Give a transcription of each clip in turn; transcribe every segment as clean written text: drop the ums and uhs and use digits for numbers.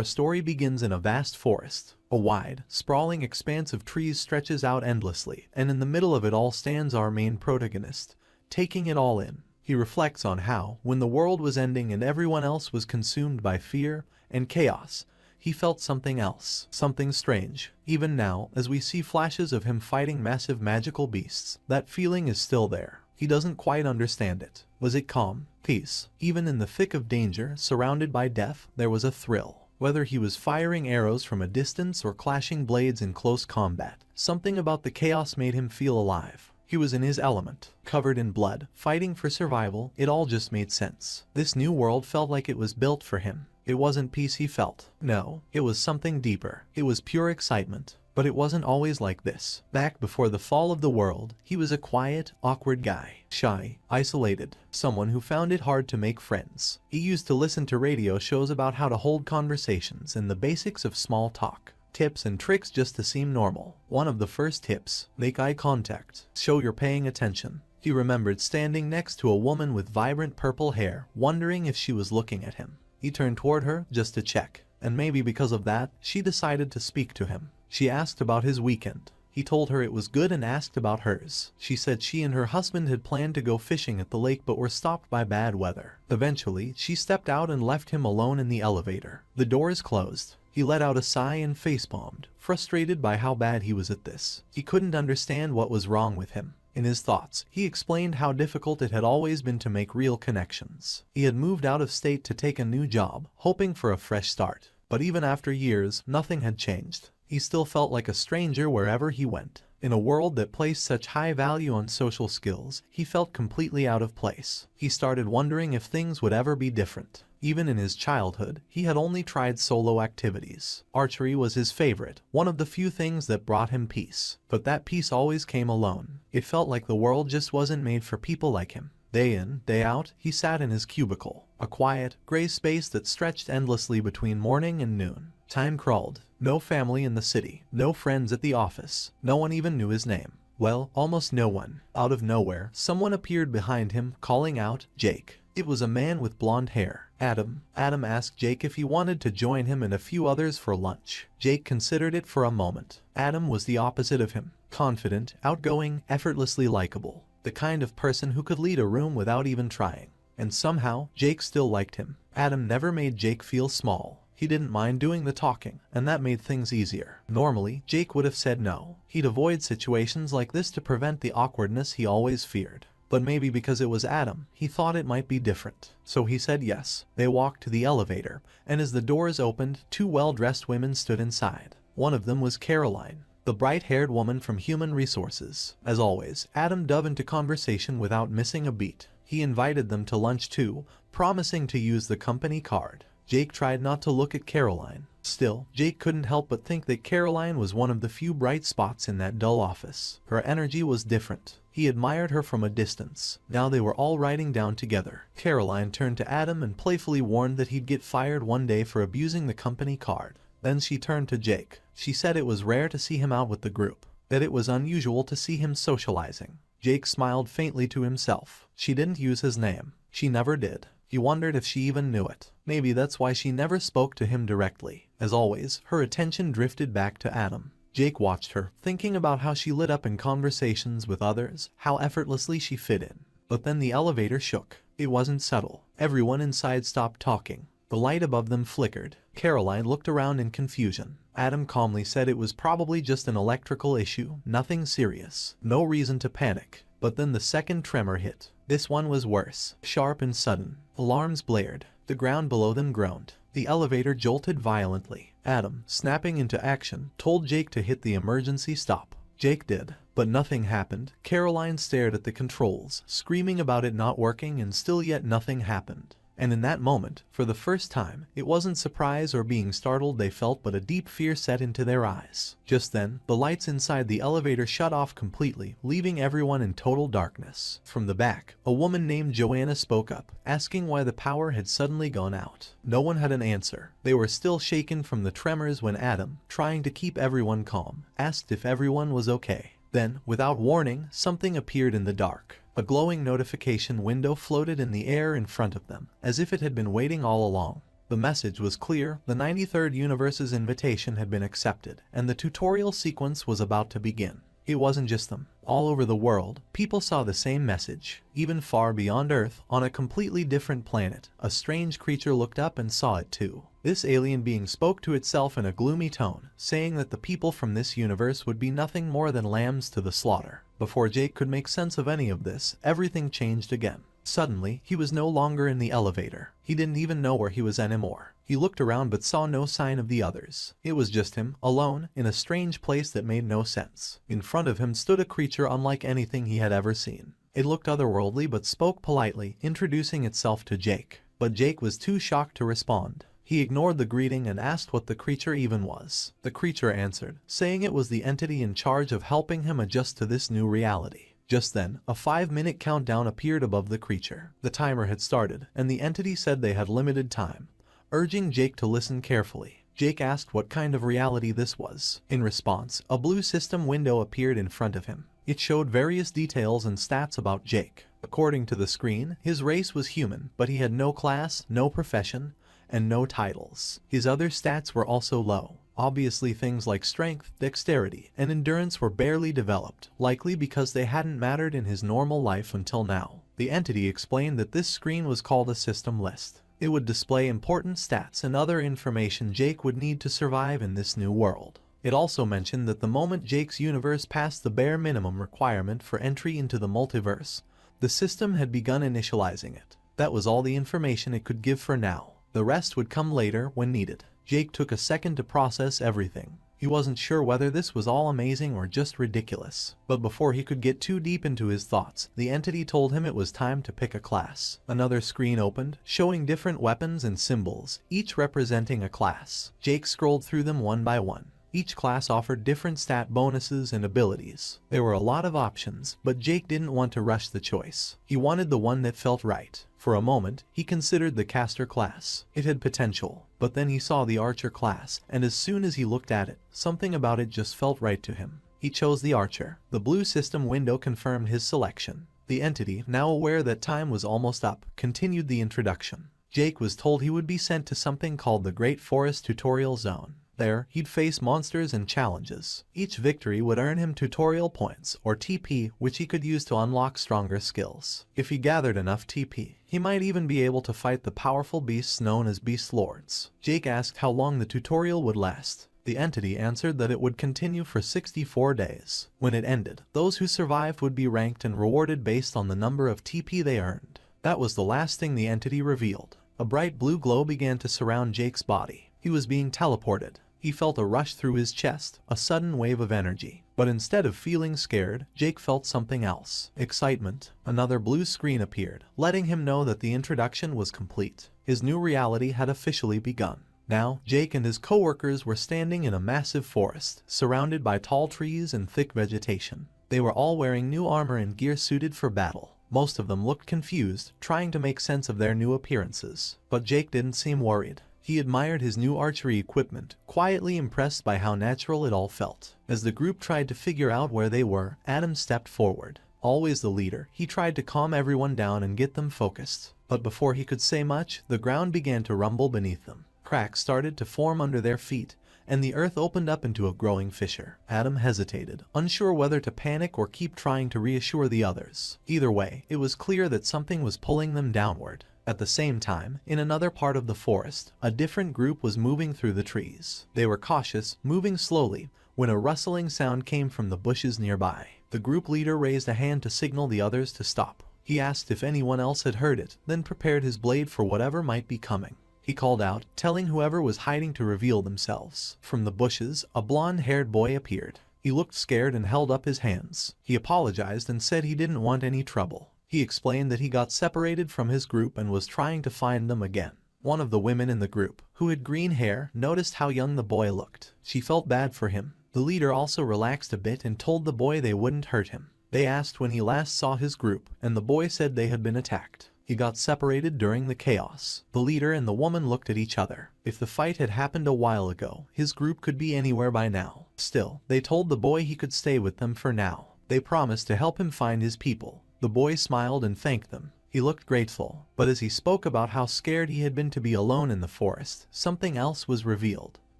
Our story begins in a vast forest. A wide, sprawling expanse of trees stretches out endlessly, and in the middle of it all stands our main protagonist, taking it all in. He reflects on how, when the world was ending and everyone else was consumed by fear and chaos, he felt something else, something strange. Even now, as we see flashes of him fighting massive magical beasts, that feeling is still there. He doesn't quite understand it. Was it calm? Peace? Even in the thick of danger, surrounded by death, there was a thrill. Whether he was firing arrows from a distance or clashing blades in close combat, something about the chaos made him feel alive. He was in his element, covered in blood, fighting for survival. It all just made sense. This new world felt like it was built for him. It wasn't peace he felt. No, it was something deeper. It was pure excitement. But it wasn't always like this. Back before the fall of the world, he was a quiet, awkward guy. Shy, isolated, someone who found it hard to make friends. He used to listen to radio shows about how to hold conversations and the basics of small talk. Tips and tricks just to seem normal. One of the first tips: make eye contact. Show you're paying attention. He remembered standing next to a woman with vibrant purple hair, wondering if she was looking at him. He turned toward her just to check, and maybe because of that, she decided to speak to him. She asked about his weekend. He told her it was good and asked about hers. She said she and her husband had planned to go fishing at the lake but were stopped by bad weather. Eventually, she stepped out and left him alone in the elevator. The doors closed. He let out a sigh and facepalmed, frustrated by how bad he was at this. He couldn't understand what was wrong with him. In his thoughts, he explained how difficult it had always been to make real connections. He had moved out of state to take a new job, hoping for a fresh start. But even after years, nothing had changed. He still felt like a stranger wherever he went. In a world that placed such high value on social skills, he felt completely out of place. He started wondering if things would ever be different. Even in his childhood, he had only tried solo activities. Archery was his favorite, one of the few things that brought him peace. But that peace always came alone. It felt like the world just wasn't made for people like him. Day in, day out, he sat in his cubicle, a quiet, gray space that stretched endlessly between morning and noon. Time crawled. No family in the city, no friends at the office, no one even knew his name. Well, almost no one. Out of nowhere, someone appeared behind him, calling out, "Jake." It was a man with blonde hair. Adam. Adam asked Jake if he wanted to join him and a few others for lunch. Jake considered it for a moment. Adam was the opposite of him. Confident, outgoing, effortlessly likable. The kind of person who could lead a room without even trying. And somehow, Jake still liked him. Adam never made Jake feel small. He didn't mind doing the talking, and that made things easier. Normally, Jake would have said no. He'd avoid situations like this to prevent the awkwardness he always feared. But maybe because it was Adam, he thought it might be different. So he said yes. They walked to the elevator, and as the doors opened, two well-dressed women stood inside. One of them was Caroline, the bright-haired woman from Human Resources. As always, Adam dove into conversation without missing a beat. He invited them to lunch too, promising to use the company card. Jake tried not to look at Caroline. Still, Jake couldn't help but think that Caroline was one of the few bright spots in that dull office. Her energy was different. He admired her from a distance. Now they were all riding down together. Caroline turned to Adam and playfully warned that he'd get fired one day for abusing the company card. Then she turned to Jake. She said it was rare to see him out with the group, that it was unusual to see him socializing. Jake smiled faintly to himself. She didn't use his name. She never did. He wondered if she even knew it. Maybe that's why she never spoke to him directly. As always, her attention drifted back to Adam. Jake watched her, thinking about how she lit up in conversations with others, how effortlessly she fit in. But then the elevator shook. It wasn't subtle. Everyone inside stopped talking. The light above them flickered. Caroline looked around in confusion. Adam calmly said it was probably just an electrical issue, nothing serious. No reason to panic. But then the second tremor hit. This one was worse, sharp and sudden. Alarms blared. The ground below them groaned. The elevator jolted violently. Adam, snapping into action, told Jake to hit the emergency stop. Jake did, but nothing happened. Caroline stared at the controls, screaming about it not working, and still yet nothing happened. And in that moment, for the first time, it wasn't surprise or being startled they felt, but a deep fear set into their eyes. Just then, the lights inside the elevator shut off completely, leaving everyone in total darkness. From the back, a woman named Joanna spoke up, asking why the power had suddenly gone out. No one had an answer. They were still shaken from the tremors when Adam, trying to keep everyone calm, asked if everyone was okay. Then, without warning, something appeared in the dark. A glowing notification window floated in the air in front of them, as if it had been waiting all along. The message was clear: the 93rd universe's invitation had been accepted, and the tutorial sequence was about to begin. It wasn't just them. All over the world, people saw the same message. Even far beyond Earth, on a completely different planet, a strange creature looked up and saw it too. This alien being spoke to itself in a gloomy tone, saying that the people from this universe would be nothing more than lambs to the slaughter. Before Jake could make sense of any of this, everything changed again. Suddenly, he was no longer in the elevator. He didn't even know where he was anymore. He looked around but saw no sign of the others. It was just him, alone, in a strange place that made no sense. In front of him stood a creature unlike anything he had ever seen. It looked otherworldly but spoke politely, introducing itself to Jake. But Jake was too shocked to respond. He ignored the greeting and asked what the creature even was. The creature answered, saying it was the entity in charge of helping him adjust to this new reality. Just then, a 5-minute countdown appeared above the creature. The timer had started, and the entity said they had limited time, urging Jake to listen carefully. Jake asked what kind of reality this was. In response, a blue system window appeared in front of him. It showed various details and stats about Jake. According to the screen, his race was human, but he had no class, no profession, and no titles. His other stats were also low. Obviously, things like strength, dexterity, and endurance were barely developed, likely because they hadn't mattered in his normal life until now. The entity explained that this screen was called a system list. It would display important stats and other information Jake would need to survive in this new world. It also mentioned that the moment Jake's universe passed the bare minimum requirement for entry into the multiverse, the system had begun initializing it. That was all the information it could give for now. The rest would come later when needed. Jake took a second to process everything. He wasn't sure whether this was all amazing or just ridiculous. But before he could get too deep into his thoughts, the entity told him it was time to pick a class. Another screen opened, showing different weapons and symbols, each representing a class. Jake scrolled through them one by one. Each class offered different stat bonuses and abilities. There were a lot of options, but Jake didn't want to rush the choice. He wanted the one that felt right. For a moment, he considered the caster class. It had potential, but then he saw the archer class, and as soon as he looked at it, something about it just felt right to him. He chose the archer. The blue system window confirmed his selection. The entity, now aware that time was almost up, continued the introduction. Jake was told he would be sent to something called the Great Forest Tutorial Zone. There, he'd face monsters and challenges. Each victory would earn him tutorial points, or TP, which he could use to unlock stronger skills. If he gathered enough TP, he might even be able to fight the powerful beasts known as Beast Lords. Jake asked how long the tutorial would last. The entity answered that it would continue for 64 days. When it ended, those who survived would be ranked and rewarded based on the number of TP they earned. That was the last thing the entity revealed. A bright blue glow began to surround Jake's body. He was being teleported. He felt a rush through his chest, a sudden wave of energy. But instead of feeling scared, Jake felt something else. Excitement. Another blue screen appeared, letting him know that the introduction was complete. His new reality had officially begun. Now, Jake and his co-workers were standing in a massive forest, surrounded by tall trees and thick vegetation. They were all wearing new armor and gear suited for battle. Most of them looked confused, trying to make sense of their new appearances. But Jake didn't seem worried. He admired his new archery equipment, quietly impressed by how natural it all felt. As the group tried to figure out where they were, Adam stepped forward. Always the leader, he tried to calm everyone down and get them focused. But before he could say much, the ground began to rumble beneath them. Cracks started to form under their feet, and the earth opened up into a growing fissure. Adam hesitated, unsure whether to panic or keep trying to reassure the others. Either way, it was clear that something was pulling them downward. At the same time, in another part of the forest, a different group was moving through the trees. They were cautious, moving slowly, when a rustling sound came from the bushes nearby. The group leader raised a hand to signal the others to stop. He asked if anyone else had heard it, then prepared his blade for whatever might be coming. He called out, telling whoever was hiding to reveal themselves. From the bushes, a blonde-haired boy appeared. He looked scared and held up his hands. He apologized and said he didn't want any trouble. He explained that he got separated from his group and was trying to find them again. One of the women in the group, who had green hair, noticed how young the boy looked. She felt bad for him. The leader also relaxed a bit and told the boy they wouldn't hurt him. They asked when he last saw his group, and the boy said they had been attacked. He got separated during the chaos. The leader and the woman looked at each other. If the fight had happened a while ago, his group could be anywhere by now. Still, they told the boy he could stay with them for now. They promised to help him find his people. The boy smiled and thanked them. He looked grateful, but as he spoke about how scared he had been to be alone in the forest, something else was revealed.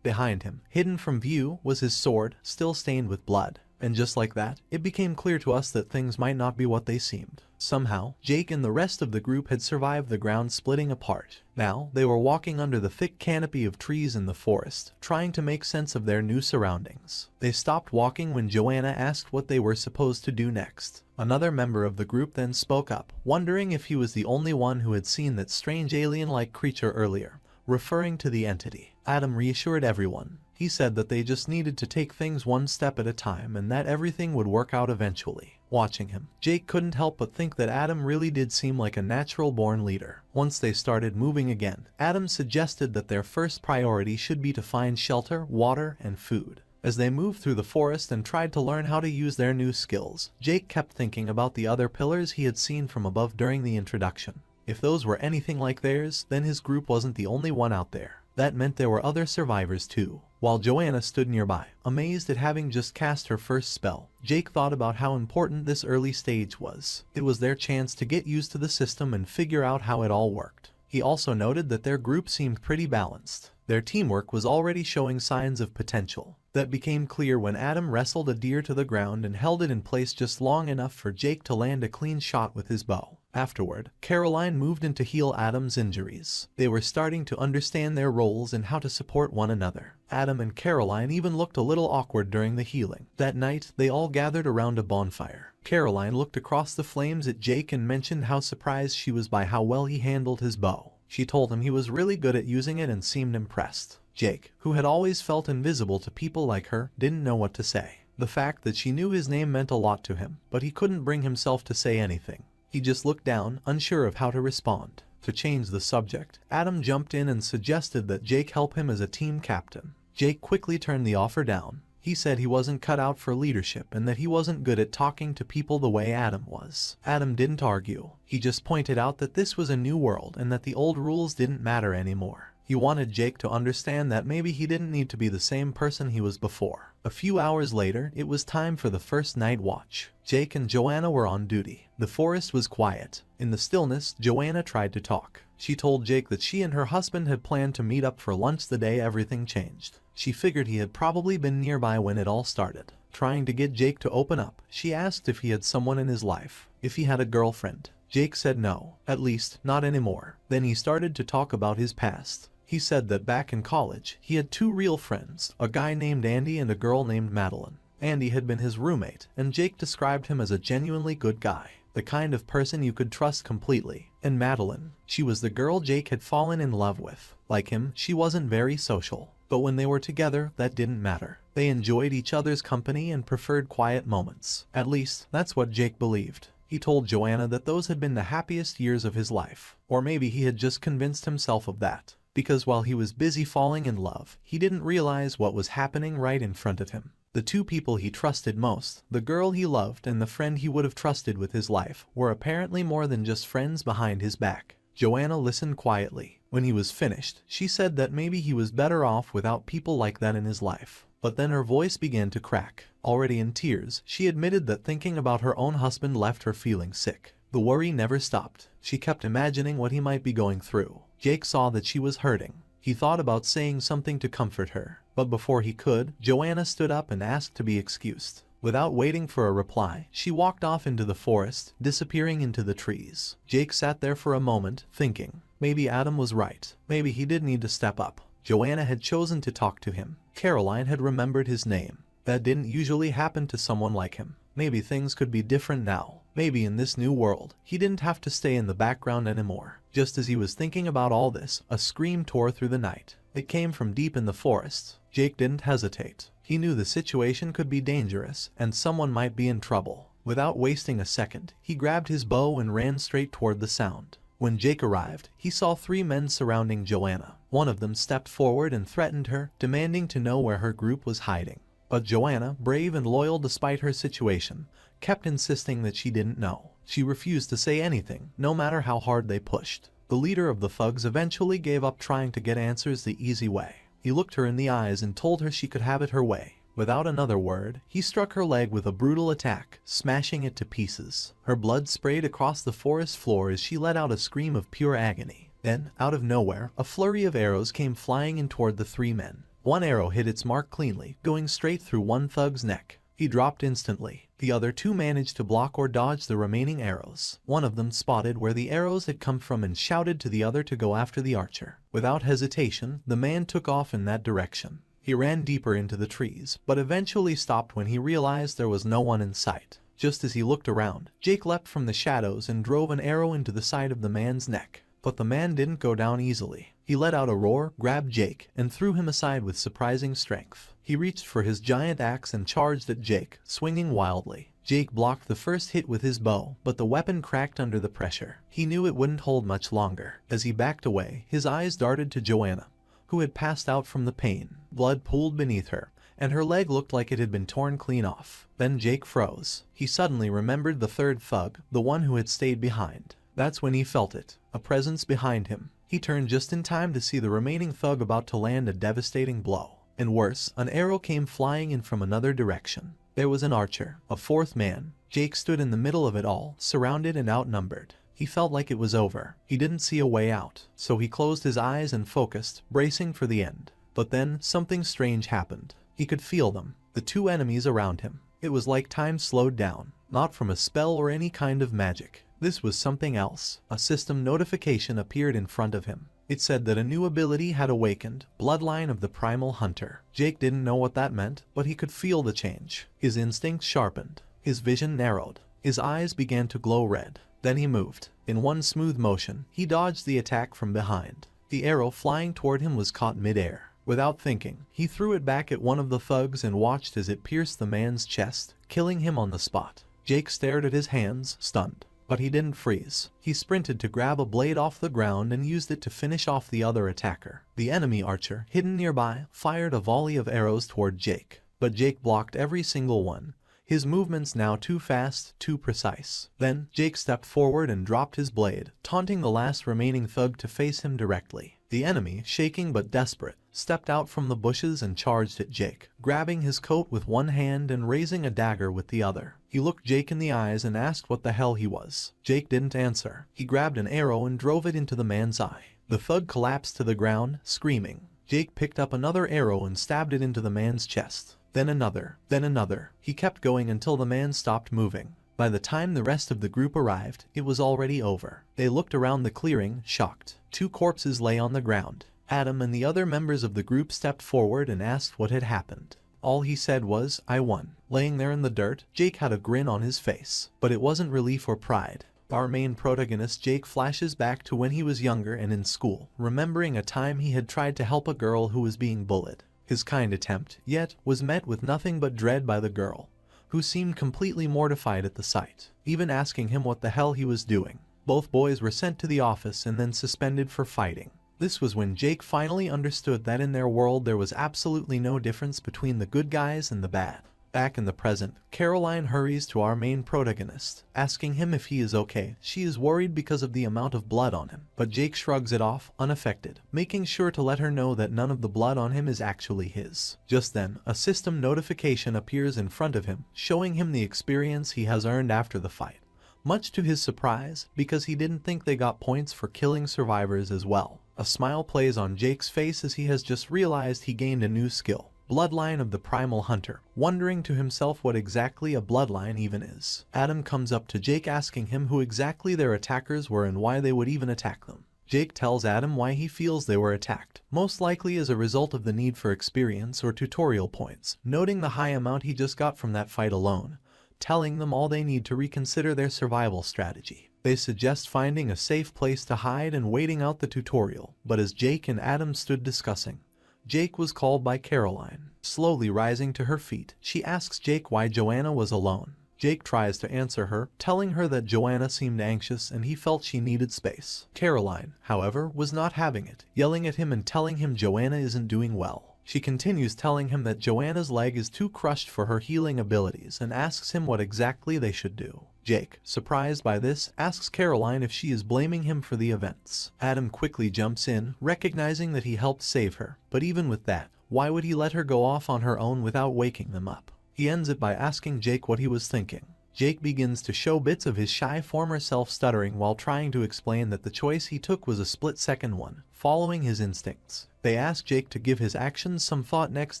Behind him, hidden from view, was his sword, still stained with blood. And just like that, it became clear to us that things might not be what they seemed. Somehow, Jake and the rest of the group had survived the ground splitting apart. Now, they were walking under the thick canopy of trees in the forest, trying to make sense of their new surroundings. They stopped walking when Joanna asked what they were supposed to do next. Another member of the group then spoke up, wondering if he was the only one who had seen that strange alien-like creature earlier, referring to the entity. Adam reassured everyone. He said that they just needed to take things one step at a time and that everything would work out eventually. Watching him, Jake couldn't help but think that Adam really did seem like a natural-born leader. Once they started moving again, Adam suggested that their first priority should be to find shelter, water, and food. As they moved through the forest and tried to learn how to use their new skills, Jake kept thinking about the other pillars he had seen from above during the introduction. If those were anything like theirs, then his group wasn't the only one out there. That meant there were other survivors too. While Joanna stood nearby, amazed at having just cast her first spell, Jake thought about how important this early stage was. It was their chance to get used to the system and figure out how it all worked. He also noted that their group seemed pretty balanced. Their teamwork was already showing signs of potential. That became clear when Adam wrestled a deer to the ground and held it in place just long enough for Jake to land a clean shot with his bow. Afterward, Caroline moved in to heal Adam's injuries. They were starting to understand their roles and how to support one another. Adam and Caroline even looked a little awkward during the healing. That night, they all gathered around a bonfire. Caroline looked across the flames at Jake and mentioned how surprised she was by how well he handled his bow. She told him he was really good at using it and seemed impressed. Jake, who had always felt invisible to people like her, didn't know what to say. The fact that she knew his name meant a lot to him, but he couldn't bring himself to say anything. He just looked down, unsure of how to respond. To change the subject, Adam jumped in and suggested that Jake help him as a team captain. Jake quickly turned the offer down. He said he wasn't cut out for leadership and that he wasn't good at talking to people the way Adam was. Adam didn't argue. He just pointed out that this was a new world and that the old rules didn't matter anymore. He wanted Jake to understand that maybe he didn't need to be the same person he was before. A few hours later, it was time for the first night watch. Jake and Joanna were on duty. The forest was quiet. In the stillness, Joanna tried to talk. She told Jake that she and her husband had planned to meet up for lunch the day everything changed. She figured he had probably been nearby when it all started. Trying to get Jake to open up, she asked if he had someone in his life, if he had a girlfriend. Jake said no, at least not anymore. Then he started to talk about his past. He said that back in college, he had two real friends, a guy named Andy and a girl named Madeline. Andy had been his roommate, and Jake described him as a genuinely good guy, the kind of person you could trust completely. And Madeline, she was the girl Jake had fallen in love with. Like him, she wasn't very social. But when they were together, that didn't matter. They enjoyed each other's company and preferred quiet moments. At least, that's what Jake believed. He told Joanna that those had been the happiest years of his life. Or maybe he had just convinced himself of that. Because while he was busy falling in love, he didn't realize what was happening right in front of him. The two people he trusted most, the girl he loved and the friend he would have trusted with his life, were apparently more than just friends behind his back. Joanna listened quietly. When he was finished, she said that maybe he was better off without people like that in his life. But then her voice began to crack. Already in tears, she admitted that thinking about her own husband left her feeling sick. The worry never stopped. She kept imagining what he might be going through. Jake saw that she was hurting. He thought about saying something to comfort her. But before he could, Joanna stood up and asked to be excused. Without waiting for a reply, she walked off into the forest, disappearing into the trees. Jake sat there for a moment, thinking. Maybe Adam was right. Maybe he did need to step up. Joanna had chosen to talk to him. Caroline had remembered his name. That didn't usually happen to someone like him. Maybe things could be different now. Maybe in this new world, he didn't have to stay in the background anymore. Just as he was thinking about all this, a scream tore through the night. It came from deep in the forest. Jake didn't hesitate. He knew the situation could be dangerous, and someone might be in trouble. Without wasting a second, he grabbed his bow and ran straight toward the sound. When Jake arrived, he saw three men surrounding Joanna. One of them stepped forward and threatened her, demanding to know where her group was hiding. But Joanna, brave and loyal despite her situation, kept insisting that she didn't know. She refused to say anything, no matter how hard they pushed. The leader of the thugs eventually gave up trying to get answers the easy way. He looked her in the eyes and told her she could have it her way. Without another word, he struck her leg with a brutal attack, smashing it to pieces. Her blood sprayed across the forest floor as she let out a scream of pure agony. Then, out of nowhere, a flurry of arrows came flying in toward the three men. One arrow hit its mark cleanly, going straight through one thug's neck. He dropped instantly. The other two managed to block or dodge the remaining arrows. One of them spotted where the arrows had come from and shouted to the other to go after the archer. Without hesitation, the man took off in that direction. He ran deeper into the trees, but eventually stopped when he realized there was no one in sight. Just as he looked around, Jake leapt from the shadows and drove an arrow into the side of the man's neck. But the man didn't go down easily. He let out a roar, grabbed Jake, and threw him aside with surprising strength. He reached for his giant axe and charged at Jake, swinging wildly. Jake blocked the first hit with his bow, but the weapon cracked under the pressure. He knew it wouldn't hold much longer. As he backed away, his eyes darted to Joanna, who had passed out from the pain. Blood pooled beneath her, and her leg looked like it had been torn clean off. Then Jake froze. He suddenly remembered the third thug, the one who had stayed behind. That's when he felt it, a presence behind him. He turned just in time to see the remaining thug about to land a devastating blow. And worse, an arrow came flying in from another direction. There was an archer, a fourth man. Jake stood in the middle of it all, surrounded and outnumbered. He felt like it was over. He didn't see a way out, so he closed his eyes and focused, bracing for the end. But then, something strange happened. He could feel them, the two enemies around him. It was like time slowed down, not from a spell or any kind of magic. This was something else. A system notification appeared in front of him. It said that a new ability had awakened, Bloodline of the Primal Hunter. Jake didn't know what that meant, but he could feel the change. His instincts sharpened. His vision narrowed. His eyes began to glow red. Then he moved. In one smooth motion, he dodged the attack from behind. The arrow flying toward him was caught mid-air. Without thinking, he threw it back at one of the thugs and watched as it pierced the man's chest, killing him on the spot. Jake stared at his hands, stunned. But he didn't freeze. He sprinted to grab a blade off the ground and used it to finish off the other attacker. The enemy archer, hidden nearby, fired a volley of arrows toward Jake. But Jake blocked every single one. His movements now too fast, too precise. Then, Jake stepped forward and dropped his blade, taunting the last remaining thug to face him directly. The enemy, shaking but desperate, stepped out from the bushes and charged at Jake, grabbing his coat with one hand and raising a dagger with the other. He looked Jake in the eyes and asked what the hell he was. Jake didn't answer. He grabbed an arrow and drove it into the man's eye. The thug collapsed to the ground, screaming. Jake picked up another arrow and stabbed it into the man's chest. Then another, then another. He kept going until the man stopped moving. By the time the rest of the group arrived, it was already over. They looked around the clearing, shocked. Two corpses lay on the ground. Adam and the other members of the group stepped forward and asked what had happened. All he said was, "I won." Laying there in the dirt, Jake had a grin on his face. But it wasn't relief or pride. Our main protagonist Jake flashes back to when he was younger and in school, remembering a time he had tried to help a girl who was being bullied. His kind attempt, yet, was met with nothing but dread by the girl, who seemed completely mortified at the sight, even asking him what the hell he was doing. Both boys were sent to the office and then suspended for fighting. This was when Jake finally understood that in their world there was absolutely no difference between the good guys and the bad. Back in the present, Caroline hurries to our main protagonist, asking him if he is okay. She is worried because of the amount of blood on him, but Jake shrugs it off, unaffected, making sure to let her know that none of the blood on him is actually his. Just then, a system notification appears in front of him, showing him the experience he has earned after the fight. Much to his surprise, because he didn't think they got points for killing survivors as well. A smile plays on Jake's face as he has just realized he gained a new skill. Bloodline of the Primal Hunter, wondering to himself what exactly a bloodline even is. Adam comes up to Jake asking him who exactly their attackers were and why they would even attack them. Jake tells Adam why he feels they were attacked, most likely as a result of the need for experience or tutorial points, noting the high amount he just got from that fight alone, telling them all they need to reconsider their survival strategy. They suggest finding a safe place to hide and waiting out the tutorial, but as Jake and Adam stood discussing, Jake was called by Caroline. Slowly rising to her feet, she asks Jake why Joanna was alone. Jake tries to answer her, telling her that Joanna seemed anxious and he felt she needed space. Caroline, however, was not having it, yelling at him and telling him Joanna isn't doing well. She continues telling him that Joanna's leg is too crushed for her healing abilities and asks him what exactly they should do. Jake, surprised by this, asks Caroline if she is blaming him for the events. Adam quickly jumps in, recognizing that he helped save her, but even with that, Why would he let her go off on her own without waking them up? He ends it by asking Jake what he was thinking. Jake begins to show bits of his shy former self stuttering while trying to explain that the choice he took was a split-second one, following his instincts. They ask Jake to give his actions some thought next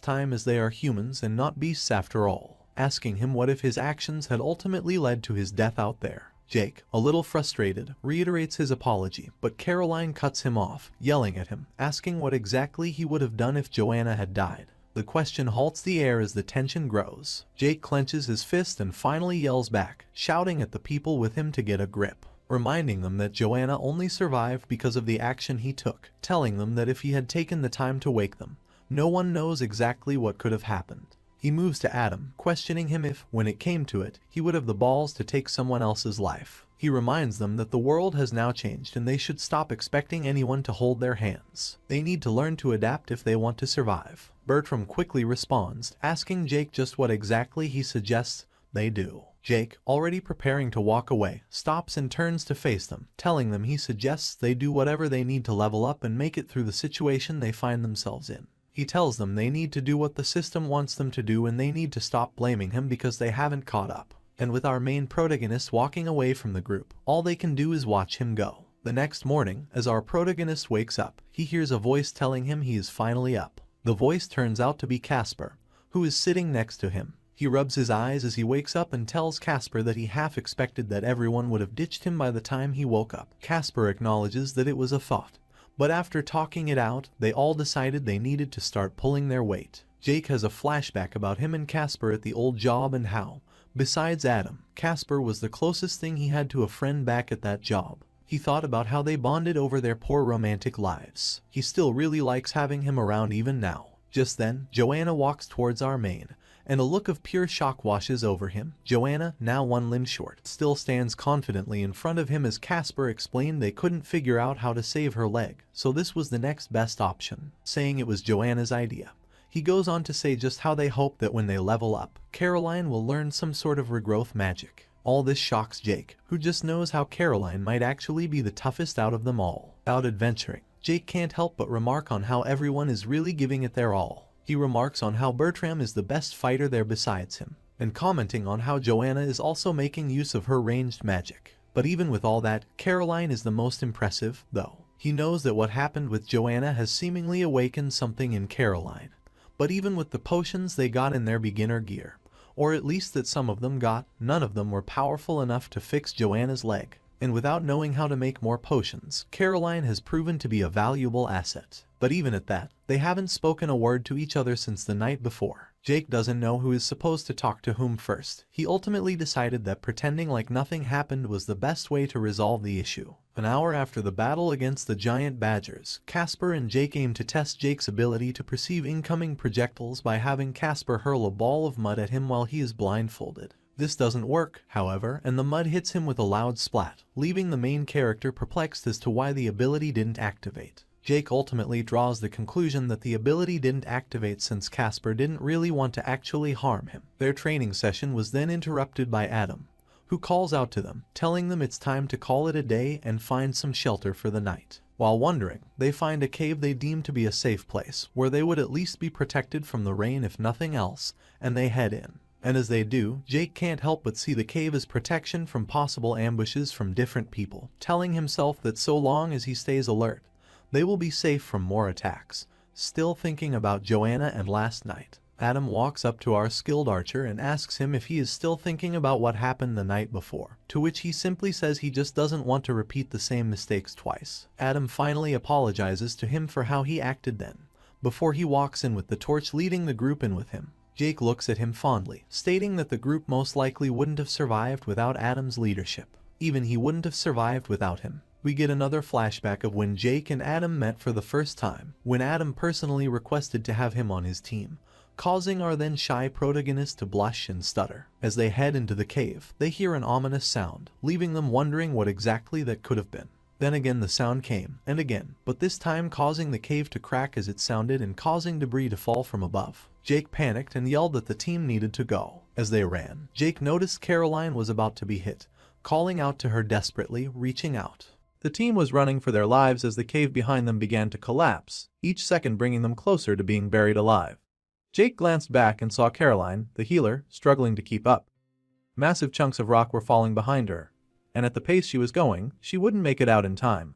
time as they are humans and not beasts after all, asking him what if his actions had ultimately led to his death out there. Jake, a little frustrated, reiterates his apology, but Caroline cuts him off, yelling at him, asking what exactly he would have done if Joanna had died. The question halts the air as the tension grows. Jake clenches his fist and finally yells back, shouting at the people with him to get a grip, reminding them that Joanna only survived because of the action he took, telling them that if he had taken the time to wake them, no one knows exactly what could have happened. He moves to Adam, questioning him if, when it came to it, he would have the balls to take someone else's life. He reminds them that the world has now changed and they should stop expecting anyone to hold their hands. They need to learn to adapt if they want to survive. Bertram quickly responds, asking Jake just what exactly he suggests they do. Jake, already preparing to walk away, stops and turns to face them, telling them he suggests they do whatever they need to level up and make it through the situation they find themselves in. He tells them they need to do what the system wants them to do and they need to stop blaming him because they haven't caught up. And with our main protagonist walking away from the group, all they can do is watch him go. The next morning, as our protagonist wakes up, he hears a voice telling him he is finally up. The voice turns out to be Casper, who is sitting next to him. He rubs his eyes as he wakes up and tells Casper that he half expected that everyone would have ditched him by the time he woke up. Casper acknowledges that it was a thought, but after talking it out, they all decided they needed to start pulling their weight. Jake has a flashback about him and Casper at the old job and how, besides Adam, Casper was the closest thing he had to a friend back at that job. He thought about how they bonded over their poor romantic lives. He still really likes having him around even now. Just then, Joanna walks towards our main, and a look of pure shock washes over him. Joanna, now one limb short, still stands confidently in front of him as Casper explained they couldn't figure out how to save her leg, so this was the next best option, saying it was Joanna's idea. He goes on to say just how they hope that when they level up, Caroline will learn some sort of regrowth magic. All this shocks Jake, who just knows how Caroline might actually be the toughest out of them all. Out adventuring, Jake can't help but remark on how everyone is really giving it their all. He remarks on how Bertram is the best fighter there besides him, and commenting on how Joanna is also making use of her ranged magic. But even with all that, Caroline is the most impressive, though. He knows that what happened with Joanna has seemingly awakened something in Caroline. But even with the potions they got in their beginner gear, or at least that some of them got, none of them were powerful enough to fix Joanna's leg. And without knowing how to make more potions, Caroline has proven to be a valuable asset. But even at that, they haven't spoken a word to each other since the night before. Jake doesn't know who is supposed to talk to whom first. He ultimately decided that pretending like nothing happened was the best way to resolve the issue. An hour after the battle against the giant badgers, Casper and Jake aim to test Jake's ability to perceive incoming projectiles by having Casper hurl a ball of mud at him while he is blindfolded. This doesn't work, however, and the mud hits him with a loud splat, leaving the main character perplexed as to why the ability didn't activate. Jake ultimately draws the conclusion that the ability didn't activate since Casper didn't really want to actually harm him. Their training session was then interrupted by Adam, who calls out to them, telling them it's time to call it a day and find some shelter for the night. While wondering, they find a cave they deem to be a safe place, where they would at least be protected from the rain if nothing else, and they head in. And as they do, Jake can't help but see the cave as protection from possible ambushes from different people, telling himself that so long as he stays alert, they will be safe from more attacks. Still thinking about Joanna and last night, Adam walks up to our skilled archer and asks him if he is still thinking about what happened the night before, to which he simply says he just doesn't want to repeat the same mistakes twice. Adam finally apologizes to him for how he acted then, before he walks in with the torch leading the group in with him. Jake looks at him fondly, stating that the group most likely wouldn't have survived without Adam's leadership. Even he wouldn't have survived without him. We get another flashback of when Jake and Adam met for the first time, when Adam personally requested to have him on his team, causing our then shy protagonist to blush and stutter. As they head into the cave, they hear an ominous sound, leaving them wondering what exactly that could have been. Then again the sound came, and again, but this time causing the cave to crack as it sounded and causing debris to fall from above. Jake panicked and yelled that the team needed to go. As they ran, Jake noticed Caroline was about to be hit, calling out to her desperately, reaching out. The team was running for their lives as the cave behind them began to collapse, each second bringing them closer to being buried alive. Jake glanced back and saw Caroline, the healer, struggling to keep up. Massive chunks of rock were falling behind her, and at the pace she was going, she wouldn't make it out in time.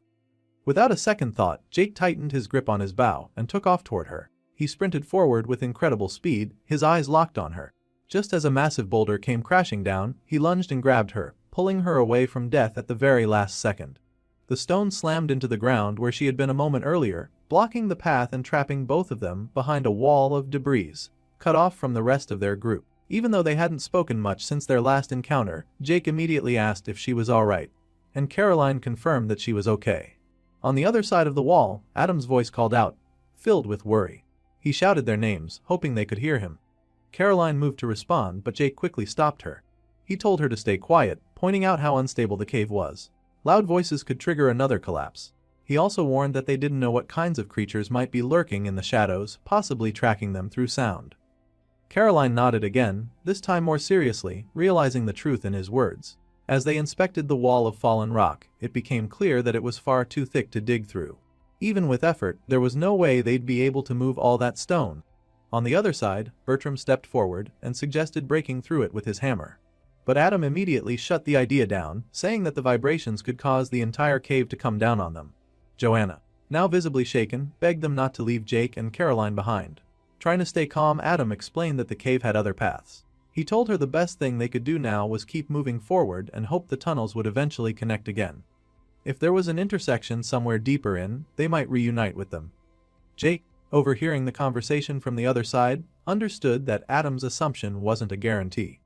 Without a second thought, Jake tightened his grip on his bow and took off toward her. He sprinted forward with incredible speed, his eyes locked on her. Just as a massive boulder came crashing down, he lunged and grabbed her, pulling her away from death at the very last second. The stone slammed into the ground where she had been a moment earlier, blocking the path and trapping both of them behind a wall of debris, cut off from the rest of their group. Even though they hadn't spoken much since their last encounter, Jake immediately asked if she was alright, and Caroline confirmed that she was okay. On the other side of the wall, Adam's voice called out, filled with worry. He shouted their names, hoping they could hear him. Caroline moved to respond, but Jake quickly stopped her. He told her to stay quiet, pointing out how unstable the cave was. Loud voices could trigger another collapse. He also warned that they didn't know what kinds of creatures might be lurking in the shadows, possibly tracking them through sound. Caroline nodded again, this time more seriously, realizing the truth in his words. As they inspected the wall of fallen rock, it became clear that it was far too thick to dig through. Even with effort, there was no way they'd be able to move all that stone. On the other side, Bertram stepped forward and suggested breaking through it with his hammer. But Adam immediately shut the idea down, saying that the vibrations could cause the entire cave to come down on them. Joanna, now visibly shaken, begged them not to leave Jake and Caroline behind. Trying to stay calm, Adam explained that the cave had other paths. He told her the best thing they could do now was keep moving forward and hope the tunnels would eventually connect again. If there was an intersection somewhere deeper in, they might reunite with them. Jake, overhearing the conversation from the other side, understood that Adam's assumption wasn't a guarantee.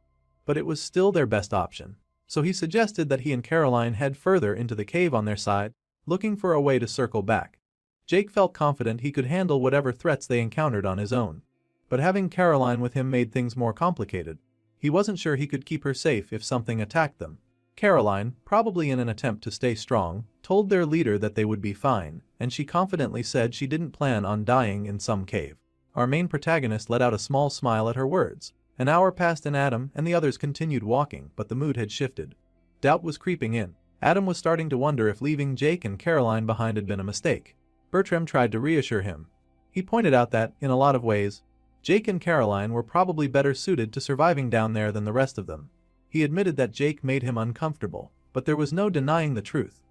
But it was still their best option. So he suggested that he and Caroline head further into the cave on their side, looking for a way to circle back. Jake felt confident he could handle whatever threats they encountered on his own. But having Caroline with him made things more complicated. He wasn't sure he could keep her safe if something attacked them. Caroline, probably in an attempt to stay strong, told their leader that they would be fine, and she confidently said she didn't plan on dying in some cave. Our main protagonist let out a small smile at her words. An hour passed and Adam and the others continued walking, but the mood had shifted. Doubt was creeping in. Adam was starting to wonder if leaving Jake and Caroline behind had been a mistake. Bertram tried to reassure him. He pointed out that, in a lot of ways, Jake and Caroline were probably better suited to surviving down there than the rest of them. He admitted that Jake made him uncomfortable, but there was no denying the truth.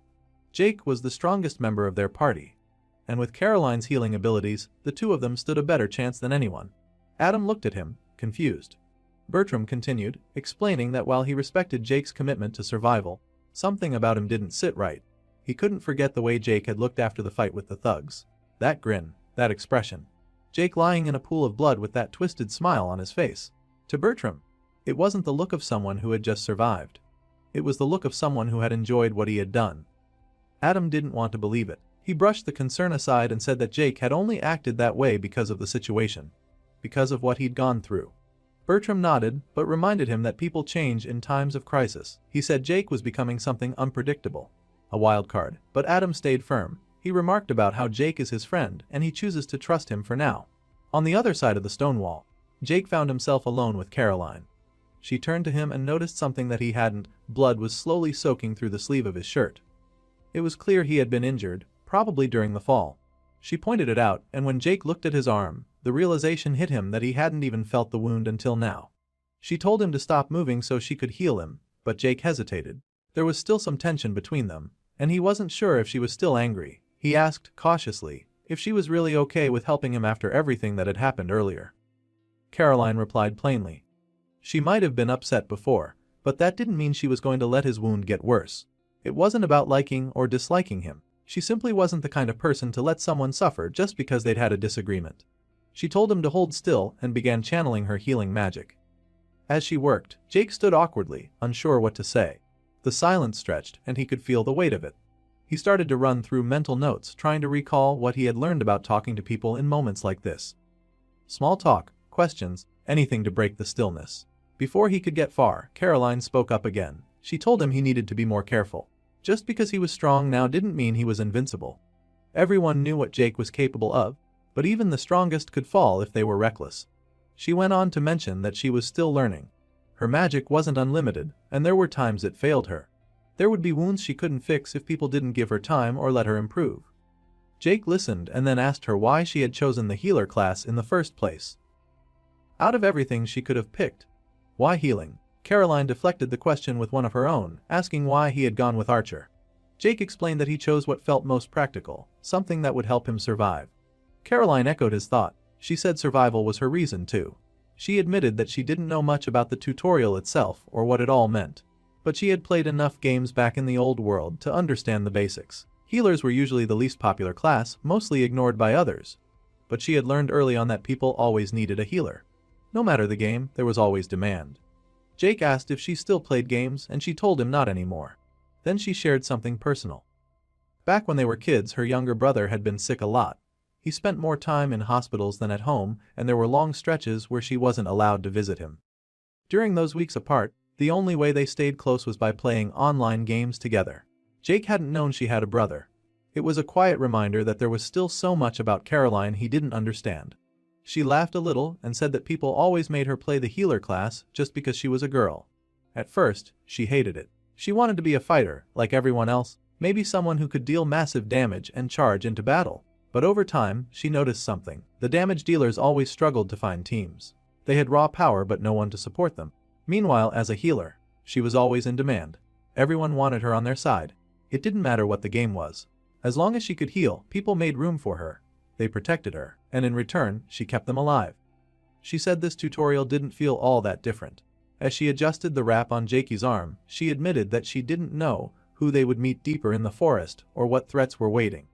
Jake was the strongest member of their party, and with Caroline's healing abilities, the two of them stood a better chance than anyone. Adam looked at him, confused. Bertram continued, explaining that while he respected Jake's commitment to survival, something about him didn't sit right. He couldn't forget the way Jake had looked after the fight with the thugs. That grin, that expression. Jake lying in a pool of blood with that twisted smile on his face. To Bertram, it wasn't the look of someone who had just survived. It was the look of someone who had enjoyed what he had done. Adam didn't want to believe it. He brushed the concern aside and said that Jake had only acted that way because of the situation. Because of what he'd gone through. Bertram nodded, but reminded him that people change in times of crisis. He said Jake was becoming something unpredictable. A wild card, but Adam stayed firm. He remarked about how Jake is his friend and he chooses to trust him for now. On the other side of the stone wall, Jake found himself alone with Caroline. She turned to him and noticed something that he hadn't. Blood was slowly soaking through the sleeve of his shirt. It was clear he had been injured, probably during the fall. She pointed it out, and when Jake looked at his arm, the realization hit him that he hadn't even felt the wound until now. She told him to stop moving so she could heal him, but Jake hesitated. There was still some tension between them, and he wasn't sure if she was still angry. He asked, cautiously, if she was really okay with helping him after everything that had happened earlier. Caroline replied plainly. She might have been upset before, but that didn't mean she was going to let his wound get worse. It wasn't about liking or disliking him. She simply wasn't the kind of person to let someone suffer just because they'd had a disagreement. She told him to hold still and began channeling her healing magic. As she worked, Jake stood awkwardly, unsure what to say. The silence stretched and he could feel the weight of it. He started to run through mental notes, trying to recall what he had learned about talking to people in moments like this. Small talk, questions, anything to break the stillness. Before he could get far, Caroline spoke up again. She told him he needed to be more careful. Just because he was strong now didn't mean he was invincible. Everyone knew what Jake was capable of, but even the strongest could fall if they were reckless. She went on to mention that she was still learning. Her magic wasn't unlimited, and there were times it failed her. There would be wounds she couldn't fix if people didn't give her time or let her improve. Jake listened and then asked her why she had chosen the healer class in the first place. Out of everything she could have picked, why healing? Caroline deflected the question with one of her own, asking why he had gone with Archer. Jake explained that he chose what felt most practical, something that would help him survive. Caroline echoed his thought. She said survival was her reason too. She admitted that she didn't know much about the tutorial itself or what it all meant. But she had played enough games back in the old world to understand the basics. Healers were usually the least popular class, mostly ignored by others. But she had learned early on that people always needed a healer. No matter the game, there was always demand. Jake asked if she still played games and she told him not anymore. Then she shared something personal. Back when they were kids, her younger brother had been sick a lot. He spent more time in hospitals than at home, and there were long stretches where she wasn't allowed to visit him. During those weeks apart, the only way they stayed close was by playing online games together. Jake hadn't known she had a brother. It was a quiet reminder that there was still so much about Caroline he didn't understand. She laughed a little and said that people always made her play the healer class just because she was a girl. At first, she hated it. She wanted to be a fighter, like everyone else, maybe someone who could deal massive damage and charge into battle. But over time, she noticed something. The damage dealers always struggled to find teams. They had raw power but no one to support them. Meanwhile, as a healer, she was always in demand. Everyone wanted her on their side. It didn't matter what the game was. As long as she could heal, people made room for her. They protected her, and in return, she kept them alive. She said this tutorial didn't feel all that different. As she adjusted the wrap on Jakey's arm, she admitted that she didn't know who they would meet deeper in the forest or what threats were waiting.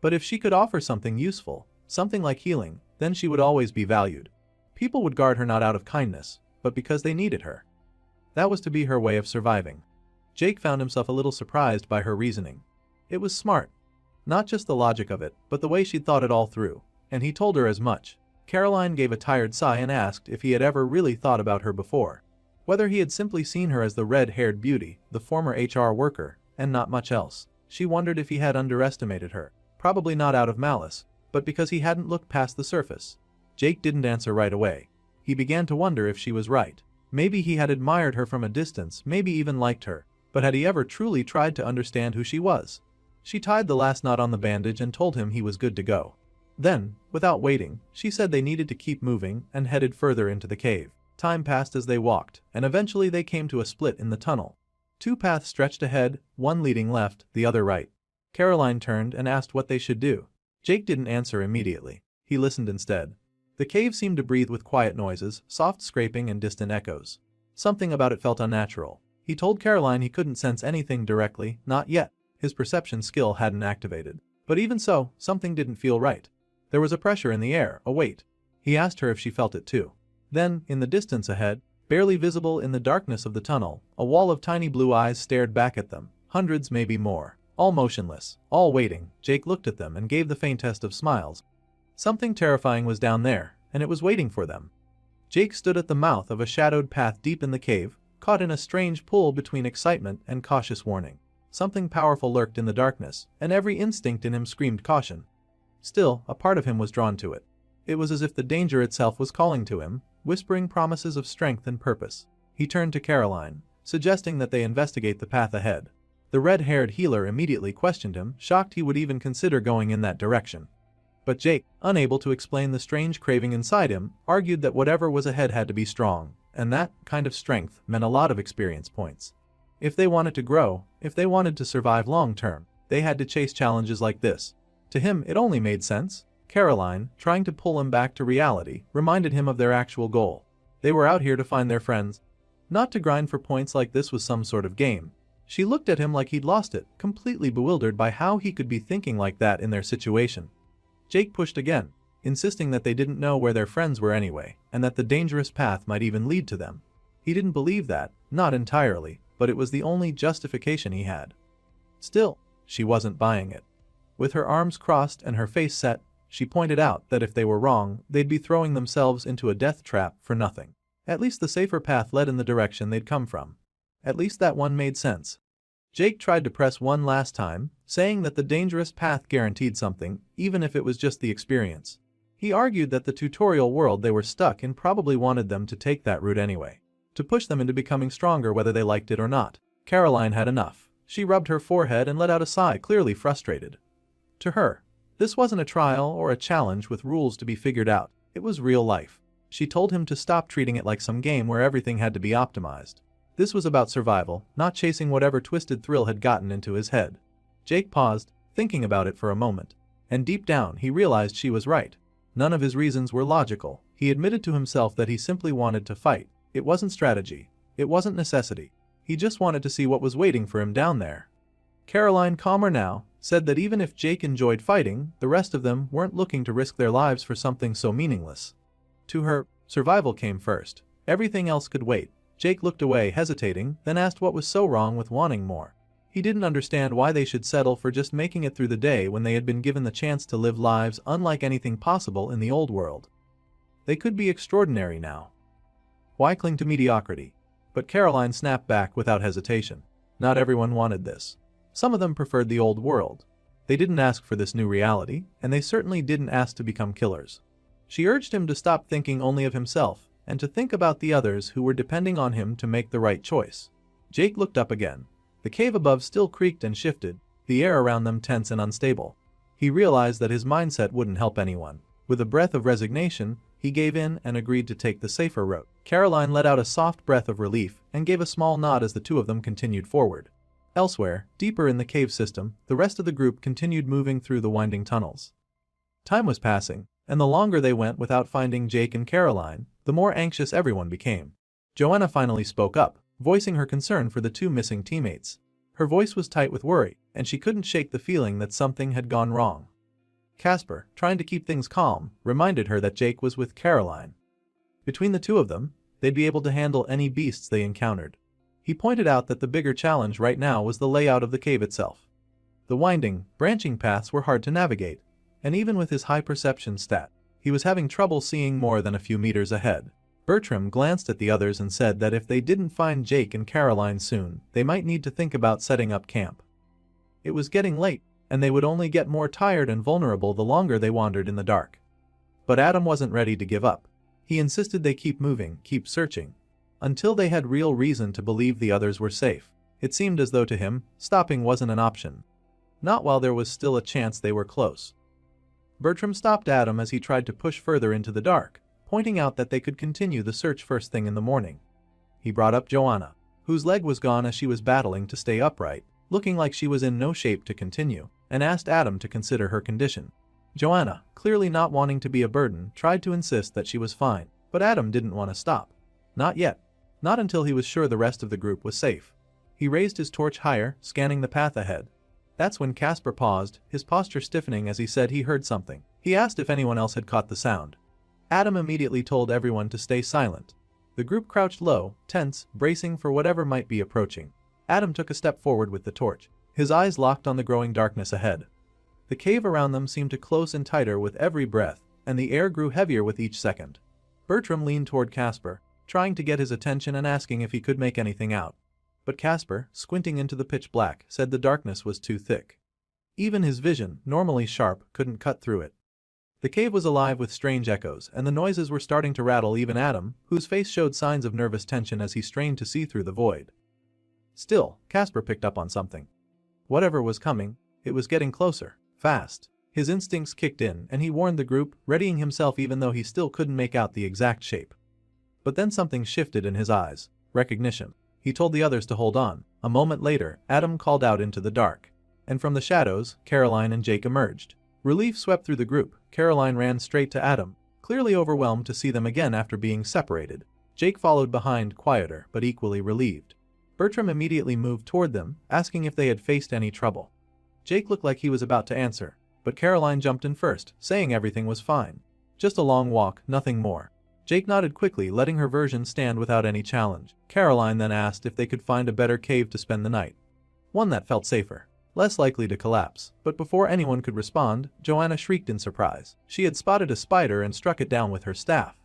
But if she could offer something useful, something like healing, then she would always be valued. People would guard her not out of kindness, but because they needed her. That was to be her way of surviving. Jake found himself a little surprised by her reasoning. It was smart. Not just the logic of it, but the way she'd thought it all through, and he told her as much. Caroline gave a tired sigh and asked if he had ever really thought about her before. Whether he had simply seen her as the red-haired beauty, the former HR worker, and not much else. She wondered if he had underestimated her, probably not out of malice, but because he hadn't looked past the surface. Jake didn't answer right away. He began to wonder if she was right. Maybe he had admired her from a distance, maybe even liked her, but had he ever truly tried to understand who she was? She tied the last knot on the bandage and told him he was good to go. Then, without waiting, she said they needed to keep moving and headed further into the cave. Time passed as they walked, and eventually they came to a split in the tunnel. Two paths stretched ahead, one leading left, the other right. Caroline turned and asked what they should do. Jake didn't answer immediately. He listened instead. The cave seemed to breathe with quiet noises, soft scraping and distant echoes. Something about it felt unnatural. He told Caroline he couldn't sense anything directly, not yet. His perception skill hadn't activated. But even so, something didn't feel right. There was a pressure in the air, a weight. He asked her if she felt it too. Then, in the distance ahead, barely visible in the darkness of the tunnel, a wall of tiny blue eyes stared back at them, hundreds maybe more, all motionless, all waiting. Jake looked at them and gave the faintest of smiles. Something terrifying was down there, and it was waiting for them. Jake stood at the mouth of a shadowed path deep in the cave, caught in a strange pull between excitement and cautious warning. Something powerful lurked in the darkness, and every instinct in him screamed caution. Still, a part of him was drawn to it. It was as if the danger itself was calling to him, whispering promises of strength and purpose. He turned to Caroline, suggesting that they investigate the path ahead. The red-haired healer immediately questioned him, shocked he would even consider going in that direction. But Jake, unable to explain the strange craving inside him, argued that whatever was ahead had to be strong, and that kind of strength meant a lot of experience points. If they wanted to grow, if they wanted to survive long-term, they had to chase challenges like this. To him, it only made sense. Caroline, trying to pull him back to reality, reminded him of their actual goal. They were out here to find their friends. Not to grind for points like this was some sort of game. She looked at him like he'd lost it, completely bewildered by how he could be thinking like that in their situation. Jake pushed again, insisting that they didn't know where their friends were anyway, and that the dangerous path might even lead to them. He didn't believe that, not entirely, but it was the only justification he had. Still, she wasn't buying it. With her arms crossed and her face set, she pointed out that if they were wrong, they'd be throwing themselves into a death trap for nothing. At least the safer path led in the direction they'd come from. At least that one made sense. Jake tried to press one last time, saying that the dangerous path guaranteed something, even if it was just the experience. He argued that the tutorial world they were stuck in probably wanted them to take that route anyway, to push them into becoming stronger whether they liked it or not. Caroline had enough. She rubbed her forehead and let out a sigh, clearly frustrated. To her, this wasn't a trial or a challenge with rules to be figured out, it was real life. She told him to stop treating it like some game where everything had to be optimized. This was about survival, not chasing whatever twisted thrill had gotten into his head. Jake paused, thinking about it for a moment. And deep down he realized she was right. None of his reasons were logical. He admitted to himself that he simply wanted to fight. It wasn't strategy. It wasn't necessity. He just wanted to see what was waiting for him down there. Caroline, calmer now, said that even if Jake enjoyed fighting, the rest of them weren't looking to risk their lives for something so meaningless. To her, survival came first. Everything else could wait. Jake looked away, hesitating, then asked what was so wrong with wanting more. He didn't understand why they should settle for just making it through the day when they had been given the chance to live lives unlike anything possible in the old world. They could be extraordinary now. Why cling to mediocrity? But Caroline snapped back without hesitation. Not everyone wanted this. Some of them preferred the old world. They didn't ask for this new reality, and they certainly didn't ask to become killers. She urged him to stop thinking only of himself, and to think about the others who were depending on him to make the right choice. Jake looked up again. The cave above still creaked and shifted, the air around them tense and unstable. He realized that his mindset wouldn't help anyone. With a breath of resignation, he gave in and agreed to take the safer route. Caroline let out a soft breath of relief and gave a small nod as the two of them continued forward. Elsewhere, deeper in the cave system, the rest of the group continued moving through the winding tunnels. Time was passing, and the longer they went without finding Jake and Caroline, the more anxious everyone became. Joanna finally spoke up, voicing her concern for the two missing teammates. Her voice was tight with worry, and she couldn't shake the feeling that something had gone wrong. Casper, trying to keep things calm, reminded her that Jake was with Caroline. Between the two of them, they'd be able to handle any beasts they encountered. He pointed out that the bigger challenge right now was the layout of the cave itself. The winding, branching paths were hard to navigate, and even with his high perception stat, he was having trouble seeing more than a few meters ahead. Bertram glanced at the others and said that if they didn't find Jake and Caroline soon, they might need to think about setting up camp. It was getting late, and they would only get more tired and vulnerable the longer they wandered in the dark. But Adam wasn't ready to give up. He insisted they keep moving, keep searching, until they had real reason to believe the others were safe. It seemed as though to him, stopping wasn't an option. Not while there was still a chance they were close. Bertram stopped Adam as he tried to push further into the dark, pointing out that they could continue the search first thing in the morning. He brought up Joanna, whose leg was gone as she was battling to stay upright, looking like she was in no shape to continue, and asked Adam to consider her condition. Joanna, clearly not wanting to be a burden, tried to insist that she was fine, but Adam didn't want to stop. Not yet. Not until he was sure the rest of the group was safe. He raised his torch higher, scanning the path ahead. That's when Casper paused, his posture stiffening as he said he heard something. He asked if anyone else had caught the sound. Adam immediately told everyone to stay silent. The group crouched low, tense, bracing for whatever might be approaching. Adam took a step forward with the torch, his eyes locked on the growing darkness ahead. The cave around them seemed to close in tighter with every breath, and the air grew heavier with each second. Bertram leaned toward Casper, trying to get his attention and asking if he could make anything out. But Casper, squinting into the pitch black, said the darkness was too thick. Even his vision, normally sharp, couldn't cut through it. The cave was alive with strange echoes, and the noises were starting to rattle even Adam, whose face showed signs of nervous tension as he strained to see through the void. Still, Casper picked up on something. Whatever was coming, it was getting closer, fast. His instincts kicked in and he warned the group, readying himself even though he still couldn't make out the exact shape. But then something shifted in his eyes. Recognition. He told the others to hold on. A moment later, Adam called out into the dark. And from the shadows, Caroline and Jake emerged. Relief swept through the group. Caroline ran straight to Adam, clearly overwhelmed to see them again after being separated. Jake followed behind, quieter but equally relieved. Bertram immediately moved toward them, asking if they had faced any trouble. Jake looked like he was about to answer, but Caroline jumped in first, saying everything was fine. Just a long walk, nothing more. Jake nodded quickly, letting her version stand without any challenge. Caroline then asked if they could find a better cave to spend the night. One that felt safer, less likely to collapse. But before anyone could respond, Joanna shrieked in surprise. She had spotted a spider and struck it down with her staff.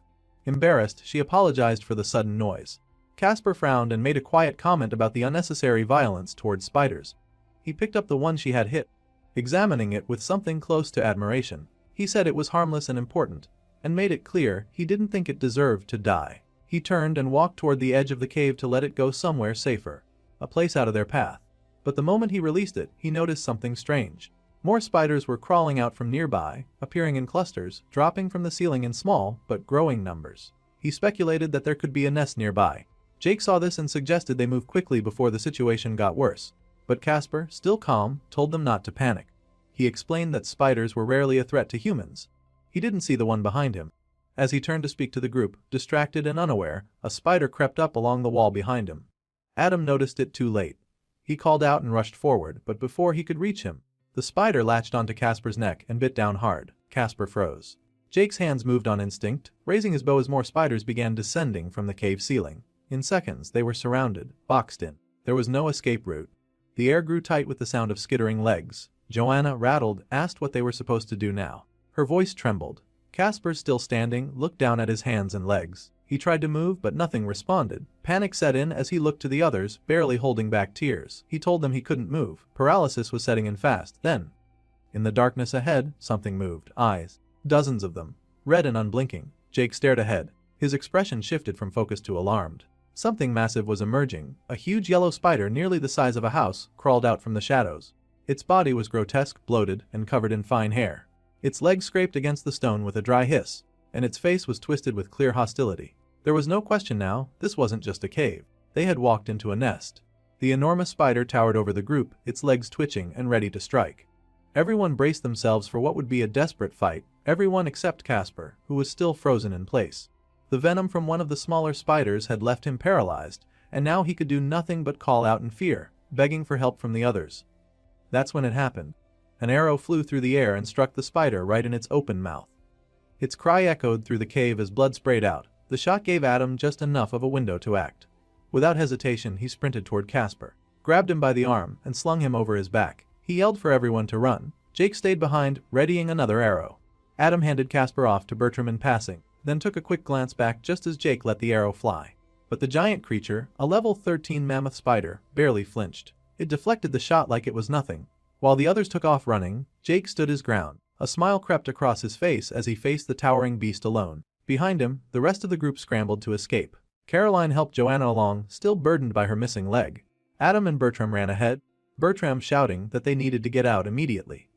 Embarrassed, she apologized for the sudden noise. Casper frowned and made a quiet comment about the unnecessary violence towards spiders. He picked up the one she had hit, examining it with something close to admiration. He said it was harmless and important, and made it clear he didn't think it deserved to die. He turned and walked toward the edge of the cave to let it go somewhere safer, a place out of their path. But the moment he released it, he noticed something strange. More spiders were crawling out from nearby, appearing in clusters, dropping from the ceiling in small but growing numbers. He speculated that there could be a nest nearby. Jake saw this and suggested they move quickly before the situation got worse. But Casper, still calm, told them not to panic. He explained that spiders were rarely a threat to humans. He didn't see the one behind him. As he turned to speak to the group, distracted and unaware, a spider crept up along the wall behind him. Adam noticed it too late. He called out and rushed forward, but before he could reach him, the spider latched onto Casper's neck and bit down hard. Casper froze. Jake's hands moved on instinct, raising his bow as more spiders began descending from the cave ceiling. In seconds, they were surrounded, boxed in. There was no escape route. The air grew tight with the sound of skittering legs. Joanna, rattled, asked what they were supposed to do now. Her voice trembled. Casper, still standing, looked down at his hands and legs. He tried to move, but nothing responded. Panic set in as he looked to the others, barely holding back tears. He told them he couldn't move. Paralysis was setting in fast. Then, in the darkness ahead, something moved. Eyes. Dozens of them. Red and unblinking. Jake stared ahead. His expression shifted from focused to alarmed. Something massive was emerging. A huge yellow spider nearly the size of a house crawled out from the shadows. Its body was grotesque, bloated, and covered in fine hair. Its legs scraped against the stone with a dry hiss, and its face was twisted with clear hostility. There was no question now, this wasn't just a cave. They had walked into a nest. The enormous spider towered over the group, its legs twitching and ready to strike. Everyone braced themselves for what would be a desperate fight, everyone except Casper, who was still frozen in place. The venom from one of the smaller spiders had left him paralyzed, and now he could do nothing but call out in fear, begging for help from the others. That's when it happened. An arrow flew through the air and struck the spider right in its open mouth. Its cry echoed through the cave as blood sprayed out. The shot gave Adam just enough of a window to act. Without hesitation, he sprinted toward Casper, grabbed him by the arm, and slung him over his back. He yelled for everyone to run. Jake stayed behind, readying another arrow. Adam handed Casper off to Bertram in passing, then took a quick glance back just as Jake let the arrow fly. But the giant creature, a level 13 mammoth spider, barely flinched. It deflected the shot like it was nothing. While the others took off running, Jake stood his ground. A smile crept across his face as he faced the towering beast alone. Behind him, the rest of the group scrambled to escape. Caroline helped Joanna along, still burdened by her missing leg. Adam and Bertram ran ahead, Bertram shouting that they needed to get out immediately.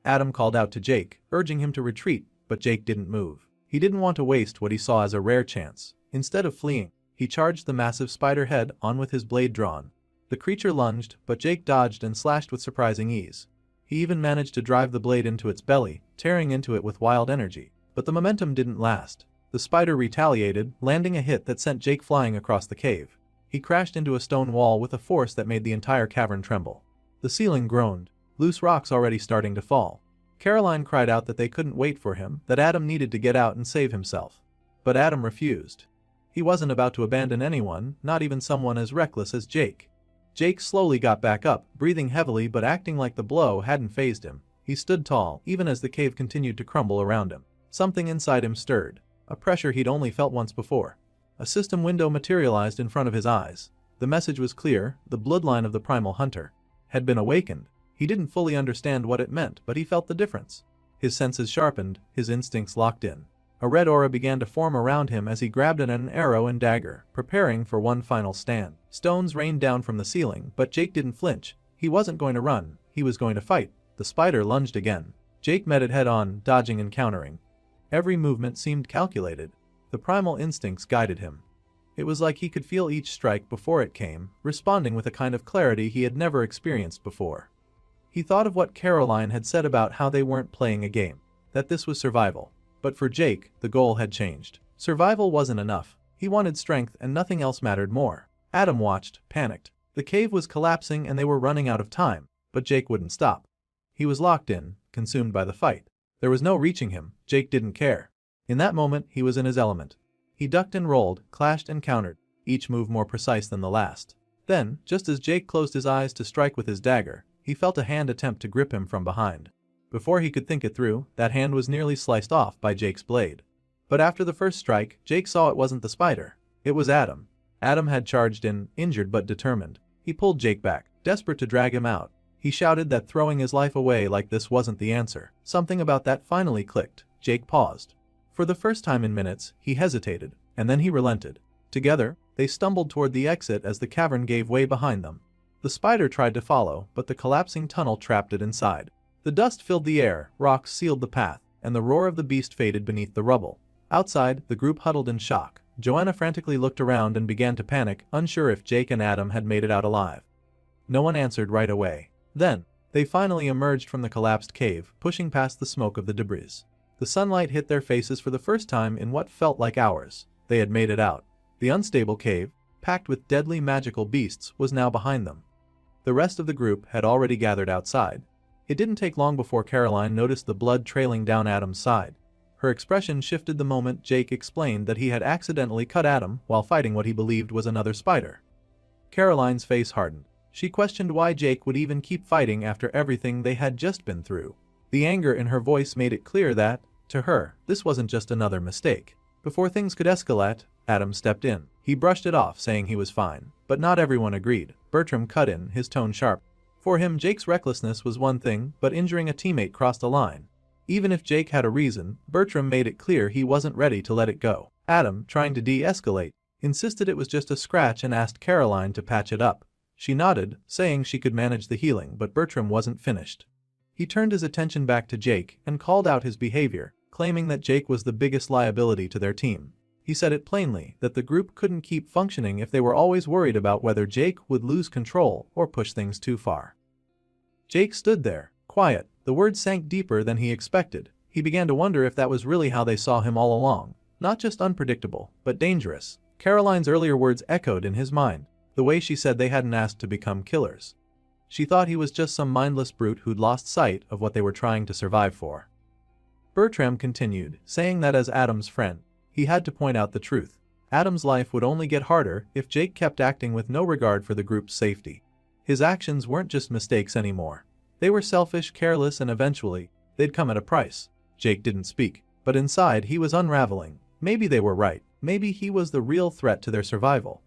Adam called out to Jake, urging him to retreat, but Jake didn't move. He didn't want to waste what he saw as a rare chance. Instead of fleeing, he charged the massive spider head on with his blade drawn. The creature lunged, but Jake dodged and slashed with surprising ease. He even managed to drive the blade into its belly, tearing into it with wild energy. But the momentum didn't last. The spider retaliated, landing a hit that sent Jake flying across the cave. He crashed into a stone wall with a force that made the entire cavern tremble. The ceiling groaned, loose rocks already starting to fall. Caroline cried out that they couldn't wait for him, that Adam needed to get out and save himself. But Adam refused. He wasn't about to abandon anyone, not even someone as reckless as Jake. Jake slowly got back up, breathing heavily but acting like the blow hadn't fazed him. He stood tall, even as the cave continued to crumble around him. Something inside him stirred, a pressure he'd only felt once before. A system window materialized in front of his eyes. The message was clear, the bloodline of the primal hunter had been awakened. He didn't fully understand what it meant, but he felt the difference. His senses sharpened, his instincts locked in. A red aura began to form around him as he grabbed at an arrow and dagger, preparing for one final stand. Stones rained down from the ceiling, but Jake didn't flinch. He wasn't going to run, he was going to fight. The spider lunged again. Jake met it head-on, dodging and countering. Every movement seemed calculated. The primal instincts guided him. It was like he could feel each strike before it came, responding with a kind of clarity he had never experienced before. He thought of what Caroline had said about how they weren't playing a game, that this was survival. But for Jake, the goal had changed. Survival wasn't enough. He wanted strength and nothing else mattered more. Adam watched, panicked. The cave was collapsing and they were running out of time, but Jake wouldn't stop. He was locked in, consumed by the fight. There was no reaching him. Jake didn't care. In that moment, he was in his element. He ducked and rolled, clashed and countered, each move more precise than the last. Then, just as Jake closed his eyes to strike with his dagger, he felt a hand attempt to grip him from behind. Before he could think it through, that hand was nearly sliced off by Jake's blade. But after the first strike, Jake saw it wasn't the spider. It was Adam. Adam had charged in, injured but determined. He pulled Jake back, desperate to drag him out. He shouted that throwing his life away like this wasn't the answer. Something about that finally clicked. Jake paused. For the first time in minutes, he hesitated, and then he relented. Together, they stumbled toward the exit as the cavern gave way behind them. The spider tried to follow, but the collapsing tunnel trapped it inside. The dust filled the air, rocks sealed the path, and the roar of the beast faded beneath the rubble. Outside, the group huddled in shock. Joanna frantically looked around and began to panic, unsure if Jake and Adam had made it out alive. No one answered right away. Then, they finally emerged from the collapsed cave, pushing past the smoke of the debris. The sunlight hit their faces for the first time in what felt like hours. They had made it out. The unstable cave, packed with deadly magical beasts, was now behind them. The rest of the group had already gathered outside. It didn't take long before Caroline noticed the blood trailing down Adam's side. Her expression shifted the moment Jake explained that he had accidentally cut Adam while fighting what he believed was another spider. Caroline's face hardened. She questioned why Jake would even keep fighting after everything they had just been through. The anger in her voice made it clear that, to her, this wasn't just another mistake. Before things could escalate, Adam stepped in. He brushed it off, saying he was fine. But not everyone agreed. Bertram cut in, his tone sharp. For him, Jake's recklessness was one thing, but injuring a teammate crossed a line. Even if Jake had a reason, Bertram made it clear he wasn't ready to let it go. Adam, trying to de-escalate, insisted it was just a scratch and asked Caroline to patch it up. She nodded, saying she could manage the healing, but Bertram wasn't finished. He turned his attention back to Jake and called out his behavior, claiming that Jake was the biggest liability to their team. He said it plainly that the group couldn't keep functioning if they were always worried about whether Jake would lose control or push things too far. Jake stood there, quiet. The words sank deeper than he expected. He began to wonder if that was really how they saw him all along. Not just unpredictable, but dangerous. Caroline's earlier words echoed in his mind. The way she said they hadn't asked to become killers. She thought he was just some mindless brute who'd lost sight of what they were trying to survive for. Bertram continued, saying that as Adam's friend, he had to point out the truth. Adam's life would only get harder if Jake kept acting with no regard for the group's safety. His actions weren't just mistakes anymore. They were selfish, careless, and eventually, they'd come at a price. Jake didn't speak, but inside he was unraveling. Maybe they were right. Maybe he was the real threat to their survival.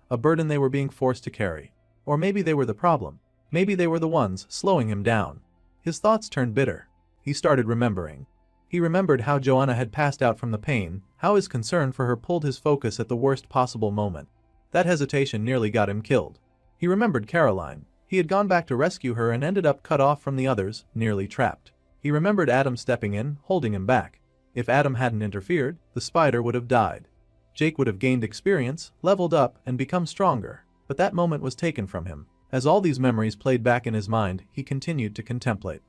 A burden they were being forced to carry. Or maybe they were the problem. Maybe they were the ones slowing him down. His thoughts turned bitter. He started remembering. He remembered how Joanna had passed out from the pain, how his concern for her pulled his focus at the worst possible moment. That hesitation nearly got him killed. He remembered Caroline. He had gone back to rescue her and ended up cut off from the others, nearly trapped. He remembered Adam stepping in, holding him back. If Adam hadn't interfered, the spider would have died. Jake would have gained experience, leveled up, and become stronger. But that moment was taken from him. As all these memories played back in his mind, he continued to contemplate.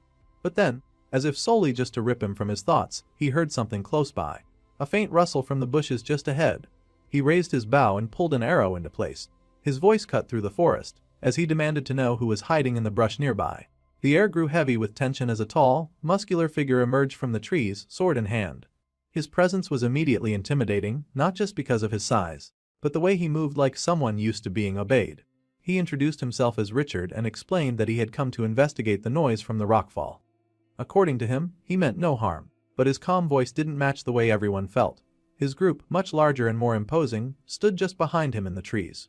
But then, as if solely just to rip him from his thoughts, he heard something close by. A faint rustle from the bushes just ahead. He raised his bow and pulled an arrow into place. His voice cut through the forest, as he demanded to know who was hiding in the brush nearby. The air grew heavy with tension as a tall, muscular figure emerged from the trees, sword in hand. His presence was immediately intimidating, not just because of his size, but the way he moved like someone used to being obeyed. He introduced himself as Richard and explained that he had come to investigate the noise from the rockfall. According to him, he meant no harm, but his calm voice didn't match the way everyone felt. His group, much larger and more imposing, stood just behind him in the trees.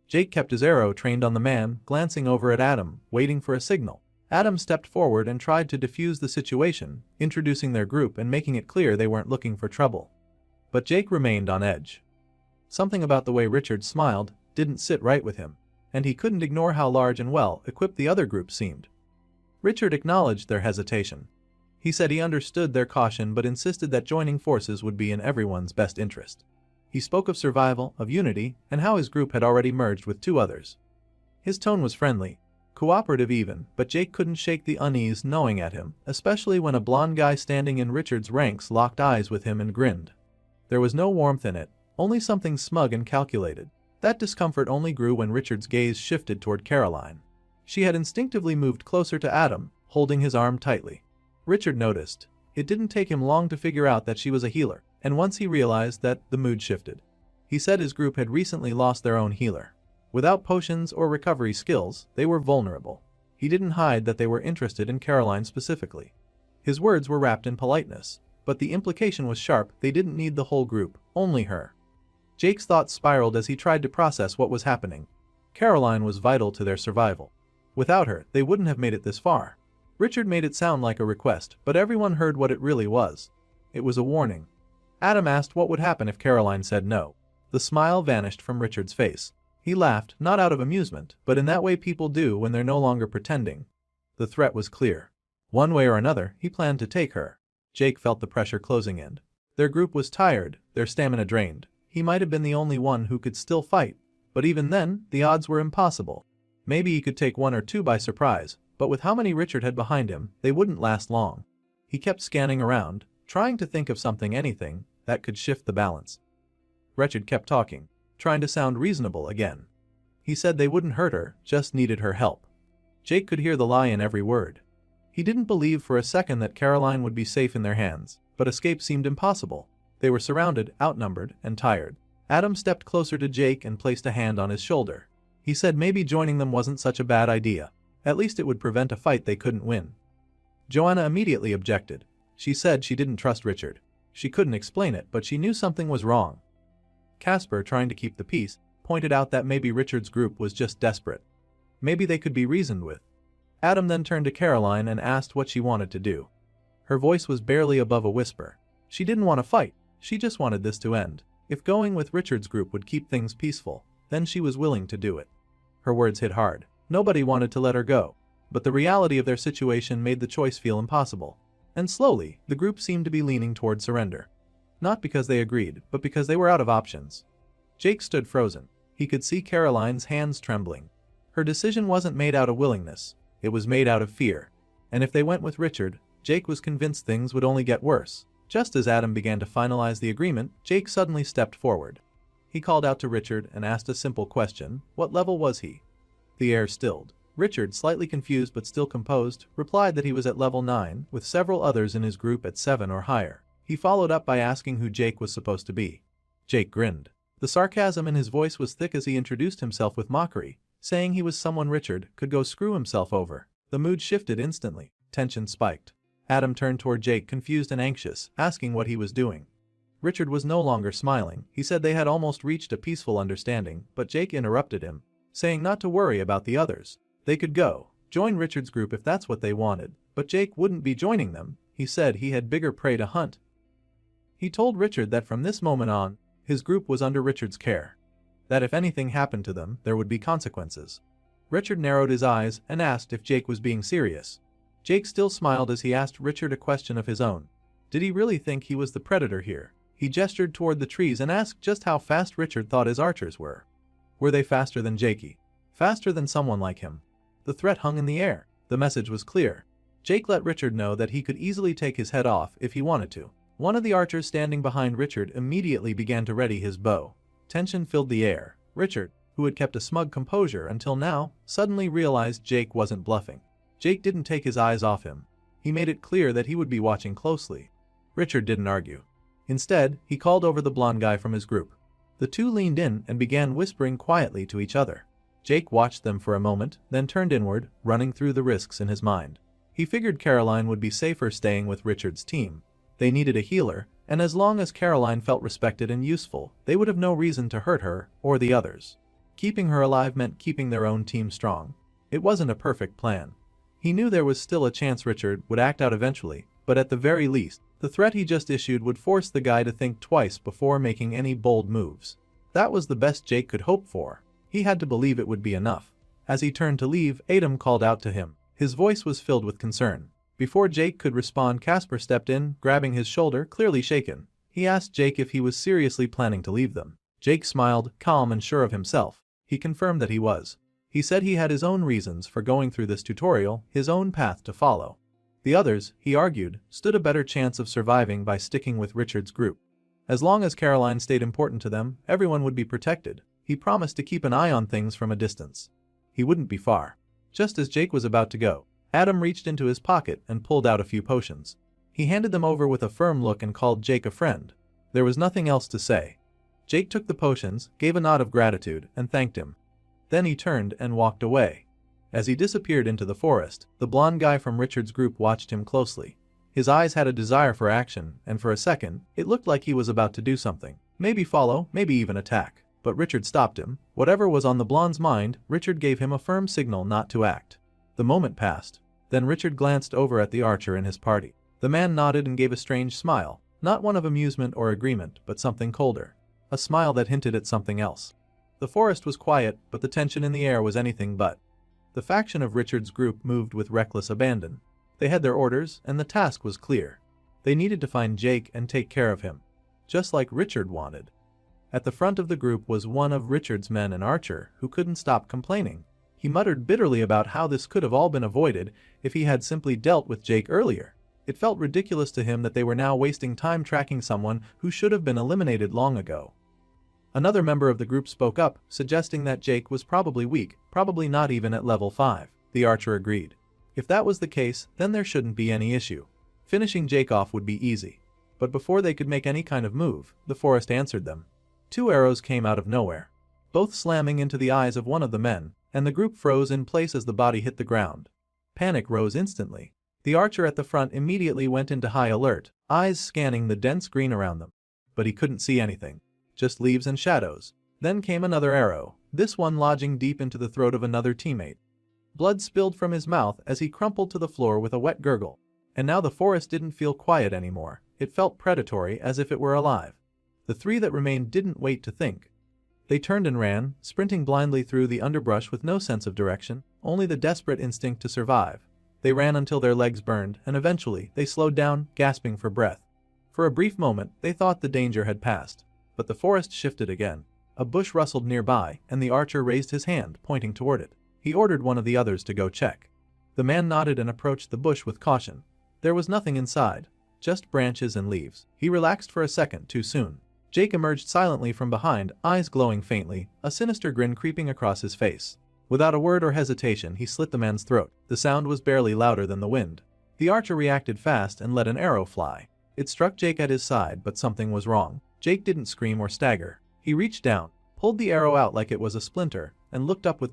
Jake kept his arrow trained on the man, glancing over at Adam, waiting for a signal. Adam stepped forward and tried to defuse the situation, introducing their group and making it clear they weren't looking for trouble. But Jake remained on edge. Something about the way Richard smiled didn't sit right with him, and he couldn't ignore how large and well-equipped the other group seemed. Richard acknowledged their hesitation. He said he understood their caution but insisted that joining forces would be in everyone's best interest. He spoke of survival, of unity, and how his group had already merged with two others. His tone was friendly, cooperative even, but Jake couldn't shake the unease gnawing at him, especially when a blonde guy standing in Richard's ranks locked eyes with him and grinned. There was no warmth in it, only something smug and calculated. That discomfort only grew when Richard's gaze shifted toward Caroline. She had instinctively moved closer to Adam, holding his arm tightly. Richard noticed. It didn't take him long to figure out that she was a healer, and once he realized that, the mood shifted. He said his group had recently lost their own healer. Without potions or recovery skills, they were vulnerable. He didn't hide that they were interested in Caroline specifically. His words were wrapped in politeness, but the implication was sharp. They didn't need the whole group, only her. Jake's thoughts spiraled as he tried to process what was happening. Caroline was vital to their survival. Without her, they wouldn't have made it this far. Richard made it sound like a request, but everyone heard what it really was. It was a warning. Adam asked what would happen if Caroline said no. The smile vanished from Richard's face. He laughed, not out of amusement, but in that way people do when they're no longer pretending. The threat was clear. One way or another, he planned to take her. Jake felt the pressure closing in. Their group was tired, their stamina drained. He might have been the only one who could still fight, but even then, the odds were impossible. Maybe he could take one or two by surprise, but with how many Richard had behind him, they wouldn't last long. He kept scanning around, trying to think of anything, that could shift the balance. Richard kept talking, trying to sound reasonable again. He said they wouldn't hurt her, just needed her help. Jake could hear the lie in every word. He didn't believe for a second that Caroline would be safe in their hands, but escape seemed impossible. They were surrounded, outnumbered, and tired. Adam stepped closer to Jake and placed a hand on his shoulder. He said maybe joining them wasn't such a bad idea. At least it would prevent a fight they couldn't win. Joanna immediately objected. She said she didn't trust Richard. She couldn't explain it, but she knew something was wrong. Casper, trying to keep the peace, pointed out that maybe Richard's group was just desperate. Maybe they could be reasoned with. Adam then turned to Caroline and asked what she wanted to do. Her voice was barely above a whisper. She didn't want to fight, she just wanted this to end. If going with Richard's group would keep things peaceful, then she was willing to do it. Her words hit hard. Nobody wanted to let her go. But the reality of their situation made the choice feel impossible. And slowly, the group seemed to be leaning toward surrender. Not because they agreed, but because they were out of options. Jake stood frozen. He could see Caroline's hands trembling. Her decision wasn't made out of willingness. It was made out of fear. And if they went with Richard, Jake was convinced things would only get worse. Just as Adam began to finalize the agreement, Jake suddenly stepped forward. He called out to Richard and asked a simple question: what level was he? The air stilled. Richard, slightly confused but still composed, replied that he was at level 9, with several others in his group at 7 or higher. He followed up by asking who Jake was supposed to be. Jake grinned. The sarcasm in his voice was thick as he introduced himself with mockery, saying he was someone Richard could go screw himself over. The mood shifted instantly. Tension spiked. Adam turned toward Jake, confused and anxious, asking what he was doing. Richard was no longer smiling. He said they had almost reached a peaceful understanding, but Jake interrupted him, saying not to worry about the others. They could go, join Richard's group if that's what they wanted, but Jake wouldn't be joining them. He said he had bigger prey to hunt. He told Richard that from this moment on, his group was under Richard's care. That if anything happened to them, there would be consequences. Richard narrowed his eyes and asked if Jake was being serious. Jake still smiled as he asked Richard a question of his own. Did he really think he was the predator here? He gestured toward the trees and asked just how fast Richard thought his archers were. Were they faster than Jakey? Faster than someone like him? The threat hung in the air. The message was clear. Jake let Richard know that he could easily take his head off if he wanted to. One of the archers standing behind Richard immediately began to ready his bow. Tension filled the air. Richard, who had kept a smug composure until now, suddenly realized Jake wasn't bluffing. Jake didn't take his eyes off him. He made it clear that he would be watching closely. Richard didn't argue. Instead, he called over the blonde guy from his group. The two leaned in and began whispering quietly to each other. Jake watched them for a moment, then turned inward, running through the risks in his mind. He figured Caroline would be safer staying with Richard's team. They needed a healer, and as long as Caroline felt respected and useful, they would have no reason to hurt her or the others. Keeping her alive meant keeping their own team strong. It wasn't a perfect plan. He knew there was still a chance Richard would act out eventually, but at the very least, the threat he just issued would force the guy to think twice before making any bold moves. That was the best Jake could hope for. He had to believe it would be enough. As he turned to leave, Adam called out to him. His voice was filled with concern. Before Jake could respond, Casper stepped in, grabbing his shoulder, clearly shaken. He asked Jake if he was seriously planning to leave them. Jake smiled, calm and sure of himself. He confirmed that he was. He said he had his own reasons for going through this tutorial, his own path to follow. The others, he argued, stood a better chance of surviving by sticking with Richard's group. As long as Caroline stayed important to them, everyone would be protected. He promised to keep an eye on things from a distance. He wouldn't be far. Just as Jake was about to go, Adam reached into his pocket and pulled out a few potions. He handed them over with a firm look and called Jake a friend. There was nothing else to say. Jake took the potions, gave a nod of gratitude, and thanked him. Then he turned and walked away. As he disappeared into the forest, the blonde guy from Richard's group watched him closely. His eyes had a desire for action, and for a second, it looked like he was about to do something. Maybe follow, maybe even attack. But Richard stopped him. Whatever was on the blonde's mind, Richard gave him a firm signal not to act. The moment passed. Then Richard glanced over at the archer in his party. The man nodded and gave a strange smile, not one of amusement or agreement, but something colder. A smile that hinted at something else. The forest was quiet, but the tension in the air was anything but. The faction of Richard's group moved with reckless abandon. They had their orders, and the task was clear. They needed to find Jake and take care of him. Just like Richard wanted. At the front of the group was one of Richard's men, an archer, who couldn't stop complaining. He muttered bitterly about how this could have all been avoided if he had simply dealt with Jake earlier. It felt ridiculous to him that they were now wasting time tracking someone who should have been eliminated long ago. Another member of the group spoke up, suggesting that Jake was probably weak, probably not even at level 5. The archer agreed. If that was the case, then there shouldn't be any issue. Finishing Jake off would be easy. But before they could make any kind of move, the forest answered them. 2 arrows came out of nowhere, both slamming into the eyes of one of the men, and the group froze in place as the body hit the ground. Panic rose instantly. The archer at the front immediately went into high alert, eyes scanning the dense green around them. But he couldn't see anything. Just leaves and shadows. Then came another arrow, this one lodging deep into the throat of another teammate. Blood spilled from his mouth as he crumpled to the floor with a wet gurgle. And now the forest didn't feel quiet anymore. It felt predatory, as if it were alive. The 3 that remained didn't wait to think. They turned and ran, sprinting blindly through the underbrush with no sense of direction, only the desperate instinct to survive. They ran until their legs burned, and eventually they slowed down, gasping for breath. For a brief moment, they thought the danger had passed. But the forest shifted again. A bush rustled nearby, and the archer raised his hand, pointing toward it. He ordered one of the others to go check. The man nodded and approached the bush with caution. There was nothing inside, just branches and leaves. He relaxed for a second too soon. Jake emerged silently from behind, eyes glowing faintly, a sinister grin creeping across his face. Without a word or hesitation, he slit the man's throat. The sound was barely louder than the wind. The archer reacted fast and let an arrow fly. It struck Jake at his side, but something was wrong. Jake didn't scream or stagger. He reached down, pulled the arrow out like it was a splinter, and looked up with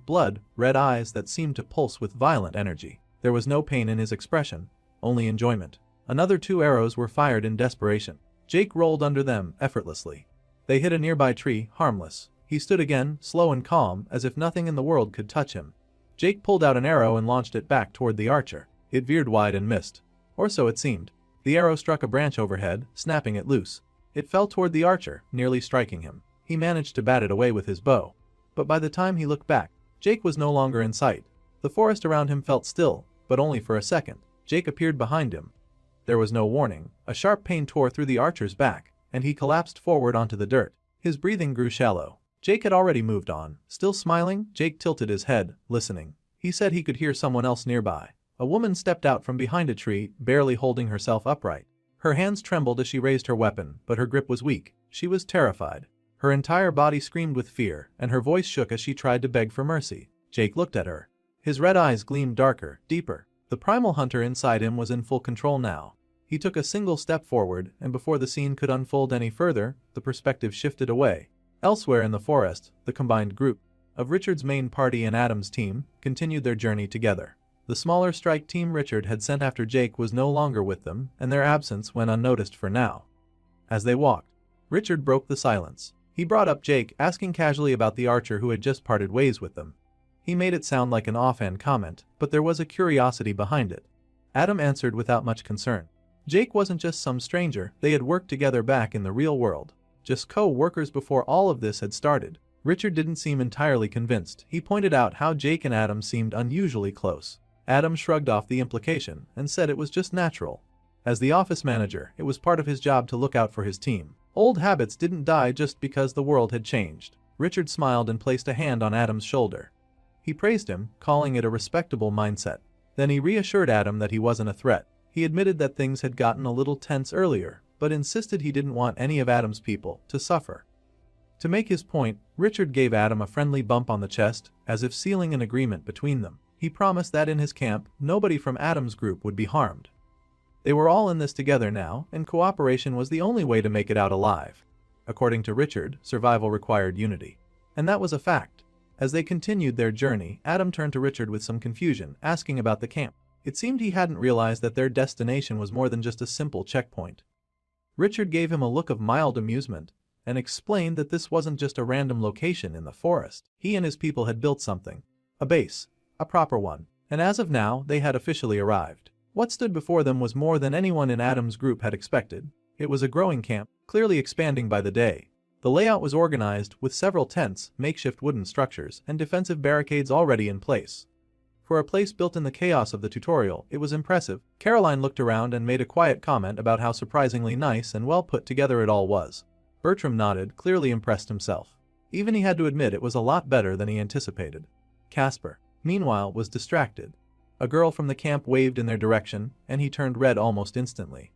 red eyes that seemed to pulse with violent energy. There was no pain in his expression, only enjoyment. Another 2 arrows were fired in desperation. Jake rolled under them effortlessly. They hit a nearby tree, harmless. He stood again, slow and calm, as if nothing in the world could touch him. Jake pulled out an arrow and launched it back toward the archer. It veered wide and missed. Or so it seemed. The arrow struck a branch overhead, snapping it loose. It fell toward the archer, nearly striking him. He managed to bat it away with his bow. But by the time he looked back, Jake was no longer in sight. The forest around him felt still, but only for a second. Jake appeared behind him. There was no warning. A sharp pain tore through the archer's back, and he collapsed forward onto the dirt. His breathing grew shallow. Jake had already moved on. Still smiling, Jake tilted his head, listening. He said he could hear someone else nearby. A woman stepped out from behind a tree, barely holding herself upright. Her hands trembled as she raised her weapon, but her grip was weak. She was terrified. Her entire body screamed with fear, and her voice shook as she tried to beg for mercy. Jake looked at her. His red eyes gleamed darker, deeper. The primal hunter inside him was in full control now. He took a single step forward, and before the scene could unfold any further, the perspective shifted away. Elsewhere in the forest, the combined group of Richard's main party and Adam's team continued their journey together. The smaller strike team Richard had sent after Jake was no longer with them, and their absence went unnoticed for now. As they walked, Richard broke the silence. He brought up Jake, asking casually about the archer who had just parted ways with them. He made it sound like an offhand comment, but there was a curiosity behind it. Adam answered without much concern. Jake wasn't just some stranger, they had worked together back in the real world. Just co-workers before all of this had started. Richard didn't seem entirely convinced. He pointed out how Jake and Adam seemed unusually close. Adam shrugged off the implication and said it was just natural. As the office manager, it was part of his job to look out for his team. Old habits didn't die just because the world had changed. Richard smiled and placed a hand on Adam's shoulder. He praised him, calling it a respectable mindset. Then he reassured Adam that he wasn't a threat. He admitted that things had gotten a little tense earlier, but insisted he didn't want any of Adam's people to suffer. To make his point, Richard gave Adam a friendly bump on the chest, as if sealing an agreement between them. He promised that in his camp, nobody from Adam's group would be harmed. They were all in this together now, and cooperation was the only way to make it out alive. According to Richard, survival required unity. And that was a fact. As they continued their journey, Adam turned to Richard with some confusion, asking about the camp. It seemed he hadn't realized that their destination was more than just a simple checkpoint. Richard gave him a look of mild amusement, and explained that this wasn't just a random location in the forest. He and his people had built something. A base. A proper one. And as of now, they had officially arrived. What stood before them was more than anyone in Adam's group had expected. It was a growing camp, clearly expanding by the day. The layout was organized with several tents, makeshift wooden structures, and defensive barricades already in place. For a place built in the chaos of the tutorial, it was impressive. Caroline looked around and made a quiet comment about how surprisingly nice and well put together it all was. Bertram nodded, clearly impressed himself. Even he had to admit it was a lot better than he anticipated. Casper, meanwhile, was distracted. A girl from the camp waved in their direction, and he turned red almost instantly.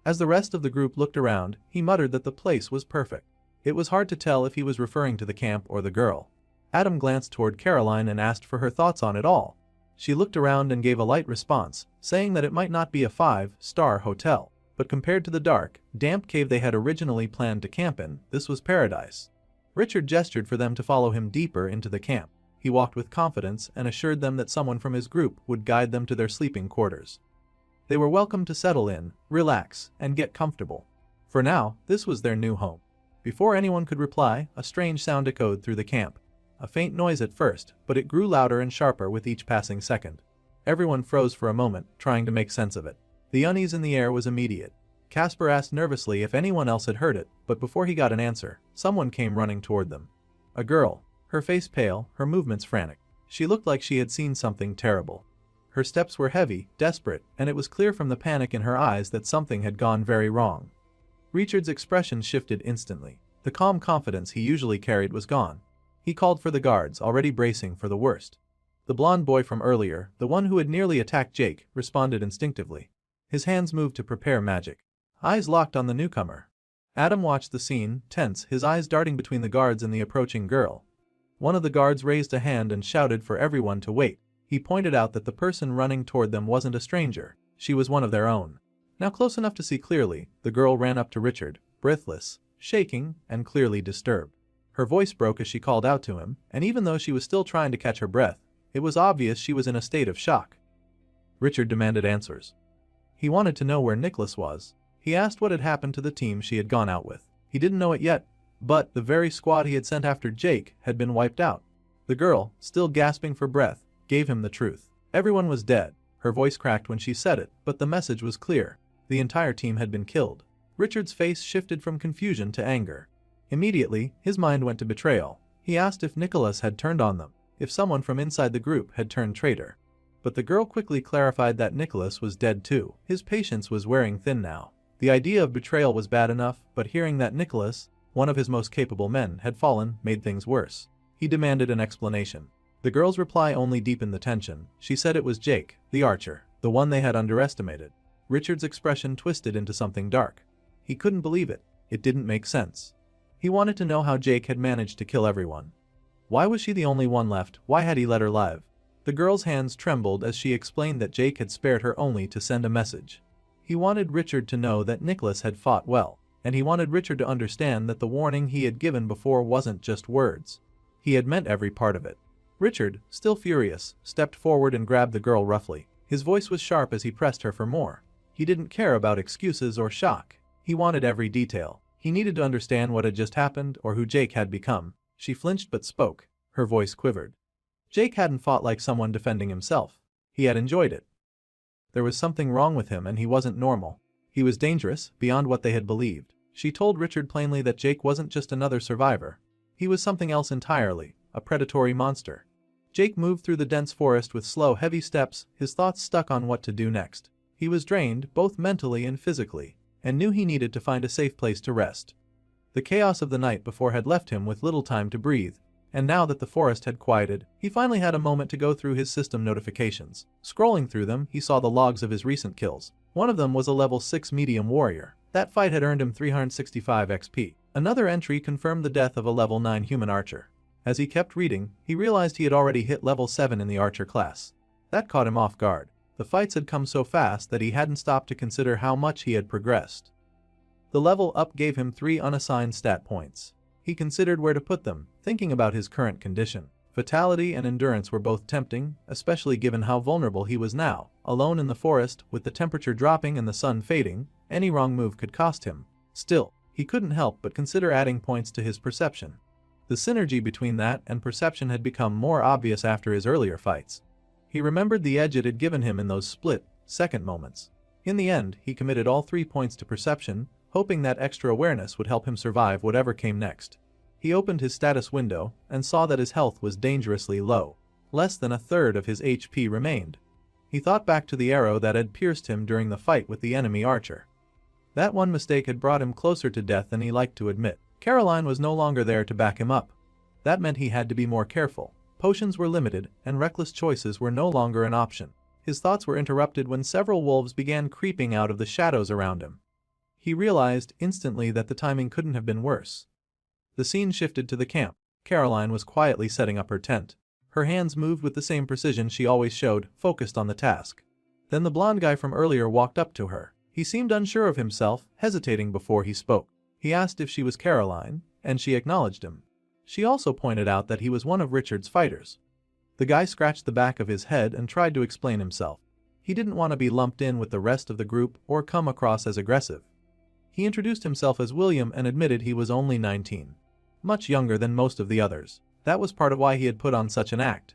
As the rest of the group looked around, he muttered that the place was perfect. It was hard to tell if he was referring to the camp or the girl. Adam glanced toward Caroline and asked for her thoughts on it all. She looked around and gave a light response, saying that it might not be a 5-star hotel, but compared to the dark, damp cave they had originally planned to camp in, this was paradise. Richard gestured for them to follow him deeper into the camp. He walked with confidence and assured them that someone from his group would guide them to their sleeping quarters. They were welcome to settle in, relax, and get comfortable. For now, this was their new home. Before anyone could reply, a strange sound echoed through the camp. A faint noise at first, but it grew louder and sharper with each passing second. Everyone froze for a moment, trying to make sense of it. The unease in the air was immediate. Casper asked nervously if anyone else had heard it, but before he got an answer, someone came running toward them. A girl, her face pale, her movements frantic. She looked like she had seen something terrible. Her steps were heavy, desperate, and it was clear from the panic in her eyes that something had gone very wrong. Richard's expression shifted instantly. The calm confidence he usually carried was gone. He called for the guards, already bracing for the worst. The blonde boy from earlier, the one who had nearly attacked Jake, responded instinctively. His hands moved to prepare magic. Eyes locked on the newcomer. Adam watched the scene, tense, his eyes darting between the guards and the approaching girl. One of the guards raised a hand and shouted for everyone to wait. He pointed out that the person running toward them wasn't a stranger, she was one of their own. Now close enough to see clearly, the girl ran up to Richard, breathless, shaking, and clearly disturbed. Her voice broke as she called out to him, and even though she was still trying to catch her breath, it was obvious she was in a state of shock. Richard demanded answers. He wanted to know where Nicholas was. He asked what had happened to the team she had gone out with. He didn't know it yet, but the very squad he had sent after Jake had been wiped out. The girl, still gasping for breath, gave him the truth. Everyone was dead. Her voice cracked when she said it, but the message was clear. The entire team had been killed. Richard's face shifted from confusion to anger. Immediately, his mind went to betrayal. He asked if Nicholas had turned on them, if someone from inside the group had turned traitor. But the girl quickly clarified that Nicholas was dead too. His patience was wearing thin now. The idea of betrayal was bad enough, but hearing that Nicholas, one of his most capable men, had fallen, made things worse. He demanded an explanation. The girl's reply only deepened the tension. She said it was Jake, the archer, the one they had underestimated. Richard's expression twisted into something dark. He couldn't believe it. It didn't make sense. He wanted to know how Jake had managed to kill everyone. Why was she the only one left? Why had he let her live? The girl's hands trembled as she explained that Jake had spared her only to send a message. He wanted Richard to know that Nicholas had fought well, and he wanted Richard to understand that the warning he had given before wasn't just words. He had meant every part of it. Richard, still furious, stepped forward and grabbed the girl roughly. His voice was sharp as he pressed her for more. He didn't care about excuses or shock. He wanted every detail. He needed to understand what had just happened or who Jake had become. She flinched but spoke. Her voice quivered. Jake hadn't fought like someone defending himself. He had enjoyed it. There was something wrong with him and he wasn't normal. He was dangerous, beyond what they had believed. She told Richard plainly that Jake wasn't just another survivor. He was something else entirely, a predatory monster. Jake moved through the dense forest with slow, heavy steps, his thoughts stuck on what to do next. He was drained, both mentally and physically, and knew he needed to find a safe place to rest. The chaos of the night before had left him with little time to breathe, and now that the forest had quieted, he finally had a moment to go through his system notifications. Scrolling through them, he saw the logs of his recent kills. One of them was a level 6 medium warrior. That fight had earned him 365 XP. Another entry confirmed the death of a level 9 human archer. As he kept reading, he realized he had already hit level 7 in the archer class. That caught him off guard. The fights had come so fast that he hadn't stopped to consider how much he had progressed. The level up gave him 3 unassigned stat points. He considered where to put them, thinking about his current condition. Vitality and endurance were both tempting, especially given how vulnerable he was now. Alone in the forest, with the temperature dropping and the sun fading, any wrong move could cost him. Still, he couldn't help but consider adding points to his perception. The synergy between that and perception had become more obvious after his earlier fights. He remembered the edge it had given him in those split-second moments. In the end, he committed all 3 points to perception, hoping that extra awareness would help him survive whatever came next. He opened his status window and saw that his health was dangerously low. Less than a third of his HP remained. He thought back to the arrow that had pierced him during the fight with the enemy archer. That one mistake had brought him closer to death than he liked to admit. Caroline was no longer there to back him up. That meant he had to be more careful. Potions were limited, and reckless choices were no longer an option. His thoughts were interrupted when several wolves began creeping out of the shadows around him. He realized instantly that the timing couldn't have been worse. The scene shifted to the camp. Caroline was quietly setting up her tent. Her hands moved with the same precision she always showed, focused on the task. Then the blonde guy from earlier walked up to her. He seemed unsure of himself, hesitating before he spoke. He asked if she was Caroline, and she acknowledged him. She also pointed out that he was one of Richard's fighters. The guy scratched the back of his head and tried to explain himself. He didn't want to be lumped in with the rest of the group or come across as aggressive. He introduced himself as William and admitted he was only 19. Much younger than most of the others. That was part of why he had put on such an act.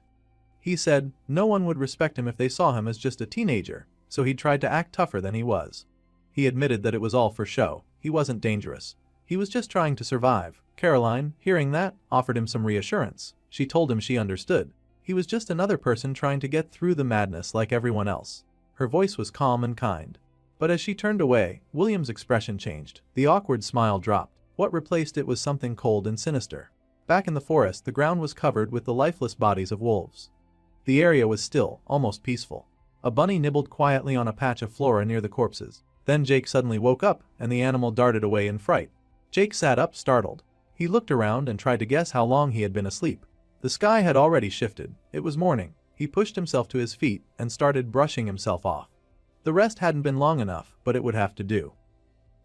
He said no one would respect him if they saw him as just a teenager, so he tried to act tougher than he was. He admitted that it was all for show. He wasn't dangerous. He was just trying to survive. Caroline, hearing that, offered him some reassurance. She told him she understood. He was just another person trying to get through the madness like everyone else. Her voice was calm and kind. But as she turned away, William's expression changed. The awkward smile dropped. What replaced it was something cold and sinister. Back in the forest, the ground was covered with the lifeless bodies of wolves. The area was still, almost peaceful. A bunny nibbled quietly on a patch of flora near the corpses. Then Jake suddenly woke up, and the animal darted away in fright. Jake sat up, startled. He looked around and tried to guess how long he had been asleep. The sky had already shifted. It was morning. He pushed himself to his feet and started brushing himself off. The rest hadn't been long enough, but it would have to do.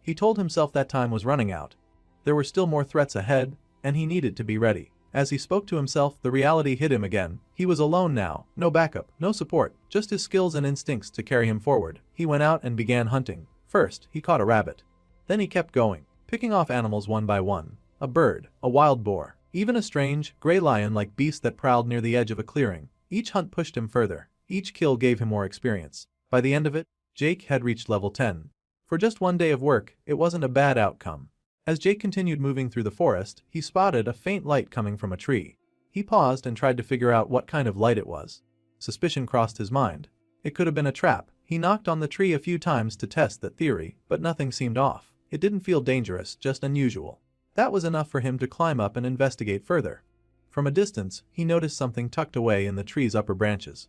He told himself that time was running out. There were still more threats ahead, and he needed to be ready. As he spoke to himself, the reality hit him again. He was alone now, no backup, no support, just his skills and instincts to carry him forward. He went out and began hunting. First, he caught a rabbit. Then he kept going, picking off animals one by one. A bird, a wild boar, even a strange, gray lion-like beast that prowled near the edge of a clearing. Each hunt pushed him further. Each kill gave him more experience. By the end of it, Jake had reached level 10. For just one day of work, it wasn't a bad outcome. As Jake continued moving through the forest, he spotted a faint light coming from a tree. He paused and tried to figure out what kind of light it was. Suspicion crossed his mind. It could have been a trap. He knocked on the tree a few times to test that theory, but nothing seemed off. It didn't feel dangerous, just unusual. That was enough for him to climb up and investigate further. From a distance, he noticed something tucked away in the tree's upper branches.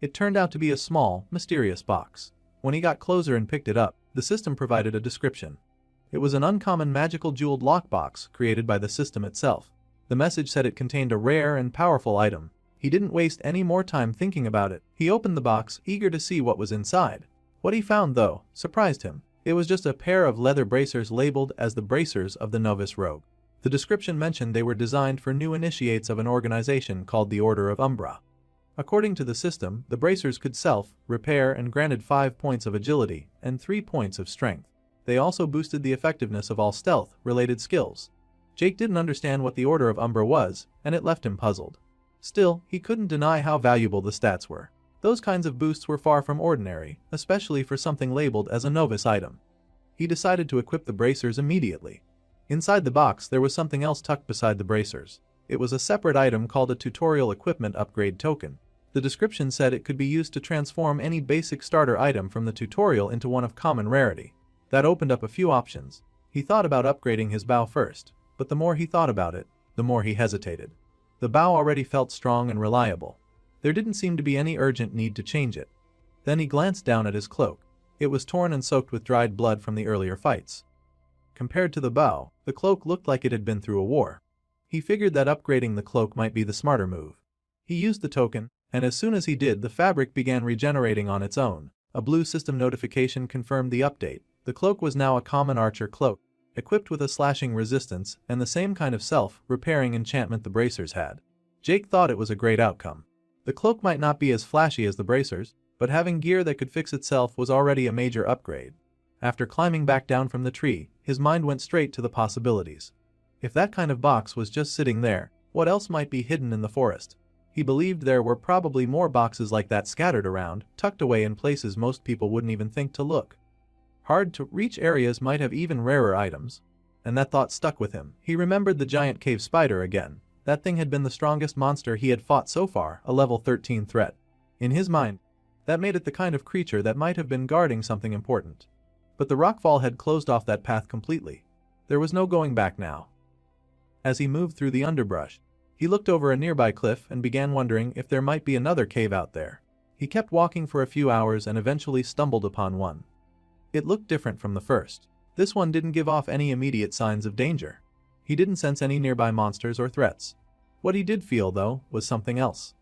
It turned out to be a small, mysterious box. When he got closer and picked it up, the system provided a description. It was an uncommon magical jeweled lockbox created by the system itself. The message said it contained a rare and powerful item. He didn't waste any more time thinking about it. He opened the box, eager to see what was inside. What he found, though, surprised him. It was just a pair of leather bracers labeled as the bracers of the novice rogue. The description mentioned they were designed for new initiates of an organization called the Order of Umbra. According to the system, the bracers could self-repair and granted 5 points of agility and 3 points of strength. They also boosted the effectiveness of all stealth-related skills. Jake didn't understand what the Order of Umbra was, and it left him puzzled. Still, he couldn't deny how valuable the stats were. Those kinds of boosts were far from ordinary, especially for something labeled as a novice item. He decided to equip the bracers immediately. Inside the box, there was something else tucked beside the bracers. It was a separate item called a tutorial equipment upgrade token. The description said it could be used to transform any basic starter item from the tutorial into one of common rarity. That opened up a few options. He thought about upgrading his bow first, but the more he thought about it, the more he hesitated. The bow already felt strong and reliable. There didn't seem to be any urgent need to change it. Then he glanced down at his cloak. It was torn and soaked with dried blood from the earlier fights. Compared to the bow, the cloak looked like it had been through a war. He figured that upgrading the cloak might be the smarter move. He used the token, and as soon as he did, the fabric began regenerating on its own. A blue system notification confirmed the update. The cloak was now a common archer cloak, equipped with a slashing resistance and the same kind of self-repairing enchantment the bracers had. Jake thought it was a great outcome. The cloak might not be as flashy as the bracers, but having gear that could fix itself was already a major upgrade. After climbing back down from the tree, his mind went straight to the possibilities. If that kind of box was just sitting there, what else might be hidden in the forest? He believed there were probably more boxes like that scattered around, tucked away in places most people wouldn't even think to look. Hard-to-reach areas might have even rarer items. And that thought stuck with him. He remembered the giant cave spider again. That thing had been the strongest monster he had fought so far, a level 13 threat. In his mind, that made it the kind of creature that might have been guarding something important. But the rockfall had closed off that path completely. There was no going back now. As he moved through the underbrush, he looked over a nearby cliff and began wondering if there might be another cave out there. He kept walking for a few hours and eventually stumbled upon one. It looked different from the first. This one didn't give off any immediate signs of danger. He didn't sense any nearby monsters or threats. What he did feel, though, was something else.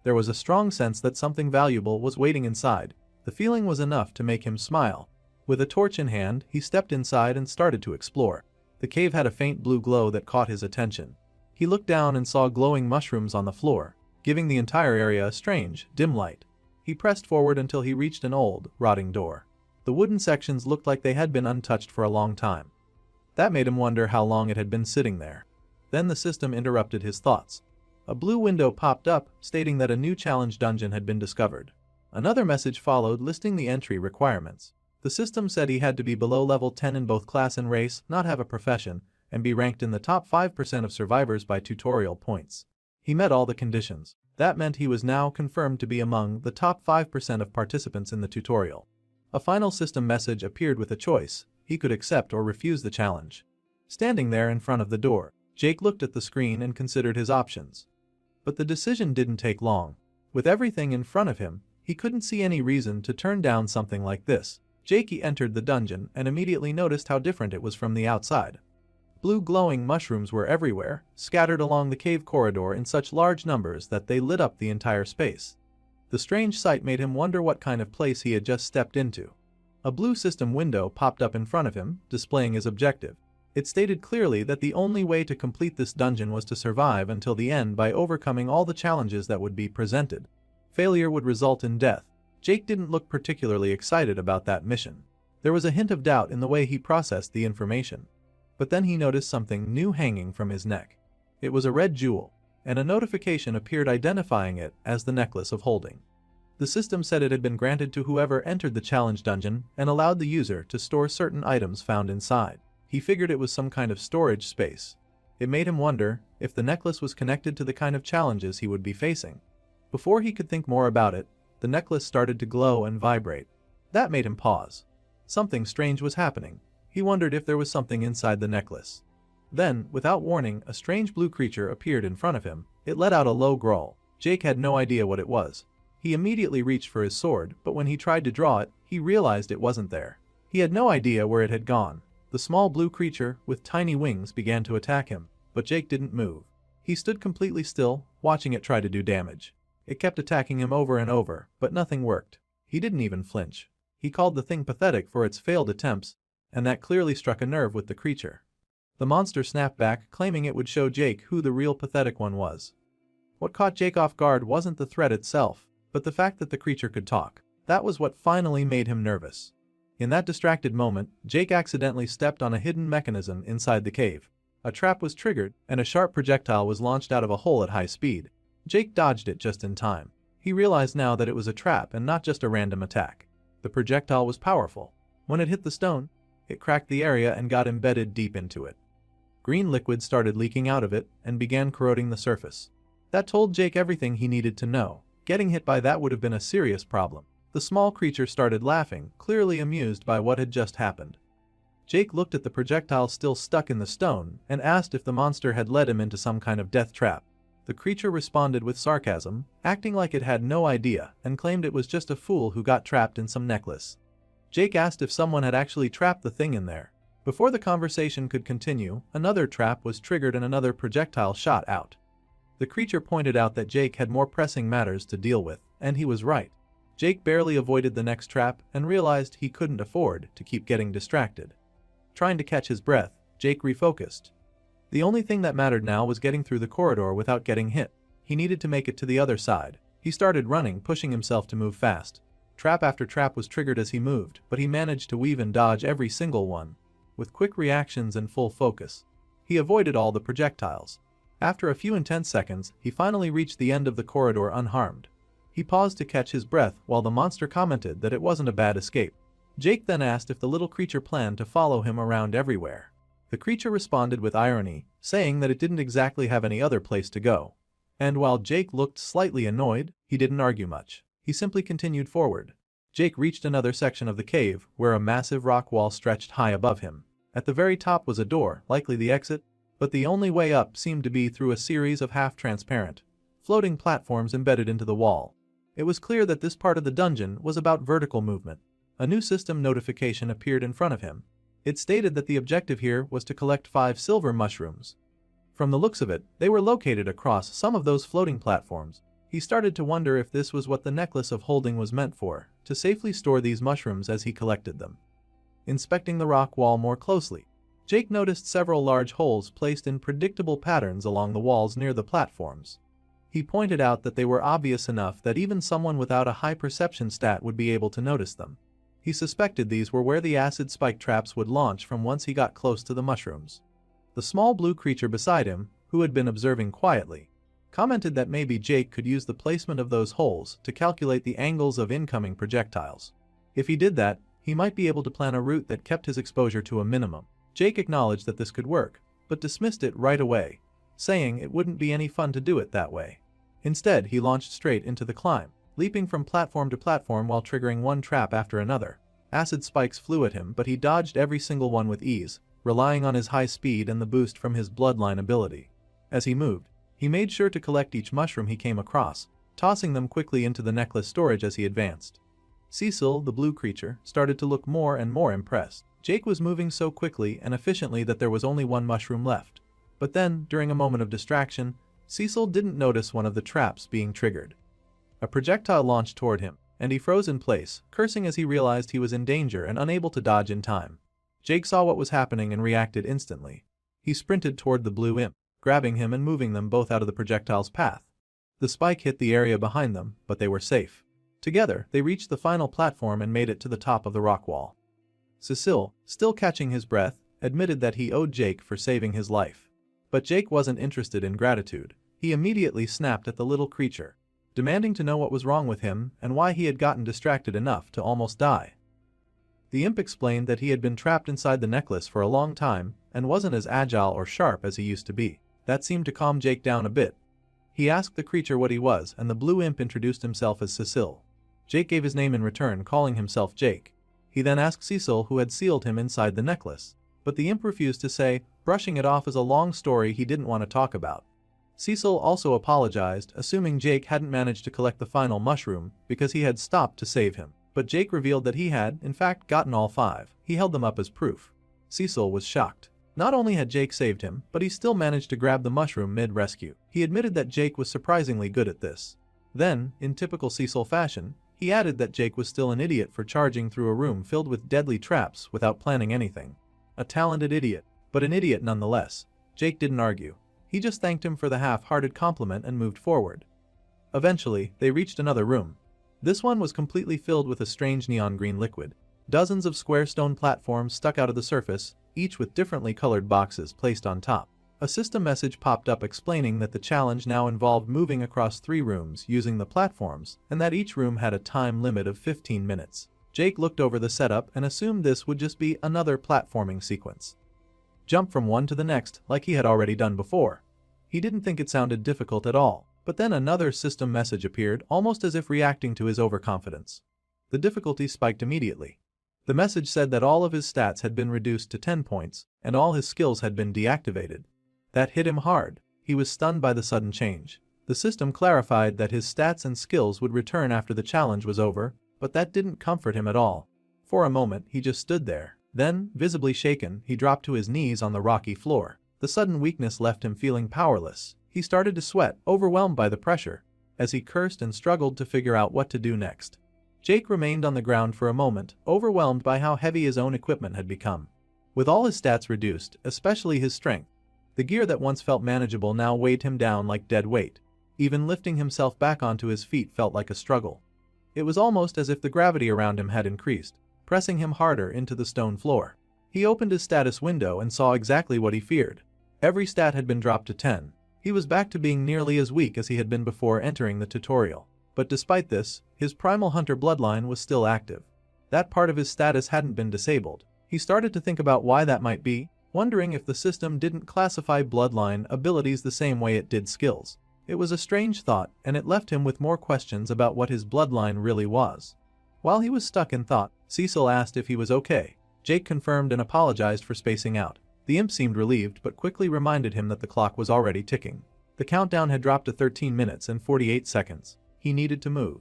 There was a strong sense that something valuable was waiting inside. The feeling was enough to make him smile. With a torch in hand, he stepped inside and started to explore. The cave had a faint blue glow that caught his attention. He looked down and saw glowing mushrooms on the floor, giving the entire area a strange, dim light. He pressed forward until he reached an old, rotting door. The wooden sections looked like they had been untouched for a long time. That made him wonder how long it had been sitting there. Then the system interrupted his thoughts. A blue window popped up, stating that a new challenge dungeon had been discovered. Another message followed listing the entry requirements. The system said he had to be below level 10 in both class and race, not have a profession, and be ranked in the top 5% of survivors by tutorial points. He met all the conditions. That meant he was now confirmed to be among the top 5% of participants in the tutorial. A final system message appeared with a choice. He could accept or refuse the challenge. Standing there in front of the door, Jake looked at the screen and considered his options. But the decision didn't take long. With everything in front of him, he couldn't see any reason to turn down something like this. Jake entered the dungeon and immediately noticed how different it was from the outside. Blue glowing mushrooms were everywhere, scattered along the cave corridor in such large numbers that they lit up the entire space. The strange sight made him wonder what kind of place he had just stepped into. A blue system window popped up in front of him, displaying his objective. It stated clearly that the only way to complete this dungeon was to survive until the end by overcoming all the challenges that would be presented. Failure would result in death. Jake didn't look particularly excited about that mission. There was a hint of doubt in the way he processed the information. But then he noticed something new hanging from his neck. It was a red jewel, and a notification appeared identifying it as the necklace of holding. The system said it had been granted to whoever entered the challenge dungeon and allowed the user to store certain items found inside. He figured it was some kind of storage space. It made him wonder if the necklace was connected to the kind of challenges he would be facing. Before he could think more about it, the necklace started to glow and vibrate. That made him pause. Something strange was happening. He wondered if there was something inside the necklace. Then, without warning, a strange blue creature appeared in front of him. It let out a low growl. Jake had no idea what it was. He immediately reached for his sword, but when he tried to draw it, he realized it wasn't there. He had no idea where it had gone. The small blue creature, with tiny wings, began to attack him, but Jake didn't move. He stood completely still, watching it try to do damage. It kept attacking him over and over, but nothing worked. He didn't even flinch. He called the thing pathetic for its failed attempts, and that clearly struck a nerve with the creature. The monster snapped back, claiming it would show Jake who the real pathetic one was. What caught Jake off guard wasn't the threat itself, but the fact that the creature could talk. That was what finally made him nervous. In that distracted moment, Jake accidentally stepped on a hidden mechanism inside the cave. A trap was triggered, and a sharp projectile was launched out of a hole at high speed. Jake dodged it just in time. He realized now that it was a trap and not just a random attack. The projectile was powerful. When it hit the stone, it cracked the area and got embedded deep into it. Green liquid started leaking out of it and began corroding the surface. That told Jake everything he needed to know. Getting hit by that would have been a serious problem. The small creature started laughing, clearly amused by what had just happened. Jake looked at the projectile still stuck in the stone and asked if the monster had led him into some kind of death trap. The creature responded with sarcasm, acting like it had no idea, and claimed it was just a fool who got trapped in some necklace. Jake asked if someone had actually trapped the thing in there. Before the conversation could continue, another trap was triggered and another projectile shot out. The creature pointed out that Jake had more pressing matters to deal with, and he was right. Jake barely avoided the next trap and realized he couldn't afford to keep getting distracted. Trying to catch his breath, Jake refocused. The only thing that mattered now was getting through the corridor without getting hit. He needed to make it to the other side. He started running, pushing himself to move fast. Trap after trap was triggered as he moved, but he managed to weave and dodge every single one. With quick reactions and full focus, he avoided all the projectiles. After a few intense seconds, he finally reached the end of the corridor unharmed. He paused to catch his breath while the monster commented that it wasn't a bad escape. Jake then asked if the little creature planned to follow him around everywhere. The creature responded with irony, saying that it didn't exactly have any other place to go. And while Jake looked slightly annoyed, he didn't argue much. He simply continued forward. Jake reached another section of the cave where a massive rock wall stretched high above him. At the very top was a door, likely the exit, but the only way up seemed to be through a series of half-transparent, floating platforms embedded into the wall. It was clear that this part of the dungeon was about vertical movement. A new system notification appeared in front of him. It stated that the objective here was to collect 5 silver mushrooms. From the looks of it, they were located across some of those floating platforms. He started to wonder if this was what the necklace of holding was meant for, to safely store these mushrooms as he collected them. Inspecting the rock wall more closely, Jake noticed several large holes placed in predictable patterns along the walls near the platforms. He pointed out that they were obvious enough that even someone without a high perception stat would be able to notice them. He suspected these were where the acid spike traps would launch from once he got close to the mushrooms. The small blue creature beside him, who had been observing quietly, commented that maybe Jake could use the placement of those holes to calculate the angles of incoming projectiles. If he did that, he might be able to plan a route that kept his exposure to a minimum. Jake acknowledged that this could work, but dismissed it right away, saying it wouldn't be any fun to do it that way. Instead, he launched straight into the climb, leaping from platform to platform while triggering one trap after another. Acid spikes flew at him, but he dodged every single one with ease, relying on his high speed and the boost from his bloodline ability. As he moved, he made sure to collect each mushroom he came across, tossing them quickly into the necklace storage as he advanced. Cecil, the blue creature, started to look more and more impressed. Jake was moving so quickly and efficiently that there was only one mushroom left. But then, during a moment of distraction, Cecil didn't notice one of the traps being triggered. A projectile launched toward him, and he froze in place, cursing as he realized he was in danger and unable to dodge in time. Jake saw what was happening and reacted instantly. He sprinted toward the blue imp, grabbing him and moving them both out of the projectile's path. The spike hit the area behind them, but they were safe. Together, they reached the final platform and made it to the top of the rock wall. Cecil, still catching his breath, admitted that he owed Jake for saving his life. But Jake wasn't interested in gratitude. He immediately snapped at the little creature, demanding to know what was wrong with him and why he had gotten distracted enough to almost die. The imp explained that he had been trapped inside the necklace for a long time and wasn't as agile or sharp as he used to be. That seemed to calm Jake down a bit. He asked the creature what he was, and the blue imp introduced himself as Cecil. Jake gave his name in return, calling himself Jake. He then asked Cecil who had sealed him inside the necklace, but the imp refused to say, brushing it off as a long story he didn't want to talk about. Cecil also apologized, assuming Jake hadn't managed to collect the final mushroom because he had stopped to save him. But Jake revealed that he had, in fact, gotten all 5. He held them up as proof. Cecil was shocked. Not only had Jake saved him, but he still managed to grab the mushroom mid-rescue. He admitted that Jake was surprisingly good at this. Then, in typical Cecil fashion, he added that Jake was still an idiot for charging through a room filled with deadly traps without planning anything. A talented idiot, but an idiot nonetheless. Jake didn't argue. He just thanked him for the half-hearted compliment and moved forward. Eventually, they reached another room. This one was completely filled with a strange neon green liquid. Dozens of square stone platforms stuck out of the surface, each with differently colored boxes placed on top. A system message popped up explaining that the challenge now involved moving across 3 rooms using the platforms, and that each room had a time limit of 15 minutes. Jake looked over the setup and assumed this would just be another platforming sequence. Jump from one to the next like he had already done before. He didn't think it sounded difficult at all, but then another system message appeared, almost as if reacting to his overconfidence. The difficulty spiked immediately. The message said that all of his stats had been reduced to 10 points, and all his skills had been deactivated. That hit him hard. He was stunned by the sudden change. The system clarified that his stats and skills would return after the challenge was over, but that didn't comfort him at all. For a moment, he just stood there. Then, visibly shaken, he dropped to his knees on the rocky floor. The sudden weakness left him feeling powerless. He started to sweat, overwhelmed by the pressure, as he cursed and struggled to figure out what to do next. Jake remained on the ground for a moment, overwhelmed by how heavy his own equipment had become. With all his stats reduced, especially his strength, the gear that once felt manageable now weighed him down like dead weight. Even lifting himself back onto his feet felt like a struggle. It was almost as if the gravity around him had increased, pressing him harder into the stone floor. He opened his status window and saw exactly what he feared. Every stat had been dropped to 10. He was back to being nearly as weak as he had been before entering the tutorial. But despite this, his primal hunter bloodline was still active. That part of his status hadn't been disabled. He started to think about why that might be, wondering if the system didn't classify bloodline abilities the same way it did skills. It was a strange thought, and it left him with more questions about what his bloodline really was. While he was stuck in thought, Cecil asked if he was okay. Jake confirmed and apologized for spacing out. The imp seemed relieved but quickly reminded him that the clock was already ticking. The countdown had dropped to 13 minutes and 48 seconds. He needed to move.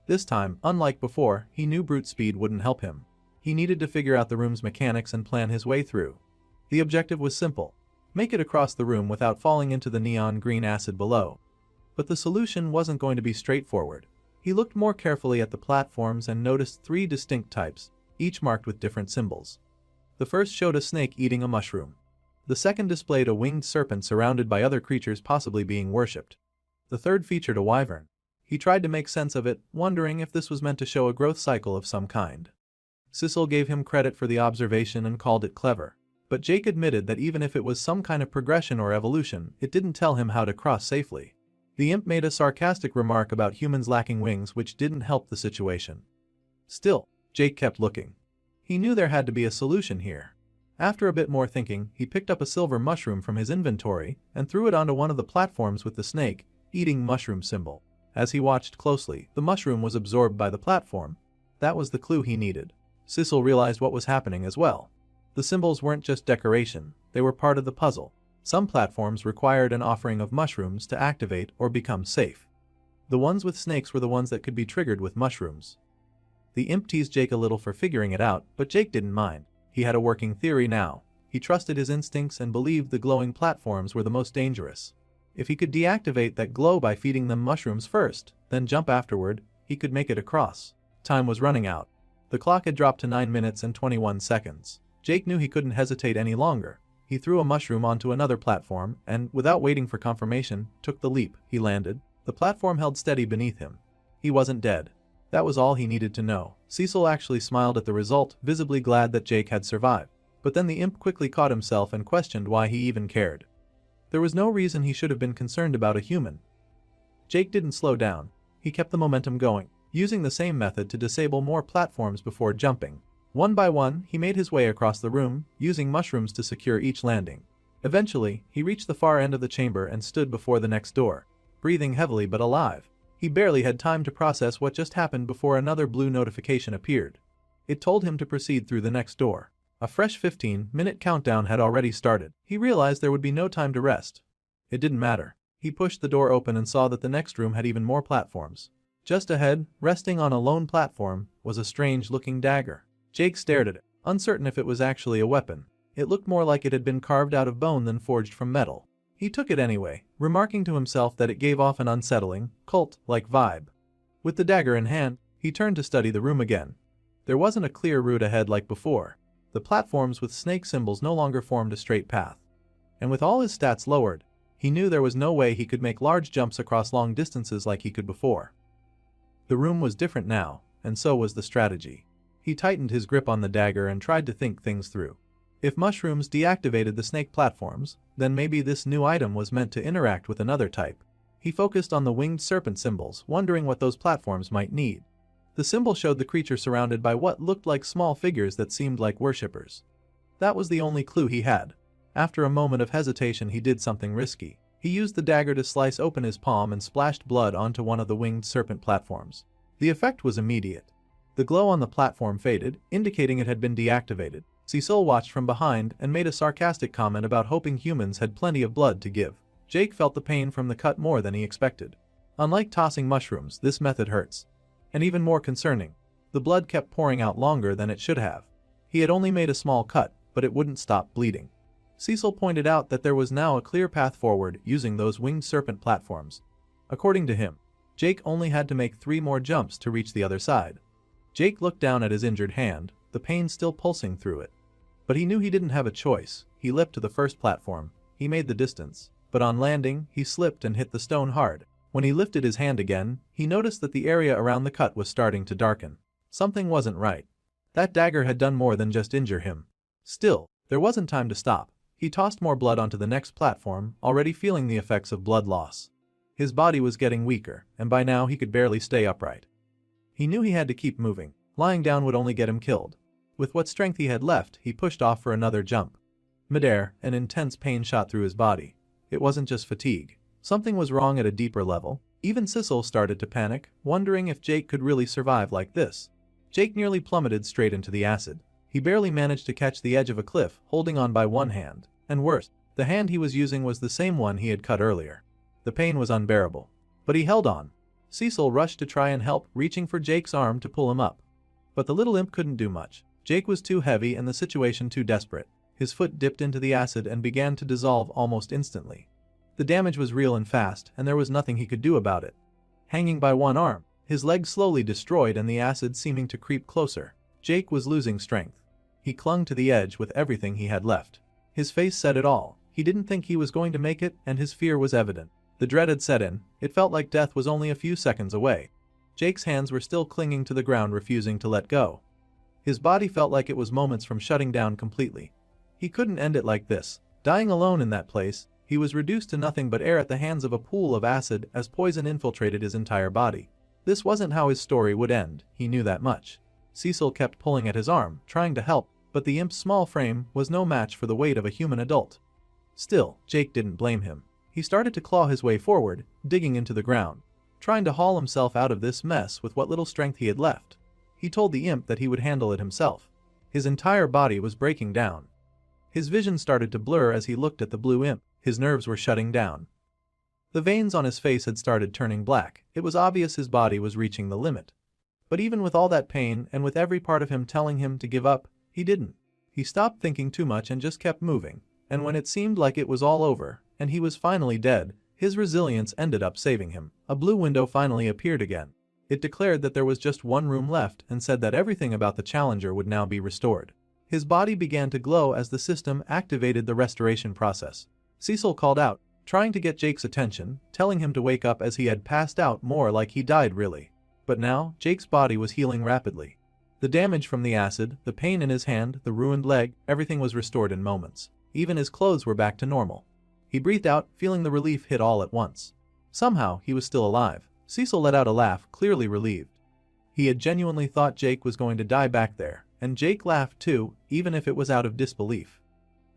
This time, unlike before, he knew brute speed wouldn't help him. He needed to figure out the room's mechanics and plan his way through. The objective was simple: make it across the room without falling into the neon green acid below. But the solution wasn't going to be straightforward. He looked more carefully at the platforms and noticed 3 distinct types, each marked with different symbols. The first showed a snake eating a mushroom. The second displayed a winged serpent surrounded by other creatures possibly being worshipped. The third featured a wyvern. He tried to make sense of it, wondering if this was meant to show a growth cycle of some kind. Cecil gave him credit for the observation and called it clever. But Jake admitted that even if it was some kind of progression or evolution, it didn't tell him how to cross safely. The imp made a sarcastic remark about humans lacking wings, which didn't help the situation. Still, Jake kept looking. He knew there had to be a solution here. After a bit more thinking, he picked up a silver mushroom from his inventory and threw it onto one of the platforms with the snake eating mushroom symbol. As he watched closely, the mushroom was absorbed by the platform. That was the clue he needed. Cecil realized what was happening as well. The symbols weren't just decoration, they were part of the puzzle. Some platforms required an offering of mushrooms to activate or become safe. The ones with snakes were the ones that could be triggered with mushrooms. The imp teased Jake a little for figuring it out, but Jake didn't mind. He had a working theory now. He trusted his instincts and believed the glowing platforms were the most dangerous. If he could deactivate that glow by feeding them mushrooms first, then jump afterward, he could make it across. Time was running out. The clock had dropped to 9 minutes and 21 seconds. Jake knew he couldn't hesitate any longer. He threw a mushroom onto another platform and, without waiting for confirmation, took the leap. He landed. The platform held steady beneath him. He wasn't dead. That was all he needed to know. Cecil actually smiled at the result, visibly glad that Jake had survived. But then the imp quickly caught himself and questioned why he even cared. There was no reason he should have been concerned about a human. Jake didn't slow down. He kept the momentum going, using the same method to disable more platforms before jumping. One by one, he made his way across the room, using mushrooms to secure each landing. Eventually, he reached the far end of the chamber and stood before the next door, breathing heavily but alive. He barely had time to process what just happened before another blue notification appeared. It told him to proceed through the next door. A fresh 15-minute countdown had already started. He realized there would be no time to rest. It didn't matter. He pushed the door open and saw that the next room had even more platforms. Just ahead, resting on a lone platform, was a strange-looking dagger. Jake stared at it, uncertain if it was actually a weapon. It looked more like it had been carved out of bone than forged from metal. He took it anyway, remarking to himself that it gave off an unsettling, cult-like vibe. With the dagger in hand, he turned to study the room again. There wasn't a clear route ahead like before. The platforms with snake symbols no longer formed a straight path. And with all his stats lowered, he knew there was no way he could make large jumps across long distances like he could before. The room was different now, and so was the strategy. He tightened his grip on the dagger and tried to think things through. If mushrooms deactivated the snake platforms, then maybe this new item was meant to interact with another type. He focused on the winged serpent symbols, wondering what those platforms might need. The symbol showed the creature surrounded by what looked like small figures that seemed like worshippers. That was the only clue he had. After a moment of hesitation, he did something risky. He used the dagger to slice open his palm and splashed blood onto one of the winged serpent platforms. The effect was immediate. The glow on the platform faded, indicating it had been deactivated. Cecil watched from behind and made a sarcastic comment about hoping humans had plenty of blood to give. Jake felt the pain from the cut more than he expected. Unlike tossing mushrooms, this method hurts. And even more concerning, the blood kept pouring out longer than it should have. He had only made a small cut, but it wouldn't stop bleeding. Cecil pointed out that there was now a clear path forward using those winged serpent platforms. According to him, Jake only had to make 3 more jumps to reach the other side. Jake looked down at his injured hand, the pain still pulsing through it. But he knew he didn't have a choice. He leapt to the first platform. He made the distance. But on landing, he slipped and hit the stone hard. When he lifted his hand again, he noticed that the area around the cut was starting to darken. Something wasn't right. That dagger had done more than just injure him. Still, there wasn't time to stop. He tossed more blood onto the next platform, already feeling the effects of blood loss. His body was getting weaker, and by now he could barely stay upright. He knew he had to keep moving. Lying down would only get him killed. With what strength he had left, he pushed off for another jump. Midair, an intense pain shot through his body. It wasn't just fatigue. Something was wrong at a deeper level. Even Sissel started to panic, wondering if Jake could really survive like this. Jake nearly plummeted straight into the acid. He barely managed to catch the edge of a cliff, holding on by one hand. And worse, the hand he was using was the same one he had cut earlier. The pain was unbearable. But he held on. Cecil rushed to try and help, reaching for Jake's arm to pull him up. But the little imp couldn't do much. Jake was too heavy and the situation too desperate. His foot dipped into the acid and began to dissolve almost instantly. The damage was real and fast, and there was nothing he could do about it. Hanging by one arm, his leg slowly destroyed and the acid seeming to creep closer. Jake was losing strength. He clung to the edge with everything he had left. His face said it all. He didn't think he was going to make it, and his fear was evident. The dread had set in. It felt like death was only a few seconds away. Jake's hands were still clinging to the ground, refusing to let go. His body felt like it was moments from shutting down completely. He couldn't end it like this. Dying alone in that place, he was reduced to nothing but air at the hands of a pool of acid as poison infiltrated his entire body. This wasn't how his story would end, he knew that much. Cecil kept pulling at his arm, trying to help, but the imp's small frame was no match for the weight of a human adult. Still, Jake didn't blame him. He started to claw his way forward, digging into the ground, trying to haul himself out of this mess with what little strength he had left. He told the imp that he would handle it himself. His entire body was breaking down. His vision started to blur as he looked at the blue imp. His nerves were shutting down. The veins on his face had started turning black. It was obvious his body was reaching the limit. But even with all that pain and with every part of him telling him to give up, he didn't. He stopped thinking too much and just kept moving. And when it seemed like it was all over, and he was finally dead, his resilience ended up saving him. A blue window finally appeared again. It declared that there was just one room left and said that everything about the challenger would now be restored. His body began to glow as the system activated the restoration process. Cecil called out, trying to get Jake's attention, telling him to wake up as he had passed out, more like he died really. But now, Jake's body was healing rapidly. The damage from the acid, the pain in his hand, the ruined leg, everything was restored in moments. Even his clothes were back to normal. He breathed out, feeling the relief hit all at once. Somehow, he was still alive. Cecil let out a laugh, clearly relieved. He had genuinely thought Jake was going to die back there, and Jake laughed too, even if it was out of disbelief.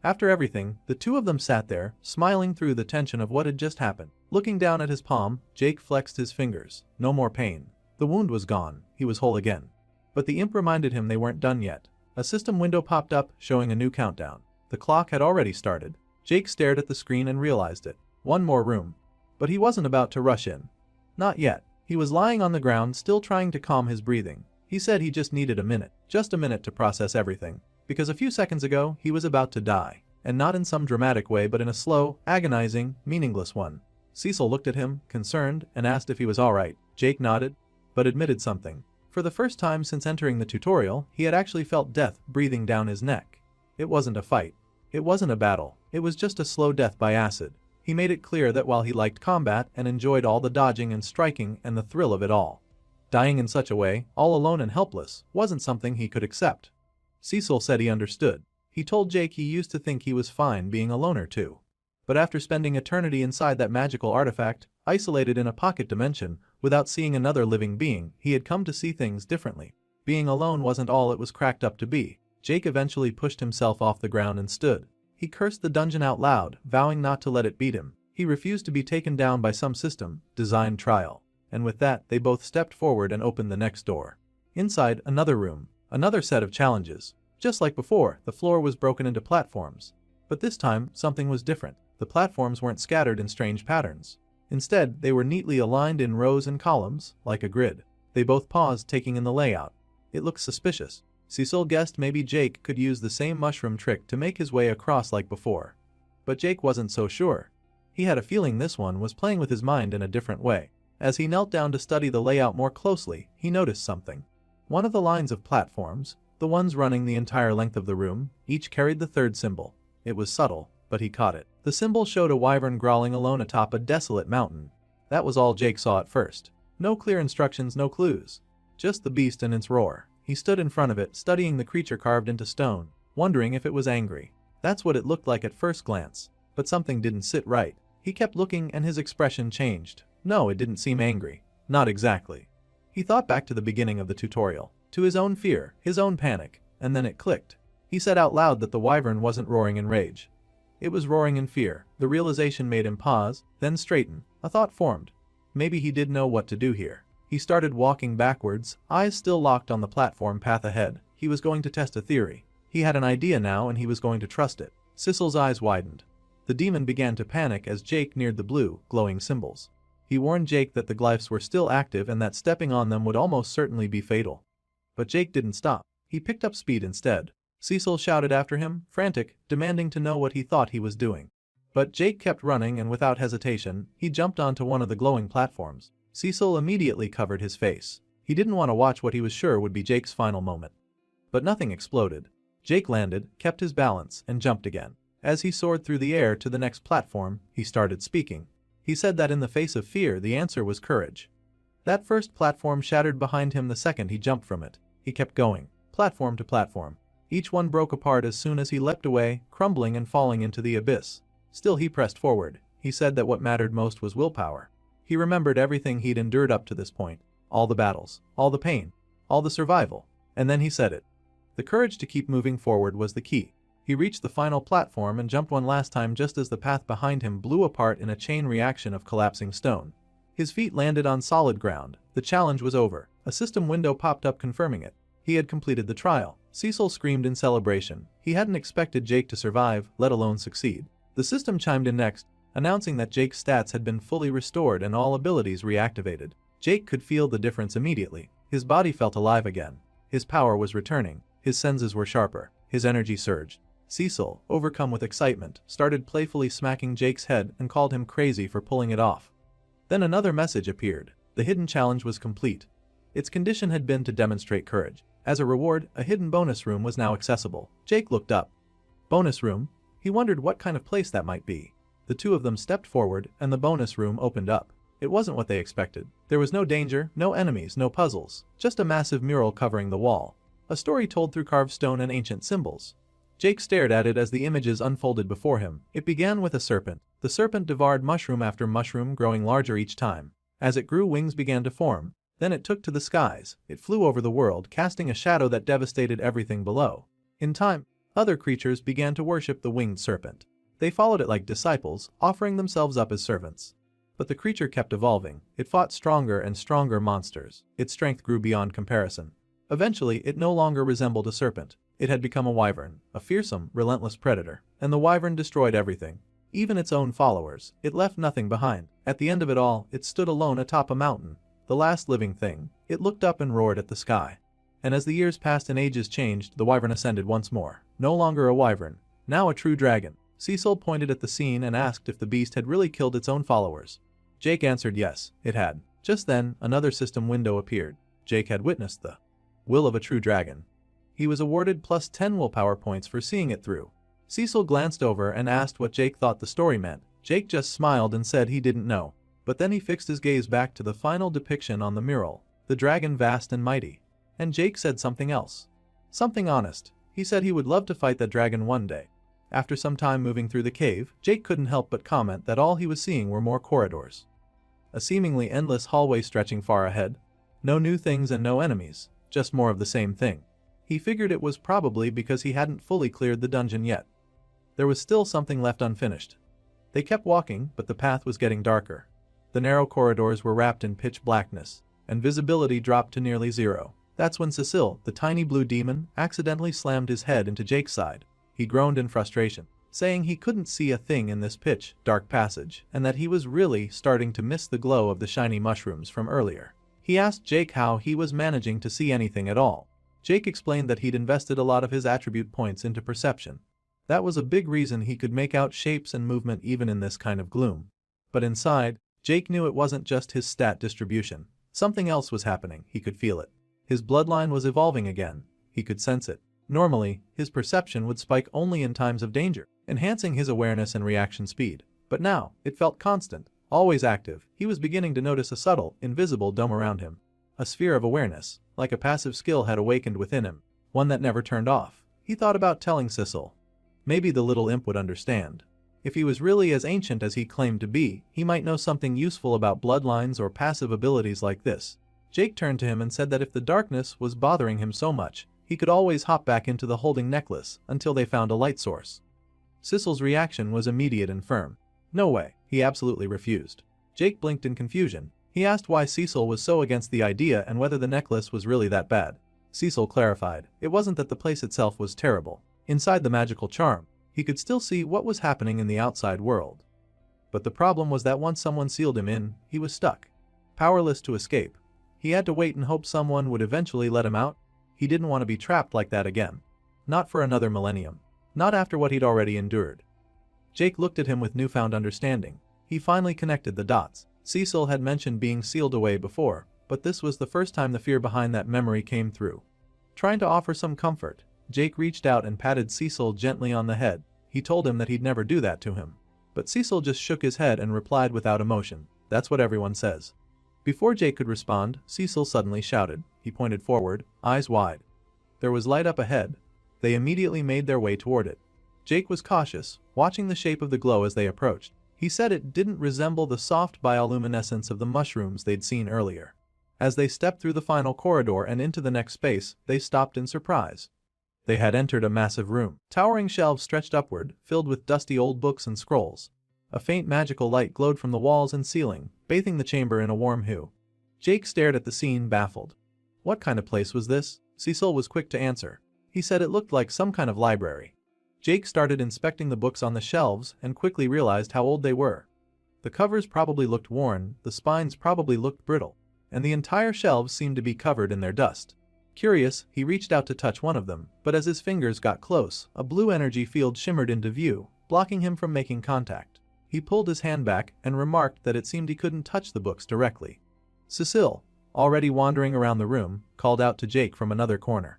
After everything, the two of them sat there, smiling through the tension of what had just happened. Looking down at his palm, Jake flexed his fingers. No more pain. The wound was gone. He was whole again. But the imp reminded him they weren't done yet. A system window popped up, showing a new countdown. The clock had already started. Jake stared at the screen and realized it. One more room. But he wasn't about to rush in. Not yet. He was lying on the ground, still trying to calm his breathing. He said he just needed a minute. Just a minute to process everything. Because a few seconds ago, he was about to die. And not in some dramatic way, but in a slow, agonizing, meaningless one. Cecil looked at him, concerned, and asked if he was alright. Jake nodded, but admitted something. For the first time since entering the tutorial, he had actually felt death breathing down his neck. It wasn't a fight. It wasn't a battle. It was just a slow death by acid. He made it clear that while he liked combat and enjoyed all the dodging and striking and the thrill of it all, dying in such a way, all alone and helpless, wasn't something he could accept. Cecil said he understood. He told Jake he used to think he was fine being a loner too. But after spending eternity inside that magical artifact, isolated in a pocket dimension, without seeing another living being, he had come to see things differently. Being alone wasn't all it was cracked up to be. Jake eventually pushed himself off the ground and stood. He cursed the dungeon out loud, vowing not to let it beat him. He refused to be taken down by some system, designed trial. And with that, they both stepped forward and opened the next door. Inside, another room. Another set of challenges. Just like before, the floor was broken into platforms. But this time, something was different. The platforms weren't scattered in strange patterns. Instead, they were neatly aligned in rows and columns, like a grid. They both paused, taking in the layout. It looked suspicious. Cecil guessed maybe Jake could use the same mushroom trick to make his way across like before. But Jake wasn't so sure. He had a feeling this one was playing with his mind in a different way. As he knelt down to study the layout more closely, he noticed something. One of the lines of platforms, the ones running the entire length of the room, each carried the third symbol. It was subtle, but he caught it. The symbol showed a wyvern growling alone atop a desolate mountain. That was all Jake saw at first. No clear instructions, no clues. Just the beast and its roar. He stood in front of it, studying the creature carved into stone, wondering if it was angry. That's what it looked like at first glance. But something didn't sit right. He kept looking and his expression changed. No, it didn't seem angry. Not exactly. He thought back to the beginning of the tutorial. to his own fear, his own panic, and then it clicked. He said out loud that the wyvern wasn't roaring in rage. It was roaring in fear. The realization made him pause, then straighten. A thought formed. Maybe he did know what to do here. He started walking backwards, eyes still locked on the platform path ahead. He was going to test a theory. He had an idea now and he was going to trust it. Sissel's eyes widened. The demon began to panic as Jake neared the blue, glowing symbols. He warned Jake that the glyphs were still active and that stepping on them would almost certainly be fatal. But Jake didn't stop. He picked up speed instead. Sissel shouted after him, frantic, demanding to know what he thought he was doing. But Jake kept running and without hesitation, he jumped onto one of the glowing platforms. Sissel immediately covered his face. He didn't want to watch what he was sure would be Jake's final moment. But nothing exploded. Jake landed, kept his balance, and jumped again. As he soared through the air to the next platform, he started speaking. He said that in the face of fear, the answer was courage. That first platform shattered behind him the second he jumped from it. He kept going, platform to platform. Each one broke apart as soon as he leapt away, crumbling and falling into the abyss. Still he pressed forward. He said that what mattered most was willpower. He remembered everything he'd endured up to this point. All the battles, all the pain, all the survival. And then he said it. The courage to keep moving forward was the key. He reached the final platform and jumped one last time just as the path behind him blew apart in a chain reaction of collapsing stone. His feet landed on solid ground. The challenge was over. A system window popped up confirming it. He had completed the trial. Sissel screamed in celebration. He hadn't expected Jake to survive, let alone succeed. The system chimed in next, announcing that Jake's stats had been fully restored and all abilities reactivated. Jake could feel the difference immediately. His body felt alive again. His power was returning. His senses were sharper. His energy surged. Sissel, overcome with excitement, started playfully smacking Jake's head and called him crazy for pulling it off. Then another message appeared. The hidden challenge was complete. Its condition had been to demonstrate courage. As a reward, a hidden bonus room was now accessible. Jake looked up. Bonus room? He wondered what kind of place that might be. The two of them stepped forward and the bonus room opened up. It wasn't what they expected. There was no danger, no enemies, no puzzles. Just a massive mural covering the wall. A story told through carved stone and ancient symbols. Jake stared at it as the images unfolded before him. It began with a serpent. The serpent devoured mushroom after mushroom, growing larger each time. As it grew, wings began to form. Then it took to the skies. It flew over the world, casting a shadow that devastated everything below. In time, other creatures began to worship the winged serpent. They followed it like disciples, offering themselves up as servants. But the creature kept evolving. It fought stronger and stronger monsters. Its strength grew beyond comparison. Eventually, it no longer resembled a serpent. It had become a wyvern, a fearsome, relentless predator. And the wyvern destroyed everything. Even its own followers. It left nothing behind. At the end of it all, it stood alone atop a mountain. The last living thing. It looked up and roared at the sky. And as the years passed and ages changed, the wyvern ascended once more. No longer a wyvern. Now a true dragon. Sissel pointed at the scene and asked if the beast had really killed its own followers. Jake answered yes, it had. Just then, another system window appeared. Jake had witnessed the will of a true dragon. He was awarded plus 10 willpower points for seeing it through. Sissel glanced over and asked what Jake thought the story meant. Jake just smiled and said he didn't know. But then he fixed his gaze back to the final depiction on the mural. The dragon vast and mighty. And Jake said something else. Something honest. He said he would love to fight that dragon one day. After some time moving through the cave, Jake couldn't help but comment that all he was seeing were more corridors. A seemingly endless hallway stretching far ahead. No new things and no enemies. Just more of the same thing. He figured it was probably because he hadn't fully cleared the dungeon yet. There was still something left unfinished. They kept walking, but the path was getting darker. The narrow corridors were wrapped in pitch blackness, and visibility dropped to nearly zero. That's when Sissel, the tiny blue demon, accidentally slammed his head into Jake's side. He groaned in frustration, saying he couldn't see a thing in this pitch dark passage, and that he was really starting to miss the glow of the shiny mushrooms from earlier. He asked Jake how he was managing to see anything at all. Jake explained that he'd invested a lot of his attribute points into perception. That was a big reason he could make out shapes and movement even in this kind of gloom. But inside, Jake knew it wasn't just his stat distribution. Something else was happening, he could feel it. His bloodline was evolving again. He could sense it. Normally, his perception would spike only in times of danger, enhancing his awareness and reaction speed. But now, it felt constant, always active. He was beginning to notice a subtle, invisible dome around him. A sphere of awareness, like a passive skill had awakened within him, one that never turned off. He thought about telling Sissel. Maybe the little imp would understand. If he was really as ancient as he claimed to be, he might know something useful about bloodlines or passive abilities like this. Jake turned to him and said that if the darkness was bothering him so much, he could always hop back into the holding necklace until they found a light source. Cecil's reaction was immediate and firm. No way, he absolutely refused. Jake blinked in confusion. He asked why Cecil was so against the idea and whether the necklace was really that bad. Cecil clarified, it wasn't that the place itself was terrible. Inside the magical charm, he could still see what was happening in the outside world. But the problem was that once someone sealed him in, he was stuck. Powerless to escape. He had to wait and hope someone would eventually let him out. He didn't want to be trapped like that again. Not for another millennium. Not after what he'd already endured. Jake looked at him with newfound understanding. He finally connected the dots. Cecil had mentioned being sealed away before, but this was the first time the fear behind that memory came through. Trying to offer some comfort, Jake reached out and patted Cecil gently on the head. He told him that he'd never do that to him. But Cecil just shook his head and replied without emotion, "That's what everyone says." Before Jake could respond, Cecil suddenly shouted. He pointed forward, eyes wide. There was light up ahead. They immediately made their way toward it. Jake was cautious, watching the shape of the glow as they approached. He said it didn't resemble the soft bioluminescence of the mushrooms they'd seen earlier. As they stepped through the final corridor and into the next space, they stopped in surprise. They had entered a massive room. Towering shelves stretched upward, filled with dusty old books and scrolls. A faint magical light glowed from the walls and ceiling, bathing the chamber in a warm hue. Jake stared at the scene, baffled. What kind of place was this? Cecil was quick to answer. He said it looked like some kind of library. Jake started inspecting the books on the shelves and quickly realized how old they were. The covers probably looked worn, the spines probably looked brittle, and the entire shelves seemed to be covered in their dust. Curious, he reached out to touch one of them, but as his fingers got close, a blue energy field shimmered into view, blocking him from making contact. He pulled his hand back and remarked that it seemed he couldn't touch the books directly. Cecil, already wandering around the room, called out to Jake from another corner.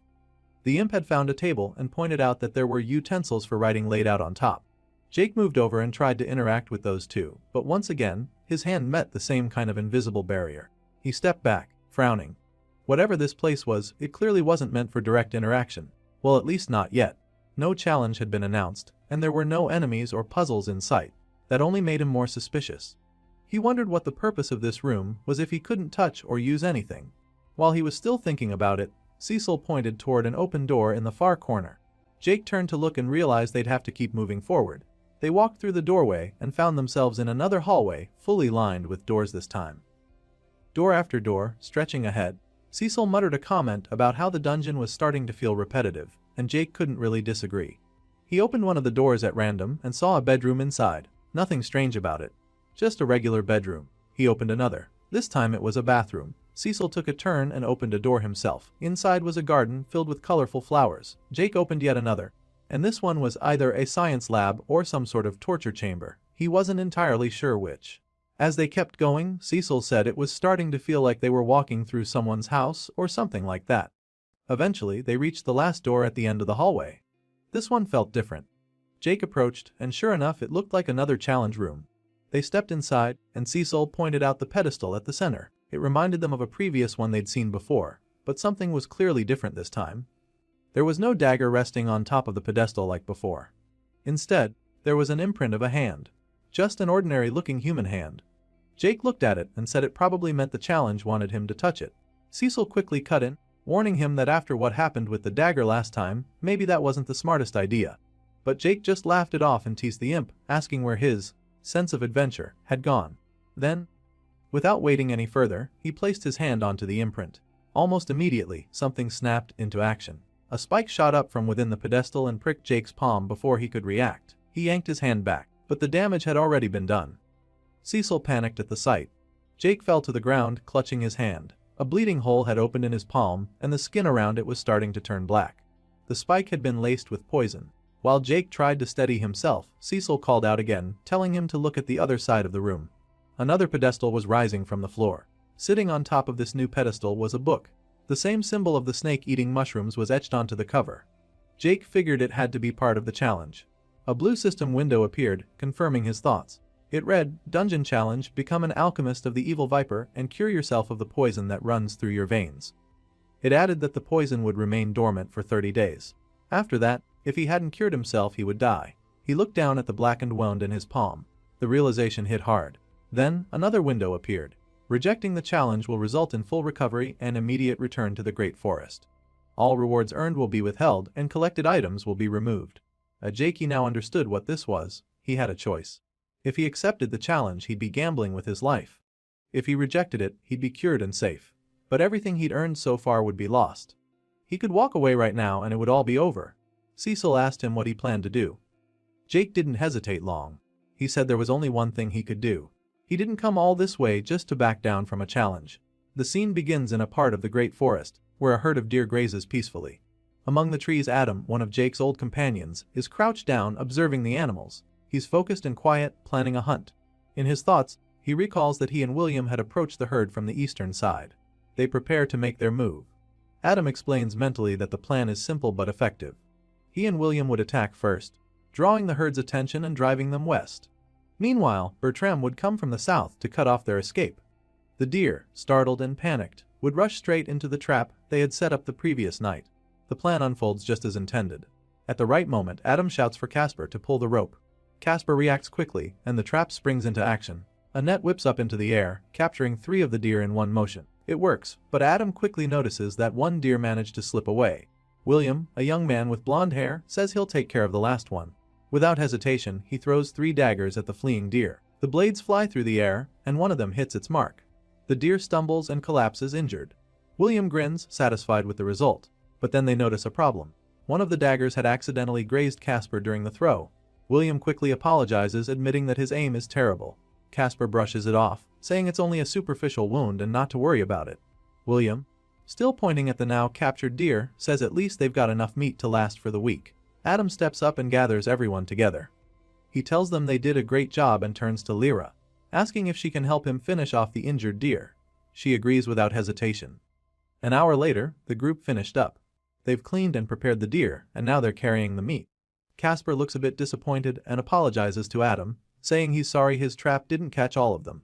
The imp had found a table and pointed out that there were utensils for writing laid out on top. Jake moved over and tried to interact with those two, but once again, his hand met the same kind of invisible barrier. He stepped back, frowning. Whatever this place was, it clearly wasn't meant for direct interaction. Well, at least not yet. No challenge had been announced, and there were no enemies or puzzles in sight. That only made him more suspicious. He wondered what the purpose of this room was if he couldn't touch or use anything. While he was still thinking about it, Cecil pointed toward an open door in the far corner. Jake turned to look and realized they'd have to keep moving forward. They walked through the doorway and found themselves in another hallway, fully lined with doors this time. Door after door, stretching ahead. Cecil muttered a comment about how the dungeon was starting to feel repetitive, and Jake couldn't really disagree. He opened one of the doors at random and saw a bedroom inside. Nothing strange about it. Just a regular bedroom. He opened another. This time it was a bathroom. Cecil took a turn and opened a door himself. Inside was a garden filled with colorful flowers. Jake opened yet another. And this one was either a science lab or some sort of torture chamber. He wasn't entirely sure which. As they kept going, Cecil said it was starting to feel like they were walking through someone's house or something like that. Eventually, they reached the last door at the end of the hallway. This one felt different. Jake approached, and sure enough it looked like another challenge room. They stepped inside, and Cecil pointed out the pedestal at the center. It reminded them of a previous one they'd seen before, but something was clearly different this time. There was no dagger resting on top of the pedestal like before. Instead, there was an imprint of a hand. Just an ordinary-looking human hand. Jake looked at it and said it probably meant the challenge wanted him to touch it. Cecil quickly cut in, warning him that after what happened with the dagger last time, maybe that wasn't the smartest idea. But Jake just laughed it off and teased the imp, asking where his sense of adventure had gone. Then, without waiting any further, he placed his hand onto the imprint. Almost immediately, something snapped into action. A spike shot up from within the pedestal and pricked Jake's palm before he could react. He yanked his hand back, but the damage had already been done. Cecil panicked at the sight. Jake fell to the ground, clutching his hand. A bleeding hole had opened in his palm, and the skin around it was starting to turn black. The spike had been laced with poison. While Jake tried to steady himself, Cecil called out again, telling him to look at the other side of the room. Another pedestal was rising from the floor. Sitting on top of this new pedestal was a book. The same symbol of the snake eating mushrooms was etched onto the cover. Jake figured it had to be part of the challenge. A blue system window appeared, confirming his thoughts. It read, "Dungeon Challenge, become an alchemist of the evil viper and cure yourself of the poison that runs through your veins." It added that the poison would remain dormant for 30 days. After that, if he hadn't cured himself, he would die. He looked down at the blackened wound in his palm. The realization hit hard. Then, another window appeared. Rejecting the challenge will result in full recovery and immediate return to the Great Forest. All rewards earned will be withheld and collected items will be removed. Jake now understood what this was. He had a choice. If he accepted the challenge, he'd be gambling with his life. If he rejected it, he'd be cured and safe. But everything he'd earned so far would be lost. He could walk away right now and it would all be over. Cecil asked him what he planned to do. Jake didn't hesitate long. He said there was only one thing he could do. He didn't come all this way just to back down from a challenge. The scene begins in a part of the Great Forest, where a herd of deer grazes peacefully. Among the trees, Adam, one of Jake's old companions, is crouched down observing the animals. He's focused and quiet, planning a hunt. In his thoughts, he recalls that he and William had approached the herd from the eastern side. They prepare to make their move. Adam explains mentally that the plan is simple but effective. He and William would attack first, drawing the herd's attention and driving them west. Meanwhile, Bertram would come from the south to cut off their escape. The deer, startled and panicked, would rush straight into the trap they had set up the previous night. The plan unfolds just as intended. At the right moment, Adam shouts for Casper to pull the rope. Casper reacts quickly, and the trap springs into action. A net whips up into the air, capturing 3 of the deer in one motion. It works, but Adam quickly notices that one deer managed to slip away. William, a young man with blonde hair, says he'll take care of the last one. Without hesitation, he throws 3 daggers at the fleeing deer. The blades fly through the air, and one of them hits its mark. The deer stumbles and collapses injured. William grins, satisfied with the result. But then they notice a problem. One of the daggers had accidentally grazed Casper during the throw. William quickly apologizes, admitting that his aim is terrible. Casper brushes it off, saying it's only a superficial wound and not to worry about it. William, still pointing at the now captured deer, says at least they've got enough meat to last for the week. Adam steps up and gathers everyone together. He tells them they did a great job and turns to Lyra, asking if she can help him finish off the injured deer. She agrees without hesitation. An hour later, the group finished up. They've cleaned and prepared the deer, and now they're carrying the meat. Casper looks a bit disappointed and apologizes to Adam, saying he's sorry his trap didn't catch all of them.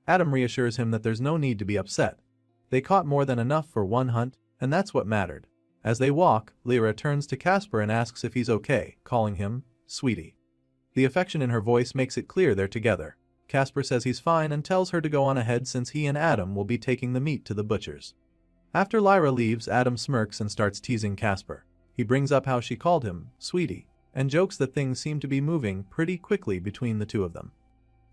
Adam reassures him that there's no need to be upset. They caught more than enough for one hunt, and that's what mattered. As they walk, Lyra turns to Casper and asks if he's okay, calling him sweetie. The affection in her voice makes it clear they're together. Casper says he's fine and tells her to go on ahead since he and Adam will be taking the meat to the butcher's. After Lyra leaves, Adam smirks and starts teasing Casper. He brings up how she called him sweetie, and jokes that things seem to be moving pretty quickly between the two of them.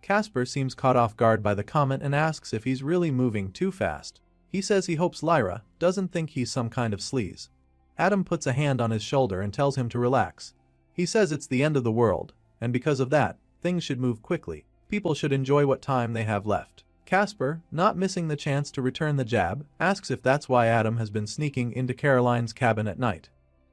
Casper seems caught off guard by the comment and asks if he's really moving too fast. He says he hopes Lyra doesn't think he's some kind of sleaze. Adam puts a hand on his shoulder and tells him to relax. He says it's the end of the world, and because of that, things should move quickly. People should enjoy what time they have left. Casper, not missing the chance to return the jab, asks if that's why Adam has been sneaking into Caroline's cabin at night.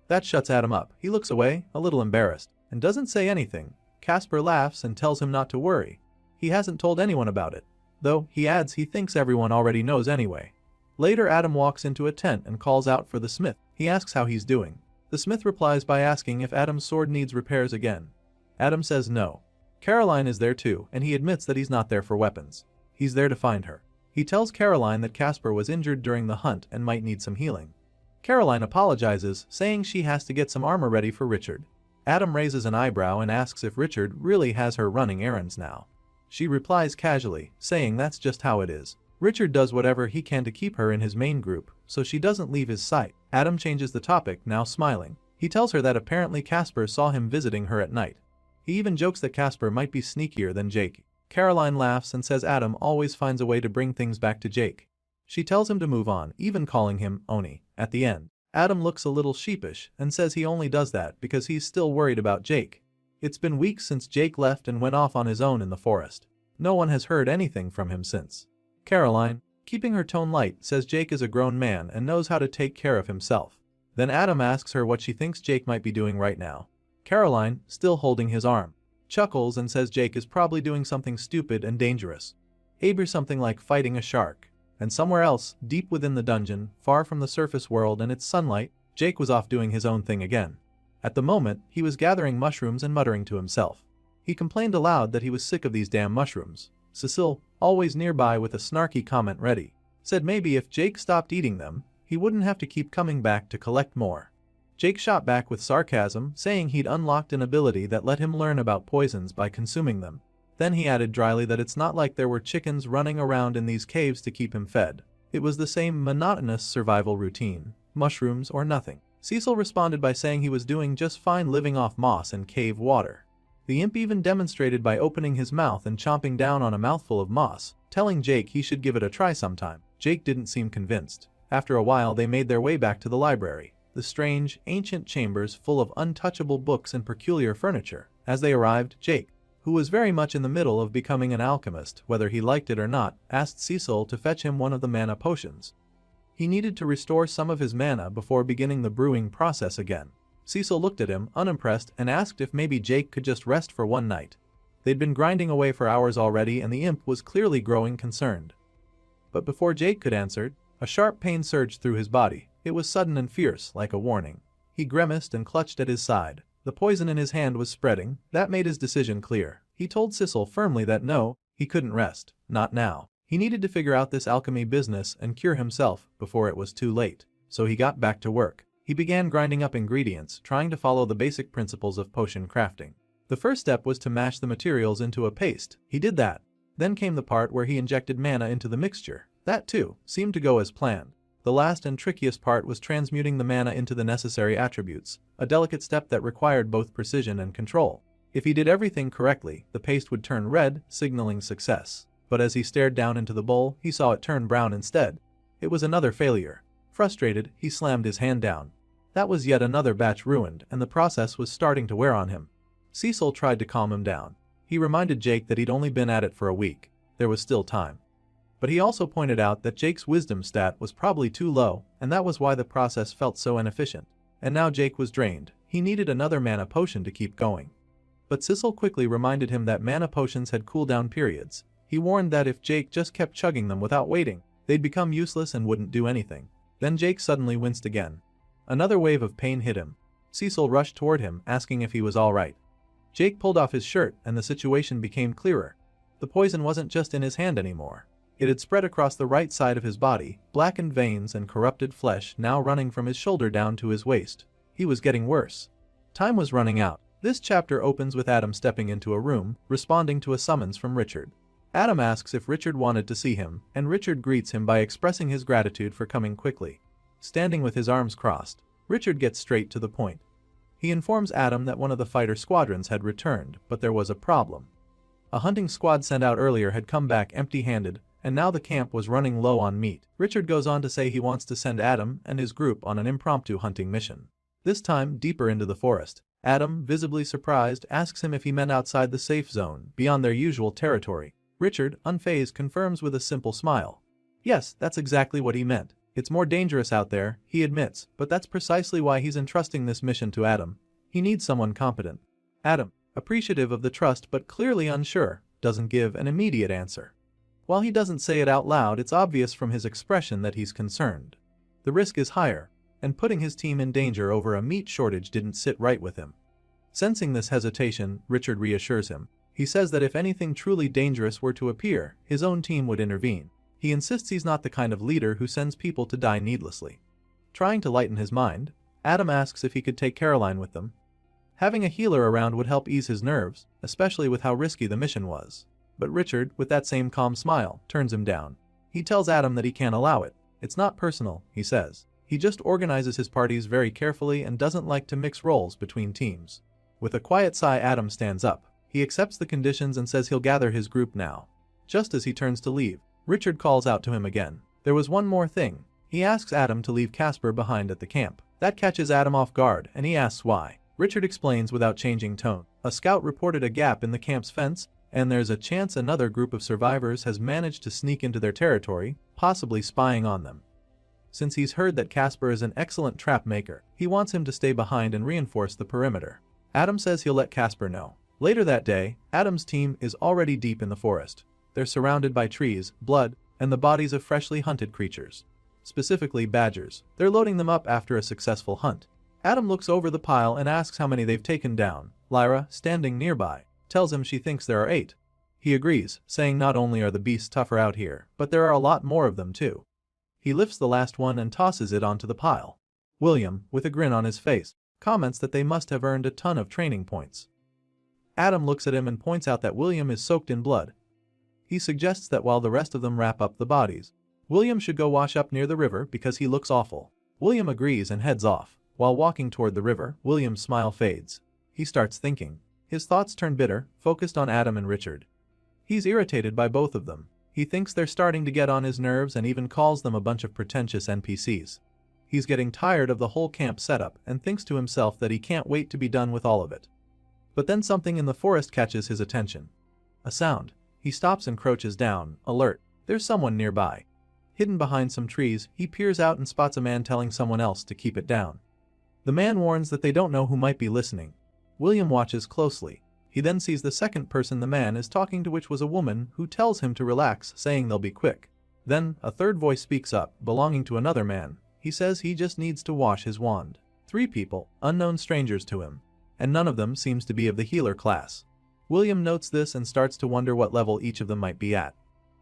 That shuts Adam up. He looks away, a little embarrassed, and doesn't say anything. Casper laughs and tells him not to worry. He hasn't told anyone about it, though he adds he thinks everyone already knows anyway. Later, Adam walks into a tent and calls out for the smith. He asks how he's doing. The smith replies by asking if Adam's sword needs repairs again. Adam says no. Caroline is there too, and he admits that he's not there for weapons. He's there to find her. He tells Caroline that Casper was injured during the hunt and might need some healing. Caroline apologizes, saying she has to get some armor ready for Richard. Adam raises an eyebrow and asks if Richard really has her running errands now. She replies casually, saying that's just how it is. Richard does whatever he can to keep her in his main group, so she doesn't leave his sight. Adam changes the topic, now smiling. He tells her that apparently Casper saw him visiting her at night. He even jokes that Casper might be sneakier than Jake. Caroline laughs and says Adam always finds a way to bring things back to Jake. She tells him to move on, even calling him Oni. At the end, Adam looks a little sheepish and says he only does that because he's still worried about Jake. It's been weeks since Jake left and went off on his own in the forest. No one has heard anything from him since. Caroline, keeping her tone light, says Jake is a grown man and knows how to take care of himself. Then Adam asks her what she thinks Jake might be doing right now. Caroline, still holding his arm, chuckles and says Jake is probably doing something stupid and dangerous. Maybe something like fighting a shark. And somewhere else, deep within the dungeon, far from the surface world and its sunlight, Jake was off doing his own thing again. At the moment, he was gathering mushrooms and muttering to himself. He complained aloud that he was sick of these damn mushrooms. Cecile, always nearby with a snarky comment ready, said maybe if Jake stopped eating them, he wouldn't have to keep coming back to collect more. Jake shot back with sarcasm, saying he'd unlocked an ability that let him learn about poisons by consuming them. Then he added dryly that it's not like there were chickens running around in these caves to keep him fed. It was the same monotonous survival routine, mushrooms or nothing. Cecil responded by saying he was doing just fine living off moss and cave water. The imp even demonstrated by opening his mouth and chomping down on a mouthful of moss, telling Jake he should give it a try sometime. Jake didn't seem convinced. After a while they made their way back to the library, the strange, ancient chambers full of untouchable books and peculiar furniture. As they arrived, Jake, who was very much in the middle of becoming an alchemist, whether he liked it or not, asked Cecil to fetch him one of the mana potions. He needed to restore some of his mana before beginning the brewing process again. Cecil looked at him, unimpressed, and asked if maybe Jake could just rest for one night. They'd been grinding away for hours already and the imp was clearly growing concerned. But before Jake could answer, a sharp pain surged through his body. It was sudden and fierce, like a warning. He grimaced and clutched at his side. The poison in his hand was spreading. That made his decision clear. He told Cecil firmly that no, he couldn't rest. Not now. He needed to figure out this alchemy business and cure himself before it was too late. So he got back to work. He began grinding up ingredients, trying to follow the basic principles of potion crafting. The first step was to mash the materials into a paste. He did that. Then came the part where he injected mana into the mixture. That too seemed to go as planned. The last and trickiest part was transmuting the mana into the necessary attributes, a delicate step that required both precision and control. If he did everything correctly, the paste would turn red, signaling success. But as he stared down into the bowl, he saw it turn brown instead. It was another failure. Frustrated, he slammed his hand down. That was yet another batch ruined, and the process was starting to wear on him. Cecil tried to calm him down. He reminded Jake that he'd only been at it for a week. There was still time. But he also pointed out that Jake's wisdom stat was probably too low, and that was why the process felt so inefficient. And now Jake was drained. He needed another mana potion to keep going. But Cecil quickly reminded him that mana potions had cooldown periods. He warned that if Jake just kept chugging them without waiting, they'd become useless and wouldn't do anything. Then Jake suddenly winced again. Another wave of pain hit him. Cecil rushed toward him, asking if he was all right. Jake pulled off his shirt and the situation became clearer. The poison wasn't just in his hand anymore. It had spread across the right side of his body, blackened veins and corrupted flesh now running from his shoulder down to his waist. He was getting worse. Time was running out. This chapter opens with Adam stepping into a room, responding to a summons from Richard. Adam asks if Richard wanted to see him, and Richard greets him by expressing his gratitude for coming quickly. Standing with his arms crossed, Richard gets straight to the point. He informs Adam that one of the fighter squadrons had returned, but there was a problem. A hunting squad sent out earlier had come back empty-handed, and now the camp was running low on meat. Richard goes on to say he wants to send Adam and his group on an impromptu hunting mission. This time deeper into the forest. Adam, visibly surprised, asks him if he meant outside the safe zone, beyond their usual territory. Richard, unfazed, confirms with a simple smile. Yes, that's exactly what he meant. It's more dangerous out there, he admits, but that's precisely why he's entrusting this mission to Adam. He needs someone competent. Adam, appreciative of the trust but clearly unsure, doesn't give an immediate answer. While he doesn't say it out loud, it's obvious from his expression that he's concerned. The risk is higher, and putting his team in danger over a meat shortage didn't sit right with him. Sensing this hesitation, Richard reassures him. He says that if anything truly dangerous were to appear, his own team would intervene. He insists he's not the kind of leader who sends people to die needlessly. Trying to lighten his mind, Adam asks if he could take Caroline with them. Having a healer around would help ease his nerves, especially with how risky the mission was. But Richard, with that same calm smile, turns him down. He tells Adam that he can't allow it. It's not personal, he says. He just organizes his parties very carefully and doesn't like to mix roles between teams. With a quiet sigh, Adam stands up. He accepts the conditions and says he'll gather his group now. Just as he turns to leave, Richard calls out to him again. There was one more thing. He asks Adam to leave Casper behind at the camp. That catches Adam off guard, and he asks why. Richard explains without changing tone. A scout reported a gap in the camp's fence, and there's a chance another group of survivors has managed to sneak into their territory, possibly spying on them. Since he's heard that Casper is an excellent trap maker, he wants him to stay behind and reinforce the perimeter. Adam says he'll let Casper know. Later that day, Adam's team is already deep in the forest. They're surrounded by trees, blood, and the bodies of freshly hunted creatures. Specifically badgers. They're loading them up after a successful hunt. Adam looks over the pile and asks how many they've taken down. Lyra, standing nearby, tells him she thinks there are 8. He agrees, saying not only are the beasts tougher out here, but there are a lot more of them too. He lifts the last one and tosses it onto the pile. William, with a grin on his face, comments that they must have earned a ton of training points. Adam looks at him and points out that William is soaked in blood. He suggests that while the rest of them wrap up the bodies, William should go wash up near the river because he looks awful. William agrees and heads off. While walking toward the river, William's smile fades. He starts thinking. His thoughts turn bitter, focused on Adam and Richard. He's irritated by both of them. He thinks they're starting to get on his nerves and even calls them a bunch of pretentious NPCs. He's getting tired of the whole camp setup and thinks to himself that he can't wait to be done with all of it. But then something in the forest catches his attention. A sound. He stops and crouches down, alert. There's someone nearby. Hidden behind some trees, he peers out and spots a man telling someone else to keep it down. The man warns that they don't know who might be listening. William watches closely. He then sees the second person the man is talking to, which was a woman, who tells him to relax, saying they'll be quick. Then, a third voice speaks up, belonging to another man. He says he just needs to wash his wand. 3 people, unknown strangers to him. And none of them seems to be of the healer class. William notes this and starts to wonder what level each of them might be at.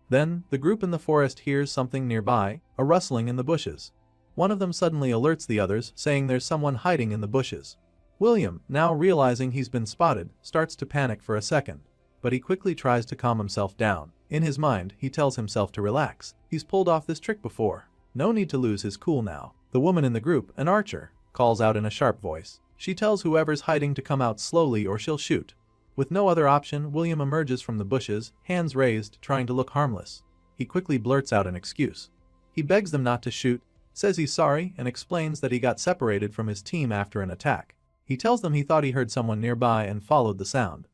Then, the group in the forest hears something nearby, a rustling in the bushes. One of them suddenly alerts the others, saying there's someone hiding in the bushes. William, now realizing he's been spotted, starts to panic for a second. But he quickly tries to calm himself down. In his mind, he tells himself to relax. He's pulled off this trick before. No need to lose his cool now. The woman in the group, an archer, calls out in a sharp voice. She tells whoever's hiding to come out slowly or she'll shoot. With no other option, William emerges from the bushes, hands raised, trying to look harmless. He quickly blurts out an excuse. He begs them not to shoot, says he's sorry, and explains that he got separated from his team after an attack. He tells them he thought he heard someone nearby and followed the sound.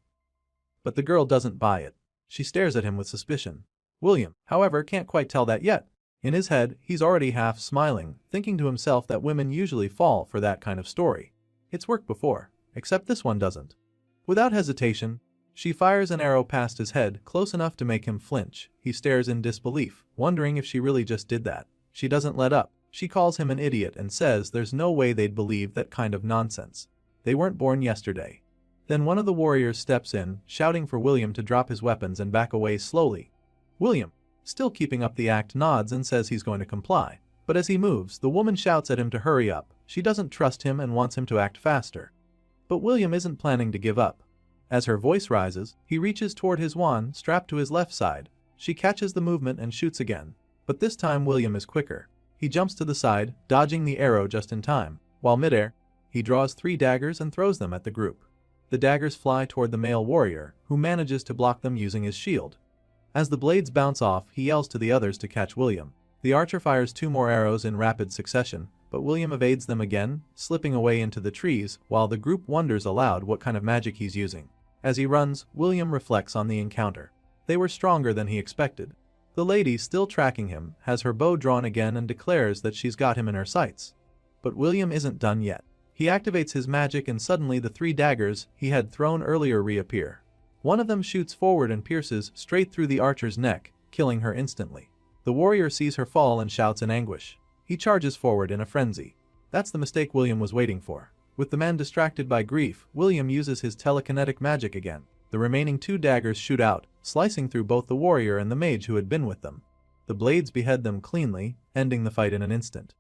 But the girl doesn't buy it. She stares at him with suspicion. William, however, can't quite tell that yet. In his head, he's already half smiling, thinking to himself that women usually fall for that kind of story. It's worked before, except this one doesn't. Without hesitation, she fires an arrow past his head, close enough to make him flinch. He stares in disbelief, wondering if she really just did that. She doesn't let up. She calls him an idiot and says there's no way they'd believe that kind of nonsense. They weren't born yesterday. Then one of the warriors steps in, shouting for William to drop his weapons and back away slowly. William, still keeping up the act, nods and says he's going to comply. But as he moves, the woman shouts at him to hurry up. She doesn't trust him and wants him to act faster. But William isn't planning to give up. As her voice rises, he reaches toward his wand strapped to his left side. She catches the movement and shoots again. But this time William is quicker. He jumps to the side, dodging the arrow just in time. While midair, he draws 3 daggers and throws them at the group. The daggers fly toward the male warrior, who manages to block them using his shield. As the blades bounce off, he yells to the others to catch William. The archer fires 2 more arrows in rapid succession, but William evades them again, slipping away into the trees, while the group wonders aloud what kind of magic he's using. As he runs, William reflects on the encounter. They were stronger than he expected. The lady, still tracking him, has her bow drawn again and declares that she's got him in her sights. But William isn't done yet. He activates his magic and suddenly the 3 daggers he had thrown earlier reappear. One of them shoots forward and pierces straight through the archer's neck, killing her instantly. The warrior sees her fall and shouts in anguish. He charges forward in a frenzy. That's the mistake William was waiting for. With the man distracted by grief, William uses his telekinetic magic again. The remaining 2 daggers shoot out, slicing through both the warrior and the mage who had been with them. The blades behead them cleanly, ending the fight in an instant.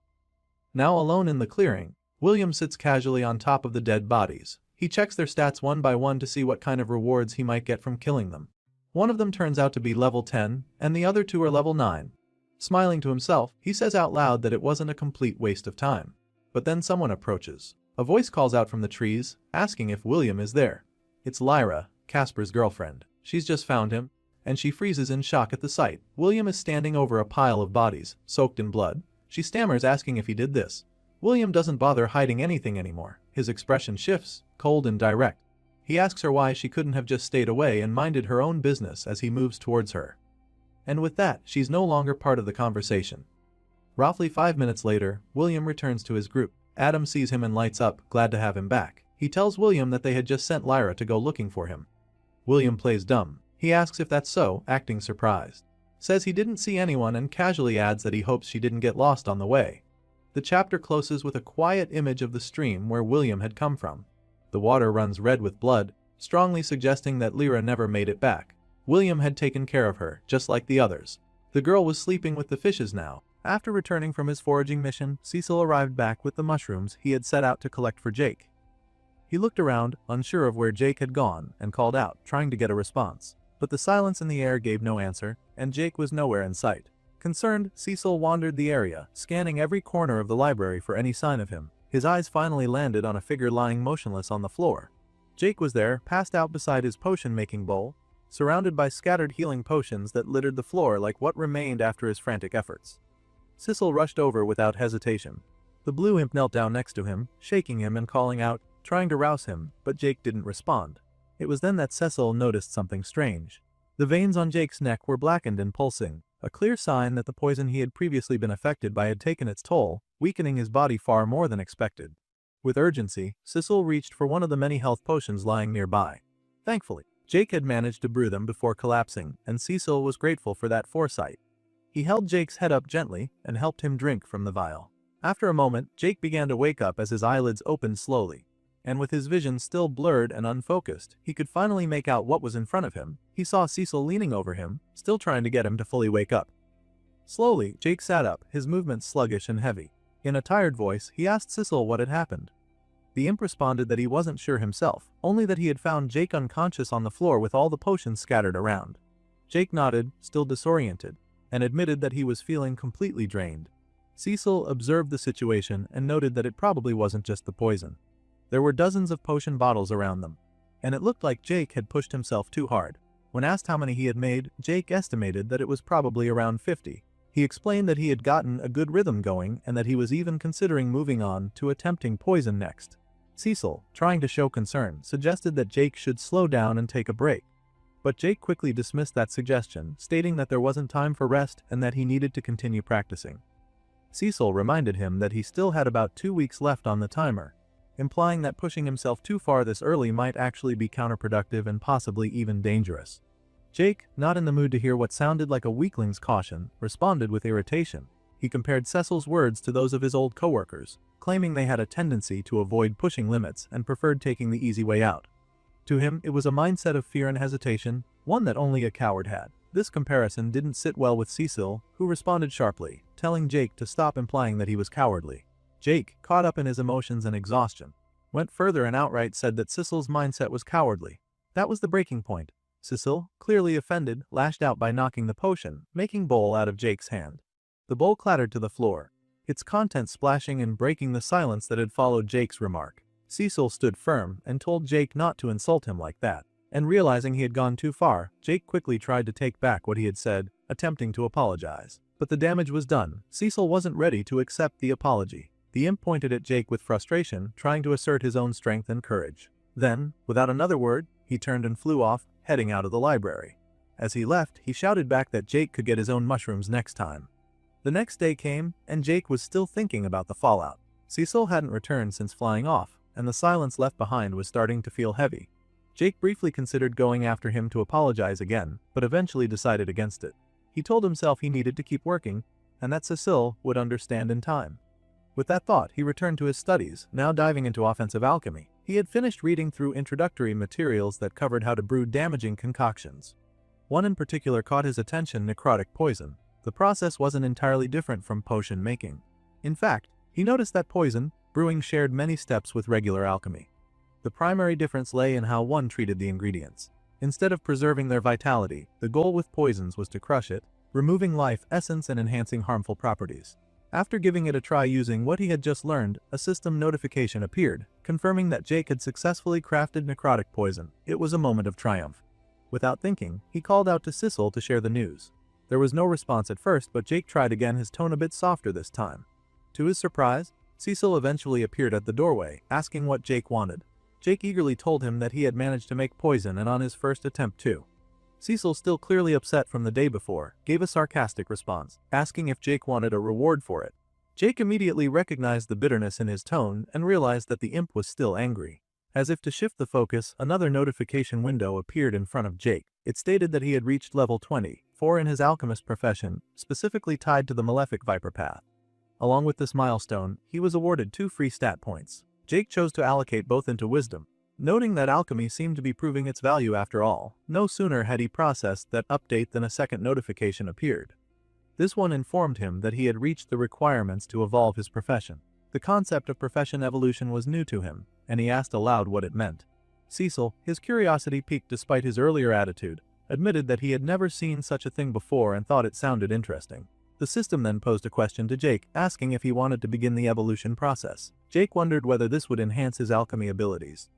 Now alone in the clearing, William sits casually on top of the dead bodies. He checks their stats one by one to see what kind of rewards he might get from killing them. One of them turns out to be level 10, and the other 2 are level 9. Smiling to himself, he says out loud that it wasn't a complete waste of time. But then someone approaches. A voice calls out from the trees, asking if William is there. It's Lyra, Casper's girlfriend. She's just found him, and she freezes in shock at the sight. William is standing over a pile of bodies, soaked in blood. She stammers, asking if he did this. William doesn't bother hiding anything anymore. His expression shifts, cold and direct. He asks her why she couldn't have just stayed away and minded her own business as he moves towards her. And with that, she's no longer part of the conversation. Roughly 5 minutes later, William returns to his group. Adam sees him and lights up, glad to have him back. He tells William that they had just sent Lyra to go looking for him. William plays dumb. He asks if that's so, acting surprised. Says he didn't see anyone and casually adds that he hopes she didn't get lost on the way. The chapter closes with a quiet image of the stream where William had come from. The water runs red with blood, strongly suggesting that Lyra never made it back. William had taken care of her, just like the others. The girl was sleeping with the fishes now. After returning from his foraging mission, Cecil arrived back with the mushrooms he had set out to collect for Jake. He looked around, unsure of where Jake had gone, and called out, trying to get a response. But the silence in the air gave no answer, and Jake was nowhere in sight. Concerned, Cecil wandered the area, scanning every corner of the library for any sign of him. His eyes finally landed on a figure lying motionless on the floor. Jake was there, passed out beside his potion-making bowl, surrounded by scattered healing potions that littered the floor like what remained after his frantic efforts. Cecil rushed over without hesitation. The blue imp knelt down next to him, shaking him and calling out, trying to rouse him, but Jake didn't respond. It was then that Cecil noticed something strange. The veins on Jake's neck were blackened and pulsing, a clear sign that the poison he had previously been affected by had taken its toll, weakening his body far more than expected. With urgency, Cecil reached for one of the many health potions lying nearby. Thankfully, Jake had managed to brew them before collapsing, and Cecil was grateful for that foresight. He held Jake's head up gently and helped him drink from the vial. After a moment, Jake began to wake up as his eyelids opened slowly. And with his vision still blurred and unfocused, he could finally make out what was in front of him. He saw Cecil leaning over him, still trying to get him to fully wake up. Slowly, Jake sat up, his movements sluggish and heavy. In a tired voice, he asked Cecil what had happened. The imp responded that he wasn't sure himself, only that he had found Jake unconscious on the floor with all the potions scattered around. Jake nodded, still disoriented, and admitted that he was feeling completely drained. Cecil observed the situation and noted that it probably wasn't just the poison. There were dozens of potion bottles around them, and it looked like Jake had pushed himself too hard. When asked how many he had made, Jake estimated that it was probably around 50. He explained that he had gotten a good rhythm going and that he was even considering moving on to attempting poison next. Cecil, trying to show concern, suggested that Jake should slow down and take a break. But Jake quickly dismissed that suggestion, stating that there wasn't time for rest and that he needed to continue practicing. Cecil reminded him that he still had about 2 weeks left on the timer, implying that pushing himself too far this early might actually be counterproductive and possibly even dangerous. Jake, not in the mood to hear what sounded like a weakling's caution, responded with irritation. He compared Cecil's words to those of his old coworkers, claiming they had a tendency to avoid pushing limits and preferred taking the easy way out. To him, it was a mindset of fear and hesitation, one that only a coward had. This comparison didn't sit well with Cecil, who responded sharply, telling Jake to stop implying that he was cowardly. Jake, caught up in his emotions and exhaustion, went further and outright said that Cecil's mindset was cowardly. That was the breaking point. Cecil, clearly offended, lashed out by knocking the potion, making bowl out of Jake's hand. The bowl clattered to the floor, its contents splashing and breaking the silence that had followed Jake's remark. Cecil stood firm and told Jake not to insult him like that. And realizing he had gone too far, Jake quickly tried to take back what he had said, attempting to apologize. But the damage was done. Cecil wasn't ready to accept the apology. The imp pointed at Jake with frustration, trying to assert his own strength and courage. Then, without another word, he turned and flew off, heading out of the library. As he left, he shouted back that Jake could get his own mushrooms next time. The next day came, and Jake was still thinking about the fallout. Cecil hadn't returned since flying off, and the silence left behind was starting to feel heavy. Jake briefly considered going after him to apologize again, but eventually decided against it. He told himself he needed to keep working, and that Cecil would understand in time. With that thought, he returned to his studies, now diving into offensive alchemy. He had finished reading through introductory materials that covered how to brew damaging concoctions. One in particular caught his attention: necrotic poison. The process wasn't entirely different from potion making. In fact, he noticed that poison brewing shared many steps with regular alchemy. The primary difference lay in how one treated the ingredients. Instead of preserving their vitality, the goal with poisons was to crush it, removing life essence and enhancing harmful properties. After giving it a try using what he had just learned, a system notification appeared, confirming that Jake had successfully crafted necrotic poison. It was a moment of triumph. Without thinking, he called out to Cecil to share the news. There was no response at first, but Jake tried again, his tone a bit softer this time. To his surprise, Cecil eventually appeared at the doorway, asking what Jake wanted. Jake eagerly told him that he had managed to make poison and on his first attempt too. Cecil, still clearly upset from the day before, gave a sarcastic response, asking if Jake wanted a reward for it. Jake immediately recognized the bitterness in his tone and realized that the imp was still angry. As if to shift the focus, another notification window appeared in front of Jake. It stated that he had reached level 24 in his alchemist profession, specifically tied to the malefic viper path. Along with this milestone, he was awarded 2 free stat points. Jake chose to allocate both into wisdom, noting that alchemy seemed to be proving its value after all. No sooner had he processed that update than a second notification appeared. This one informed him that he had reached the requirements to evolve his profession. The concept of profession evolution was new to him, and he asked aloud what it meant. Cecil, his curiosity piqued despite his earlier attitude, admitted that he had never seen such a thing before and thought it sounded interesting. The system then posed a question to Jake, asking if he wanted to begin the evolution process. Jake wondered whether this would enhance his alchemy abilities.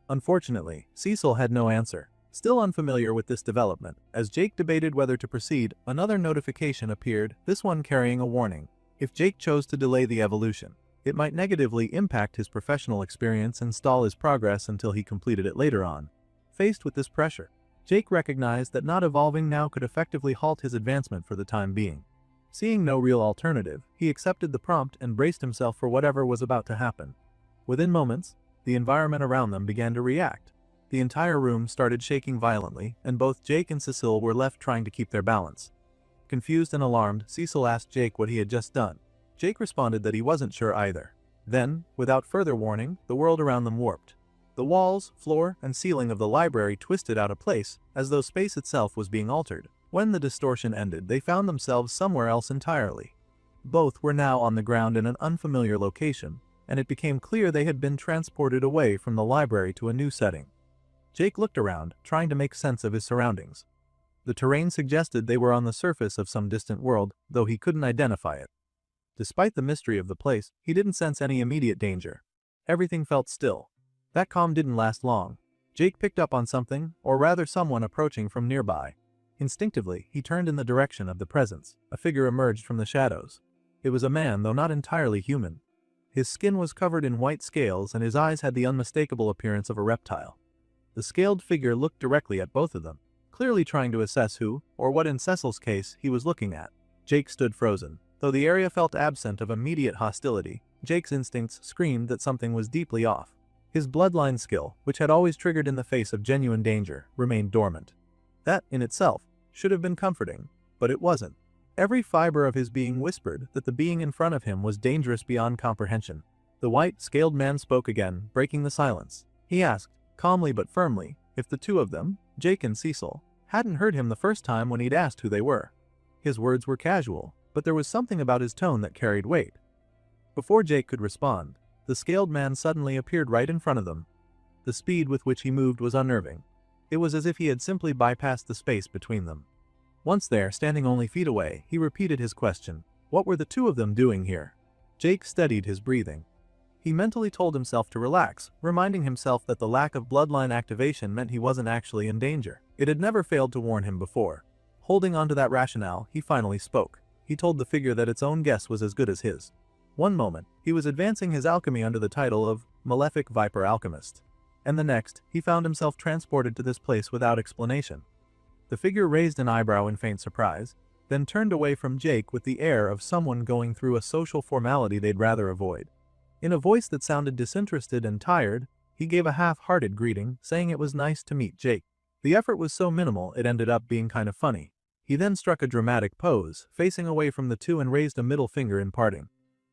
Unfortunately, Cecil had no answer. Still unfamiliar with this development, as Jake debated whether to proceed, another notification appeared, this one carrying a warning. If Jake chose to delay the evolution, it might negatively impact his professional experience and stall his progress until he completed it later on. Faced with this pressure, Jake recognized that not evolving now could effectively halt his advancement for the time being. Seeing no real alternative, he accepted the prompt and braced himself for whatever was about to happen. Within moments, the environment around them began to react. The entire room started shaking violently, and both Jake and Cecil were left trying to keep their balance. Confused and alarmed, Cecil asked Jake what he had just done. Jake responded that he wasn't sure either. Then, without further warning, the world around them warped. The walls, floor, and ceiling of the library twisted out of place, as though space itself was being altered. When the distortion ended, they found themselves somewhere else entirely. Both were now on the ground in an unfamiliar location, and it became clear they had been transported away from the library to a new setting. Jake looked around, trying to make sense of his surroundings. The terrain suggested they were on the surface of some distant world, though he couldn't identify it. Despite the mystery of the place, he didn't sense any immediate danger. Everything felt still. That calm didn't last long. Jake picked up on something, or rather someone approaching from nearby. Instinctively, he turned in the direction of the presence. A figure emerged from the shadows. It was a man, though not entirely human. His skin was covered in white scales and his eyes had the unmistakable appearance of a reptile. The scaled figure looked directly at both of them, clearly trying to assess who, or what in Cecil's case, he was looking at. Jake stood frozen. Though the area felt absent of immediate hostility, Jake's instincts screamed that something was deeply off. His bloodline skill, which had always triggered in the face of genuine danger, remained dormant. That, in itself, should have been comforting, but it wasn't. Every fiber of his being whispered that the being in front of him was dangerous beyond comprehension. The white, scaled man spoke again, breaking the silence. He asked, calmly but firmly, if the two of them, Jake and Cecil, hadn't heard him the first time when he'd asked who they were. His words were casual, but there was something about his tone that carried weight. Before Jake could respond, the scaled man suddenly appeared right in front of them. The speed with which he moved was unnerving. It was as if he had simply bypassed the space between them. Once there, standing only feet away, he repeated his question. What were the two of them doing here? Jake steadied his breathing. He mentally told himself to relax, reminding himself that the lack of bloodline activation meant he wasn't actually in danger. It had never failed to warn him before. Holding on to that rationale, he finally spoke. He told the figure that its own guess was as good as his. One moment, he was advancing his alchemy under the title of Malefic Viper Alchemist. And the next, he found himself transported to this place without explanation. The figure raised an eyebrow in faint surprise, then turned away from Jake with the air of someone going through a social formality they'd rather avoid. In a voice that sounded disinterested and tired, he gave a half-hearted greeting, saying it was nice to meet Jake. The effort was so minimal it ended up being kind of funny. He then struck a dramatic pose, facing away from the two and raised a middle finger in parting.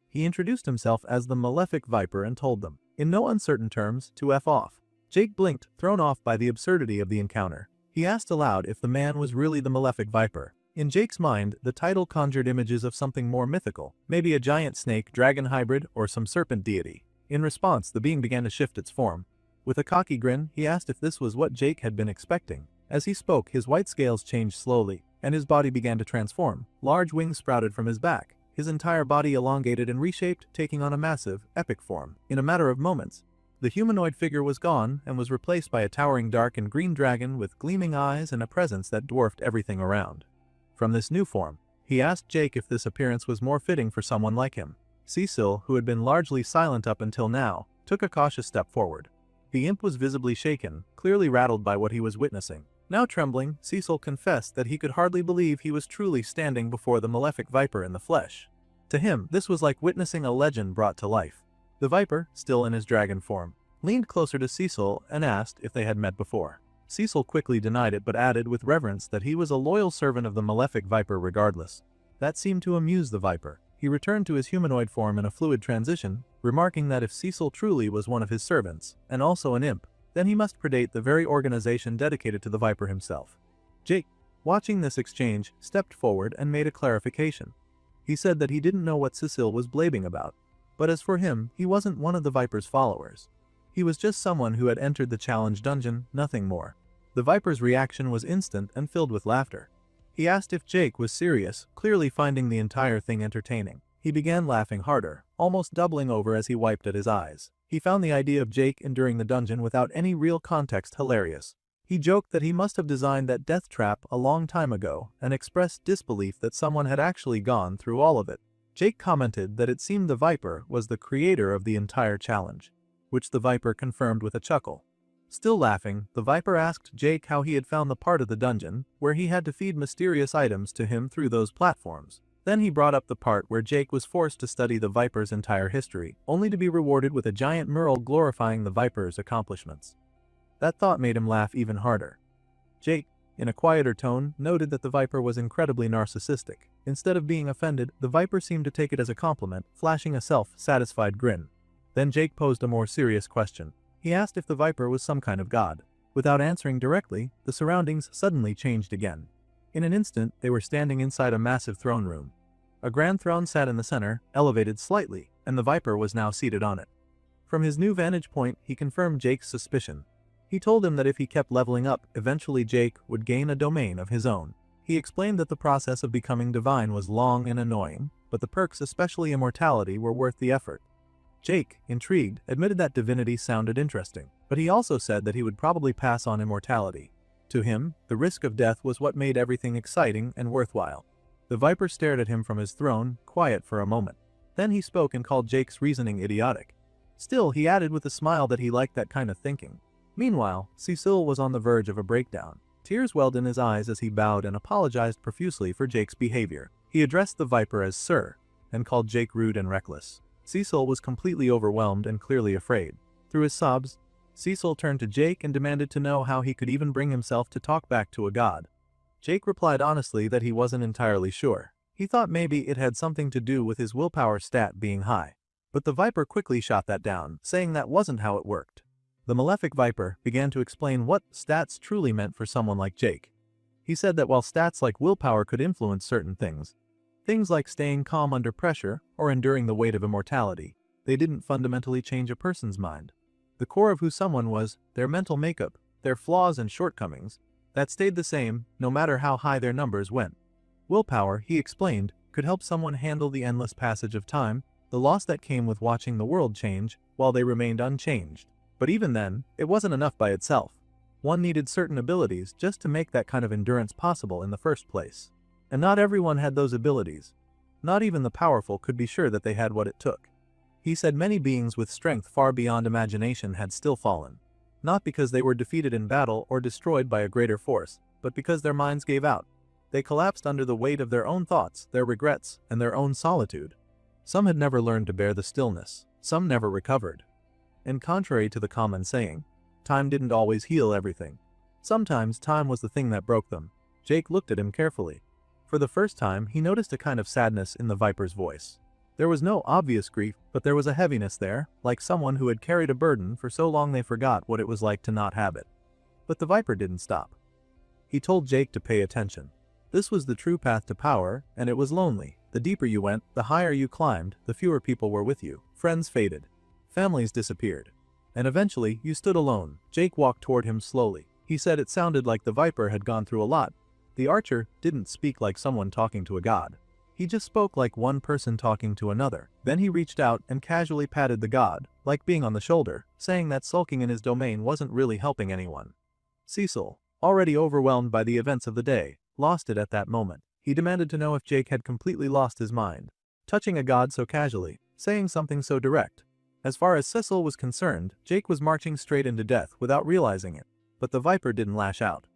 He introduced himself as the Malefic Viper and told them, in no uncertain terms, to F off. Jake blinked, thrown off by the absurdity of the encounter. He asked aloud if the man was really the Malefic Viper. In Jake's mind, the title conjured images of something more mythical, maybe a giant snake-dragon hybrid or some serpent deity. In response, the being began to shift its form. With a cocky grin, he asked if this was what Jake had been expecting. As he spoke, his white scales changed slowly, and his body began to transform. Large wings sprouted from his back. His entire body elongated and reshaped, taking on a massive, epic form. In a matter of moments, the humanoid figure was gone and was replaced by a towering dark and green dragon with gleaming eyes and a presence that dwarfed everything around. From this new form, he asked Jake if this appearance was more fitting for someone like him. Cecil, who had been largely silent up until now, took a cautious step forward. The imp was visibly shaken, clearly rattled by what he was witnessing. Now trembling, Cecil confessed that he could hardly believe he was truly standing before the Malefic Viper in the flesh. To him, this was like witnessing a legend brought to life. The Viper, still in his dragon form, leaned closer to Cecil and asked if they had met before. Cecil quickly denied it but added with reverence that he was a loyal servant of the Malefic Viper regardless. That seemed to amuse the Viper. He returned to his humanoid form in a fluid transition, remarking that if Cecil truly was one of his servants, and also an imp, then he must predate the very organization dedicated to the Viper himself. Jake, watching this exchange, stepped forward and made a clarification. He said that he didn't know what Cecil was blabbing about, but as for him, he wasn't one of the Viper's followers. He was just someone who had entered the challenge dungeon, nothing more. The Viper's reaction was instant and filled with laughter. He asked if Jake was serious, clearly finding the entire thing entertaining. He began laughing harder, almost doubling over as he wiped at his eyes. He found the idea of Jake enduring the dungeon without any real context hilarious. He joked that he must have designed that death trap a long time ago and expressed disbelief that someone had actually gone through all of it. Jake commented that it seemed the Viper was the creator of the entire challenge, which the Viper confirmed with a chuckle. Still laughing, the Viper asked Jake how he had found the part of the dungeon where he had to feed mysterious items to him through those platforms. Then he brought up the part where Jake was forced to study the Viper's entire history, only to be rewarded with a giant mural glorifying the Viper's accomplishments. That thought made him laugh even harder. Jake, in a quieter tone, noted that the Viper was incredibly narcissistic. Instead of being offended, the Viper seemed to take it as a compliment, flashing a self-satisfied grin. Then Jake posed a more serious question. He asked if the Viper was some kind of god. Without answering directly, the surroundings suddenly changed again. In an instant, they were standing inside a massive throne room. A grand throne sat in the center, elevated slightly, and the Viper was now seated on it. From his new vantage point, he confirmed Jake's suspicion. He told him that if he kept leveling up, eventually Jake would gain a domain of his own. He explained that the process of becoming divine was long and annoying, but the perks, especially immortality, were worth the effort. Jake, intrigued, admitted that divinity sounded interesting, but he also said that he would probably pass on immortality. To him, the risk of death was what made everything exciting and worthwhile. The Viper stared at him from his throne, quiet for a moment. Then he spoke and called Jake's reasoning idiotic. Still, he added with a smile that he liked that kind of thinking. Meanwhile, Cecil was on the verge of a breakdown. Tears welled in his eyes as he bowed and apologized profusely for Jake's behavior. He addressed the Viper as Sir, and called Jake rude and reckless. Cecil was completely overwhelmed and clearly afraid. Through his sobs, Cecil turned to Jake and demanded to know how he could even bring himself to talk back to a god. Jake replied honestly that he wasn't entirely sure. He thought maybe it had something to do with his willpower stat being high. But the Viper quickly shot that down, saying that wasn't how it worked. The malefic Viper began to explain what stats truly meant for someone like Jake. He said that while stats like willpower could influence certain things like staying calm under pressure or enduring the weight of immortality, they didn't fundamentally change a person's mind. The core of who someone was, their mental makeup, their flaws and shortcomings, that stayed the same no matter how high their numbers went. Willpower, he explained, could help someone handle the endless passage of time, the loss that came with watching the world change while they remained unchanged. But even then, it wasn't enough by itself. One needed certain abilities just to make that kind of endurance possible in the first place. And not everyone had those abilities. Not even the powerful could be sure that they had what it took. He said many beings with strength far beyond imagination had still fallen. Not because they were defeated in battle or destroyed by a greater force, but because their minds gave out. They collapsed under the weight of their own thoughts, their regrets, and their own solitude. Some had never learned to bear the stillness. Some never recovered. And contrary to the common saying, time didn't always heal everything. Sometimes time was the thing that broke them. Jake looked at him carefully. For the first time, he noticed a kind of sadness in the Viper's voice. There was no obvious grief, but there was a heaviness there, like someone who had carried a burden for so long they forgot what it was like to not have it. But the Viper didn't stop. He told Jake to pay attention. This was the true path to power, and it was lonely. The deeper you went, the higher you climbed, the fewer people were with you. Friends faded. Families disappeared. And eventually, you stood alone. Jake walked toward him slowly. He said it sounded like the Viper had gone through a lot. The archer didn't speak like someone talking to a god. He just spoke like one person talking to another. Then he reached out and casually patted the god, like being on the shoulder, saying that sulking in his domain wasn't really helping anyone. Cecil, already overwhelmed by the events of the day, lost it at that moment. He demanded to know if Jake had completely lost his mind. Touching a god so casually, saying something so direct. As far as Cecil was concerned, Jake was marching straight into death without realizing it. But the Viper didn't lash out.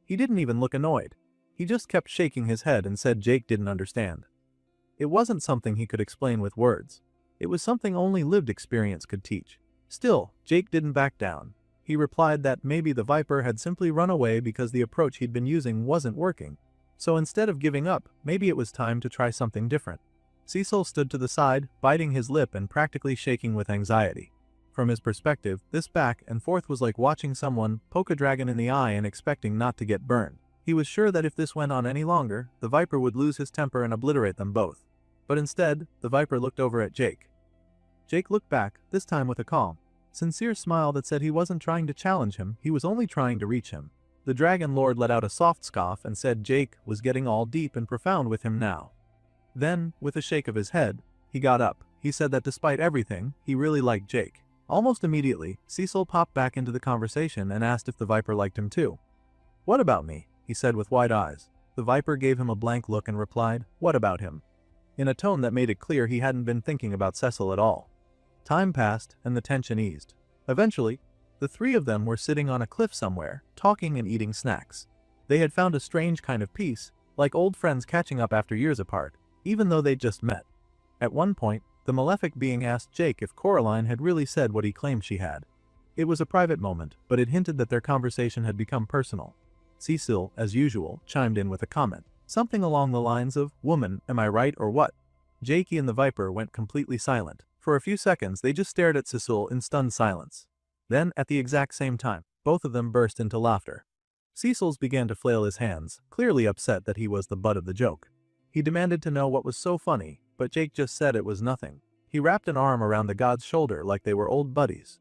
He didn't even look annoyed. He just kept shaking his head and said Jake didn't understand. It wasn't something he could explain with words. It was something only lived experience could teach. Still, Jake didn't back down. He replied that maybe the Viper had simply run away because the approach he'd been using wasn't working. So instead of giving up, maybe it was time to try something different. Cecil stood to the side, biting his lip and practically shaking with anxiety. From his perspective, this back and forth was like watching someone poke a dragon in the eye and expecting not to get burned. He was sure that if this went on any longer, the Viper would lose his temper and obliterate them both. But instead, the Viper looked over at Jake. Jake looked back, this time with a calm. sincere smile that said he wasn't trying to challenge him, he was only trying to reach him. The Dragon Lord let out a soft scoff and said Jake was getting all deep and profound with him now. Then, with a shake of his head, he got up. He said that despite everything, he really liked Jake. Almost immediately, Cecil popped back into the conversation and asked if the Viper liked him too. "What about me?" he said with wide eyes. The Viper gave him a blank look and replied, "What about him?" in a tone that made it clear he hadn't been thinking about Cecil at all. Time passed and the tension eased. Eventually, the three of them were sitting on a cliff somewhere, talking and eating snacks. They had found a strange kind of peace, like old friends catching up after years apart, even though they'd just met. At one point, the malefic being asked Jake if Coraline had really said what he claimed she had. It was a private moment, but it hinted that their conversation had become personal. Cecil, as usual, chimed in with a comment. Something along the lines of, "Woman, am I right or what?" Jakey and the Viper went completely silent. For a few seconds they just stared at Cecil in stunned silence. Then, at the exact same time, both of them burst into laughter. Cecil's began to flail his hands, clearly upset that he was the butt of the joke. He demanded to know what was so funny, but Jake just said it was nothing. He wrapped an arm around the god's shoulder like they were old buddies.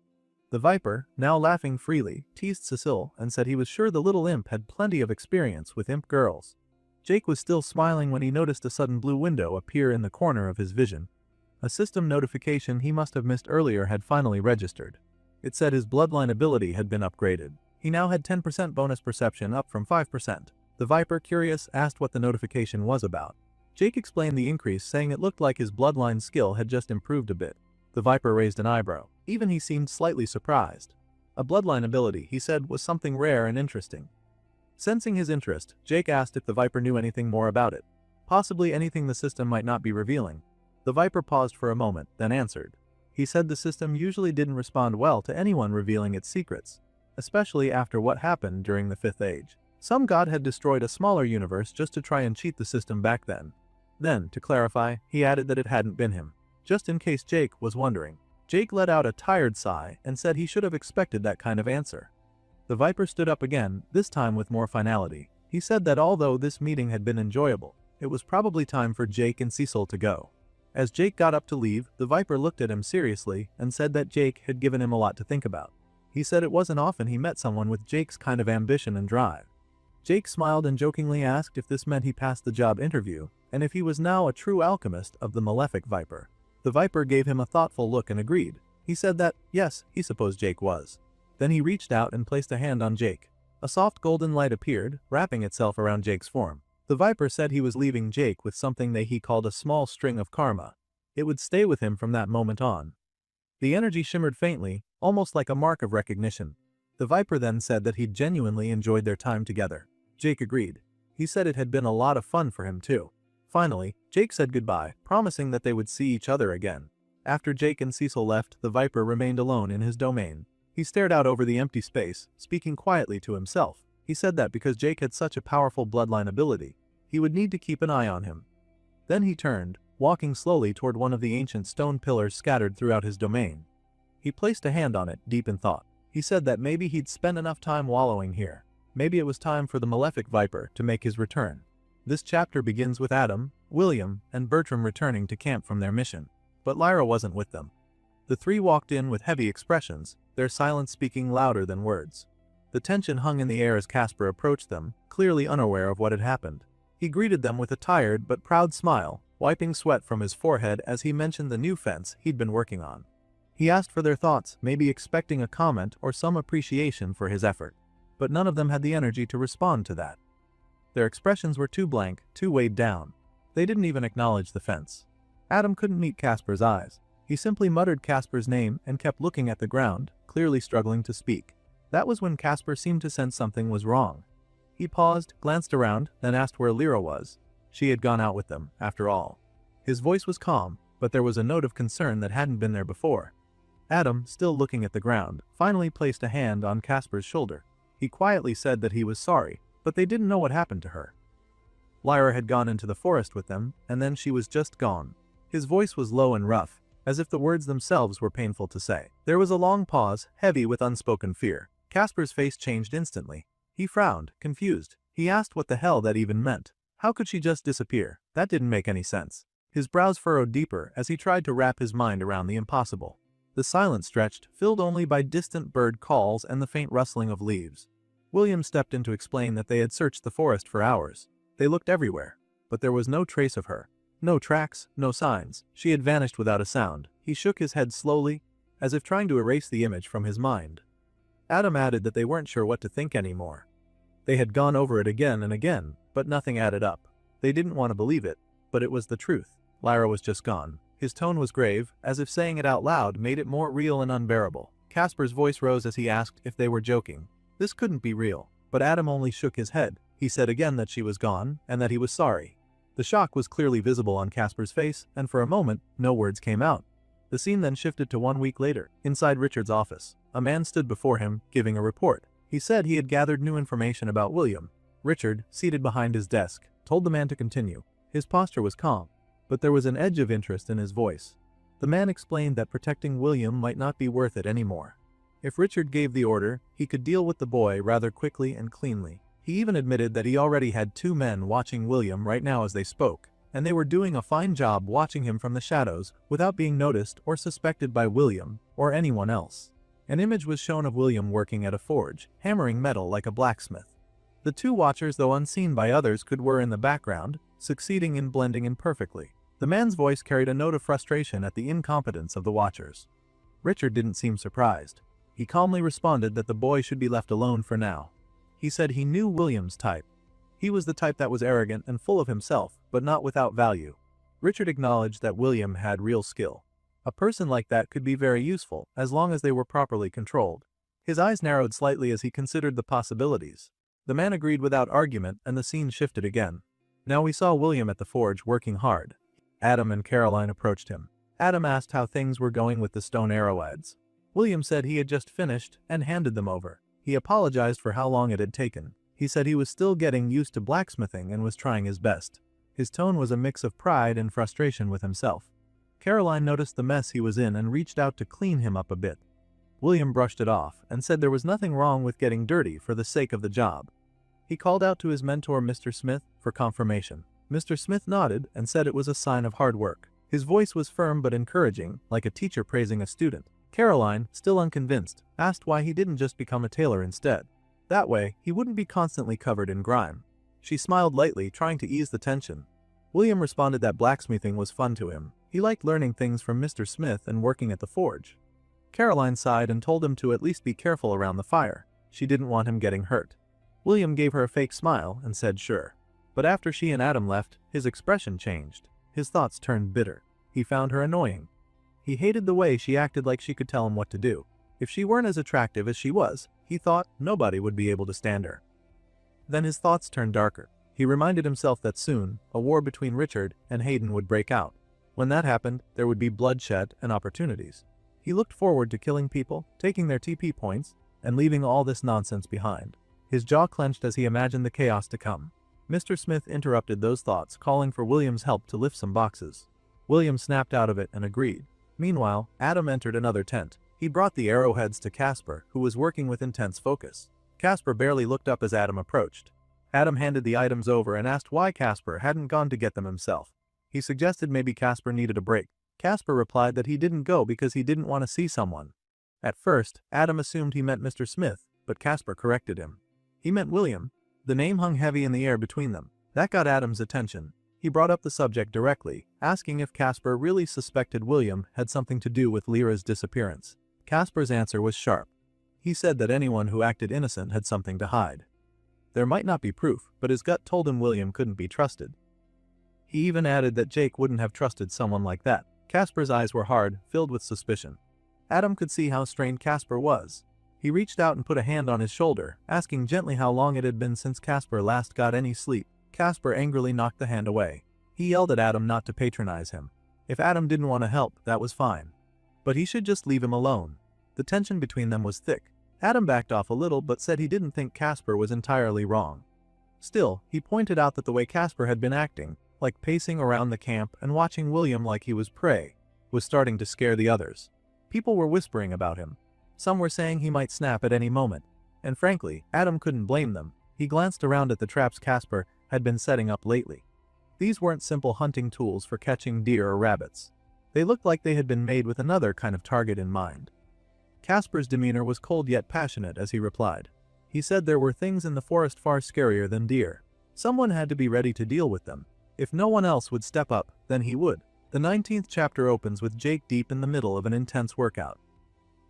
The Viper, now laughing freely, teased Cecil and said he was sure the little imp had plenty of experience with imp girls. Jake was still smiling when he noticed a sudden blue window appear in the corner of his vision. A system notification he must have missed earlier had finally registered. It said his bloodline ability had been upgraded. He now had 10% bonus perception, up from 5%. The Viper, curious, asked what the notification was about. Jake explained the increase, saying it looked like his bloodline skill had just improved a bit. The Viper raised an eyebrow. Even he seemed slightly surprised. A bloodline ability, he said, was something rare and interesting. Sensing his interest, Jake asked if the Viper knew anything more about it. Possibly anything the system might not be revealing. The Viper paused for a moment, then answered. He said the system usually didn't respond well to anyone revealing its secrets, especially after what happened during the Fifth Age. Some god had destroyed a smaller universe just to try and cheat the system back then. Then, to clarify, he added that it hadn't been him. Just in case Jake was wondering. Jake let out a tired sigh and said he should have expected that kind of answer. The Viper stood up again, this time with more finality. He said that although this meeting had been enjoyable, it was probably time for Jake and Cecil to go. As Jake got up to leave, the Viper looked at him seriously and said that Jake had given him a lot to think about. He said it wasn't often he met someone with Jake's kind of ambition and drive. Jake smiled and jokingly asked if this meant he passed the job interview, and if he was now a true alchemist of the malefic Viper. The Viper gave him a thoughtful look and agreed. He said that, yes, he supposed Jake was. Then he reached out and placed a hand on Jake. A soft golden light appeared, wrapping itself around Jake's form. The Viper said he was leaving Jake with something that he called a small string of karma. It would stay with him from that moment on. The energy shimmered faintly, almost like a mark of recognition. The Viper then said that he'd genuinely enjoyed their time together. Jake agreed. He said it had been a lot of fun for him too. Finally, Jake said goodbye, promising that they would see each other again. After Jake and Cecil left, the Viper remained alone in his domain. He stared out over the empty space, speaking quietly to himself. He said that because Jake had such a powerful bloodline ability, he would need to keep an eye on him. Then he turned, walking slowly toward one of the ancient stone pillars scattered throughout his domain. He placed a hand on it, deep in thought. He said that maybe he'd spent enough time wallowing here. Maybe it was time for the malefic Viper to make his return. This chapter begins with Adam, William, and Bertram returning to camp from their mission. But Lyra wasn't with them. The three walked in with heavy expressions, their silence speaking louder than words. The tension hung in the air as Casper approached them, clearly unaware of what had happened. He greeted them with a tired but proud smile, wiping sweat from his forehead as he mentioned the new fence he'd been working on. He asked for their thoughts, maybe expecting a comment or some appreciation for his effort. But none of them had the energy to respond to that. Their expressions were too blank, too weighed down. They didn't even acknowledge the fence. Adam couldn't meet Casper's eyes. He simply muttered Casper's name and kept looking at the ground, clearly struggling to speak. That was when Casper seemed to sense something was wrong. He paused, glanced around, then asked where Lyra was. She had gone out with them, after all. His voice was calm, but there was a note of concern that hadn't been there before. Adam, still looking at the ground, finally placed a hand on Casper's shoulder. He quietly said that he was sorry, but they didn't know what happened to her. Lyra had gone into the forest with them, and then she was just gone. His voice was low and rough, as if the words themselves were painful to say. There was a long pause, heavy with unspoken fear. Casper's face changed instantly. He frowned, confused. He asked what the hell that even meant. How could she just disappear? That didn't make any sense. His brows furrowed deeper as he tried to wrap his mind around the impossible. The silence stretched, filled only by distant bird calls and the faint rustling of leaves. William stepped in to explain that they had searched the forest for hours. They looked everywhere, but there was no trace of her. No tracks, no signs. She had vanished without a sound. He shook his head slowly, as if trying to erase the image from his mind. Adam added that they weren't sure what to think anymore. They had gone over it again and again, but nothing added up. They didn't want to believe it, but it was the truth. Lyra was just gone. His tone was grave, as if saying it out loud made it more real and unbearable. Casper's voice rose as he asked if they were joking. This couldn't be real, but Adam only shook his head. He said again that she was gone, and that he was sorry. The shock was clearly visible on Casper's face, and for a moment, no words came out. The scene then shifted to 1 week later. Inside Richard's office, a man stood before him, giving a report. He said he had gathered new information about William. Richard, seated behind his desk, told the man to continue. His posture was calm, but there was an edge of interest in his voice. The man explained that protecting William might not be worth it anymore. If Richard gave the order, he could deal with the boy rather quickly and cleanly. He even admitted that he already had 2 men watching William right now as they spoke, and they were doing a fine job watching him from the shadows without being noticed or suspected by William or anyone else. An image was shown of William working at a forge, hammering metal like a blacksmith. The 2 watchers, though unseen by others, were in the background, succeeding in blending in perfectly. The man's voice carried a note of frustration at the incompetence of the watchers. Richard didn't seem surprised. He calmly responded that the boy should be left alone for now. He said he knew William's type. He was the type that was arrogant and full of himself, but not without value. Richard acknowledged that William had real skill. A person like that could be very useful, as long as they were properly controlled. His eyes narrowed slightly as he considered the possibilities. The man agreed without argument, and the scene shifted again. Now we saw William at the forge working hard. Adam and Caroline approached him. Adam asked how things were going with the stone arrowheads. William said he had just finished and handed them over. He apologized for how long it had taken. He said he was still getting used to blacksmithing and was trying his best. His tone was a mix of pride and frustration with himself. Caroline noticed the mess he was in and reached out to clean him up a bit. William brushed it off and said there was nothing wrong with getting dirty for the sake of the job. He called out to his mentor, Mr. Smith, for confirmation. Mr. Smith nodded and said it was a sign of hard work. His voice was firm but encouraging, like a teacher praising a student. Caroline, still unconvinced, asked why he didn't just become a tailor instead. That way, he wouldn't be constantly covered in grime. She smiled lightly, trying to ease the tension. William responded that blacksmithing was fun to him. He liked learning things from Mr. Smith and working at the forge. Caroline sighed and told him to at least be careful around the fire. She didn't want him getting hurt. William gave her a fake smile and said sure. But after she and Adam left, his expression changed. His thoughts turned bitter. He found her annoying. He hated the way she acted like she could tell him what to do. If she weren't as attractive as she was, he thought nobody would be able to stand her. Then his thoughts turned darker. He reminded himself that soon, a war between Richard and Hayden would break out. When that happened, there would be bloodshed and opportunities. He looked forward to killing people, taking their TP points, and leaving all this nonsense behind. His jaw clenched as he imagined the chaos to come. Mr. Smith interrupted those thoughts, calling for William's help to lift some boxes. William snapped out of it and agreed. Meanwhile, Adam entered another tent. He brought the arrowheads to Casper, who was working with intense focus. Casper barely looked up as Adam approached. Adam handed the items over and asked why Casper hadn't gone to get them himself. He suggested maybe Casper needed a break. Casper replied that he didn't go because he didn't want to see someone. At first, Adam assumed he meant Mr. Smith, but Casper corrected him. He meant William. The name hung heavy in the air between them. That got Adam's attention. He brought up the subject directly, asking if Casper really suspected William had something to do with Lyra's disappearance. Casper's answer was sharp. He said that anyone who acted innocent had something to hide. There might not be proof, but his gut told him William couldn't be trusted. He even added that Jake wouldn't have trusted someone like that. Casper's eyes were hard, filled with suspicion. Adam could see how strained Casper was. He reached out and put a hand on his shoulder, asking gently how long it had been since Casper last got any sleep. Casper angrily knocked the hand away. He yelled at Adam not to patronize him. If Adam didn't want to help, that was fine. But he should just leave him alone. The tension between them was thick. Adam backed off a little but said he didn't think Casper was entirely wrong. Still, he pointed out that the way Casper had been acting, like pacing around the camp and watching William like he was prey, was starting to scare the others. People were whispering about him. Some were saying he might snap at any moment. And frankly, Adam couldn't blame them. He glanced around at the traps Casper had been setting up lately. These weren't simple hunting tools for catching deer or rabbits. They looked like they had been made with another kind of target in mind. Casper's demeanor was cold yet passionate as he replied. He said there were things in the forest far scarier than deer. Someone had to be ready to deal with them. If no one else would step up, then he would. The 19th chapter opens with Jake deep in the middle of an intense workout.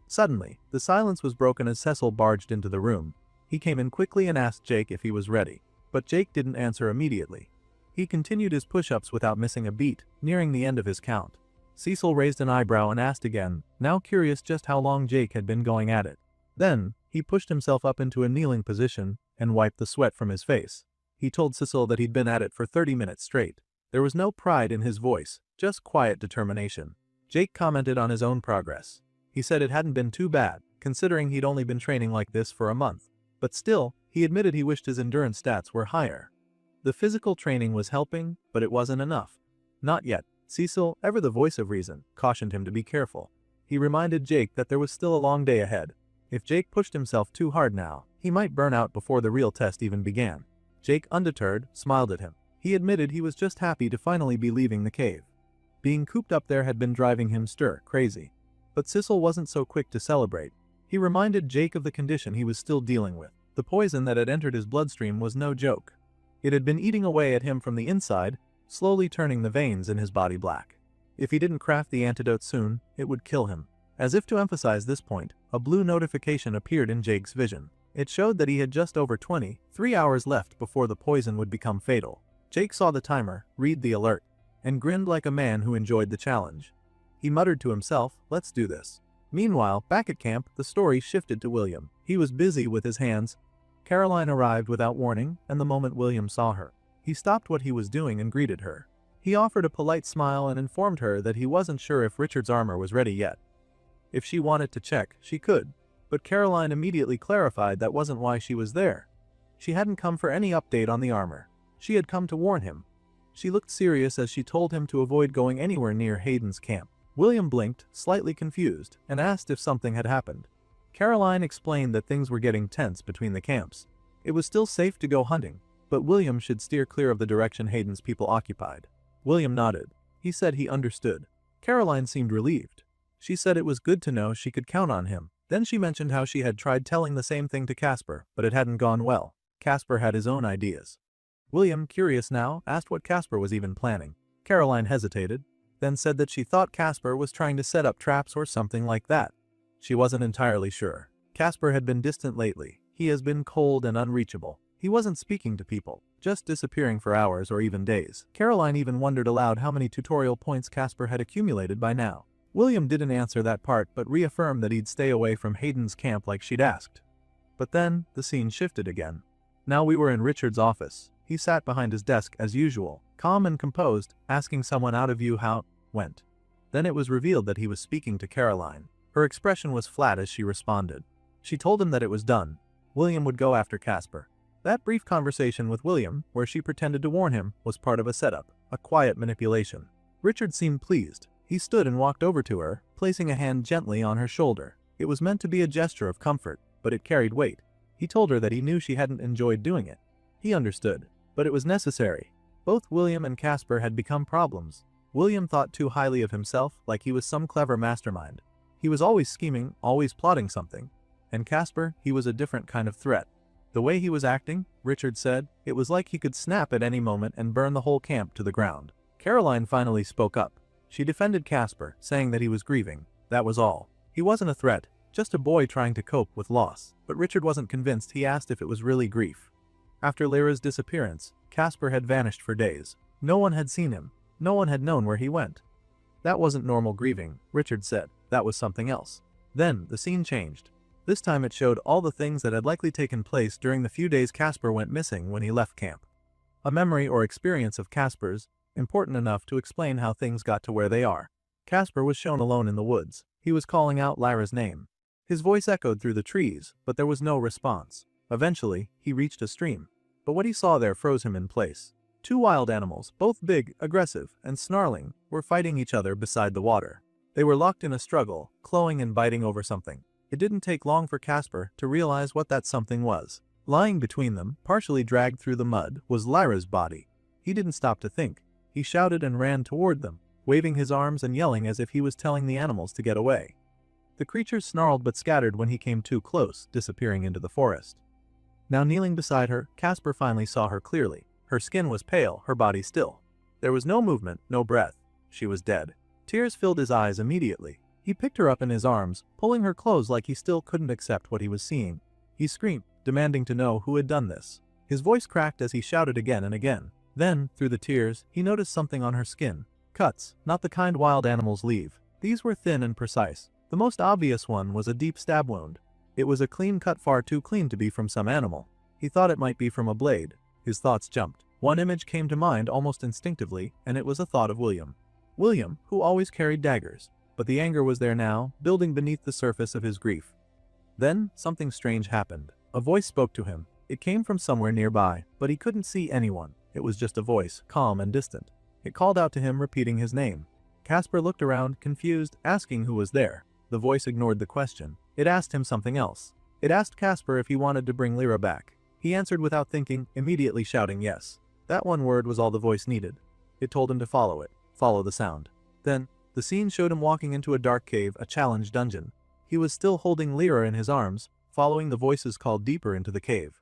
Suddenly, the silence was broken as Cecil barged into the room. He came in quickly and asked Jake if he was ready. But Jake didn't answer immediately. He continued his push-ups without missing a beat, nearing the end of his count. Cecil raised an eyebrow and asked again, now curious just how long Jake had been going at it. Then, he pushed himself up into a kneeling position and wiped the sweat from his face. He told Cecil that he'd been at it for 30 minutes straight. There was no pride in his voice, just quiet determination. Jake commented on his own progress. He said it hadn't been too bad, considering he'd only been training like this for a month. But still, he admitted he wished his endurance stats were higher. The physical training was helping, but it wasn't enough. Not yet. Cecil, ever the voice of reason, cautioned him to be careful. He reminded Jake that there was still a long day ahead. If Jake pushed himself too hard now, he might burn out before the real test even began. Jake, undeterred, smiled at him. He admitted he was just happy to finally be leaving the cave. Being cooped up there had been driving him crazy. But Cecil wasn't so quick to celebrate. He reminded Jake of the condition he was still dealing with. The poison that had entered his bloodstream was no joke. It had been eating away at him from the inside, slowly turning the veins in his body black. If he didn't craft the antidote soon, it would kill him. As if to emphasize this point, a blue notification appeared in Jake's vision. It showed that he had just over 23 hours left before the poison would become fatal. Jake saw the timer, read the alert, and grinned like a man who enjoyed the challenge. He muttered to himself, let's do this. Meanwhile, back at camp, the story shifted to William. He was busy with his hands. Caroline arrived without warning, and the moment William saw her, he stopped what he was doing and greeted her. He offered a polite smile and informed her that he wasn't sure if Richard's armor was ready yet. If she wanted to check, she could. But Caroline immediately clarified that wasn't why she was there. She hadn't come for any update on the armor. She had come to warn him. She looked serious as she told him to avoid going anywhere near Hayden's camp. William blinked, slightly confused, and asked if something had happened. Caroline explained that things were getting tense between the camps. It was still safe to go hunting, but William should steer clear of the direction Hayden's people occupied. William nodded. He said he understood. Caroline seemed relieved. She said it was good to know she could count on him. Then she mentioned how she had tried telling the same thing to Casper, but it hadn't gone well. Casper had his own ideas. William, curious now, asked what Casper was even planning. Caroline hesitated, then said that she thought Casper was trying to set up traps or something like that. She wasn't entirely sure. Casper had been distant lately. He has been cold and unreachable. He wasn't speaking to people, just disappearing for hours or even days. Caroline even wondered aloud how many tutorial points Casper had accumulated by now. William didn't answer that part but reaffirmed that he'd stay away from Hayden's camp like she'd asked. But then, the scene shifted again. Now we were in Richard's office. He sat behind his desk as usual, calm and composed, asking someone out of view how it went. Then it was revealed that he was speaking to Caroline. Her expression was flat as she responded. She told him that it was done. William would go after Casper. That brief conversation with William, where she pretended to warn him, was part of a setup, a quiet manipulation. Richard seemed pleased. He stood and walked over to her, placing a hand gently on her shoulder. It was meant to be a gesture of comfort, but it carried weight. He told her that he knew she hadn't enjoyed doing it. He understood, but it was necessary. Both William and Casper had become problems. William thought too highly of himself, like he was some clever mastermind. He was always scheming, always plotting something. And Casper, he was a different kind of threat. The way he was acting, Richard said, it was like he could snap at any moment and burn the whole camp to the ground. Caroline finally spoke up. She defended Casper, saying that he was grieving. That was all. He wasn't a threat, just a boy trying to cope with loss. But Richard wasn't convinced. He asked if it was really grief. After Lyra's disappearance, Casper had vanished for days. No one had seen him. No one had known where he went. That wasn't normal grieving, Richard said. That was something else. Then, the scene changed. This time it showed all the things that had likely taken place during the few days Casper went missing when he left camp. A memory or experience of Casper's, important enough to explain how things got to where they are. Casper was shown alone in the woods. He was calling out Lyra's name. His voice echoed through the trees, but there was no response. Eventually, he reached a stream. But what he saw there froze him in place. Two wild animals, both big, aggressive, and snarling, were fighting each other beside the water. They were locked in a struggle, clawing and biting over something. It didn't take long for Casper to realize what that something was. Lying between them, partially dragged through the mud, was Lyra's body. He didn't stop to think. He shouted and ran toward them. waving his arms and yelling as if he was telling the animals to get away. The creatures snarled but scattered when he came too close, disappearing into the forest. Now kneeling beside her, Casper finally saw her clearly. Her skin was pale, her body still. There was no movement, no breath. She was dead. Tears filled his eyes immediately. He picked her up in his arms, pulling her close like he still couldn't accept what he was seeing. He screamed, demanding to know who had done this. His voice cracked as he shouted again and again. Then, through the tears, he noticed something on her skin. Cuts, not the kind wild animals leave. These were thin and precise. The most obvious one was a deep stab wound. It was a clean cut, far too clean to be from some animal. He thought it might be from a blade. His thoughts jumped. One image came to mind almost instinctively, and it was a thought of William. William, who always carried daggers. But the anger was there now, building beneath the surface of his grief. Then, something strange happened. A voice spoke to him. It came from somewhere nearby, but he couldn't see anyone. It was just a voice, calm and distant. It called out to him, repeating his name. Casper looked around, confused, asking who was there. The voice ignored the question. It asked him something else. It asked Casper if he wanted to bring Lyra back. He answered without thinking, immediately shouting yes. That one word was all the voice needed. It told him to follow it, follow the sound. Then, the scene showed him walking into a dark cave, a challenge dungeon. He was still holding Lyra in his arms, following the voice's call deeper into the cave.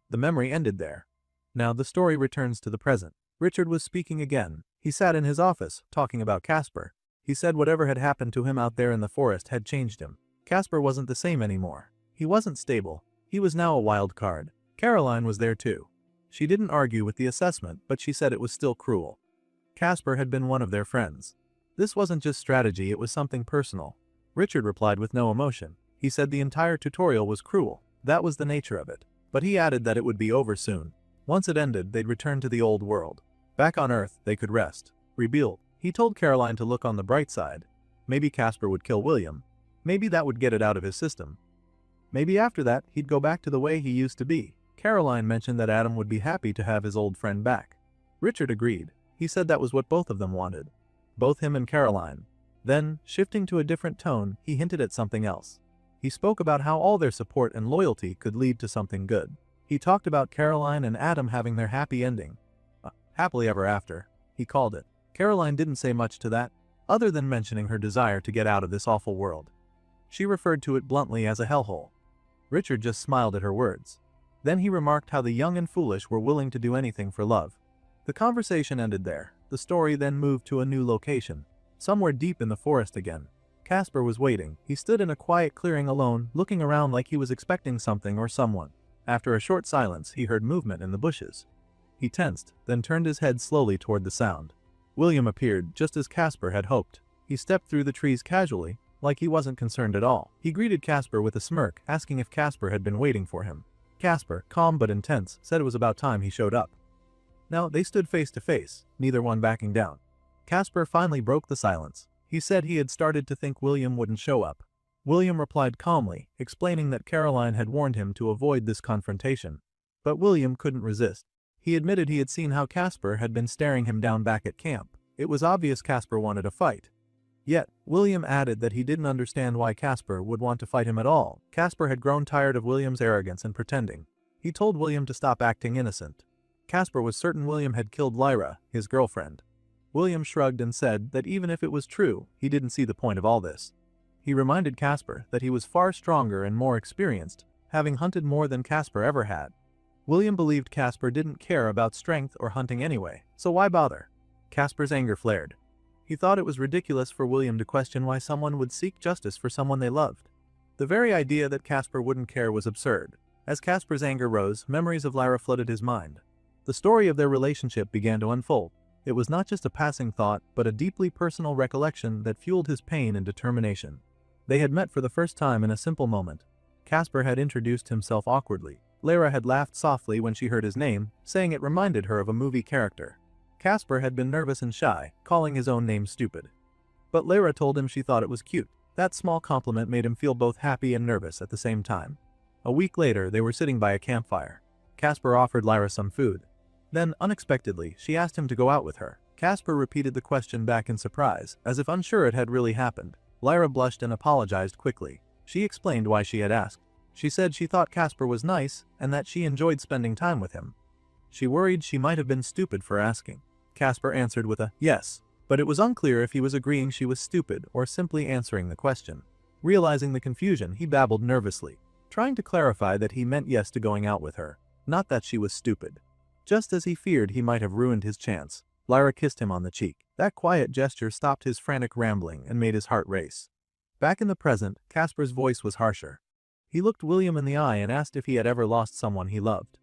The memory ended there. Now the story returns to the present. Richard was speaking again. He sat in his office, talking about Casper. He said whatever had happened to him out there in the forest had changed him. Casper wasn't the same anymore. He wasn't stable. He was now a wild card. Caroline was there too. She didn't argue with the assessment, but she said it was still cruel. Casper had been one of their friends. This wasn't just strategy, it was something personal. Richard replied with no emotion. He said the entire tutorial was cruel. That was the nature of it. But he added that it would be over soon. Once it ended, they'd return to the old world. Back on Earth, they could rest, rebuild. He told Caroline to look on the bright side. Maybe Casper would kill William. Maybe that would get it out of his system. Maybe after that, he'd go back to the way he used to be. Caroline mentioned that Adam would be happy to have his old friend back. Richard agreed. He said that was what both of them wanted. Both him and Caroline. Then, shifting to a different tone, he hinted at something else. He spoke about how all their support and loyalty could lead to something good. He talked about Caroline and Adam having their happy ending. Happily ever after, he called it. Caroline didn't say much to that, other than mentioning her desire to get out of this awful world. She referred to it bluntly as a hellhole. Richard just smiled at her words. Then he remarked how the young and foolish were willing to do anything for love. The conversation ended there. The story then moved to a new location. Somewhere deep in the forest again. Casper was waiting. He stood in a quiet clearing alone, looking around like he was expecting something or someone. After a short silence, he heard movement in the bushes. He tensed, then turned his head slowly toward the sound. William appeared, just as Casper had hoped. He stepped through the trees casually, like he wasn't concerned at all. He greeted Casper with a smirk, asking if Casper had been waiting for him. Casper, calm but intense, said it was about time he showed up. Now they stood face to face, neither one backing down. Casper finally broke the silence. He said he had started to think William wouldn't show up. William replied calmly, explaining that Caroline had warned him to avoid this confrontation. But William couldn't resist. He admitted he had seen how Casper had been staring him down back at camp. It was obvious Casper wanted a fight. Yet, William added that he didn't understand why Casper would want to fight him at all. Casper had grown tired of William's arrogance and pretending. He told William to stop acting innocent. Casper was certain William had killed Lyra, his girlfriend. William shrugged and said that even if it was true, he didn't see the point of all this. He reminded Casper that he was far stronger and more experienced, having hunted more than Casper ever had. William believed Casper didn't care about strength or hunting anyway, so why bother? Casper's anger flared. He thought it was ridiculous for William to question why someone would seek justice for someone they loved. The very idea that Casper wouldn't care was absurd. As Casper's anger rose, memories of Lyra flooded his mind. The story of their relationship began to unfold. It was not just a passing thought, but a deeply personal recollection that fueled his pain and determination. They had met for the first time in a simple moment. Casper had introduced himself awkwardly. Lyra had laughed softly when she heard his name, saying it reminded her of a movie character. Casper had been nervous and shy, calling his own name stupid. But Lyra told him she thought it was cute. That small compliment made him feel both happy and nervous at the same time. A week later, they were sitting by a campfire. Casper offered Lyra some food. Then, unexpectedly, she asked him to go out with her. Casper repeated the question back in surprise, as if unsure it had really happened. Lyra blushed and apologized quickly. She explained why she had asked. She said she thought Casper was nice, and that she enjoyed spending time with him. She worried she might have been stupid for asking. Casper answered with a yes, But it was unclear if he was agreeing she was stupid or simply answering the question. Realizing the confusion, he babbled nervously, trying to clarify that he meant yes to going out with her, not that she was stupid. Just as he feared he might have ruined his chance, Lyra kissed him on the cheek. That quiet gesture stopped his frantic rambling and made his heart race. Back in the present, Casper's voice was harsher. He looked William in the eye and asked if he had ever lost someone he loved.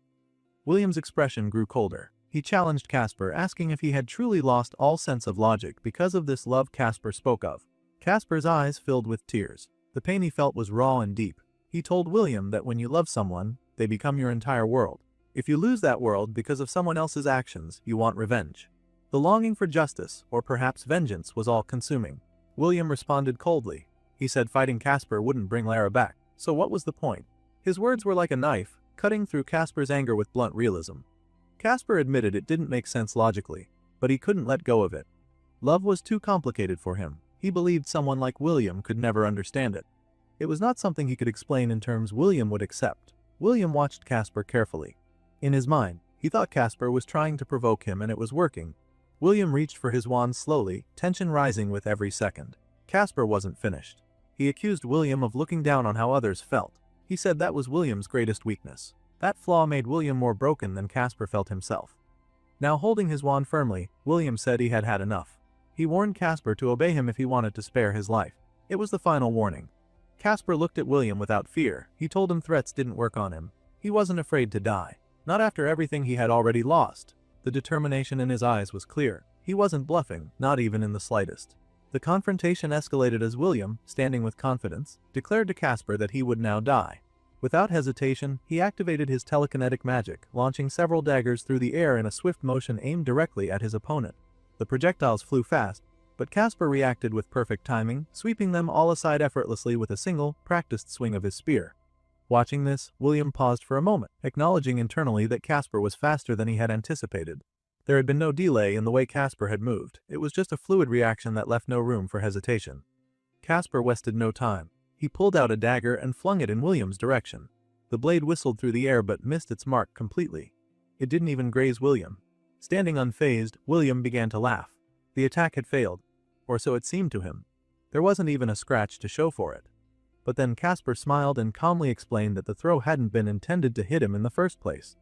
William's expression grew colder. He challenged Casper, asking if he had truly lost all sense of logic because of this love Casper spoke of. Casper's eyes filled with tears. The pain he felt was raw and deep. He told William that when you love someone, they become your entire world. If you lose that world because of someone else's actions, you want revenge. The longing for justice, or perhaps vengeance, was all-consuming. William responded coldly. He said fighting Casper wouldn't bring Lara back, so what was the point? His words were like a knife, cutting through Casper's anger with blunt realism. Casper admitted it didn't make sense logically, but he couldn't let go of it. Love was too complicated for him. He believed someone like William could never understand it. It was not something he could explain in terms William would accept. William watched Casper carefully. In his mind, he thought Casper was trying to provoke him and it was working. William reached for his wand slowly, tension rising with every second. Casper wasn't finished. He accused William of looking down on how others felt. He said that was William's greatest weakness. That flaw made William more broken than Casper felt himself. Now holding his wand firmly, William said he had had enough. He warned Casper to obey him if he wanted to spare his life. It was the final warning. Casper looked at William without fear. He told him threats didn't work on him. He wasn't afraid to die. Not after everything he had already lost. The determination in his eyes was clear. He wasn't bluffing, not even in the slightest. The confrontation escalated as William, standing with confidence, declared to Casper that he would now die. Without hesitation, he activated his telekinetic magic, launching several daggers through the air in a swift motion aimed directly at his opponent. The projectiles flew fast, but Casper reacted with perfect timing, sweeping them all aside effortlessly with a single, practiced swing of his spear. Watching this, William paused for a moment, acknowledging internally that Casper was faster than he had anticipated. There had been no delay in the way Casper had moved. It was just a fluid reaction that left no room for hesitation. Casper wasted no time. He pulled out a dagger and flung it in William's direction. The blade whistled through the air but missed its mark completely. It didn't even graze William. Standing unfazed, William began to laugh. The attack had failed, or so it seemed to him. There wasn't even a scratch to show for it. But then Casper smiled and calmly explained that the throw hadn't been intended to hit him in the first place.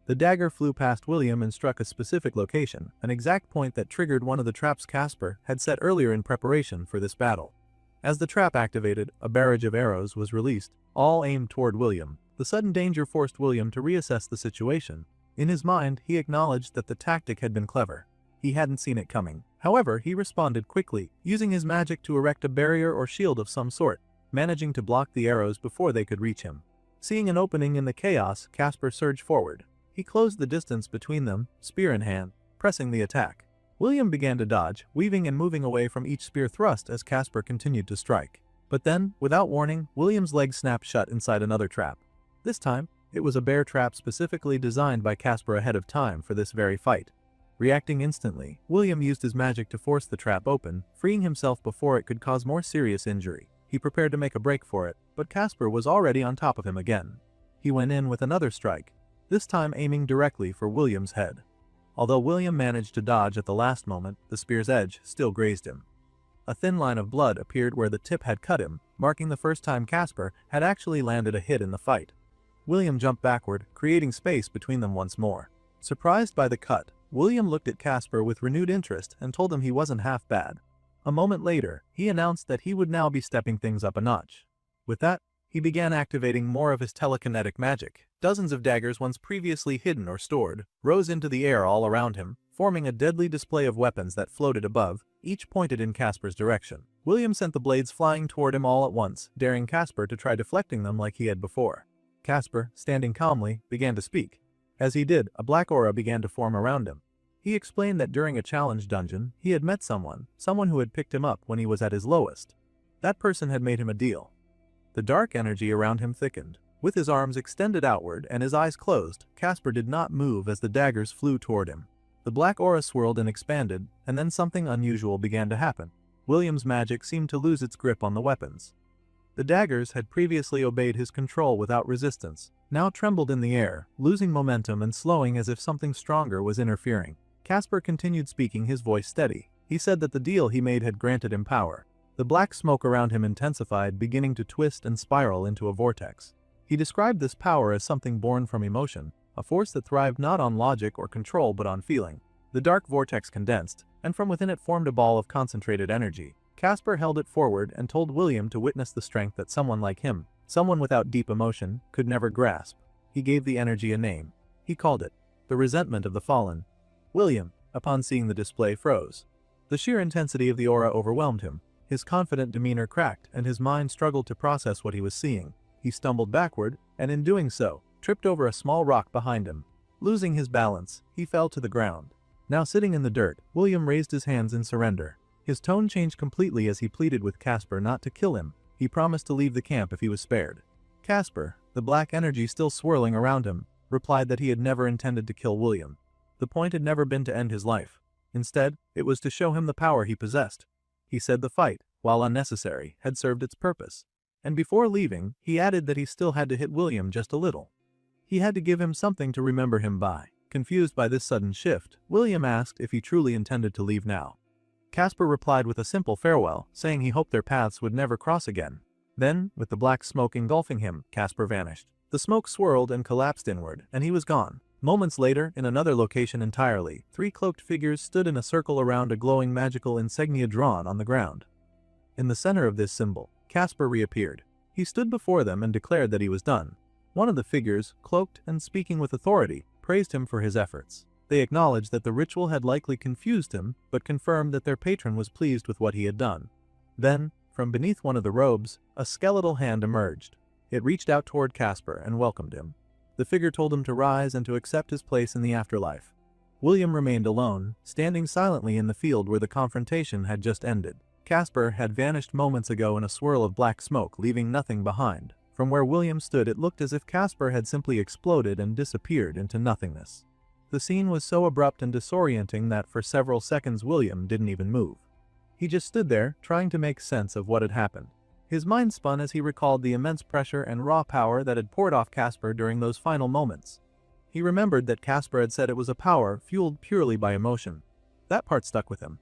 The dagger flew past William and struck a specific location, an exact point that triggered one of the traps Casper had set earlier in preparation for this battle. As the trap activated, a barrage of arrows was released, all aimed toward William. The sudden danger forced William to reassess the situation. In his mind, he acknowledged that the tactic had been clever. He hadn't seen it coming. However, he responded quickly, using his magic to erect a barrier or shield of some sort, managing to block the arrows before they could reach him. Seeing an opening in the chaos, Casper surged forward. He closed the distance between them, spear in hand, pressing the attack. William began to dodge, weaving and moving away from each spear thrust as Casper continued to strike. But then, without warning, William's leg snapped shut inside another trap. This time, it was a bear trap specifically designed by Casper ahead of time for this very fight. Reacting instantly, William used his magic to force the trap open, freeing himself before it could cause more serious injury. He prepared to make a break for it, but Casper was already on top of him again. He went in with another strike, this time aiming directly for William's head. Although William managed to dodge at the last moment, the spear's edge still grazed him. A thin line of blood appeared where the tip had cut him, marking the first time Casper had actually landed a hit in the fight. William jumped backward, creating space between them once more. Surprised by the cut, William looked at Casper with renewed interest and told him he wasn't half bad. A moment later, he announced that he would now be stepping things up a notch. With that, he began activating more of his telekinetic magic. Dozens of daggers once previously hidden or stored rose into the air all around him, forming a deadly display of weapons that floated above, each pointed in Casper's direction. William sent the blades flying toward him all at once, daring Casper to try deflecting them like he had before. Casper, standing calmly, began to speak. As he did, a black aura began to form around him. He explained that during a challenge dungeon, he had met someone who had picked him up when he was at his lowest. That person had made him a deal. The dark energy around him thickened. With his arms extended outward and his eyes closed, Casper did not move as the daggers flew toward him. The black aura swirled and expanded, and then something unusual began to happen. William's magic seemed to lose its grip on the weapons. The daggers had previously obeyed his control without resistance, now trembled in the air, losing momentum and slowing as if something stronger was interfering. Casper continued speaking, his voice steady. He said that the deal he made had granted him power. The black smoke around him intensified, beginning to twist and spiral into a vortex. He described this power as something born from emotion, a force that thrived not on logic or control but on feeling. The dark vortex condensed, and from within it formed a ball of concentrated energy. Casper held it forward and told William to witness the strength that someone like him, someone without deep emotion, could never grasp. He gave the energy a name. He called it the resentment of the fallen. William, upon seeing the display, froze. The sheer intensity of the aura overwhelmed him. His confident demeanor cracked, and his mind struggled to process what he was seeing. He stumbled backward, and in doing so, tripped over a small rock behind him. Losing his balance, he fell to the ground. Now sitting in the dirt, William raised his hands in surrender. His tone changed completely as he pleaded with Casper not to kill him. He promised to leave the camp if he was spared. Casper, the black energy still swirling around him, replied that he had never intended to kill William. The point had never been to end his life. Instead, it was to show him the power he possessed. He said the fight, while unnecessary, had served its purpose. And before leaving, he added that he still had to hit William just a little. He had to give him something to remember him by. Confused by this sudden shift, William asked if he truly intended to leave now. Casper replied with a simple farewell, saying he hoped their paths would never cross again. Then, with the black smoke engulfing him, Casper vanished. The smoke swirled and collapsed inward, and he was gone. Moments later, in another location entirely, 3 cloaked figures stood in a circle around a glowing magical insignia drawn on the ground. In the center of this symbol, Casper reappeared. He stood before them and declared that he was done. One of the figures, cloaked and speaking with authority, praised him for his efforts. They acknowledged that the ritual had likely confused him, but confirmed that their patron was pleased with what he had done. Then, from beneath one of the robes, a skeletal hand emerged. It reached out toward Casper and welcomed him. The figure told him to rise and to accept his place in the afterlife. William remained alone, standing silently in the field where the confrontation had just ended. Casper had vanished moments ago in a swirl of black smoke, leaving nothing behind. From where William stood, it looked as if Casper had simply exploded and disappeared into nothingness. The scene was so abrupt and disorienting that for several seconds William didn't even move. He just stood there, trying to make sense of what had happened. His mind spun as he recalled the immense pressure and raw power that had poured off Casper during those final moments. He remembered that Casper had said it was a power fueled purely by emotion. That part stuck with him.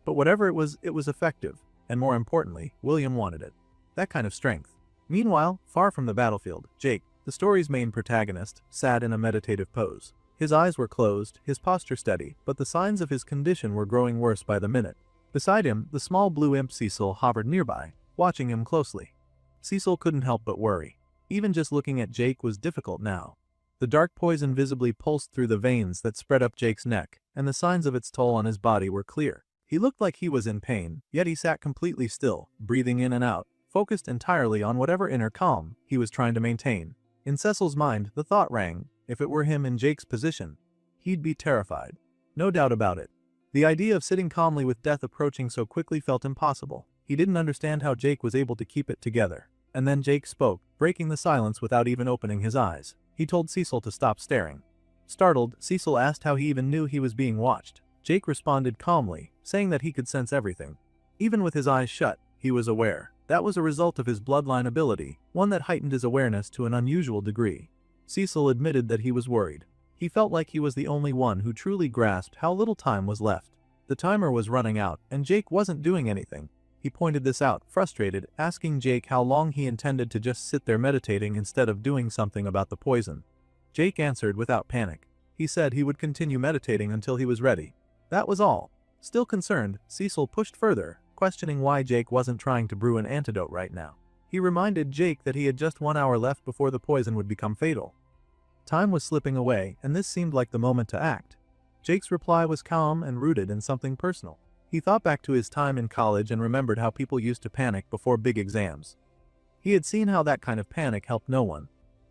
But whatever it was effective, and more importantly, William wanted it. That kind of strength. Meanwhile, far from the battlefield, Jake, the story's main protagonist, sat in a meditative pose. His eyes were closed, his posture steady, but the signs of his condition were growing worse by the minute. Beside him, the small blue imp Cecil hovered nearby, watching him closely. Cecil couldn't help but worry. Even just looking at Jake was difficult now. The dark poison visibly pulsed through the veins that spread up Jake's neck, and the signs of its toll on his body were clear. He looked like he was in pain, yet he sat completely still, breathing in and out, focused entirely on whatever inner calm he was trying to maintain. In Cecil's mind, the thought rang, if it were him in Jake's position, he'd be terrified. No doubt about it. The idea of sitting calmly with death approaching so quickly felt impossible. He didn't understand how Jake was able to keep it together. And then Jake spoke, breaking the silence without even opening his eyes. He told Cecil to stop staring. Startled, Cecil asked how he even knew he was being watched. Jake responded calmly, saying that he could sense everything. Even with his eyes shut, he was aware. That was a result of his bloodline ability, one that heightened his awareness to an unusual degree. Cecil admitted that he was worried. He felt like he was the only one who truly grasped how little time was left. The timer was running out, and Jake wasn't doing anything. He pointed this out, frustrated, asking Jake how long he intended to just sit there meditating instead of doing something about the poison. Jake answered without panic. He said he would continue meditating until he was ready. That was all. Still concerned, Cecil pushed further, questioning why Jake wasn't trying to brew an antidote right now. He reminded Jake that he had just 1 hour left before the poison would become fatal. Time was slipping away, and this seemed like the moment to act. Jake's reply was calm and rooted in something personal. He thought back to his time in college and remembered how people used to panic before big exams. He had seen how that kind of panic helped no one.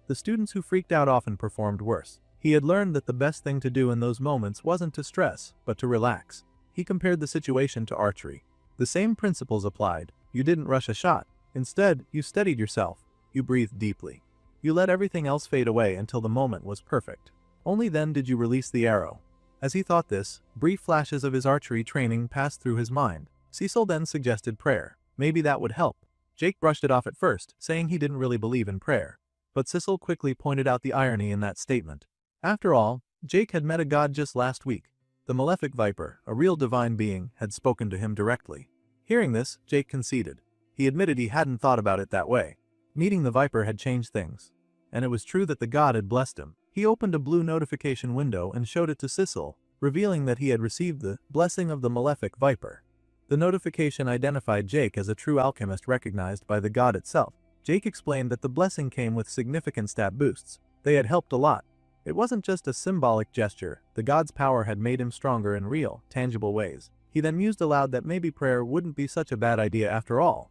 The students who freaked out often performed worse. He had learned that the best thing to do in those moments wasn't to stress, but to relax. He compared the situation to archery. The same principles applied. You didn't rush a shot. Instead, you steadied yourself. You breathed deeply. You let everything else fade away until the moment was perfect. Only then did you release the arrow. As he thought this, brief flashes of his archery training passed through his mind. Cecil then suggested prayer. Maybe that would help. Jake brushed it off at first, saying he didn't really believe in prayer. But Cecil quickly pointed out the irony in that statement. After all, Jake had met a god just last week. The malefic viper, a real divine being, had spoken to him directly. Hearing this, Jake conceded. He admitted he hadn't thought about it that way. Meeting the viper had changed things. And it was true that the god had blessed him. He opened a blue notification window and showed it to Sissel, revealing that he had received the blessing of the malefic viper. The notification identified Jake as a true alchemist recognized by the god itself. Jake explained that the blessing came with significant stat boosts. They had helped a lot. It wasn't just a symbolic gesture, the god's power had made him stronger in real, tangible ways. He then mused aloud that maybe prayer wouldn't be such a bad idea after all.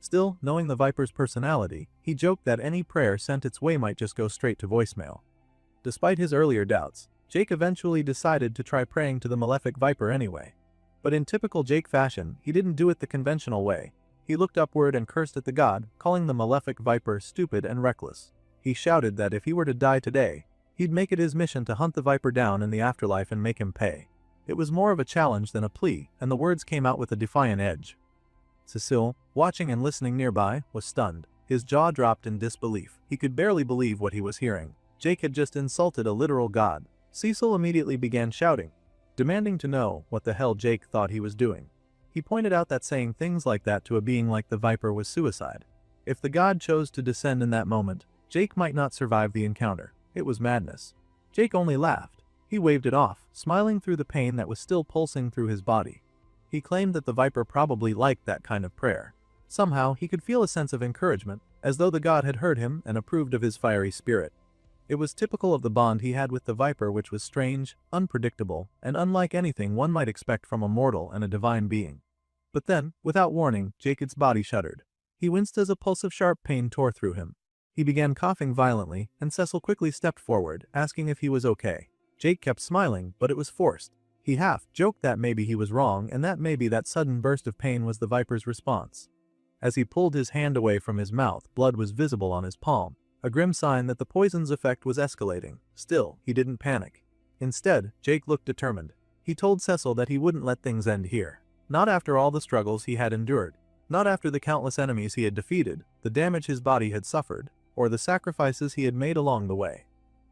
Still, knowing the viper's personality, he joked that any prayer sent its way might just go straight to voicemail. Despite his earlier doubts, Jake eventually decided to try praying to the malefic viper anyway. But in typical Jake fashion, he didn't do it the conventional way. He looked upward and cursed at the god, calling the malefic viper stupid and reckless. He shouted that if he were to die today, he'd make it his mission to hunt the viper down in the afterlife and make him pay. It was more of a challenge than a plea, and the words came out with a defiant edge. Cecile, watching and listening nearby, was stunned. His jaw dropped in disbelief. He could barely believe what he was hearing. Jake had just insulted a literal god. Cecil immediately began shouting, demanding to know what the hell Jake thought he was doing. He pointed out that saying things like that to a being like the viper was suicide. If the god chose to descend in that moment, Jake might not survive the encounter. It was madness. Jake only laughed. He waved it off, smiling through the pain that was still pulsing through his body. He claimed that the viper probably liked that kind of prayer. Somehow, he could feel a sense of encouragement, as though the god had heard him and approved of his fiery spirit. It was typical of the bond he had with the viper, which was strange, unpredictable, and unlike anything one might expect from a mortal and a divine being. But then, without warning, Jacob's body shuddered. He winced as a pulse of sharp pain tore through him. He began coughing violently, and Cecil quickly stepped forward, asking if he was okay. Jake kept smiling, but it was forced. He half-joked that maybe he was wrong and that maybe that sudden burst of pain was the viper's response. As he pulled his hand away from his mouth, blood was visible on his palm, a grim sign that the poison's effect was escalating. Still, he didn't panic. Instead, Jake looked determined. He told Cecil that he wouldn't let things end here. Not after all the struggles he had endured. Not after the countless enemies he had defeated, the damage his body had suffered, or the sacrifices he had made along the way.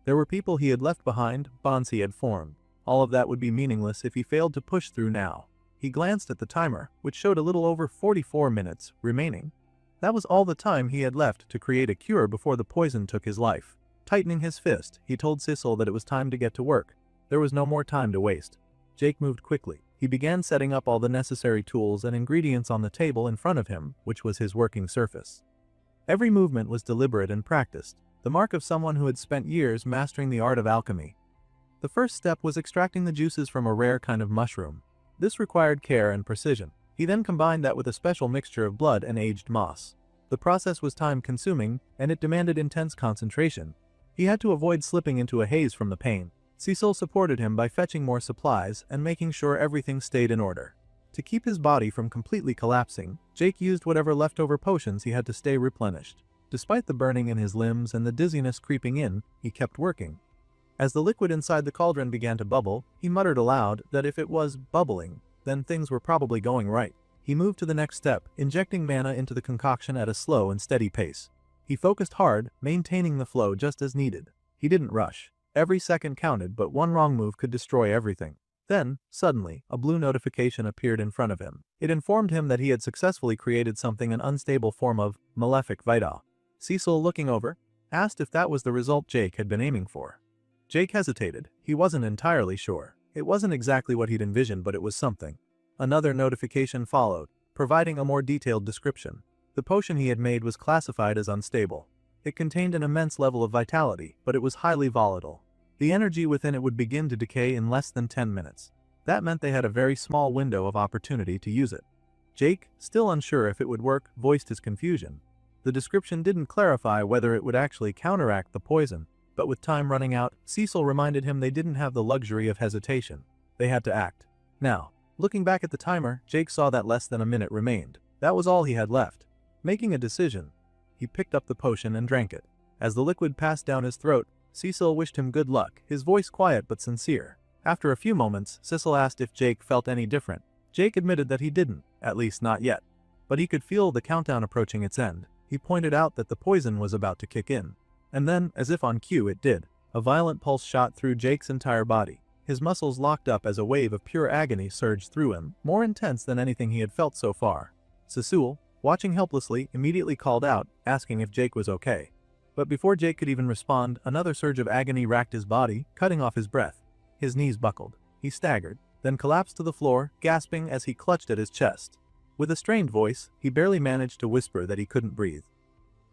There were people he had left behind, bonds he had formed. All of that would be meaningless if he failed to push through now. He glanced at the timer, which showed a little over 44 minutes remaining. That was all the time he had left to create a cure before the poison took his life. Tightening his fist, he told Cecil that it was time to get to work. There was no more time to waste. Jake moved quickly. He began setting up all the necessary tools and ingredients on the table in front of him, which was his working surface. Every movement was deliberate and practiced, the mark of someone who had spent years mastering the art of alchemy. The first step was extracting the juices from a rare kind of mushroom. This required care and precision. He then combined that with a special mixture of blood and aged moss. The process was time-consuming, and it demanded intense concentration. He had to avoid slipping into a haze from the pain. Cecil supported him by fetching more supplies and making sure everything stayed in order. To keep his body from completely collapsing, Jake used whatever leftover potions he had to stay replenished. Despite the burning in his limbs and the dizziness creeping in, he kept working. As the liquid inside the cauldron began to bubble, he muttered aloud that if it was bubbling, then things were probably going right. He moved to the next step, injecting mana into the concoction at a slow and steady pace. He focused hard, maintaining the flow just as needed. He didn't rush. Every second counted, but one wrong move could destroy everything. Then, suddenly, a blue notification appeared in front of him. It informed him that he had successfully created something an unstable form of malefic vita. Cecil, looking over, asked if that was the result Jake had been aiming for. Jake hesitated. He wasn't entirely sure. It wasn't exactly what he'd envisioned, but it was something. Another notification followed, providing a more detailed description. The potion he had made was classified as unstable. It contained an immense level of vitality, but it was highly volatile. The energy within it would begin to decay in less than 10 minutes. That meant they had a very small window of opportunity to use it. Jake, still unsure if it would work, voiced his confusion. The description didn't clarify whether it would actually counteract the poison, but with time running out, Cecil reminded him they didn't have the luxury of hesitation. They had to act. Now, looking back at the timer, Jake saw that less than a minute remained. That was all he had left. Making a decision, he picked up the potion and drank it. As the liquid passed down his throat, Cecil wished him good luck, his voice quiet but sincere. After a few moments, Cecil asked if Jake felt any different. Jake admitted that he didn't, at least not yet. But he could feel the countdown approaching its end. He pointed out that the poison was about to kick in. And then, as if on cue, it did. A violent pulse shot through Jake's entire body. His muscles locked up as a wave of pure agony surged through him, more intense than anything he had felt so far. Cecile, watching helplessly, immediately called out, asking if Jake was okay. But before Jake could even respond, another surge of agony racked his body, cutting off his breath. His knees buckled. He staggered, then collapsed to the floor, gasping as he clutched at his chest. With a strained voice, he barely managed to whisper that he couldn't breathe.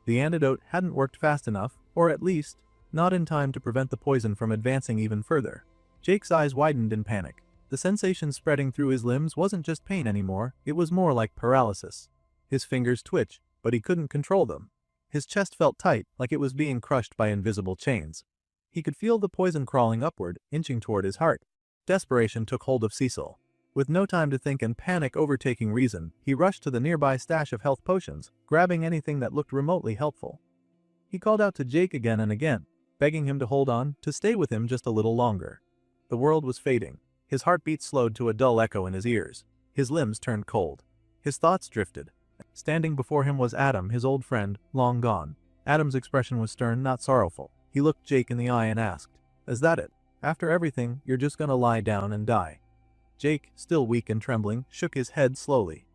The antidote hadn't worked fast enough, or at least, not in time to prevent the poison from advancing even further. Jake's eyes widened in panic. The sensation spreading through his limbs wasn't just pain anymore, it was more like paralysis. His fingers twitched, but he couldn't control them. His chest felt tight, like it was being crushed by invisible chains. He could feel the poison crawling upward, inching toward his heart. Desperation took hold of Cecil. With no time to think and panic overtaking reason, he rushed to the nearby stash of health potions, grabbing anything that looked remotely helpful. He called out to Jake again and again, begging him to hold on, to stay with him just a little longer. The world was fading. His heartbeat slowed to a dull echo in his ears. His limbs turned cold. His thoughts drifted. Standing before him was Adam, his old friend, long gone. Adam's expression was stern, not sorrowful. He looked Jake in the eye and asked, "Is that it? After everything, you're just gonna lie down and die?" Jake, still weak and trembling, shook his head slowly.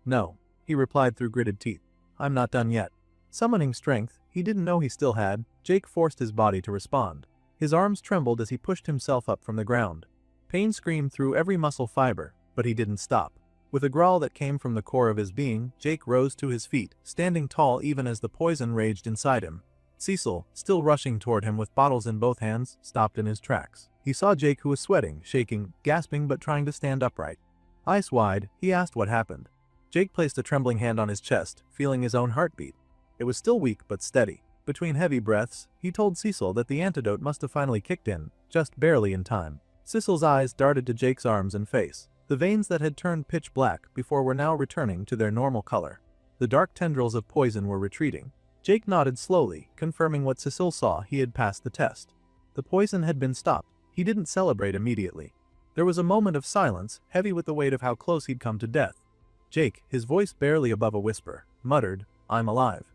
"No," he replied through gritted teeth. "I'm not done yet." Summoning strength he didn't know he still had, Jake forced his body to respond. His arms trembled as he pushed himself up from the ground. Pain screamed through every muscle fiber, but he didn't stop. With a growl that came from the core of his being, Jake rose to his feet, standing tall even as the poison raged inside him. Cecil, still rushing toward him with bottles in both hands, stopped in his tracks. He saw Jake, who was sweating, shaking, gasping but trying to stand upright. Eyes wide, he asked what happened. Jake placed a trembling hand on his chest, feeling his own heartbeat. It was still weak but steady. Between heavy breaths, he told Cecil that the antidote must have finally kicked in, just barely in time. Cecil's eyes darted to Jake's arms and face. The veins that had turned pitch black before were now returning to their normal color. The dark tendrils of poison were retreating. Jake nodded slowly, confirming what Cecil saw. He had passed the test. The poison had been stopped. He didn't celebrate immediately. There was a moment of silence, heavy with the weight of how close he'd come to death. Jake, his voice barely above a whisper, muttered, "I'm alive."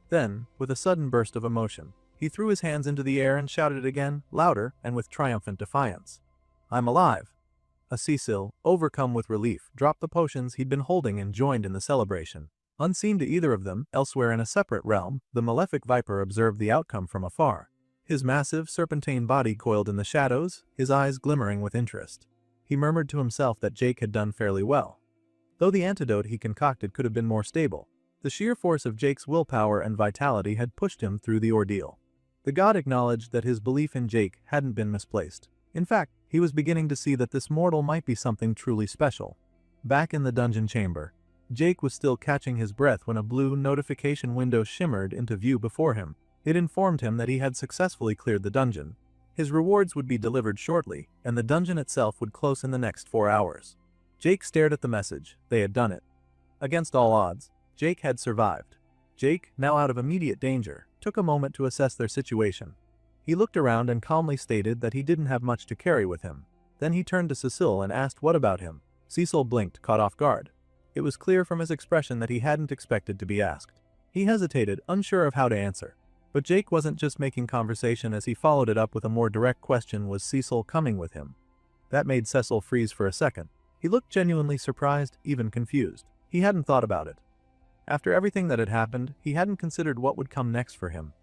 Then, with a sudden burst of emotion, he threw his hands into the air and shouted again, louder and with triumphant defiance. "I'm alive!" Cecil, overcome with relief, dropped the potions he'd been holding and joined in the celebration. Unseen to either of them, elsewhere in a separate realm, the malefic viper observed the outcome from afar. His massive, serpentine body coiled in the shadows, his eyes glimmering with interest. He murmured to himself that Jake had done fairly well. Though the antidote he concocted could have been more stable, the sheer force of Jake's willpower and vitality had pushed him through the ordeal. The god acknowledged that his belief in Jake hadn't been misplaced. In fact, he was beginning to see that this mortal might be something truly special. Back in the dungeon chamber, Jake was still catching his breath when a blue notification window shimmered into view before him. It informed him that he had successfully cleared the dungeon. His rewards would be delivered shortly, and the dungeon itself would close in the next 4 hours. Jake stared at the message. They had done it. Against all odds, Jake had survived. Jake, now out of immediate danger, took a moment to assess their situation. He looked around and calmly stated that he didn't have much to carry with him. Then he turned to Cecile and asked what about him. Cecil blinked, caught off guard. It was clear from his expression that he hadn't expected to be asked. He hesitated, unsure of how to answer. But Jake wasn't just making conversation as he followed it up with a more direct question: was Cecil coming with him? That made Cecil freeze for a second. He looked genuinely surprised, even confused. He hadn't thought about it. After everything that had happened, he hadn't considered what would come next for him.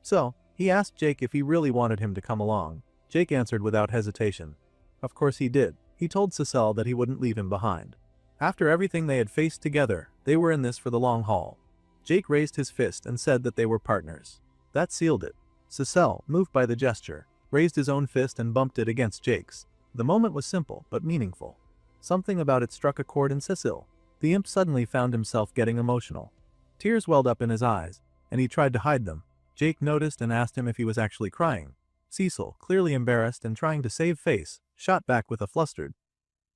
So, he asked Jake if he really wanted him to come along. Jake answered without hesitation. Of course he did. He told Cecile that he wouldn't leave him behind. After everything they had faced together, they were in this for the long haul. Jake raised his fist and said that they were partners. That sealed it. Cecile, moved by the gesture, raised his own fist and bumped it against Jake's. The moment was simple, but meaningful. Something about it struck a chord in Cecile. The imp suddenly found himself getting emotional. Tears welled up in his eyes, and he tried to hide them. Jake noticed and asked him if he was actually crying. Cecil, clearly embarrassed and trying to save face, shot back with a flustered,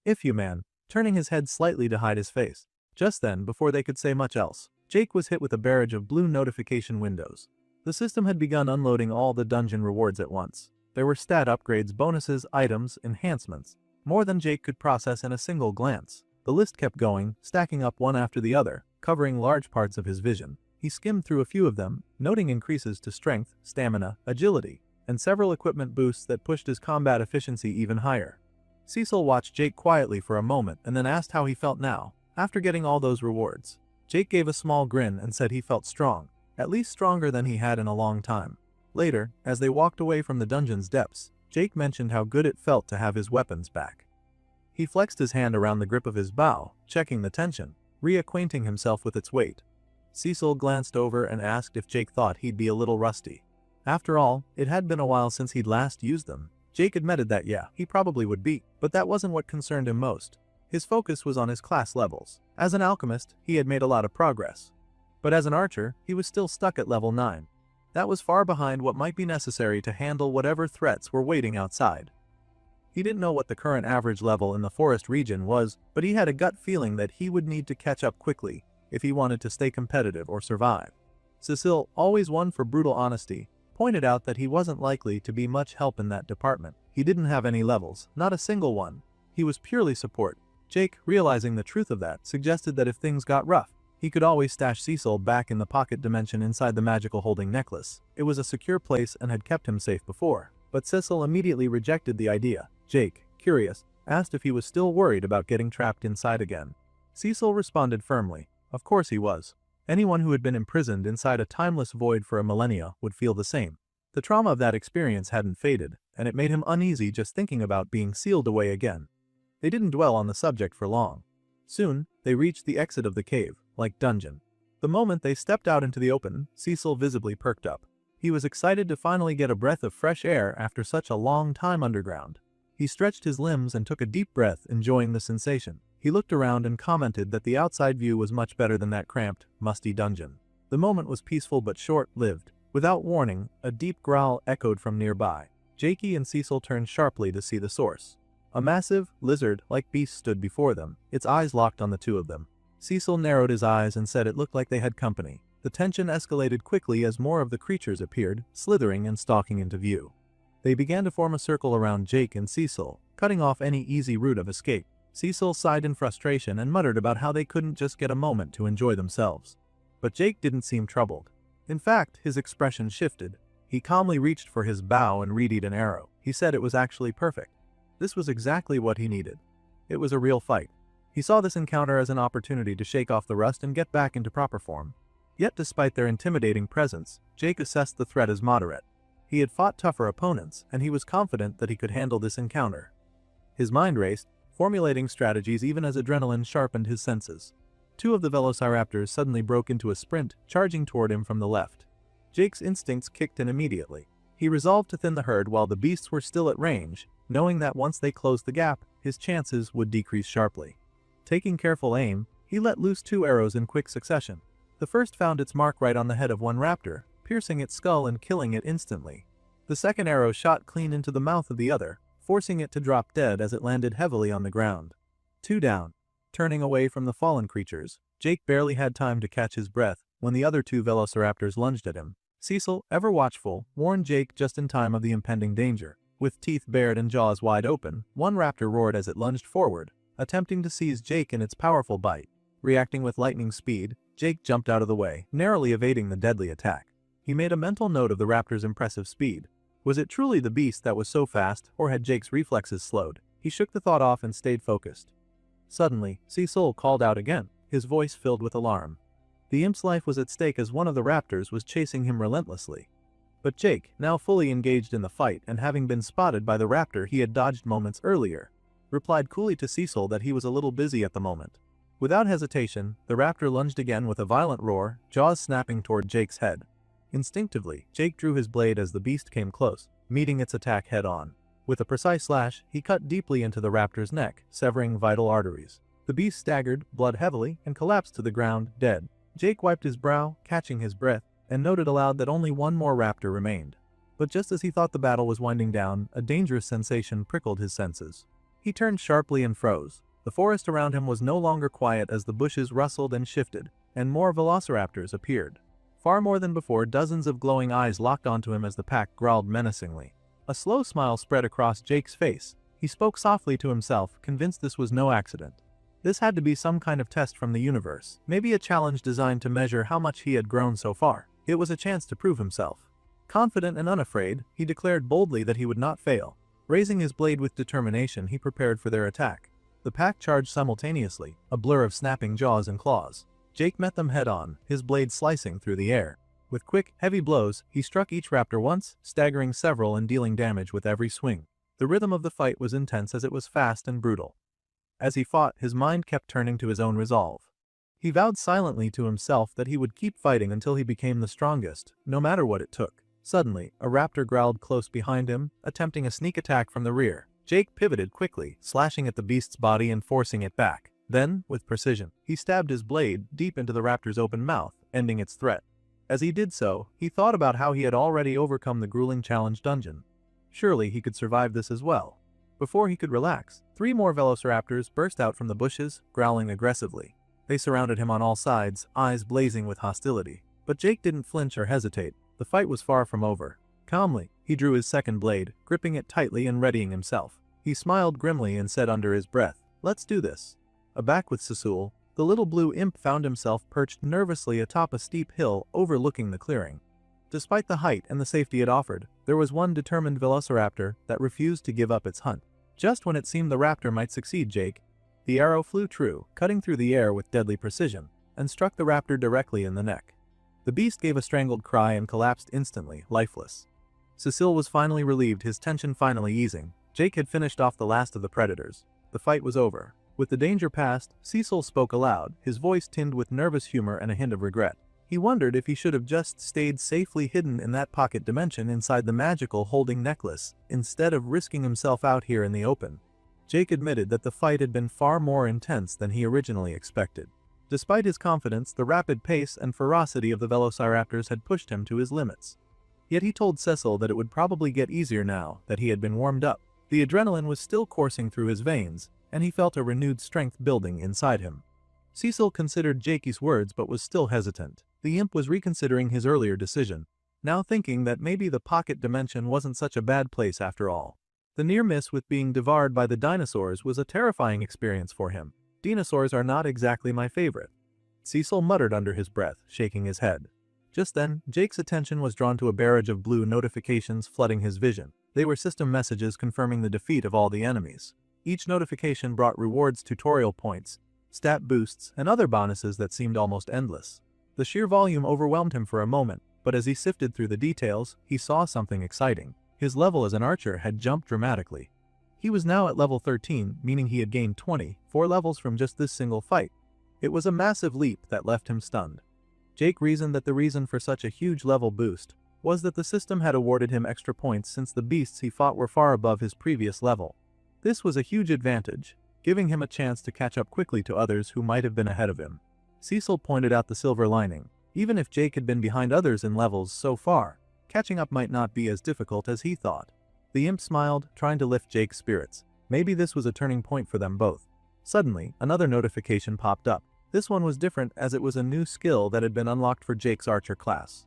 "If you, man," turning his head slightly to hide his face. Just then, before they could say much else, Jake was hit with a barrage of blue notification windows. The system had begun unloading all the dungeon rewards at once. There were stat upgrades, bonuses, items, enhancements, more than Jake could process in a single glance. The list kept going, stacking up one after the other, covering large parts of his vision. He skimmed through a few of them, noting increases to strength, stamina, agility, and several equipment boosts that pushed his combat efficiency even higher. Cecil watched Jake quietly for a moment and then asked how he felt now, after getting all those rewards. Jake gave a small grin and said he felt strong, at least stronger than he had in a long time. Later, as they walked away from the dungeon's depths, Jake mentioned how good it felt to have his weapons back. He flexed his hand around the grip of his bow, checking the tension, reacquainting himself with its weight. Cecil glanced over and asked if Jake thought he'd be a little rusty. After all, it had been a while since he'd last used them. Jake admitted that yeah, he probably would be, but that wasn't what concerned him most. His focus was on his class levels. As an alchemist, he had made a lot of progress. But as an archer, he was still stuck at level 9. That was far behind what might be necessary to handle whatever threats were waiting outside. He didn't know what the current average level in the forest region was, but he had a gut feeling that he would need to catch up quickly if he wanted to stay competitive or survive. Cecil, always one for brutal honesty, pointed out that he wasn't likely to be much help in that department. He didn't have any levels, not a single one. He was purely support. Jake, realizing the truth of that, suggested that if things got rough, he could always stash Cecil back in the pocket dimension inside the magical holding necklace. It was a secure place and had kept him safe before. But Cecil immediately rejected the idea. Jake, curious, asked if he was still worried about getting trapped inside again. Cecil responded firmly. Of course he was. Anyone who had been imprisoned inside a timeless void for a millennia would feel the same. The trauma of that experience hadn't faded, and it made him uneasy just thinking about being sealed away again. They didn't dwell on the subject for long. Soon, they reached the exit of the cave, like dungeon. The moment they stepped out into the open, Cecil visibly perked up. He was excited to finally get a breath of fresh air after such a long time underground. He stretched his limbs and took a deep breath, enjoying the sensation. He looked around and commented that the outside view was much better than that cramped, musty dungeon. The moment was peaceful but short-lived. Without warning, a deep growl echoed from nearby. Jakey and Cecil turned sharply to see the source. A massive, lizard-like beast stood before them, its eyes locked on the two of them. Cecil narrowed his eyes and said it looked like they had company. The tension escalated quickly as more of the creatures appeared, slithering and stalking into view. They began to form a circle around Jake and Cecil, cutting off any easy route of escape. Cecil sighed in frustration and muttered about how they couldn't just get a moment to enjoy themselves. But Jake didn't seem troubled. In fact, his expression shifted. He calmly reached for his bow and readied an arrow. He said it was actually perfect. This was exactly what he needed. It was a real fight. He saw this encounter as an opportunity to shake off the rust and get back into proper form. Yet despite their intimidating presence, Jake assessed the threat as moderate. He had fought tougher opponents, and he was confident that he could handle this encounter. His mind raced, formulating strategies even as adrenaline sharpened his senses. Two of the velociraptors suddenly broke into a sprint, charging toward him from the left. Jake's instincts kicked in immediately. He resolved to thin the herd while the beasts were still at range, knowing that once they closed the gap, his chances would decrease sharply. Taking careful aim, he let loose 2 arrows in quick succession. The first found its mark right on the head of one raptor, piercing its skull and killing it instantly. The second arrow shot clean into the mouth of the other, forcing it to drop dead as it landed heavily on the ground. 2 down. Turning away from the fallen creatures, Jake barely had time to catch his breath when the other 2 velociraptors lunged at him. Cecil, ever watchful, warned Jake just in time of the impending danger. With teeth bared and jaws wide open, one raptor roared as it lunged forward, attempting to seize Jake in its powerful bite. Reacting with lightning speed, Jake jumped out of the way, narrowly evading the deadly attack. He made a mental note of the raptor's impressive speed. Was it truly the beast that was so fast, or had Jake's reflexes slowed? He shook the thought off and stayed focused. Suddenly, Cecil called out again, his voice filled with alarm. The imp's life was at stake as one of the raptors was chasing him relentlessly. But Jake, now fully engaged in the fight and having been spotted by the raptor he had dodged moments earlier, replied coolly to Cecil that he was a little busy at the moment. Without hesitation, the raptor lunged again with a violent roar, jaws snapping toward Jake's head. Instinctively, Jake drew his blade as the beast came close, meeting its attack head-on. With a precise slash, he cut deeply into the raptor's neck, severing vital arteries. The beast staggered, bled heavily, and collapsed to the ground, dead. Jake wiped his brow, catching his breath, and noted aloud that only one more raptor remained. But just as he thought the battle was winding down, a dangerous sensation prickled his senses. He turned sharply and froze. The forest around him was no longer quiet as the bushes rustled and shifted, and more velociraptors appeared. Far more than before, dozens of glowing eyes locked onto him as the pack growled menacingly. A slow smile spread across Jake's face. He spoke softly to himself, convinced this was no accident. This had to be some kind of test from the universe, maybe a challenge designed to measure how much he had grown so far. It was a chance to prove himself. Confident and unafraid, he declared boldly that he would not fail. Raising his blade with determination, he prepared for their attack. The pack charged simultaneously, a blur of snapping jaws and claws. Jake met them head-on, his blade slicing through the air. With quick, heavy blows, he struck each raptor once, staggering several and dealing damage with every swing. The rhythm of the fight was intense as it was fast and brutal. As he fought, his mind kept turning to his own resolve. He vowed silently to himself that he would keep fighting until he became the strongest, no matter what it took. Suddenly, a raptor growled close behind him, attempting a sneak attack from the rear. Jake pivoted quickly, slashing at the beast's body and forcing it back. Then, with precision, he stabbed his blade deep into the raptor's open mouth, ending its threat. As he did so, he thought about how he had already overcome the grueling challenge dungeon. Surely he could survive this as well. Before he could relax, 3 more velociraptors burst out from the bushes, growling aggressively. They surrounded him on all sides, eyes blazing with hostility. But Jake didn't flinch or hesitate. The fight was far from over. Calmly, he drew his second blade, gripping it tightly and readying himself. He smiled grimly and said under his breath, "Let's do this." Aback with Cecile, the little blue imp found himself perched nervously atop a steep hill overlooking the clearing. Despite the height and the safety it offered, there was one determined velociraptor that refused to give up its hunt. Just when it seemed the raptor might succeed Jake, the arrow flew true, cutting through the air with deadly precision, and struck the raptor directly in the neck. The beast gave a strangled cry and collapsed instantly, lifeless. Cecile was finally relieved, his tension finally easing. Jake had finished off the last of the predators. The fight was over. With the danger past, Cecil spoke aloud, his voice tinged with nervous humor and a hint of regret. He wondered if he should have just stayed safely hidden in that pocket dimension inside the magical holding necklace, instead of risking himself out here in the open. Jake admitted that the fight had been far more intense than he originally expected. Despite his confidence, the rapid pace and ferocity of the velociraptors had pushed him to his limits. Yet he told Cecil that it would probably get easier now that he had been warmed up. The adrenaline was still coursing through his veins, and he felt a renewed strength building inside him. Cecil considered Jakey's words but was still hesitant. The imp was reconsidering his earlier decision, now thinking that maybe the pocket dimension wasn't such a bad place after all. The near miss with being devoured by the dinosaurs was a terrifying experience for him. Dinosaurs are not exactly my favorite. Cecil muttered under his breath, shaking his head. Just then, Jake's attention was drawn to a barrage of blue notifications flooding his vision. They were system messages confirming the defeat of all the enemies. Each notification brought rewards, tutorial points, stat boosts, and other bonuses that seemed almost endless. The sheer volume overwhelmed him for a moment, but as he sifted through the details, he saw something exciting. His level as an archer had jumped dramatically. He was now at level 13, meaning he had gained 24 levels from just this single fight. It was a massive leap that left him stunned. Jake reasoned that the reason for such a huge level boost was that the system had awarded him extra points since the beasts he fought were far above his previous level. This was a huge advantage, giving him a chance to catch up quickly to others who might have been ahead of him. Cecil pointed out the silver lining. Even if Jake had been behind others in levels so far, catching up might not be as difficult as he thought. The imp smiled, trying to lift Jake's spirits. Maybe this was a turning point for them both. Suddenly, another notification popped up. This one was different as it was a new skill that had been unlocked for Jake's archer class.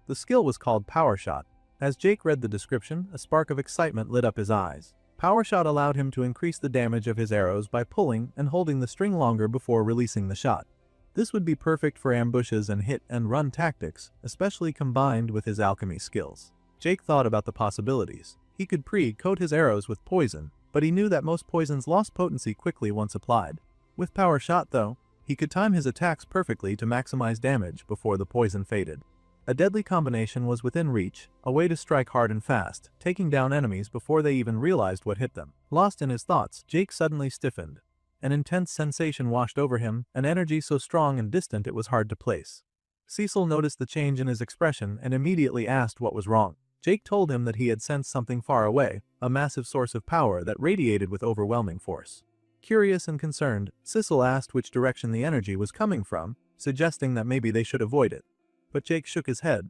The skill was called Power Shot. As Jake read the description, a spark of excitement lit up his eyes. Power Shot allowed him to increase the damage of his arrows by pulling and holding the string longer before releasing the shot. This would be perfect for ambushes and hit-and-run tactics, especially combined with his alchemy skills. Jake thought about the possibilities. He could pre-coat his arrows with poison, but he knew that most poisons lost potency quickly once applied. With Power Shot, though, he could time his attacks perfectly to maximize damage before the poison faded. A deadly combination was within reach, a way to strike hard and fast, taking down enemies before they even realized what hit them. Lost in his thoughts, Jake suddenly stiffened. An intense sensation washed over him, an energy so strong and distant it was hard to place. Cecil noticed the change in his expression and immediately asked what was wrong. Jake told him that he had sensed something far away, a massive source of power that radiated with overwhelming force. Curious and concerned, Cecil asked which direction the energy was coming from, suggesting that maybe they should avoid it. But Jake shook his head.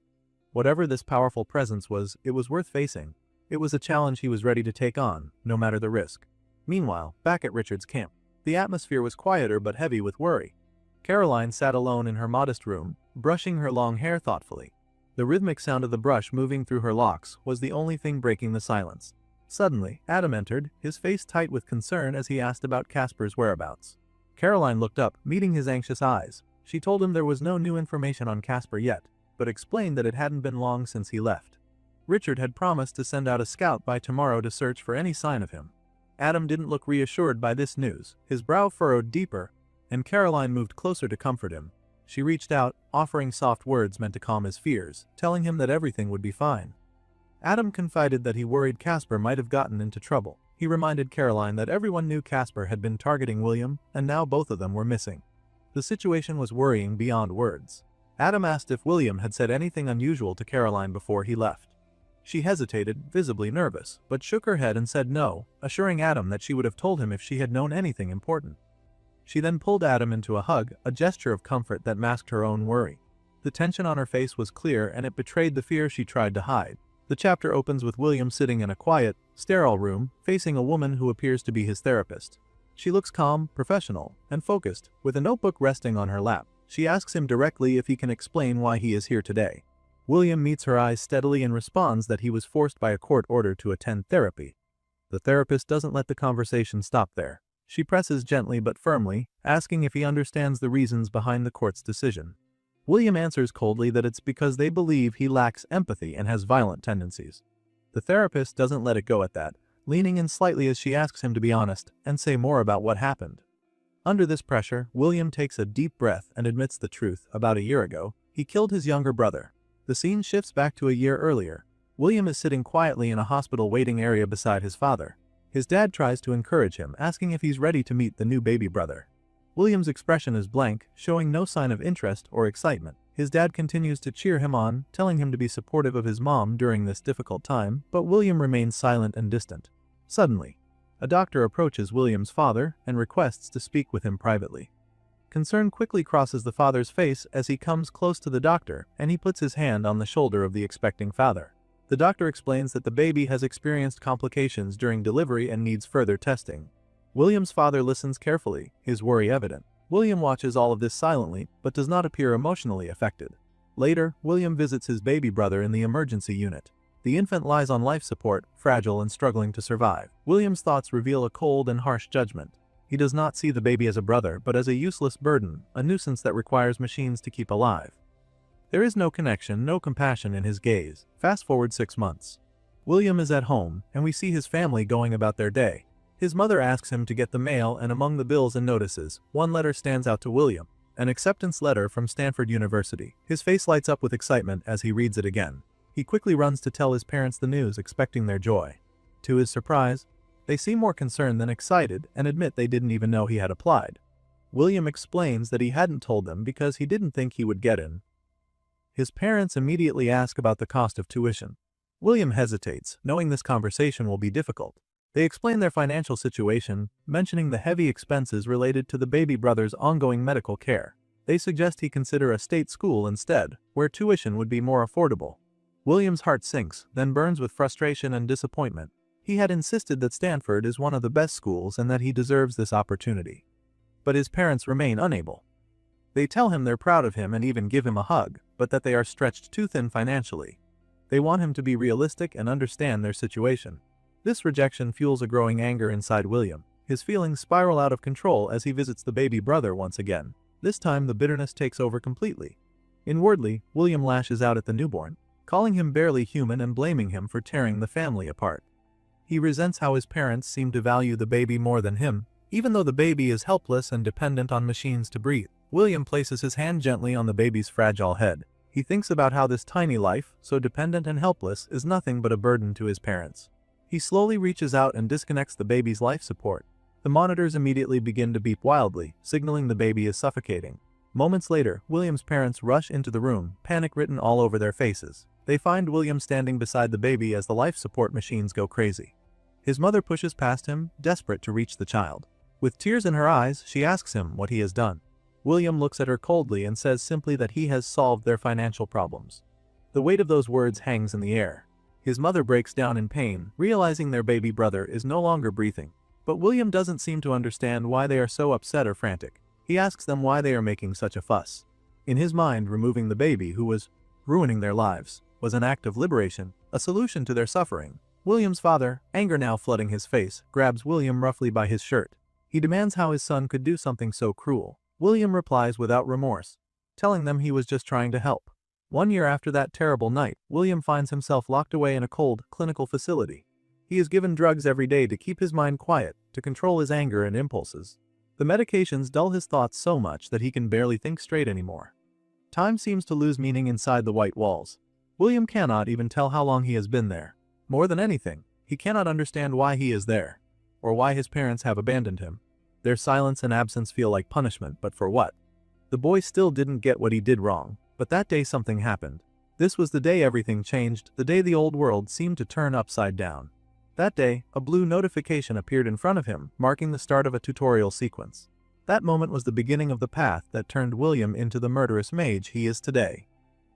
Whatever this powerful presence was, it was worth facing. It was a challenge he was ready to take on, no matter the risk. Meanwhile, back at Richard's camp, the atmosphere was quieter but heavy with worry. Caroline sat alone in her modest room, brushing her long hair thoughtfully. The rhythmic sound of the brush moving through her locks was the only thing breaking the silence. Suddenly, Adam entered, his face tight with concern as he asked about Casper's whereabouts. Caroline looked up, meeting his anxious eyes. She told him there was no new information on Casper yet, but explained that it hadn't been long since he left. Richard had promised to send out a scout by tomorrow to search for any sign of him. Adam didn't look reassured by this news, his brow furrowed deeper, and Caroline moved closer to comfort him. She reached out, offering soft words meant to calm his fears, telling him that everything would be fine. Adam confided that he worried Casper might have gotten into trouble. He reminded Caroline that everyone knew Casper had been targeting William, and now both of them were missing. The situation was worrying beyond words. Adam asked if William had said anything unusual to Caroline before he left. She hesitated, visibly nervous, but shook her head and said no, assuring Adam that she would have told him if she had known anything important. She then pulled Adam into a hug, a gesture of comfort that masked her own worry. The tension on her face was clear and it betrayed the fear she tried to hide. The chapter opens with William sitting in a quiet, sterile room, facing a woman who appears to be his therapist. She looks calm, professional, and focused, with a notebook resting on her lap. She asks him directly if he can explain why he is here today. William meets her eyes steadily and responds that he was forced by a court order to attend therapy. The therapist doesn't let the conversation stop there. She presses gently but firmly, asking if he understands the reasons behind the court's decision. William answers coldly that it's because they believe he lacks empathy and has violent tendencies. The therapist doesn't let it go at that, leaning in slightly as she asks him to be honest and say more about what happened. Under this pressure, William takes a deep breath and admits the truth. About a year ago, he killed his younger brother. The scene shifts back to a year earlier. William is sitting quietly in a hospital waiting area beside his father. His dad tries to encourage him, asking if he's ready to meet the new baby brother. William's expression is blank, showing no sign of interest or excitement. His dad continues to cheer him on, telling him to be supportive of his mom during this difficult time, but William remains silent and distant. Suddenly, a doctor approaches William's father and requests to speak with him privately. Concern quickly crosses the father's face as he comes close to the doctor and he puts his hand on the shoulder of the expecting father. The doctor explains that the baby has experienced complications during delivery and needs further testing. William's father listens carefully, his worry evident. William watches all of this silently, but does not appear emotionally affected. Later, William visits his baby brother in the emergency unit. The infant lies on life support, fragile and struggling to survive. William's thoughts reveal a cold and harsh judgment. He does not see the baby as a brother, but as a useless burden, a nuisance that requires machines to keep alive. There is no connection, no compassion in his gaze. Fast forward 6 months. William is at home, and we see his family going about their day. His mother asks him to get the mail, and among the bills and notices, one letter stands out to William, an acceptance letter from Stanford University. His face lights up with excitement as he reads it again. He quickly runs to tell his parents the news, expecting their joy. To his surprise, they seem more concerned than excited and admit they didn't even know he had applied. William explains that he hadn't told them because he didn't think he would get in. His parents immediately ask about the cost of tuition. William hesitates, knowing this conversation will be difficult. They explain their financial situation, mentioning the heavy expenses related to the baby brother's ongoing medical care. They suggest he consider a state school instead, where tuition would be more affordable. William's heart sinks, then burns with frustration and disappointment. He had insisted that Stanford is one of the best schools and that he deserves this opportunity. But his parents remain unable. They tell him they're proud of him and even give him a hug, but that they are stretched too thin financially. They want him to be realistic and understand their situation. This rejection fuels a growing anger inside William. His feelings spiral out of control as he visits the baby brother once again. This time the bitterness takes over completely. Inwardly, William lashes out at the newborn, calling him barely human and blaming him for tearing the family apart. He resents how his parents seem to value the baby more than him, even though the baby is helpless and dependent on machines to breathe. William places his hand gently on the baby's fragile head. He thinks about how this tiny life, so dependent and helpless, is nothing but a burden to his parents. He slowly reaches out and disconnects the baby's life support. The monitors immediately begin to beep wildly, signaling the baby is suffocating. Moments later, William's parents rush into the room, panic written all over their faces. They find William standing beside the baby as the life support machines go crazy. His mother pushes past him, desperate to reach the child. With tears in her eyes, she asks him what he has done. William looks at her coldly and says simply that he has solved their financial problems. The weight of those words hangs in the air. His mother breaks down in pain, realizing their baby brother is no longer breathing. But William doesn't seem to understand why they are so upset or frantic. He asks them why they are making such a fuss. In his mind, removing the baby, who was ruining their lives, was an act of liberation, a solution to their suffering. William's father, anger now flooding his face, grabs William roughly by his shirt. He demands how his son could do something so cruel. William replies without remorse, telling them he was just trying to help. 1 year after that terrible night, William finds himself locked away in a cold, clinical facility. He is given drugs every day to keep his mind quiet, to control his anger and impulses. The medications dull his thoughts so much that he can barely think straight anymore. Time seems to lose meaning inside the white walls. William cannot even tell how long he has been there. More than anything, he cannot understand why he is there, or why his parents have abandoned him. Their silence and absence feel like punishment, but for what? The boy still didn't get what he did wrong, but that day something happened. This was the day everything changed, the day the old world seemed to turn upside down. That day, a blue notification appeared in front of him, marking the start of a tutorial sequence. That moment was the beginning of the path that turned William into the murderous mage he is today.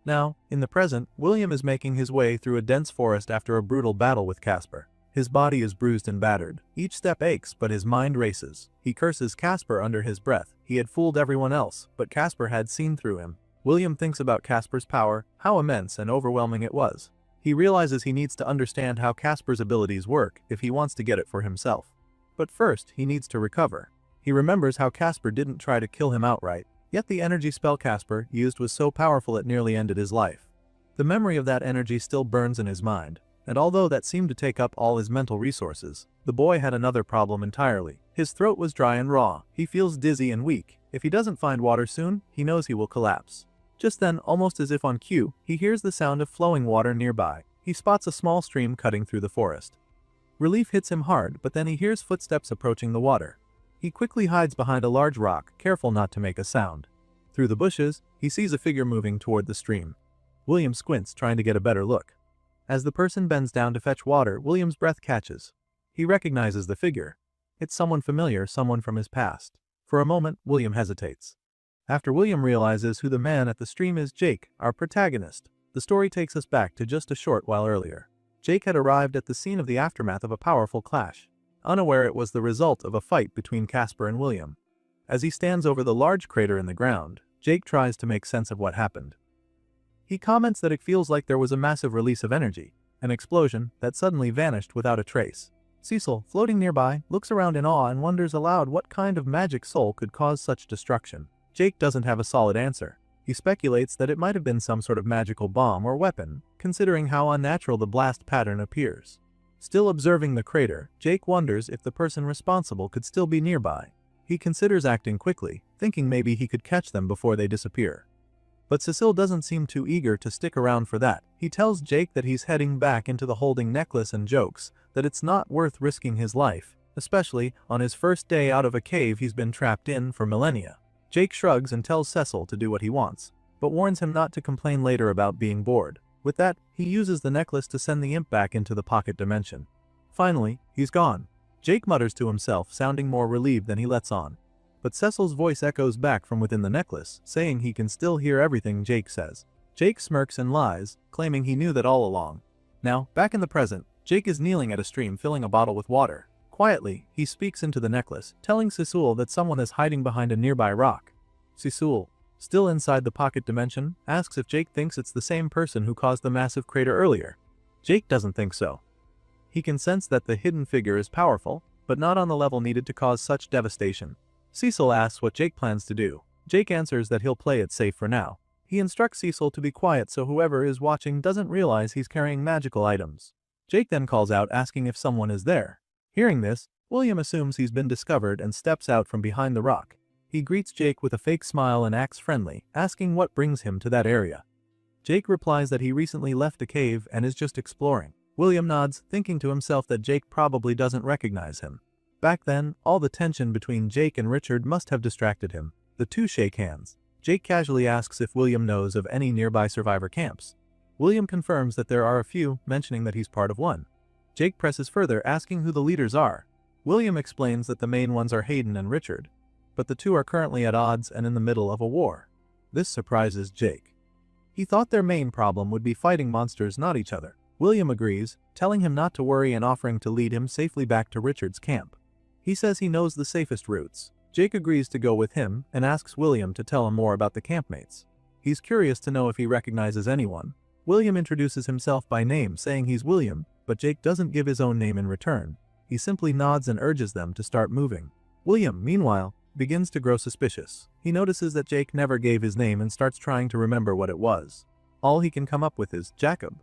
Now, in the present, William is making his way through a dense forest after a brutal battle with Casper. His body is bruised and battered. Each step aches, but his mind races. He curses Casper under his breath. He had fooled everyone else, but Casper had seen through him. William thinks about Casper's power, how immense and overwhelming it was. He realizes he needs to understand how Casper's abilities work if he wants to get it for himself. But first, he needs to recover. He remembers how Casper didn't try to kill him outright, yet the energy spell Casper used was so powerful it nearly ended his life. The memory of that energy still burns in his mind, and although that seemed to take up all his mental resources, the boy had another problem entirely. His throat was dry and raw. He feels dizzy and weak. If he doesn't find water soon, he knows he will collapse. Just then, almost as if on cue, he hears the sound of flowing water nearby. He spots a small stream cutting through the forest. Relief hits him hard, but then he hears footsteps approaching the water. He quickly hides behind a large rock, careful not to make a sound. Through the bushes, he sees a figure moving toward the stream. William squints, trying to get a better look. As the person bends down to fetch water, William's breath catches. He recognizes the figure. It's someone familiar, someone from his past. For a moment, William hesitates. After William realizes who the man at the stream is, Jake, our protagonist, the story takes us back to just a short while earlier. Jake had arrived at the scene of the aftermath of a powerful clash, unaware it was the result of a fight between Casper and William. As he stands over the large crater in the ground, Jake tries to make sense of what happened. He comments that it feels like there was a massive release of energy, an explosion that suddenly vanished without a trace. Cecil, floating nearby, looks around in awe and wonders aloud what kind of magic soul could cause such destruction. Jake doesn't have a solid answer. He speculates that it might have been some sort of magical bomb or weapon, considering how unnatural the blast pattern appears. Still observing the crater, Jake wonders if the person responsible could still be nearby. He considers acting quickly, thinking maybe he could catch them before they disappear. But Cecil doesn't seem too eager to stick around for that. He tells Jake that he's heading back into the holding necklace and jokes that it's not worth risking his life, especially on his first day out of a cave he's been trapped in for millennia. Jake shrugs and tells Cecil to do what he wants, but warns him not to complain later about being bored. With that, he uses the necklace to send the imp back into the pocket dimension. Finally, he's gone. Jake mutters to himself, sounding more relieved than he lets on. But Cecil's voice echoes back from within the necklace, saying he can still hear everything Jake says. Jake smirks and lies, claiming he knew that all along. Now, back in the present, Jake is kneeling at a stream filling a bottle with water. Quietly, he speaks into the necklace, telling Cecil that someone is hiding behind a nearby rock. Cecil, still inside the pocket dimension, asks if Jake thinks it's the same person who caused the massive crater earlier. Jake doesn't think so. He can sense that the hidden figure is powerful, but not on the level needed to cause such devastation. Cecil asks what Jake plans to do. Jake answers that he'll play it safe for now. He instructs Cecil to be quiet so whoever is watching doesn't realize he's carrying magical items. Jake then calls out asking if someone is there. Hearing this, William assumes he's been discovered and steps out from behind the rock. He greets Jake with a fake smile and acts friendly, asking what brings him to that area. Jake replies that he recently left a cave and is just exploring. William nods, thinking to himself that Jake probably doesn't recognize him. Back then, all the tension between Jake and Richard must have distracted him. The two shake hands. Jake casually asks if William knows of any nearby survivor camps. William confirms that there are a few, mentioning that he's part of one. Jake presses further, asking who the leaders are. William explains that the main ones are Hayden and Richard, but the two are currently at odds and in the middle of a war. This surprises Jake. He thought their main problem would be fighting monsters, not each other. William agrees, telling him not to worry and offering to lead him safely back to Richard's camp. He says he knows the safest routes. Jake agrees to go with him and asks William to tell him more about the campmates. He's curious to know if he recognizes anyone. William introduces himself by name, saying he's William, but Jake doesn't give his own name in return. He simply nods and urges them to start moving. William, meanwhile, begins to grow suspicious. He notices that Jake never gave his name and starts trying to remember what it was. All he can come up with is Jacob.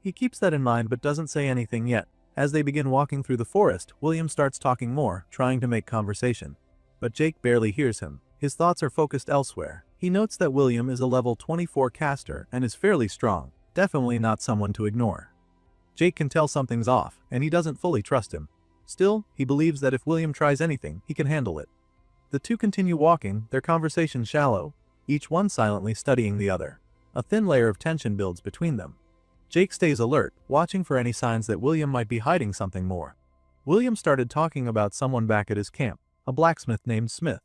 He keeps that in mind but doesn't say anything yet. As they begin walking through the forest, William starts talking more, trying to make conversation. But Jake barely hears him. His thoughts are focused elsewhere. He notes that William is a level 24 caster and is fairly strong, definitely not someone to ignore. Jake can tell something's off, and he doesn't fully trust him. Still, he believes that if William tries anything, he can handle it. The two continue walking, their conversation shallow, each one silently studying the other. A thin layer of tension builds between them. Jake stays alert, watching for any signs that William might be hiding something more. William started talking about someone back at his camp, a blacksmith named Smith.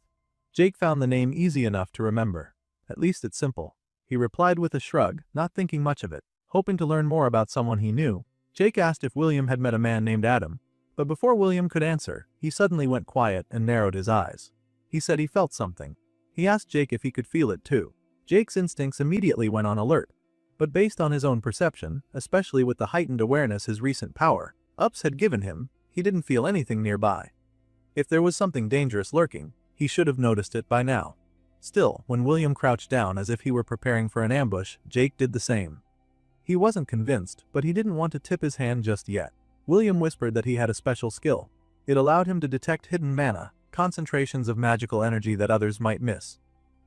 Jake found the name easy enough to remember. At least it's simple. He replied with a shrug, not thinking much of it. Hoping to learn more about someone he knew, Jake asked if William had met a man named Adam. But before William could answer, he suddenly went quiet and narrowed his eyes. He said he felt something. He asked Jake if he could feel it too. Jake's instincts immediately went on alert. But based on his own perception, especially with the heightened awareness his recent power-ups had given him, he didn't feel anything nearby. If there was something dangerous lurking, he should have noticed it by now. Still, when William crouched down as if he were preparing for an ambush, Jake did the same. He wasn't convinced, but he didn't want to tip his hand just yet. William whispered that he had a special skill. It allowed him to detect hidden mana, concentrations of magical energy that others might miss.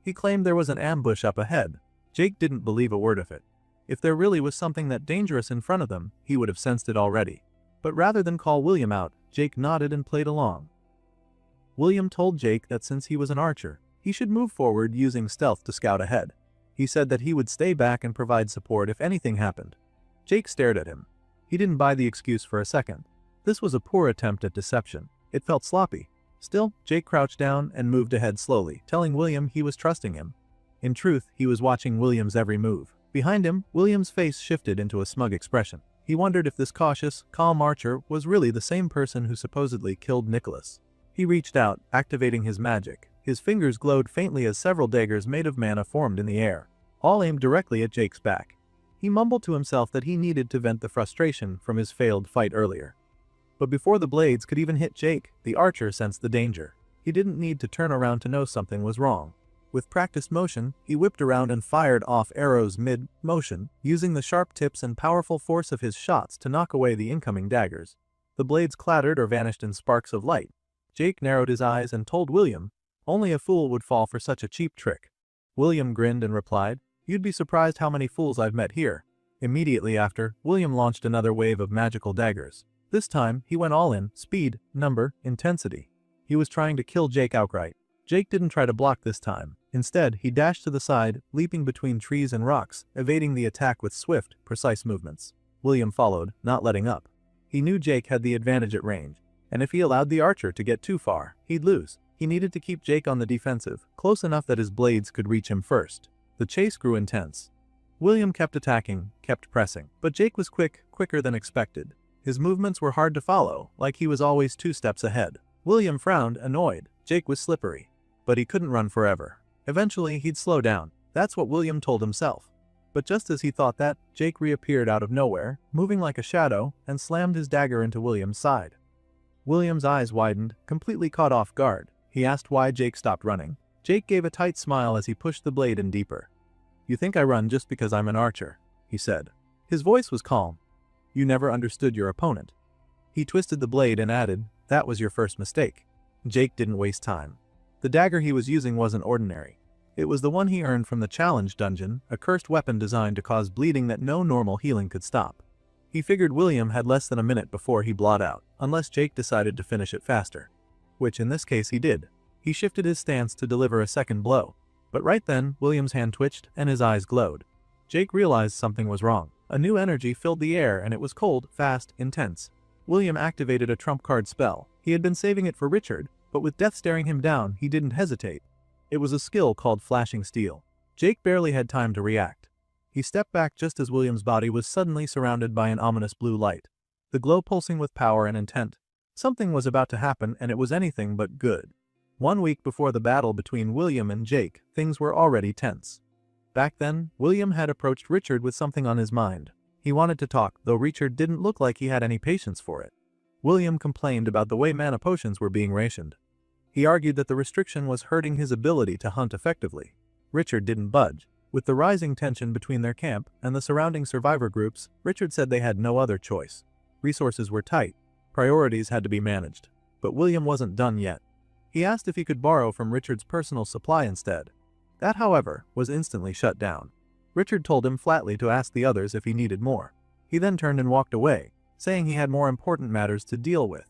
He claimed there was an ambush up ahead. Jake didn't believe a word of it. If there really was something that dangerous in front of them, he would have sensed it already. But rather than call William out, Jake nodded and played along. William told Jake that since he was an archer, he should move forward using stealth to scout ahead. He said that he would stay back and provide support if anything happened. Jake stared at him. He didn't buy the excuse for a second. This was a poor attempt at deception. It felt sloppy. Still, Jake crouched down and moved ahead slowly, telling William he was trusting him. In truth, he was watching William's every move. Behind him, William's face shifted into a smug expression. He wondered if this cautious, calm archer was really the same person who supposedly killed Nicholas. He reached out, activating his magic. His fingers glowed faintly as several daggers made of mana formed in the air, all aimed directly at Jake's back. He mumbled to himself that he needed to vent the frustration from his failed fight earlier. But before the blades could even hit Jake, the archer sensed the danger. He didn't need to turn around to know something was wrong. With practiced motion, he whipped around and fired off arrows mid-motion, using the sharp tips and powerful force of his shots to knock away the incoming daggers. The blades clattered or vanished in sparks of light. Jake narrowed his eyes and told William, only a fool would fall for such a cheap trick. William grinned and replied, "You'd be surprised how many fools I've met here." Immediately after, William launched another wave of magical daggers. This time, he went all in, speed, number, intensity. He was trying to kill Jake outright. Jake didn't try to block this time. Instead, he dashed to the side, leaping between trees and rocks, evading the attack with swift, precise movements. William followed, not letting up. He knew Jake had the advantage at range, and if he allowed the archer to get too far, he'd lose. He needed to keep Jake on the defensive, close enough that his blades could reach him first. The chase grew intense. William kept attacking, kept pressing, but Jake was quicker than expected. His movements were hard to follow, like he was always 2 steps ahead. William frowned, annoyed. Jake was slippery. But he couldn't run forever. Eventually, he'd slow down. That's what William told himself. But just as he thought that, Jake reappeared out of nowhere, moving like a shadow, and slammed his dagger into William's side. William's eyes widened, completely caught off guard. He asked why Jake stopped running. Jake gave a tight smile as he pushed the blade in deeper. "You think I run just because I'm an archer," he said. His voice was calm. "You never understood your opponent." He twisted the blade and added, "That was your first mistake." Jake didn't waste time. The dagger he was using wasn't ordinary. It was the one he earned from the challenge dungeon, a cursed weapon designed to cause bleeding that no normal healing could stop. He figured William had less than a minute before he blot out, unless Jake decided to finish it faster. Which in this case he did. He shifted his stance to deliver a second blow. But right then, William's hand twitched and his eyes glowed. Jake realized something was wrong. A new energy filled the air and it was cold, fast, intense. William activated a trump card spell. He had been saving it for Richard, but with death staring him down, he didn't hesitate. It was a skill called Flashing Steel. Jake barely had time to react. He stepped back just as William's body was suddenly surrounded by an ominous blue light. The glow pulsing with power and intent. Something was about to happen and it was anything but good. 1 week before the battle between William and Jake, things were already tense. Back then, William had approached Richard with something on his mind. He wanted to talk, though Richard didn't look like he had any patience for it. William complained about the way mana potions were being rationed. He argued that the restriction was hurting his ability to hunt effectively. Richard didn't budge. With the rising tension between their camp and the surrounding survivor groups, Richard said they had no other choice. Resources were tight. Priorities had to be managed. But William wasn't done yet. He asked if he could borrow from Richard's personal supply instead. That, however, was instantly shut down. Richard told him flatly to ask the others if he needed more. He then turned and walked away, saying he had more important matters to deal with.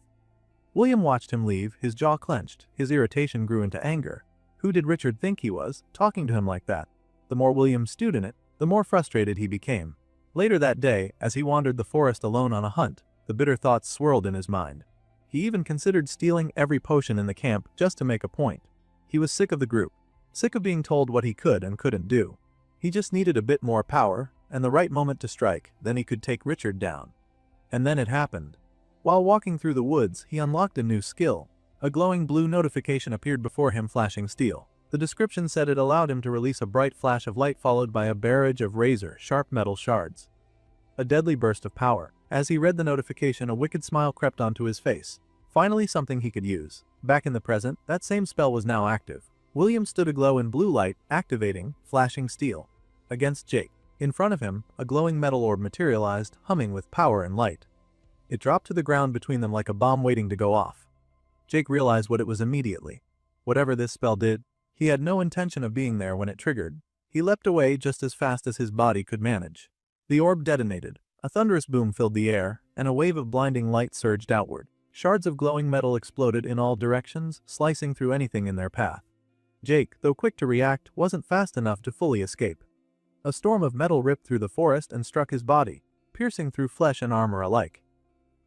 William watched him leave, his jaw clenched, his irritation grew into anger. Who did Richard think he was, talking to him like that? The more William stewed in it, the more frustrated he became. Later that day, as he wandered the forest alone on a hunt, the bitter thoughts swirled in his mind. He even considered stealing every potion in the camp just to make a point. He was sick of the group, sick of being told what he could and couldn't do. He just needed a bit more power, and the right moment to strike, then he could take Richard down. And then it happened. While walking through the woods, he unlocked a new skill. A glowing blue notification appeared before him, flashing steel. The description said it allowed him to release a bright flash of light followed by a barrage of razor-sharp metal shards. A deadly burst of power. As he read the notification, a wicked smile crept onto his face. Finally something he could use. Back in the present, that same spell was now active. William stood aglow in blue light, activating flashing steel against Jake. In front of him, a glowing metal orb materialized, humming with power and light. It dropped to the ground between them like a bomb waiting to go off. Jake realized what it was immediately. Whatever this spell did, he had no intention of being there when it triggered. He leapt away just as fast as his body could manage. The orb detonated. A thunderous boom filled the air, and a wave of blinding light surged outward. Shards of glowing metal exploded in all directions, slicing through anything in their path. Jake, though quick to react, wasn't fast enough to fully escape. A storm of metal ripped through the forest and struck his body, piercing through flesh and armor alike.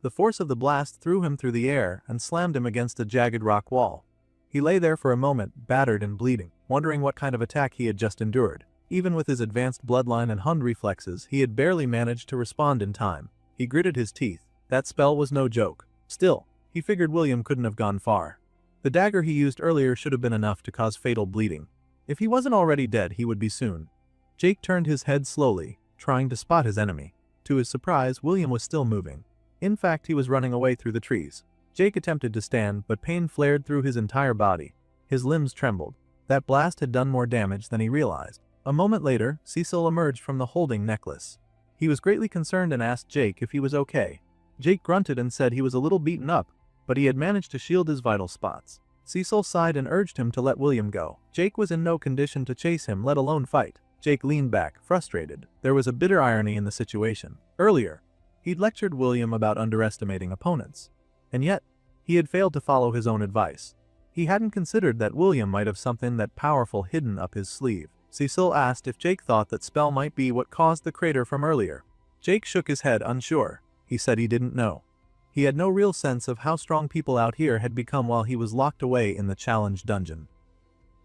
The force of the blast threw him through the air and slammed him against a jagged rock wall. He lay there for a moment, battered and bleeding, wondering what kind of attack he had just endured. Even with his advanced bloodline and Hun reflexes, he had barely managed to respond in time. He gritted his teeth. That spell was no joke. Still, he figured William couldn't have gone far. The dagger he used earlier should have been enough to cause fatal bleeding. If he wasn't already dead, he would be soon. Jake turned his head slowly, trying to spot his enemy. To his surprise, William was still moving. In fact, he was running away through the trees. Jake attempted to stand, but pain flared through his entire body. His limbs trembled. That blast had done more damage than he realized. A moment later, Cecil emerged from the holding necklace. He was greatly concerned and asked Jake if he was okay. Jake grunted and said he was a little beaten up, but he had managed to shield his vital spots. Cecil sighed and urged him to let William go. Jake was in no condition to chase him, let alone fight. Jake leaned back, frustrated. There was a bitter irony in the situation. Earlier, he'd lectured William about underestimating opponents. And yet, he had failed to follow his own advice. He hadn't considered that William might have something that powerful hidden up his sleeve. Cecil asked if Jake thought that spell might be what caused the crater from earlier. Jake shook his head, unsure. He said he didn't know. He had no real sense of how strong people out here had become while he was locked away in the challenge dungeon.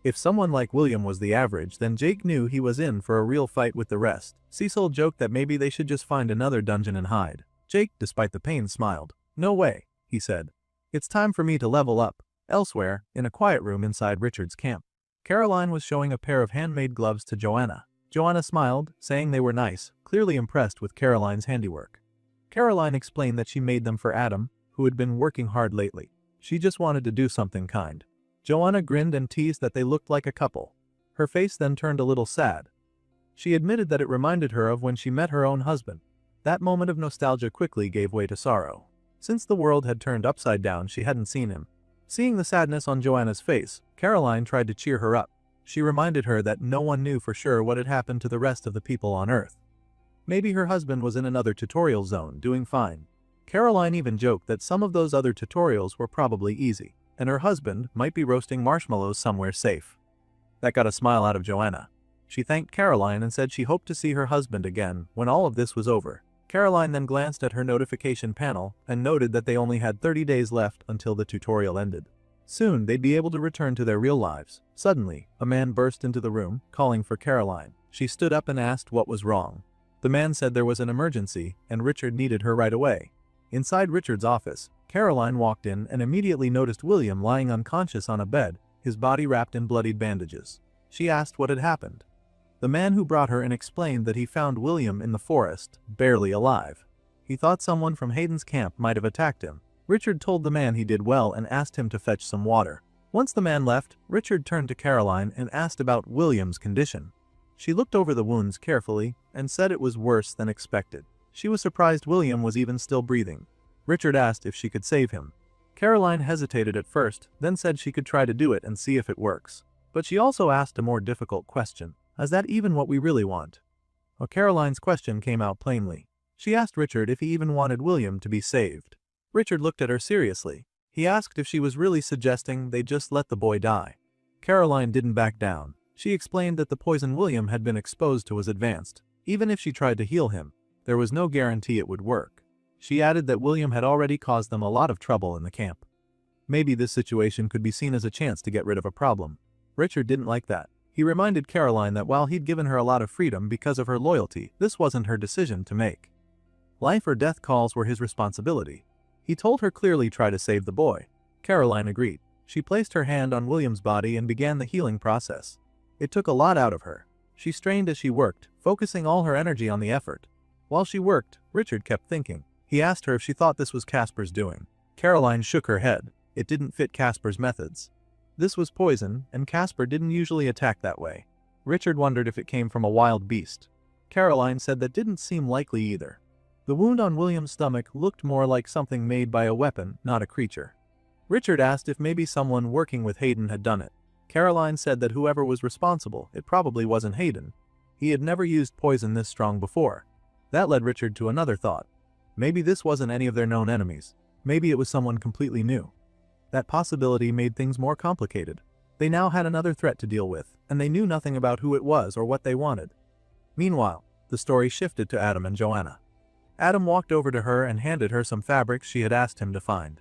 If someone like William was the average, then Jake knew he was in for a real fight with the rest. Cecil joked that maybe they should just find another dungeon and hide. Jake, despite the pain, smiled. "No way," he said. "It's time for me to level up." Elsewhere, in a quiet room inside Richard's camp, Caroline was showing a pair of handmade gloves to Joanna. Joanna smiled, saying they were nice, clearly impressed with Caroline's handiwork. Caroline explained that she made them for Adam, who had been working hard lately. She just wanted to do something kind. Joanna grinned and teased that they looked like a couple. Her face then turned a little sad. She admitted that it reminded her of when she met her own husband. That moment of nostalgia quickly gave way to sorrow. Since the world had turned upside down, she hadn't seen him. Seeing the sadness on Joanna's face, Caroline tried to cheer her up. She reminded her that no one knew for sure what had happened to the rest of the people on Earth. Maybe her husband was in another tutorial zone, doing fine. Caroline even joked that some of those other tutorials were probably easy, and her husband might be roasting marshmallows somewhere safe. That got a smile out of Joanna. She thanked Caroline and said she hoped to see her husband again when all of this was over. Caroline then glanced at her notification panel and noted that they only had 30 days left until the tutorial ended. Soon they'd be able to return to their real lives. Suddenly, a man burst into the room, calling for Caroline. She stood up and asked what was wrong. The man said there was an emergency and Richard needed her right away. Inside Richard's office, Caroline walked in and immediately noticed William lying unconscious on a bed, his body wrapped in bloodied bandages. She asked what had happened. The man who brought her in explained that he found William in the forest, barely alive. He thought someone from Hayden's camp might have attacked him. Richard told the man he did well and asked him to fetch some water. Once the man left, Richard turned to Caroline and asked about William's condition. She looked over the wounds carefully and said it was worse than expected. She was surprised William was even still breathing. Richard asked if she could save him. Caroline hesitated at first, then said she could try to do it and see if it works. But she also asked a more difficult question. Is that even what we really want? Well, Caroline's question came out plainly. She asked Richard if he even wanted William to be saved. Richard looked at her seriously. He asked if she was really suggesting they just let the boy die. Caroline didn't back down. She explained that the poison William had been exposed to was advanced. Even if she tried to heal him, there was no guarantee it would work. She added that William had already caused them a lot of trouble in the camp. Maybe this situation could be seen as a chance to get rid of a problem. Richard didn't like that. He reminded Caroline that while he'd given her a lot of freedom because of her loyalty, this wasn't her decision to make. Life or death calls were his responsibility. He told her clearly try to save the boy. Caroline agreed. She placed her hand on William's body and began the healing process. It took a lot out of her. She strained as she worked, focusing all her energy on the effort. While she worked, Richard kept thinking. He asked her if she thought this was Casper's doing. Caroline shook her head. It didn't fit Casper's methods. This was poison, and Casper didn't usually attack that way. Richard wondered if it came from a wild beast. Caroline said that didn't seem likely either. The wound on William's stomach looked more like something made by a weapon, not a creature. Richard asked if maybe someone working with Hayden had done it. Caroline said that whoever was responsible, it probably wasn't Hayden. He had never used poison this strong before. That led Richard to another thought. Maybe this wasn't any of their known enemies. Maybe it was someone completely new. That possibility made things more complicated. They now had another threat to deal with, and they knew nothing about who it was or what they wanted. Meanwhile, the story shifted to Adam and Joanna. Adam walked over to her and handed her some fabrics she had asked him to find.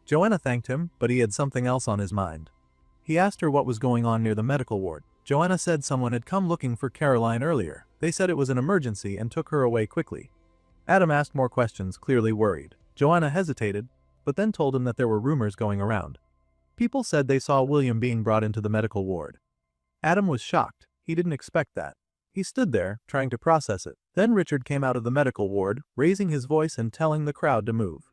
Joanna thanked him, but he had something else on his mind. He asked her what was going on near the medical ward. Joanna said someone had come looking for Caroline earlier. They said it was an emergency and took her away quickly. Adam asked more questions, clearly worried. Joanna hesitated, but then told him that there were rumors going around. People said they saw William being brought into the medical ward. Adam was shocked. He didn't expect that. He stood there, trying to process it. Then Richard came out of the medical ward, raising his voice and telling the crowd to move.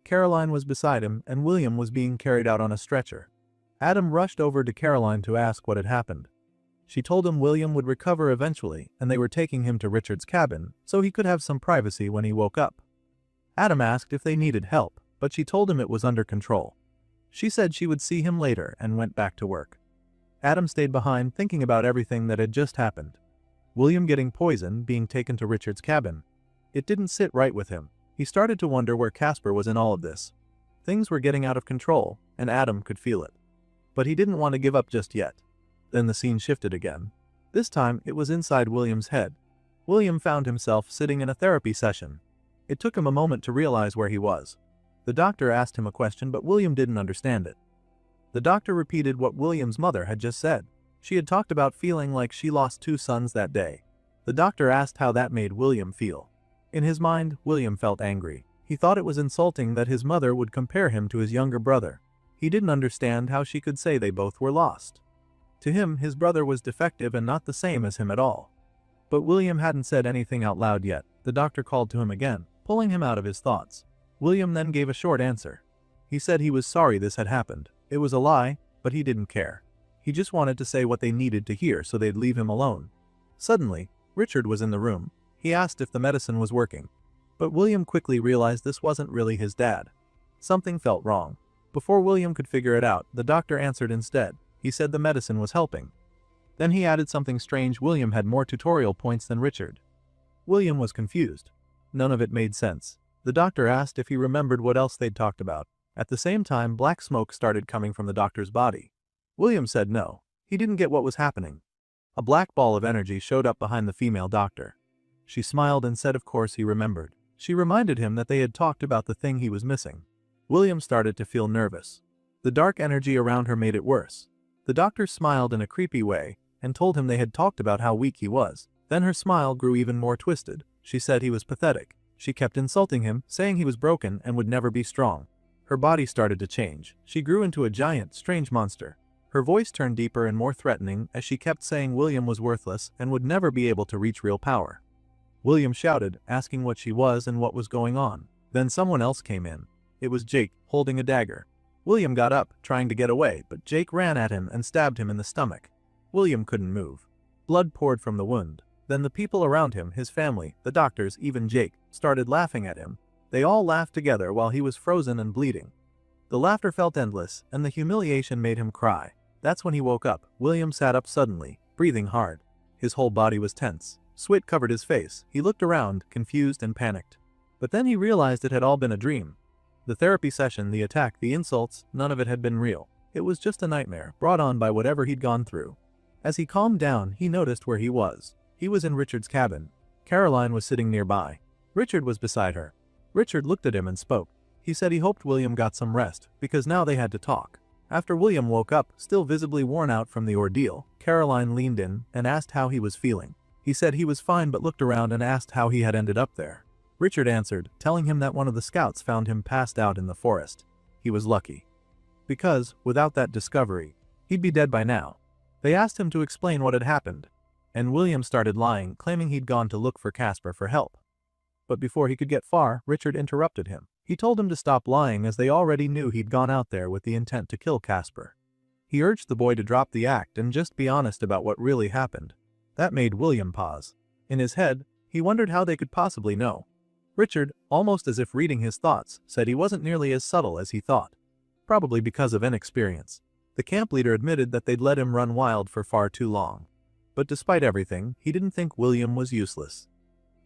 Caroline was beside him, and William was being carried out on a stretcher. Adam rushed over to Caroline to ask what had happened. She told him William would recover eventually, and they were taking him to Richard's cabin, so he could have some privacy when he woke up. Adam asked if they needed help, but she told him it was under control. She said she would see him later and went back to work. Adam stayed behind thinking about everything that had just happened. William getting poisoned, being taken to Richard's cabin. It didn't sit right with him. He started to wonder where Casper was in all of this. Things were getting out of control, and Adam could feel it. But he didn't want to give up just yet. Then the scene shifted again. This time, it was inside William's head. William found himself sitting in a therapy session. It took him a moment to realize where he was. The doctor asked him a question, but William didn't understand it. The doctor repeated what William's mother had just said. She had talked about feeling like she lost 2 sons that day. The doctor asked how that made William feel. In his mind, William felt angry. He thought it was insulting that his mother would compare him to his younger brother. He didn't understand how she could say they both were lost. To him, his brother was defective and not the same as him at all. But William hadn't said anything out loud yet. The doctor called to him again, pulling him out of his thoughts. William then gave a short answer. He said he was sorry this had happened. It was a lie, but he didn't care. He just wanted to say what they needed to hear so they'd leave him alone. Suddenly, Richard was in the room. He asked if the medicine was working. But William quickly realized this wasn't really his dad. Something felt wrong. Before William could figure it out, the doctor answered instead. He said the medicine was helping. Then he added something strange. William had more tutorial points than Richard. William was confused. None of it made sense. The doctor asked if he remembered what else they'd talked about. At the same time, black smoke started coming from the doctor's body. William said no. He didn't get what was happening. A black ball of energy showed up behind the female doctor. She smiled and said of course he remembered. She reminded him that they had talked about the thing he was missing. William started to feel nervous. The dark energy around her made it worse. The doctor smiled in a creepy way and told him they had talked about how weak he was. Then her smile grew even more twisted. She said he was pathetic. She kept insulting him, saying he was broken and would never be strong. Her body started to change. She grew into a giant, strange monster. Her voice turned deeper and more threatening as she kept saying William was worthless and would never be able to reach real power. William shouted, asking what she was and what was going on. Then someone else came in. It was Jake, holding a dagger. William got up, trying to get away, but Jake ran at him and stabbed him in the stomach. William couldn't move. Blood poured from the wound. Then the people around him, his family, the doctors, even Jake, started laughing at him. They all laughed together while he was frozen and bleeding. The laughter felt endless, and the humiliation made him cry. That's when he woke up. William sat up suddenly, breathing hard. His whole body was tense. Sweat covered his face. He looked around, confused and panicked. But then he realized it had all been a dream. The therapy session, the attack, the insults, none of it had been real. It was just a nightmare, brought on by whatever he'd gone through. As he calmed down, he noticed where he was. He was in Richard's cabin. Caroline was sitting nearby. Richard was beside her. Richard looked at him and spoke. He said he hoped William got some rest, because now they had to talk. After William woke up, still visibly worn out from the ordeal, Caroline leaned in and asked how he was feeling. He said he was fine but looked around and asked how he had ended up there. Richard answered, telling him that one of the scouts found him passed out in the forest. He was lucky. Because, without that discovery, he'd be dead by now. They asked him to explain what had happened, and William started lying, claiming he'd gone to look for Casper for help. But before he could get far, Richard interrupted him. He told him to stop lying as they already knew he'd gone out there with the intent to kill Casper. He urged the boy to drop the act and just be honest about what really happened. That made William pause. In his head, he wondered how they could possibly know. Richard, almost as if reading his thoughts, said he wasn't nearly as subtle as he thought. Probably because of inexperience. The camp leader admitted that they'd let him run wild for far too long. But despite everything, he didn't think William was useless.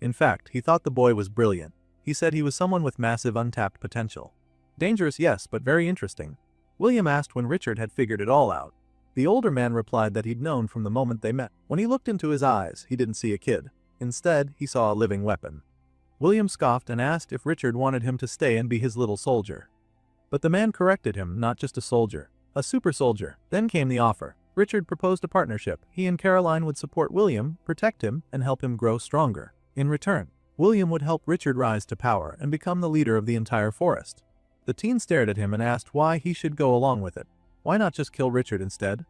In fact, he thought the boy was brilliant. He said he was someone with massive untapped potential. Dangerous, yes, but very interesting. William asked when Richard had figured it all out. The older man replied that he'd known from the moment they met. When he looked into his eyes, he didn't see a kid. Instead, he saw a living weapon. William scoffed and asked if Richard wanted him to stay and be his little soldier. But the man corrected him, not just a soldier, a super soldier. Then came the offer. Richard proposed a partnership. He and Caroline would support William, protect him, and help him grow stronger. In return, William would help Richard rise to power and become the leader of the entire forest. The teen stared at him and asked why he should go along with it. Why not just kill Richard instead?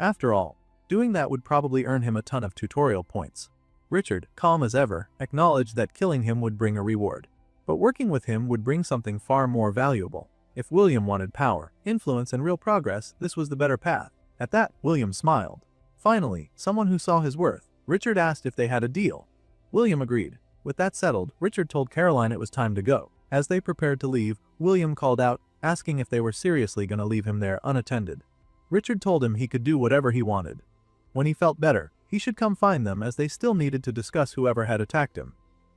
After all, doing that would probably earn him a ton of tutorial points. Richard, calm as ever, acknowledged that killing him would bring a reward. But working with him would bring something far more valuable. If William wanted power, influence, and real progress, this was the better path. At that, William smiled. Finally, someone who saw his worth. Richard asked if they had a deal. William agreed. With that settled, Richard told Caroline it was time to go. As they prepared to leave, William called out, asking if they were seriously going to leave him there unattended. Richard told him he could do whatever he wanted. When he felt better, he should come find them as they still needed to discuss whoever had attacked him.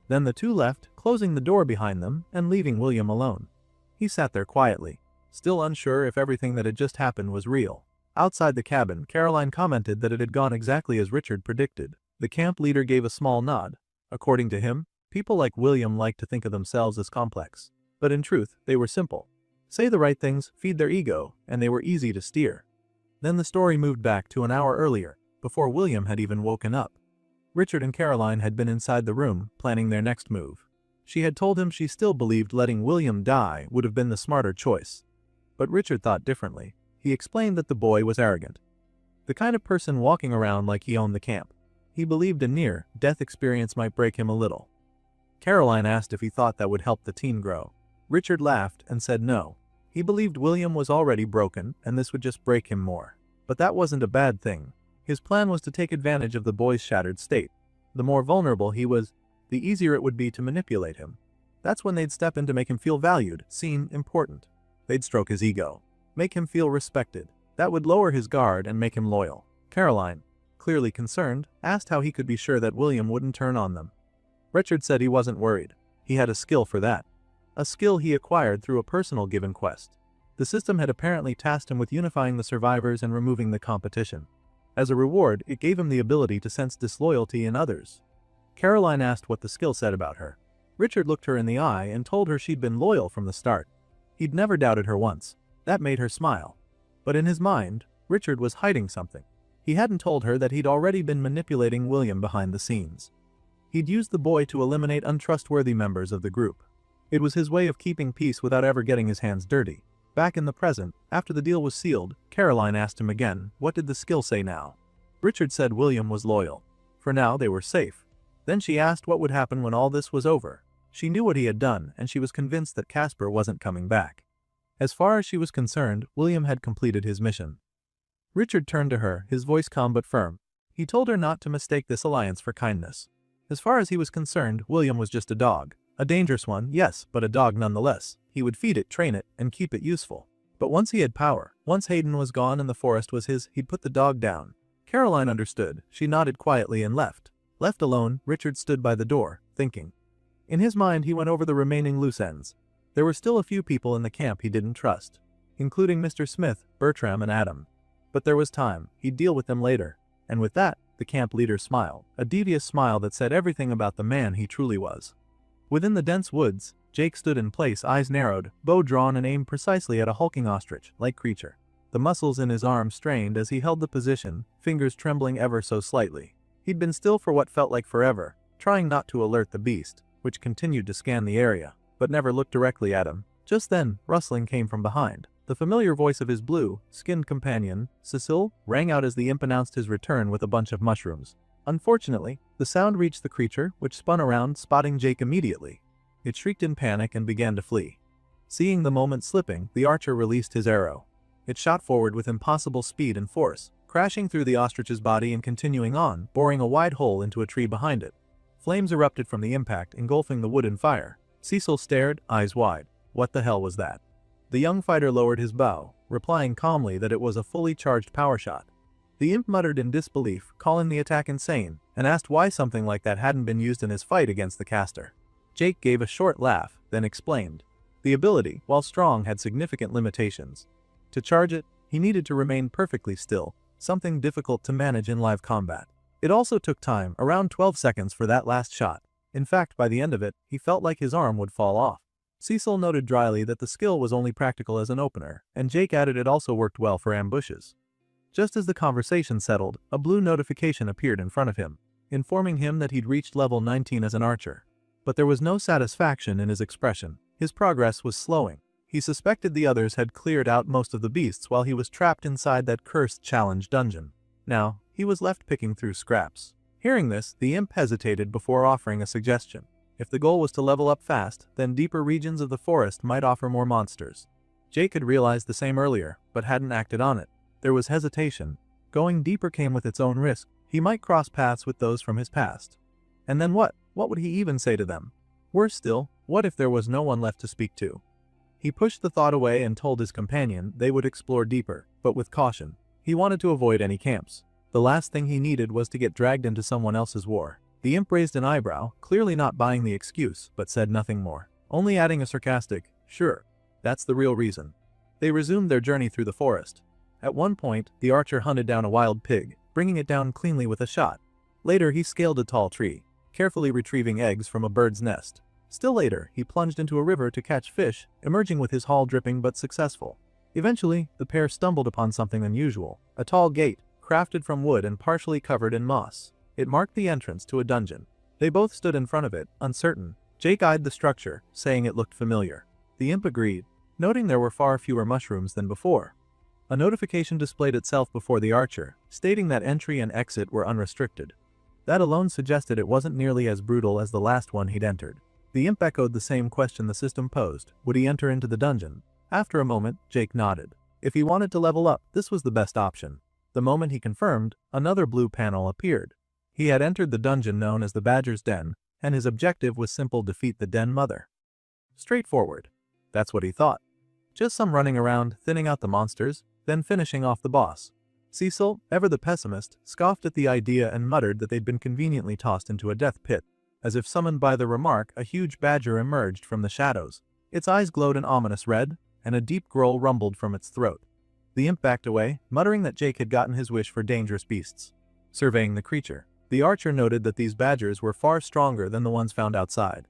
Then the two left, closing the door behind them and leaving William alone. He sat there quietly, still unsure if everything that had just happened was real. Outside the cabin, Caroline commented that it had gone exactly as Richard predicted. The camp leader gave a small nod. According to him, people like William liked to think of themselves as complex. But in truth, they were simple. Say the right things, feed their ego, and they were easy to steer. Then the story moved back to an hour earlier, before William had even woken up. Richard and Caroline had been inside the room, planning their next move. She had told him she still believed letting William die would have been the smarter choice. But Richard thought differently. He explained that the boy was arrogant. The kind of person walking around like he owned the camp. He believed a near-death experience might break him a little. Caroline asked if he thought that would help the teen grow. Richard laughed and said no. He believed William was already broken and this would just break him more. But that wasn't a bad thing. His plan was to take advantage of the boy's shattered state. The more vulnerable he was, the easier it would be to manipulate him. That's when they'd step in to make him feel valued, seen, important. They'd stroke his ego, make him feel respected. That would lower his guard and make him loyal. Caroline, clearly concerned, asked how he could be sure that William wouldn't turn on them. Richard said he wasn't worried. He had a skill for that. A skill he acquired through a personal given quest. The system had apparently tasked him with unifying the survivors and removing the competition. As a reward, it gave him the ability to sense disloyalty in others. Caroline asked what the skill said about her. Richard looked her in the eye and told her she'd been loyal from the start. He'd never doubted her once. That made her smile. But in his mind, Richard was hiding something. He hadn't told her that he'd already been manipulating William behind the scenes. He'd used the boy to eliminate untrustworthy members of the group. It was his way of keeping peace without ever getting his hands dirty. Back in the present, after the deal was sealed, Caroline asked him again, what did the skill say now? Richard said William was loyal. For now, they were safe. Then she asked what would happen when all this was over. She knew what he had done, and she was convinced that Casper wasn't coming back. As far as she was concerned, William had completed his mission. Richard turned to her, his voice calm but firm. He told her not to mistake this alliance for kindness. As far as he was concerned, William was just a dog. A dangerous one, yes, but a dog nonetheless. He would feed it, train it, and keep it useful. But once he had power, once Hayden was gone and the forest was his, he'd put the dog down. Caroline understood. She nodded quietly and left. Left alone, Richard stood by the door, thinking. In his mind, he went over the remaining loose ends. There were still a few people in the camp he didn't trust, including Mr. Smith, Bertram, and Adam. But there was time. He'd deal with them later. And with that, the camp leader smiled, a devious smile that said everything about the man he truly was. Within the dense woods, Jake stood in place, eyes narrowed, bow drawn and aimed precisely at a hulking ostrich-like creature. The muscles in his arm strained as he held the position, fingers trembling ever so slightly. He'd been still for what felt like forever, trying not to alert the beast, which continued to scan the area, but never looked directly at him. Just then, rustling came from behind. The familiar voice of his blue-skinned companion, Cecile, rang out as the imp announced his return with a bunch of mushrooms. Unfortunately, the sound reached the creature, which spun around, spotting Jake immediately. It shrieked in panic and began to flee. Seeing the moment slipping, the archer released his arrow. It shot forward with impossible speed and force, crashing through the ostrich's body and continuing on, boring a wide hole into a tree behind it. Flames erupted from the impact, engulfing the wood in fire. Cecil stared, eyes wide. What the hell was that? The young fighter lowered his bow, replying calmly that it was a fully charged power shot. The imp muttered in disbelief, calling the attack insane, and asked why something like that hadn't been used in his fight against the caster. Jake gave a short laugh, then explained. The ability, while strong, had significant limitations. To charge it, he needed to remain perfectly still, something difficult to manage in live combat. It also took time, around 12 seconds for that last shot. In fact, by the end of it, he felt like his arm would fall off. Cecil noted dryly that the skill was only practical as an opener, and Jake added it also worked well for ambushes. Just as the conversation settled, a blue notification appeared in front of him, informing him that he'd reached level 19 as an archer. But there was no satisfaction in his expression. His progress was slowing. He suspected the others had cleared out most of the beasts while he was trapped inside that cursed challenge dungeon. Now, he was left picking through scraps. Hearing this, the imp hesitated before offering a suggestion. If the goal was to level up fast, then deeper regions of the forest might offer more monsters. Jake had realized the same earlier, but hadn't acted on it. There was hesitation. Going deeper came with its own risk. He might cross paths with those from his past. And then what? What would he even say to them? Worse still, what if there was no one left to speak to? He pushed the thought away and told his companion they would explore deeper, but with caution. He wanted to avoid any camps. The last thing he needed was to get dragged into someone else's war. The imp raised an eyebrow, clearly not buying the excuse, but said nothing more, only adding a sarcastic, "Sure, that's the real reason." They resumed their journey through the forest. At one point, the archer hunted down a wild pig, bringing it down cleanly with a shot. Later, he scaled a tall tree, carefully retrieving eggs from a bird's nest. Still later, he plunged into a river to catch fish, emerging with his haul dripping but successful. Eventually, the pair stumbled upon something unusual, a tall gate, crafted from wood and partially covered in moss. It marked the entrance to a dungeon. They both stood in front of it, uncertain. Jake eyed the structure, saying it looked familiar. The imp agreed, noting there were far fewer mushrooms than before. A notification displayed itself before the archer, stating that entry and exit were unrestricted. That alone suggested it wasn't nearly as brutal as the last one he'd entered. The imp echoed the same question the system posed. Would he enter into the dungeon? After a moment, Jake nodded. If he wanted to level up, this was the best option. The moment he confirmed, another blue panel appeared. He had entered the dungeon known as the Badger's Den, and his objective was simple: defeat the Den Mother. Straightforward. That's what he thought. Just some running around, thinning out the monsters, then finishing off the boss. Cecil, ever the pessimist, scoffed at the idea and muttered that they'd been conveniently tossed into a death pit. As if summoned by the remark, a huge badger emerged from the shadows. Its eyes glowed an ominous red, and a deep growl rumbled from its throat. The imp backed away, muttering that Jake had gotten his wish for dangerous beasts. Surveying the creature, the archer noted that these badgers were far stronger than the ones found outside.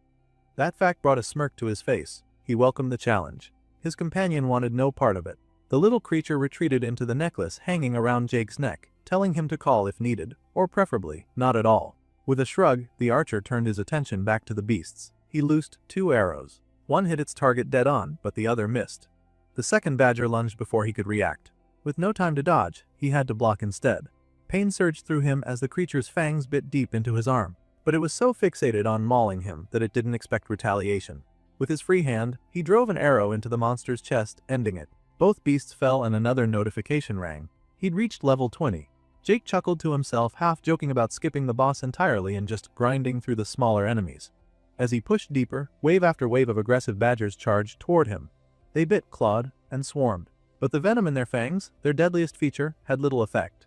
That fact brought a smirk to his face. He welcomed the challenge. His companion wanted no part of it. The little creature retreated into the necklace hanging around Jake's neck, telling him to call if needed, or preferably, not at all. With a shrug, the archer turned his attention back to the beasts. He loosed 2 arrows. One hit its target dead on, but the other missed. The second badger lunged before he could react. With no time to dodge, he had to block instead. Pain surged through him as the creature's fangs bit deep into his arm, but it was so fixated on mauling him that it didn't expect retaliation. With his free hand, he drove an arrow into the monster's chest, ending it. Both beasts fell and another notification rang. He'd reached level 20. Jake chuckled to himself, half joking about skipping the boss entirely and just grinding through the smaller enemies. As he pushed deeper, wave after wave of aggressive badgers charged toward him. They bit, clawed, and swarmed. But the venom in their fangs, their deadliest feature, had little effect.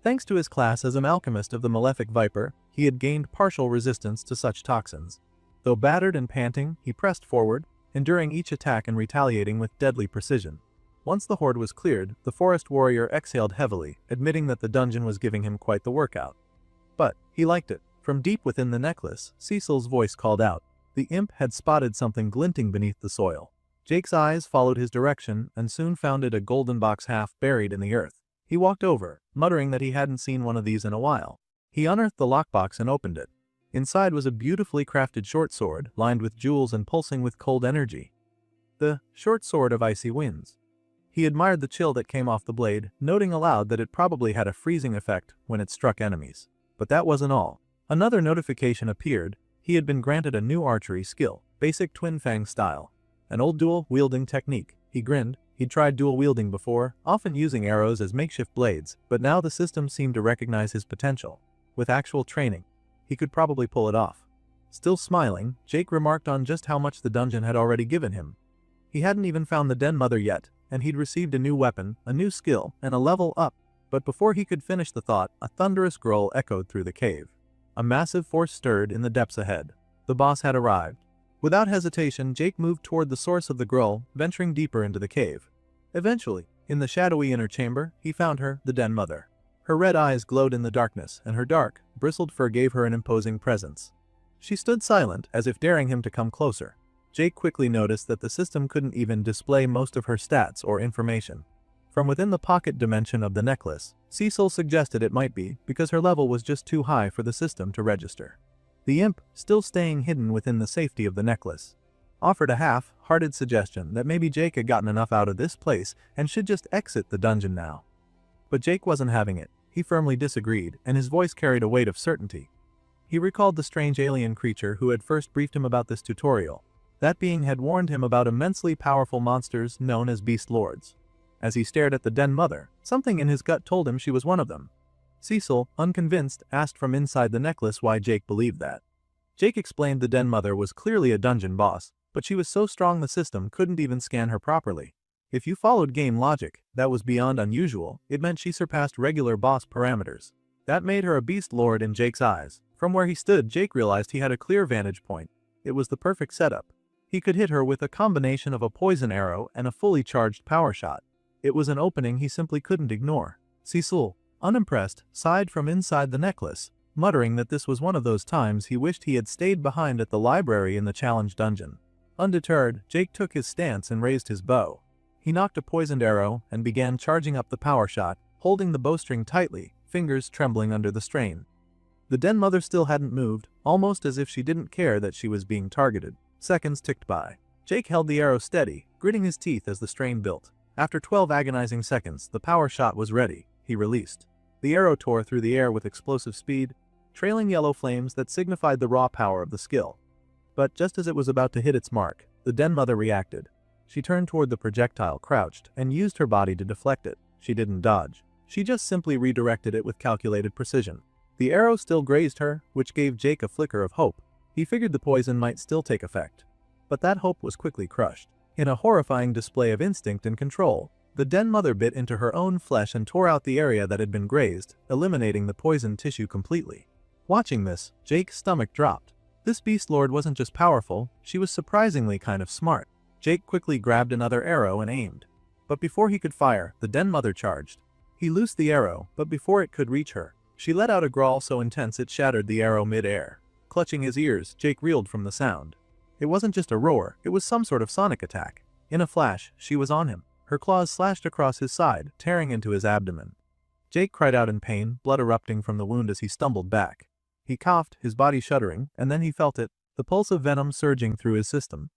Thanks to his class as an alchemist of the malefic viper, he had gained partial resistance to such toxins. Though battered and panting, he pressed forward, enduring each attack and retaliating with deadly precision. Once the horde was cleared, the forest warrior exhaled heavily, admitting that the dungeon was giving him quite the workout. But he liked it. From deep within the necklace, Cecil's voice called out. The imp had spotted something glinting beneath the soil. Jake's eyes followed his direction and soon found it a golden box half buried in the earth. He walked over, muttering that he hadn't seen one of these in a while. He unearthed the lockbox and opened it. Inside was a beautifully crafted short sword, lined with jewels and pulsing with cold energy. The short sword of icy winds. He admired the chill that came off the blade, noting aloud that it probably had a freezing effect when it struck enemies. But that wasn't all. Another notification appeared. He had been granted a new archery skill, basic twin fang style. An old dual-wielding technique. He grinned. He'd tried dual-wielding before, often using arrows as makeshift blades, but now the system seemed to recognize his potential. With actual training, he could probably pull it off. Still smiling, Jake remarked on just how much the dungeon had already given him. He hadn't even found the Den Mother yet, and he'd received a new weapon, a new skill, and a level up. But before he could finish the thought, a thunderous growl echoed through the cave. A massive force stirred in the depths ahead. The boss had arrived. Without hesitation, Jake moved toward the source of the growl, venturing deeper into the cave. Eventually, in the shadowy inner chamber, he found her, the Den Mother. Her red eyes glowed in the darkness, and her dark, bristled fur gave her an imposing presence. She stood silent, as if daring him to come closer. Jake quickly noticed that the system couldn't even display most of her stats or information. From within the pocket dimension of the necklace, Cecil suggested it might be because her level was just too high for the system to register. The imp, still staying hidden within the safety of the necklace, offered a half-hearted suggestion that maybe Jake had gotten enough out of this place and should just exit the dungeon now. But Jake wasn't having it. He firmly disagreed, and his voice carried a weight of certainty. He recalled the strange alien creature who had first briefed him about this tutorial. That being had warned him about immensely powerful monsters known as Beast Lords. As he stared at the Den Mother, something in his gut told him she was one of them. Cecil, unconvinced, asked from inside the necklace why Jake believed that. Jake explained the Den Mother was clearly a dungeon boss, but she was so strong the system couldn't even scan her properly. If you followed game logic, that was beyond unusual. It meant she surpassed regular boss parameters. That made her a Beast Lord in Jake's eyes. From where he stood, Jake realized he had a clear vantage point. It was the perfect setup. He could hit her with a combination of a poison arrow and a fully charged power shot. It was an opening he simply couldn't ignore. Cecil, unimpressed, sighed from inside the necklace, muttering that this was one of those times he wished he had stayed behind at the library in the challenge dungeon. Undeterred, Jake took his stance and raised his bow. He knocked a poisoned arrow and began charging up the power shot, holding the bowstring tightly, fingers trembling under the strain. The Den Mother still hadn't moved, almost as if she didn't care that she was being targeted. Seconds ticked by. Jake held the arrow steady, gritting his teeth as the strain built. After 12 agonizing seconds, the power shot was ready. He released. The arrow tore through the air with explosive speed, trailing yellow flames that signified the raw power of the skill. But just as it was about to hit its mark, the Den Mother reacted. She turned toward the projectile, crouched, and used her body to deflect it. She didn't dodge. She just simply redirected it with calculated precision. The arrow still grazed her, which gave Jake a flicker of hope. He figured the poison might still take effect. But that hope was quickly crushed. In a horrifying display of instinct and control, the Den Mother bit into her own flesh and tore out the area that had been grazed, eliminating the poisoned tissue completely. Watching this, Jake's stomach dropped. This Beast Lord wasn't just powerful, she was surprisingly kind of smart. Jake quickly grabbed another arrow and aimed. But before he could fire, the Den Mother charged. He loosed the arrow, but before it could reach her, she let out a growl so intense it shattered the arrow mid-air. Clutching his ears, Jake reeled from the sound. It wasn't just a roar, it was some sort of sonic attack. In a flash, she was on him. Her claws slashed across his side, tearing into his abdomen. Jake cried out in pain, blood erupting from the wound as he stumbled back. He coughed, his body shuddering, and then he felt it, the pulse of venom surging through his system.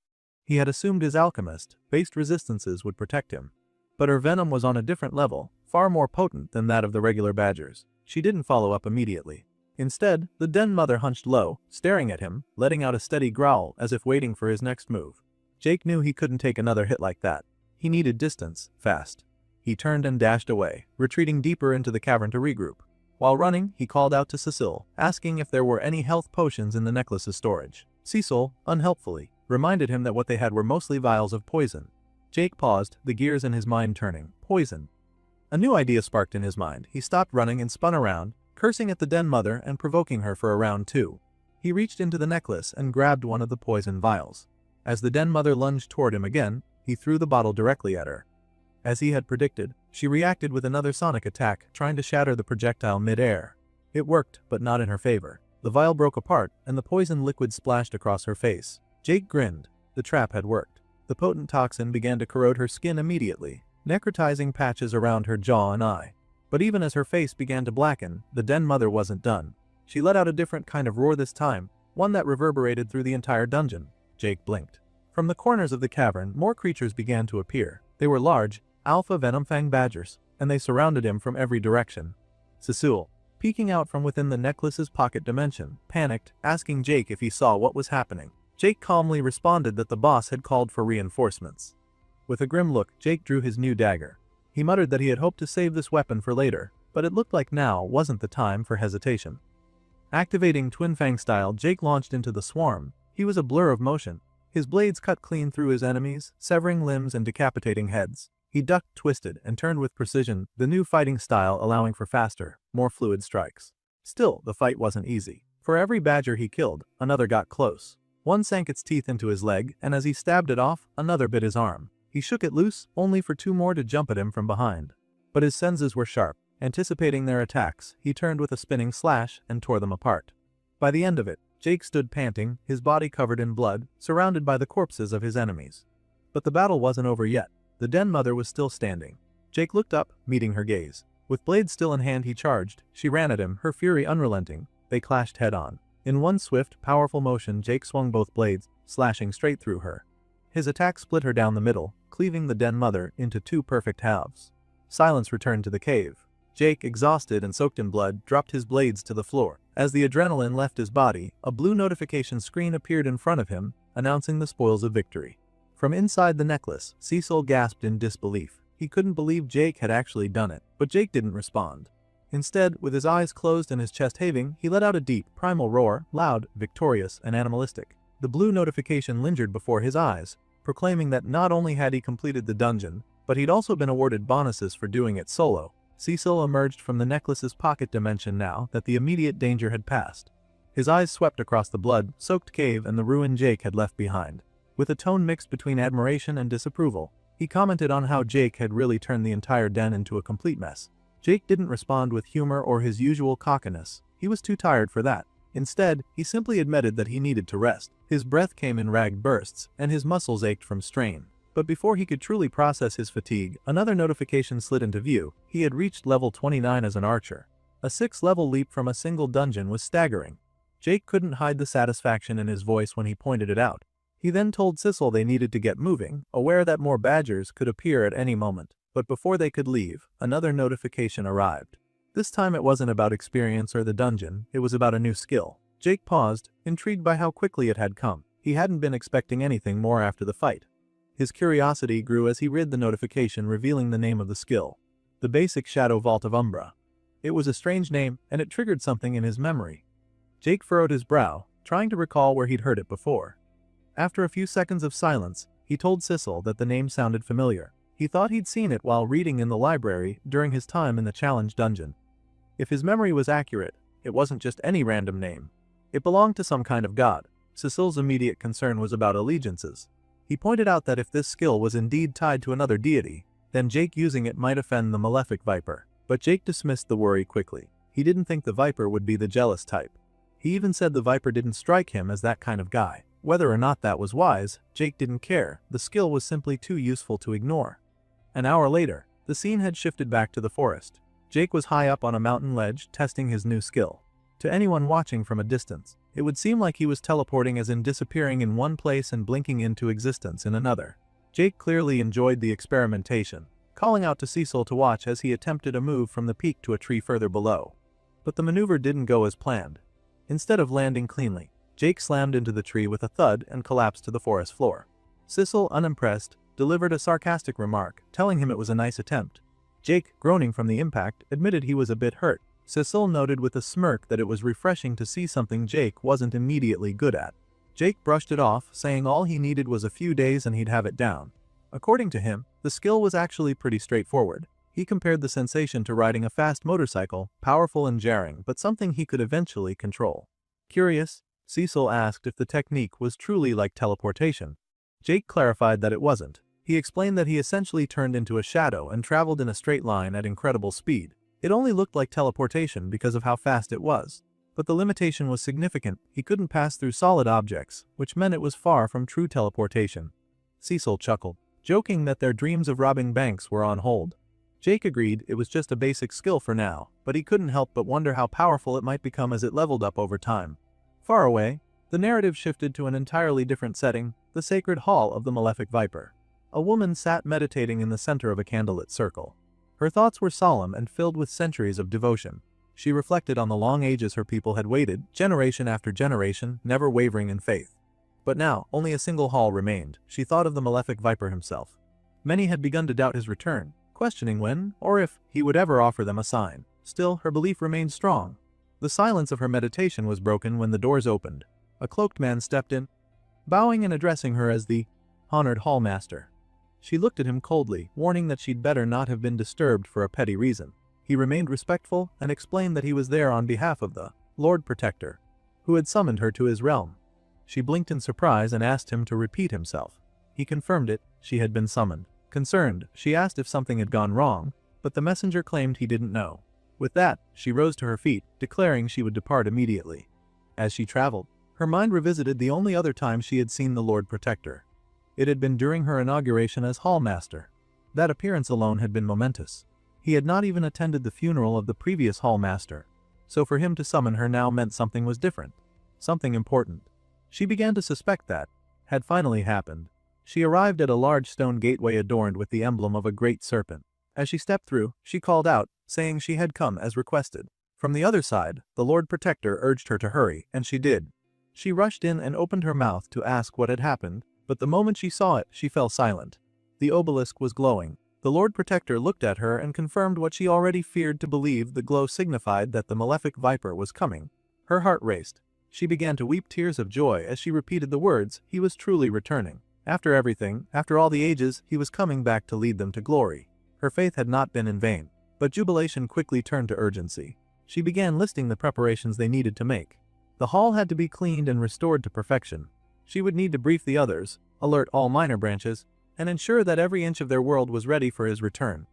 He had assumed his alchemist-based resistances would protect him. But her venom was on a different level, far more potent than that of the regular badgers. She didn't follow up immediately. Instead, the Den Mother hunched low, staring at him, letting out a steady growl as if waiting for his next move. Jake knew he couldn't take another hit like that. He needed distance, fast. He turned and dashed away, retreating deeper into the cavern to regroup. While running, he called out to Cecile, asking if there were any health potions in the necklace's storage. Cecile, unhelpfully, reminded him that what they had were mostly vials of poison. Jake paused, the gears in his mind turning. Poison. A new idea sparked in his mind. He stopped running and spun around, cursing at the den mother and provoking her for a round two. He reached into the necklace and grabbed one of the poison vials. As the den mother lunged toward him again, he threw the bottle directly at her. As he had predicted, she reacted with another sonic attack, trying to shatter the projectile mid-air. It worked, but not in her favor. The vial broke apart, and the poison liquid splashed across her face. Jake grinned. The trap had worked. The potent toxin began to corrode her skin immediately, necrotizing patches around her jaw and eye. But even as her face began to blacken, the den mother wasn't done. She let out a different kind of roar this time, one that reverberated through the entire dungeon. Jake blinked. From the corners of the cavern, more creatures began to appear. They were large, alpha venomfang badgers, and they surrounded him from every direction. Cecile, peeking out from within the necklace's pocket dimension, panicked, asking Jake if he saw what was happening. Jake calmly responded that the boss had called for reinforcements. With a grim look, Jake drew his new dagger. He muttered that he had hoped to save this weapon for later, but it looked like now wasn't the time for hesitation. Activating Twin Fang style, Jake launched into the swarm. He was a blur of motion. His blades cut clean through his enemies, severing limbs and decapitating heads. He ducked, twisted, and turned with precision, the new fighting style allowing for faster, more fluid strikes. Still, the fight wasn't easy. For every badger he killed, another got close. One sank its teeth into his leg, and as he stabbed it off, another bit his arm. He shook it loose, only for two more to jump at him from behind. But his senses were sharp. Anticipating their attacks, he turned with a spinning slash and tore them apart. By the end of it, Jake stood panting, his body covered in blood, surrounded by the corpses of his enemies. But the battle wasn't over yet. The den mother was still standing. Jake looked up, meeting her gaze. With blade still in hand, he charged. She ran at him, her fury unrelenting. They clashed head-on. In one swift, powerful motion, Jake swung both blades, slashing straight through her. His attack split her down the middle, cleaving the den mother into two perfect halves. Silence returned to the cave. Jake, exhausted and soaked in blood, dropped his blades to the floor. As the adrenaline left his body, a blue notification screen appeared in front of him, announcing the spoils of victory. From inside the necklace, Cecil gasped in disbelief. He couldn't believe Jake had actually done it, but Jake didn't respond. Instead, with his eyes closed and his chest heaving, he let out a deep, primal roar, loud, victorious, and animalistic. The blue notification lingered before his eyes, proclaiming that not only had he completed the dungeon, but he'd also been awarded bonuses for doing it solo. Cecil emerged from the necklace's pocket dimension now that the immediate danger had passed. His eyes swept across the blood-soaked cave and the ruin Jake had left behind. With a tone mixed between admiration and disapproval, he commented on how Jake had really turned the entire den into a complete mess. Jake didn't respond with humor or his usual cockiness. He was too tired for that. Instead, he simply admitted that he needed to rest. His breath came in ragged bursts, and his muscles ached from strain. But before he could truly process his fatigue, another notification slid into view. He had reached level 29 as an archer. A 6th-level leap from a single dungeon was staggering. Jake couldn't hide the satisfaction in his voice when he pointed it out. He then told Cecil they needed to get moving, aware that more badgers could appear at any moment. But before they could leave, another notification arrived. This time it wasn't about experience or the dungeon, it was about a new skill. Jake paused, intrigued by how quickly it had come. He hadn't been expecting anything more after the fight. His curiosity grew as he read the notification revealing the name of the skill. The basic Shadow Vault of Umbra. It was a strange name, and it triggered something in his memory. Jake furrowed his brow, trying to recall where he'd heard it before. After a few seconds of silence, he told Cecil that the name sounded familiar. He thought he'd seen it while reading in the library during his time in the challenge dungeon. If his memory was accurate, it wasn't just any random name. It belonged to some kind of god. Cecil's immediate concern was about allegiances. He pointed out that if this skill was indeed tied to another deity, then Jake using it might offend the malefic viper. But Jake dismissed the worry quickly. He didn't think the viper would be the jealous type. He even said the viper didn't strike him as that kind of guy. Whether or not that was wise, Jake didn't care. The skill was simply too useful to ignore. An hour later, the scene had shifted back to the forest. Jake was high up on a mountain ledge, testing his new skill. To anyone watching from a distance, it would seem like he was teleporting, as in disappearing in one place and blinking into existence in another. Jake clearly enjoyed the experimentation, calling out to Cecil to watch as he attempted a move from the peak to a tree further below. But the maneuver didn't go as planned. Instead of landing cleanly, Jake slammed into the tree with a thud and collapsed to the forest floor. Cecil, unimpressed, delivered a sarcastic remark, telling him it was a nice attempt. Jake, groaning from the impact, admitted he was a bit hurt. Cecil noted with a smirk that it was refreshing to see something Jake wasn't immediately good at. Jake brushed it off, saying all he needed was a few days and he'd have it down. According to him, the skill was actually pretty straightforward. He compared the sensation to riding a fast motorcycle, powerful and jarring, but something he could eventually control. Curious, Cecil asked if the technique was truly like teleportation. Jake clarified that it wasn't. He explained that he essentially turned into a shadow and traveled in a straight line at incredible speed. It only looked like teleportation because of how fast it was. But the limitation was significant. He couldn't pass through solid objects, which meant it was far from true teleportation. Cecil chuckled, joking that their dreams of robbing banks were on hold. Jake agreed it was just a basic skill for now, but he couldn't help but wonder how powerful it might become as it leveled up over time. Far away, the narrative shifted to an entirely different setting, the sacred hall of the Malefic Viper. A woman sat meditating in the center of a candlelit circle. Her thoughts were solemn and filled with centuries of devotion. She reflected on the long ages her people had waited, generation after generation, never wavering in faith. But now, only a single hall remained. She thought of the Malefic Viper himself. Many had begun to doubt his return, questioning when, or if, he would ever offer them a sign. Still, her belief remained strong. The silence of her meditation was broken when the doors opened. A cloaked man stepped in, bowing and addressing her as the honored hallmaster. She looked at him coldly, warning that she'd better not have been disturbed for a petty reason. He remained respectful and explained that he was there on behalf of the Lord Protector, who had summoned her to his realm. She blinked in surprise and asked him to repeat himself. He confirmed it, she had been summoned. Concerned, she asked if something had gone wrong, but the messenger claimed he didn't know. With that, she rose to her feet, declaring she would depart immediately. As she traveled, her mind revisited the only other time she had seen the Lord Protector. It had been during her inauguration as Hallmaster. That appearance alone had been momentous. He had not even attended the funeral of the previous Hallmaster, so for him to summon her now meant something was different. Something important. She began to suspect that had finally happened. She arrived at a large stone gateway adorned with the emblem of a great serpent. As she stepped through, she called out, saying she had come as requested. From the other side, the Lord Protector urged her to hurry, and she did. She rushed in and opened her mouth to ask what had happened, but the moment she saw it, she fell silent. The obelisk was glowing. The Lord Protector looked at her and confirmed what she already feared to believe. The glow signified that the Malefic Viper was coming. Her heart raced. She began to weep tears of joy as she repeated the words, he was truly returning. After everything, after all the ages, he was coming back to lead them to glory. Her faith had not been in vain. But jubilation quickly turned to urgency. She began listing the preparations they needed to make. The hall had to be cleaned and restored to perfection. She would need to brief the others, alert all minor branches, and ensure that every inch of their world was ready for his return.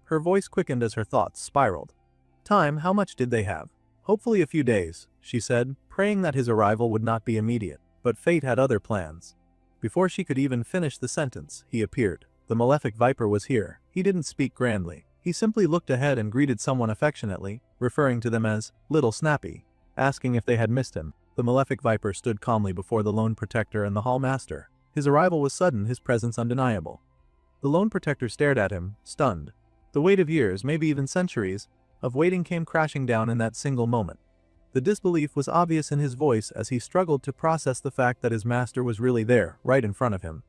Her voice quickened as her thoughts spiraled. Time, how much did they have? Hopefully a few days, she said, praying that his arrival would not be immediate. But fate had other plans. Before she could even finish the sentence, he appeared. The Malefic Viper was here. He didn't speak grandly. He simply looked ahead and greeted someone affectionately, referring to them as Little Snappy, asking if they had missed him. The Malefic Viper stood calmly before the Lone Protector and the Hallmaster. His arrival was sudden, his presence undeniable. The Lone Protector stared at him, stunned. The weight of years, maybe even centuries, of waiting came crashing down in that single moment. The disbelief was obvious in his voice as he struggled to process the fact that his master was really there, right in front of him.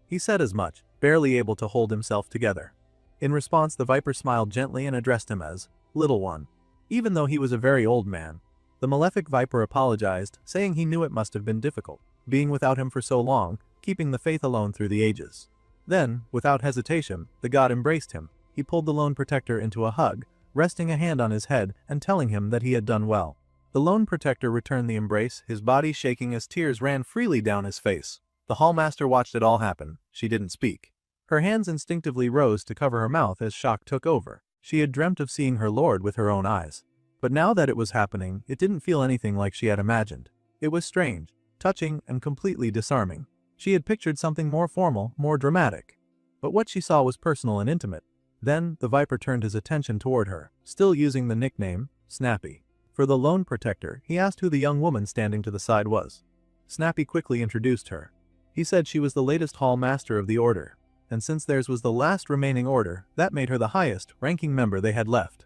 He said as much, barely able to hold himself together. In response, the Viper smiled gently and addressed him as Little One. Even though he was a very old man, the Malefic Viper apologized, saying he knew it must have been difficult, being without him for so long, keeping the faith alone through the ages. Then, without hesitation, the god embraced him. He pulled the Lone Protector into a hug, resting a hand on his head and telling him that he had done well. The Lone Protector returned the embrace, his body shaking as tears ran freely down his face. The Hallmaster watched it all happen. She didn't speak. Her hands instinctively rose to cover her mouth as shock took over. She had dreamt of seeing her lord with her own eyes. But now that it was happening, it didn't feel anything like she had imagined. It was strange, touching, and completely disarming. She had pictured something more formal, more dramatic. But what she saw was personal and intimate. Then, the Viper turned his attention toward her, still using the nickname, Snappy. For the Lone Protector, he asked who the young woman standing to the side was. Snappy quickly introduced her. He said she was the latest Hall Master of the Order, and since theirs was the last remaining order, that made her the highest ranking member they had left.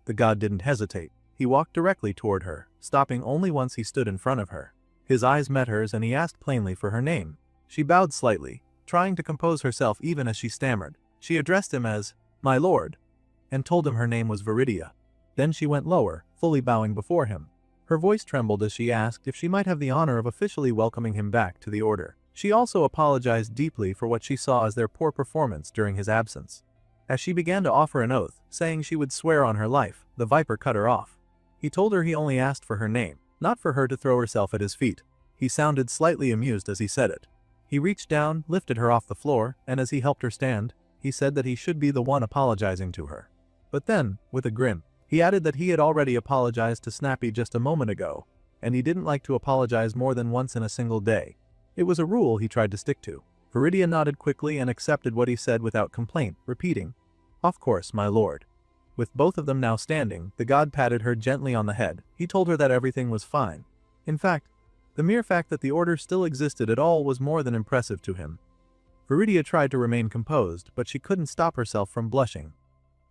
The god didn't hesitate. He walked directly toward her, stopping only once he stood in front of her. His eyes met hers and he asked plainly for her name. She bowed slightly, trying to compose herself even as she stammered. She addressed him as, My Lord, and told him her name was Viridia. Then she went lower, fully bowing before him. Her voice trembled as she asked if she might have the honor of officially welcoming him back to the order. She also apologized deeply for what she saw as their poor performance during his absence. As she began to offer an oath, saying she would swear on her life, the Viper cut her off. He told her he only asked for her name, not for her to throw herself at his feet. He sounded slightly amused as he said it. He reached down, lifted her off the floor, and as he helped her stand, he said that he should be the one apologizing to her. But then, with a grin, he added that he had already apologized to Snappy just a moment ago, and he didn't like to apologize more than once in a single day. It was a rule he tried to stick to. Viridia nodded quickly and accepted what he said without complaint, repeating, "Of course, my lord." With both of them now standing, the god patted her gently on the head. He told her that everything was fine. In fact, the mere fact that the order still existed at all was more than impressive to him. Viridia tried to remain composed, but she couldn't stop herself from blushing.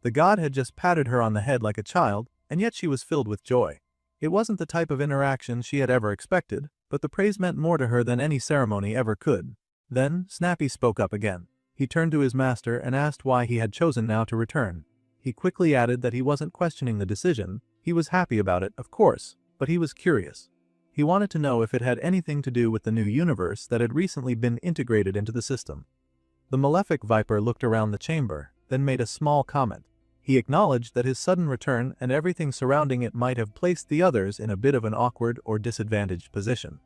The god had just patted her on the head like a child, and yet she was filled with joy. It wasn't the type of interaction she had ever expected, but the praise meant more to her than any ceremony ever could. Then, Snappy spoke up again. He turned to his master and asked why he had chosen now to return. He quickly added that he wasn't questioning the decision. He was happy about it, of course, but he was curious. He wanted to know if it had anything to do with the new universe that had recently been integrated into the system. The malefic Viper looked around the chamber, then made a small comment. He acknowledged that his sudden return and everything surrounding it might have placed the others in a bit of an awkward or disadvantaged position.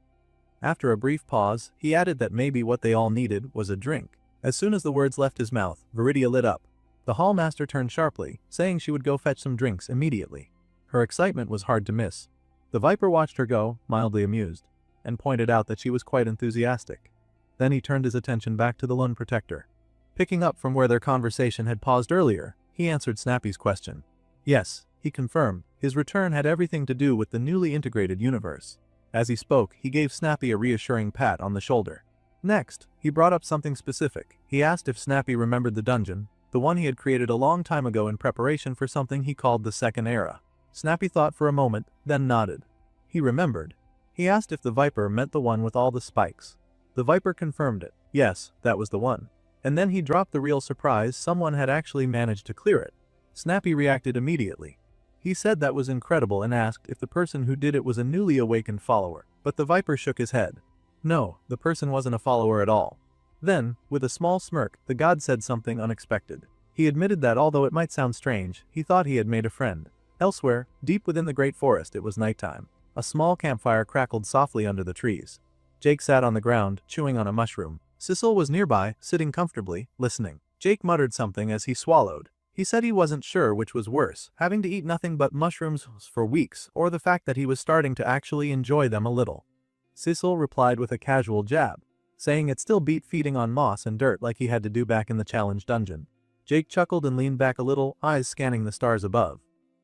After a brief pause, he added that maybe what they all needed was a drink. As soon as the words left his mouth, Viridia lit up. The hallmaster turned sharply, saying she would go fetch some drinks immediately. Her excitement was hard to miss. The Viper watched her go, mildly amused, and pointed out that she was quite enthusiastic. Then he turned his attention back to the Lone Protector. Picking up from where their conversation had paused earlier, he answered Snappy's question. Yes, he confirmed, his return had everything to do with the newly integrated universe. As he spoke, he gave Snappy a reassuring pat on the shoulder. Next, he brought up something specific. He asked if Snappy remembered the dungeon, the one he had created a long time ago in preparation for something he called the Second Era. Snappy thought for a moment, then nodded. He remembered. He asked if the Viper meant the one with all the spikes. The Viper confirmed it. Yes, that was the one. And then he dropped the real surprise someone had actually managed to clear it. Snappy reacted immediately. He said that was incredible and asked if the person who did it was a newly awakened follower, but the Viper shook his head. No, the person wasn't a follower at all. Then, with a small smirk, the god said something unexpected. He admitted that although it might sound strange, he thought he had made a friend. Elsewhere, deep within the great forest, it was nighttime. A small campfire crackled softly under the trees. Jake sat on the ground, chewing on a mushroom. Sissel was nearby, sitting comfortably, listening. Jake muttered something as he swallowed. He said he wasn't sure which was worse, having to eat nothing but mushrooms for weeks, or the fact that he was starting to actually enjoy them a little. Sissel replied with a casual jab, saying it still beat feeding on moss and dirt like he had to do back in the challenge dungeon. Jake chuckled and leaned back a little, eyes scanning the stars above.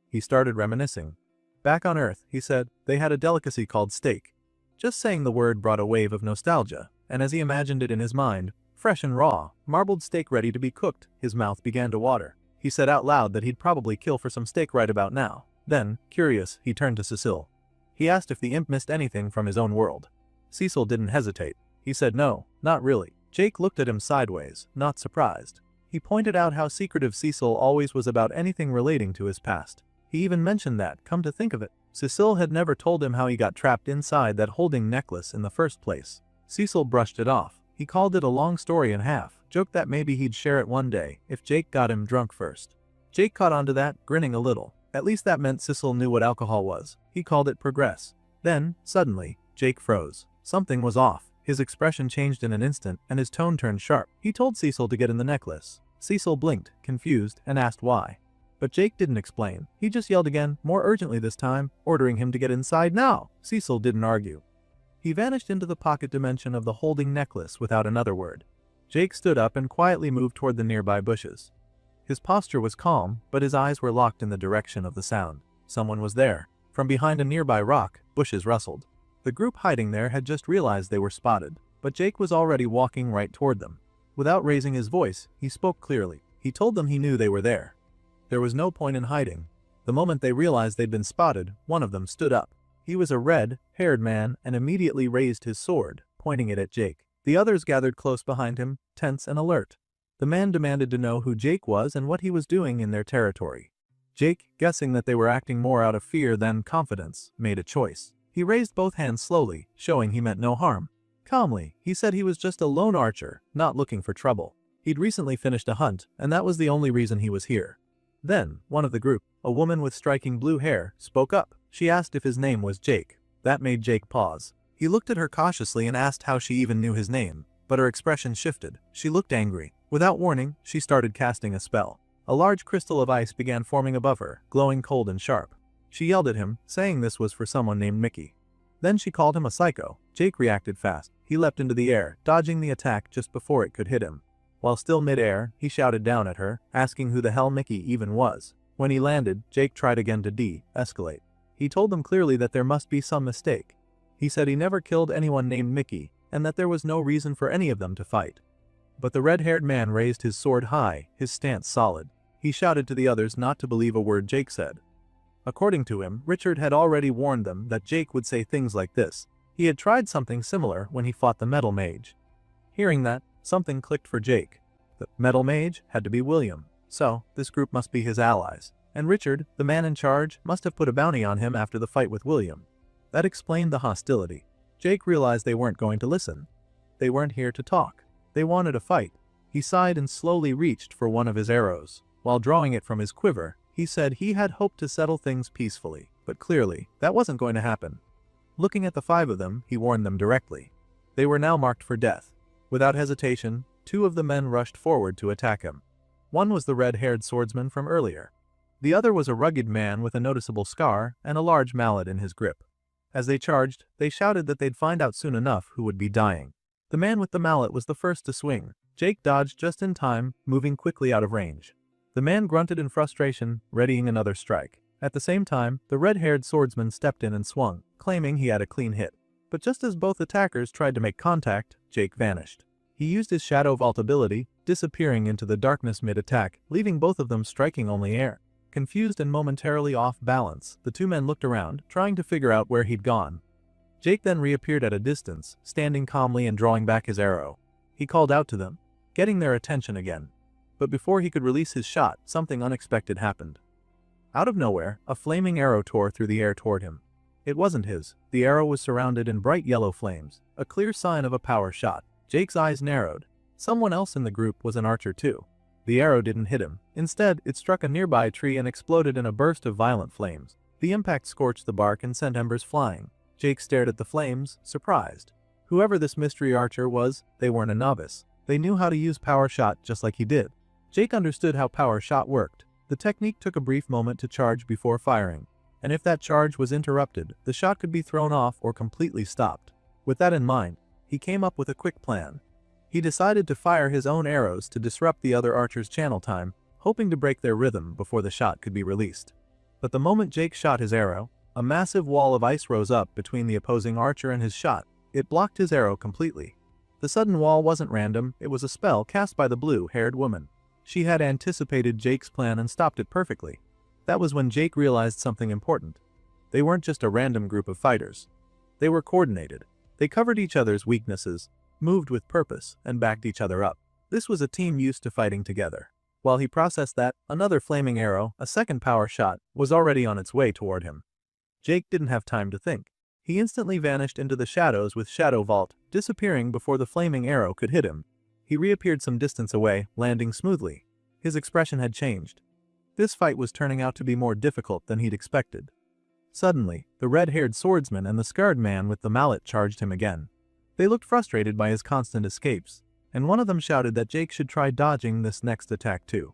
He started reminiscing. Back on Earth, he said, they had a delicacy called steak. Just saying the word brought a wave of nostalgia, and as he imagined it in his mind, fresh and raw, marbled steak ready to be cooked, his mouth began to water. He said out loud that he'd probably kill for some steak right about now. Then, curious, he turned to Cecile. He asked if the imp missed anything from his own world. Cecil didn't hesitate. He said no, not really. Jake looked at him sideways, not surprised. He pointed out how secretive Cecil always was about anything relating to his past. He even mentioned that, come to think of it, Cecile had never told him how he got trapped inside that holding necklace in the first place. Cecil brushed it off. He called it a long story and a half, joked that maybe he'd share it one day, if Jake got him drunk first. Jake caught on to that, grinning a little. At least that meant Cecil knew what alcohol was. He called it progress. Then, suddenly, Jake froze. Something was off. His expression changed in an instant, and his tone turned sharp. He told Cecil to get in the necklace. Cecil blinked, confused, and asked why. But Jake didn't explain. He just yelled again, more urgently this time, ordering him to get inside now. Cecil didn't argue. He vanished into the pocket dimension of the holding necklace without another word. Jake stood up and quietly moved toward the nearby bushes. His posture was calm, but his eyes were locked in the direction of the sound. Someone was there. From behind a nearby rock, bushes rustled. The group hiding there had just realized they were spotted, but Jake was already walking right toward them. Without raising his voice, he spoke clearly. He told them he knew they were there. There was no point in hiding. The moment they realized they'd been spotted, one of them stood up. He was a red-haired man and immediately raised his sword, pointing it at Jake. The others gathered close behind him, tense and alert. The man demanded to know who Jake was and what he was doing in their territory. Jake, guessing that they were acting more out of fear than confidence, made a choice. He raised both hands slowly, showing he meant no harm. Calmly, he said he was just a lone archer, not looking for trouble. He'd recently finished a hunt, and that was the only reason he was here. Then, one of the group, a woman with striking blue hair, spoke up. She asked if his name was Jake. That made Jake pause. He looked at her cautiously and asked how she even knew his name, but her expression shifted. She looked angry. Without warning, she started casting a spell. A large crystal of ice began forming above her, glowing cold and sharp. She yelled at him, saying this was for someone named Mickey. Then she called him a psycho. Jake reacted fast. He leapt into the air, dodging the attack just before it could hit him. While still mid-air, he shouted down at her, asking who the hell Mickey even was. When he landed, Jake tried again to de-escalate. He told them clearly that there must be some mistake. He said he never killed anyone named Mickey, and that there was no reason for any of them to fight. But the red-haired man raised his sword high, his stance solid. He shouted to the others not to believe a word Jake said. According to him, Richard had already warned them that Jake would say things like this. He had tried something similar when he fought the Metal Mage. Hearing that, something clicked for Jake. The Metal Mage had to be William, so this group must be his allies. And Richard, the man in charge, must have put a bounty on him after the fight with William. That explained the hostility. Jake realized they weren't going to listen. They weren't here to talk. They wanted a fight. He sighed and slowly reached for one of his arrows. While drawing it from his quiver, he said he had hoped to settle things peacefully, but clearly, that wasn't going to happen. Looking at the 5 of them, he warned them directly. They were now marked for death. Without hesitation, 2 of the men rushed forward to attack him. One was the red-haired swordsman from earlier. The other was a rugged man with a noticeable scar and a large mallet in his grip. As they charged, they shouted that they'd find out soon enough who would be dying. The man with the mallet was the first to swing. Jake dodged just in time, moving quickly out of range. The man grunted in frustration, readying another strike. At the same time, the red-haired swordsman stepped in and swung, claiming he had a clean hit. But just as both attackers tried to make contact, Jake vanished. He used his Shadow Vault ability, disappearing into the darkness mid-attack, leaving both of them striking only air. Confused and momentarily off balance, the 2 men looked around, trying to figure out where he'd gone. Jake then reappeared at a distance, standing calmly and drawing back his arrow. He called out to them, getting their attention again. But before he could release his shot, something unexpected happened. Out of nowhere, a flaming arrow tore through the air toward him. It wasn't his. The arrow was surrounded in bright yellow flames, a clear sign of a power shot. Jake's eyes narrowed. Someone else in the group was an archer too. The arrow didn't hit him. Instead, it struck a nearby tree and exploded in a burst of violent flames. The impact scorched the bark and sent embers flying. Jake stared at the flames, surprised. Whoever this mystery archer was, they weren't a novice. They knew how to use power shot just like he did. Jake understood how power shot worked. The technique took a brief moment to charge before firing, and if that charge was interrupted, the shot could be thrown off or completely stopped. With that in mind, he came up with a quick plan. He decided to fire his own arrows to disrupt the other archers' channel time, hoping to break their rhythm before the shot could be released. But the moment Jake shot his arrow, a massive wall of ice rose up between the opposing archer and his shot. It blocked his arrow completely. The sudden wall wasn't random, it was a spell cast by the blue-haired woman. She had anticipated Jake's plan and stopped it perfectly. That was when Jake realized something important. They weren't just a random group of fighters. They were coordinated. They covered each other's weaknesses, moved with purpose, and backed each other up. This was a team used to fighting together. While he processed that, another flaming arrow, a second power shot, was already on its way toward him. Jake didn't have time to think. He instantly vanished into the shadows with Shadow Vault, disappearing before the flaming arrow could hit him. He reappeared some distance away, landing smoothly. His expression had changed. This fight was turning out to be more difficult than he'd expected. Suddenly, the red-haired swordsman and the scarred man with the mallet charged him again. They looked frustrated by his constant escapes, and one of them shouted that Jake should try dodging this next attack too.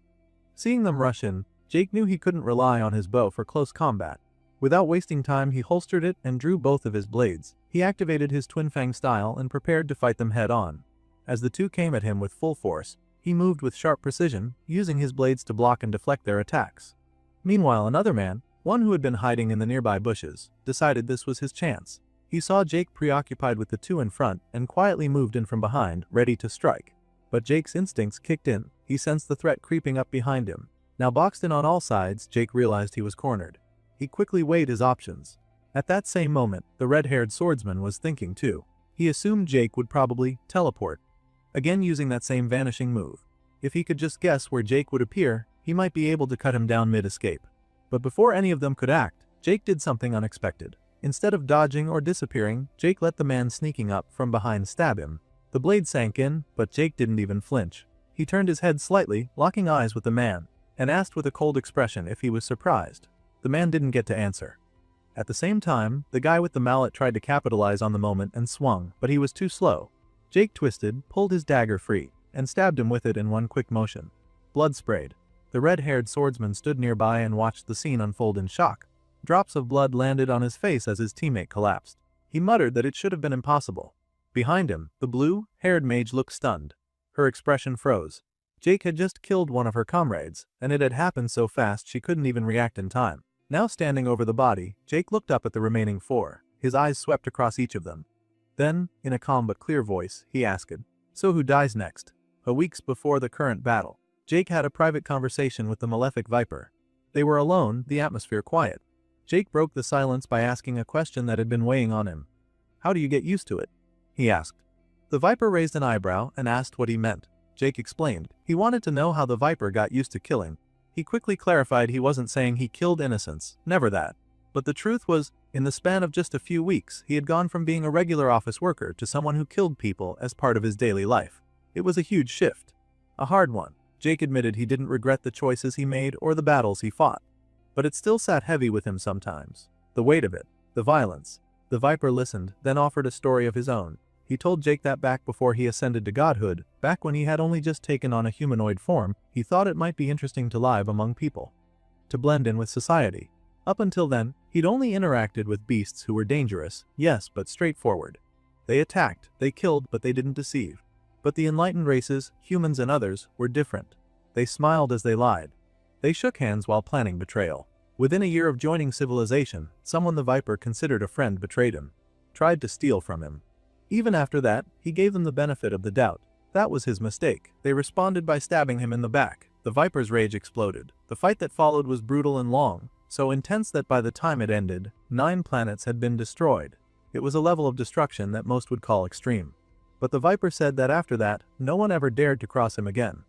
Seeing them rush in, Jake knew he couldn't rely on his bow for close combat. Without wasting time, he holstered it and drew both of his blades. He activated his Twin Fang style and prepared to fight them head-on. As the two came at him with full force, he moved with sharp precision, using his blades to block and deflect their attacks. Meanwhile, another man, one who had been hiding in the nearby bushes, decided this was his chance. He saw Jake preoccupied with the two in front and quietly moved in from behind, ready to strike. But Jake's instincts kicked in. He sensed the threat creeping up behind him. Now boxed in on all sides, Jake realized he was cornered. He quickly weighed his options. At that same moment, the red-haired swordsman was thinking too. He assumed Jake would probably teleport, again using that same vanishing move. If he could just guess where Jake would appear, he might be able to cut him down mid-escape. But before any of them could act, Jake did something unexpected. Instead of dodging or disappearing, Jake let the man sneaking up from behind stab him. The blade sank in, but Jake didn't even flinch. He turned his head slightly, locking eyes with the man, and asked with a cold expression if he was surprised. The man didn't get to answer. At the same time, the guy with the mallet tried to capitalize on the moment and swung, but he was too slow. Jake twisted, pulled his dagger free, and stabbed him with it in one quick motion. Blood sprayed. The red-haired swordsman stood nearby and watched the scene unfold in shock. Drops of blood landed on his face as his teammate collapsed. He muttered that it should have been impossible. Behind him, the blue-haired mage looked stunned. Her expression froze. Jake had just killed one of her comrades, and it had happened so fast she couldn't even react in time. Now standing over the body, Jake looked up at the remaining four. His eyes swept across each of them. Then, in a calm but clear voice, he asked, "So who dies next?" Weeks before the current battle, Jake had a private conversation with the malefic Viper. They were alone, the atmosphere quiet. Jake broke the silence by asking a question that had been weighing on him. "How do you get used to it?" he asked. The Viper raised an eyebrow and asked what he meant. Jake explained. He wanted to know how the Viper got used to killing. He quickly clarified he wasn't saying he killed innocents, never that. But the truth was, in the span of just a few weeks, he had gone from being a regular office worker to someone who killed people as part of his daily life. It was a huge shift. A hard one. Jake admitted he didn't regret the choices he made or the battles he fought. But it still sat heavy with him sometimes. The weight of it, the violence. The Viper listened, then offered a story of his own. He told Jake that back before he ascended to godhood, back when he had only just taken on a humanoid form, he thought it might be interesting to live among people. To blend in with society. Up until then, he'd only interacted with beasts who were dangerous, yes, but straightforward. They attacked, they killed, but they didn't deceive. But the enlightened races, humans and others, were different. They smiled as they lied. They shook hands while planning betrayal. Within a year of joining civilization, someone the Viper considered a friend betrayed him. Tried to steal from him. Even after that, he gave them the benefit of the doubt. That was his mistake. They responded by stabbing him in the back. The Viper's rage exploded. The fight that followed was brutal and long, so intense that by the time it ended, 9 planets had been destroyed. It was a level of destruction that most would call extreme. But the Viper said that after that, no one ever dared to cross him again.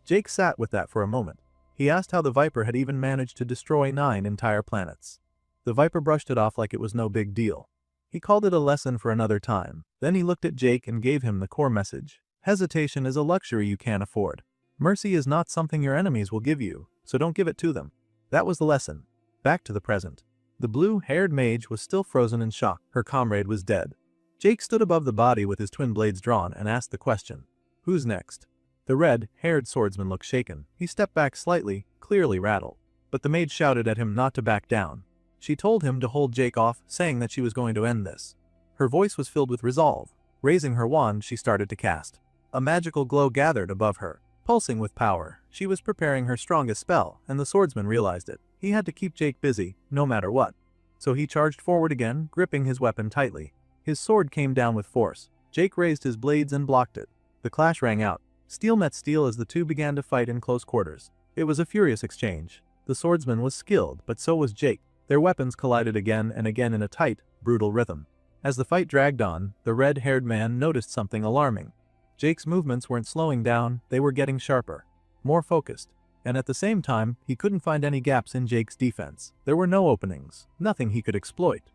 Jake sat with that for a moment. He asked how the Viper had even managed to destroy 9 entire planets. The Viper brushed it off like it was no big deal. He called it a lesson for another time. Then he looked at Jake and gave him the core message. Hesitation is a luxury you can't afford. Mercy is not something your enemies will give you, so don't give it to them. That was the lesson. Back to the present. The blue-haired mage was still frozen in shock. Her comrade was dead. Jake stood above the body with his twin blades drawn and asked the question. Who's next? The red-haired swordsman looked shaken. He stepped back slightly, clearly rattled. But the mage shouted at him not to back down. She told him to hold Jake off, saying that she was going to end this. Her voice was filled with resolve. Raising her wand, she started to cast. A magical glow gathered above her, pulsing with power. She was preparing her strongest spell, and the swordsman realized it. He had to keep Jake busy, no matter what. So he charged forward again, gripping his weapon tightly. His sword came down with force. Jake raised his blades and blocked it. The clash rang out. Steel met steel as the two began to fight in close quarters. It was a furious exchange. The swordsman was skilled, but so was Jake. Their weapons collided again and again in a tight, brutal rhythm. As the fight dragged on, the red-haired man noticed something alarming. Jake's movements weren't slowing down, they were getting sharper, more focused. And at the same time, he couldn't find any gaps in Jake's defense. There were no openings, nothing he could exploit.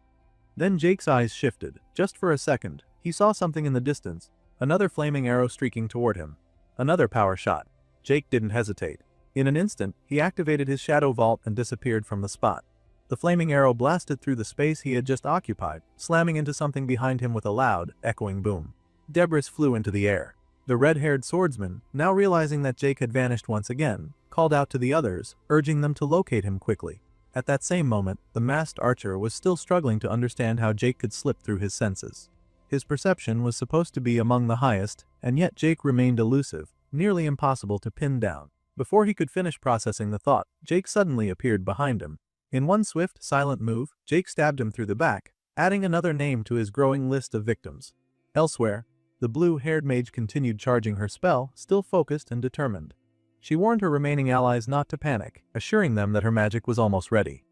Then Jake's eyes shifted. Just for a second, he saw something in the distance, another flaming arrow streaking toward him. Another power shot. Jake didn't hesitate. In an instant, he activated his shadow vault and disappeared from the spot. The flaming arrow blasted through the space he had just occupied, slamming into something behind him with a loud, echoing boom. Debris flew into the air. The red-haired swordsman, now realizing that Jake had vanished once again, called out to the others, urging them to locate him quickly. At that same moment, the masked archer was still struggling to understand how Jake could slip through his senses. His perception was supposed to be among the highest, and yet Jake remained elusive, nearly impossible to pin down. Before he could finish processing the thought, Jake suddenly appeared behind him. In one swift, silent move, Jake stabbed him through the back, adding another name to his growing list of victims. Elsewhere, the blue-haired mage continued charging her spell, still focused and determined. She warned her remaining allies not to panic, assuring them that her magic was almost ready.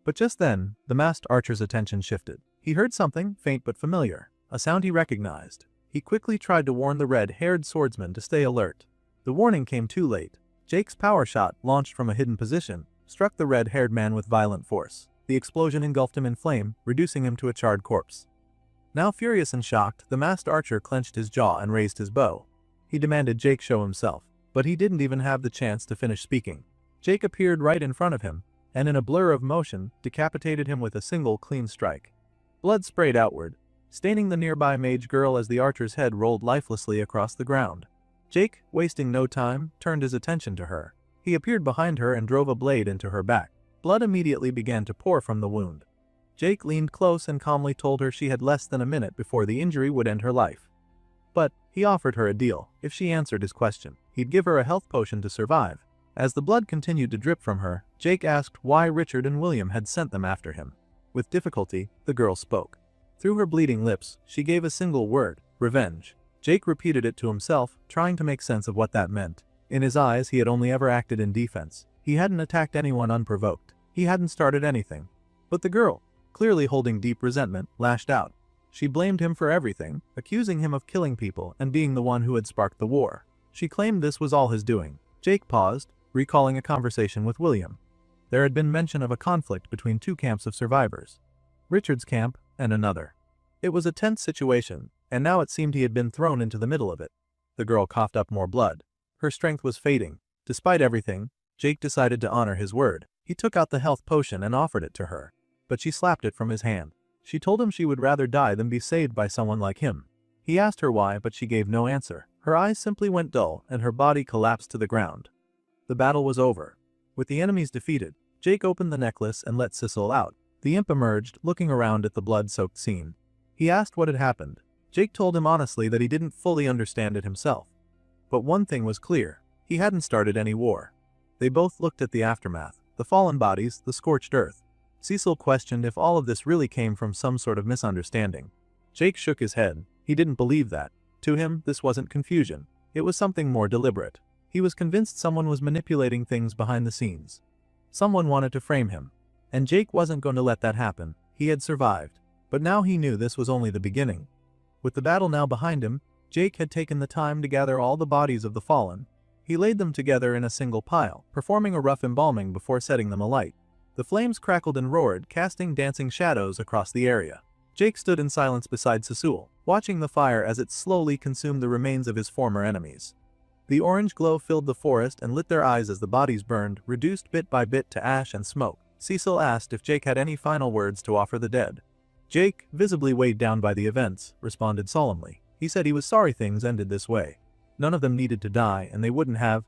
But just then, the masked archer's attention shifted. He heard something, faint but familiar, a sound he recognized. He quickly tried to warn the red-haired swordsman to stay alert. The warning came too late. Jake's power shot, launched from a hidden position, struck the red-haired man with violent force. The explosion engulfed him in flame, reducing him to a charred corpse. Now furious and shocked, the masked archer clenched his jaw and raised his bow. He demanded Jake show himself, but he didn't even have the chance to finish speaking. Jake appeared right in front of him, and in a blur of motion, decapitated him with a single clean strike. Blood sprayed outward, staining the nearby mage girl as the archer's head rolled lifelessly across the ground. Jake, wasting no time, turned his attention to her. He appeared behind her and drove a blade into her back. Blood immediately began to pour from the wound. Jake leaned close and calmly told her she had less than a minute before the injury would end her life. But he offered her a deal. If she answered his question, he'd give her a health potion to survive. As the blood continued to drip from her, Jake asked why Richard and William had sent them after him. With difficulty, the girl spoke. Through her bleeding lips, she gave a single word: revenge. Jake repeated it to himself, trying to make sense of what that meant. In his eyes, he had only ever acted in defense. He hadn't attacked anyone unprovoked. He hadn't started anything. But the girl, clearly holding deep resentment, lashed out. She blamed him for everything, accusing him of killing people and being the one who had sparked the war. She claimed this was all his doing. Jake paused, recalling a conversation with William. There had been mention of a conflict between two camps of survivors. Richard's camp and another. It was a tense situation, and now it seemed he had been thrown into the middle of it. The girl coughed up more blood. Her strength was fading. Despite everything, Jake decided to honor his word. He took out the health potion and offered it to her, but she slapped it from his hand. She told him she would rather die than be saved by someone like him. He asked her why, but she gave no answer. Her eyes simply went dull and her body collapsed to the ground. The battle was over. With the enemies defeated, Jake opened the necklace and let Sissel out. The imp emerged, looking around at the blood-soaked scene. He asked what had happened. Jake told him honestly that he didn't fully understand it himself. But one thing was clear: he hadn't started any war. They both looked at the aftermath, the fallen bodies, the scorched earth. Cecil questioned if all of this really came from some sort of misunderstanding. Jake shook his head. He didn't believe that. To him, this wasn't confusion. It was something more deliberate. He was convinced someone was manipulating things behind the scenes. Someone wanted to frame him. And Jake wasn't going to let that happen. He had survived. But now he knew this was only the beginning. With the battle now behind him, Jake had taken the time to gather all the bodies of the fallen. He laid them together in a single pile, performing a rough embalming before setting them alight. The flames crackled and roared, casting dancing shadows across the area. Jake stood in silence beside Sissel, watching the fire as it slowly consumed the remains of his former enemies. The orange glow filled the forest and lit their eyes as the bodies burned, reduced bit by bit to ash and smoke. Cecil asked if Jake had any final words to offer the dead. Jake, visibly weighed down by the events, responded solemnly. He said he was sorry things ended this way. None of them needed to die, and they wouldn't have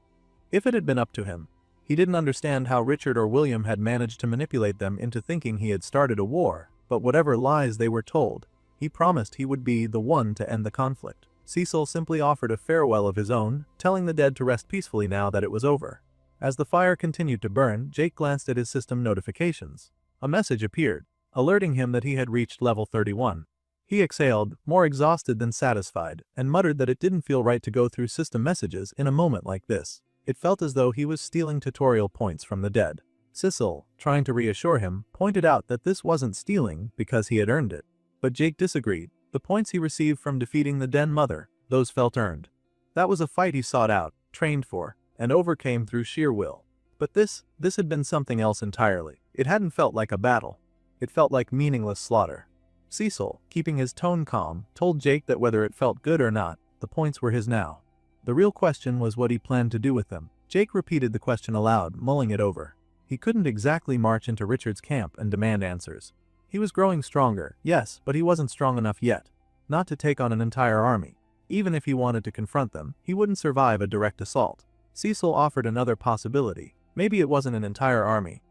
if it had been up to him. He didn't understand how Richard or William had managed to manipulate them into thinking he had started a war, but whatever lies they were told, he promised he would be the one to end the conflict. Cecil simply offered a farewell of his own, telling the dead to rest peacefully now that it was over. As the fire continued to burn, Jake glanced at his system notifications. A message appeared, alerting him that he had reached level 31. He exhaled, more exhausted than satisfied, and muttered that it didn't feel right to go through system messages in a moment like this. It felt as though he was stealing tutorial points from the dead. Cecil, trying to reassure him, pointed out that this wasn't stealing because he had earned it. But Jake disagreed. The points he received from defeating the Den Mother, those felt earned. That was a fight he sought out, trained for, and overcame through sheer will. But this had been something else entirely. It hadn't felt like a battle. It felt like meaningless slaughter. Cecil, keeping his tone calm, told Jake that whether it felt good or not, the points were his now. The real question was what he planned to do with them. Jake repeated the question aloud, mulling it over. He couldn't exactly march into Richard's camp and demand answers. He was growing stronger, yes, but he wasn't strong enough yet. Not to take on an entire army. Even if he wanted to confront them, he wouldn't survive a direct assault. Cecil offered another possibility. Maybe it wasn't an entire army.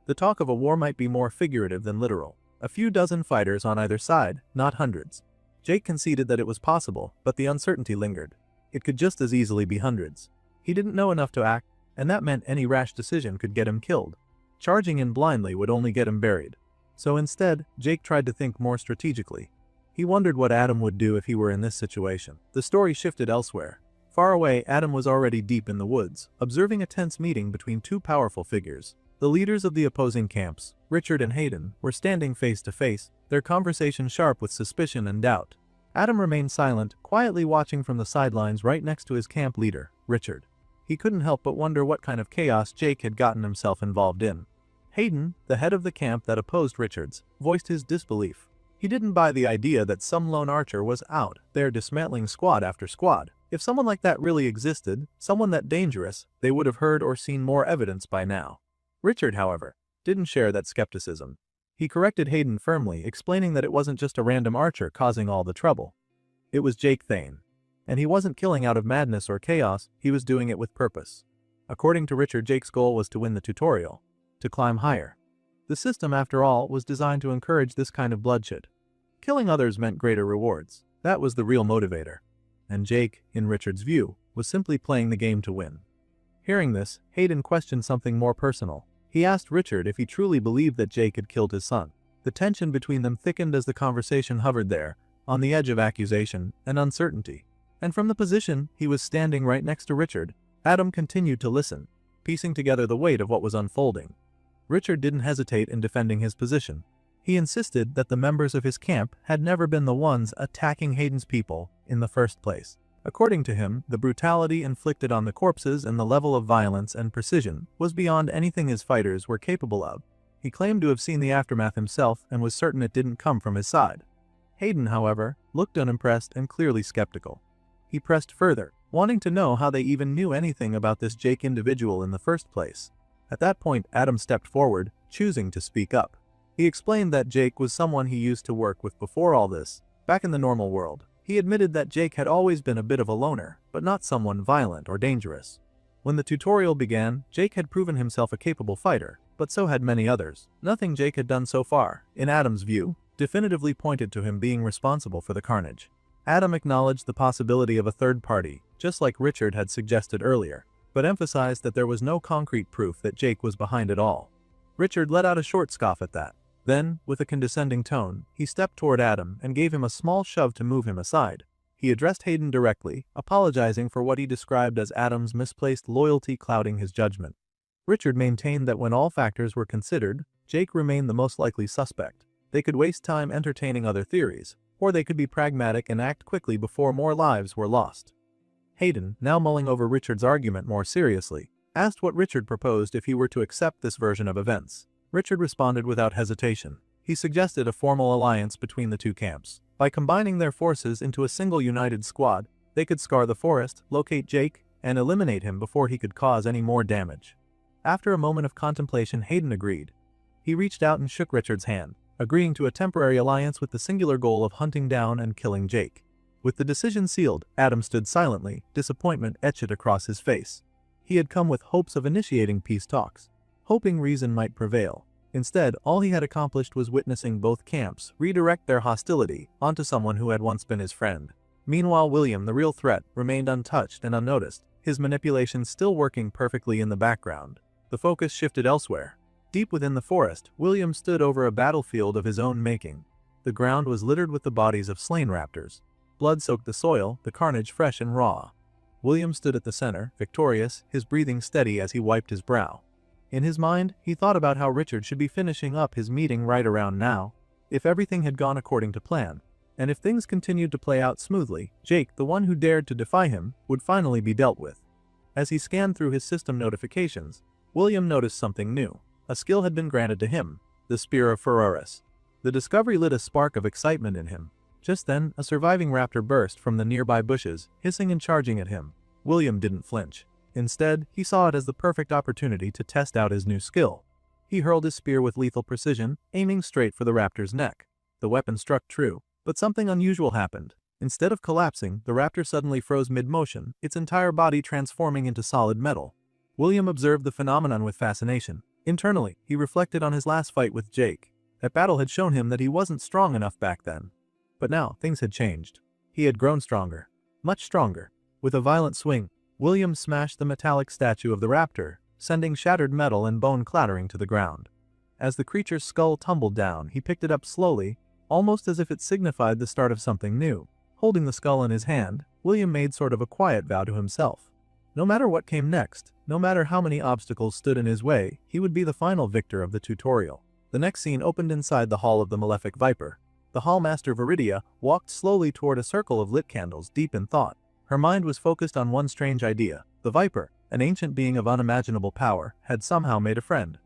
The talk of a war might be more figurative than literal. A few dozen fighters on either side, not hundreds. Jake conceded that it was possible, but the uncertainty lingered. It could just as easily be hundreds. He didn't know enough to act, and that meant any rash decision could get him killed. Charging in blindly would only get him buried. So instead, Jake tried to think more strategically. He wondered what Adam would do if he were in this situation. The story shifted elsewhere. Far away, Adam was already deep in the woods, observing a tense meeting between two powerful figures. The leaders of the opposing camps, Richard and Hayden, were standing face to face, their conversation sharp with suspicion and doubt. Adam remained silent, quietly watching from the sidelines right next to his camp leader, Richard. he couldn't help but wonder what kind of chaos Jake had gotten himself involved in. Hayden, the head of the camp that opposed Richards, voiced his disbelief. He didn't buy the idea that some lone archer was out there dismantling squad after squad. If someone like that really existed, someone that dangerous, they would have heard or seen more evidence by now. Richard, however, didn't share that skepticism. He corrected Hayden firmly, explaining that it wasn't just a random archer causing all the trouble. It was Jake Thane. And he wasn't killing out of madness or chaos, he was doing it with purpose. According to Richard, Jake's goal was to win the tutorial, to climb higher. The system, after all, was designed to encourage this kind of bloodshed. Killing others meant greater rewards. That was the real motivator. And Jake, in Richard's view, was simply playing the game to win. Hearing this, Hayden questioned something more personal. He asked Richard if he truly believed that Jake had killed his son. The tension between them thickened as the conversation hovered there, on the edge of accusation and uncertainty. And from the position he was standing right next to Richard, Adam continued to listen, piecing together the weight of what was unfolding. Richard didn't hesitate in defending his position. He insisted that the members of his camp had never been the ones attacking Hayden's people in the first place. According to him, the brutality inflicted on the corpses and the level of violence and precision was beyond anything his fighters were capable of. He claimed to have seen the aftermath himself and was certain it didn't come from his side. Hayden, however, looked unimpressed and clearly skeptical. He pressed further, wanting to know how they even knew anything about this Jake individual in the first place. At that point, Adam stepped forward, choosing to speak up. He explained that Jake was someone he used to work with before all this, back in the normal world. He admitted that Jake had always been a bit of a loner, but not someone violent or dangerous. When the tutorial began, Jake had proven himself a capable fighter, but so had many others. Nothing Jake had done so far, in Adam's view, definitively pointed to him being responsible for the carnage. Adam acknowledged the possibility of a third party, just like Richard had suggested earlier, but emphasized that there was no concrete proof that Jake was behind it all. Richard let out a short scoff at that. Then, with a condescending tone, he stepped toward Adam and gave him a small shove to move him aside. He addressed Hayden directly, apologizing for what he described as Adam's misplaced loyalty clouding his judgment. Richard maintained that when all factors were considered, Jake remained the most likely suspect. They could waste time entertaining other theories, or they could be pragmatic and act quickly before more lives were lost. Hayden, now mulling over Richard's argument more seriously, asked what Richard proposed if he were to accept this version of events. Richard responded without hesitation. He suggested a formal alliance between the two camps. By combining their forces into a single united squad, they could scour the forest, locate Jake, and eliminate him before he could cause any more damage. After a moment of contemplation, Hayden agreed. He reached out and shook Richard's hand, agreeing to a temporary alliance with the singular goal of hunting down and killing Jake. With the decision sealed, Adam stood silently, disappointment etched across his face. He had come with hopes of initiating peace talks, hoping reason might prevail. Instead, all he had accomplished was witnessing both camps redirect their hostility onto someone who had once been his friend. Meanwhile, William, the real threat, remained untouched and unnoticed, his manipulations still working perfectly in the background. The focus shifted elsewhere. Deep within the forest, William stood over a battlefield of his own making. The ground was littered with the bodies of slain raptors. Blood soaked the soil, the carnage fresh and raw. William stood at the center, victorious, his breathing steady as he wiped his brow. In his mind, he thought about how Richard should be finishing up his meeting right around now, if everything had gone according to plan. And if things continued to play out smoothly, Jake, the one who dared to defy him, would finally be dealt with. As he scanned through his system notifications, William noticed something new. A skill had been granted to him, the Spear of Feroris. The discovery lit a spark of excitement in him. Just then, a surviving raptor burst from the nearby bushes, hissing and charging at him. William didn't flinch. Instead, he saw it as the perfect opportunity to test out his new skill. He hurled his spear with lethal precision, aiming straight for the raptor's neck. The weapon struck true, but something unusual happened. Instead of collapsing, the raptor suddenly froze mid-motion, its entire body transforming into solid metal. William observed the phenomenon with fascination. Internally, he reflected on his last fight with Jake. That battle had shown him that he wasn't strong enough back then. But now, things had changed. He had grown stronger. Much stronger. With a violent swing, William smashed the metallic statue of the raptor, sending shattered metal and bone clattering to the ground. As the creature's skull tumbled down, he picked it up slowly, almost as if it signified the start of something new. Holding the skull in his hand, William made sort of a quiet vow to himself. No matter what came next, no matter how many obstacles stood in his way, he would be the final victor of the tutorial. The next scene opened inside the Hall of the Malefic Viper. The Hallmaster Viridia walked slowly toward a circle of lit candles, deep in thought. Her mind was focused on one strange idea. The Viper, an ancient being of unimaginable power, had somehow made a friend.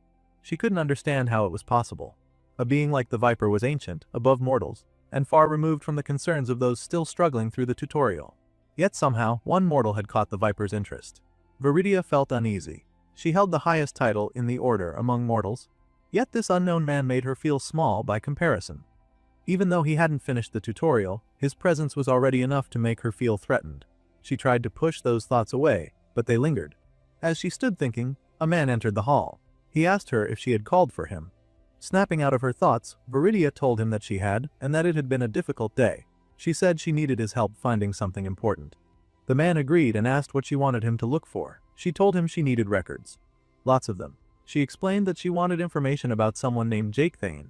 She couldn't understand how it was possible. A being like the Viper was ancient, above mortals, and far removed from the concerns of those still struggling through the tutorial. Yet somehow, one mortal had caught the Viper's interest. Viridia felt uneasy. She held the highest title in the order among mortals, yet this unknown man made her feel small by comparison. Even though he hadn't finished the tutorial, his presence was already enough to make her feel threatened. She tried to push those thoughts away, but they lingered. As she stood thinking, a man entered the hall. He asked her if she had called for him. Snapping out of her thoughts, Viridia told him that she had, and that it had been a difficult day. She said she needed his help finding something important. The man agreed and asked what she wanted him to look for. She told him she needed records. Lots of them. She explained that she wanted information about someone named Jake Thane.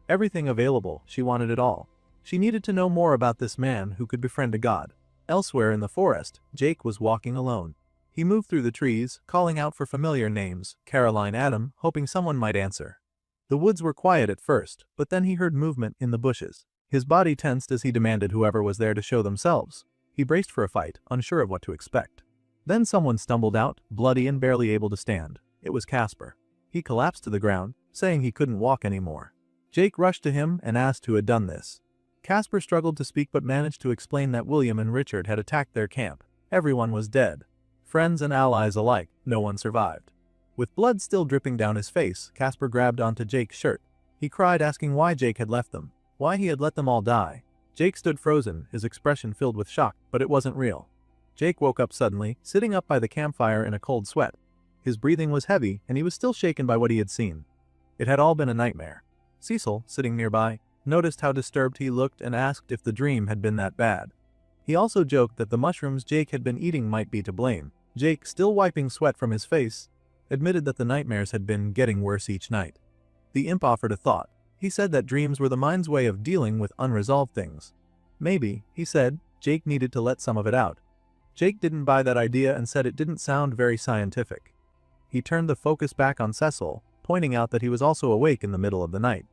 Everything available, she wanted it all. She needed to know more about this man who could befriend a god. Elsewhere in the forest, Jake was walking alone. He moved through the trees, calling out for familiar names, Caroline, Adam, hoping someone might answer. The woods were quiet at first, but then he heard movement in the bushes. His body tensed as he demanded whoever was there to show themselves. He braced for a fight, unsure of what to expect. Then someone stumbled out, bloody and barely able to stand. It was Casper. He collapsed to the ground, saying he couldn't walk anymore. Jake rushed to him and asked who had done this. Casper struggled to speak but managed to explain that William and Richard had attacked their camp. Everyone was dead. Friends and allies alike, no one survived. With blood still dripping down his face, Casper grabbed onto Jake's shirt. He cried, asking why Jake had left them, why he had let them all die. Jake stood frozen, his expression filled with shock, but it wasn't real. Jake woke up suddenly, sitting up by the campfire in a cold sweat. His breathing was heavy, and he was still shaken by what he had seen. It had all been a nightmare. Cecil, sitting nearby, noticed how disturbed he looked and asked if the dream had been that bad. He also joked that the mushrooms Jake had been eating might be to blame. Jake, still wiping sweat from his face, admitted that the nightmares had been getting worse each night. The imp offered a thought. He said that dreams were the mind's way of dealing with unresolved things. Maybe, he said, Jake needed to let some of it out. Jake didn't buy that idea and said it didn't sound very scientific. He turned the focus back on Cecil, pointing out that he was also awake in the middle of the night.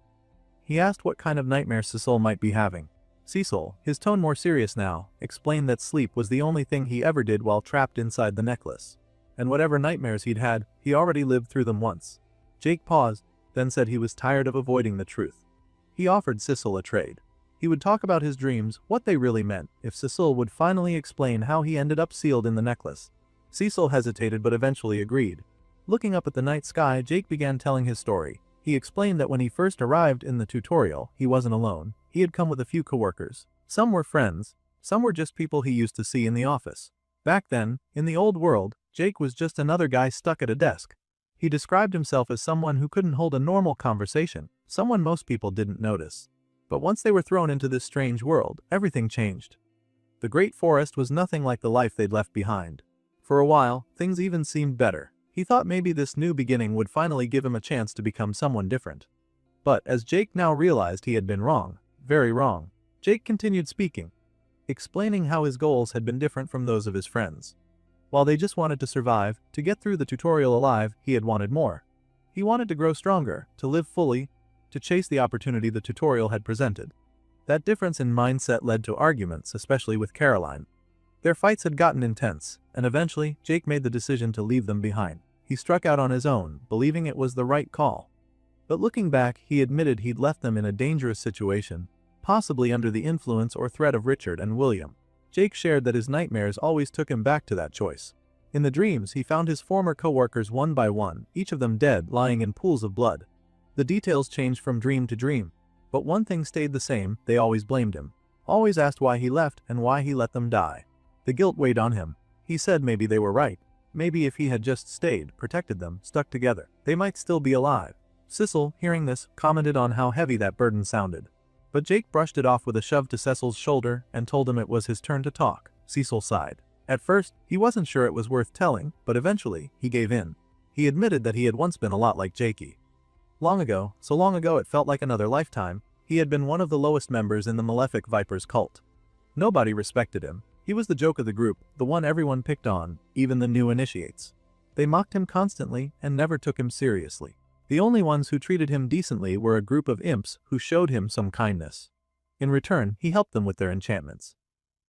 He asked what kind of nightmare Cecil might be having. Cecil, his tone more serious now, explained that sleep was the only thing he ever did while trapped inside the necklace. And whatever nightmares he'd had, he already lived through them once. Jake paused, then said he was tired of avoiding the truth. He offered Cecil a trade. He would talk about his dreams, what they really meant, if Cecil would finally explain how he ended up sealed in the necklace. Cecil hesitated but eventually agreed. Looking up at the night sky, Jake began telling his story. He explained that when he first arrived in the tutorial, he wasn't alone. He had come with a few coworkers. Some were friends, some were just people he used to see in the office. Back then, in the old world, Jake was just another guy stuck at a desk. He described himself as someone who couldn't hold a normal conversation, someone most people didn't notice. But once they were thrown into this strange world, everything changed. The great forest was nothing like the life they'd left behind. For a while, things even seemed better. He thought maybe this new beginning would finally give him a chance to become someone different. But as Jake now realized he had been wrong, very wrong, Jake continued speaking, explaining how his goals had been different from those of his friends. While they just wanted to survive, to get through the tutorial alive, he had wanted more. He wanted to grow stronger, to live fully, to chase the opportunity the tutorial had presented. That difference in mindset led to arguments, especially with Caroline. Their fights had gotten intense, and eventually, Jake made the decision to leave them behind. He struck out on his own, believing it was the right call. But looking back, he admitted he'd left them in a dangerous situation, possibly under the influence or threat of Richard and William. Jake shared that his nightmares always took him back to that choice. In the dreams, he found his former co-workers one by one, each of them dead, lying in pools of blood. The details changed from dream to dream, but one thing stayed the same: they always blamed him. Always asked why he left and why he let them die. The guilt weighed on him. He said maybe they were right. Maybe if he had just stayed, protected them, stuck together, they might still be alive. Cecil, hearing this, commented on how heavy that burden sounded. But Jake brushed it off with a shove to Cecil's shoulder and told him it was his turn to talk. Cecil sighed. At first, he wasn't sure it was worth telling, but eventually, he gave in. He admitted that he had once been a lot like Jakey. Long ago, so long ago it felt like another lifetime, he had been one of the lowest members in the Malefic Viper's cult. Nobody respected him. He was the joke of the group, the one everyone picked on, even the new initiates. They mocked him constantly and never took him seriously. The only ones who treated him decently were a group of imps who showed him some kindness. In return, he helped them with their enchantments.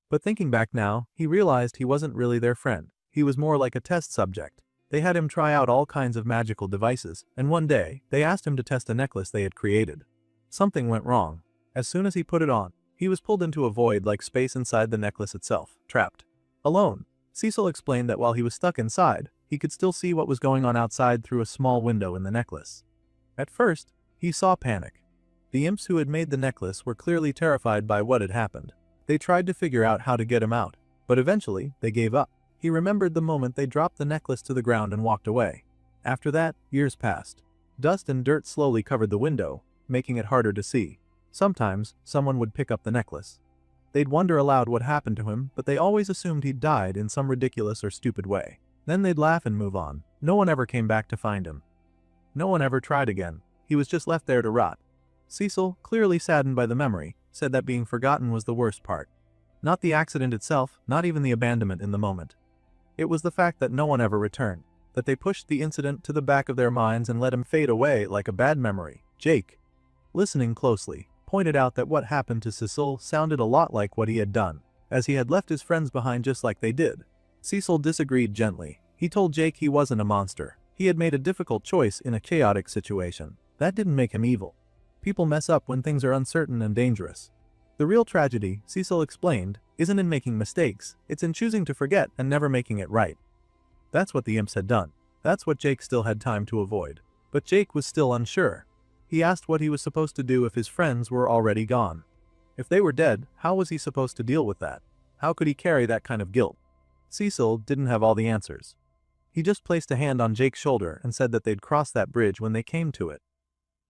But thinking back now, he realized he wasn't really their friend. He was more like a test subject. They had him try out all kinds of magical devices, and one day, they asked him to test a necklace they had created. Something went wrong. As soon as he put it on, he was pulled into a void like space inside the necklace itself, trapped. Alone. Cecil explained that while he was stuck inside, he could still see what was going on outside through a small window in the necklace. At first, he saw panic. The imps who had made the necklace were clearly terrified by what had happened. They tried to figure out how to get him out, but eventually, they gave up. He remembered the moment they dropped the necklace to the ground and walked away. After that, years passed. Dust and dirt slowly covered the window, making it harder to see. Sometimes, someone would pick up the necklace. They'd wonder aloud what happened to him, but they always assumed he'd died in some ridiculous or stupid way. Then they'd laugh and move on. No one ever came back to find him. No one ever tried again. He was just left there to rot. Cecil, clearly saddened by the memory, said that being forgotten was the worst part. Not the accident itself, not even the abandonment in the moment. It was the fact that no one ever returned, that they pushed the incident to the back of their minds and let him fade away like a bad memory. Jake, listening closely, pointed out that what happened to Cecil sounded a lot like what he had done, as he had left his friends behind just like they did. Cecil disagreed gently. He told Jake he wasn't a monster. He had made a difficult choice in a chaotic situation. That didn't make him evil. People mess up when things are uncertain and dangerous. The real tragedy, Cecil explained, isn't in making mistakes, it's in choosing to forget and never making it right. That's what the imps had done. That's what Jake still had time to avoid. But Jake was still unsure. He asked what he was supposed to do if his friends were already gone. If they were dead, how was he supposed to deal with that? How could he carry that kind of guilt? Cecil didn't have all the answers. He just placed a hand on Jake's shoulder and said that they'd cross that bridge when they came to it.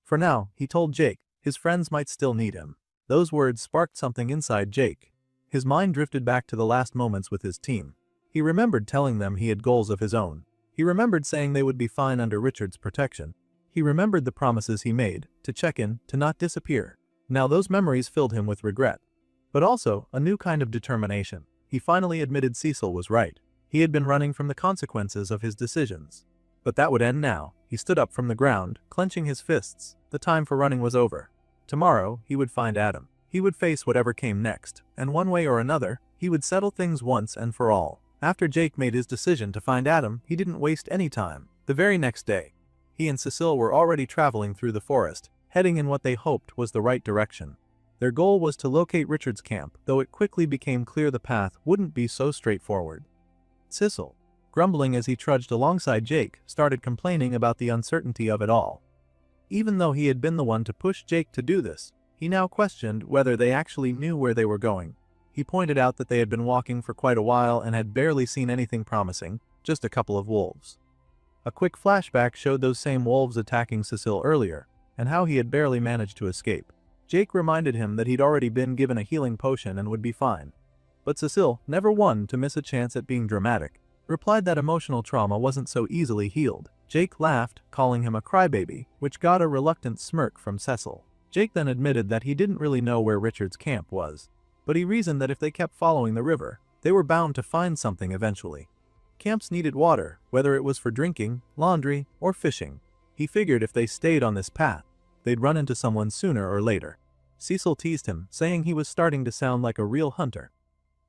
For now, he told Jake, his friends might still need him. Those words sparked something inside Jake. His mind drifted back to the last moments with his team. He remembered telling them he had goals of his own. He remembered saying they would be fine under Richard's protection. He remembered the promises he made, to check in, to not disappear. Now those memories filled him with regret. But also, a new kind of determination. He finally admitted Cecil was right. He had been running from the consequences of his decisions. But that would end now. He stood up from the ground, clenching his fists. The time for running was over. Tomorrow, he would find Adam. He would face whatever came next, and one way or another, he would settle things once and for all. After Jake made his decision to find Adam, he didn't waste any time. The very next day, he and Cecile were already traveling through the forest, heading in what they hoped was the right direction. Their goal was to locate Richard's camp, though it quickly became clear the path wouldn't be so straightforward. Cecil, grumbling as he trudged alongside Jake, started complaining about the uncertainty of it all. Even though he had been the one to push Jake to do this, he now questioned whether they actually knew where they were going. He pointed out that they had been walking for quite a while and had barely seen anything promising, just a couple of wolves. A quick flashback showed those same wolves attacking Cecile earlier, and how he had barely managed to escape. Jake reminded him that he'd already been given a healing potion and would be fine. But Cecile, never one to miss a chance at being dramatic, replied that emotional trauma wasn't so easily healed. Jake laughed, calling him a crybaby, which got a reluctant smirk from Cecil. Jake then admitted that he didn't really know where Richard's camp was, but he reasoned that if they kept following the river, they were bound to find something eventually. Camps needed water, whether it was for drinking, laundry, or fishing. He figured if they stayed on this path, they'd run into someone sooner or later. Cecil teased him, saying he was starting to sound like a real hunter.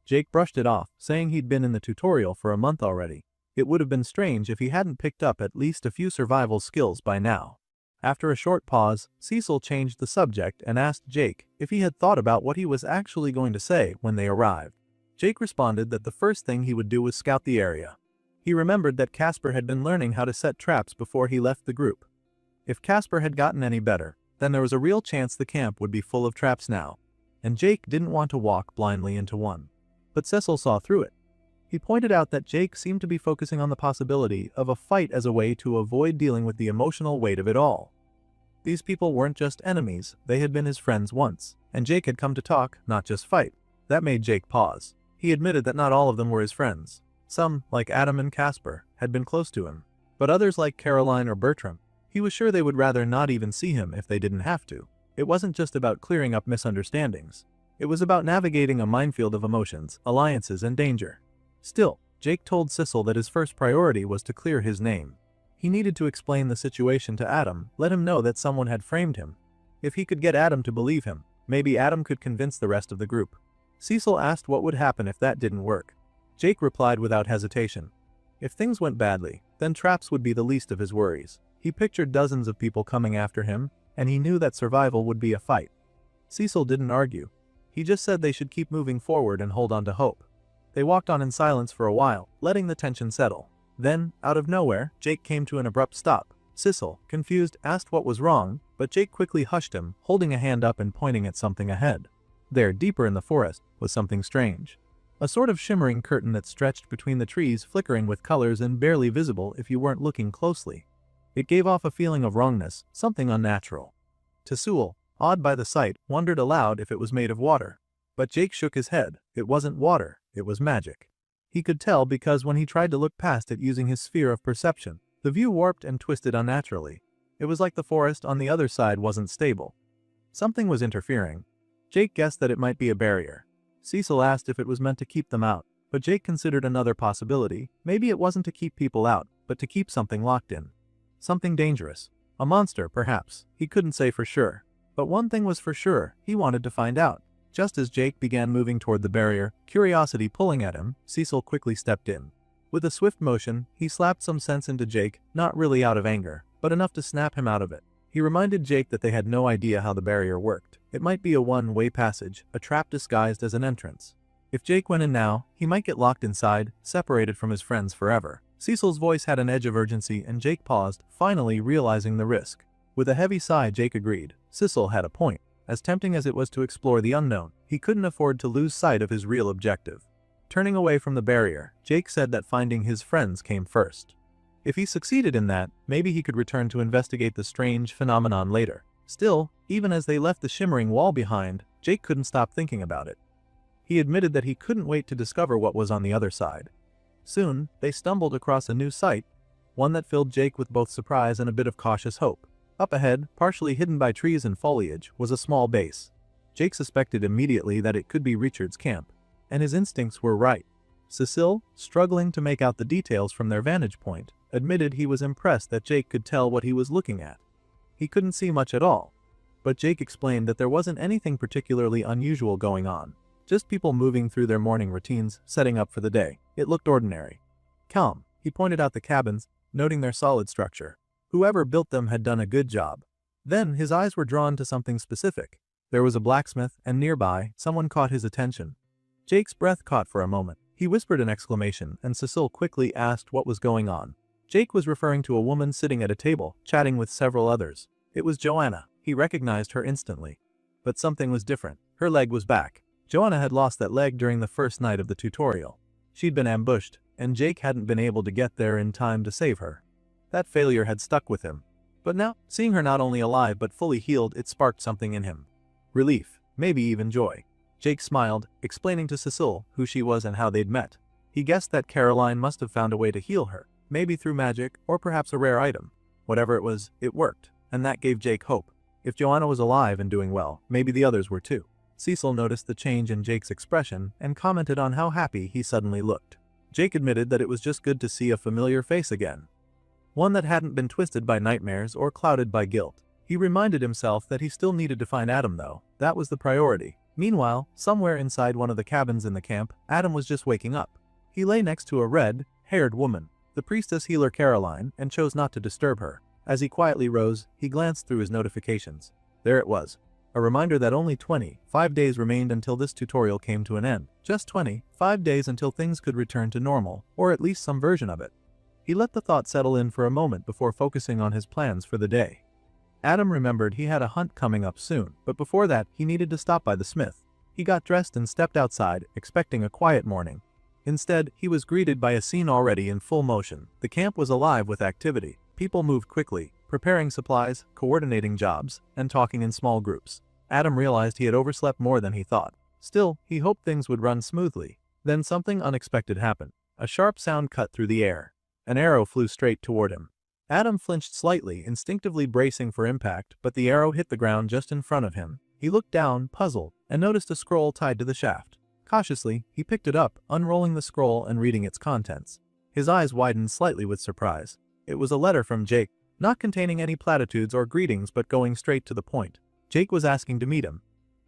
Jake brushed it off, saying he'd been in the tutorial for a month already. It would have been strange if he hadn't picked up at least a few survival skills by now. After a short pause, Cecil changed the subject and asked Jake if he had thought about what he was actually going to say when they arrived. Jake responded that the first thing he would do was scout the area. He remembered that Casper had been learning how to set traps before he left the group. If Casper had gotten any better, then there was a real chance the camp would be full of traps now, and Jake didn't want to walk blindly into one. But Cecil saw through it. He pointed out that Jake seemed to be focusing on the possibility of a fight as a way to avoid dealing with the emotional weight of it all. These people weren't just enemies, they had been his friends once, and Jake had come to talk, not just fight. That made Jake pause. He admitted that not all of them were his friends. Some, like Adam and Casper, had been close to him, but others like Caroline or Bertram, he was sure they would rather not even see him if they didn't have to. It wasn't just about clearing up misunderstandings. It was about navigating a minefield of emotions, alliances, and danger. Still, Jake told Cecil that his first priority was to clear his name. He needed to explain the situation to Adam, let him know that someone had framed him. If he could get Adam to believe him, maybe Adam could convince the rest of the group. Cecil asked what would happen if that didn't work. Jake replied without hesitation. If things went badly, then traps would be the least of his worries. He pictured dozens of people coming after him, and he knew that survival would be a fight. Cecil didn't argue. He just said they should keep moving forward and hold on to hope. They walked on in silence for a while, letting the tension settle. Then, out of nowhere, Jake came to an abrupt stop. Cecil, confused, asked what was wrong, but Jake quickly hushed him, holding a hand up and pointing at something ahead. There, deeper in the forest, was something strange. A sort of shimmering curtain that stretched between the trees, flickering with colors and barely visible if you weren't looking closely. It gave off a feeling of wrongness, something unnatural. Sewell, awed by the sight, wondered aloud if it was made of water. But Jake shook his head. It wasn't water, it was magic. He could tell because when he tried to look past it using his sphere of perception, the view warped and twisted unnaturally. It was like the forest on the other side wasn't stable. Something was interfering. Jake guessed that it might be a barrier. Cecil asked if it was meant to keep them out, but Jake considered another possibility. Maybe it wasn't to keep people out, but to keep something locked in. Something dangerous. A monster, perhaps. He couldn't say for sure. But one thing was for sure, he wanted to find out. Just as Jake began moving toward the barrier, curiosity pulling at him, Cecil quickly stepped in. With a swift motion, he slapped some sense into Jake, not really out of anger, but enough to snap him out of it. He reminded Jake that they had no idea how the barrier worked. It might be a one-way passage, a trap disguised as an entrance. If Jake went in now, he might get locked inside, separated from his friends forever. Cecil's voice had an edge of urgency and Jake paused, finally realizing the risk. With a heavy sigh, Jake agreed. Cecil had a point. As tempting as it was to explore the unknown, he couldn't afford to lose sight of his real objective. Turning away from the barrier, Jake said that finding his friends came first. If he succeeded in that, maybe he could return to investigate the strange phenomenon later. Still, even as they left the shimmering wall behind, Jake couldn't stop thinking about it. He admitted that he couldn't wait to discover what was on the other side. Soon, they stumbled across a new sight, one that filled Jake with both surprise and a bit of cautious hope. Up ahead, partially hidden by trees and foliage, was a small base. Jake suspected immediately that it could be Richard's camp, and his instincts were right. Cecil, struggling to make out the details from their vantage point, admitted he was impressed that Jake could tell what he was looking at. He couldn't see much at all, but Jake explained that there wasn't anything particularly unusual going on, just people moving through their morning routines, setting up for the day. It looked ordinary. Calm, he pointed out the cabins, noting their solid structure. Whoever built them had done a good job. Then his eyes were drawn to something specific. There was a blacksmith, and nearby, someone caught his attention. Jake's breath caught for a moment. He whispered an exclamation, and Cecil quickly asked what was going on. Jake was referring to a woman sitting at a table, chatting with several others. It was Joanna. He recognized her instantly. But something was different. Her leg was back. Joanna had lost that leg during the first night of the tutorial. She'd been ambushed, and Jake hadn't been able to get there in time to save her. That failure had stuck with him. But now, seeing her not only alive but fully healed, it sparked something in him. Relief, maybe even joy. Jake smiled, explaining to Cecil who she was and how they'd met. He guessed that Caroline must have found a way to heal her, maybe through magic or perhaps a rare item. Whatever it was, it worked, and that gave Jake hope. If Joanna was alive and doing well, maybe the others were too. Cecil noticed the change in Jake's expression and commented on how happy he suddenly looked. Jake admitted that it was just good to see a familiar face again. One that hadn't been twisted by nightmares or clouded by guilt. He reminded himself that he still needed to find Adam though. That was the priority. Meanwhile, somewhere inside one of the cabins in the camp, Adam was just waking up. He lay next to a red-haired woman, the priestess healer Caroline, and chose not to disturb her. As he quietly rose, he glanced through his notifications. There it was. A reminder that only 25 days remained until this tutorial came to an end. Just 25 days until things could return to normal, or at least some version of it. He let the thought settle in for a moment before focusing on his plans for the day. Adam remembered he had a hunt coming up soon, but before that, he needed to stop by the smith. He got dressed and stepped outside, expecting a quiet morning. Instead, he was greeted by a scene already in full motion. The camp was alive with activity. People moved quickly, preparing supplies, coordinating jobs, and talking in small groups. Adam realized he had overslept more than he thought. Still, he hoped things would run smoothly. Then something unexpected happened. A sharp sound cut through the air. An arrow flew straight toward him. Adam flinched slightly, instinctively bracing for impact, but the arrow hit the ground just in front of him. He looked down, puzzled, and noticed a scroll tied to the shaft. Cautiously, he picked it up, unrolling the scroll and reading its contents. His eyes widened slightly with surprise. It was a letter from Jake, not containing any platitudes or greetings but going straight to the point. Jake was asking to meet him.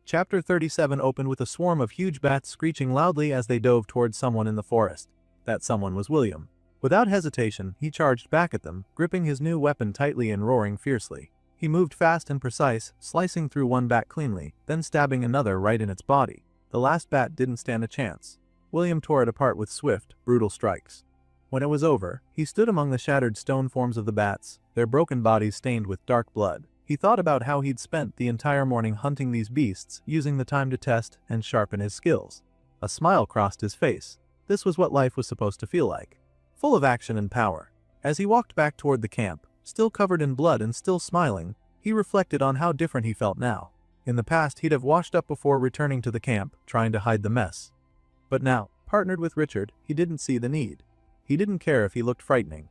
Chapter 37 opened with a swarm of huge bats screeching loudly as they dove towards someone in the forest. That someone was William. Without hesitation, he charged back at them, gripping his new weapon tightly and roaring fiercely. He moved fast and precise, slicing through one bat cleanly, then stabbing another right in its body. The last bat didn't stand a chance. William tore it apart with swift, brutal strikes. When it was over, he stood among the shattered stone forms of the bats, their broken bodies stained with dark blood. He thought about how he'd spent the entire morning hunting these beasts, using the time to test and sharpen his skills. A smile crossed his face. This was what life was supposed to feel like. Full of action and power. As he walked back toward the camp, still covered in blood and still smiling, he reflected on how different he felt now. In the past, he'd have washed up before returning to the camp, trying to hide the mess. But now, partnered with Richard, he didn't see the need. He didn't care if he looked frightening.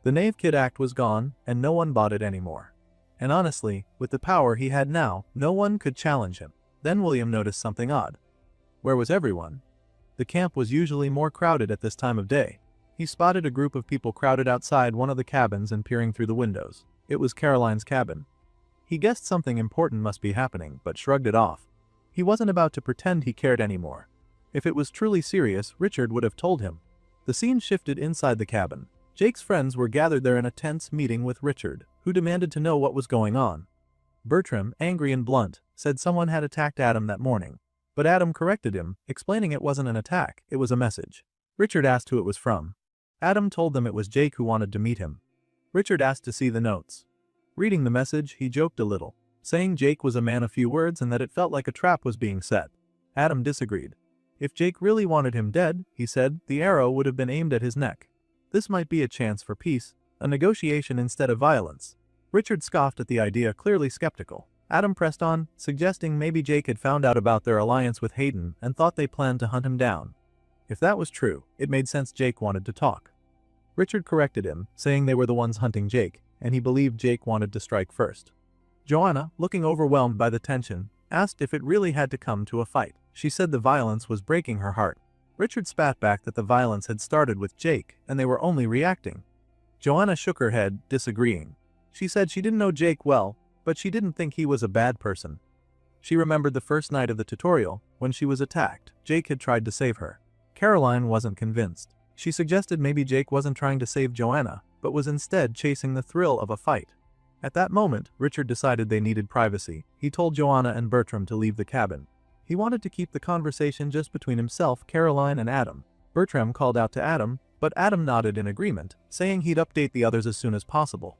The Knave Kid act was gone, and no one bought it anymore. And honestly, with the power he had now, no one could challenge him. Then William noticed something odd. Where was everyone? The camp was usually more crowded at this time of day. He spotted a group of people crowded outside one of the cabins and peering through the windows. It was Caroline's cabin. He guessed something important must be happening, but shrugged it off. He wasn't about to pretend he cared anymore. If it was truly serious, Richard would have told him. The scene shifted inside the cabin. Jake's friends were gathered there in a tense meeting with Richard, who demanded to know what was going on. Bertram, angry and blunt, said someone had attacked Adam that morning. But Adam corrected him, explaining it wasn't an attack, it was a message. Richard asked who it was from. Adam told them it was Jake who wanted to meet him. Richard asked to see the notes. Reading the message, he joked a little, saying Jake was a man of few words and that it felt like a trap was being set. Adam disagreed. If Jake really wanted him dead, he said, the arrow would have been aimed at his neck. This might be a chance for peace, a negotiation instead of violence. Richard scoffed at the idea, clearly skeptical. Adam pressed on, suggesting maybe Jake had found out about their alliance with Hayden and thought they planned to hunt him down. If that was true, it made sense Jake wanted to talk. Richard corrected him, saying they were the ones hunting Jake, and he believed Jake wanted to strike first. Joanna, looking overwhelmed by the tension, asked if it really had to come to a fight. She said the violence was breaking her heart. Richard spat back that the violence had started with Jake, and they were only reacting. Joanna shook her head, disagreeing. She said she didn't know Jake well, but she didn't think he was a bad person. She remembered the first night of the tutorial, when she was attacked. Jake had tried to save her. Caroline wasn't convinced. She suggested maybe Jake wasn't trying to save Joanna, but was instead chasing the thrill of a fight. At that moment, Richard decided they needed privacy. He told Joanna and Bertram to leave the cabin. He wanted to keep the conversation just between himself, Caroline, and Adam. Bertram called out to Adam, but Adam nodded in agreement, saying he'd update the others as soon as possible.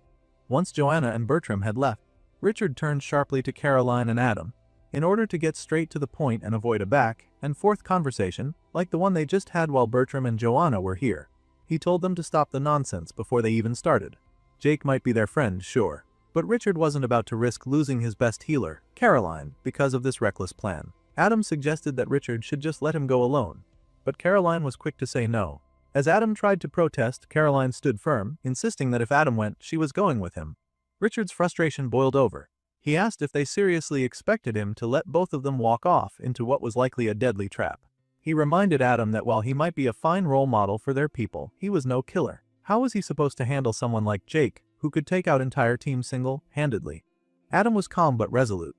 Once Joanna and Bertram had left, Richard turned sharply to Caroline and Adam. In order to get straight to the point and avoid a back and forth conversation, like the one they just had while Bertram and Joanna were here, he told them to stop the nonsense before they even started. Jake might be their friend, sure, but Richard wasn't about to risk losing his best healer, Caroline, because of this reckless plan. Adam suggested that Richard should just let him go alone, but Caroline was quick to say no. As Adam tried to protest, Caroline stood firm, insisting that if Adam went, she was going with him. Richard's frustration boiled over. He asked if they seriously expected him to let both of them walk off into what was likely a deadly trap. He reminded Adam that while he might be a fine role model for their people, he was no killer. How was he supposed to handle someone like Jake, who could take out entire teams single-handedly? Adam was calm but resolute.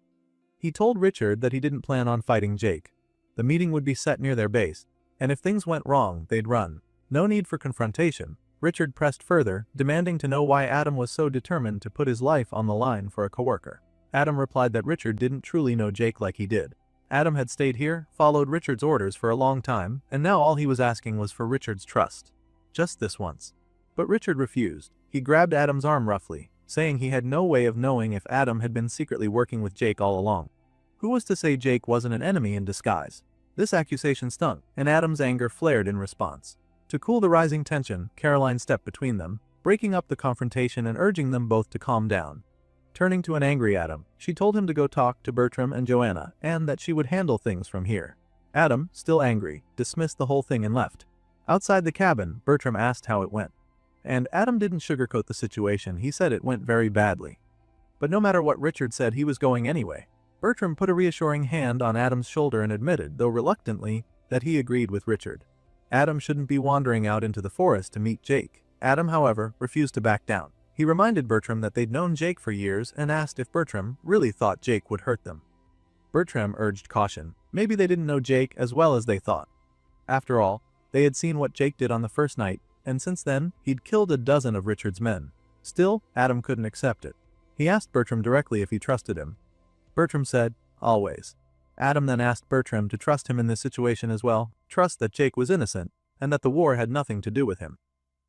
He told Richard that he didn't plan on fighting Jake. The meeting would be set near their base, and if things went wrong, they'd run. No need for confrontation. Richard pressed further, demanding to know why Adam was so determined to put his life on the line for a coworker. Adam replied that Richard didn't truly know Jake like he did. Adam had stayed here, followed Richard's orders for a long time, and now all he was asking was for Richard's trust. Just this once. But Richard refused. He grabbed Adam's arm roughly, saying he had no way of knowing if Adam had been secretly working with Jake all along. Who was to say Jake wasn't an enemy in disguise? This accusation stung, and Adam's anger flared in response. To cool the rising tension, Caroline stepped between them, breaking up the confrontation and urging them both to calm down. Turning to an angry Adam, she told him to go talk to Bertram and Joanna, and that she would handle things from here. Adam, still angry, dismissed the whole thing and left. Outside the cabin, Bertram asked how it went. And Adam didn't sugarcoat the situation, he said it went very badly. But no matter what Richard said, he was going anyway. Bertram put a reassuring hand on Adam's shoulder and admitted, though reluctantly, that he agreed with Richard. Adam shouldn't be wandering out into the forest to meet Jake. Adam, however, refused to back down. He reminded Bertram that they'd known Jake for years and asked if Bertram really thought Jake would hurt them. Bertram urged caution. Maybe they didn't know Jake as well as they thought. After all, they had seen what Jake did on the first night, and since then, he'd killed a dozen of Richard's men. Still, Adam couldn't accept it. He asked Bertram directly if he trusted him. Bertram said, "Always." Adam then asked Bertram to trust him in this situation as well, trust that Jake was innocent, and that the war had nothing to do with him.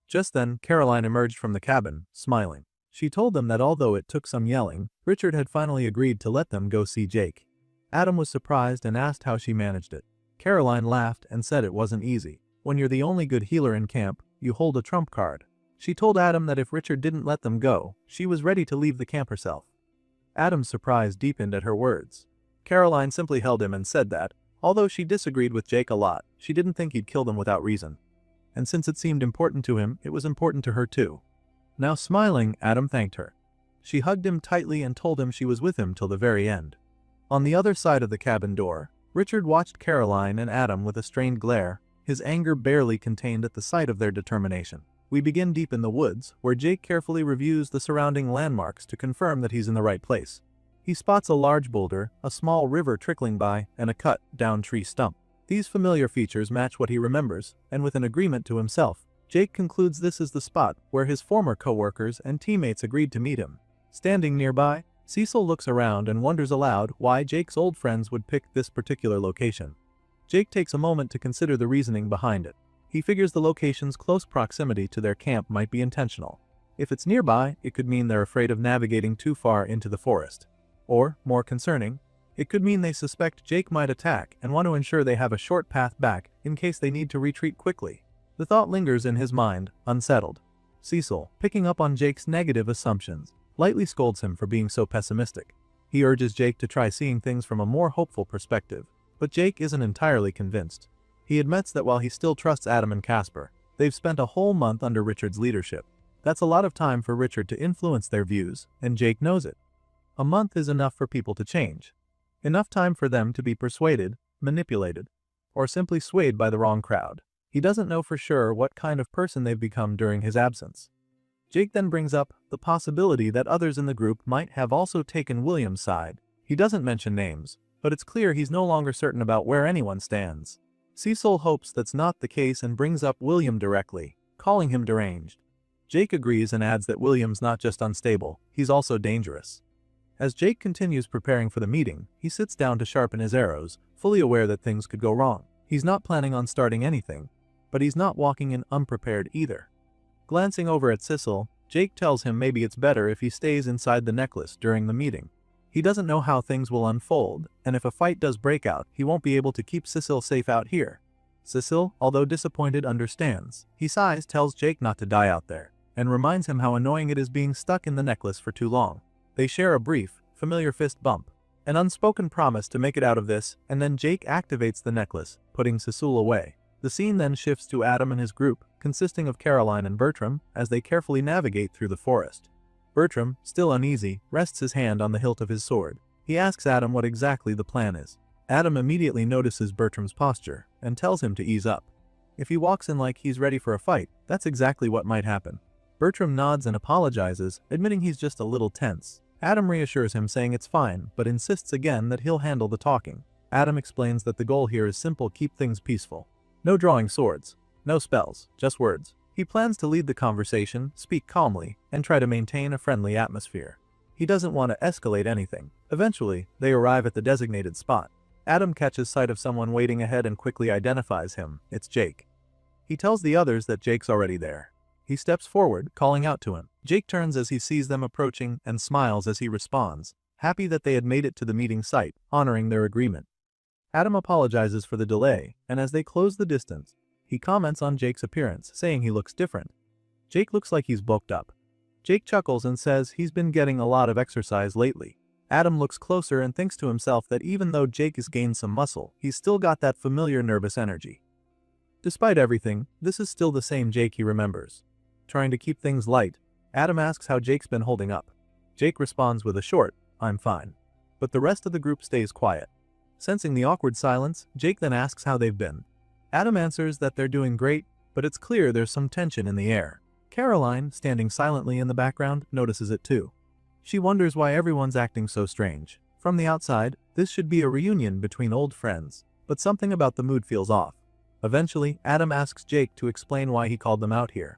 Just then, Caroline emerged from the cabin, smiling. She told them that although it took some yelling, Richard had finally agreed to let them go see Jake. Adam was surprised and asked how she managed it. Caroline laughed and said it wasn't easy. When you're the only good healer in camp, you hold a trump card. She told Adam that if Richard didn't let them go, she was ready to leave the camp herself. Adam's surprise deepened at her words. Caroline simply held him and said that, although she disagreed with Jake a lot, she didn't think he'd kill them without reason. And since it seemed important to him, it was important to her too. Now smiling, Adam thanked her. She hugged him tightly and told him she was with him till the very end. On the other side of the cabin door, Richard watched Caroline and Adam with a strained glare, his anger barely contained at the sight of their determination. We begin deep in the woods, where Jake carefully reviews the surrounding landmarks to confirm that he's in the right place. He spots a large boulder, a small river trickling by, and a cut-down tree stump. These familiar features match what he remembers, and with an agreement to himself, Jake concludes this is the spot where his former co-workers and teammates agreed to meet him. Standing nearby, Cecil looks around and wonders aloud why Jake's old friends would pick this particular location. Jake takes a moment to consider the reasoning behind it. He figures the location's close proximity to their camp might be intentional. If it's nearby, it could mean they're afraid of navigating too far into the forest. Or, more concerning, it could mean they suspect Jake might attack and want to ensure they have a short path back in case they need to retreat quickly. The thought lingers in his mind, unsettled. Cecil, picking up on Jake's negative assumptions, lightly scolds him for being so pessimistic. He urges Jake to try seeing things from a more hopeful perspective, but Jake isn't entirely convinced. He admits that while he still trusts Adam and Casper, they've spent a whole month under Richard's leadership. That's a lot of time for Richard to influence their views, and Jake knows it. A month is enough for people to change. Enough time for them to be persuaded, manipulated, or simply swayed by the wrong crowd. He doesn't know for sure what kind of person they've become during his absence. Jake then brings up the possibility that others in the group might have also taken William's side. He doesn't mention names, but it's clear he's no longer certain about where anyone stands. Cecil hopes that's not the case and brings up William directly, calling him deranged. Jake agrees and adds that William's not just unstable, he's also dangerous. As Jake continues preparing for the meeting, he sits down to sharpen his arrows, fully aware that things could go wrong. He's not planning on starting anything, but he's not walking in unprepared either. Glancing over at Cecil, Jake tells him maybe it's better if he stays inside the necklace during the meeting. He doesn't know how things will unfold, and if a fight does break out, he won't be able to keep Cecil safe out here. Cecil, although disappointed, understands. He sighs, tells Jake not to die out there, and reminds him how annoying it is being stuck in the necklace for too long. They share a brief, familiar fist bump, an unspoken promise to make it out of this, and then Jake activates the necklace, putting Cecil away. The scene then shifts to Adam and his group, consisting of Caroline and Bertram, as they carefully navigate through the forest. Bertram, still uneasy, rests his hand on the hilt of his sword. He asks Adam what exactly the plan is. Adam immediately notices Bertram's posture, and tells him to ease up. If he walks in like he's ready for a fight, that's exactly what might happen. Bertram nods and apologizes, admitting he's just a little tense. Adam reassures him, saying it's fine, but insists again that he'll handle the talking. Adam explains that the goal here is simple: keep things peaceful. No drawing swords, no spells, just words. He plans to lead the conversation, speak calmly, and try to maintain a friendly atmosphere. He doesn't want to escalate anything. Eventually, they arrive at the designated spot. Adam catches sight of someone waiting ahead and quickly identifies him. It's Jake. He tells the others that Jake's already there. He steps forward, calling out to him. Jake turns as he sees them approaching and smiles as he responds, happy that they had made it to the meeting site, honoring their agreement. Adam apologizes for the delay, and as they close the distance, he comments on Jake's appearance, saying he looks different. Jake looks like he's bulked up. Jake chuckles and says he's been getting a lot of exercise lately. Adam looks closer and thinks to himself that even though Jake has gained some muscle, he's still got that familiar nervous energy. Despite everything, this is still the same Jake he remembers. Trying to keep things light, Adam asks how Jake's been holding up. Jake responds with a short, "I'm fine." But the rest of the group stays quiet. Sensing the awkward silence, Jake then asks how they've been. Adam answers that they're doing great, but it's clear there's some tension in the air. Caroline, standing silently in the background, notices it too. She wonders why everyone's acting so strange. From the outside, this should be a reunion between old friends, but something about the mood feels off. Eventually, Adam asks Jake to explain why he called them out here.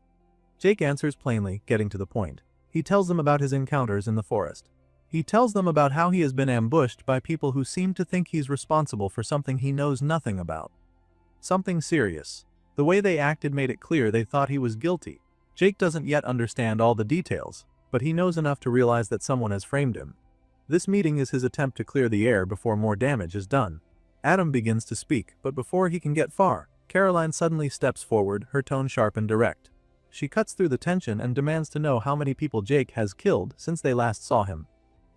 Jake answers plainly, getting to the point. He tells them about his encounters in the forest. He tells them about how he has been ambushed by people who seem to think he's responsible for something he knows nothing about. Something serious. The way they acted made it clear they thought he was guilty. Jake doesn't yet understand all the details, but he knows enough to realize that someone has framed him. This meeting is his attempt to clear the air before more damage is done. Adam begins to speak, but before he can get far, Caroline suddenly steps forward, her tone sharp and direct. She cuts through the tension and demands to know how many people Jake has killed since they last saw him.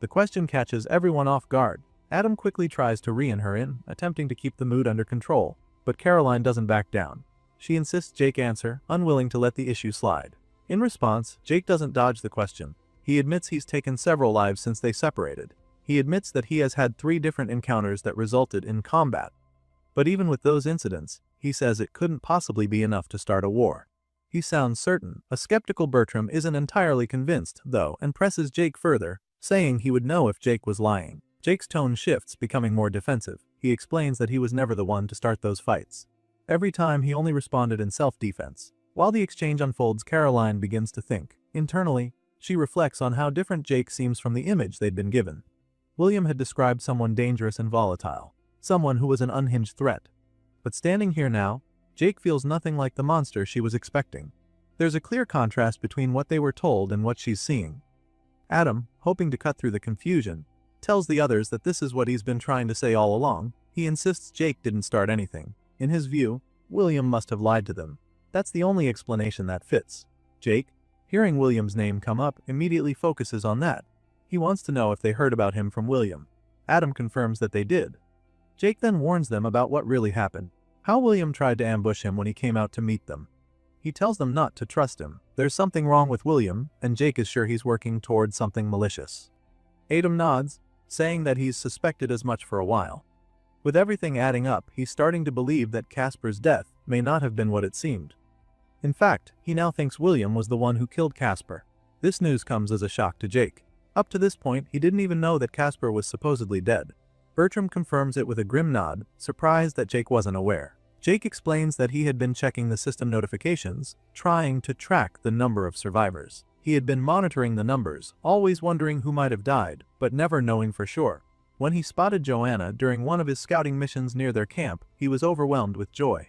The question catches everyone off guard. Adam quickly tries to rein her in, attempting to keep the mood under control, but Caroline doesn't back down. She insists Jake answer, unwilling to let the issue slide. In response, Jake doesn't dodge the question. He admits he's taken several lives since they separated. He admits that he has had 3 different encounters that resulted in combat. But even with those incidents, he says it couldn't possibly be enough to start a war. He sounds certain. A skeptical Bertram isn't entirely convinced, though, and presses Jake further, saying he would know if Jake was lying. Jake's tone shifts, becoming more defensive. He explains that he was never the one to start those fights. Every time he only responded in self-defense. While the exchange unfolds, Caroline begins to think. Internally, she reflects on how different Jake seems from the image they'd been given. William had described someone dangerous and volatile, someone who was an unhinged threat. But standing here now, Jake feels nothing like the monster she was expecting. There's a clear contrast between what they were told and what she's seeing. Adam, hoping to cut through the confusion, tells the others that this is what he's been trying to say all along. He insists Jake didn't start anything. In his view, William must have lied to them. That's the only explanation that fits. Jake, hearing William's name come up, immediately focuses on that. He wants to know if they heard about him from William. Adam confirms that they did. Jake then warns them about what really happened. How William tried to ambush him when he came out to meet them. He tells them not to trust him. There's something wrong with William, and Jake is sure he's working towards something malicious. Adam nods, saying that he's suspected as much for a while. With everything adding up, he's starting to believe that Casper's death may not have been what it seemed. In fact, he now thinks William was the one who killed Casper. This news comes as a shock to Jake. Up to this point, he didn't even know that Casper was supposedly dead. Bertram confirms it with a grim nod, surprised that Jake wasn't aware. Jake explains that he had been checking the system notifications, trying to track the number of survivors. He had been monitoring the numbers, always wondering who might have died, but never knowing for sure. When he spotted Joanna during one of his scouting missions near their camp, he was overwhelmed with joy.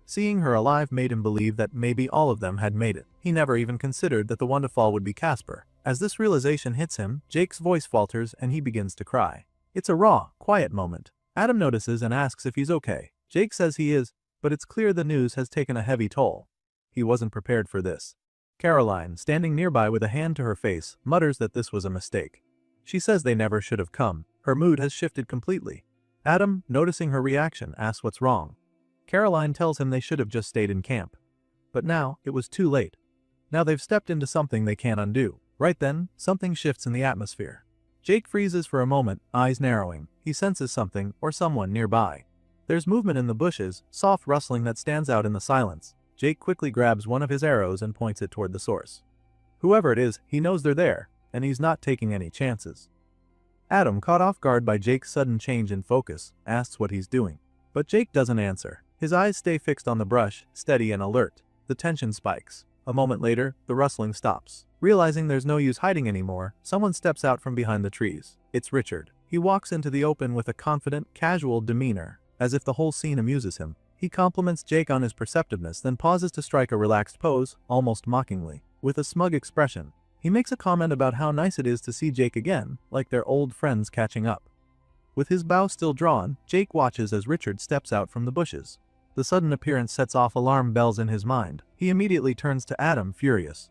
Seeing her alive made him believe that maybe all of them had made it. He never even considered that the one to fall would be Casper. As this realization hits him, Jake's voice falters and he begins to cry. It's a raw, quiet moment. Adam notices and asks if he's okay. Jake says he is, but it's clear the news has taken a heavy toll. He wasn't prepared for this. Caroline, standing nearby with a hand to her face, mutters that this was a mistake. She says they never should have come. Her mood has shifted completely. Adam, noticing her reaction, asks what's wrong. Caroline tells him they should have just stayed in camp. But now, it was too late. Now they've stepped into something they can't undo. Right then, something shifts in the atmosphere. Jake freezes for a moment, eyes narrowing. He senses something, or someone nearby. There's movement in the bushes, soft rustling that stands out in the silence. Jake quickly grabs one of his arrows and points it toward the source. Whoever it is, he knows they're there, and he's not taking any chances. Adam, caught off guard by Jake's sudden change in focus, asks what he's doing. But Jake doesn't answer. His eyes stay fixed on the brush, steady and alert. The tension spikes. A moment later, the rustling stops. Realizing there's no use hiding anymore, someone steps out from behind the trees. It's Richard. He walks into the open with a confident, casual demeanor, as if the whole scene amuses him. He compliments Jake on his perceptiveness, then pauses to strike a relaxed pose, almost mockingly. With a smug expression, he makes a comment about how nice it is to see Jake again, like they're old friends catching up. With his bow still drawn, Jake watches as Richard steps out from the bushes. The sudden appearance sets off alarm bells in his mind. He immediately turns to Adam, furious.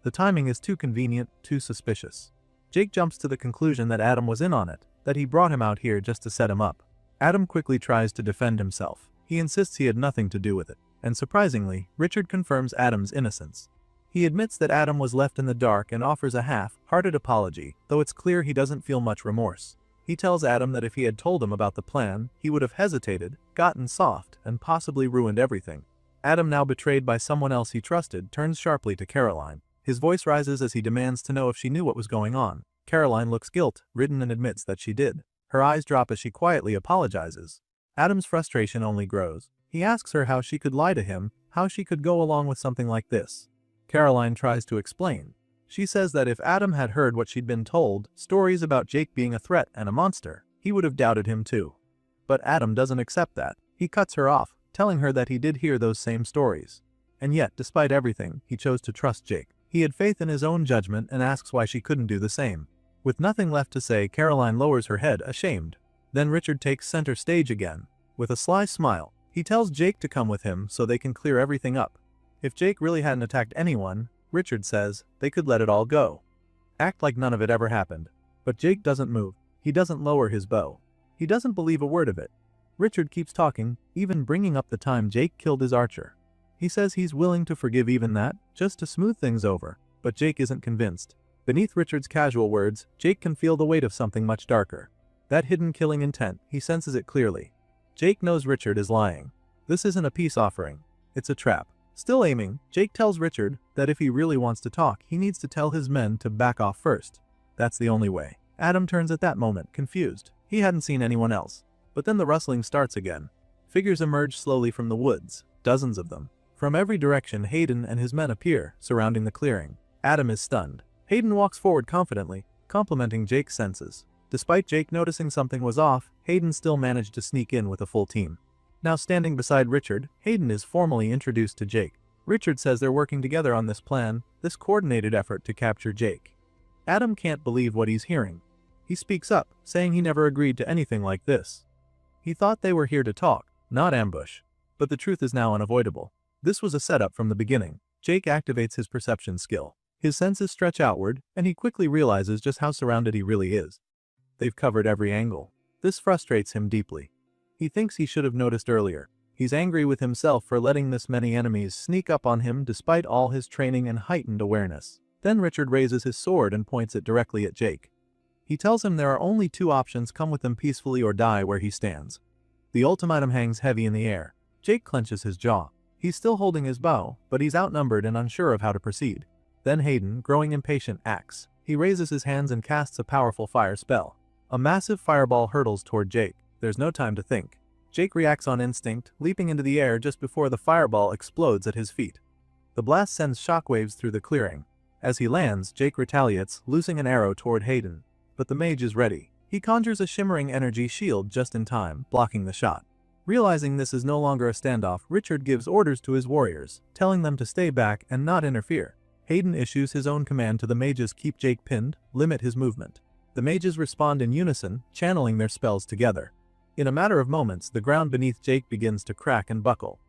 The timing is too convenient, too suspicious. Jake jumps to the conclusion that Adam was in on it, that he brought him out here just to set him up. Adam quickly tries to defend himself. He insists he had nothing to do with it. And surprisingly, Richard confirms Adam's innocence. He admits that Adam was left in the dark and offers a half-hearted apology, though it's clear he doesn't feel much remorse. He tells Adam that if he had told him about the plan, he would have hesitated, gotten soft, and possibly ruined everything. Adam, now betrayed by someone else he trusted, turns sharply to Caroline. His voice rises as he demands to know if she knew what was going on. Caroline looks guilt-ridden and admits that she did. Her eyes drop as she quietly apologizes. Adam's frustration only grows. He asks her how she could lie to him, how she could go along with something like this. Caroline tries to explain. She says that if Adam had heard what she'd been told, stories about Jake being a threat and a monster, he would have doubted him too. But Adam doesn't accept that. He cuts her off, telling her that he did hear those same stories. And yet, despite everything, he chose to trust Jake. He had faith in his own judgment and asks why she couldn't do the same. With nothing left to say, Caroline lowers her head, ashamed. Then Richard takes center stage again. With a sly smile, he tells Jake to come with him so they can clear everything up. If Jake really hadn't attacked anyone, Richard says, they could let it all go. Act like none of it ever happened. But Jake doesn't move. He doesn't lower his bow. He doesn't believe a word of it. Richard keeps talking, even bringing up the time Jake killed his archer. He says he's willing to forgive even that, just to smooth things over. But Jake isn't convinced. Beneath Richard's casual words, Jake can feel the weight of something much darker. That hidden killing intent, he senses it clearly. Jake knows Richard is lying. This isn't a peace offering. It's a trap. Still aiming, Jake tells Richard that if he really wants to talk, he needs to tell his men to back off first. That's the only way. Adam turns at that moment, confused. He hadn't seen anyone else. But then the rustling starts again. Figures emerge slowly from the woods, dozens of them. From every direction, Hayden and his men appear, surrounding the clearing. Adam is stunned. Hayden walks forward confidently, complimenting Jake's senses. Despite Jake noticing something was off, Hayden still managed to sneak in with a full team. Now standing beside Richard, Hayden is formally introduced to Jake. Richard says they're working together on this plan, this coordinated effort to capture Jake. Adam can't believe what he's hearing. He speaks up, saying he never agreed to anything like this. He thought they were here to talk, not ambush. But the truth is now unavoidable. This was a setup from the beginning. Jake activates his perception skill. His senses stretch outward, and he quickly realizes just how surrounded he really is. They've covered every angle. This frustrates him deeply. He thinks he should have noticed earlier. He's angry with himself for letting this many enemies sneak up on him despite all his training and heightened awareness. Then Richard raises his sword and points it directly at Jake. He tells him there are only two options: come with him peacefully or die where he stands. The ultimatum hangs heavy in the air. Jake clenches his jaw. He's still holding his bow, but he's outnumbered and unsure of how to proceed. Then Hayden, growing impatient, acts. He raises his hands and casts a powerful fire spell. A massive fireball hurtles toward Jake. There's no time to think. Jake reacts on instinct, leaping into the air just before the fireball explodes at his feet. The blast sends shockwaves through the clearing. As he lands, Jake retaliates, loosing an arrow toward Hayden. But the mage is ready. He conjures a shimmering energy shield just in time, blocking the shot. Realizing this is no longer a standoff, Richard gives orders to his warriors, telling them to stay back and not interfere. Hayden issues his own command to the mages: keep Jake pinned, limit his movement. The mages respond in unison, channeling their spells together. In a matter of moments, the ground beneath Jake begins to crack and buckle.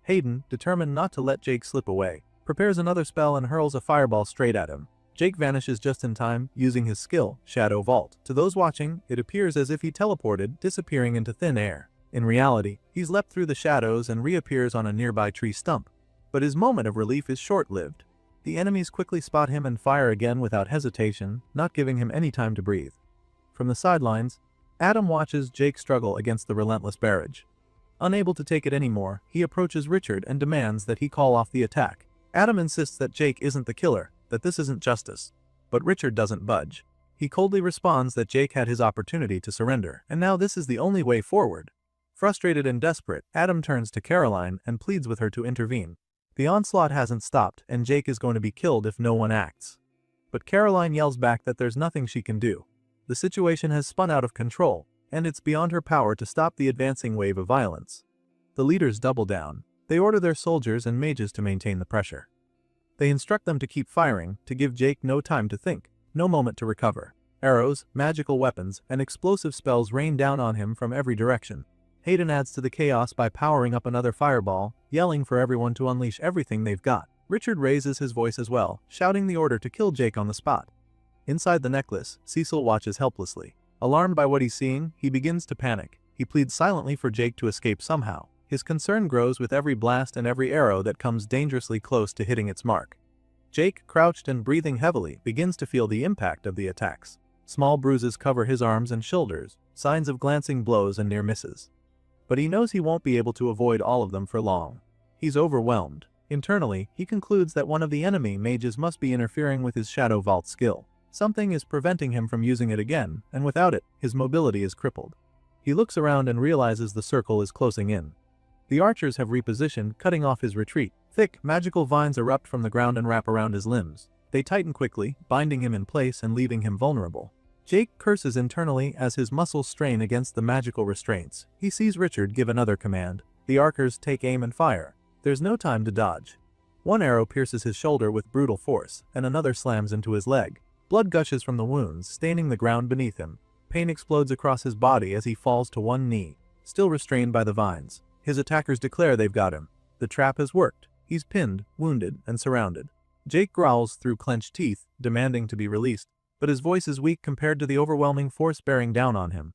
Hayden, determined not to let Jake slip away, prepares another spell and hurls a fireball straight at him. Jake vanishes just in time, using his skill, Shadow Vault. To those watching, it appears as if he teleported, disappearing into thin air. In reality, he's leapt through the shadows and reappears on a nearby tree stump. But his moment of relief is short-lived. The enemies quickly spot him and fire again without hesitation, not giving him any time to breathe. From the sidelines, Adam watches Jake struggle against the relentless barrage. Unable to take it anymore, he approaches Richard and demands that he call off the attack. Adam insists that Jake isn't the killer, that this isn't justice. But Richard doesn't budge. He coldly responds that Jake had his opportunity to surrender, and now this is the only way forward. Frustrated and desperate, Adam turns to Caroline and pleads with her to intervene. The onslaught hasn't stopped, and Jake is going to be killed if no one acts. But Caroline yells back that there's nothing she can do. The situation has spun out of control, and it's beyond her power to stop the advancing wave of violence. The leaders double down. They order their soldiers and mages to maintain the pressure. They instruct them to keep firing, to give Jake no time to think, no moment to recover. Arrows, magical weapons, and explosive spells rain down on him from every direction. Hayden adds to the chaos by powering up another fireball, yelling for everyone to unleash everything they've got. Richard raises his voice as well, shouting the order to kill Jake on the spot. Inside the necklace, Cecil watches helplessly. Alarmed by what he's seeing, he begins to panic. He pleads silently for Jake to escape somehow. His concern grows with every blast and every arrow that comes dangerously close to hitting its mark. Jake, crouched and breathing heavily, begins to feel the impact of the attacks. Small bruises cover his arms and shoulders, signs of glancing blows and near misses. But he knows he won't be able to avoid all of them for long. He's overwhelmed. Internally, he concludes that one of the enemy mages must be interfering with his Shadow Vault skill. Something is preventing him from using it again, and without it, his mobility is crippled. He looks around and realizes the circle is closing in. The archers have repositioned, cutting off his retreat. Thick, magical vines erupt from the ground and wrap around his limbs. They tighten quickly, binding him in place and leaving him vulnerable. Jake curses internally as his muscles strain against the magical restraints. He sees Richard give another command. The archers take aim and fire. There's no time to dodge. One arrow pierces his shoulder with brutal force, and another slams into his leg. Blood gushes from the wounds, staining the ground beneath him. Pain explodes across his body as he falls to one knee, still restrained by the vines. His attackers declare they've got him. The trap has worked. He's pinned, wounded, and surrounded. Jake growls through clenched teeth, demanding to be released, but his voice is weak compared to the overwhelming force bearing down on him.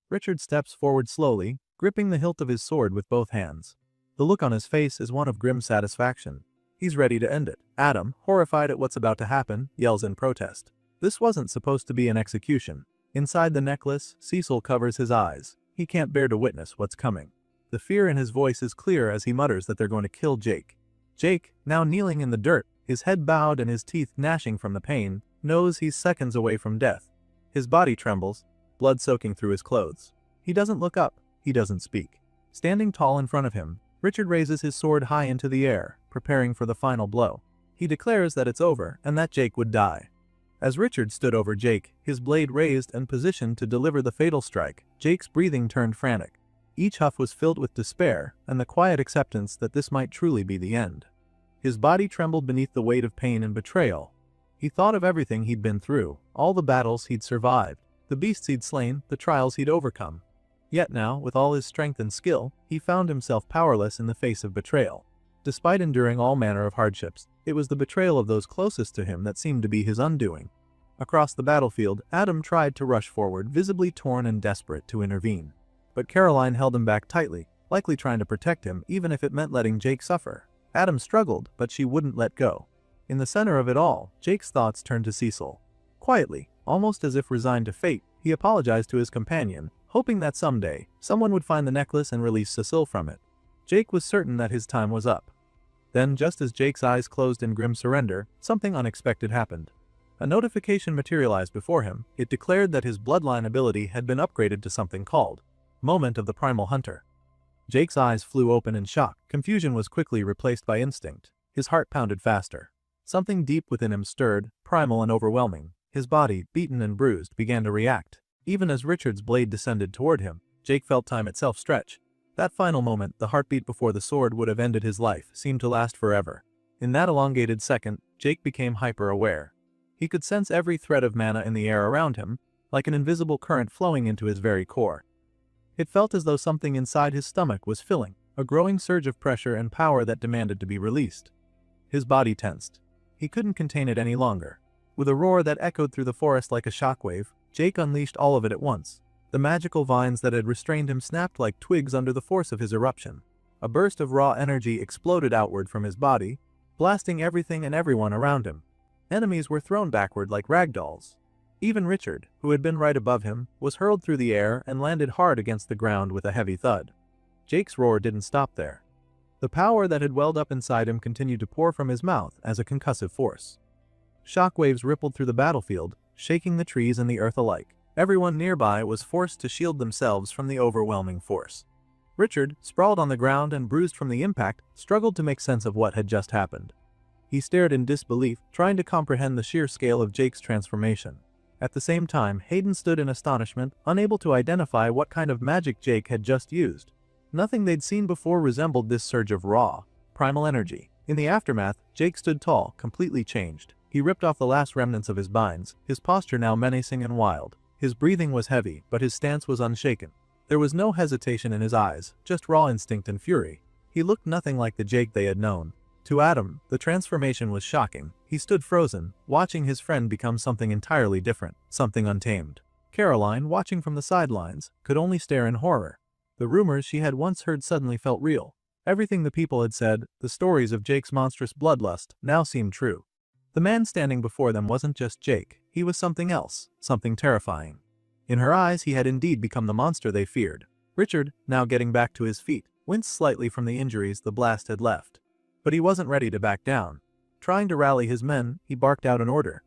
Richard steps forward slowly, gripping the hilt of his sword with both hands. The look on his face is one of grim satisfaction. He's ready to end it. Adam, horrified at what's about to happen, yells in protest. This wasn't supposed to be an execution. Inside the necklace, Cecil covers his eyes. He can't bear to witness what's coming. The fear in his voice is clear as he mutters that they're going to kill Jake. Jake, now kneeling in the dirt, his head bowed and his teeth gnashing from the pain, knows he's seconds away from death. His body trembles, blood soaking through his clothes. He doesn't look up. He doesn't speak. Standing tall in front of him, Richard raises his sword high into the air, preparing for the final blow. He declares that it's over and that Jake would die. As Richard stood over Jake, his blade raised and positioned to deliver the fatal strike, Jake's breathing turned frantic. Each huff was filled with despair and the quiet acceptance that this might truly be the end. His body trembled beneath the weight of pain and betrayal. He thought of everything he'd been through, all the battles he'd survived, the beasts he'd slain, the trials he'd overcome. Yet now, with all his strength and skill, he found himself powerless in the face of betrayal. Despite enduring all manner of hardships, it was the betrayal of those closest to him that seemed to be his undoing. Across the battlefield, Adam tried to rush forward, visibly torn and desperate to intervene. But Caroline held him back tightly, likely trying to protect him even if it meant letting Jake suffer. Adam struggled, but she wouldn't let go. In the center of it all, Jake's thoughts turned to Cecil. Quietly, almost as if resigned to fate, he apologized to his companion, hoping that someday, someone would find the necklace and release Cecil from it. Jake was certain that his time was up. Then, just as Jake's eyes closed in grim surrender, something unexpected happened. A notification materialized before him. It declared that his bloodline ability had been upgraded to something called Moment of the Primal Hunter. Jake's eyes flew open in shock. Confusion was quickly replaced by instinct. His heart pounded faster. Something deep within him stirred, primal and overwhelming. His body, beaten and bruised, began to react. Even as Richard's blade descended toward him, Jake felt time itself stretch. That final moment, the heartbeat before the sword would have ended his life, seemed to last forever. In that elongated second, Jake became hyper-aware. He could sense every thread of mana in the air around him, like an invisible current flowing into his very core. It felt as though something inside his stomach was filling, a growing surge of pressure and power that demanded to be released. His body tensed. He couldn't contain it any longer. With a roar that echoed through the forest like a shockwave, Jake unleashed all of it at once. The magical vines that had restrained him snapped like twigs under the force of his eruption. A burst of raw energy exploded outward from his body, blasting everything and everyone around him. Enemies were thrown backward like ragdolls. Even Richard, who had been right above him, was hurled through the air and landed hard against the ground with a heavy thud. Jake's roar didn't stop there. The power that had welled up inside him continued to pour from his mouth as a concussive force. Shockwaves rippled through the battlefield, shaking the trees and the earth alike. Everyone nearby was forced to shield themselves from the overwhelming force. Richard, sprawled on the ground and bruised from the impact, struggled to make sense of what had just happened. He stared in disbelief, trying to comprehend the sheer scale of Jake's transformation. At the same time, Hayden stood in astonishment, unable to identify what kind of magic Jake had just used. Nothing they'd seen before resembled this surge of raw, primal energy. In the aftermath, Jake stood tall, completely changed. He ripped off the last remnants of his binds, his posture now menacing and wild. His breathing was heavy, but his stance was unshaken. There was no hesitation in his eyes, just raw instinct and fury. He looked nothing like the Jake they had known. To Adam, the transformation was shocking. He stood frozen, watching his friend become something entirely different, something untamed. Caroline, watching from the sidelines, could only stare in horror. The rumors she had once heard suddenly felt real. Everything the people had said, the stories of Jake's monstrous bloodlust, now seemed true. The man standing before them wasn't just Jake, he was something else, something terrifying. In her eyes he had indeed become the monster they feared. Richard, now getting back to his feet, winced slightly from the injuries the blast had left. But he wasn't ready to back down. Trying to rally his men, he barked out an order.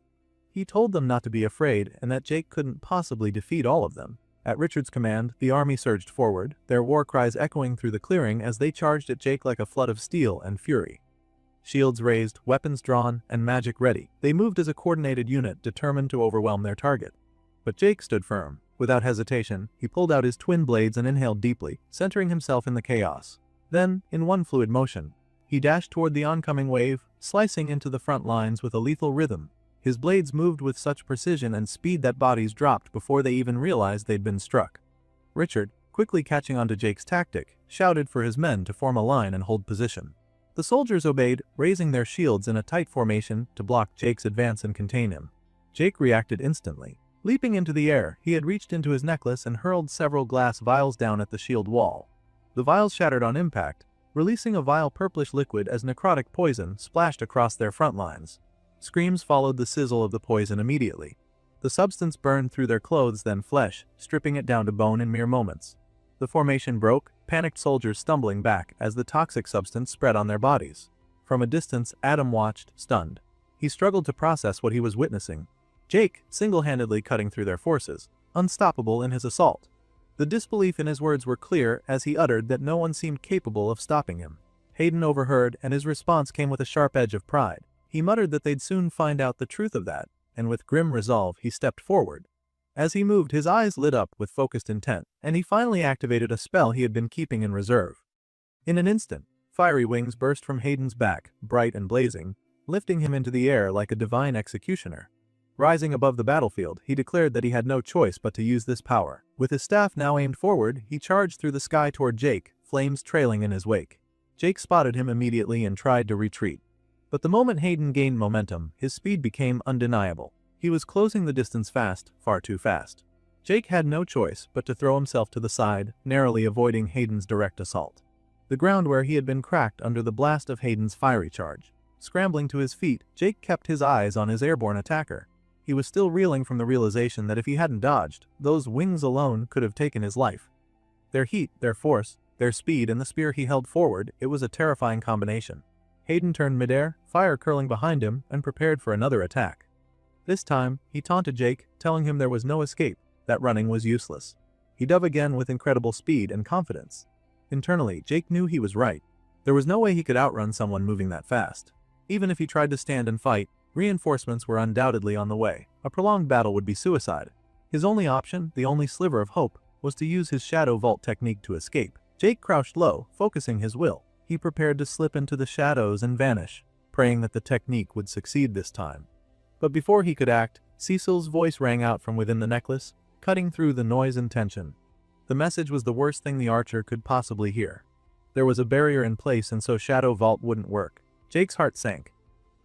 He told them not to be afraid and that Jake couldn't possibly defeat all of them. At Richard's command, the army surged forward, their war cries echoing through the clearing as they charged at Jake like a flood of steel and fury. Shields raised, weapons drawn, and magic ready, they moved as a coordinated unit determined to overwhelm their target. But Jake stood firm. Without hesitation, he pulled out his twin blades and inhaled deeply, centering himself in the chaos. Then, in one fluid motion, he dashed toward the oncoming wave, slicing into the front lines with a lethal rhythm. His blades moved with such precision and speed that bodies dropped before they even realized they'd been struck. Richard, quickly catching on to Jake's tactic, shouted for his men to form a line and hold position. The soldiers obeyed, raising their shields in a tight formation to block Jake's advance and contain him. Jake reacted instantly. Leaping into the air, he had reached into his necklace and hurled several glass vials down at the shield wall. The vials shattered on impact, releasing a vile purplish liquid as necrotic poison splashed across their front lines. Screams followed the sizzle of the poison immediately. The substance burned through their clothes then flesh, stripping it down to bone in mere moments. The formation broke, panicked soldiers stumbling back as the toxic substance spread on their bodies. From a distance, Adam watched, stunned. He struggled to process what he was witnessing. Jake, single-handedly cutting through their forces, unstoppable in his assault. The disbelief in his words were clear as he uttered that no one seemed capable of stopping him. Hayden overheard, and his response came with a sharp edge of pride. He muttered that they'd soon find out the truth of that, and with grim resolve he stepped forward. As he moved, his eyes lit up with focused intent, and he finally activated a spell he had been keeping in reserve. In an instant, fiery wings burst from Hayden's back, bright and blazing, lifting him into the air like a divine executioner. Rising above the battlefield, he declared that he had no choice but to use this power. With his staff now aimed forward, he charged through the sky toward Jake, flames trailing in his wake. Jake spotted him immediately and tried to retreat. But the moment Hayden gained momentum, his speed became undeniable. He was closing the distance fast, far too fast. Jake had no choice but to throw himself to the side, narrowly avoiding Hayden's direct assault. The ground where he had been cracked under the blast of Hayden's fiery charge. Scrambling to his feet, Jake kept his eyes on his airborne attacker. He was still reeling from the realization that if he hadn't dodged, those wings alone could have taken his life. Their heat, their force, their speed, and the spear he held forward, it was a terrifying combination. Hayden turned midair, fire curling behind him, and prepared for another attack. This time, he taunted Jake, telling him there was no escape, that running was useless. He dove again with incredible speed and confidence. Internally, Jake knew he was right. There was no way he could outrun someone moving that fast. Even if he tried to stand and fight, reinforcements were undoubtedly on the way. A prolonged battle would be suicide. His only option, the only sliver of hope, was to use his shadow vault technique to escape. Jake crouched low, focusing his will. He prepared to slip into the shadows and vanish, praying that the technique would succeed this time. But before he could act, Cecil's voice rang out from within the necklace, cutting through the noise and tension. The message was the worst thing the archer could possibly hear. There was a barrier in place, and so Shadow Vault wouldn't work. Jake's heart sank.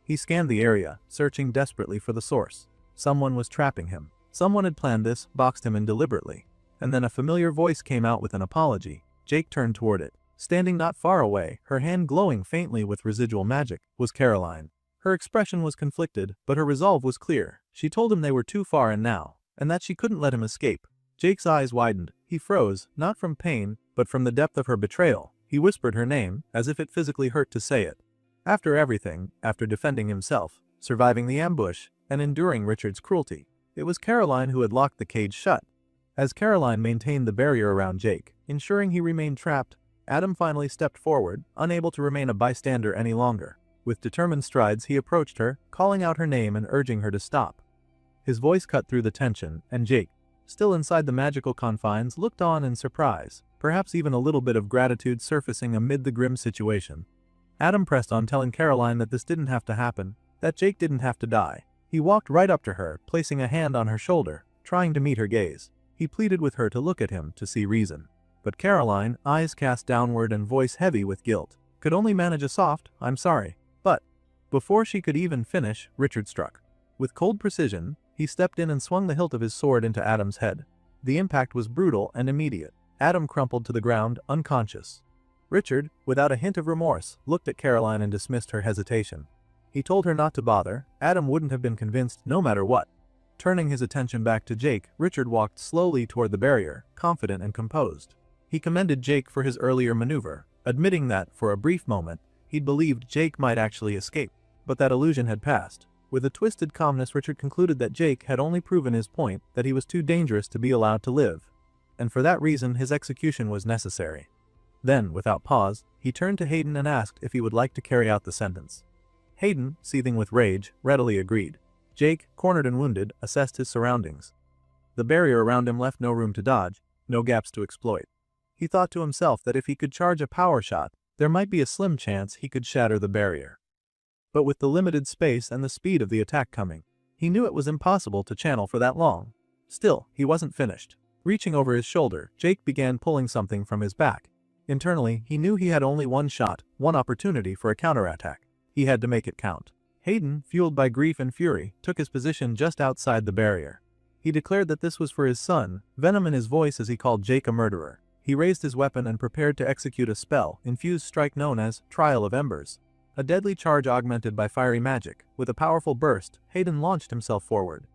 He scanned the area, searching desperately for the source. Someone was trapping him. Someone had planned this, boxed him in deliberately. And then a familiar voice came out with an apology. Jake turned toward it. Standing not far away, her hand glowing faintly with residual magic, was Caroline. Her expression was conflicted, but her resolve was clear. She told him they were too far and now, and that she couldn't let him escape. Jake's eyes widened. He froze, not from pain, but from the depth of her betrayal. He whispered her name, as if it physically hurt to say it. After everything, after defending himself, surviving the ambush, and enduring Richard's cruelty, it was Caroline who had locked the cage shut. As Caroline maintained the barrier around Jake, ensuring he remained trapped, Adam finally stepped forward, unable to remain a bystander any longer. With determined strides he approached her, calling out her name and urging her to stop. His voice cut through the tension, and Jake, still inside the magical confines, looked on in surprise, perhaps even a little bit of gratitude surfacing amid the grim situation. Adam pressed on, telling Caroline that this didn't have to happen, that Jake didn't have to die. He walked right up to her, placing a hand on her shoulder, trying to meet her gaze. He pleaded with her to look at him, to see reason. But Caroline, eyes cast downward and voice heavy with guilt, could only manage a soft, "I'm sorry." But before she could even finish, Richard struck. With cold precision, he stepped in and swung the hilt of his sword into Adam's head. The impact was brutal and immediate. Adam crumpled to the ground, unconscious. Richard, without a hint of remorse, looked at Caroline and dismissed her hesitation. He told her not to bother. Adam wouldn't have been convinced no matter what. Turning his attention back to Jake, Richard walked slowly toward the barrier, confident and composed. He commended Jake for his earlier maneuver, admitting that, for a brief moment, he'd believed Jake might actually escape. But that illusion had passed. With a twisted calmness, Richard concluded that Jake had only proven his point, that he was too dangerous to be allowed to live. and for that reason his execution was necessary. Then, without pause, he turned to Hayden and asked if he would like to carry out the sentence. Hayden, seething with rage, readily agreed. Jake, cornered and wounded, assessed his surroundings. The barrier around him left no room to dodge, no gaps to exploit. He thought to himself that if he could charge a power shot, there might be a slim chance he could shatter the barrier. But with the limited space and the speed of the attack coming, he knew it was impossible to channel for that long. Still, he wasn't finished. Reaching over his shoulder, Jake began pulling something from his back. Internally, he knew he had only one shot, one opportunity for a counterattack. He had to make it count. Hayden, fueled by grief and fury, took his position just outside the barrier. He declared that this was for his son, venom in his voice as he called Jake a murderer. He raised his weapon and prepared to execute a spell-infused strike known as Trial of Embers. A deadly charge augmented by fiery magic. With a powerful burst, Hayden launched himself forward.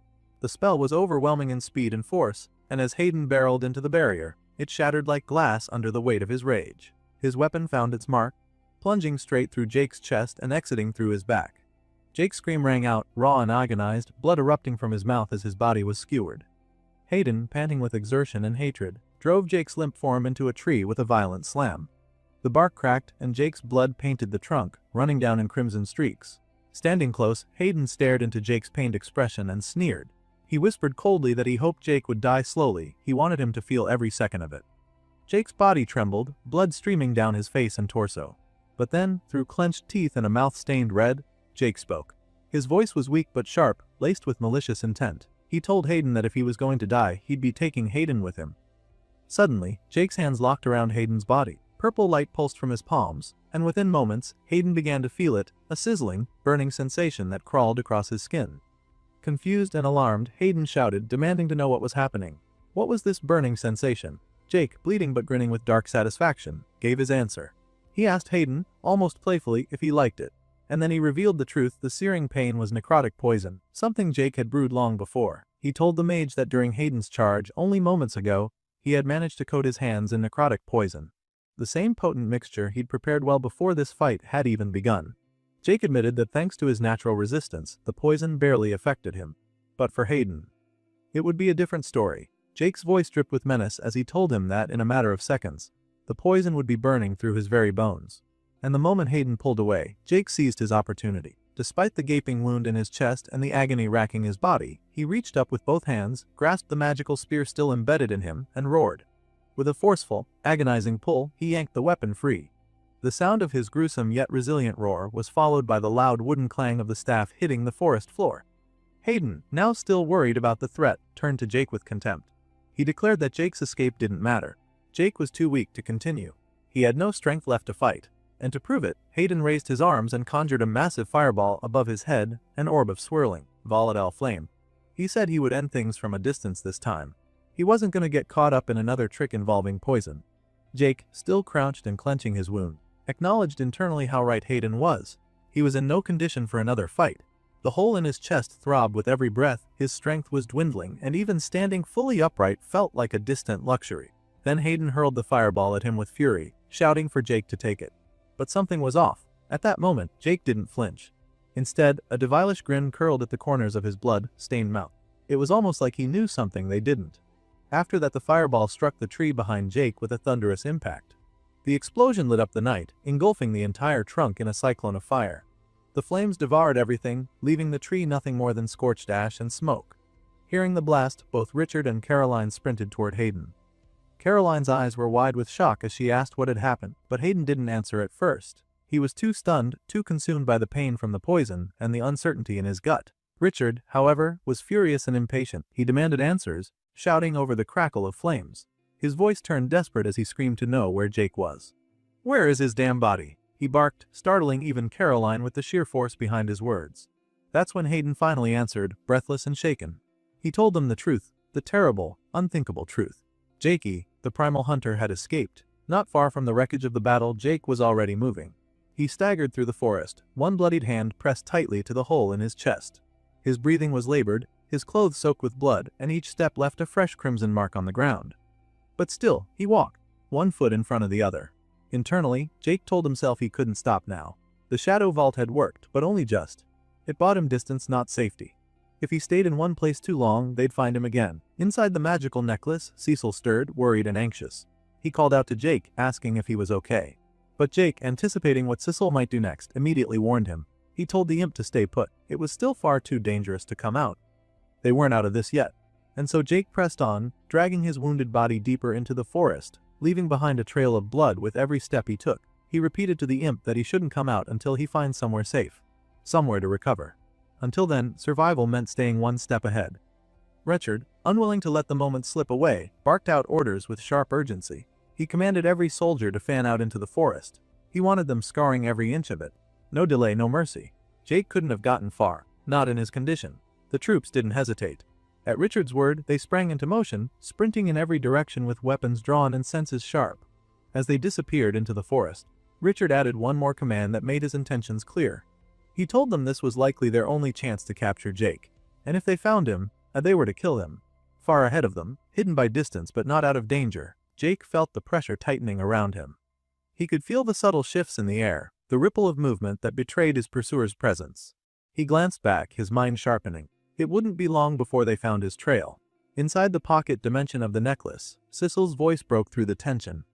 The spell was overwhelming in speed and force, and as Hayden barreled into the barrier, it shattered like glass under the weight of his rage. His weapon found its mark, plunging straight through Jake's chest and exiting through his back. Jake's scream rang out, raw and agonized, blood erupting from his mouth as his body was skewered. Hayden, panting with exertion and hatred, drove Jake's limp form into a tree with a violent slam. The bark cracked and Jake's blood painted the trunk, running down in crimson streaks. Standing close, Hayden stared into Jake's pained expression and sneered. He whispered coldly that he hoped Jake would die slowly. He wanted him to feel every second of it. Jake's body trembled, blood streaming down his face and torso. But then, through clenched teeth and a mouth stained red, Jake spoke. His voice was weak but sharp, laced with malicious intent. He told Hayden that if he was going to die, he'd be taking Hayden with him. Suddenly, Jake's hands locked around Hayden's body. Purple light pulsed from his palms, and within moments, Hayden began to feel it, a sizzling, burning sensation that crawled across his skin. Confused and alarmed, Hayden shouted, demanding to know what was happening. What was this burning sensation? Jake, bleeding but grinning with dark satisfaction, gave his answer. He asked Hayden, almost playfully, if he liked it. And then he revealed the truth. The searing pain was necrotic poison, something Jake had brewed long before. He told the mage that during Hayden's charge, only moments ago, he had managed to coat his hands in necrotic poison. The same potent mixture he'd prepared well before this fight had even begun. Jake admitted that thanks to his natural resistance, the poison barely affected him. But for Hayden, it would be a different story. Jake's voice dripped with menace as he told him that in a matter of seconds, the poison would be burning through his very bones. And the moment Hayden pulled away, Jake seized his opportunity. Despite the gaping wound in his chest and the agony racking his body, he reached up with both hands, grasped the magical spear still embedded in him, and roared. With a forceful, agonizing pull, he yanked the weapon free. The sound of his gruesome yet resilient roar was followed by the loud wooden clang of the staff hitting the forest floor. Hayden, now still worried about the threat, turned to Jake with contempt. He declared that Jake's escape didn't matter. Jake was too weak to continue. He had no strength left to fight. And to prove it, Hayden raised his arms and conjured a massive fireball above his head, an orb of swirling, volatile flame. He said he would end things from a distance this time. He wasn't going to get caught up in another trick involving poison. Jake, still crouched and clenching his wound, acknowledged internally how right Hayden was. He was in no condition for another fight. The hole in his chest throbbed with every breath, his strength was dwindling, and even standing fully upright felt like a distant luxury. Then Hayden hurled the fireball at him with fury, shouting for Jake to take it. But something was off. At that moment, Jake didn't flinch. Instead, a devilish grin curled at the corners of his blood-stained mouth. It was almost like he knew something they didn't. After that, the fireball struck the tree behind Jake with a thunderous impact. The explosion lit up the night, engulfing the entire trunk in a cyclone of fire. The flames devoured everything, leaving the tree nothing more than scorched ash and smoke. Hearing the blast, both Richard and Caroline sprinted toward Hayden. Caroline's eyes were wide with shock as she asked what had happened, but Hayden didn't answer at first. He was too stunned, too consumed by the pain from the poison and the uncertainty in his gut. Richard, however, was furious and impatient. He demanded answers, shouting over the crackle of flames. His voice turned desperate as he screamed to know where Jake was. "Where is his damn body?" he barked, startling even Caroline with the sheer force behind his words. That's when Hayden finally answered, breathless and shaken. He told them the truth, the terrible, unthinkable truth. Jakey, the primal hunter, had escaped. Not far from the wreckage of the battle, Jake was already moving. He staggered through the forest, one bloodied hand pressed tightly to the hole in his chest. His breathing was labored, his clothes soaked with blood, and each step left a fresh crimson mark on the ground. But still, he walked, one foot in front of the other. Internally, Jake told himself he couldn't stop now. The shadow vault had worked, but only just. It bought him distance, not safety. If he stayed in one place too long, they'd find him again. Inside the magical necklace, Cecil stirred, worried and anxious. He called out to Jake, asking if he was okay. But Jake, anticipating what Cecil might do next, immediately warned him. He told the imp to stay put. It was still far too dangerous to come out. They weren't out of this yet. And so Jake pressed on, dragging his wounded body deeper into the forest, leaving behind a trail of blood with every step he took. He repeated to the imp that he shouldn't come out until he finds somewhere safe. Somewhere to recover. Until then, survival meant staying one step ahead. Richard, unwilling to let the moment slip away, barked out orders with sharp urgency. He commanded every soldier to fan out into the forest. He wanted them scouring every inch of it. No delay, no mercy. Jake couldn't have gotten far, not in his condition. The troops didn't hesitate. At Richard's word, they sprang into motion, sprinting in every direction with weapons drawn and senses sharp. As they disappeared into the forest, Richard added one more command that made his intentions clear. He told them this was likely their only chance to capture Jake, and if they found him, they were to kill him. Far ahead of them, hidden by distance but not out of danger, Jake felt the pressure tightening around him. He could feel the subtle shifts in the air, the ripple of movement that betrayed his pursuer's presence. He glanced back, his mind sharpening. It wouldn't be long before they found his trail. Inside the pocket dimension of the necklace, Cecil's voice broke through the tension.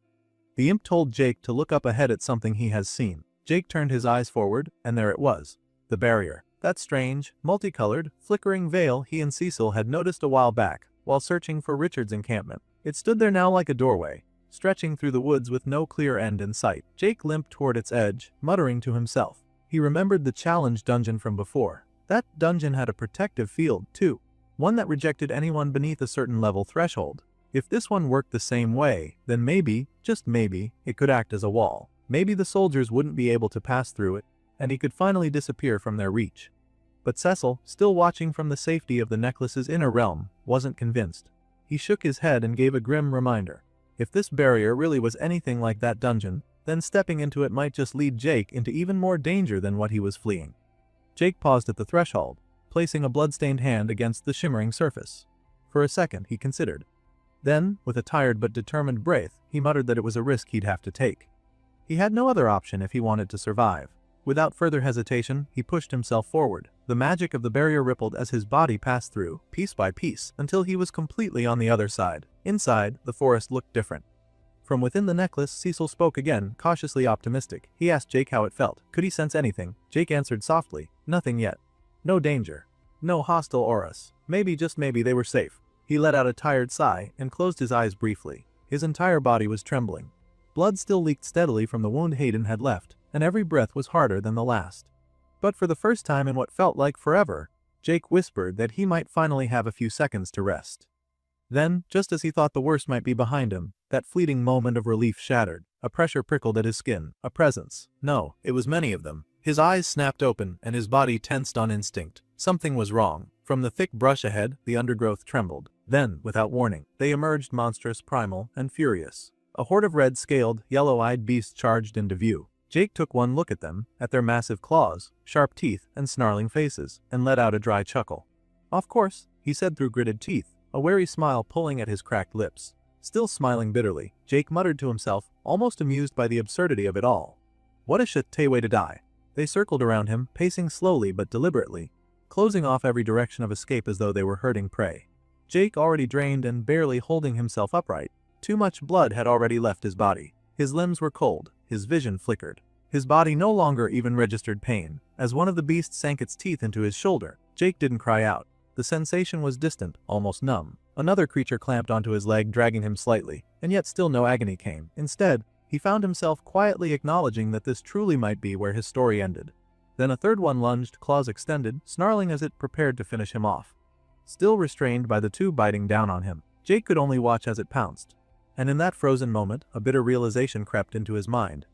The imp told Jake to look up ahead at something he has seen. Jake turned his eyes forward, and there it was. The barrier. That strange, multicolored, flickering veil he and Cecil had noticed a while back, while searching for Richard's encampment. It stood there now like a doorway, stretching through the woods with no clear end in sight. Jake limped toward its edge, muttering to himself. He remembered the challenge dungeon from before. That dungeon had a protective field, too. One that rejected anyone beneath a certain level threshold. If this one worked the same way, then maybe, just maybe, it could act as a wall. Maybe the soldiers wouldn't be able to pass through it, and he could finally disappear from their reach. But Cecil, still watching from the safety of the necklace's inner realm, wasn't convinced. He shook his head and gave a grim reminder. If this barrier really was anything like that dungeon, then stepping into it might just lead Jake into even more danger than what he was fleeing. Jake paused at the threshold, placing a blood-stained hand against the shimmering surface. For a second, he considered. Then, with a tired but determined breath, he muttered that it was a risk he'd have to take. He had no other option if he wanted to survive. Without further hesitation, he pushed himself forward. The magic of the barrier rippled as his body passed through, piece by piece, until he was completely on the other side. Inside, the forest looked different. From within the necklace, Cecil spoke again, cautiously optimistic. He asked Jake how it felt. Could he sense anything? Jake answered softly, nothing yet. No danger. No hostile auras. Maybe, just maybe, they were safe. He let out a tired sigh and closed his eyes briefly. His entire body was trembling. Blood still leaked steadily from the wound Hayden had left, and every breath was harder than the last. But for the first time in what felt like forever, Jake whispered that he might finally have a few seconds to rest. Then, just as he thought the worst might be behind him, that fleeting moment of relief shattered. A pressure prickled at his skin. A presence. No, it was many of them. His eyes snapped open and his body tensed on instinct. Something was wrong. From the thick brush ahead, the undergrowth trembled. Then, without warning, they emerged monstrous, primal, and furious. A horde of red-scaled, yellow-eyed beasts charged into view. Jake took one look at them, at their massive claws, sharp teeth, and snarling faces, and let out a dry chuckle. Of course, he said through gritted teeth, a wary smile pulling at his cracked lips. Still smiling bitterly, Jake muttered to himself, almost amused by the absurdity of it all. What a shitty way to die. They circled around him, pacing slowly but deliberately, closing off every direction of escape as though they were herding prey. Jake, already drained and barely holding himself upright. Too much blood had already left his body. His limbs were cold, his vision flickered. His body no longer even registered pain. As one of the beasts sank its teeth into his shoulder, Jake didn't cry out. The sensation was distant, almost numb. Another creature clamped onto his leg, dragging him slightly, and yet still no agony came. Instead, he found himself quietly acknowledging that this truly might be where his story ended. Then a third one lunged, claws extended, snarling as it prepared to finish him off. Still restrained by the two biting down on him, Jake could only watch as it pounced. And in that frozen moment, a bitter realization crept into his mind.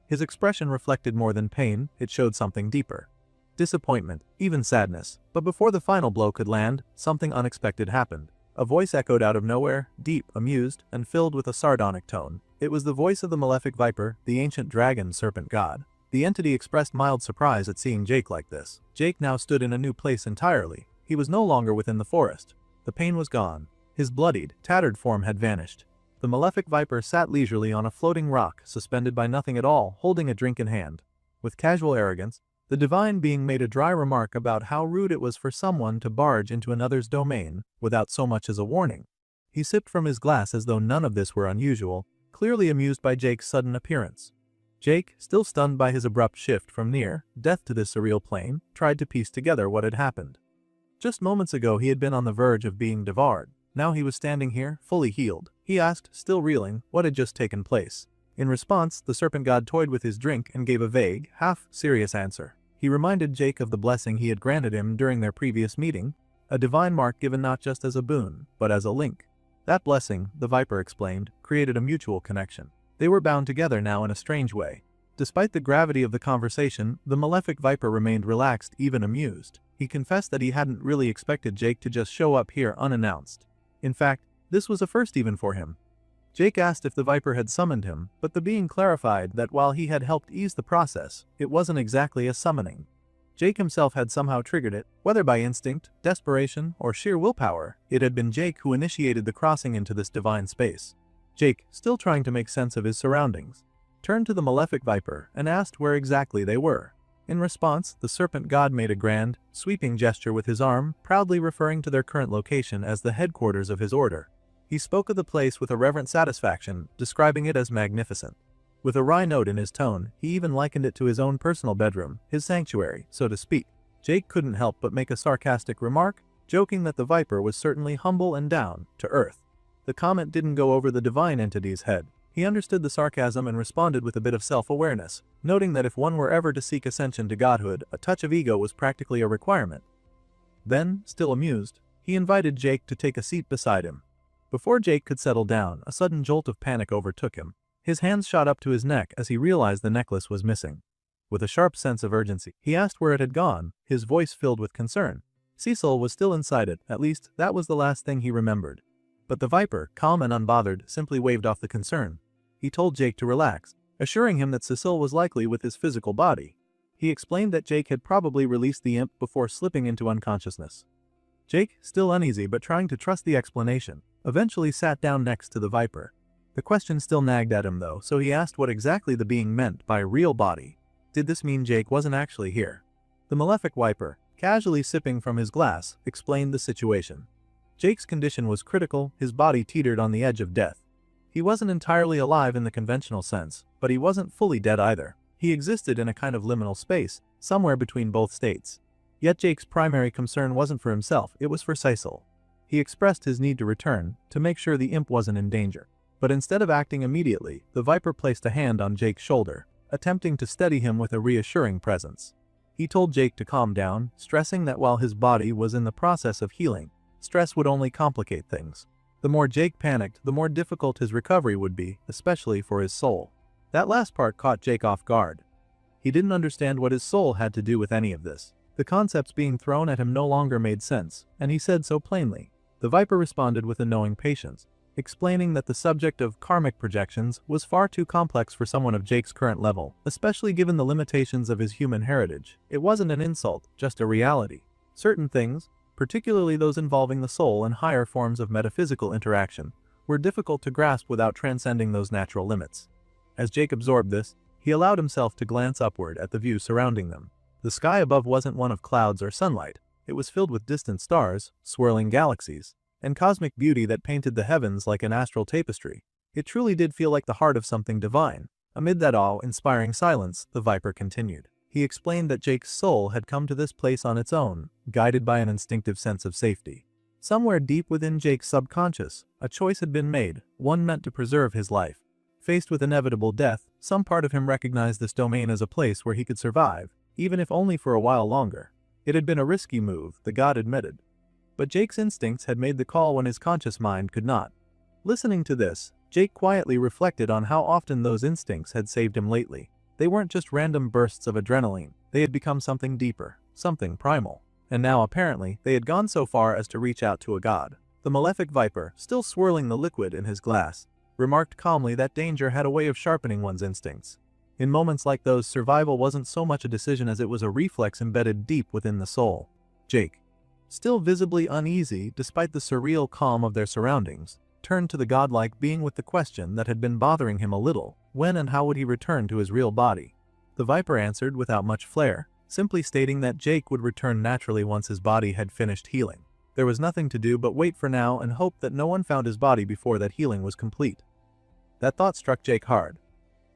His expression reflected more than pain, it showed something deeper. Disappointment, even sadness. But before the final blow could land, something unexpected happened. A voice echoed out of nowhere, deep, amused, and filled with a sardonic tone. It was the voice of the malefic viper, the ancient dragon serpent god. The entity expressed mild surprise at seeing Jake like this. Jake now stood in a new place entirely. He was no longer within the forest. The pain was gone. His bloodied, tattered form had vanished. The malefic viper sat leisurely on a floating rock, suspended by nothing at all, holding a drink in hand. With casual arrogance, The divine being made a dry remark about how rude it was for someone to barge into another's domain without so much as a warning. He sipped from his glass as though none of this were unusual, clearly amused by Jake's sudden appearance. Jake, still stunned by his abrupt shift from near death to this surreal plane, tried to piece together what had happened. Just moments ago he had been on the verge of being devoured. Now he was standing here, fully healed. He asked, still reeling, what had just taken place. In response, the serpent god toyed with his drink and gave a vague, half-serious answer. He reminded Jake of the blessing he had granted him during their previous meeting, a divine mark given not just as a boon, but as a link. That blessing, the Viper explained, created a mutual connection. They were bound together now in a strange way. Despite the gravity of the conversation, the malefic Viper remained relaxed, even amused. He confessed that he hadn't really expected Jake to just show up here unannounced. In fact, this was a first even for him. Jake asked if the Viper had summoned him, but the being clarified that while he had helped ease the process, it wasn't exactly a summoning. Jake himself had somehow triggered it, whether by instinct, desperation, or sheer willpower. It had been Jake who initiated the crossing into this divine space. Jake, still trying to make sense of his surroundings, turned to the malefic Viper and asked where exactly they were. In response, the serpent god made a grand, sweeping gesture with his arm, proudly referring to their current location as the headquarters of his order. He spoke of the place with a reverent satisfaction, describing it as magnificent. With a wry note in his tone, he even likened it to his own personal bedroom, his sanctuary, so to speak. Jake couldn't help but make a sarcastic remark, joking that the Viper was certainly humble and down to earth. The comment didn't go over the divine entity's head. He understood the sarcasm and responded with a bit of self-awareness, noting that if one were ever to seek ascension to godhood, a touch of ego was practically a requirement. Then, still amused, he invited Jake to take a seat beside him. Before Jake could settle down, a sudden jolt of panic overtook him. His hands shot up to his neck as he realized the necklace was missing. With a sharp sense of urgency, he asked where it had gone, his voice filled with concern. Cecil was still inside it, at least that was the last thing he remembered. But the Viper, calm and unbothered, simply waved off the concern. He told Jake to relax, assuring him that Cecil was likely with his physical body. He explained that Jake had probably released the imp before slipping into unconsciousness. Jake, still uneasy but trying to trust the explanation, eventually sat down next to the Viper. The question still nagged at him though, so he asked what exactly the being meant by real body. Did this mean Jake wasn't actually here? The malefic Viper, casually sipping from his glass, explained the situation. Jake's condition was critical, his body teetered on the edge of death. He wasn't entirely alive in the conventional sense, but he wasn't fully dead either. He existed in a kind of liminal space, somewhere between both states. Yet Jake's primary concern wasn't for himself, it was for Cecil. He expressed his need to return, to make sure the imp wasn't in danger. But instead of acting immediately, the Viper placed a hand on Jake's shoulder, attempting to steady him with a reassuring presence. He told Jake to calm down, stressing that while his body was in the process of healing, stress would only complicate things. The more Jake panicked, the more difficult his recovery would be, especially for his soul. That last part caught Jake off guard. He didn't understand what his soul had to do with any of this. The concepts being thrown at him no longer made sense, and he said so plainly. The Viper responded with a knowing patience, explaining that the subject of karmic projections was far too complex for someone of Jake's current level, especially given the limitations of his human heritage. It wasn't an insult, just a reality. Certain things, particularly those involving the soul and higher forms of metaphysical interaction, were difficult to grasp without transcending those natural limits. As Jake absorbed this, he allowed himself to glance upward at the view surrounding them. The sky above wasn't one of clouds or sunlight. It was filled with distant stars, swirling galaxies, and cosmic beauty that painted the heavens like an astral tapestry. It truly did feel like the heart of something divine. Amid that awe-inspiring silence, the Viper continued. He explained that Jake's soul had come to this place on its own, guided by an instinctive sense of safety. Somewhere deep within Jake's subconscious, a choice had been made, one meant to preserve his life. Faced with inevitable death, some part of him recognized this domain as a place where he could survive, even if only for a while longer. It had been a risky move, the god admitted. But Jake's instincts had made the call when his conscious mind could not. Listening to this, Jake quietly reflected on how often those instincts had saved him lately. They weren't just random bursts of adrenaline, they had become something deeper, something primal. And now apparently, they had gone so far as to reach out to a god. The malefic Viper, still swirling the liquid in his glass, remarked calmly that danger had a way of sharpening one's instincts. In moments like those, survival wasn't so much a decision as it was a reflex embedded deep within the soul. Jake, still visibly uneasy despite the surreal calm of their surroundings, turned to the godlike being with the question that had been bothering him a little: when and how would he return to his real body? The Viper answered without much flair, simply stating that Jake would return naturally once his body had finished healing. There was nothing to do but wait for now and hope that no one found his body before that healing was complete. That thought struck Jake hard.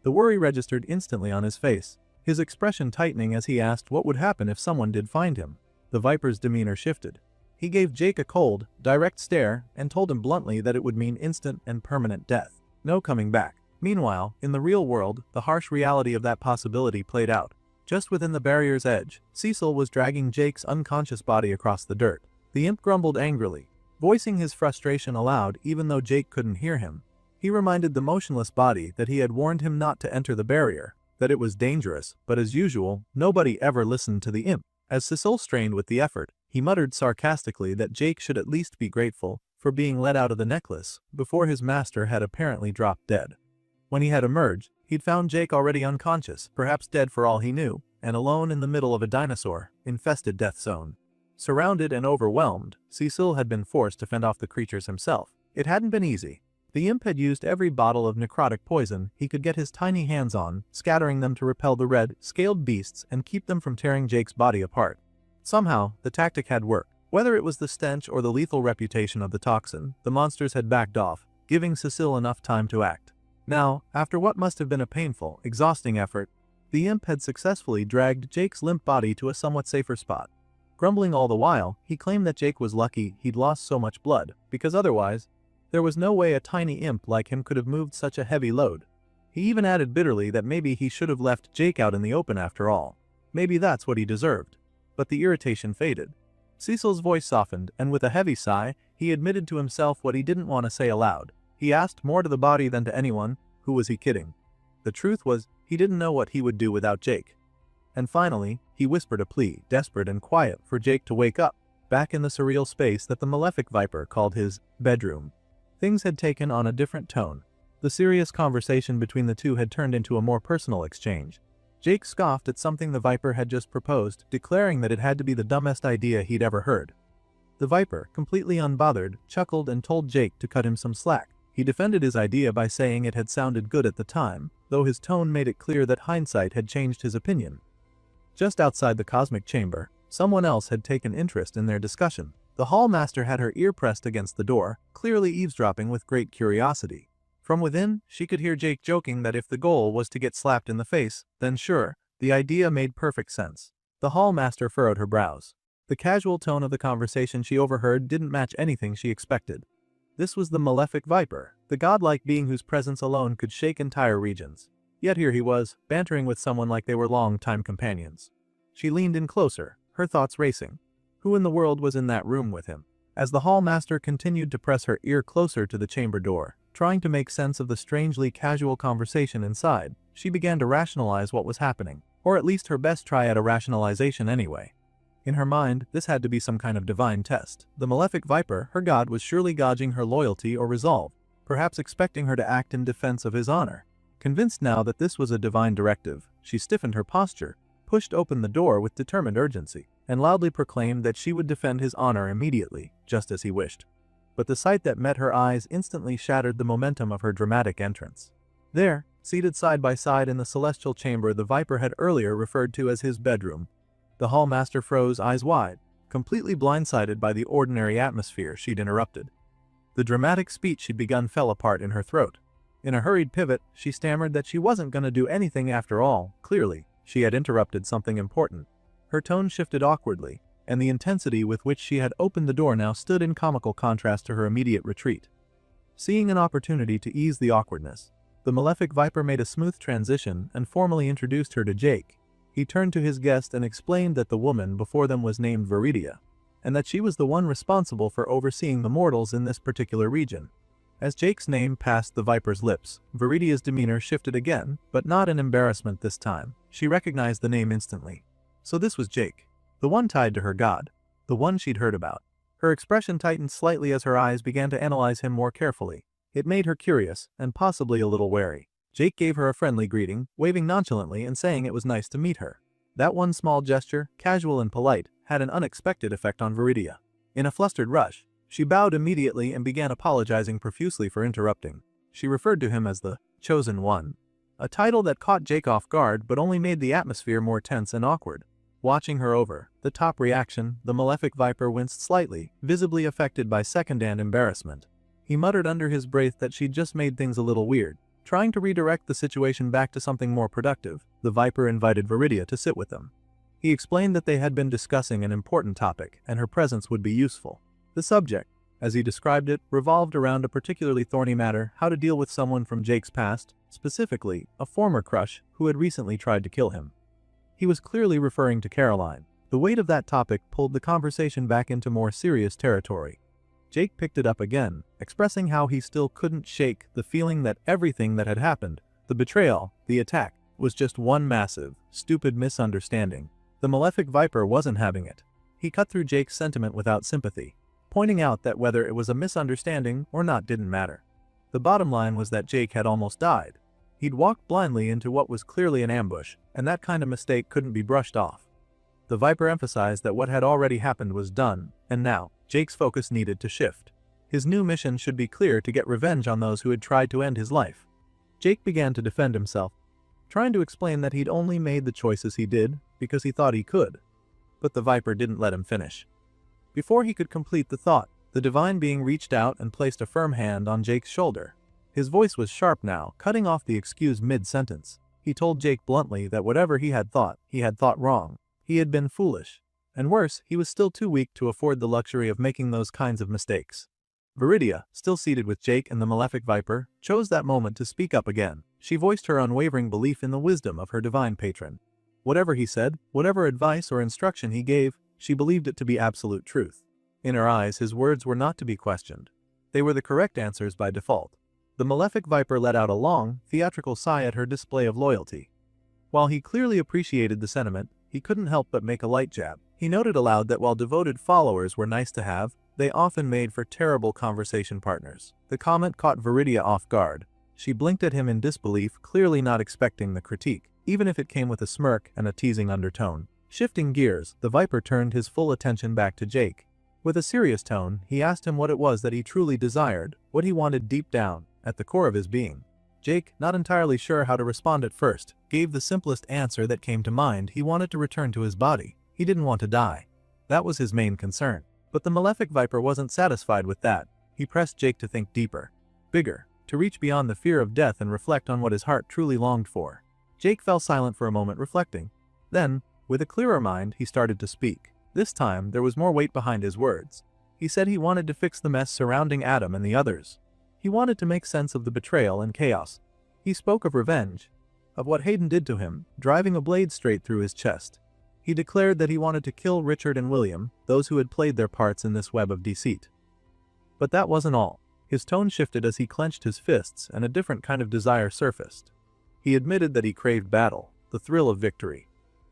The worry registered instantly on his face, his expression tightening as he asked what would happen if someone did find him. The Viper's demeanor shifted. He gave Jake a cold, direct stare and told him bluntly that it would mean instant and permanent death. No coming back. Meanwhile, in the real world, the harsh reality of that possibility played out. Just within the barrier's edge, Cecil was dragging Jake's unconscious body across the dirt. The imp grumbled angrily, voicing his frustration aloud even though Jake couldn't hear him. He reminded the motionless body that he had warned him not to enter the barrier, that it was dangerous, but as usual, nobody ever listened to the imp. As Cecil strained with the effort, he muttered sarcastically that Jake should at least be grateful for being let out of the necklace before his master had apparently dropped dead. When he had emerged, he'd found Jake already unconscious, perhaps dead for all he knew, and alone in the middle of a dinosaur-infested death zone. Surrounded and overwhelmed, Cecil had been forced to fend off the creatures himself. It hadn't been easy. The imp had used every bottle of necrotic poison he could get his tiny hands on, scattering them to repel the red, scaled beasts and keep them from tearing Jake's body apart. Somehow, the tactic had worked. Whether it was the stench or the lethal reputation of the toxin, the monsters had backed off, giving Cecil enough time to act. Now, after what must have been a painful, exhausting effort, the imp had successfully dragged Jake's limp body to a somewhat safer spot. Grumbling all the while, he claimed that Jake was lucky he'd lost so much blood, because otherwise, there was no way a tiny imp like him could have moved such a heavy load. He even added bitterly that maybe he should have left Jake out in the open after all. Maybe that's what he deserved. But the irritation faded. Cecil's voice softened, and with a heavy sigh, he admitted to himself what he didn't want to say aloud. He asked more to the body than to anyone. Who was he kidding? The truth was, he didn't know what he would do without Jake. And finally, he whispered a plea, desperate and quiet, for Jake to wake up, back in the surreal space that the malefic Viper called his bedroom. Things had taken on a different tone. The serious conversation between the two had turned into a more personal exchange. Jake scoffed at something the Viper had just proposed, declaring that it had to be the dumbest idea he'd ever heard. The Viper, completely unbothered, chuckled and told Jake to cut him some slack. He defended his idea by saying it had sounded good at the time, though his tone made it clear that hindsight had changed his opinion. Just outside the cosmic chamber, someone else had taken interest in their discussion. The hall master had her ear pressed against the door, clearly eavesdropping with great curiosity. From within, she could hear Jake joking that if the goal was to get slapped in the face, then sure, the idea made perfect sense. The hall master furrowed her brows. The casual tone of the conversation she overheard didn't match anything she expected. This was the malefic Viper, the godlike being whose presence alone could shake entire regions. Yet here he was, bantering with someone like they were long-time companions. She leaned in closer, her thoughts racing. Who in the world was in that room with him? As the hall master continued to press her ear closer to the chamber door, trying to make sense of the strangely casual conversation inside, she began to rationalize what was happening, or at least her best try at a rationalization anyway. In her mind, this had to be some kind of divine test. The malefic Viper, her god, was surely gauging her loyalty or resolve, perhaps expecting her to act in defense of his honor. Convinced now that this was a divine directive, she stiffened her posture, pushed open the door with determined urgency, and loudly proclaimed that she would defend his honor immediately, just as he wished. But the sight that met her eyes instantly shattered the momentum of her dramatic entrance. There, seated side by side in the celestial chamber the Viper had earlier referred to as his bedroom, the hall master froze, eyes wide, completely blindsided by the ordinary atmosphere she'd interrupted. The dramatic speech she'd begun fell apart in her throat. In a hurried pivot, she stammered that she wasn't going to do anything after all. Clearly, she had interrupted something important. Her tone shifted awkwardly, and the intensity with which she had opened the door now stood in comical contrast to her immediate retreat. Seeing an opportunity to ease the awkwardness, the malefic Viper made a smooth transition and formally introduced her to Jake. He turned to his guest and explained that the woman before them was named Viridia, and that she was the one responsible for overseeing the mortals in this particular region. As Jake's name passed the Viper's lips, Viridia's demeanor shifted again, but not in embarrassment this time. She recognized the name instantly. So this was Jake. The one tied to her god. The one she'd heard about. Her expression tightened slightly as her eyes began to analyze him more carefully. It made her curious, and possibly a little wary. Jake gave her a friendly greeting, waving nonchalantly and saying it was nice to meet her. That one small gesture, casual and polite, had an unexpected effect on Viridia. In a flustered rush, she bowed immediately and began apologizing profusely for interrupting. She referred to him as the Chosen One, a title that caught Jake off guard but only made the atmosphere more tense and awkward. Watching her over the top reaction, the malefic viper winced slightly, visibly affected by secondhand embarrassment. He muttered under his breath that she'd just made things a little weird. Trying to redirect the situation back to something more productive, the viper invited Viridia to sit with them. He explained that they had been discussing an important topic and her presence would be useful. The subject, as he described it, revolved around a particularly thorny matter: how to deal with someone from Jake's past, specifically a former crush who had recently tried to kill him. He was clearly referring to Caroline. The weight of that topic pulled the conversation back into more serious territory. Jake picked it up again, expressing how he still couldn't shake the feeling that everything that had happened, the betrayal, the attack, was just one massive, stupid misunderstanding. The malefic viper wasn't having it. He cut through Jake's sentiment without sympathy, pointing out that whether it was a misunderstanding or not didn't matter. The bottom line was that Jake had almost died. He'd walked blindly into what was clearly an ambush, and that kind of mistake couldn't be brushed off. The viper emphasized that what had already happened was done, and now, Jake's focus needed to shift. His new mission should be clear: to get revenge on those who had tried to end his life. Jake began to defend himself, trying to explain that he'd only made the choices he did because he thought he could. But the viper didn't let him finish. Before he could complete the thought, the divine being reached out and placed a firm hand on Jake's shoulder. His voice was sharp now, cutting off the excuse mid-sentence. He told Jake bluntly that whatever he had thought wrong. He had been foolish. And worse, he was still too weak to afford the luxury of making those kinds of mistakes. Viridia, still seated with Jake and the malefic viper, chose that moment to speak up again. She voiced her unwavering belief in the wisdom of her divine patron. Whatever he said, whatever advice or instruction he gave, she believed it to be absolute truth. In her eyes, his words were not to be questioned. They were the correct answers by default. The malefic viper let out a long, theatrical sigh at her display of loyalty. While he clearly appreciated the sentiment, he couldn't help but make a light jab. He noted aloud that while devoted followers were nice to have, they often made for terrible conversation partners. The comment caught Viridia off guard. She blinked at him in disbelief, clearly not expecting the critique, even if it came with a smirk and a teasing undertone. Shifting gears, the viper turned his full attention back to Jake. With a serious tone, he asked him what it was that he truly desired, what he wanted deep down, at the core of his being. Jake, not entirely sure how to respond at first, gave the simplest answer that came to mind: he wanted to return to his body. He didn't want to die. That was his main concern. But the malefic viper wasn't satisfied with that. He pressed Jake to think deeper, bigger, to reach beyond the fear of death and reflect on what his heart truly longed for. Jake fell silent for a moment, reflecting. Then, with a clearer mind, he started to speak. This time, there was more weight behind his words. He said he wanted to fix the mess surrounding Adam and the others. He wanted to make sense of the betrayal and chaos. He spoke of revenge, of what Hayden did to him, driving a blade straight through his chest. He declared that he wanted to kill Richard and William, those who had played their parts in this web of deceit. But that wasn't all. His tone shifted as he clenched his fists and a different kind of desire surfaced. He admitted that he craved battle, the thrill of victory,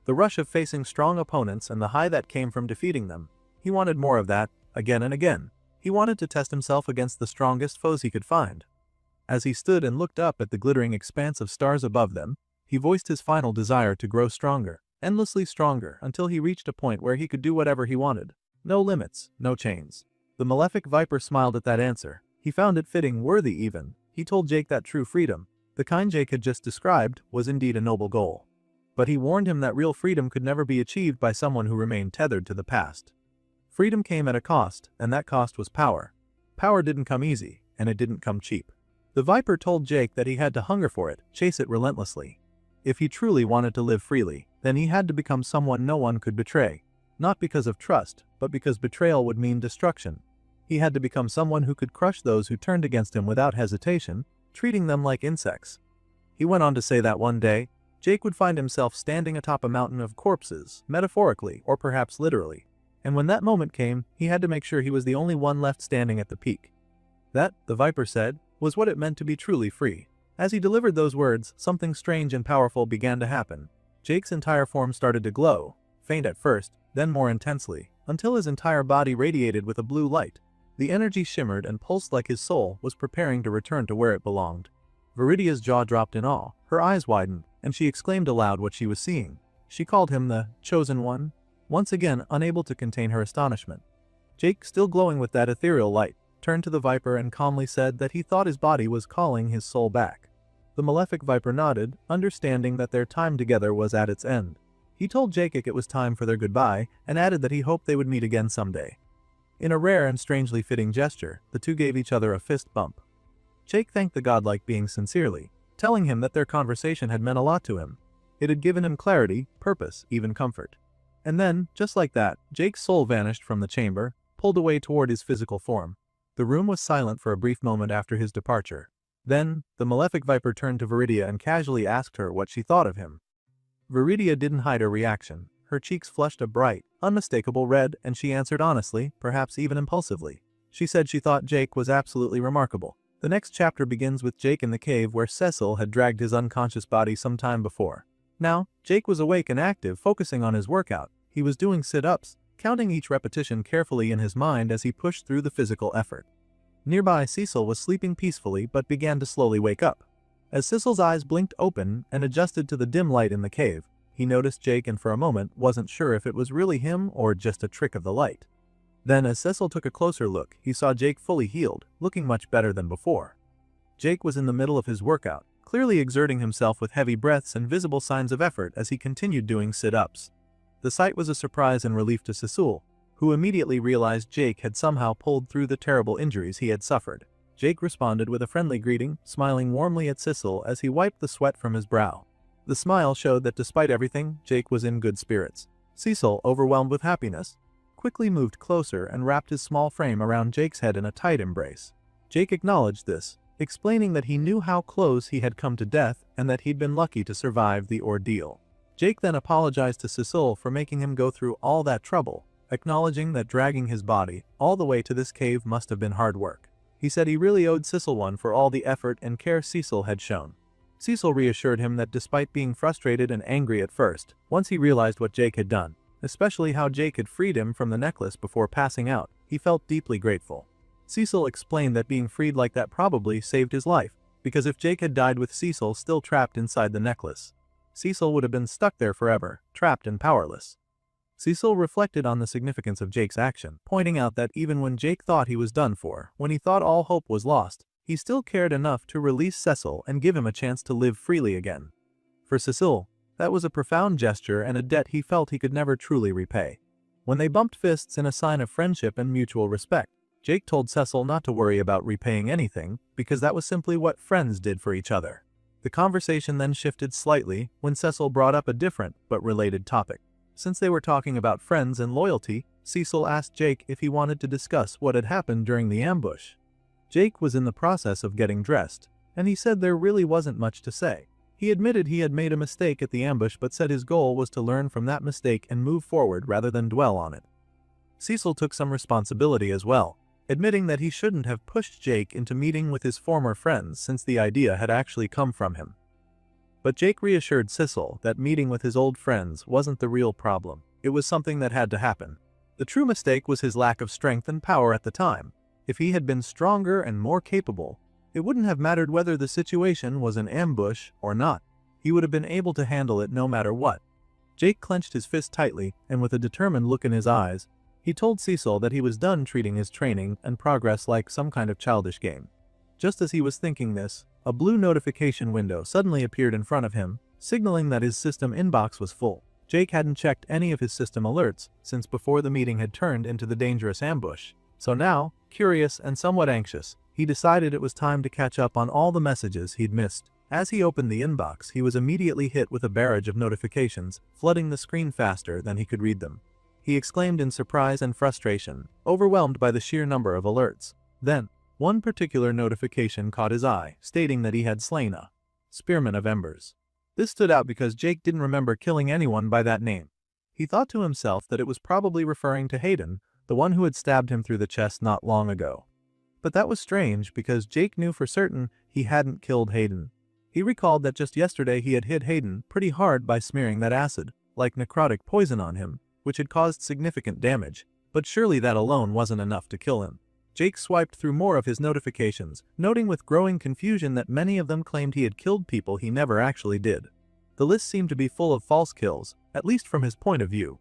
the rush of facing strong opponents and the high that came from defeating them. He wanted more of that, again and again. He wanted to test himself against the strongest foes he could find. As he stood and looked up at the glittering expanse of stars above them, he voiced his final desire to grow stronger, endlessly stronger, until he reached a point where he could do whatever he wanted. No limits, no chains. The malefic viper smiled at that answer. He found it fitting, worthy even. He told Jake that true freedom, the kind Jake had just described, was indeed a noble goal. But he warned him that real freedom could never be achieved by someone who remained tethered to the past. Freedom came at a cost, and that cost was power. Power didn't come easy, and it didn't come cheap. The viper told Jake that he had to hunger for it, chase it relentlessly. If he truly wanted to live freely, then he had to become someone no one could betray. Not because of trust, but because betrayal would mean destruction. He had to become someone who could crush those who turned against him without hesitation, treating them like insects. He went on to say that one day, Jake would find himself standing atop a mountain of corpses, metaphorically or perhaps literally. And when that moment came, he had to make sure he was the only one left standing at the peak. That, the viper said, was what it meant to be truly free. As he delivered those words, something strange and powerful began to happen. Jake's entire form started to glow, faint at first, then more intensely, until his entire body radiated with a blue light. The energy shimmered and pulsed like his soul was preparing to return to where it belonged. Viridia's jaw dropped in awe, her eyes widened, and she exclaimed aloud what she was seeing. She called him the Chosen One, once again unable to contain her astonishment. Jake, still glowing with that ethereal light, turned to the viper and calmly said that he thought his body was calling his soul back. The malefic viper nodded, understanding that their time together was at its end. He told Jake it was time for their goodbye and added that he hoped they would meet again someday. In a rare and strangely fitting gesture, the two gave each other a fist bump. Jake thanked the godlike being sincerely, telling him that their conversation had meant a lot to him. It had given him clarity, purpose, even comfort. And then, just like that, Jake's soul vanished from the chamber, pulled away toward his physical form. The room was silent for a brief moment after his departure. Then, the malefic viper turned to Viridia and casually asked her what she thought of him. Viridia didn't hide her reaction. Her cheeks flushed a bright, unmistakable red, and she answered honestly, perhaps even impulsively. She said she thought Jake was absolutely remarkable. The next chapter begins with Jake in the cave where Cecil had dragged his unconscious body some time before. Now, Jake was awake and active, focusing on his workout. He was doing sit-ups, counting each repetition carefully in his mind as he pushed through the physical effort. Nearby, Cecil was sleeping peacefully but began to slowly wake up. As Cecil's eyes blinked open and adjusted to the dim light in the cave, he noticed Jake and for a moment wasn't sure if it was really him or just a trick of the light. Then as Cecil took a closer look, he saw Jake fully healed, looking much better than before. Jake was in the middle of his workout, clearly exerting himself with heavy breaths and visible signs of effort as he continued doing sit-ups. The sight was a surprise and relief to Cecil, who immediately realized Jake had somehow pulled through the terrible injuries he had suffered. Jake responded with a friendly greeting, smiling warmly at Cecil as he wiped the sweat from his brow. The smile showed that despite everything, Jake was in good spirits. Cecil, overwhelmed with happiness, quickly moved closer and wrapped his small frame around Jake's head in a tight embrace. Jake acknowledged this, explaining that he knew how close he had come to death and that he'd been lucky to survive the ordeal. Jake then apologized to Cecil for making him go through all that trouble, acknowledging that dragging his body all the way to this cave must have been hard work. He said he really owed Cecil one for all the effort and care Cecil had shown. Cecil reassured him that despite being frustrated and angry at first, once he realized what Jake had done, especially how Jake had freed him from the necklace before passing out, he felt deeply grateful. Cecil explained that being freed like that probably saved his life, because if Jake had died with Cecil still trapped inside the necklace, Cecil would have been stuck there forever, trapped and powerless. Cecil reflected on the significance of Jake's action, pointing out that even when Jake thought he was done for, when he thought all hope was lost, he still cared enough to release Cecil and give him a chance to live freely again. For Cecil, that was a profound gesture and a debt he felt he could never truly repay. When they bumped fists in a sign of friendship and mutual respect, Jake told Cecil not to worry about repaying anything because that was simply what friends did for each other. The conversation then shifted slightly when Cecil brought up a different but related topic. Since they were talking about friends and loyalty, Cecil asked Jake if he wanted to discuss what had happened during the ambush. Jake was in the process of getting dressed, and he said there really wasn't much to say. He admitted he had made a mistake at the ambush but said his goal was to learn from that mistake and move forward rather than dwell on it. Cecil took some responsibility as well, admitting that he shouldn't have pushed Jake into meeting with his former friends since the idea had actually come from him. But Jake reassured Cecil that meeting with his old friends wasn't the real problem. It was something that had to happen. The true mistake was his lack of strength and power at the time. If he had been stronger and more capable, it wouldn't have mattered whether the situation was an ambush or not. He would have been able to handle it no matter what. Jake clenched his fist tightly, and with a determined look in his eyes, he told Cecil that he was done treating his training and progress like some kind of childish game. Just as he was thinking this, a blue notification window suddenly appeared in front of him, signaling that his system inbox was full. Jake hadn't checked any of his system alerts since before the meeting had turned into the dangerous ambush. So now, curious and somewhat anxious, he decided it was time to catch up on all the messages he'd missed. As he opened the inbox, he was immediately hit with a barrage of notifications, flooding the screen faster than he could read them. He exclaimed in surprise and frustration, overwhelmed by the sheer number of alerts. Then, one particular notification caught his eye, stating that he had slain a spearman of embers. This stood out because Jake didn't remember killing anyone by that name. He thought to himself that it was probably referring to Hayden, the one who had stabbed him through the chest not long ago. But that was strange because Jake knew for certain he hadn't killed Hayden. He recalled that just yesterday he had hit Hayden pretty hard by smearing that acid, like necrotic poison on him, which had caused significant damage, but surely that alone wasn't enough to kill him. Jake swiped through more of his notifications, noting with growing confusion that many of them claimed he had killed people he never actually did. The list seemed to be full of false kills, at least from his point of view.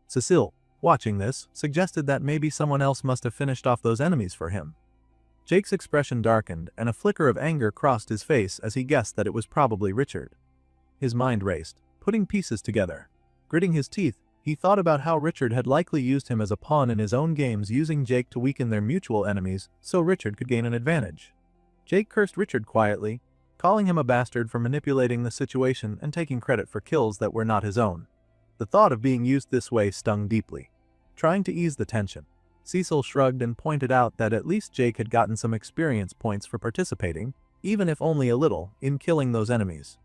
Cecil, watching this, suggested that maybe someone else must have finished off those enemies for him. Jake's expression darkened and a flicker of anger crossed his face as he guessed that it was probably Richard. His mind raced, putting pieces together. Gritting his teeth, he thought about how Richard had likely used him as a pawn in his own games, using Jake to weaken their mutual enemies so Richard could gain an advantage. Jake cursed Richard quietly, calling him a bastard for manipulating the situation and taking credit for kills that were not his own. The thought of being used this way stung deeply. Trying to ease the tension, Cecil shrugged and pointed out that at least Jake had gotten some experience points for participating, even if only a little, in killing those enemies.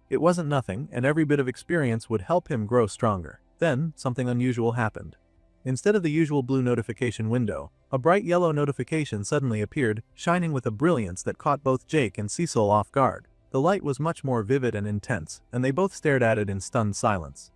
It wasn't nothing, and every bit of experience would help him grow stronger. Then, something unusual happened. Instead of the usual blue notification window, a bright yellow notification suddenly appeared, shining with a brilliance that caught both Jake and Cecil off guard. The light was much more vivid and intense, and they both stared at it in stunned silence.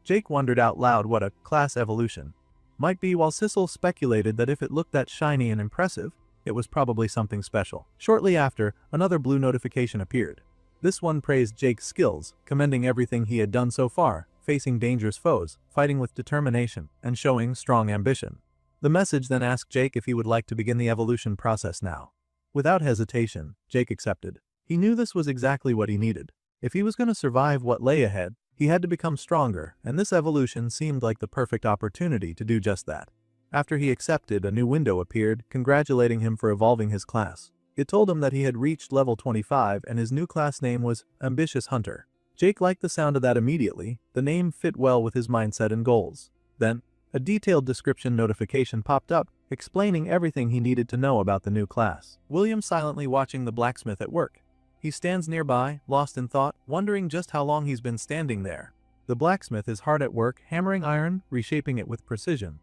Jake wondered out loud what a class evolution might be, while Cecil speculated that if it looked that shiny and impressive, it was probably something special. Shortly after, another blue notification appeared. This one praised Jake's skills, commending everything he had done so far, facing dangerous foes, fighting with determination, and showing strong ambition. The message then asked Jake if he would like to begin the evolution process now. Without hesitation, Jake accepted. He knew this was exactly what he needed. If he was going to survive what lay ahead, he had to become stronger, and this evolution seemed like the perfect opportunity to do just that. After he accepted, a new window appeared, congratulating him for evolving his class. It told him that he had reached level 25 and his new class name was Ambitious Hunter. Jake liked the sound of that immediately. The name fit well with his mindset and goals. Then, a detailed description notification popped up, explaining everything he needed to know about the new class. William silently watching the blacksmith at work. He stands nearby, lost in thought, wondering just how long he's been standing there. The blacksmith is hard at work, hammering iron, reshaping it with precision.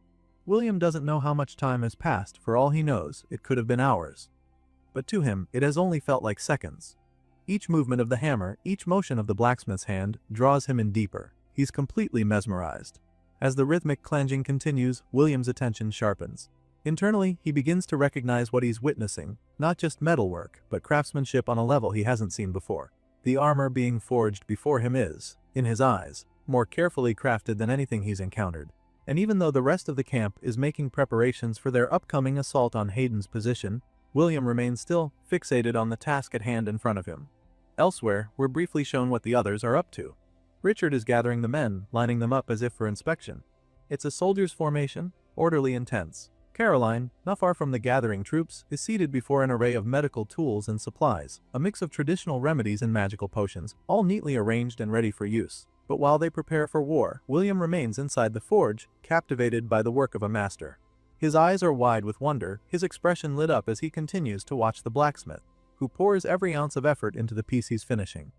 William doesn't know how much time has passed. For all he knows, it could have been hours. But to him, it has only felt like seconds. Each movement of the hammer, each motion of the blacksmith's hand, draws him in deeper. He's completely mesmerized. As the rhythmic clanging continues, William's attention sharpens. Internally, he begins to recognize what he's witnessing, not just metalwork, but craftsmanship on a level he hasn't seen before. The armor being forged before him is, in his eyes, more carefully crafted than anything he's encountered. And even though the rest of the camp is making preparations for their upcoming assault on Hayden's position, William remains still, fixated on the task at hand in front of him. Elsewhere, we're briefly shown what the others are up to. Richard is gathering the men, lining them up as if for inspection. It's a soldier's formation, orderly and tense. Caroline, not far from the gathering troops, is seated before an array of medical tools and supplies, a mix of traditional remedies and magical potions, all neatly arranged and ready for use. But while they prepare for war, William remains inside the forge, captivated by the work of a master. His eyes are wide with wonder, his expression lit up as he continues to watch the blacksmith, who pours every ounce of effort into the piece he's finishing.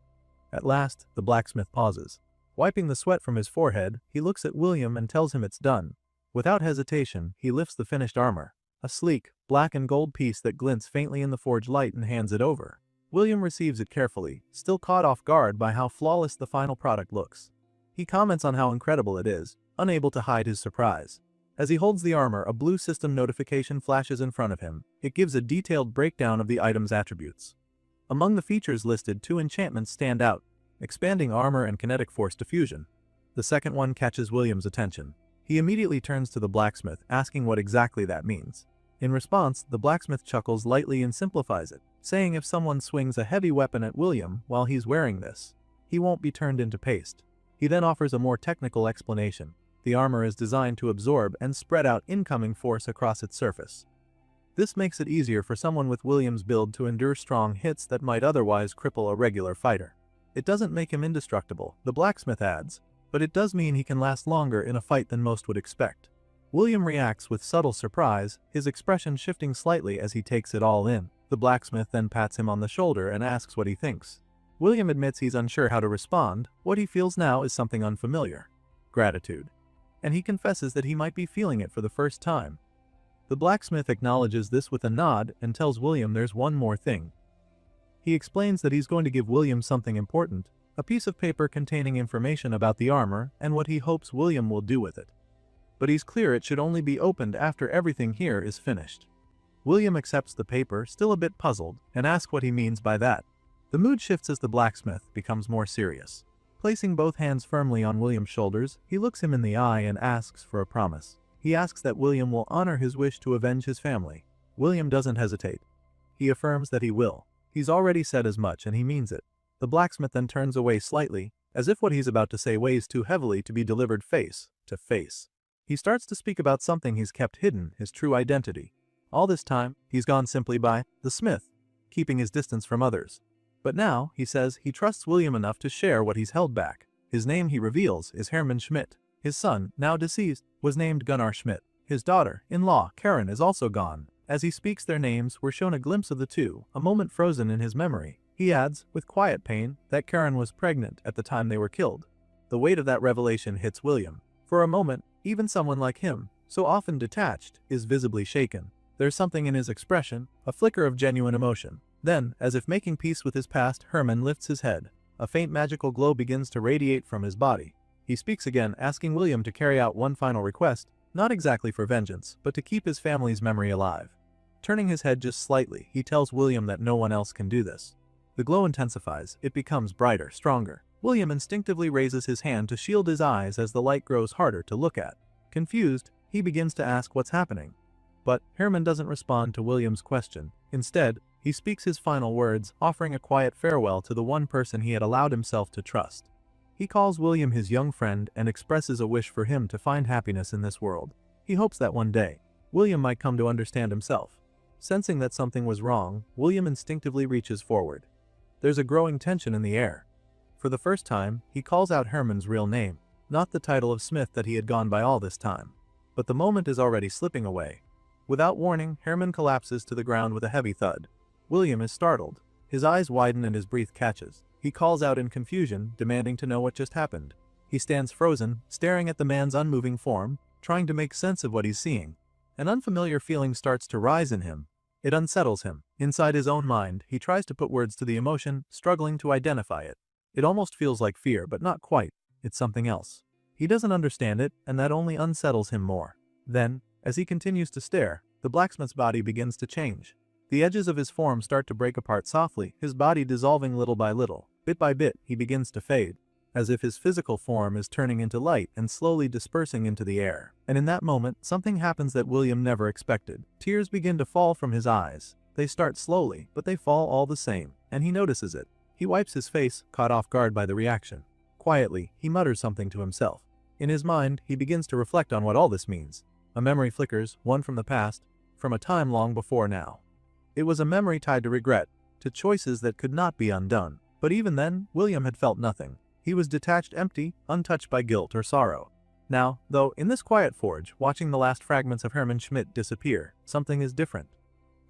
At last, the blacksmith pauses. Wiping the sweat from his forehead, he looks at William and tells him it's done. Without hesitation, he lifts the finished armor, a sleek, black and gold piece that glints faintly in the forge light, and hands it over. William receives it carefully, still caught off guard by how flawless the final product looks. He comments on how incredible it is, unable to hide his surprise. As he holds the armor, a blue system notification flashes in front of him. It gives a detailed breakdown of the item's attributes. Among the features listed, 2 enchantments stand out: expanding armor and kinetic force diffusion. The second one catches William's attention. He immediately turns to the blacksmith, asking what exactly that means. In response, the blacksmith chuckles lightly and simplifies it, saying if someone swings a heavy weapon at William while he's wearing this, he won't be turned into paste. He then offers a more technical explanation. The armor is designed to absorb and spread out incoming force across its surface. This makes it easier for someone with William's build to endure strong hits that might otherwise cripple a regular fighter. It doesn't make him indestructible, the blacksmith adds, but it does mean he can last longer in a fight than most would expect. William reacts with subtle surprise, his expression shifting slightly as he takes it all in. The blacksmith then pats him on the shoulder and asks what he thinks. William admits he's unsure how to respond. What he feels now is something unfamiliar: gratitude. And he confesses that he might be feeling it for the first time. The blacksmith acknowledges this with a nod and tells William there's one more thing. He explains that he's going to give William something important, a piece of paper containing information about the armor and what he hopes William will do with it. But he's clear it should only be opened after everything here is finished. William accepts the paper, still a bit puzzled, and asks what he means by that. The mood shifts as the blacksmith becomes more serious. Placing both hands firmly on William's shoulders, he looks him in the eye and asks for a promise. He asks that William will honor his wish to avenge his family. William doesn't hesitate. He affirms that he will. He's already said as much and he means it. The blacksmith then turns away slightly, as if what he's about to say weighs too heavily to be delivered face to face. He starts to speak about something he's kept hidden, his true identity. All this time, he's gone simply by the Smith, keeping his distance from others. But now, he says he trusts William enough to share what he's held back. His name, he reveals, is Hermann Schmidt. His son, now deceased, was named Gunnar Schmidt. His daughter-in-law, Karen, is also gone. As he speaks their names, we're shown a glimpse of the two, a moment frozen in his memory. He adds, with quiet pain, that Karen was pregnant at the time they were killed. The weight of that revelation hits William. For a moment, even someone like him, so often detached, is visibly shaken. There's something in his expression, a flicker of genuine emotion. Then, as if making peace with his past, Hermann lifts his head. A faint magical glow begins to radiate from his body. He speaks again, asking William to carry out one final request, not exactly for vengeance, but to keep his family's memory alive. Turning his head just slightly, he tells William that no one else can do this. The glow intensifies, it becomes brighter, stronger. William instinctively raises his hand to shield his eyes as the light grows harder to look at. Confused, he begins to ask what's happening. But Hermann doesn't respond to William's question. Instead, he speaks his final words, offering a quiet farewell to the one person he had allowed himself to trust. He calls William his young friend and expresses a wish for him to find happiness in this world. He hopes that one day, William might come to understand himself. Sensing that something was wrong, William instinctively reaches forward. There's a growing tension in the air. For the first time, he calls out Hermann's real name, not the title of Smith that he had gone by all this time. But the moment is already slipping away. Without warning, Hermann collapses to the ground with a heavy thud. William is startled. His eyes widen and his breath catches. He calls out in confusion, demanding to know what just happened. He stands frozen, staring at the man's unmoving form, trying to make sense of what he's seeing. An unfamiliar feeling starts to rise in him. It unsettles him. Inside his own mind, he tries to put words to the emotion, struggling to identify it. It almost feels like fear, but not quite. It's something else. He doesn't understand it, and that only unsettles him more. Then, as he continues to stare, the blacksmith's body begins to change. The edges of his form start to break apart softly, his body dissolving little by little. Bit by bit, he begins to fade, as if his physical form is turning into light and slowly dispersing into the air. And in that moment, something happens that William never expected. Tears begin to fall from his eyes. They start slowly, but they fall all the same, and he notices it. He wipes his face, caught off guard by the reaction. Quietly, he mutters something to himself. In his mind, he begins to reflect on what all this means. A memory flickers, one from the past, from a time long before now. It was a memory tied to regret, to choices that could not be undone. But even then, William had felt nothing. He was detached, empty, untouched by guilt or sorrow. Now, though, in this quiet forge, watching the last fragments of Hermann Schmidt disappear, something is different.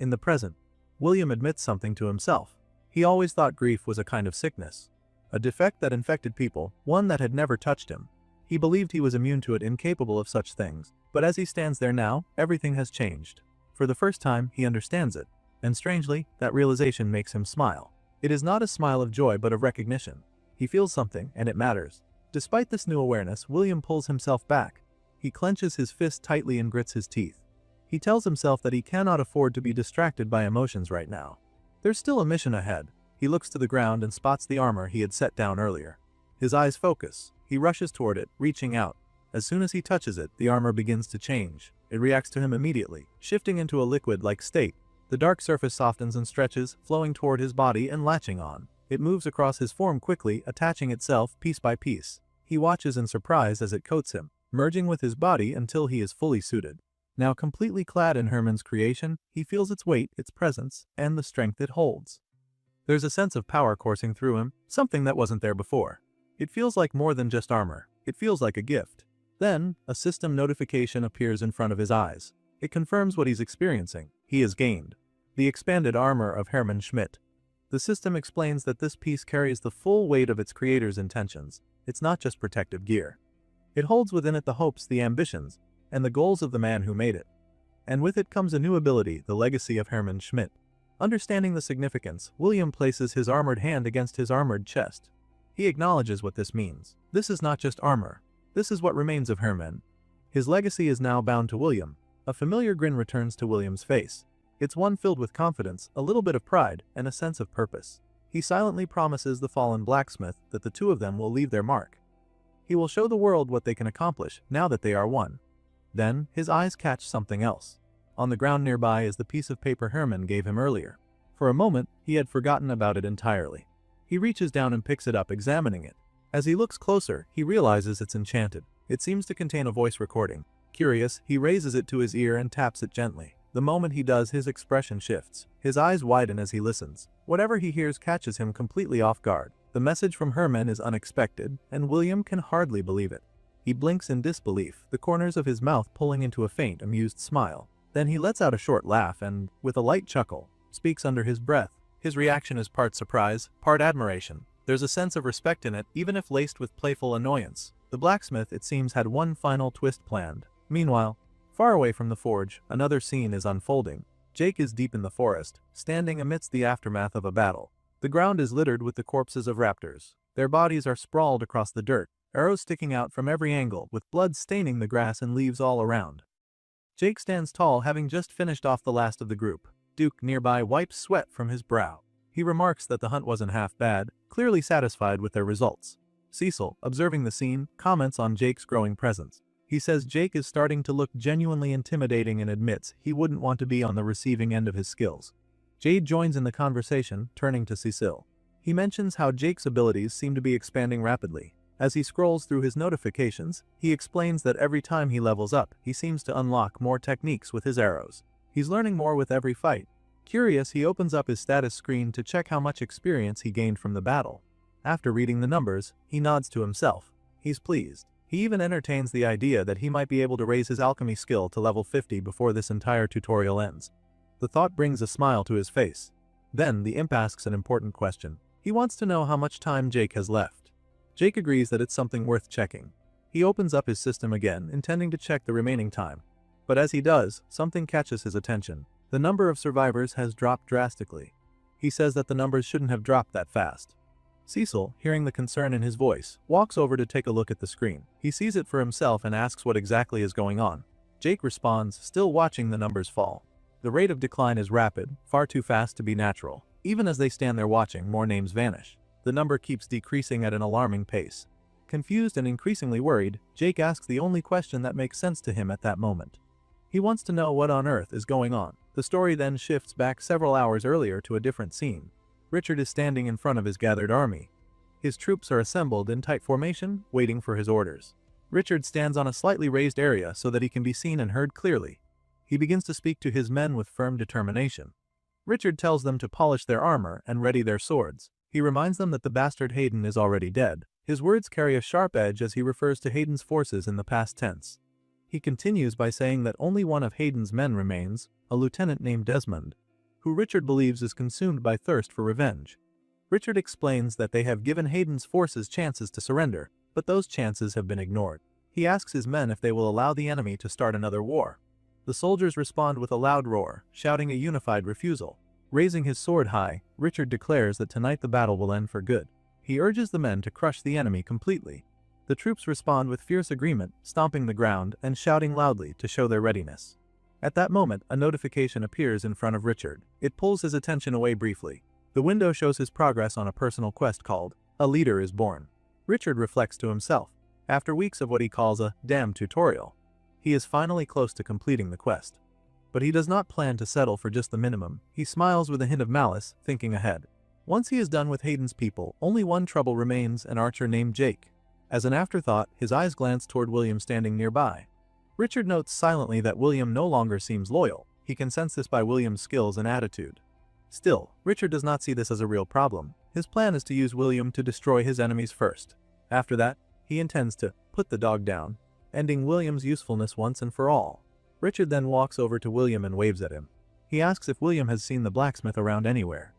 In the present, William admits something to himself. He always thought grief was a kind of sickness, a defect that infected people, one that had never touched him. He believed he was immune to it, incapable of such things. But as he stands there now, everything has changed. For the first time, he understands it. And strangely, that realization makes him smile. It is not a smile of joy but of recognition. He feels something, and it matters. Despite this new awareness, William pulls himself back. He clenches his fist tightly and grits his teeth. He tells himself that he cannot afford to be distracted by emotions right now. There's still a mission ahead. He looks to the ground and spots the armor he had set down earlier. His eyes focus. He rushes toward it, reaching out. As soon as he touches it, the armor begins to change. It reacts to him immediately, shifting into a liquid-like state. The dark surface softens and stretches, flowing toward his body and latching on. It moves across his form quickly, attaching itself piece by piece. He watches in surprise as it coats him, merging with his body until he is fully suited. Now completely clad in Hermann's creation, he feels its weight, its presence, and the strength it holds. There's a sense of power coursing through him, something that wasn't there before. It feels like more than just armor. It feels like a gift. Then, a system notification appears in front of his eyes. It confirms what he's experiencing. He has gained the expanded armor of Hermann Schmidt. The system explains that this piece carries the full weight of its creator's intentions. It's not just protective gear. It holds within it the hopes, the ambitions, and the goals of the man who made it. And with it comes a new ability, the legacy of Hermann Schmidt. Understanding the significance, William places his armored hand against his armored chest. He acknowledges what this means. This is not just armor. This is what remains of Hermann. His legacy is now bound to William. A familiar grin returns to William's face. It's one filled with confidence, a little bit of pride, and a sense of purpose. He silently promises the fallen blacksmith that the two of them will leave their mark. He will show the world what they can accomplish now that they are one. Then, his eyes catch something else. On the ground nearby is the piece of paper Hermann gave him earlier. For a moment, he had forgotten about it entirely. He reaches down and picks it up, examining it. As he looks closer, he realizes it's enchanted. It seems to contain a voice recording. Curious, he raises it to his ear and taps it gently. The moment he does, his expression shifts. His eyes widen as he listens. Whatever he hears catches him completely off guard. The message from Herman is unexpected, and William can hardly believe it. He blinks in disbelief, the corners of his mouth pulling into a faint, amused smile. Then he lets out a short laugh and, with a light chuckle, speaks under his breath. His reaction is part surprise, part admiration. There's a sense of respect in it, even if laced with playful annoyance. The blacksmith, it seems, had one final twist planned. Meanwhile, far away from the forge, another scene is unfolding. Jake is deep in the forest, standing amidst the aftermath of a battle. The ground is littered with the corpses of raptors. Their bodies are sprawled across the dirt, arrows sticking out from every angle, with blood staining the grass and leaves all around. Jake stands tall, having just finished off the last of the group. Duke nearby wipes sweat from his brow. He remarks that the hunt wasn't half bad, clearly satisfied with their results. Cecil, observing the scene, comments on Jake's growing presence. He says Jake is starting to look genuinely intimidating and admits he wouldn't want to be on the receiving end of his skills. Jade joins in the conversation, turning to Cecil. He mentions how Jake's abilities seem to be expanding rapidly. As he scrolls through his notifications, he explains that every time he levels up, he seems to unlock more techniques with his arrows. He's learning more with every fight. Curious, he opens up his status screen to check how much experience he gained from the battle. After reading the numbers, he nods to himself. He's pleased. He even entertains the idea that he might be able to raise his alchemy skill to level 50 before this entire tutorial ends. The thought brings a smile to his face. Then, the imp asks an important question. He wants to know how much time Jake has left. Jake agrees that it's something worth checking. He opens up his system again, intending to check the remaining time. But as he does, something catches his attention. The number of survivors has dropped drastically. He says that the numbers shouldn't have dropped that fast. Cecil, hearing the concern in his voice, walks over to take a look at the screen. He sees it for himself and asks what exactly is going on. Jake responds, still watching the numbers fall. The rate of decline is rapid, far too fast to be natural. Even as they stand there watching, more names vanish. The number keeps decreasing at an alarming pace. Confused and increasingly worried, Jake asks the only question that makes sense to him at that moment. He wants to know what on earth is going on. The story then shifts back several hours earlier to a different scene. Richard is standing in front of his gathered army. His troops are assembled in tight formation, waiting for his orders. Richard stands on a slightly raised area so that he can be seen and heard clearly. He begins to speak to his men with firm determination. Richard tells them to polish their armor and ready their swords. He reminds them that the bastard Hayden is already dead. His words carry a sharp edge as he refers to Hayden's forces in the past tense. He continues by saying that only one of Hayden's men remains, a lieutenant named Desmond, who Richard believes is consumed by thirst for revenge. Richard explains that they have given Hayden's forces chances to surrender, but those chances have been ignored. He asks his men if they will allow the enemy to start another war. The soldiers respond with a loud roar, shouting a unified refusal. Raising his sword high, Richard declares that tonight the battle will end for good. He urges the men to crush the enemy completely. The troops respond with fierce agreement, stomping the ground and shouting loudly to show their readiness. At that moment, a notification appears in front of Richard. It pulls his attention away briefly. The window shows his progress on a personal quest called A Leader is Born. Richard reflects to himself. After weeks of what he calls a damn tutorial, he is finally close to completing the quest. But he does not plan to settle for just the minimum. He smiles with a hint of malice, thinking ahead. Once he is done with Hayden's people, only one trouble remains, an archer named Jake. As an afterthought, his eyes glance toward William standing nearby. Richard notes silently that William no longer seems loyal. He can sense this by William's skills and attitude. Still, Richard does not see this as a real problem. His plan is to use William to destroy his enemies first. After that, he intends to put the dog down, ending William's usefulness once and for all. Richard then walks over to William and waves at him. He asks if William has seen the blacksmith around anywhere.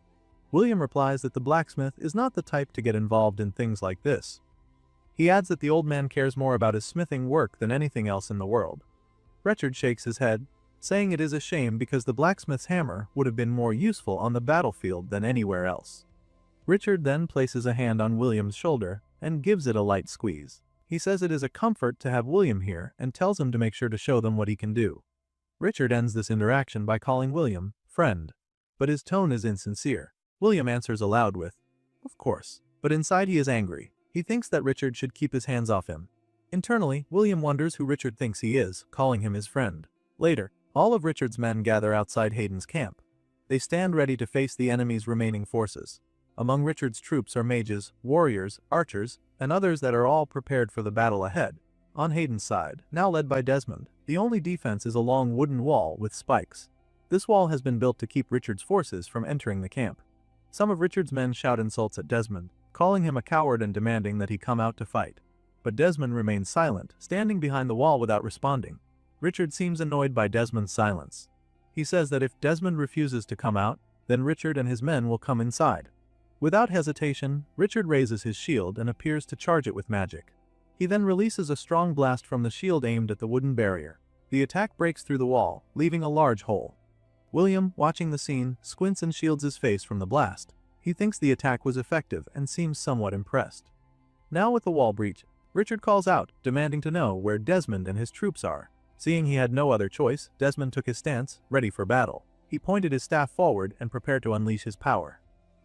William replies that the blacksmith is not the type to get involved in things like this. He adds that the old man cares more about his smithing work than anything else in the world. Richard shakes his head, saying it is a shame because the blacksmith's hammer would have been more useful on the battlefield than anywhere else. Richard then places a hand on William's shoulder and gives it a light squeeze. He says it is a comfort to have William here and tells him to make sure to show them what he can do. Richard ends this interaction by calling William friend, but his tone is insincere. William answers aloud with, "Of course," but inside he is angry. He thinks that Richard should keep his hands off him. Internally, William wonders who Richard thinks he is, calling him his friend. Later, all of Richard's men gather outside Hayden's camp. They stand ready to face the enemy's remaining forces. Among Richard's troops are mages, warriors, archers, and others that are all prepared for the battle ahead. On Hayden's side, now led by Desmond, the only defense is a long wooden wall with spikes. This wall has been built to keep Richard's forces from entering the camp. Some of Richard's men shout insults at Desmond, calling him a coward and demanding that he come out to fight. But Desmond remains silent, standing behind the wall without responding. Richard seems annoyed by Desmond's silence. He says that if Desmond refuses to come out, then Richard and his men will come inside. Without hesitation, Richard raises his shield and appears to charge it with magic. He then releases a strong blast from the shield aimed at the wooden barrier. The attack breaks through the wall, leaving a large hole. William, watching the scene, squints and shields his face from the blast. He thinks the attack was effective and seems somewhat impressed. Now with the wall breach, Richard calls out, demanding to know where Desmond and his troops are. Seeing he had no other choice, Desmond took his stance, ready for battle. He pointed his staff forward and prepared to unleash his power.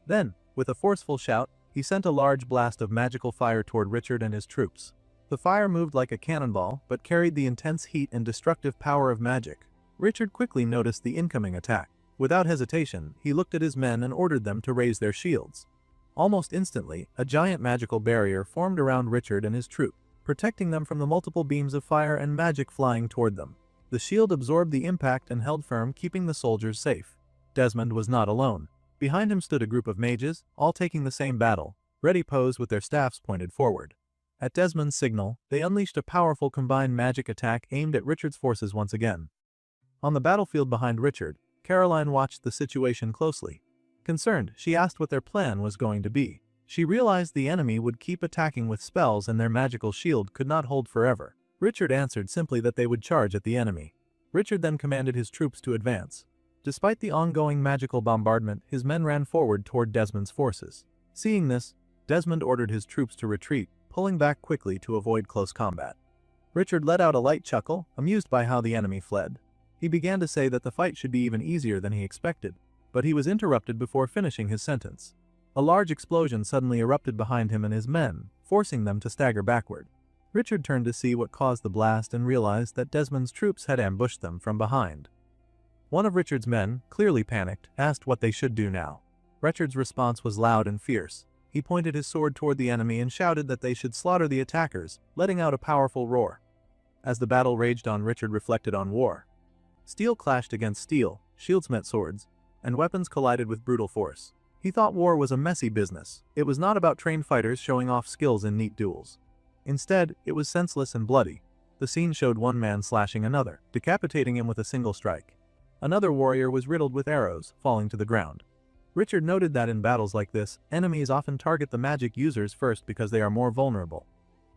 Then, with a forceful shout, he sent a large blast of magical fire toward Richard and his troops. The fire moved like a cannonball, but carried the intense heat and destructive power of magic. Richard quickly noticed the incoming attack. Without hesitation, he looked at his men and ordered them to raise their shields. Almost instantly, a giant magical barrier formed around Richard and his troop, protecting them from the multiple beams of fire and magic flying toward them. The shield absorbed the impact and held firm, keeping the soldiers safe. Desmond was not alone. Behind him stood a group of mages, all taking the same battle, ready posed with their staffs pointed forward. At Desmond's signal, they unleashed a powerful combined magic attack aimed at Richard's forces once again. On the battlefield behind Richard, Caroline watched the situation closely. Concerned, she asked what their plan was going to be. She realized the enemy would keep attacking with spells and their magical shield could not hold forever. Richard answered simply that they would charge at the enemy. Richard then commanded his troops to advance. Despite the ongoing magical bombardment, his men ran forward toward Desmond's forces. Seeing this, Desmond ordered his troops to retreat, pulling back quickly to avoid close combat. Richard let out a light chuckle, amused by how the enemy fled. He began to say that the fight should be even easier than he expected, but he was interrupted before finishing his sentence. A large explosion suddenly erupted behind him and his men, forcing them to stagger backward. Richard turned to see what caused the blast and realized that Desmond's troops had ambushed them from behind. One of Richard's men, clearly panicked, asked what they should do now. Richard's response was loud and fierce. He pointed his sword toward the enemy and shouted that they should slaughter the attackers, letting out a powerful roar. As the battle raged on, Richard reflected on war. Steel clashed against steel, shields met swords, and weapons collided with brutal force. He thought war was a messy business. It was not about trained fighters showing off skills in neat duels. Instead, it was senseless and bloody. The scene showed one man slashing another, decapitating him with a single strike. Another warrior was riddled with arrows, falling to the ground. Richard noted that in battles like this, enemies often target the magic users first because they are more vulnerable.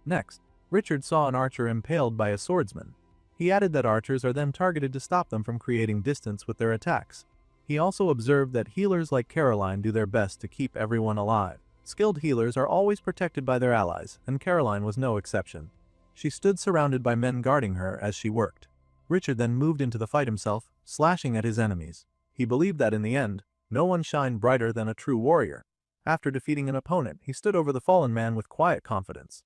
Next, Richard saw an archer impaled by a swordsman. He added that archers are then targeted to stop them from creating distance with their attacks. He also observed that healers like Caroline do their best to keep everyone alive. Skilled healers are always protected by their allies, and Caroline was no exception. She stood surrounded by men guarding her as she worked. Richard then moved into the fight himself, slashing at his enemies. He believed that in the end, no one shined brighter than a true warrior. After defeating an opponent, he stood over the fallen man with quiet confidence.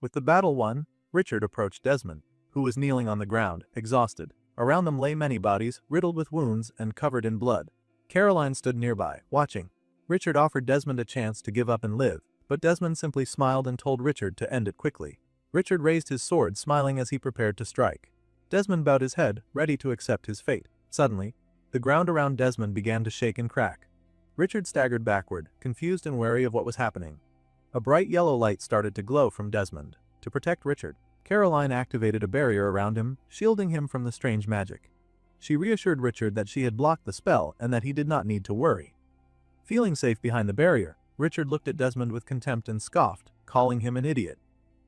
With the battle won, Richard approached Desmond, who was kneeling on the ground, exhausted. Around them lay many bodies, riddled with wounds and covered in blood. Caroline stood nearby, watching. Richard offered Desmond a chance to give up and live, but Desmond simply smiled and told Richard to end it quickly. Richard raised his sword, smiling as he prepared to strike. Desmond bowed his head, ready to accept his fate. Suddenly, the ground around Desmond began to shake and crack. Richard staggered backward, confused and wary of what was happening. A bright yellow light started to glow from Desmond. To protect Richard, Caroline activated a barrier around him, shielding him from the strange magic. She reassured Richard that she had blocked the spell and that he did not need to worry. Feeling safe behind the barrier, Richard looked at Desmond with contempt and scoffed, calling him an idiot.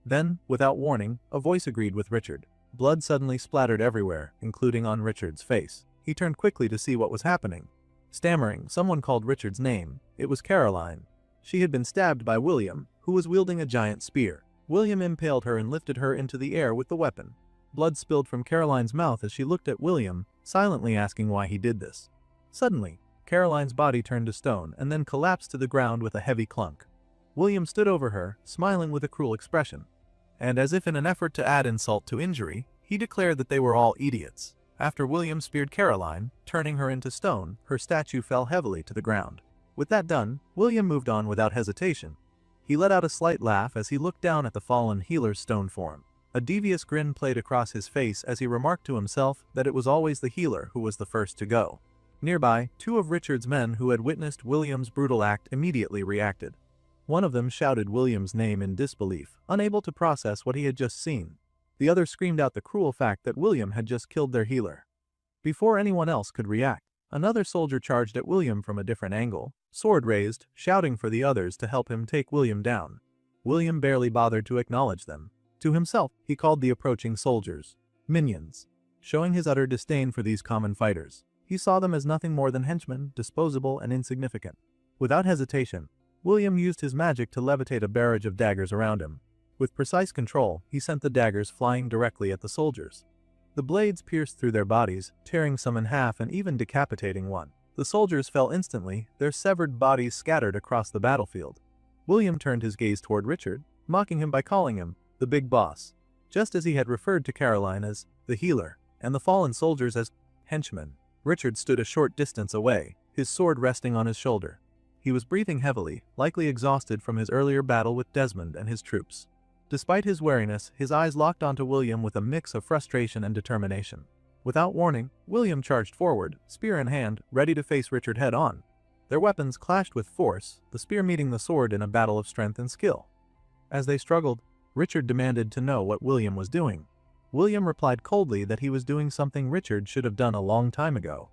Then, without warning, a voice agreed with Richard. Blood suddenly splattered everywhere, including on Richard's face. He turned quickly to see what was happening. Stammering, someone called Richard's name. It was Caroline. She had been stabbed by William, who was wielding a giant spear. William impaled her and lifted her into the air with the weapon. Blood spilled from Caroline's mouth as she looked at William, silently asking why he did this. Suddenly, Caroline's body turned to stone and then collapsed to the ground with a heavy clunk. William stood over her, smiling with a cruel expression. And as if in an effort to add insult to injury, he declared that they were all idiots. After William speared Caroline, turning her into stone, her statue fell heavily to the ground. With that done, William moved on without hesitation. He let out a slight laugh as he looked down at the fallen healer's stone form. A devious grin played across his face as he remarked to himself that it was always the healer who was the first to go. Nearby, two of Richard's men who had witnessed William's brutal act immediately reacted. One of them shouted William's name in disbelief, unable to process what he had just seen. The other screamed out the cruel fact that William had just killed their healer. Before anyone else could react, another soldier charged at William from a different angle, sword raised, shouting for the others to help him take William down. William barely bothered to acknowledge them. To himself, he called the approaching soldiers minions. Showing his utter disdain for these common fighters, he saw them as nothing more than henchmen, disposable and insignificant. Without hesitation, William used his magic to levitate a barrage of daggers around him. With precise control, he sent the daggers flying directly at the soldiers. The blades pierced through their bodies, tearing some in half and even decapitating one. The soldiers fell instantly, their severed bodies scattered across the battlefield. William turned his gaze toward Richard, mocking him by calling him the big boss, just as he had referred to Caroline as the healer, and the fallen soldiers as henchmen. Richard stood a short distance away, his sword resting on his shoulder. He was breathing heavily, likely exhausted from his earlier battle with Desmond and his troops. Despite his wariness, his eyes locked onto William with a mix of frustration and determination. Without warning, William charged forward, spear in hand, ready to face Richard head-on. Their weapons clashed with force, the spear meeting the sword in a battle of strength and skill. As they struggled, Richard demanded to know what William was doing. William replied coldly that he was doing something Richard should have done a long time ago.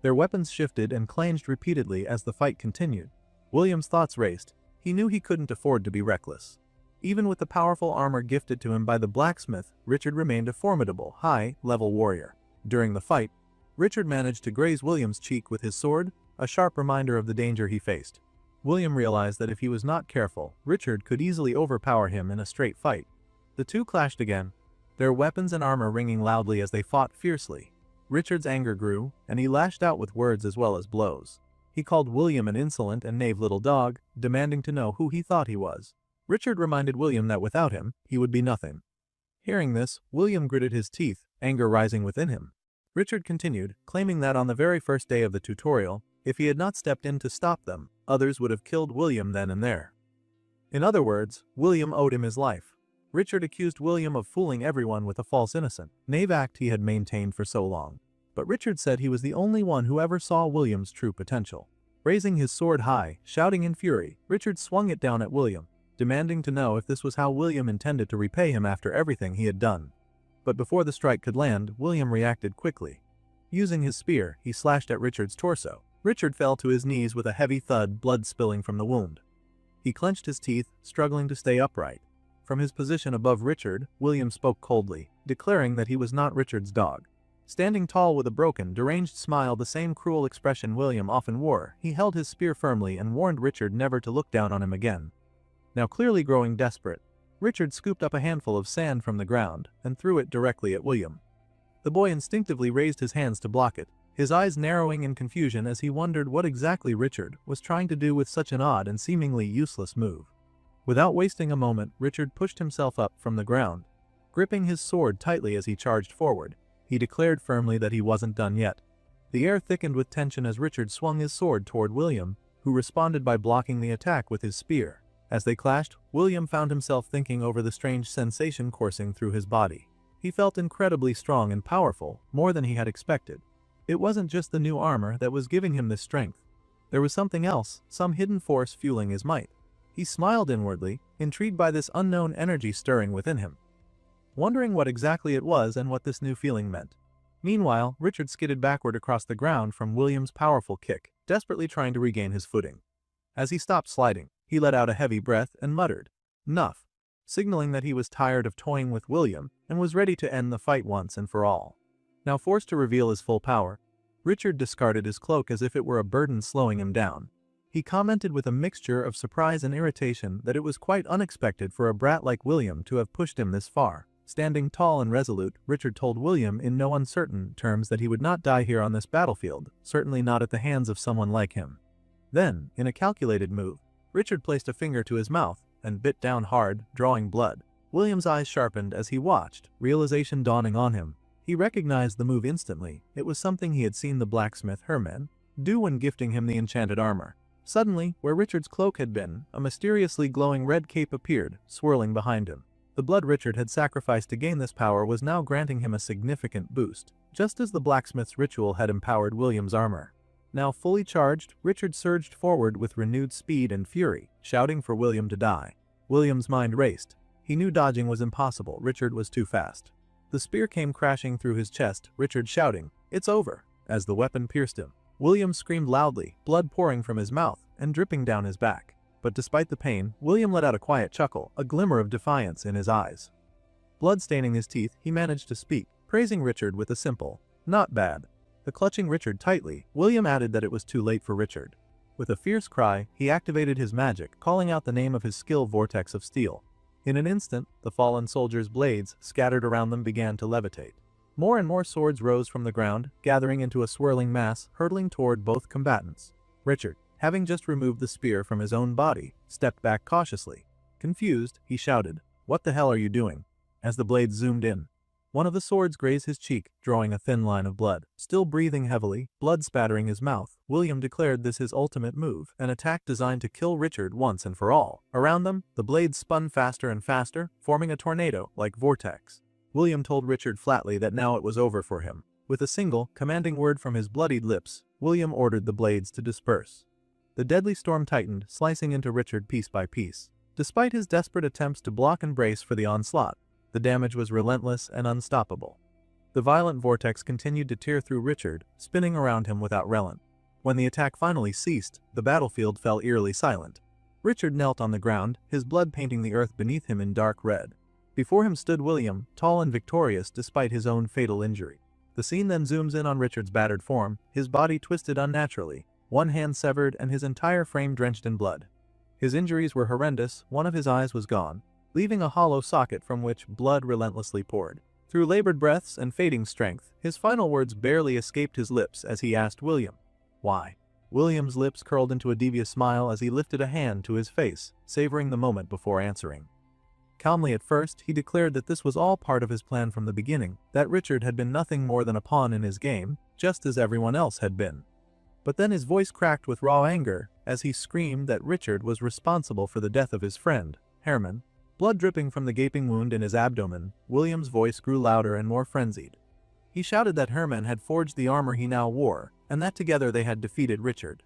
Their weapons shifted and clanged repeatedly as the fight continued. William's thoughts raced. He knew he couldn't afford to be reckless. Even with the powerful armor gifted to him by the blacksmith, Richard remained a formidable, high-level warrior. During the fight, Richard managed to graze William's cheek with his sword, a sharp reminder of the danger he faced. William realized that if he was not careful, Richard could easily overpower him in a straight fight. The two clashed again, their weapons and armor ringing loudly as they fought fiercely. Richard's anger grew, and he lashed out with words as well as blows. He called William an insolent and knave little dog, demanding to know who he thought he was. Richard reminded William that without him, he would be nothing. Hearing this, William gritted his teeth, anger rising within him. Richard continued, claiming that on the very first day of the tutorial, if he had not stepped in to stop them, others would have killed William then and there. In other words, William owed him his life. Richard accused William of fooling everyone with a false innocent, naive act he had maintained for so long. But Richard said he was the only one who ever saw William's true potential. Raising his sword high, shouting in fury, Richard swung it down at William, demanding to know if this was how William intended to repay him after everything he had done. But before the strike could land, William reacted quickly. Using his spear, he slashed at Richard's torso. Richard fell to his knees with a heavy thud, blood spilling from the wound. He clenched his teeth, struggling to stay upright. From his position above Richard, William spoke coldly, declaring that he was not Richard's dog. Standing tall with a broken, deranged smile, the same cruel expression William often wore, he held his spear firmly and warned Richard never to look down on him again. Now clearly growing desperate, Richard scooped up a handful of sand from the ground and threw it directly at William. The boy instinctively raised his hands to block it, his eyes narrowing in confusion as he wondered what exactly Richard was trying to do with such an odd and seemingly useless move. Without wasting a moment, Richard pushed himself up from the ground. Gripping his sword tightly as he charged forward, he declared firmly that he wasn't done yet. The air thickened with tension as Richard swung his sword toward William, who responded by blocking the attack with his spear. As they clashed, William found himself thinking over the strange sensation coursing through his body. He felt incredibly strong and powerful, more than he had expected. It wasn't just the new armor that was giving him this strength. There was something else, some hidden force fueling his might. He smiled inwardly, intrigued by this unknown energy stirring within him, wondering what exactly it was and what this new feeling meant. Meanwhile, Richard skidded backward across the ground from William's powerful kick, desperately trying to regain his footing. As he stopped sliding, he let out a heavy breath and muttered, "Enough," signaling that he was tired of toying with William and was ready to end the fight once and for all. Now forced to reveal his full power, Richard discarded his cloak as if it were a burden slowing him down. He commented with a mixture of surprise and irritation that it was quite unexpected for a brat like William to have pushed him this far. Standing tall and resolute, Richard told William in no uncertain terms that he would not die here on this battlefield, certainly not at the hands of someone like him. Then, in a calculated move, Richard placed a finger to his mouth and bit down hard, drawing blood. William's eyes sharpened as he watched, realization dawning on him. He recognized the move instantly. It was something he had seen the blacksmith Herman do when gifting him the enchanted armor. Suddenly, where Richard's cloak had been, a mysteriously glowing red cape appeared, swirling behind him. The blood Richard had sacrificed to gain this power was now granting him a significant boost, just as the blacksmith's ritual had empowered William's armor. Now fully charged, Richard surged forward with renewed speed and fury, shouting for William to die. William's mind raced. He knew dodging was impossible, Richard was too fast. The spear came crashing through his chest, Richard shouting, "It's over," as the weapon pierced him. William screamed loudly, blood pouring from his mouth and dripping down his back. But despite the pain, William let out a quiet chuckle, a glimmer of defiance in his eyes. Blood staining his teeth, he managed to speak, praising Richard with a simple, "Not bad." The clutching Richard tightly, William added that it was too late for Richard. With a fierce cry, he activated his magic, calling out the name of his skill Vortex of Steel. In an instant, the fallen soldiers' blades, scattered around them, began to levitate. More and more swords rose from the ground, gathering into a swirling mass, hurtling toward both combatants. Richard, having just removed the spear from his own body, stepped back cautiously. Confused, he shouted, "What the hell are you doing?" As the blades zoomed in, one of the swords grazed his cheek, drawing a thin line of blood. Still breathing heavily, blood spattering his mouth, William declared this his ultimate move, an attack designed to kill Richard once and for all. Around them, the blades spun faster and faster, forming a tornado like vortex. William told Richard flatly that now it was over for him. With a single, commanding word from his bloodied lips, William ordered the blades to disperse. The deadly storm tightened, slicing into Richard piece by piece. Despite his desperate attempts to block and brace for the onslaught, the damage was relentless and unstoppable. The violent vortex continued to tear through Richard, spinning around him without relent. When the attack finally ceased, the battlefield fell eerily silent. Richard knelt on the ground, his blood painting the earth beneath him in dark red. Before him stood William, tall and victorious despite his own fatal injury. The scene then zooms in on Richard's battered form, his body twisted unnaturally, one hand severed and his entire frame drenched in blood. His injuries were horrendous, one of his eyes was gone, leaving a hollow socket from which blood relentlessly poured. Through labored breaths and fading strength, his final words barely escaped his lips as he asked William, "Why?" William's lips curled into a devious smile as he lifted a hand to his face, savoring the moment before answering. Calmly at first, he declared that this was all part of his plan from the beginning, that Richard had been nothing more than a pawn in his game, just as everyone else had been. But then his voice cracked with raw anger as he screamed that Richard was responsible for the death of his friend, Herman. Blood dripping from the gaping wound in his abdomen, William's voice grew louder and more frenzied. He shouted that Herman had forged the armor he now wore, and that together they had defeated Richard.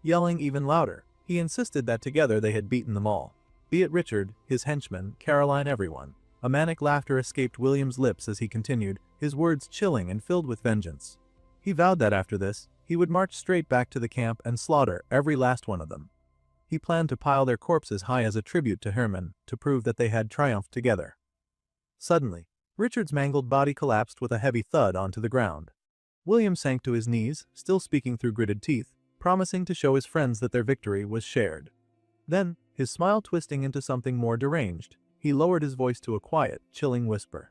Yelling even louder, he insisted that together they had beaten them all. Be it Richard, his henchmen, Caroline, everyone. A manic laughter escaped William's lips as he continued, his words chilling and filled with vengeance. He vowed that after this, he would march straight back to the camp and slaughter every last one of them. He planned to pile their corpses high as a tribute to Herman, to prove that they had triumphed together. Suddenly, Richard's mangled body collapsed with a heavy thud onto the ground. William sank to his knees, still speaking through gritted teeth, promising to show his friends that their victory was shared. Then, his smile twisting into something more deranged, he lowered his voice to a quiet, chilling whisper.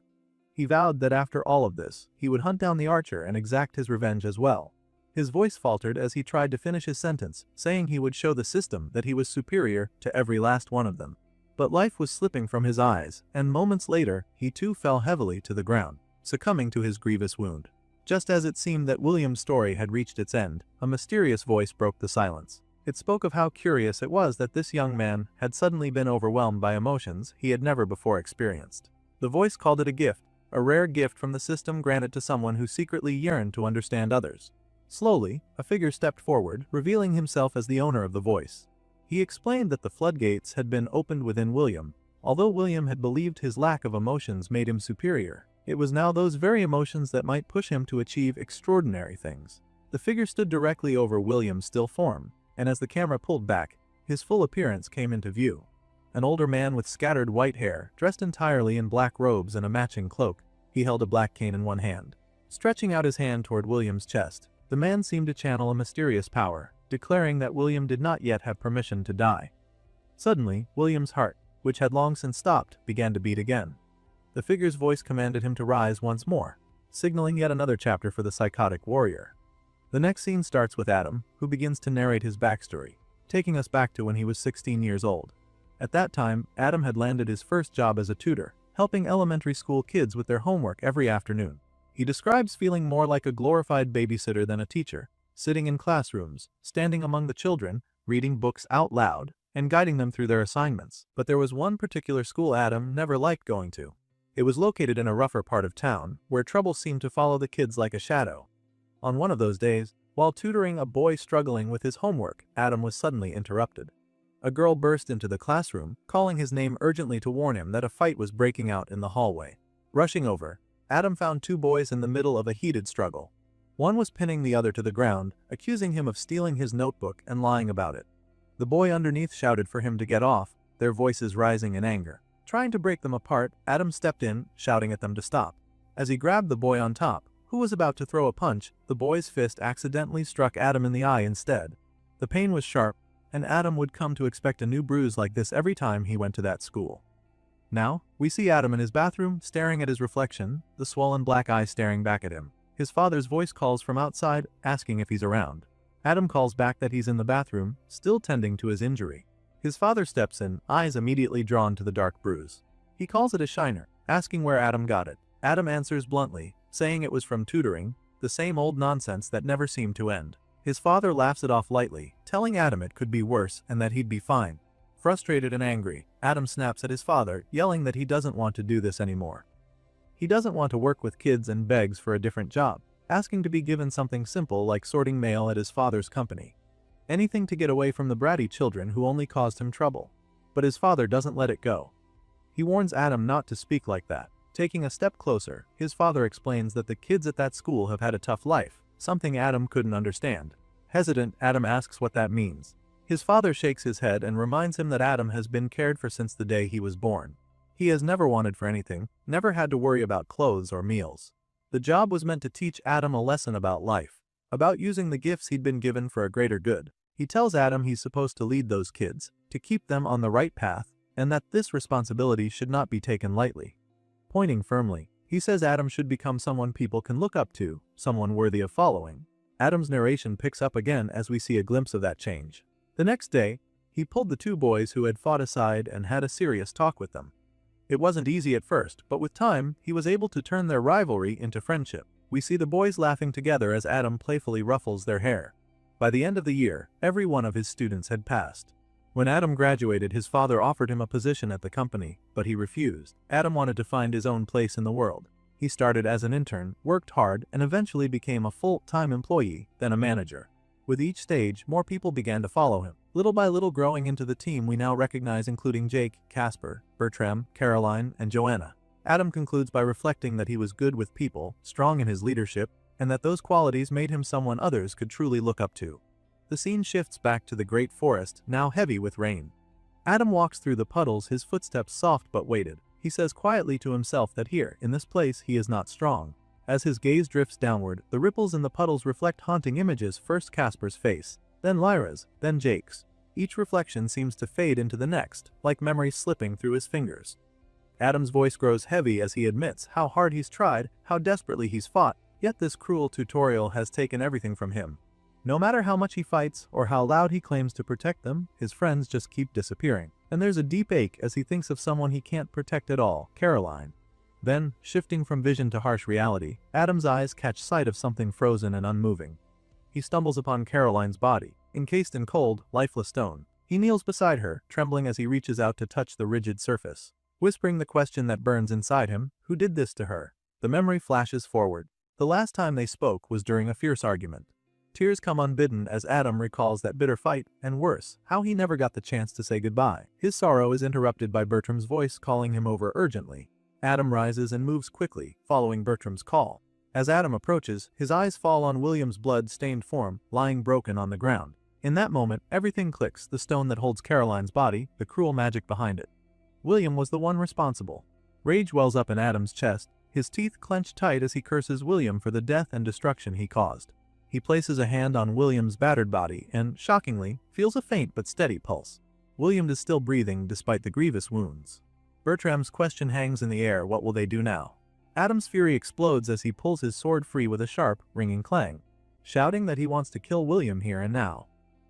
He vowed that after all of this, he would hunt down the archer and exact his revenge as well. His voice faltered as he tried to finish his sentence, saying he would show the system that he was superior to every last one of them. But life was slipping from his eyes, and moments later, he too fell heavily to the ground, succumbing to his grievous wound. Just as it seemed that William's story had reached its end, a mysterious voice broke the silence. It spoke of how curious it was that this young man had suddenly been overwhelmed by emotions he had never before experienced. The voice called it a gift, a rare gift from the system granted to someone who secretly yearned to understand others. Slowly, a figure stepped forward, revealing himself as the owner of the voice. He explained that the floodgates had been opened within William. Although William had believed his lack of emotions made him superior, it was now those very emotions that might push him to achieve extraordinary things. The figure stood directly over William's still form, and as the camera pulled back, his full appearance came into view. An older man with scattered white hair, dressed entirely in black robes and a matching cloak, he held a black cane in one hand. Stretching out his hand toward William's chest, the man seemed to channel a mysterious power, declaring that William did not yet have permission to die. Suddenly, William's heart, which had long since stopped, began to beat again. The figure's voice commanded him to rise once more, signaling yet another chapter for the psychotic warrior. The next scene starts with Adam, who begins to narrate his backstory, taking us back to when he was 16 years old. At that time, Adam had landed his first job as a tutor, helping elementary school kids with their homework every afternoon. He describes feeling more like a glorified babysitter than a teacher, sitting in classrooms, standing among the children, reading books out loud, and guiding them through their assignments. But there was one particular school Adam never liked going to. It was located in a rougher part of town, where trouble seemed to follow the kids like a shadow. On one of those days, while tutoring a boy struggling with his homework, Adam was suddenly interrupted. A girl burst into the classroom, calling his name urgently to warn him that a fight was breaking out in the hallway. Rushing over, Adam found two boys in the middle of a heated struggle. One was pinning the other to the ground, accusing him of stealing his notebook and lying about it. The boy underneath shouted for him to get off, their voices rising in anger. Trying to break them apart, Adam stepped in, shouting at them to stop. As he grabbed the boy on top, who was about to throw a punch, the boy's fist accidentally struck Adam in the eye instead. The pain was sharp, and Adam would come to expect a new bruise like this every time he went to that school. Now, we see Adam in his bathroom, staring at his reflection, the swollen black eye staring back at him. His father's voice calls from outside, asking if he's around. Adam calls back that he's in the bathroom, still tending to his injury. His father steps in, eyes immediately drawn to the dark bruise. He calls it a shiner, asking where Adam got it. Adam answers bluntly, saying it was from tutoring, the same old nonsense that never seemed to end. His father laughs it off lightly, telling Adam it could be worse and that he'd be fine. Frustrated and angry, Adam snaps at his father, yelling that he doesn't want to do this anymore. He doesn't want to work with kids and begs for a different job, asking to be given something simple like sorting mail at his father's company. Anything to get away from the bratty children who only caused him trouble. But his father doesn't let it go. He warns Adam not to speak like that. Taking a step closer, his father explains that the kids at that school have had a tough life, something Adam couldn't understand. Hesitant, Adam asks what that means. His father shakes his head and reminds him that Adam has been cared for since the day he was born. He has never wanted for anything, never had to worry about clothes or meals. The job was meant to teach Adam a lesson about life, about using the gifts he'd been given for a greater good. He tells Adam he's supposed to lead those kids, to keep them on the right path, and that this responsibility should not be taken lightly. Pointing firmly, he says Adam should become someone people can look up to, someone worthy of following. Adam's narration picks up again as we see a glimpse of that change. The next day, he pulled the two boys who had fought aside and had a serious talk with them. It wasn't easy at first, but with time, he was able to turn their rivalry into friendship. We see the boys laughing together as Adam playfully ruffles their hair. By the end of the year, every one of his students had passed. When Adam graduated, his father offered him a position at the company, but he refused. Adam wanted to find his own place in the world. He started as an intern, worked hard, and eventually became a full-time employee, then a manager. With each stage, more people began to follow him, little by little growing into the team we now recognize, including Jake, Casper, Bertram, Caroline, and Joanna. Adam concludes by reflecting that he was good with people, strong in his leadership, and that those qualities made him someone others could truly look up to. The scene shifts back to the great forest, now heavy with rain. Adam walks through the puddles, his footsteps soft but weighted. He says quietly to himself that here, in this place, he is not strong. As his gaze drifts downward, the ripples in the puddles reflect haunting images, first Casper's face, then Lyra's, then Jake's. Each reflection seems to fade into the next, like memories slipping through his fingers. Adam's voice grows heavy as he admits how hard he's tried, how desperately he's fought, yet this cruel tutorial has taken everything from him. No matter how much he fights or how loud he claims to protect them, his friends just keep disappearing. And there's a deep ache as he thinks of someone he can't protect at all, Caroline. Then, shifting from vision to harsh reality, Adam's eyes catch sight of something frozen and unmoving. He stumbles upon Caroline's body, encased in cold, lifeless stone. He kneels beside her, trembling as he reaches out to touch the rigid surface. Whispering the question that burns inside him, who did this to her? The memory flashes forward. The last time they spoke was during a fierce argument. Tears come unbidden as Adam recalls that bitter fight, and worse, how he never got the chance to say goodbye. His sorrow is interrupted by Bertram's voice calling him over urgently. Adam rises and moves quickly, following Bertram's call. As Adam approaches, his eyes fall on William's blood-stained form, lying broken on the ground. In that moment, everything clicks, the stone that holds Caroline's body, the cruel magic behind it. William was the one responsible. Rage wells up in Adam's chest, his teeth clench tight as he curses William for the death and destruction he caused. He places a hand on William's battered body and, shockingly, feels a faint but steady pulse. William is still breathing despite the grievous wounds. Bertram's question hangs in the air, what will they do now? Adam's fury explodes as he pulls his sword free with a sharp, ringing clang, shouting that he wants to kill William here and now.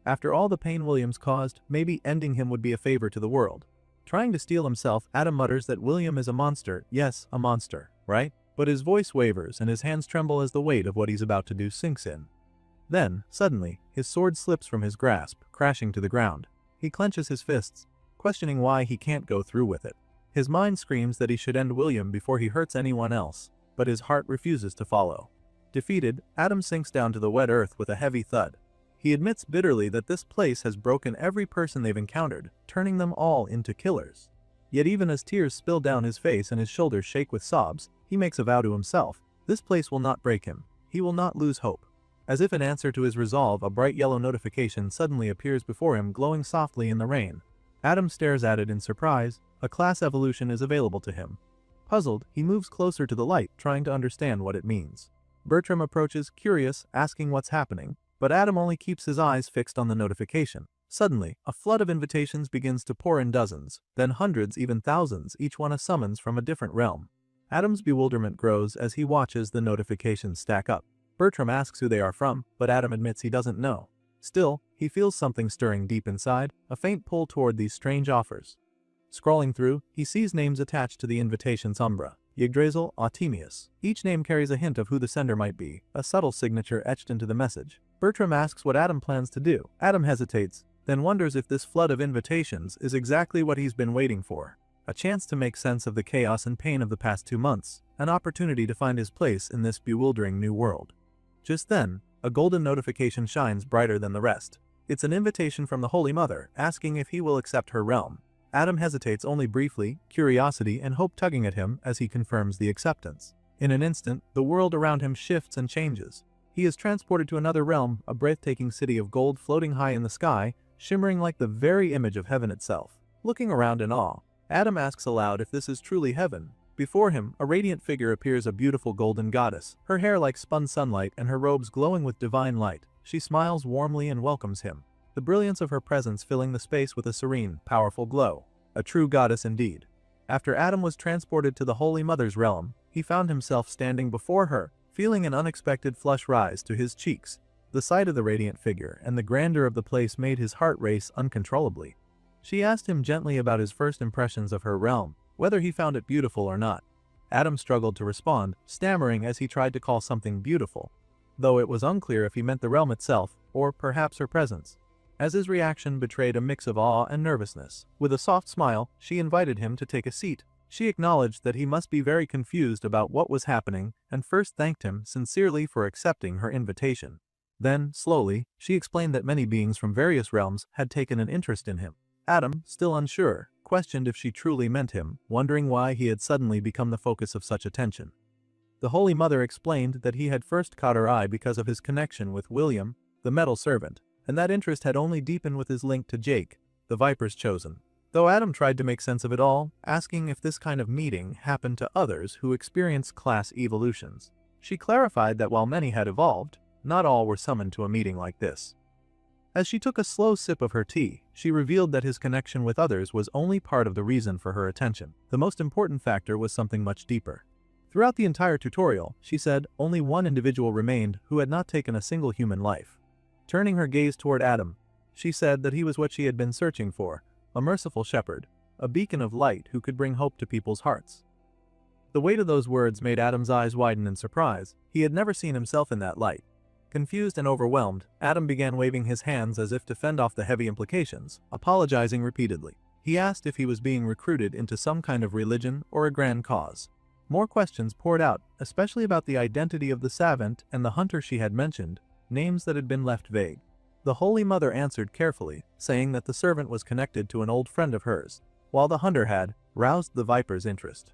After all the pain William's caused, maybe ending him would be a favor to the world. Trying to steel himself, Adam mutters that William is a monster, yes, a monster, right? But his voice wavers and his hands tremble as the weight of what he's about to do sinks in. Then, suddenly, his sword slips from his grasp, crashing to the ground. He clenches his fists, questioning why he can't go through with it. His mind screams that he should end William before he hurts anyone else, but his heart refuses to follow. Defeated, Adam sinks down to the wet earth with a heavy thud. He admits bitterly that this place has broken every person they've encountered, turning them all into killers. Yet even as tears spill down his face and his shoulders shake with sobs, he makes a vow to himself. This place will not break him. He will not lose hope. As if in answer to his resolve, a bright yellow notification suddenly appears before him, glowing softly in the rain. Adam stares at it in surprise. A class evolution is available to him. Puzzled, he moves closer to the light, trying to understand what it means. Bertram approaches, curious, asking what's happening, but Adam only keeps his eyes fixed on the notification. Suddenly, a flood of invitations begins to pour in dozens, then hundreds, even thousands, each one a summons from a different realm. Adam's bewilderment grows as he watches the notifications stack up. Bertram asks who they are from, but Adam admits he doesn't know. Still, he feels something stirring deep inside, a faint pull toward these strange offers. Scrolling through, he sees names attached to the invitations: Umbra, Yggdrasil, Artemius. Each name carries a hint of who the sender might be, a subtle signature etched into the message. Bertram asks what Adam plans to do. Adam hesitates, then wonders if this flood of invitations is exactly what he's been waiting for. A chance to make sense of the chaos and pain of the past 2 months, an opportunity to find his place in this bewildering new world. Just then, a golden notification shines brighter than the rest. It's an invitation from the Holy Mother, asking if he will accept her realm. Adam hesitates only briefly, curiosity and hope tugging at him as he confirms the acceptance. In an instant, the world around him shifts and changes. He is transported to another realm, a breathtaking city of gold floating high in the sky, shimmering like the very image of heaven itself. Looking around in awe, Adam asks aloud if this is truly heaven. Before him, a radiant figure appears, a beautiful golden goddess, her hair like spun sunlight and her robes glowing with divine light. She smiles warmly and welcomes him, the brilliance of her presence filling the space with a serene, powerful glow. A true goddess indeed. After Adam was transported to the Holy Mother's realm, he found himself standing before her, feeling an unexpected flush rise to his cheeks. The sight of the radiant figure and the grandeur of the place made his heart race uncontrollably. She asked him gently about his first impressions of her realm, whether he found it beautiful or not. Adam struggled to respond, stammering as he tried to call something beautiful, though it was unclear if he meant the realm itself, or perhaps her presence. As his reaction betrayed a mix of awe and nervousness, with a soft smile, she invited him to take a seat. She acknowledged that he must be very confused about what was happening, and first thanked him sincerely for accepting her invitation. Then, slowly, she explained that many beings from various realms had taken an interest in him. Adam, still unsure, questioned if she truly meant him, wondering why he had suddenly become the focus of such attention. The Holy Mother explained that he had first caught her eye because of his connection with William, the metal servant, and that interest had only deepened with his link to Jake, the Viper's chosen. Though Adam tried to make sense of it all, asking if this kind of meeting happened to others who experienced class evolutions. She clarified that while many had evolved, not all were summoned to a meeting like this. As she took a slow sip of her tea, she revealed that his connection with others was only part of the reason for her attention. The most important factor was something much deeper. Throughout the entire tutorial, she said, only one individual remained who had not taken a single human life. Turning her gaze toward Adam, she said that he was what she had been searching for, a merciful shepherd, a beacon of light who could bring hope to people's hearts. The weight of those words made Adam's eyes widen in surprise. He had never seen himself in that light. Confused and overwhelmed, Adam began waving his hands as if to fend off the heavy implications, apologizing repeatedly. He asked if he was being recruited into some kind of religion or a grand cause. More questions poured out, especially about the identity of the savant and the hunter she had mentioned, names that had been left vague. The Holy Mother answered carefully, saying that the servant was connected to an old friend of hers, while the hunter had roused the Viper's interest.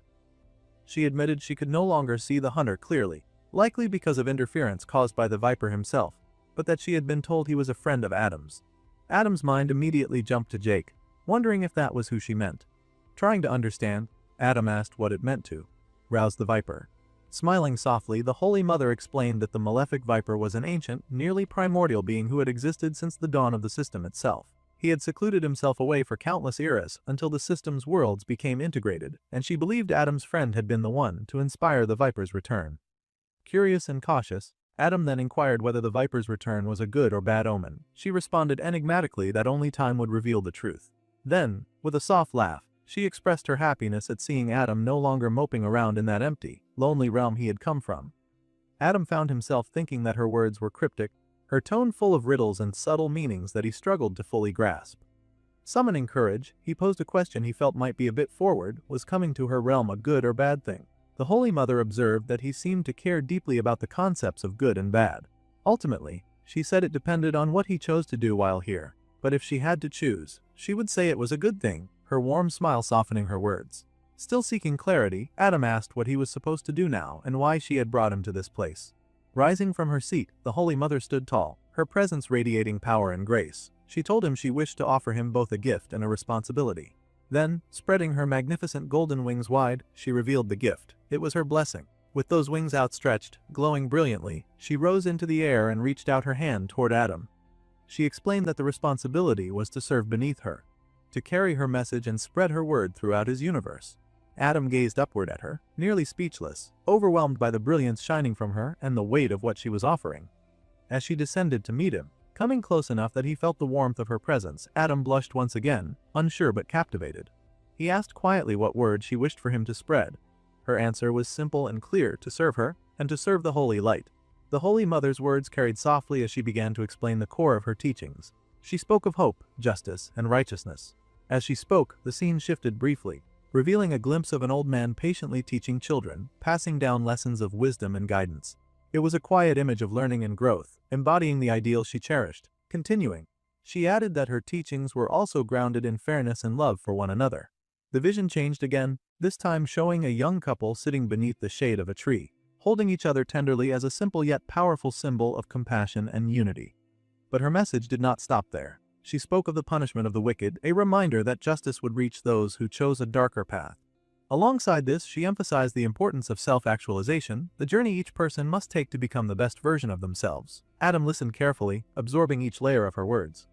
She admitted she could no longer see the hunter clearly, likely because of interference caused by the Viper himself, but that she had been told he was a friend of Adam's. Adam's mind immediately jumped to Jake, wondering if that was who she meant. Trying to understand, Adam asked what it meant to rouse the Viper. Smiling softly, the Holy Mother explained that the malefic Viper was an ancient, nearly primordial being who had existed since the dawn of the system itself. He had secluded himself away for countless eras until the system's worlds became integrated, and she believed Adam's friend had been the one to inspire the Viper's return. Curious and cautious, Adam then inquired whether the Viper's return was a good or bad omen. She responded enigmatically that only time would reveal the truth. Then, with a soft laugh, she expressed her happiness at seeing Adam no longer moping around in that empty, lonely realm he had come from. Adam found himself thinking that her words were cryptic, her tone full of riddles and subtle meanings that he struggled to fully grasp. Summoning courage, he posed a question he felt might be a bit forward. Was coming to her realm a good or bad thing? The Holy Mother observed that he seemed to care deeply about the concepts of good and bad. Ultimately, she said it depended on what he chose to do while here, but if she had to choose, she would say it was a good thing, her warm smile softening her words. Still seeking clarity, Adam asked what he was supposed to do now and why she had brought him to this place. Rising from her seat, the Holy Mother stood tall, her presence radiating power and grace. She told him she wished to offer him both a gift and a responsibility. Then, spreading her magnificent golden wings wide, she revealed the gift. It was her blessing. With those wings outstretched, glowing brilliantly, she rose into the air and reached out her hand toward Adam. She explained that the responsibility was to serve beneath her, to carry her message and spread her word throughout his universe. Adam gazed upward at her, nearly speechless, overwhelmed by the brilliance shining from her and the weight of what she was offering. As she descended to meet him, coming close enough that he felt the warmth of her presence, Adam blushed once again, unsure but captivated. He asked quietly what word she wished for him to spread. Her answer was simple and clear: to serve her, and to serve the Holy Light. The Holy Mother's words carried softly as she began to explain the core of her teachings. She spoke of hope, justice, and righteousness. As she spoke, the scene shifted briefly, revealing a glimpse of an old man patiently teaching children, passing down lessons of wisdom and guidance. It was a quiet image of learning and growth, embodying the ideals she cherished. Continuing, she added that her teachings were also grounded in fairness and love for one another. The vision changed again, this time showing a young couple sitting beneath the shade of a tree, holding each other tenderly as a simple yet powerful symbol of compassion and unity. But her message did not stop there. She spoke of the punishment of the wicked, a reminder that justice would reach those who chose a darker path. Alongside this, she emphasized the importance of self-actualization, the journey each person must take to become the best version of themselves. Adam listened carefully, absorbing each layer of her words.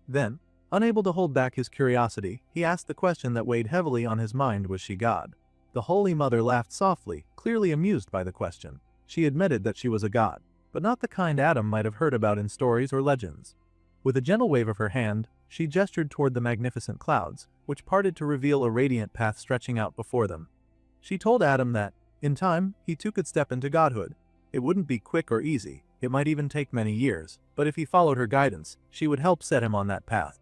Then, unable to hold back his curiosity, he asked the question that weighed heavily on his mind: was she God? The Holy Mother laughed softly, clearly amused by the question. She admitted that she was a god, but not the kind Adam might have heard about in stories or legends. With a gentle wave of her hand, she gestured toward the magnificent clouds, which parted to reveal a radiant path stretching out before them. She told Adam that, in time, he too could step into godhood. It wouldn't be quick or easy, it might even take many years, but if he followed her guidance, she would help set him on that path.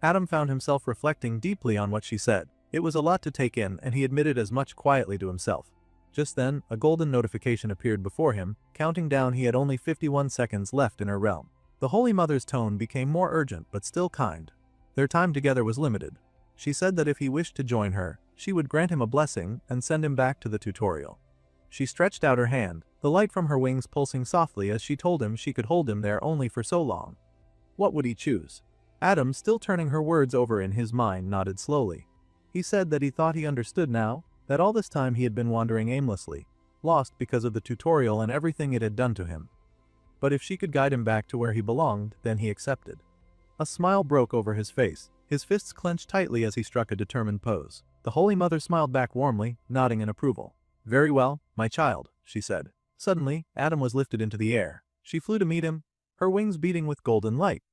Adam found himself reflecting deeply on what she said. It was a lot to take in, and he admitted as much quietly to himself. Just then, a golden notification appeared before him, counting down he had only 51 seconds left in her realm. The Holy Mother's tone became more urgent but still kind. Their time together was limited. She said that if he wished to join her, she would grant him a blessing and send him back to the tutorial. She stretched out her hand, the light from her wings pulsing softly as she told him she could hold him there only for so long. What would he choose? Adam, still turning her words over in his mind, nodded slowly. He said that he thought he understood now, that all this time he had been wandering aimlessly, lost because of the tutorial and everything it had done to him. But if she could guide him back to where he belonged, then he accepted. A smile broke over his face, his fists clenched tightly as he struck a determined pose. The Holy Mother smiled back warmly, nodding in approval. "Very well, my child," she said. Suddenly, Adam was lifted into the air. She flew to meet him, her wings beating with golden light.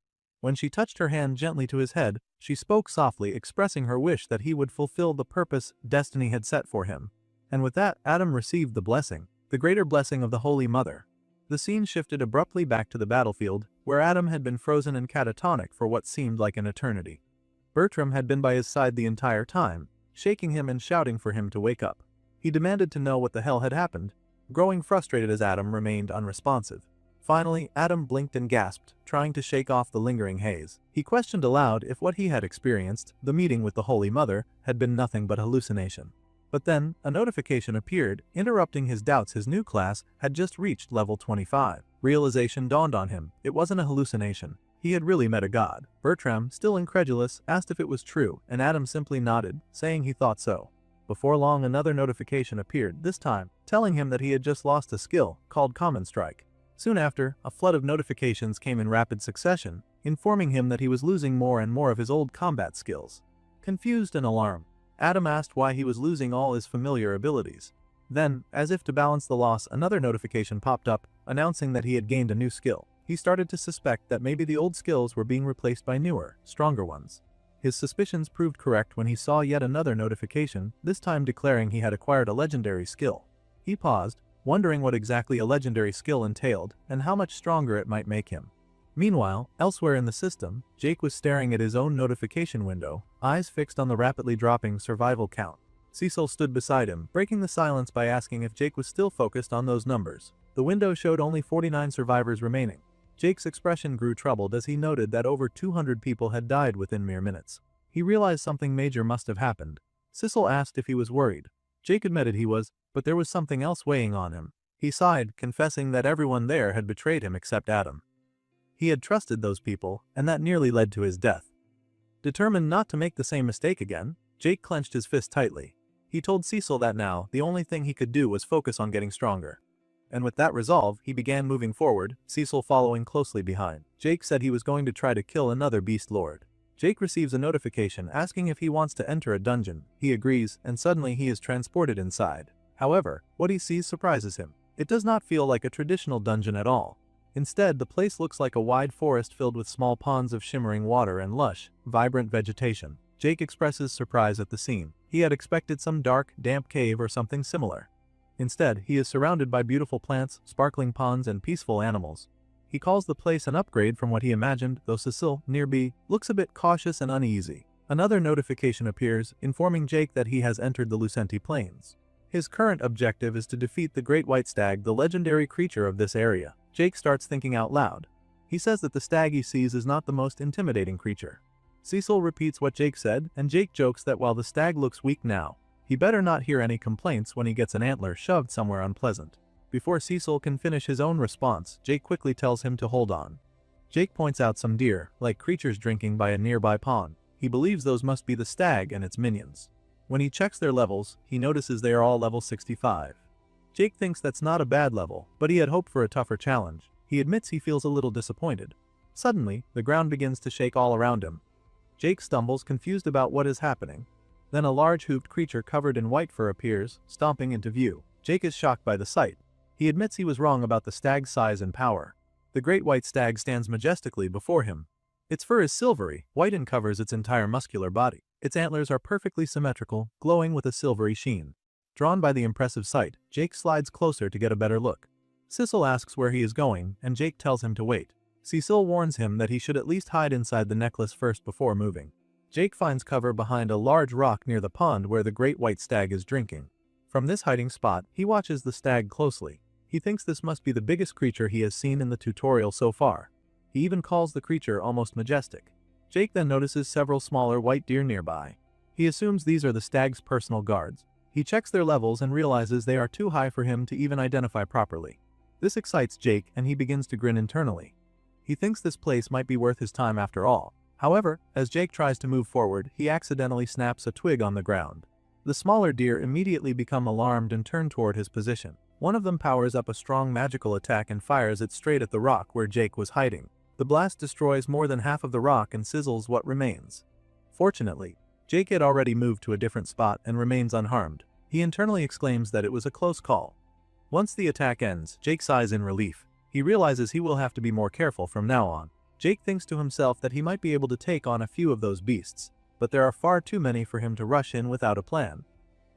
When she touched her hand gently to his head, she spoke softly, expressing her wish that he would fulfill the purpose destiny had set for him. And with that, Adam received the blessing, the greater blessing of the Holy Mother. The scene shifted abruptly back to the battlefield, where Adam had been frozen and catatonic for what seemed like an eternity. Bertram had been by his side the entire time, shaking him and shouting for him to wake up. He demanded to know what the hell had happened, growing frustrated as Adam remained unresponsive. Finally, Adam blinked and gasped, trying to shake off the lingering haze. He questioned aloud if what he had experienced, the meeting with the Holy Mother, had been nothing but hallucination. But then, a notification appeared, interrupting his doubts. His new class had just reached level 25. Realization dawned on him. It wasn't a hallucination. He had really met a god. Bertram, still incredulous, asked if it was true, and Adam simply nodded, saying he thought so. Before long, another notification appeared, this time, telling him that he had just lost a skill, called Common Strike. Soon after, a flood of notifications came in rapid succession, informing him that he was losing more and more of his old combat skills. Confused and alarmed, Adam asked why he was losing all his familiar abilities. Then, as if to balance the loss, another notification popped up, announcing that he had gained a new skill. He started to suspect that maybe the old skills were being replaced by newer, stronger ones. His suspicions proved correct when he saw yet another notification, this time declaring he had acquired a legendary skill. He paused, wondering what exactly a legendary skill entailed and how much stronger it might make him. Meanwhile, elsewhere in the system, Jake was staring at his own notification window, eyes fixed on the rapidly dropping survival count. Cecil stood beside him, breaking the silence by asking if Jake was still focused on those numbers. The window showed only 49 survivors remaining. Jake's expression grew troubled as he noted that over 200 people had died within mere minutes. He realized something major must have happened. Cecil asked if he was worried. Jake admitted he was, but there was something else weighing on him. He sighed, confessing that everyone there had betrayed him except Adam. He had trusted those people, and that nearly led to his death. Determined not to make the same mistake again, Jake clenched his fist tightly. He told Cecil that now, the only thing he could do was focus on getting stronger. And with that resolve, he began moving forward, Cecil following closely behind. Jake said he was going to try to kill another beast lord. Jake receives a notification asking if he wants to enter a dungeon. He agrees, and suddenly he is transported inside. However, what he sees surprises him. It does not feel like a traditional dungeon at all. Instead, the place looks like a wide forest filled with small ponds of shimmering water and lush, vibrant vegetation. Jake expresses surprise at the scene. He had expected some dark, damp cave or something similar. Instead, he is surrounded by beautiful plants, sparkling ponds, and peaceful animals. He calls the place an upgrade from what he imagined, though Cecil, nearby, looks a bit cautious and uneasy. Another notification appears, informing Jake that he has entered the Lucenti Plains. His current objective is to defeat the Great White Stag, the legendary creature of this area. Jake starts thinking out loud. He says that the stag he sees is not the most intimidating creature. Cecil repeats what Jake said, and Jake jokes that while the stag looks weak now, he better not hear any complaints when he gets an antler shoved somewhere unpleasant. Before Cecil can finish his own response, Jake quickly tells him to hold on. Jake points out some deer, like creatures drinking by a nearby pond. He believes those must be the stag and its minions. When he checks their levels, he notices they are all level 65. Jake thinks that's not a bad level, but he had hoped for a tougher challenge. He admits he feels a little disappointed. Suddenly, the ground begins to shake all around him. Jake stumbles, confused about what is happening. Then a large hooped creature covered in white fur appears, stomping into view. Jake is shocked by the sight. He admits he was wrong about the stag's size and power. The great white stag stands majestically before him. Its fur is silvery, white, and covers its entire muscular body. Its antlers are perfectly symmetrical, glowing with a silvery sheen. Drawn by the impressive sight, Jake slides closer to get a better look. Cecil asks where he is going, and Jake tells him to wait. Cecil warns him that he should at least hide inside the necklace first before moving. Jake finds cover behind a large rock near the pond where the great white stag is drinking. From this hiding spot, he watches the stag closely. He thinks this must be the biggest creature he has seen in the tutorial so far. He even calls the creature almost majestic. Jake then notices several smaller white deer nearby. He assumes these are the stag's personal guards. He checks their levels and realizes they are too high for him to even identify properly. This excites Jake, and he begins to grin internally. He thinks this place might be worth his time after all. However, as Jake tries to move forward, he accidentally snaps a twig on the ground. The smaller deer immediately become alarmed and turn toward his position. One of them powers up a strong magical attack and fires it straight at the rock where Jake was hiding. The blast destroys more than half of the rock and sizzles what remains. Fortunately, Jake had already moved to a different spot and remains unharmed. He internally exclaims that it was a close call. Once the attack ends, Jake sighs in relief. He realizes he will have to be more careful from now on. Jake thinks to himself that he might be able to take on a few of those beasts, but there are far too many for him to rush in without a plan.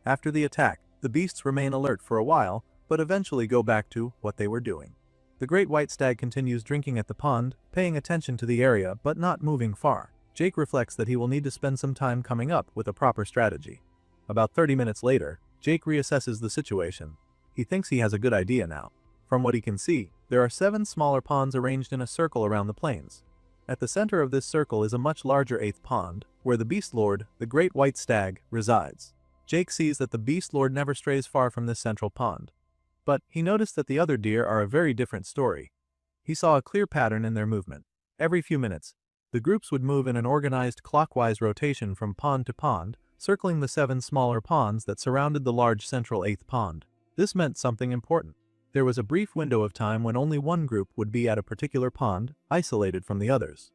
After the attack, the beasts remain alert for a while, but eventually go back to what they were doing. The great white stag continues drinking at the pond, paying attention to the area but not moving far. Jake reflects that he will need to spend some time coming up with a proper strategy. About 30 minutes later, Jake reassesses the situation. He thinks he has a good idea now. From what he can see, there are 7 smaller ponds arranged in a circle around the plains. At the center of this circle is a much larger 8th pond, where the Beast Lord, the Great White Stag, resides. Jake sees that the Beast Lord never strays far from this central pond. But he noticed that the other deer are a very different story. He saw a clear pattern in their movement. Every few minutes, the groups would move in an organized clockwise rotation from pond to pond, circling the 7 smaller ponds that surrounded the large central 8th pond. This meant something important. There was a brief window of time when only one group would be at a particular pond, isolated from the others.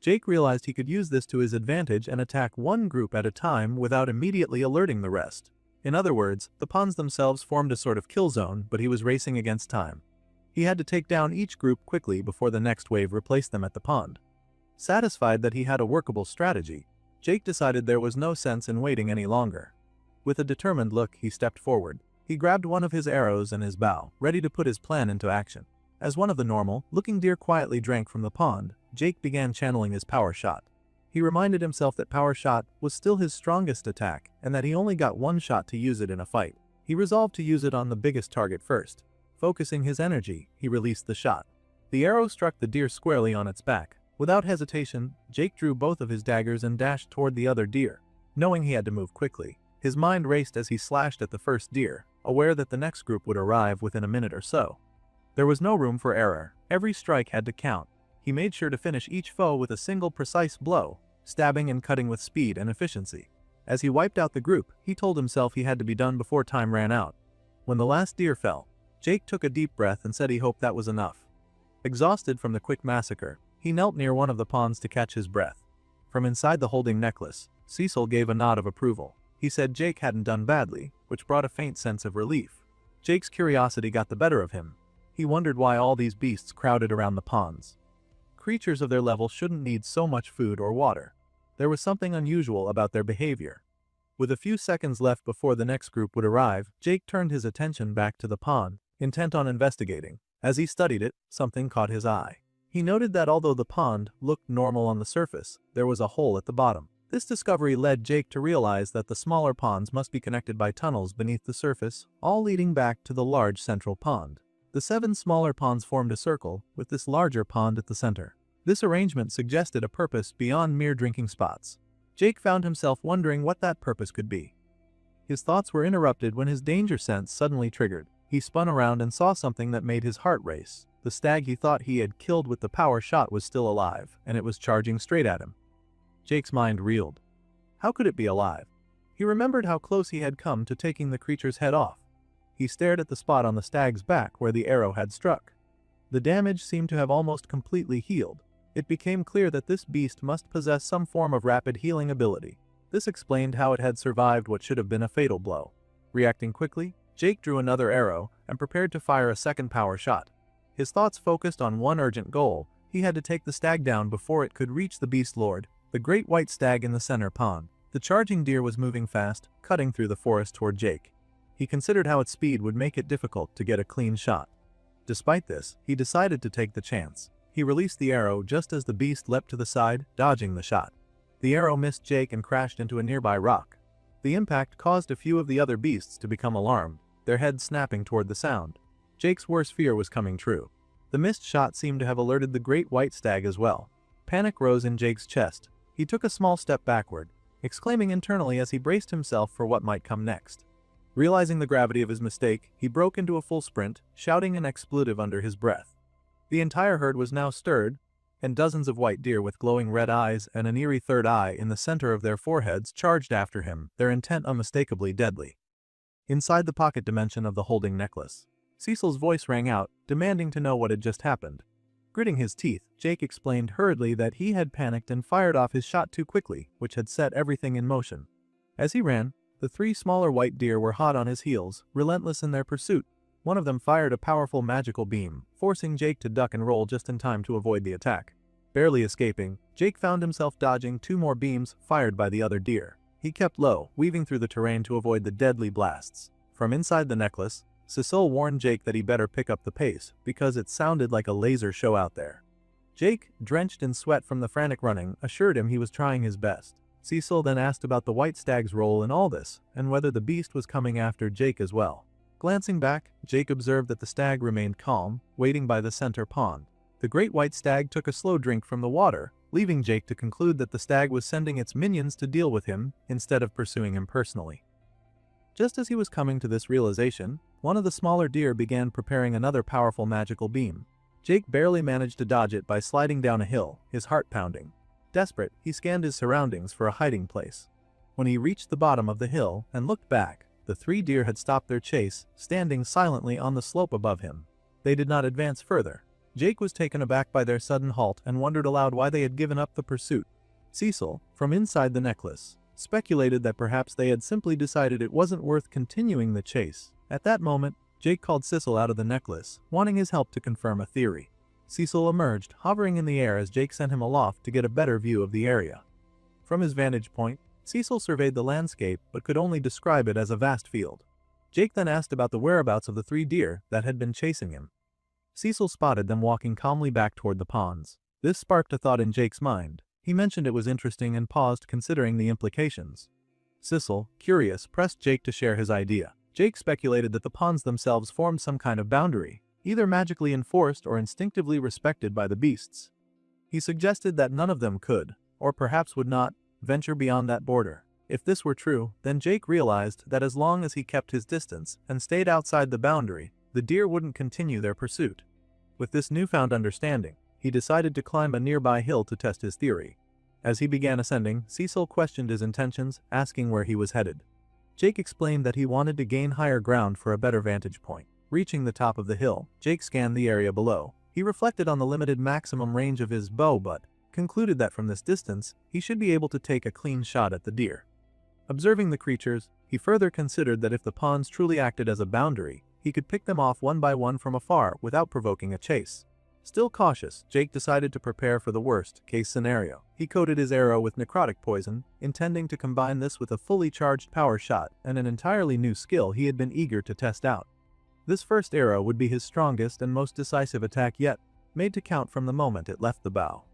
Jake realized he could use this to his advantage and attack one group at a time without immediately alerting the rest. In other words, the ponds themselves formed a sort of kill zone, but he was racing against time. He had to take down each group quickly before the next wave replaced them at the pond. Satisfied that he had a workable strategy, Jake decided there was no sense in waiting any longer. With a determined look, he stepped forward. He grabbed one of his arrows and his bow, ready to put his plan into action. As one of the normal-looking deer quietly drank from the pond, Jake began channeling his power shot. He reminded himself that power shot was still his strongest attack and that he only got one shot to use it in a fight. He resolved to use it on the biggest target first. Focusing his energy, he released the shot. The arrow struck the deer squarely on its back. Without hesitation, Jake drew both of his daggers and dashed toward the other deer. Knowing he had to move quickly, his mind raced as he slashed at the first deer, aware that the next group would arrive within a minute or so. There was no room for error. Every strike had to count. He made sure to finish each foe with a single precise blow, stabbing and cutting with speed and efficiency. As he wiped out the group, he told himself he had to be done before time ran out. When the last deer fell, Jake took a deep breath and said he hoped that was enough. Exhausted from the quick massacre, he knelt near one of the ponds to catch his breath. From inside the holding necklace, Cecil gave a nod of approval. He said Jake hadn't done badly, which brought a faint sense of relief. Jake's curiosity got the better of him. He wondered why all these beasts crowded around the ponds. Creatures of their level shouldn't need so much food or water. There was something unusual about their behavior. With a few seconds left before the next group would arrive, Jake turned his attention back to the pond, intent on investigating. As he studied it, something caught his eye. He noted that although the pond looked normal on the surface, there was a hole at the bottom. This discovery led Jake to realize that the smaller ponds must be connected by tunnels beneath the surface, all leading back to the large central pond. The 7 smaller ponds formed a circle, with this larger pond at the center. This arrangement suggested a purpose beyond mere drinking spots. Jake found himself wondering what that purpose could be. His thoughts were interrupted when his danger sense suddenly triggered. He spun around and saw something that made his heart race. The stag he thought he had killed with the power shot was still alive, and it was charging straight at him. Jake's mind reeled. How could it be alive? He remembered how close he had come to taking the creature's head off. He stared at the spot on the stag's back where the arrow had struck. The damage seemed to have almost completely healed. It became clear that this beast must possess some form of rapid healing ability. This explained how it had survived what should have been a fatal blow. Reacting quickly, Jake drew another arrow and prepared to fire a second power shot. His thoughts focused on one urgent goal. He had to take the stag down before it could reach the beast lord, the great white stag in the center pond. The charging deer was moving fast, cutting through the forest toward Jake. He considered how its speed would make it difficult to get a clean shot. Despite this, he decided to take the chance. He released the arrow just as the beast leapt to the side, dodging the shot. The arrow missed Jake and crashed into a nearby rock. The impact caused a few of the other beasts to become alarmed, their heads snapping toward the sound. Jake's worst fear was coming true. The missed shot seemed to have alerted the great white stag as well. Panic rose in Jake's chest. He took a small step backward, exclaiming internally as he braced himself for what might come next. Realizing the gravity of his mistake, he broke into a full sprint, shouting an expletive under his breath. The entire herd was now stirred, and dozens of white deer with glowing red eyes and an eerie third eye in the center of their foreheads charged after him, their intent unmistakably deadly. Inside the pocket dimension of the holding necklace, Cecil's voice rang out, demanding to know what had just happened. Gritting his teeth, Jake explained hurriedly that he had panicked and fired off his shot too quickly, which had set everything in motion. As he ran, the 3 smaller white deer were hot on his heels, relentless in their pursuit. One of them fired a powerful magical beam, forcing Jake to duck and roll just in time to avoid the attack. Barely escaping, Jake found himself dodging 2 more beams fired by the other deer. He kept low, weaving through the terrain to avoid the deadly blasts. From inside the necklace, Cecil warned Jake that he better pick up the pace, because it sounded like a laser show out there. Jake, drenched in sweat from the frantic running, assured him he was trying his best. Cecil then asked about the white stag's role in all this, and whether the beast was coming after Jake as well. Glancing back, Jake observed that the stag remained calm, waiting by the center pond. The great white stag took a slow drink from the water, leaving Jake to conclude that the stag was sending its minions to deal with him, instead of pursuing him personally. Just as he was coming to this realization, one of the smaller deer began preparing another powerful magical beam. Jake barely managed to dodge it by sliding down a hill, his heart pounding. Desperate, he scanned his surroundings for a hiding place. When he reached the bottom of the hill and looked back, the 3 deer had stopped their chase, standing silently on the slope above him. They did not advance further. Jake was taken aback by their sudden halt and wondered aloud why they had given up the pursuit. Cecil, from inside the necklace, speculated that perhaps they had simply decided it wasn't worth continuing the chase. At that moment, Jake called Cecil out of the necklace, wanting his help to confirm a theory. Cecil emerged, hovering in the air as Jake sent him aloft to get a better view of the area. From his vantage point, Cecil surveyed the landscape but could only describe it as a vast field. Jake then asked about the whereabouts of the 3 deer that had been chasing him. Cecil spotted them walking calmly back toward the ponds. This sparked a thought in Jake's mind. He mentioned it was interesting and paused considering the implications. Cecil, curious, pressed Jake to share his idea. Jake speculated that the ponds themselves formed some kind of boundary, either magically enforced or instinctively respected by the beasts. He suggested that none of them could, or perhaps would not, venture beyond that border. If this were true, then Jake realized that as long as he kept his distance and stayed outside the boundary, the deer wouldn't continue their pursuit. With this newfound understanding, he decided to climb a nearby hill to test his theory. As he began ascending, Cecil questioned his intentions, asking where he was headed. Jake explained that he wanted to gain higher ground for a better vantage point. Reaching the top of the hill, Jake scanned the area below. He reflected on the limited maximum range of his bow but concluded that from this distance, he should be able to take a clean shot at the deer. Observing the creatures, he further considered that if the ponds truly acted as a boundary, he could pick them off one by one from afar without provoking a chase. Still cautious, Jake decided to prepare for the worst-case scenario. He coated his arrow with necrotic poison, intending to combine this with a fully charged power shot and an entirely new skill he had been eager to test out. This first arrow would be his strongest and most decisive attack yet, made to count from the moment it left the bow.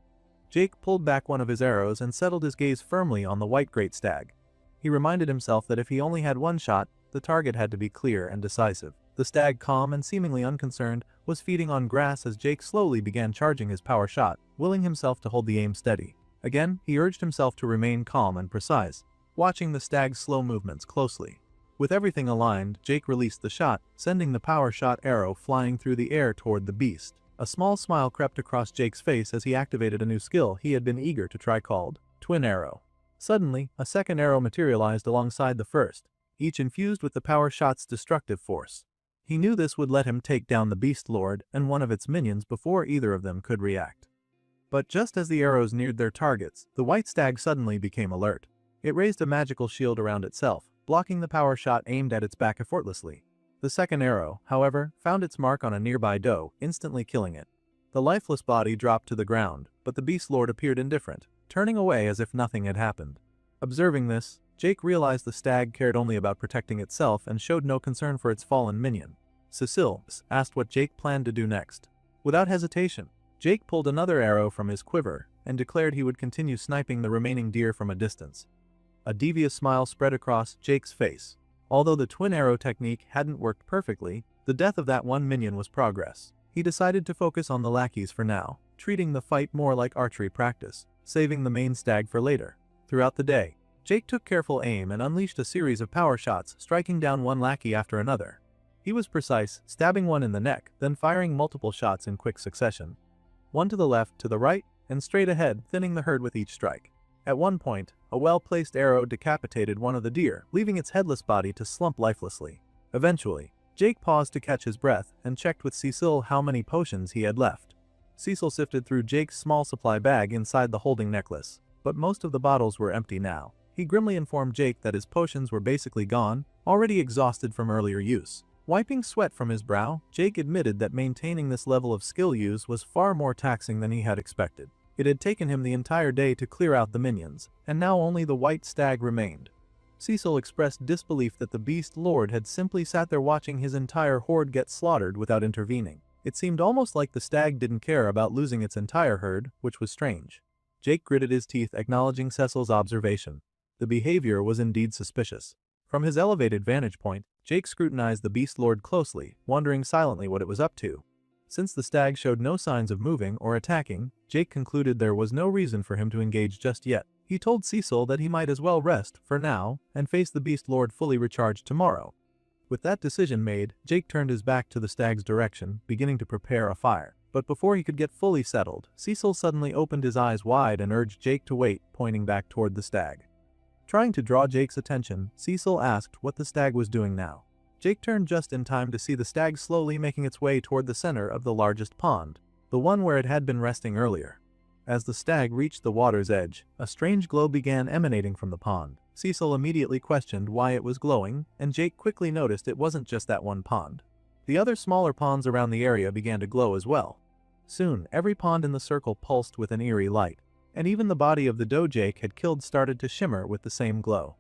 Jake pulled back one of his arrows and settled his gaze firmly on the white great stag. He reminded himself that if he only had one shot, the target had to be clear and decisive. The stag, calm and seemingly unconcerned, was feeding on grass as Jake slowly began charging his power shot, willing himself to hold the aim steady. Again, he urged himself to remain calm and precise, watching the stag's slow movements closely. With everything aligned, Jake released the shot, sending the power shot arrow flying through the air toward the beast. A small smile crept across Jake's face as he activated a new skill he had been eager to try called Twin Arrow. Suddenly, a second arrow materialized alongside the first, each infused with the power shot's destructive force. He knew this would let him take down the Beast Lord and one of its minions before either of them could react. But just as the arrows neared their targets, the white stag suddenly became alert. It raised a magical shield around itself, blocking the power shot aimed at its back effortlessly. The second arrow, however, found its mark on a nearby doe, instantly killing it. The lifeless body dropped to the ground, but the Beast Lord appeared indifferent, turning away as if nothing had happened. Observing this, Jake realized the stag cared only about protecting itself and showed no concern for its fallen minion. Cecil asked what Jake planned to do next. Without hesitation, Jake pulled another arrow from his quiver and declared he would continue sniping the remaining deer from a distance. A devious smile spread across Jake's face. Although the twin arrow technique hadn't worked perfectly, the death of that one minion was progress. He decided to focus on the lackeys for now, treating the fight more like archery practice, saving the main stag for later. Throughout the day, Jake took careful aim and unleashed a series of power shots, striking down one lackey after another. He was precise, stabbing one in the neck, then firing multiple shots in quick succession. One to the left, to the right, and straight ahead, thinning the herd with each strike. At one point, a well-placed arrow decapitated one of the deer, leaving its headless body to slump lifelessly. Eventually, Jake paused to catch his breath and checked with Cecil how many potions he had left. Cecil sifted through Jake's small supply bag inside the holding necklace, but most of the bottles were empty now. He grimly informed Jake that his potions were basically gone, already exhausted from earlier use. Wiping sweat from his brow, Jake admitted that maintaining this level of skill use was far more taxing than he had expected. It had taken him the entire day to clear out the minions, and now only the white stag remained. Cecil expressed disbelief that the Beast Lord had simply sat there watching his entire horde get slaughtered without intervening. It seemed almost like the stag didn't care about losing its entire herd, which was strange. Jake gritted his teeth, acknowledging Cecil's observation. The behavior was indeed suspicious. From his elevated vantage point, Jake scrutinized the Beast Lord closely, wondering silently what it was up to. Since the stag showed no signs of moving or attacking, Jake concluded there was no reason for him to engage just yet. He told Cecil that he might as well rest, for now, and face the Beast Lord fully recharged tomorrow. With that decision made, Jake turned his back to the stag's direction, beginning to prepare a fire. But before he could get fully settled, Cecil suddenly opened his eyes wide and urged Jake to wait, pointing back toward the stag. Trying to draw Jake's attention, Cecil asked what the stag was doing now. Jake turned just in time to see the stag slowly making its way toward the center of the largest pond, the one where it had been resting earlier. As the stag reached the water's edge, a strange glow began emanating from the pond. Cecil immediately questioned why it was glowing, and Jake quickly noticed it wasn't just that one pond. The other smaller ponds around the area began to glow as well. Soon, every pond in the circle pulsed with an eerie light, and even the body of the doe Jake had killed started to shimmer with the same glow.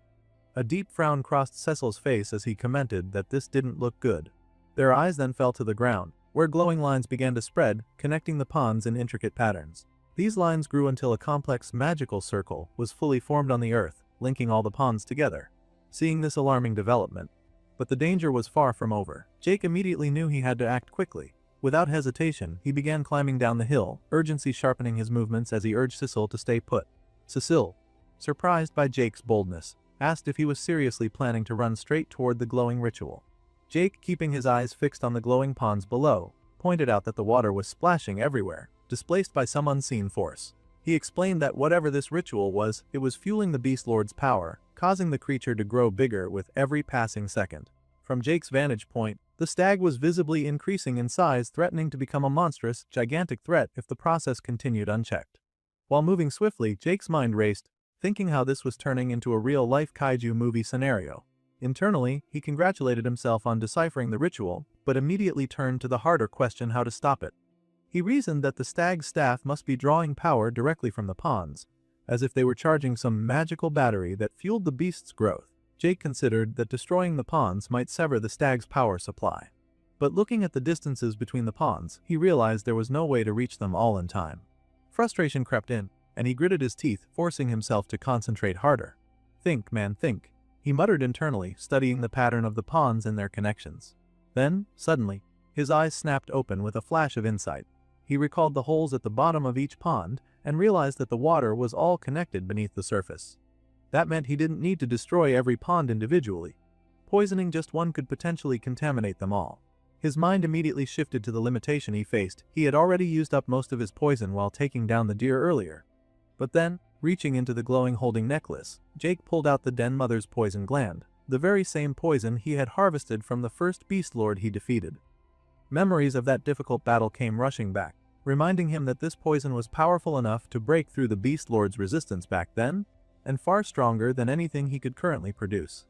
A deep frown crossed Cecil's face as he commented that this didn't look good. Their eyes then fell to the ground, where glowing lines began to spread, connecting the ponds in intricate patterns. These lines grew until a complex magical circle was fully formed on the earth, linking all the ponds together. Seeing this alarming development, but the danger was far from over, Jake immediately knew he had to act quickly. Without hesitation, he began climbing down the hill, urgency sharpening his movements as he urged Cecil to stay put. Cecil, surprised by Jake's boldness, asked if he was seriously planning to run straight toward the glowing ritual. Jake, keeping his eyes fixed on the glowing ponds below, pointed out that the water was splashing everywhere, displaced by some unseen force. He explained that whatever this ritual was, it was fueling the Beast Lord's power, causing the creature to grow bigger with every passing second. From Jake's vantage point, the stag was visibly increasing in size, threatening to become a monstrous, gigantic threat if the process continued unchecked. While moving swiftly, Jake's mind raced, thinking how this was turning into a real-life kaiju movie scenario. Internally, he congratulated himself on deciphering the ritual, but immediately turned to the harder question: how to stop it. He reasoned that the stag's staff must be drawing power directly from the ponds, as if they were charging some magical battery that fueled the beast's growth. Jake considered that destroying the ponds might sever the stag's power supply. But looking at the distances between the ponds, he realized there was no way to reach them all in time. Frustration crept in, and he gritted his teeth, forcing himself to concentrate harder. "Think, man, think," he muttered internally, studying the pattern of the ponds and their connections. Then, suddenly, his eyes snapped open with a flash of insight. He recalled the holes at the bottom of each pond and realized that the water was all connected beneath the surface. That meant he didn't need to destroy every pond individually. Poisoning just one could potentially contaminate them all. His mind immediately shifted to the limitation he faced. He had already used up most of his poison while taking down the deer earlier. But then, reaching into the glowing holding necklace, Jake pulled out the den mother's poison gland, the very same poison he had harvested from the first beast lord he defeated. Memories of that difficult battle came rushing back, reminding him that this poison was powerful enough to break through the beast lord's resistance back then, and far stronger than anything he could currently produce.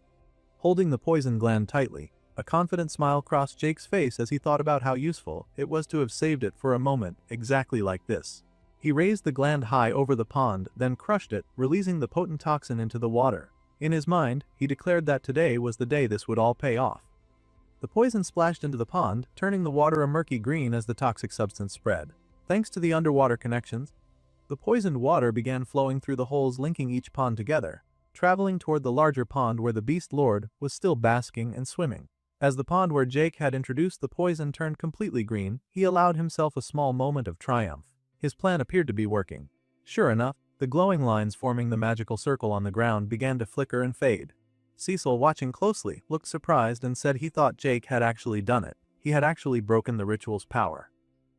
Holding the poison gland tightly, a confident smile crossed Jake's face as he thought about how useful it was to have saved it for a moment exactly like this. He raised the gland high over the pond, then crushed it, releasing the potent toxin into the water. In his mind, he declared that today was the day this would all pay off. The poison splashed into the pond, turning the water a murky green as the toxic substance spread. Thanks to the underwater connections, the poisoned water began flowing through the holes linking each pond together, traveling toward the larger pond where the Beast Lord was still basking and swimming. As the pond where Jake had introduced the poison turned completely green, he allowed himself a small moment of triumph. His plan appeared to be working. Sure enough, the glowing lines forming the magical circle on the ground began to flicker and fade. Cecil, watching closely, looked surprised and said he thought Jake had actually done it. He had actually broken the ritual's power.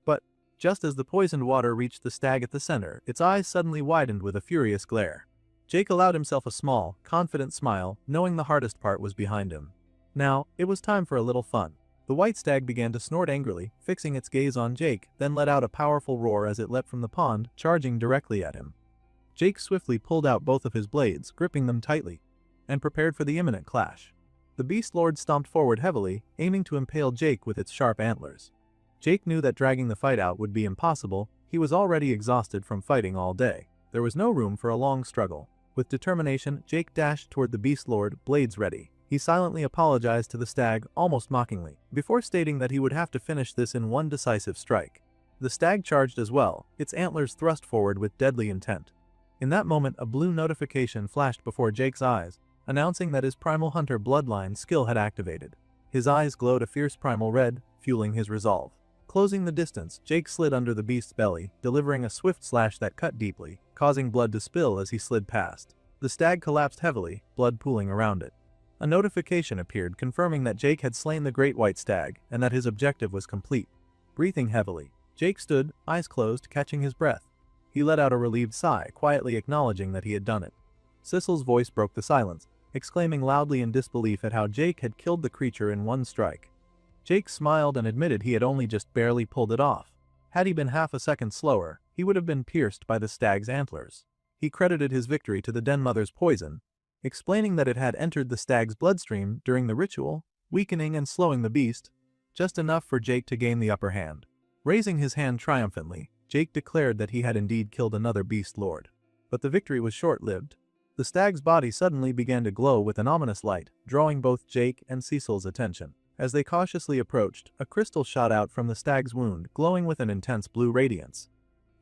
But just as the poisoned water reached the stag at the center, its eyes suddenly widened with a furious glare. Jake allowed himself a small, confident smile, knowing the hardest part was behind him. Now, it was time for a little fun. The white stag began to snort angrily, fixing its gaze on Jake, then let out a powerful roar as it leapt from the pond, charging directly at him. Jake swiftly pulled out both of his blades, gripping them tightly, and prepared for the imminent clash. The Beast Lord stomped forward heavily, aiming to impale Jake with its sharp antlers. Jake knew that dragging the fight out would be impossible. He was already exhausted from fighting all day. There was no room for a long struggle. With determination, Jake dashed toward the Beast Lord, blades ready. He silently apologized to the stag, almost mockingly, before stating that he would have to finish this in one decisive strike. The stag charged as well, its antlers thrust forward with deadly intent. In that moment, a blue notification flashed before Jake's eyes, announcing that his primal hunter bloodline skill had activated. His eyes glowed a fierce primal red, fueling his resolve. Closing the distance, Jake slid under the beast's belly, delivering a swift slash that cut deeply, causing blood to spill as he slid past. The stag collapsed heavily, blood pooling around it. A notification appeared confirming that Jake had slain the great white stag and that his objective was complete. Breathing heavily, Jake stood, eyes closed, catching his breath. He let out a relieved sigh, quietly acknowledging that he had done it. Cecil's voice broke the silence, exclaiming loudly in disbelief at how Jake had killed the creature in one strike. Jake smiled and admitted he had only just barely pulled it off. Had he been half a second slower, he would have been pierced by the stag's antlers. He credited his victory to the den mother's poison, explaining that it had entered the stag's bloodstream during the ritual, weakening and slowing the beast, just enough for Jake to gain the upper hand. Raising his hand triumphantly, Jake declared that he had indeed killed another beast lord. But the victory was short-lived. The stag's body suddenly began to glow with an ominous light, drawing both Jake and Cecil's attention. As they cautiously approached, a crystal shot out from the stag's wound, glowing with an intense blue radiance.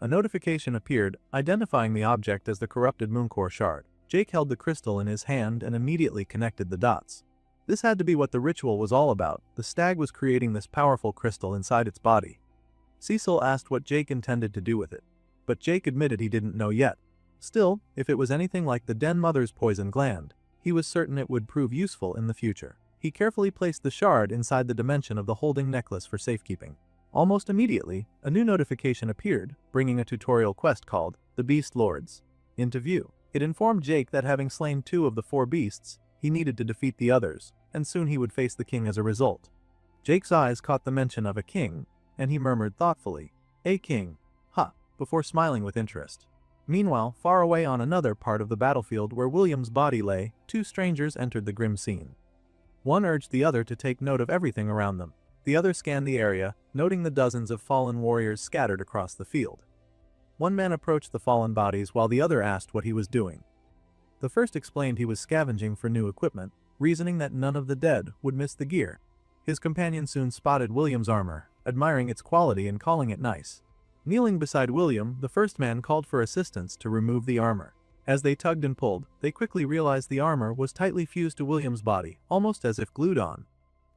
A notification appeared, identifying the object as the corrupted mooncore shard. Jake held the crystal in his hand and immediately connected the dots. This had to be what the ritual was all about. The stag was creating this powerful crystal inside its body. Cecil asked what Jake intended to do with it, but Jake admitted he didn't know yet. Still, if it was anything like the den mother's poison gland, he was certain it would prove useful in the future. He carefully placed the shard inside the dimension of the holding necklace for safekeeping. Almost immediately, a new notification appeared, bringing a tutorial quest called The Beast Lords into view. It informed Jake that having slain 2 of the 4 beasts, he needed to defeat the others, and soon he would face the king as a result. Jake's eyes caught the mention of a king, and he murmured thoughtfully, "A king, ha," before smiling with interest. Meanwhile, far away on another part of the battlefield where William's body lay, 2 strangers entered the grim scene. One urged the other to take note of everything around them. The other scanned the area, noting the dozens of fallen warriors scattered across the field. One man approached the fallen bodies while the other asked what he was doing. The first explained he was scavenging for new equipment, reasoning that none of the dead would miss the gear. His companion soon spotted William's armor, admiring its quality and calling it nice. Kneeling beside William, the first man called for assistance to remove the armor. As they tugged and pulled, they quickly realized the armor was tightly fused to William's body, almost as if glued on.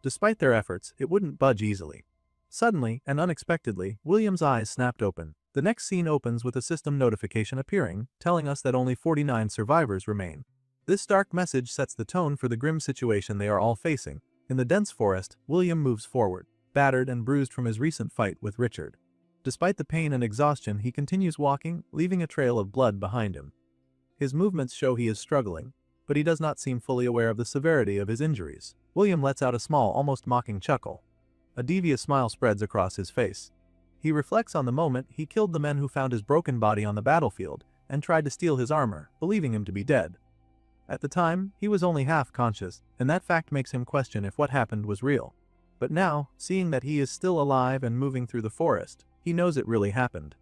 Despite their efforts, it wouldn't budge easily. Suddenly, and unexpectedly, William's eyes snapped open. The next scene opens with a system notification appearing, telling us that only 49 survivors remain. This dark message sets the tone for the grim situation they are all facing. In the dense forest, William moves forward, battered and bruised from his recent fight with Richard. Despite the pain and exhaustion, he continues walking, leaving a trail of blood behind him. His movements show he is struggling, but he does not seem fully aware of the severity of his injuries. William lets out a small, almost mocking chuckle. A devious smile spreads across his face. He reflects on the moment he killed the men who found his broken body on the battlefield and tried to steal his armor, believing him to be dead. At the time, he was only half conscious, and that fact makes him question if what happened was real. But now, seeing that he is still alive and moving through the forest, he knows it really happened.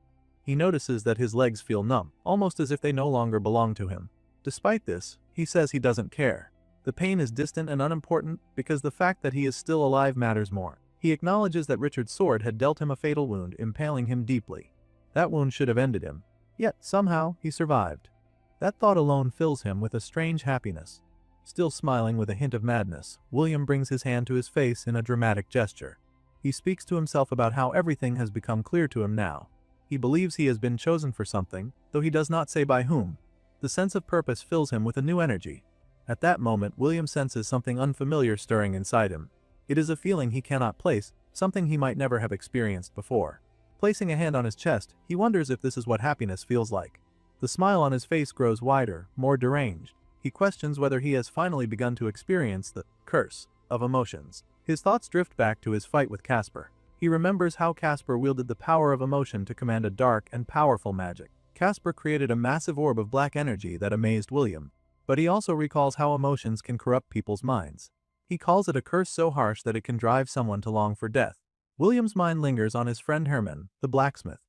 He notices that his legs feel numb, almost as if they no longer belong to him. Despite this, he says he doesn't care. The pain is distant and unimportant because the fact that he is still alive matters more. He acknowledges that Richard's sword had dealt him a fatal wound, impaling him deeply. That wound should have ended him. Yet, somehow, he survived. That thought alone fills him with a strange happiness. Still smiling with a hint of madness, William brings his hand to his face in a dramatic gesture. He speaks to himself about how everything has become clear to him now. He believes he has been chosen for something, though he does not say by whom. The sense of purpose fills him with a new energy. At that moment, William senses something unfamiliar stirring inside him. It is a feeling he cannot place, something he might never have experienced before. Placing a hand on his chest, he wonders if this is what happiness feels like. The smile on his face grows wider, more deranged. He questions whether he has finally begun to experience the curse of emotions. His thoughts drift back to his fight with Casper. He remembers how Casper wielded the power of emotion to command a dark and powerful magic. Casper created a massive orb of black energy that amazed William. But he also recalls how emotions can corrupt people's minds. He calls it a curse so harsh that it can drive someone to long for death. William's mind lingers on his friend Herman, the blacksmith.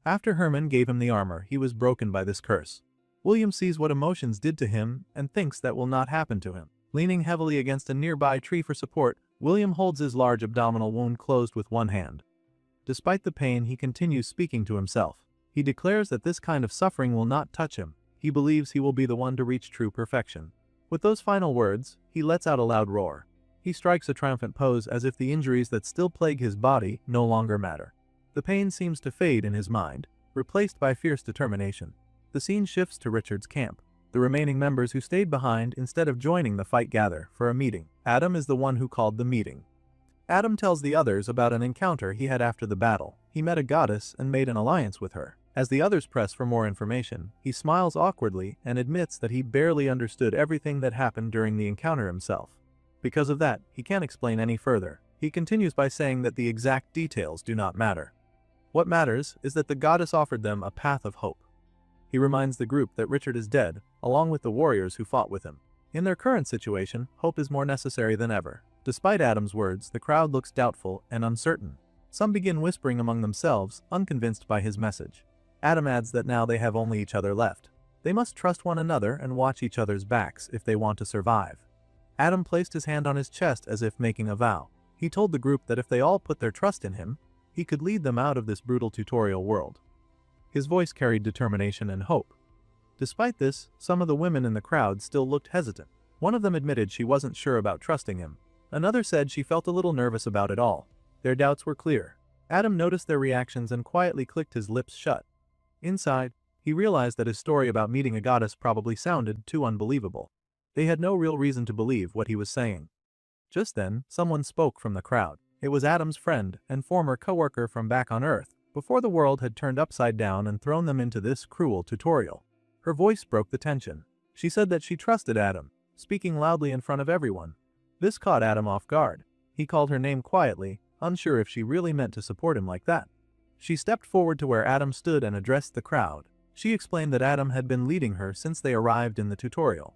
After Herman gave him the armor, he was broken by this curse. William sees what emotions did to him and thinks that will not happen to him. Leaning heavily against a nearby tree for support, William holds his large abdominal wound closed with one hand. Despite the pain, he continues speaking to himself. He declares that this kind of suffering will not touch him. He believes he will be the one to reach true perfection. With those final words, he lets out a loud roar. He strikes a triumphant pose as if the injuries that still plague his body no longer matter. The pain seems to fade in his mind, replaced by fierce determination. The scene shifts to Richard's camp. The remaining members who stayed behind instead of joining the fight gather for a meeting. Adam is the one who called the meeting. Adam tells the others about an encounter he had after the battle. He met a goddess and made an alliance with her. As the others press for more information, he smiles awkwardly and admits that he barely understood everything that happened during the encounter himself. Because of that, he can't explain any further. He continues by saying that the exact details do not matter. What matters is that the goddess offered them a path of hope. He reminds the group that Richard is dead, along with the warriors who fought with him. In their current situation, hope is more necessary than ever. Despite Adam's words, the crowd looks doubtful and uncertain. Some begin whispering among themselves, unconvinced by his message. Adam adds that now they have only each other left. They must trust one another and watch each other's backs if they want to survive. Adam placed his hand on his chest as if making a vow. He told the group that if they all put their trust in him, he could lead them out of this brutal tutorial world. His voice carried determination and hope. Despite this, some of the women in the crowd still looked hesitant. One of them admitted she wasn't sure about trusting him. Another said she felt a little nervous about it all. Their doubts were clear. Adam noticed their reactions and quietly clicked his lips shut. Inside, he realized that his story about meeting a goddess probably sounded too unbelievable. They had no real reason to believe what he was saying. Just then, someone spoke from the crowd. It was Adam's friend and former co-worker from back on Earth, before the world had turned upside down and thrown them into this cruel tutorial. Her voice broke the tension. She said that she trusted Adam, speaking loudly in front of everyone. This caught Adam off guard. He called her name quietly, unsure if she really meant to support him like that. She stepped forward to where Adam stood and addressed the crowd. She explained that Adam had been leading her since they arrived in the tutorial.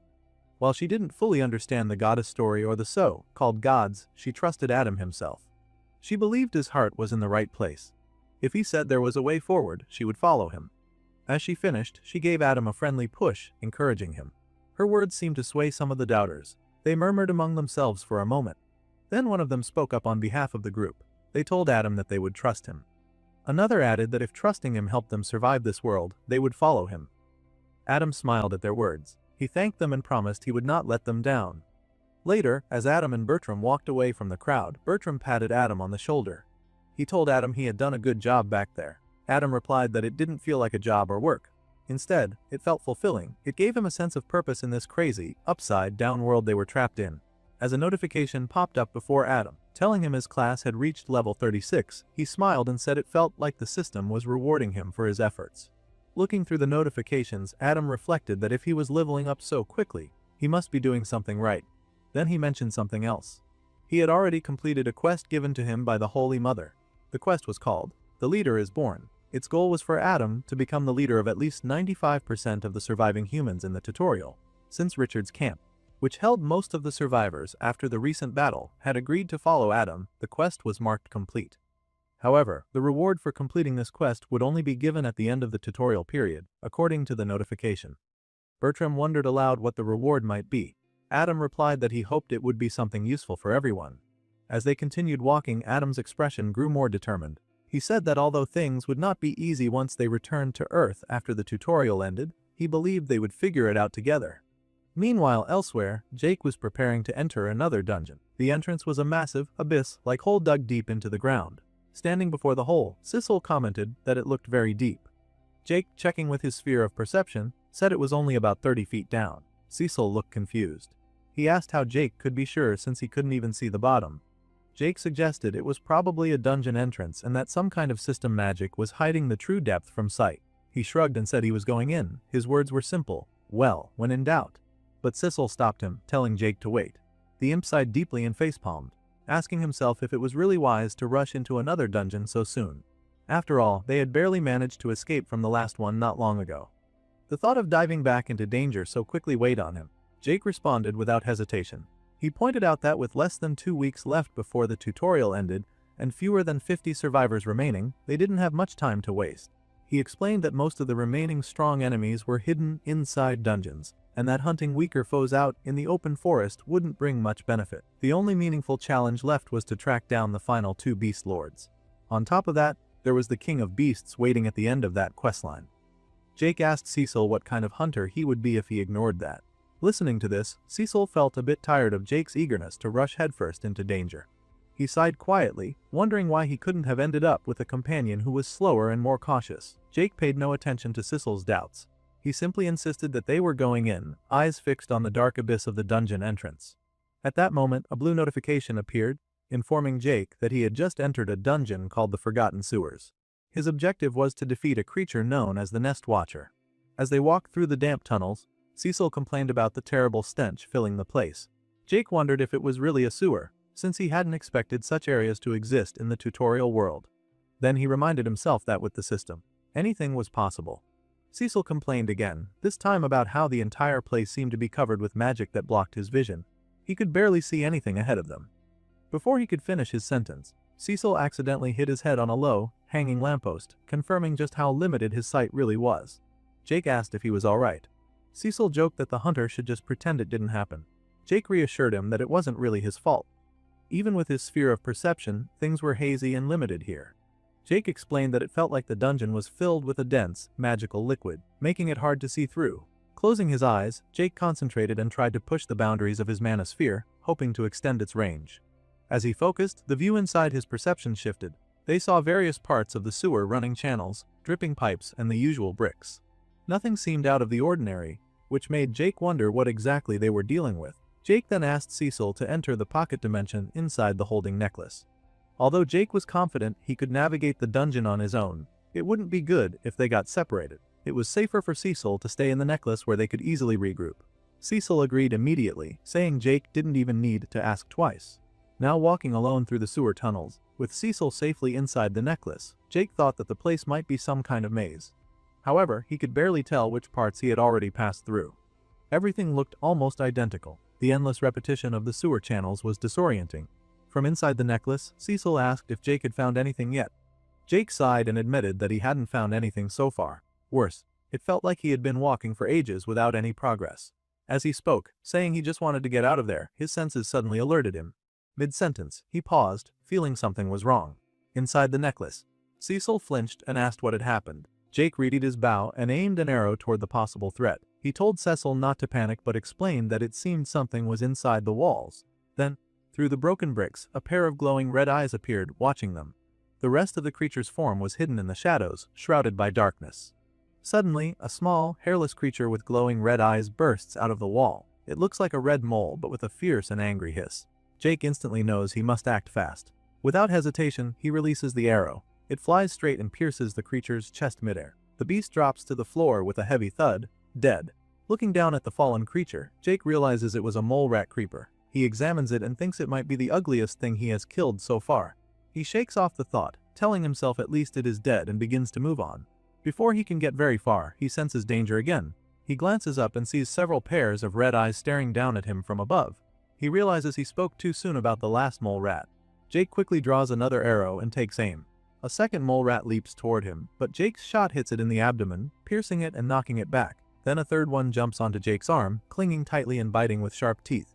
While she didn't fully understand the goddess story or the so-called gods, she trusted Adam himself. She believed his heart was in the right place. If he said there was a way forward, she would follow him. As she finished, she gave Adam a friendly push, encouraging him. Her words seemed to sway some of the doubters. They murmured among themselves for a moment. Then one of them spoke up on behalf of the group. They told Adam that they would trust him. Another added that if trusting him helped them survive this world, they would follow him. Adam smiled at their words. He thanked them and promised he would not let them down. Later, as Adam and Bertram walked away from the crowd, Bertram patted Adam on the shoulder. He told Adam he had done a good job back there. Adam replied that it didn't feel like a job or work. Instead, it felt fulfilling. It gave him a sense of purpose in this crazy, upside-down world they were trapped in. As a notification popped up before Adam, telling him his class had reached level 36, he smiled and said it felt like the system was rewarding him for his efforts. Looking through the notifications, Adam reflected that if he was leveling up so quickly, he must be doing something right. Then he mentioned something else. He had already completed a quest given to him by the Holy Mother. The quest was called, "The Leader is Born." Its goal was for Adam to become the leader of at least 95% of the surviving humans in the tutorial, since Richard's camp, which held most of the survivors after the recent battle, had agreed to follow Adam. The quest was marked complete. However, the reward for completing this quest would only be given at the end of the tutorial period, according to the notification. Bertram wondered aloud what the reward might be. Adam replied that he hoped it would be something useful for everyone. As they continued walking, Adam's expression grew more determined. He said that although things would not be easy once they returned to Earth after the tutorial ended, he believed they would figure it out together. Meanwhile, elsewhere, Jake was preparing to enter another dungeon. The entrance was a massive, abyss-like hole dug deep into the ground. Standing before the hole, Sissel commented that it looked very deep. Jake, checking with his sphere of perception, said it was only about 30 feet down. Cecil looked confused. He asked how Jake could be sure since he couldn't even see the bottom. Jake suggested it was probably a dungeon entrance and that some kind of system magic was hiding the true depth from sight. He shrugged and said he was going in. His words were simple. Well, when in doubt. But Sissel stopped him, telling Jake to wait. The imp sighed deeply and facepalmed, asking himself if it was really wise to rush into another dungeon so soon. After all, they had barely managed to escape from the last one not long ago. The thought of diving back into danger so quickly weighed on him. Jake responded without hesitation. He pointed out that with less than 2 weeks left before the tutorial ended and fewer than 50 survivors remaining, they didn't have much time to waste. He explained that most of the remaining strong enemies were hidden inside dungeons, and that hunting weaker foes out in the open forest wouldn't bring much benefit. The only meaningful challenge left was to track down the final 2 beast lords. On top of that, there was the king of beasts waiting at the end of that questline. Jake asked Cecil what kind of hunter he would be if he ignored that. Listening to this, Cecil felt a bit tired of Jake's eagerness to rush headfirst into danger. He sighed quietly, wondering why he couldn't have ended up with a companion who was slower and more cautious. Jake paid no attention to Cecil's doubts. He simply insisted that they were going in, eyes fixed on the dark abyss of the dungeon entrance. At that moment, a blue notification appeared, informing Jake that he had just entered a dungeon called the Forgotten Sewers. His objective was to defeat a creature known as the Nest Watcher. As they walked through the damp tunnels, Cecil complained about the terrible stench filling the place. Jake wondered if it was really a sewer, since he hadn't expected such areas to exist in the tutorial world. Then he reminded himself that with the system, anything was possible. Cecil complained again, this time about how the entire place seemed to be covered with magic that blocked his vision. He could barely see anything ahead of them. Before he could finish his sentence, Cecil accidentally hit his head on a low, hanging lamppost, confirming just how limited his sight really was. Jake asked if he was alright. Cecil joked that the hunter should just pretend it didn't happen. Jake reassured him that it wasn't really his fault. Even with his sphere of perception, things were hazy and limited here. Jake explained that it felt like the dungeon was filled with a dense, magical liquid, making it hard to see through. Closing his eyes, Jake concentrated and tried to push the boundaries of his mana sphere, hoping to extend its range. As he focused, the view inside his perception shifted. They saw various parts of the sewer, running channels, dripping pipes, and the usual bricks. Nothing seemed out of the ordinary, which made Jake wonder what exactly they were dealing with. Jake then asked Cecil to enter the pocket dimension inside the holding necklace. Although Jake was confident he could navigate the dungeon on his own, it wouldn't be good if they got separated. It was safer for Cecil to stay in the necklace where they could easily regroup. Cecil agreed immediately, saying Jake didn't even need to ask twice. Now walking alone through the sewer tunnels, with Cecil safely inside the necklace, Jake thought that the place might be some kind of maze. However, he could barely tell which parts he had already passed through. Everything looked almost identical. The endless repetition of the sewer channels was disorienting. From inside the necklace, Cecil asked if Jake had found anything yet. Jake sighed and admitted that he hadn't found anything so far. Worse, it felt like he had been walking for ages without any progress. As he spoke, saying he just wanted to get out of there, his senses suddenly alerted him. Mid-sentence, he paused, feeling something was wrong. Inside the necklace, Cecil flinched and asked what had happened. Jake readied his bow and aimed an arrow toward the possible threat. He told Cecil not to panic but explained that it seemed something was inside the walls. Then, through the broken bricks, a pair of glowing red eyes appeared, watching them. The rest of the creature's form was hidden in the shadows, shrouded by darkness. Suddenly, a small, hairless creature with glowing red eyes bursts out of the wall. It looks like a red mole but with a fierce and angry hiss. Jake instantly knows he must act fast. Without hesitation, he releases the arrow. It flies straight and pierces the creature's chest midair. The beast drops to the floor with a heavy thud, dead. Looking down at the fallen creature, Jake realizes it was a mole rat creeper. He examines it and thinks it might be the ugliest thing he has killed so far. He shakes off the thought, telling himself at least it is dead, and begins to move on. Before he can get very far, he senses danger again. He glances up and sees several pairs of red eyes staring down at him from above. He realizes he spoke too soon about the last mole rat. Jake quickly draws another arrow and takes aim. A second mole rat leaps toward him, but Jake's shot hits it in the abdomen, piercing it and knocking it back. Then a third one jumps onto Jake's arm, clinging tightly and biting with sharp teeth.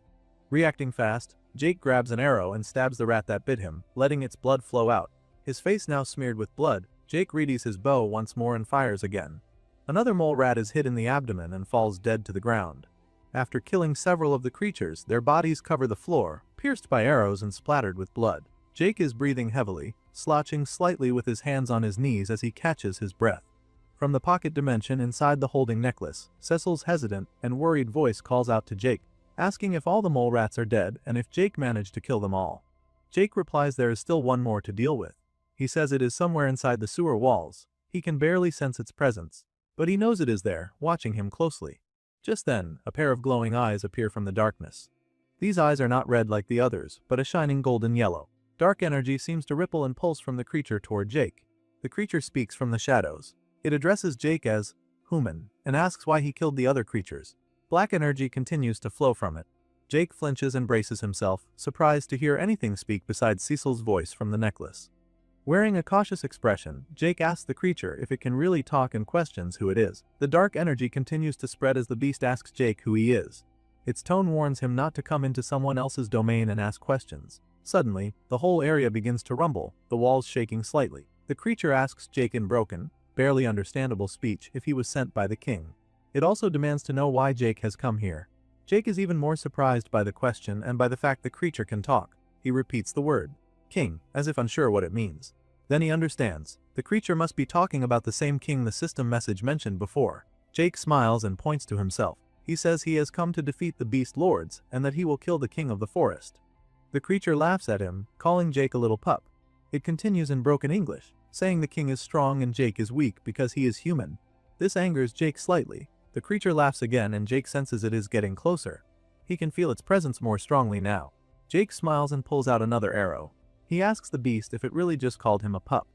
Reacting fast, Jake grabs an arrow and stabs the rat that bit him, letting its blood flow out. His face now smeared with blood, Jake readies his bow once more and fires again. Another mole rat is hit in the abdomen and falls dead to the ground. After killing several of the creatures, their bodies cover the floor, pierced by arrows and splattered with blood. Jake is breathing heavily, slouching slightly with his hands on his knees as he catches his breath. From the pocket dimension inside the holding necklace, Cecil's hesitant and worried voice calls out to Jake, asking if all the mole rats are dead and if Jake managed to kill them all. Jake replies there is still one more to deal with. He says it is somewhere inside the sewer walls. He can barely sense its presence, but he knows it is there, watching him closely. Just then, a pair of glowing eyes appear from the darkness. These eyes are not red like the others, but a shining golden yellow. Dark energy seems to ripple and pulse from the creature toward Jake. The creature speaks from the shadows. It addresses Jake as human and asks why he killed the other creatures. Black energy continues to flow from it. Jake flinches and braces himself, surprised to hear anything speak besides Cecil's voice from the necklace. Wearing a cautious expression, Jake asks the creature if it can really talk and questions who it is. The dark energy continues to spread as the beast asks Jake who he is. Its tone warns him not to come into someone else's domain and ask questions. Suddenly, the whole area begins to rumble, the walls shaking slightly. The creature asks Jake in broken, barely understandable speech if he was sent by the king. It also demands to know why Jake has come here. Jake is even more surprised by the question and by the fact the creature can talk. He repeats the word, king, as if unsure what it means. Then he understands. The creature must be talking about the same king the system message mentioned before. Jake smiles and points to himself. He says he has come to defeat the beast lords and that he will kill the king of the forest. The creature laughs at him, calling Jake a little pup. It continues in broken English, saying the king is strong and Jake is weak because he is human. This angers Jake slightly. The creature laughs again and Jake senses it is getting closer. He can feel its presence more strongly now. Jake smiles and pulls out another arrow. He asks the beast if it really just called him a pup.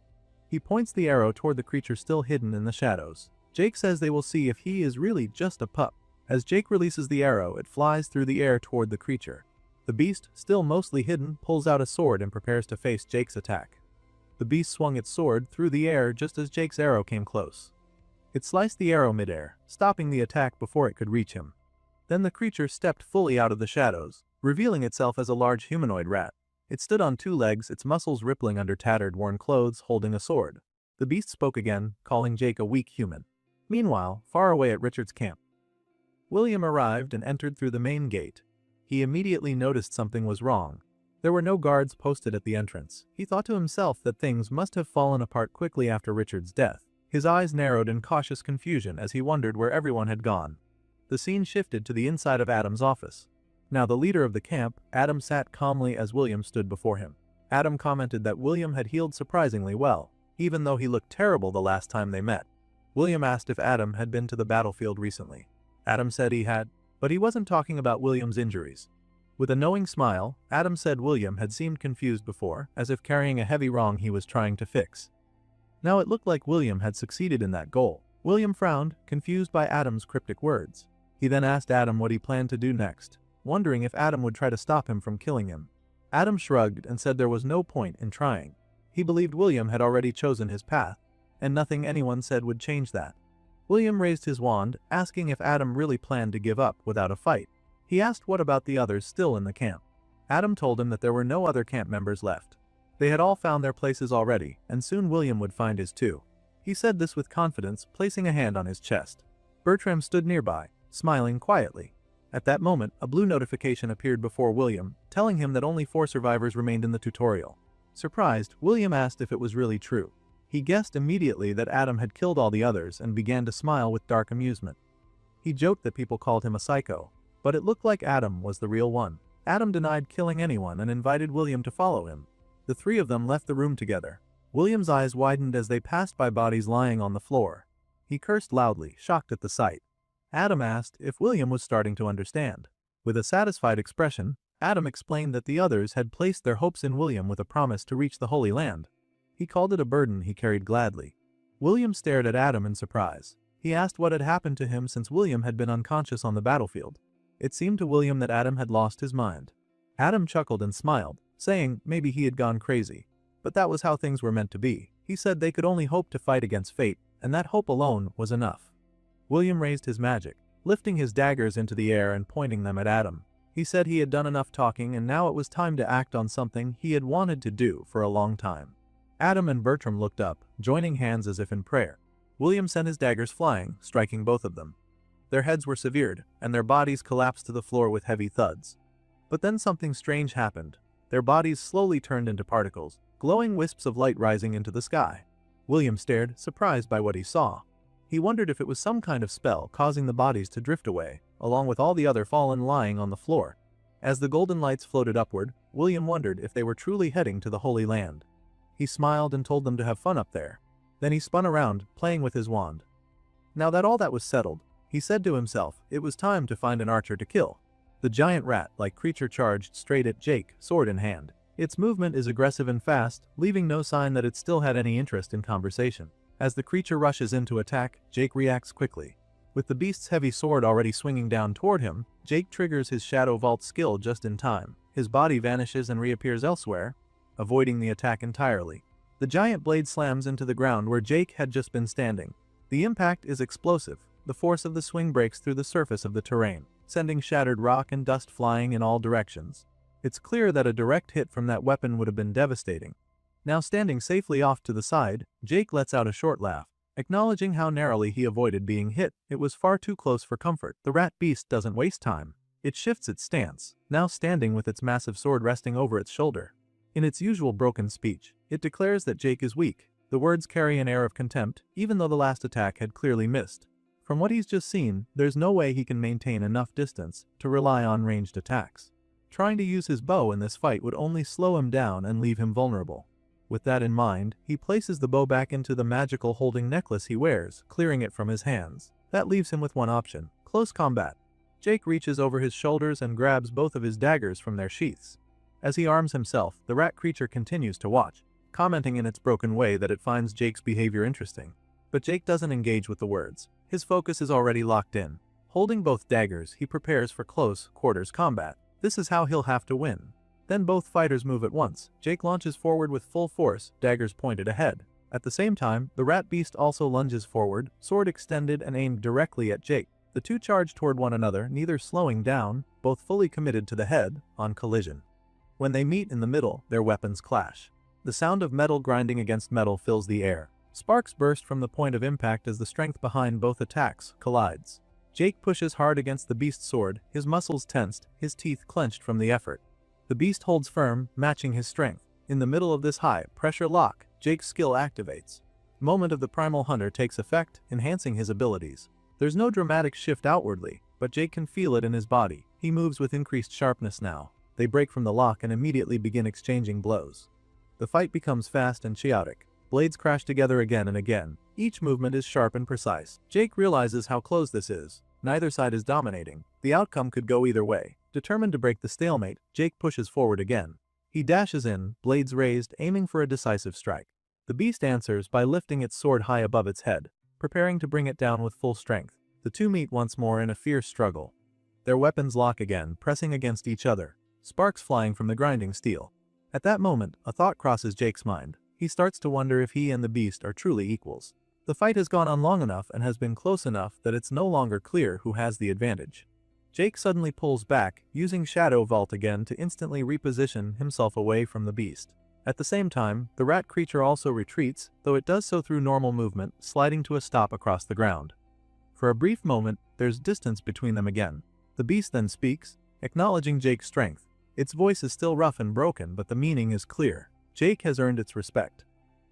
He points the arrow toward the creature still hidden in the shadows. Jake says they will see if he is really just a pup. As Jake releases the arrow, it flies through the air toward the creature. The beast, still mostly hidden, pulls out a sword and prepares to face Jake's attack. The beast swung its sword through the air just as Jake's arrow came close. It sliced the arrow midair, stopping the attack before it could reach him. Then the creature stepped fully out of the shadows, revealing itself as a large humanoid rat. It stood on two legs, its muscles rippling under tattered, worn clothes, holding a sword. The beast spoke again, calling Jake a weak human. Meanwhile, far away at Richard's camp, William arrived and entered through the main gate. He immediately noticed something was wrong. There were no guards posted at the entrance. He thought to himself that things must have fallen apart quickly after Richard's death. His eyes narrowed in cautious confusion as he wondered where everyone had gone. The scene shifted to the inside of Adam's office. Now the leader of the camp, Adam, sat calmly as William stood before him. Adam commented that William had healed surprisingly well, even though he looked terrible the last time they met. William asked if Adam had been to the battlefield recently. Adam said he had, but he wasn't talking about William's injuries. With a knowing smile, Adam said William had seemed confused before, as if carrying a heavy wrong he was trying to fix. Now it looked like William had succeeded in that goal. William frowned, confused by Adam's cryptic words. He then asked Adam what he planned to do next, wondering if Adam would try to stop him from killing him. Adam shrugged and said there was no point in trying. He believed William had already chosen his path, and nothing anyone said would change that. William raised his wand, asking if Adam really planned to give up without a fight. He asked what about the others still in the camp. Adam told him that there were no other camp members left. They had all found their places already, and soon William would find his too. He said this with confidence, placing a hand on his chest. Bertram stood nearby, smiling quietly. At that moment, a blue notification appeared before William, telling him that only 4 survivors remained in the tutorial. Surprised, William asked if it was really true. He guessed immediately that Adam had killed all the others and began to smile with dark amusement. He joked that people called him a psycho, but it looked like Adam was the real one. Adam denied killing anyone and invited William to follow him. The 3 of them left the room together. William's eyes widened as they passed by bodies lying on the floor. He cursed loudly, shocked at the sight. Adam asked if William was starting to understand. With a satisfied expression, Adam explained that the others had placed their hopes in William with a promise to reach the Holy Land. He called it a burden he carried gladly. William stared at Adam in surprise. He asked what had happened to him since William had been unconscious on the battlefield. It seemed to William that Adam had lost his mind. Adam chuckled and smiled, saying maybe he had gone crazy. But that was how things were meant to be. He said they could only hope to fight against fate, and that hope alone was enough. William raised his magic, lifting his daggers into the air and pointing them at Adam. He said he had done enough talking and now it was time to act on something he had wanted to do for a long time. Adam and Bertram looked up, joining hands as if in prayer. William sent his daggers flying, striking both of them. Their heads were severed, and their bodies collapsed to the floor with heavy thuds. But then something strange happened. Their bodies slowly turned into particles, glowing wisps of light rising into the sky. William stared, surprised by what he saw. He wondered if it was some kind of spell causing the bodies to drift away, along with all the other fallen lying on the floor. As the golden lights floated upward, William wondered if they were truly heading to the Holy Land. He smiled and told them to have fun up there. Then he spun around, playing with his wand. Now that all that was settled, he said to himself it was time to find an archer to kill. The giant rat-like creature charged straight at Jake, sword in hand. Its movement is aggressive and fast, leaving no sign that it still had any interest in conversation. As the creature rushes in to attack, Jake reacts quickly. With the beast's heavy sword already swinging down toward him, Jake triggers his Shadow Vault skill just in time. His body vanishes and reappears elsewhere, avoiding the attack entirely. The giant blade slams into the ground where Jake had just been standing. The impact is explosive. The force of the swing breaks through the surface of the terrain, sending shattered rock and dust flying in all directions. It's clear that a direct hit from that weapon would have been devastating. Now standing safely off to the side, Jake lets out a short laugh, acknowledging how narrowly he avoided being hit. It was far too close for comfort. The rat beast doesn't waste time. It shifts its stance, now standing with its massive sword resting over its shoulder. In its usual broken speech, it declares that Jake is weak. The words carry an air of contempt, even though the last attack had clearly missed. From what he's just seen, there's no way he can maintain enough distance to rely on ranged attacks. Trying to use his bow in this fight would only slow him down and leave him vulnerable. With that in mind, he places the bow back into the magical holding necklace he wears, clearing it from his hands. That leaves him with one option: close combat. Jake reaches over his shoulders and grabs both of his daggers from their sheaths. As he arms himself, the rat creature continues to watch, commenting in its broken way that it finds Jake's behavior interesting. But Jake doesn't engage with the words. His focus is already locked in. Holding both daggers, he prepares for close quarters combat. This is how he'll have to win. Then both fighters move at once. Jake launches forward with full force, daggers pointed ahead. At the same time, the rat beast also lunges forward, sword extended and aimed directly at Jake. The two charge toward one another, neither slowing down, both fully committed to the head-on collision. When they meet in the middle, their weapons clash. The sound of metal grinding against metal fills the air. Sparks burst from the point of impact as the strength behind both attacks collides. Jake pushes hard against the beast's sword, his muscles tensed, his teeth clenched from the effort. The beast holds firm, matching his strength. In the middle of this high-pressure lock, Jake's skill activates. The moment of the primal hunter takes effect, enhancing his abilities. There's no dramatic shift outwardly, but Jake can feel it in his body. He moves with increased sharpness now. They break from the lock and immediately begin exchanging blows. The fight becomes fast and chaotic. Blades crash together again and again. Each movement is sharp and precise. Jake realizes how close this is. Neither side is dominating. The outcome could go either way. Determined to break the stalemate, Jake pushes forward again. He dashes in, blades raised, aiming for a decisive strike. The beast answers by lifting its sword high above its head, preparing to bring it down with full strength. The two meet once more in a fierce struggle. Their weapons lock again, pressing against each other, sparks flying from the grinding steel. At that moment, a thought crosses Jake's mind. He starts to wonder if he and the beast are truly equals. The fight has gone on long enough and has been close enough that it's no longer clear who has the advantage. Jake suddenly pulls back, using Shadow Vault again to instantly reposition himself away from the beast. At the same time, the rat creature also retreats, though it does so through normal movement, sliding to a stop across the ground. For a brief moment, there's distance between them again. The beast then speaks, acknowledging Jake's strength. Its voice is still rough and broken, but the meaning is clear. Jake has earned its respect.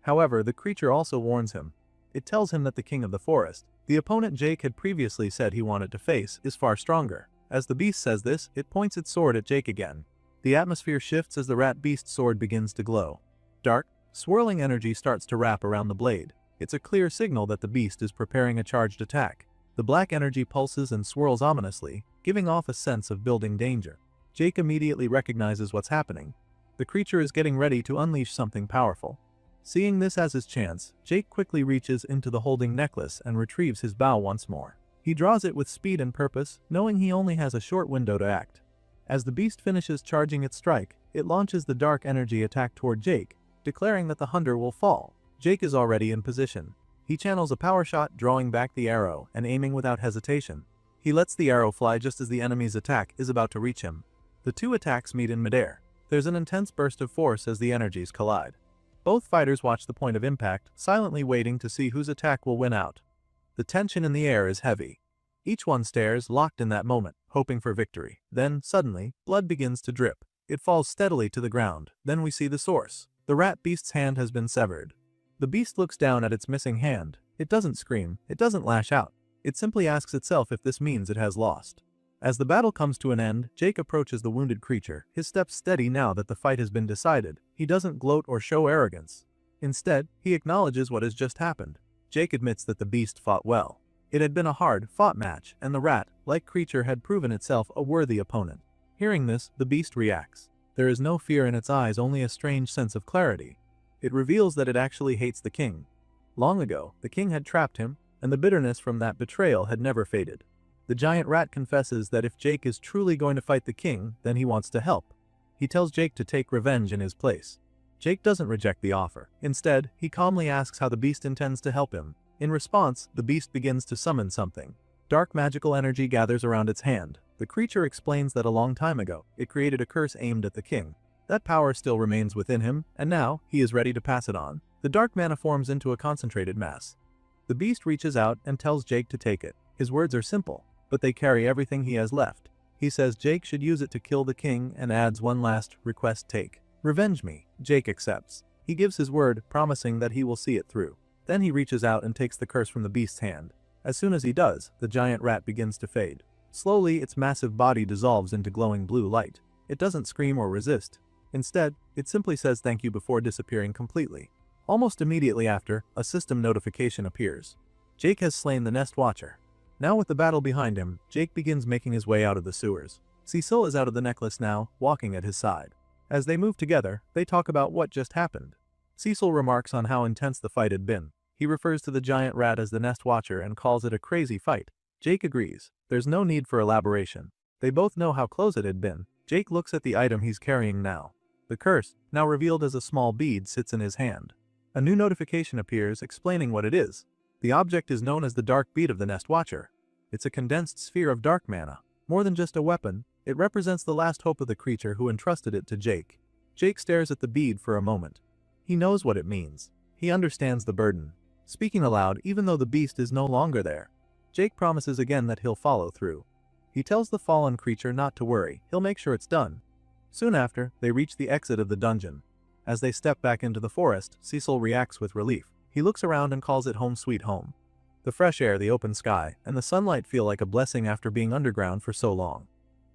However, the creature also warns him. It tells him that the king of the forest, the opponent Jake had previously said he wanted to face, is far stronger. As the beast says this, it points its sword at Jake again. The atmosphere shifts as the rat beast's sword begins to glow. Dark, swirling energy starts to wrap around the blade. It's a clear signal that the beast is preparing a charged attack. The black energy pulses and swirls ominously, giving off a sense of building danger. Jake immediately recognizes what's happening. The creature is getting ready to unleash something powerful. Seeing this as his chance, Jake quickly reaches into the holding necklace and retrieves his bow once more. He draws it with speed and purpose, knowing he only has a short window to act. As the beast finishes charging its strike, it launches the dark energy attack toward Jake, declaring that the hunter will fall. Jake is already in position. He channels a power shot, drawing back the arrow and aiming without hesitation. He lets the arrow fly just as the enemy's attack is about to reach him. The two attacks meet in midair. There's an intense burst of force as the energies collide. Both fighters watch the point of impact, silently waiting to see whose attack will win out. The tension in the air is heavy. Each one stares, locked in that moment, hoping for victory. Then, suddenly, blood begins to drip. It falls steadily to the ground. Then we see the source. The rat beast's hand has been severed. The beast looks down at its missing hand. It doesn't scream. It doesn't lash out. It simply asks itself if this means it has lost. As the battle comes to an end, Jake approaches the wounded creature, his steps steady now that the fight has been decided. He doesn't gloat or show arrogance. Instead, he acknowledges what has just happened. Jake admits that the beast fought well. It had been a hard-fought match, and the rat-like creature had proven itself a worthy opponent. Hearing this, the beast reacts. There is no fear in its eyes, only a strange sense of clarity. It reveals that it actually hates the king. Long ago, the king had trapped him, and the bitterness from that betrayal had never faded. The giant rat confesses that if Jake is truly going to fight the king, then he wants to help. He tells Jake to take revenge in his place. Jake doesn't reject the offer. Instead, he calmly asks how the beast intends to help him. In response, the beast begins to summon something. Dark magical energy gathers around its hand. The creature explains that a long time ago, it created a curse aimed at the king. That power still remains within him, and now, he is ready to pass it on. The dark mana forms into a concentrated mass. The beast reaches out and tells Jake to take it. His words are simple, but they carry everything he has left. He says Jake should use it to kill the king and adds one last request: take. Revenge me. Jake accepts. He gives his word, promising that he will see it through. Then he reaches out and takes the curse from the beast's hand. As soon as he does, the giant rat begins to fade. Slowly, its massive body dissolves into glowing blue light. It doesn't scream or resist. Instead, it simply says thank you before disappearing completely. Almost immediately after, a system notification appears. Jake has slain the Nest Watcher. Now with the battle behind him, Jake begins making his way out of the sewers. Cecil is out of the necklace now, walking at his side. As they move together, they talk about what just happened. Cecil remarks on how intense the fight had been. He refers to the giant rat as the Nest Watcher and calls it a crazy fight. Jake agrees. There's no need for elaboration. They both know how close it had been. Jake looks at the item he's carrying now. The curse, now revealed as a small bead, sits in his hand. A new notification appears explaining what it is. The object is known as the Dark Bead of the Nest Watcher. It's a condensed sphere of dark mana. More than just a weapon, It represents the last hope of the creature who entrusted it to Jake. Jake stares at the bead for a moment. He knows what it means. He understands the burden. Speaking aloud even though the beast is no longer there. Jake promises again that he'll follow through. He tells the fallen creature not to worry, he'll make sure it's done. Soon after, they reach the exit of the dungeon. As they step back into the forest, Cecil reacts with relief. He looks around and calls it home sweet home. The fresh air, the open sky, and the sunlight feel like a blessing after being underground for so long.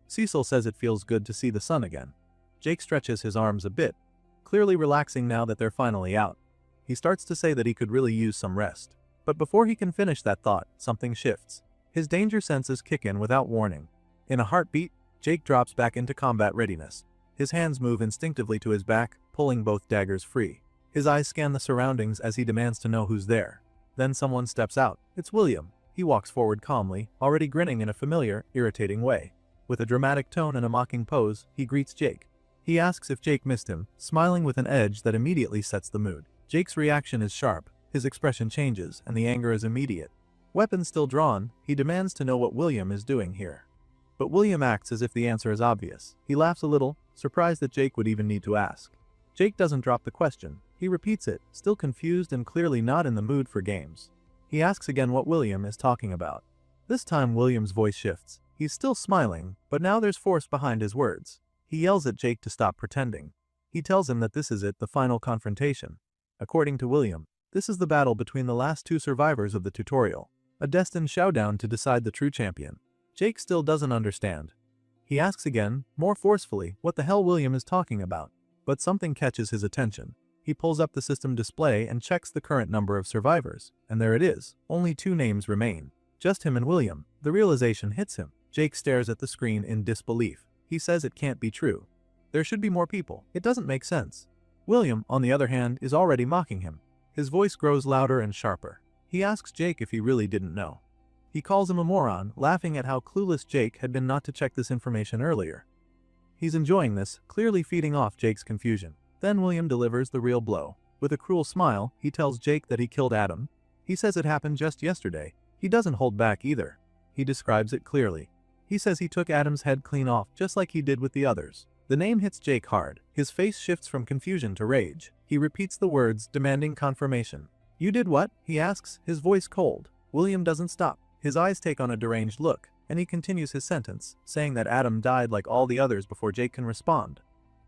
Cecil says it feels good to see the sun again. Jake stretches his arms a bit, clearly relaxing now that they're finally out. He starts to say that he could really use some rest. But before he can finish that thought, something shifts. His danger senses kick in without warning. In a heartbeat, Jake drops back into combat readiness. His hands move instinctively to his back, pulling both daggers free. His eyes scan the surroundings as he demands to know who's there. Then someone steps out. It's William. He walks forward calmly, already grinning in a familiar, irritating way. With a dramatic tone and a mocking pose, he greets Jake. He asks if Jake missed him, smiling with an edge that immediately sets the mood. Jake's reaction is sharp, his expression changes, and the anger is immediate. Weapon still drawn, he demands to know what William is doing here. But William acts as if the answer is obvious. He laughs a little, surprised that Jake would even need to ask. Jake doesn't drop the question. He repeats it, still confused and clearly not in the mood for games. He asks again what William is talking about. This time William's voice shifts. He's still smiling, but now there's force behind his words. He yells at Jake to stop pretending. He tells him that this is it, the final confrontation. According to William, this is the battle between the last two survivors of the tutorial. A destined showdown to decide the true champion. Jake still doesn't understand. He asks again, more forcefully, what the hell William is talking about. But something catches his attention. He pulls up the system display and checks the current number of survivors. And there it is. Only 2 names remain. Just him and William. The realization hits him. Jake stares at the screen in disbelief. He says it can't be true. There should be more people. It doesn't make sense. William, on the other hand, is already mocking him. His voice grows louder and sharper. He asks Jake if he really didn't know. He calls him a moron, laughing at how clueless Jake had been not to check this information earlier. He's enjoying this, clearly feeding off Jake's confusion. Then William delivers the real blow. With a cruel smile, he tells Jake that he killed Adam. He says it happened just yesterday. He doesn't hold back either. He describes it clearly. He says he took Adam's head clean off, just like he did with the others. The name hits Jake hard. His face shifts from confusion to rage. He repeats the words, demanding confirmation. You did what? He asks, his voice cold. William doesn't stop. His eyes take on a deranged look, and he continues his sentence, saying that Adam died like all the others before Jake can respond.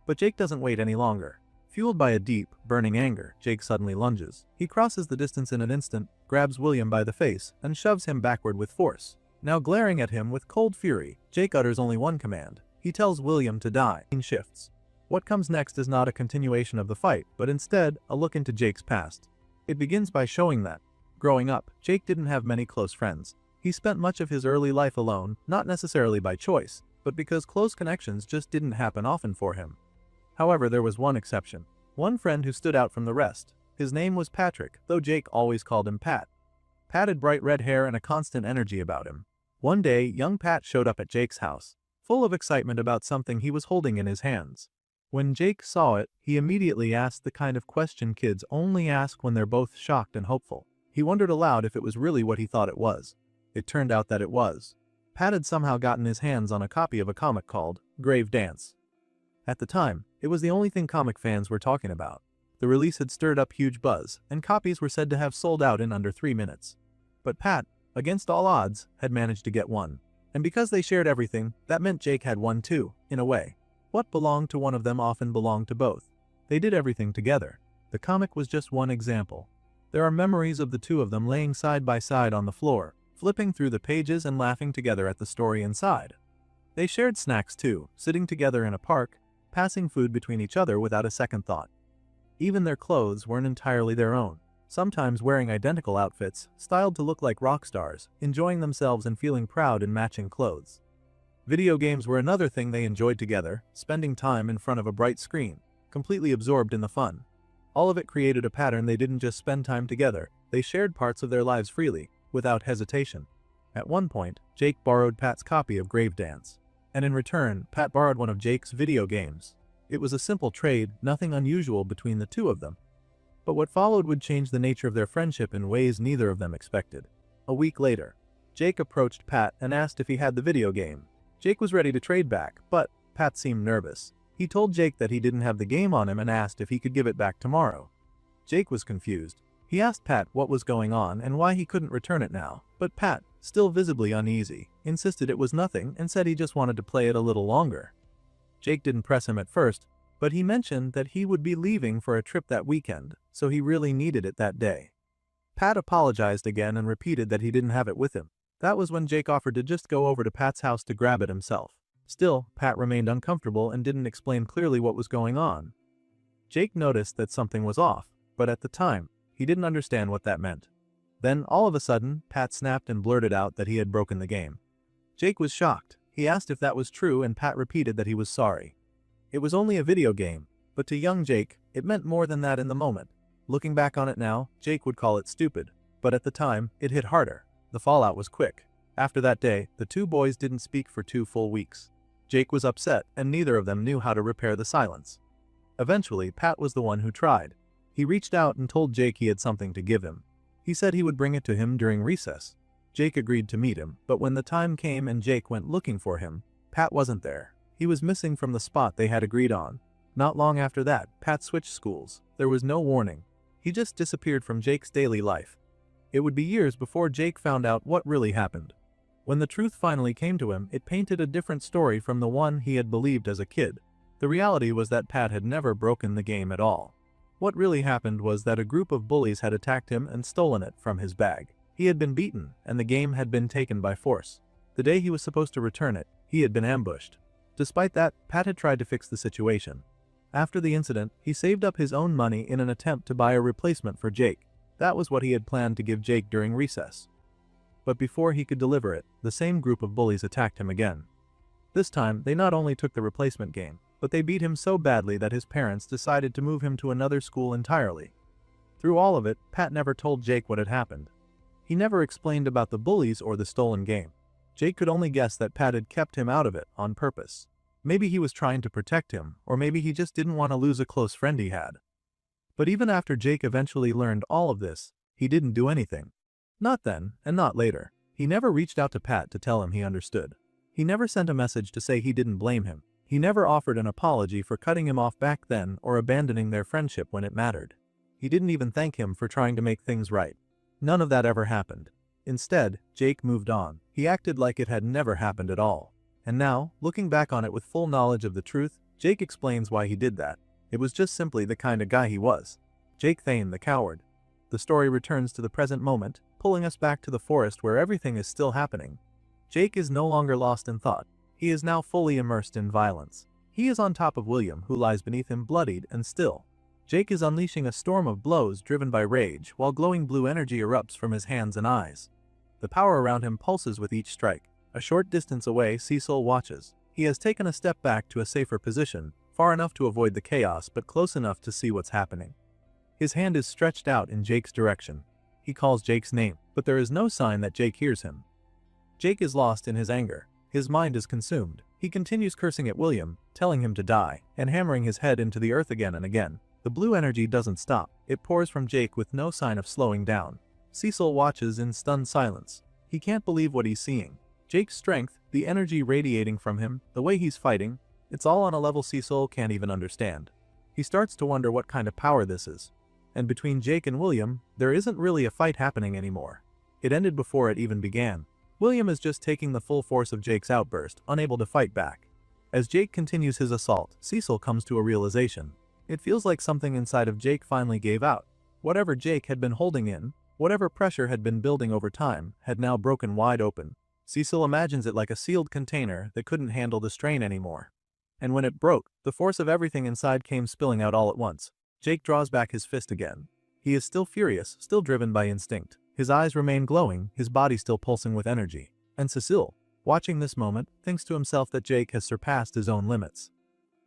But Jake doesn't wait any longer. Fueled by a deep, burning anger, Jake suddenly lunges. He crosses the distance in an instant, grabs William by the face, and shoves him backward with force. Now glaring at him with cold fury, Jake utters only one command. He tells William to die. Scene shifts. What comes next is not a continuation of the fight, but instead, a look into Jake's past. It begins by showing that, growing up, Jake didn't have many close friends. He spent much of his early life alone, not necessarily by choice, but because close connections just didn't happen often for him. However, there was one exception. One friend who stood out from the rest. His name was Patrick, though Jake always called him Pat. Pat had bright red hair and a constant energy about him. One day, young Pat showed up at Jake's house, full of excitement about something he was holding in his hands. When Jake saw it, he immediately asked the kind of question kids only ask when they're both shocked and hopeful. He wondered aloud if it was really what he thought it was. It turned out that it was. Pat had somehow gotten his hands on a copy of a comic called Grave Dance. At the time, it was the only thing comic fans were talking about. The release had stirred up huge buzz, and copies were said to have sold out in under 3 minutes. But Pat, against all odds, had managed to get one. And because they shared everything, that meant Jake had one too, in a way. What belonged to one of them often belonged to both. They did everything together. The comic was just one example. There are memories of the two of them laying side by side on the floor, flipping through the pages and laughing together at the story inside. They shared snacks too, sitting together in a park, passing food between each other without a second thought. Even their clothes weren't entirely their own, sometimes wearing identical outfits, styled to look like rock stars, enjoying themselves and feeling proud in matching clothes. Video games were another thing they enjoyed together, spending time in front of a bright screen, completely absorbed in the fun. All of it created a pattern. They didn't just spend time together, they shared parts of their lives freely, without hesitation. At one point, Jake borrowed Pat's copy of Grave Dance. And in return, Pat borrowed one of Jake's video games. It was a simple trade, nothing unusual between the two of them. But what followed would change the nature of their friendship in ways neither of them expected. A week later, Jake approached Pat and asked if he had the video game. Jake was ready to trade back, but Pat seemed nervous. He told Jake that he didn't have the game on him and asked if he could give it back tomorrow. Jake was confused. He asked Pat what was going on and why he couldn't return it now, but Pat, still visibly uneasy, insisted it was nothing and said he just wanted to play it a little longer. Jake didn't press him at first, but he mentioned that he would be leaving for a trip that weekend, so he really needed it that day. Pat apologized again and repeated that he didn't have it with him. That was when Jake offered to just go over to Pat's house to grab it himself. Still, Pat remained uncomfortable and didn't explain clearly what was going on. Jake noticed that something was off, but at the time, he didn't understand what that meant. Then, all of a sudden, Pat snapped and blurted out that he had broken the game. Jake was shocked. He asked if that was true and Pat repeated that he was sorry. It was only a video game, but to young Jake, it meant more than that in the moment. Looking back on it now, Jake would call it stupid, but at the time, it hit harder. The fallout was quick. After that day, the two boys didn't speak for 2 full weeks. Jake was upset, and neither of them knew how to repair the silence. Eventually, Pat was the one who tried. He reached out and told Jake he had something to give him. He said he would bring it to him during recess. Jake agreed to meet him, but when the time came and Jake went looking for him, Pat wasn't there. He was missing from the spot they had agreed on. Not long after that, Pat switched schools. There was no warning. He just disappeared from Jake's daily life. It would be years before Jake found out what really happened. When the truth finally came to him, it painted a different story from the one he had believed as a kid. The reality was that Pat had never broken the game at all. What really happened was that a group of bullies had attacked him and stolen it from his bag. He had been beaten, and the game had been taken by force. The day he was supposed to return it, he had been ambushed. Despite that, Pat had tried to fix the situation. After the incident, he saved up his own money in an attempt to buy a replacement for Jake. That was what he had planned to give Jake during recess. But before he could deliver it, the same group of bullies attacked him again. This time, they not only took the replacement game, but they beat him so badly that his parents decided to move him to another school entirely. Through all of it, Pat never told Jake what had happened. He never explained about the bullies or the stolen game. Jake could only guess that Pat had kept him out of it on purpose. Maybe he was trying to protect him, or maybe he just didn't want to lose a close friend he had. But even after Jake eventually learned all of this, he didn't do anything. Not then, and not later. He never reached out to Pat to tell him he understood. He never sent a message to say he didn't blame him. He never offered an apology for cutting him off back then or abandoning their friendship when it mattered. He didn't even thank him for trying to make things right. None of that ever happened. Instead, Jake moved on. He acted like it had never happened at all. And now, looking back on it with full knowledge of the truth, Jake explains why he did that. It was just simply the kind of guy he was. Jake Thane, the coward. The story returns to the present moment, pulling us back to the forest where everything is still happening. Jake is no longer lost in thought. He is now fully immersed in violence. He is on top of William, who lies beneath him bloodied and still. Jake is unleashing a storm of blows driven by rage, while glowing blue energy erupts from his hands and eyes. The power around him pulses with each strike. A short distance away, Cecil watches. He has taken a step back to a safer position, far enough to avoid the chaos but close enough to see what's happening. His hand is stretched out in Jake's direction. He calls Jake's name, but there is no sign that Jake hears him. Jake is lost in his anger. His mind is consumed. He continues cursing at William, telling him to die, and hammering his head into the earth again and again. The blue energy doesn't stop. It pours from Jake with no sign of slowing down. Cecil watches in stunned silence. He can't believe what he's seeing. Jake's strength, the energy radiating from him, the way he's fighting, it's all on a level Cecil can't even understand. He starts to wonder what kind of power this is. And between Jake and William, there isn't really a fight happening anymore. It ended before it even began. William is just taking the full force of Jake's outburst, unable to fight back. As Jake continues his assault, Cecil comes to a realization. It feels like something inside of Jake finally gave out. Whatever Jake had been holding in, whatever pressure had been building over time, had now broken wide open. Cecil imagines it like a sealed container that couldn't handle the strain anymore. And when it broke, the force of everything inside came spilling out all at once. Jake draws back his fist again. He is still furious, still driven by instinct. His eyes remain glowing, his body still pulsing with energy. And Cecil, watching this moment, thinks to himself that Jake has surpassed his own limits.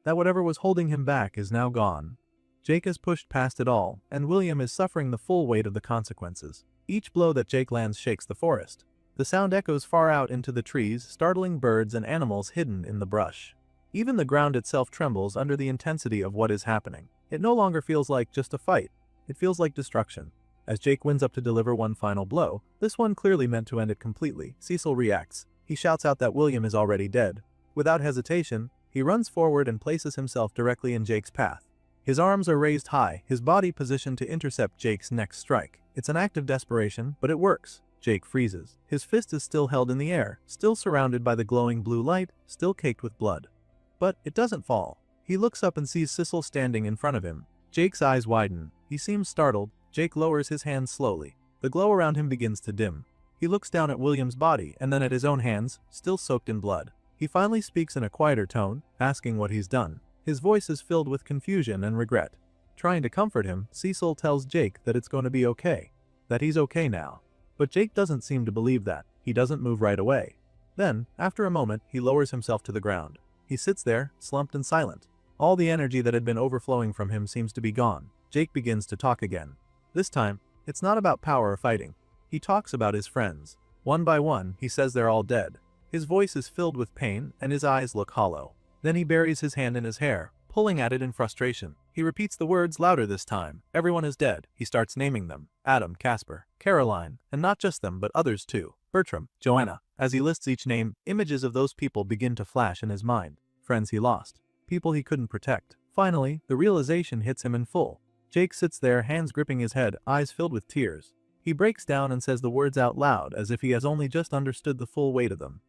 That whatever was holding him back is now gone. Jake has pushed past it all, and William is suffering the full weight of the consequences. Each blow that Jake lands shakes the forest. The sound echoes far out into the trees, startling birds and animals hidden in the brush. Even the ground itself trembles under the intensity of what is happening. It no longer feels like just a fight. It feels like destruction. As Jake winds up to deliver one final blow, this one clearly meant to end it completely, Cecil reacts. He shouts out that William is already dead. Without hesitation, he runs forward and places himself directly in Jake's path. His arms are raised high, his body positioned to intercept Jake's next strike. It's an act of desperation, but it works. Jake freezes. His fist is still held in the air, still surrounded by the glowing blue light, still caked with blood. But it doesn't fall. He looks up and sees Sissel standing in front of him. Jake's eyes widen. He seems startled. Jake lowers his hands slowly. The glow around him begins to dim. He looks down at William's body and then at his own hands, still soaked in blood. He finally speaks in a quieter tone, asking what he's done. His voice is filled with confusion and regret. Trying to comfort him, Cecil tells Jake that it's going to be okay. That he's okay now. But Jake doesn't seem to believe that. He doesn't move right away. Then, after a moment, he lowers himself to the ground. He sits there, slumped and silent. All the energy that had been overflowing from him seems to be gone. Jake begins to talk again. This time, it's not about power or fighting. He talks about his friends. One by one, he says they're all dead. His voice is filled with pain and his eyes look hollow. Then he buries his hand in his hair, pulling at it in frustration. He repeats the words louder this time. Everyone is dead. He starts naming them. Adam, Casper, Caroline, and not just them but others too. Bertram, Joanna. As he lists each name, images of those people begin to flash in his mind. Friends he lost. People he couldn't protect. Finally, the realization hits him in full. Jake sits there, hands gripping his head, eyes filled with tears. He breaks down and says the words out loud as if he has only just understood the full weight of them.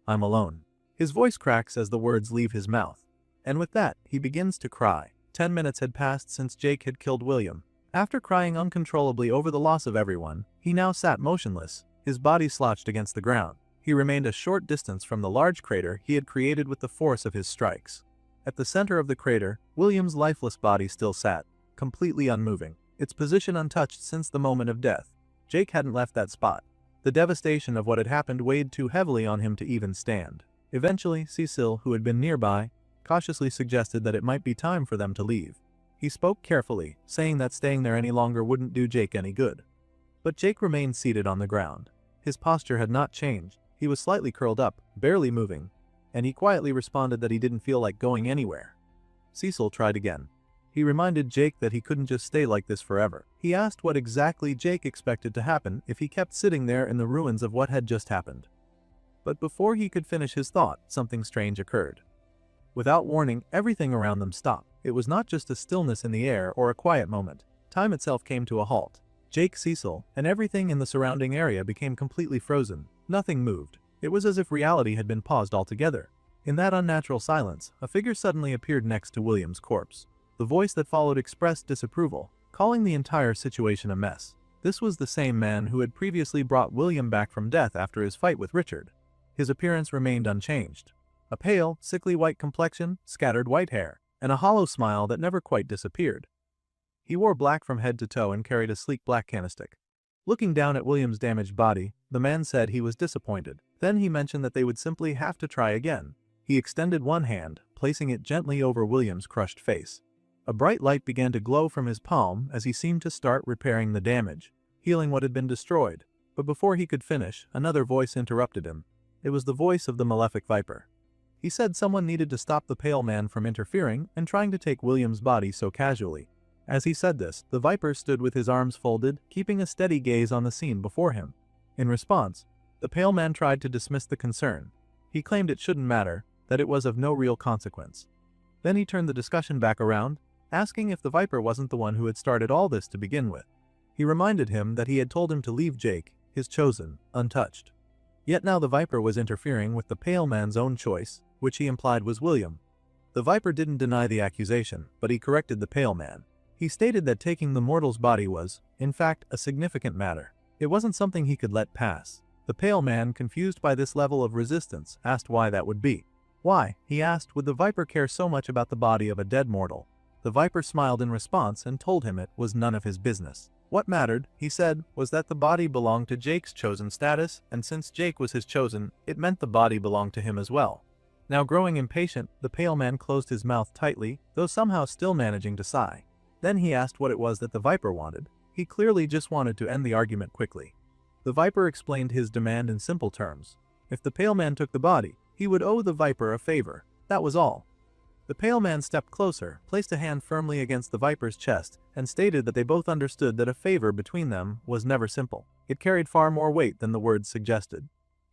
I'm alone. His voice cracks as the words leave his mouth. And with that, he begins to cry. 10 minutes had passed since Jake had killed William. After crying uncontrollably over the loss of everyone, he now sat motionless, his body slouched against the ground. He remained a short distance from the large crater he had created with the force of his strikes. At the center of the crater, William's lifeless body still sat, completely unmoving, its position untouched since the moment of death. Jake hadn't left that spot. The devastation of what had happened weighed too heavily on him to even stand. Eventually, Cecil, who had been nearby, cautiously suggested that it might be time for them to leave. He spoke carefully, saying that staying there any longer wouldn't do Jake any good. But Jake remained seated on the ground. His posture had not changed. He was slightly curled up, barely moving, and he quietly responded that he didn't feel like going anywhere. Cecil tried again. He reminded Jake that he couldn't just stay like this forever. He asked what exactly Jake expected to happen if he kept sitting there in the ruins of what had just happened. But before he could finish his thought, something strange occurred. Without warning, everything around them stopped. It was not just a stillness in the air or a quiet moment. Time itself came to a halt. Jake, Cecil, and everything in the surrounding area became completely frozen. Nothing moved. It was as if reality had been paused altogether. In that unnatural silence, a figure suddenly appeared next to William's corpse. The voice that followed expressed disapproval, calling the entire situation a mess. This was the same man who had previously brought William back from death after his fight with Richard. His appearance remained unchanged. A pale, sickly white complexion, scattered white hair, and a hollow smile that never quite disappeared. He wore black from head to toe and carried a sleek black candlestick. Looking down at William's damaged body, the man said he was disappointed. Then he mentioned that they would simply have to try again. He extended one hand, placing it gently over William's crushed face. A bright light began to glow from his palm as he seemed to start repairing the damage, healing what had been destroyed. But before he could finish, another voice interrupted him. It was the voice of the malefic viper. He said someone needed to stop the pale man from interfering and trying to take William's body so casually. As he said this, the viper stood with his arms folded, keeping a steady gaze on the scene before him. In response, the pale man tried to dismiss the concern. He claimed it shouldn't matter, that it was of no real consequence. Then he turned the discussion back around, asking if the viper wasn't the one who had started all this to begin with. He reminded him that he had told him to leave Jake, his chosen, untouched. Yet now the viper was interfering with the pale man's own choice, which he implied was William. The viper didn't deny the accusation, but he corrected the pale man. He stated that taking the mortal's body was, in fact, a significant matter. It wasn't something he could let pass. The pale man, confused by this level of resistance, asked why that would be. Why, he asked, would the viper care so much about the body of a dead mortal? The viper smiled in response and told him it was none of his business. What mattered, he said, was that the body belonged to Jake's chosen status, and since Jake was his chosen, it meant the body belonged to him as well. Now growing impatient, the pale man closed his mouth tightly, though somehow still managing to sigh. Then he asked what it was that the viper wanted. He clearly just wanted to end the argument quickly. The viper explained his demand in simple terms. If the pale man took the body, he would owe the viper a favor. That was all. The pale man stepped closer, placed a hand firmly against the viper's chest, and stated that they both understood that a favor between them was never simple. It carried far more weight than the words suggested.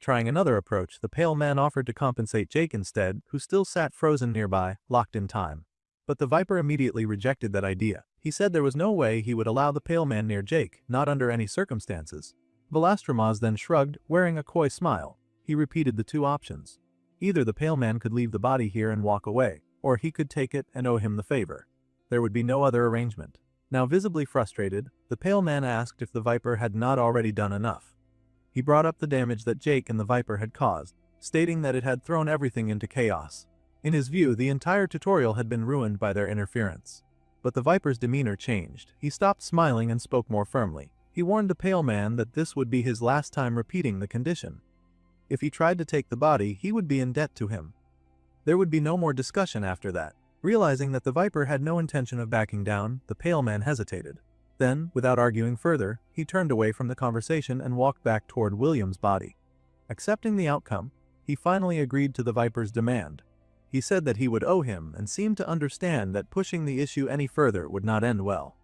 Trying another approach, the pale man offered to compensate Jake instead, who still sat frozen nearby, locked in time. But the Viper immediately rejected that idea. He said there was no way he would allow the pale man near Jake, not under any circumstances. Velastromas then shrugged, wearing a coy smile. He repeated the two options. Either the pale man could leave the body here and walk away, or he could take it and owe him the favor. There would be no other arrangement. Now visibly frustrated, the pale man asked if the Viper had not already done enough. He brought up the damage that Jake and the Viper had caused, stating that it had thrown everything into chaos. In his view, the entire tutorial had been ruined by their interference. But the Viper's demeanor changed. He stopped smiling and spoke more firmly. He warned the pale man that this would be his last time repeating the condition. If he tried to take the body, he would be in debt to him. There would be no more discussion after that. Realizing that the Viper had no intention of backing down, the pale man hesitated. Then, without arguing further, he turned away from the conversation and walked back toward William's body. Accepting the outcome, he finally agreed to the Viper's demand. He said that he would owe him and seemed to understand that pushing the issue any further would not end well.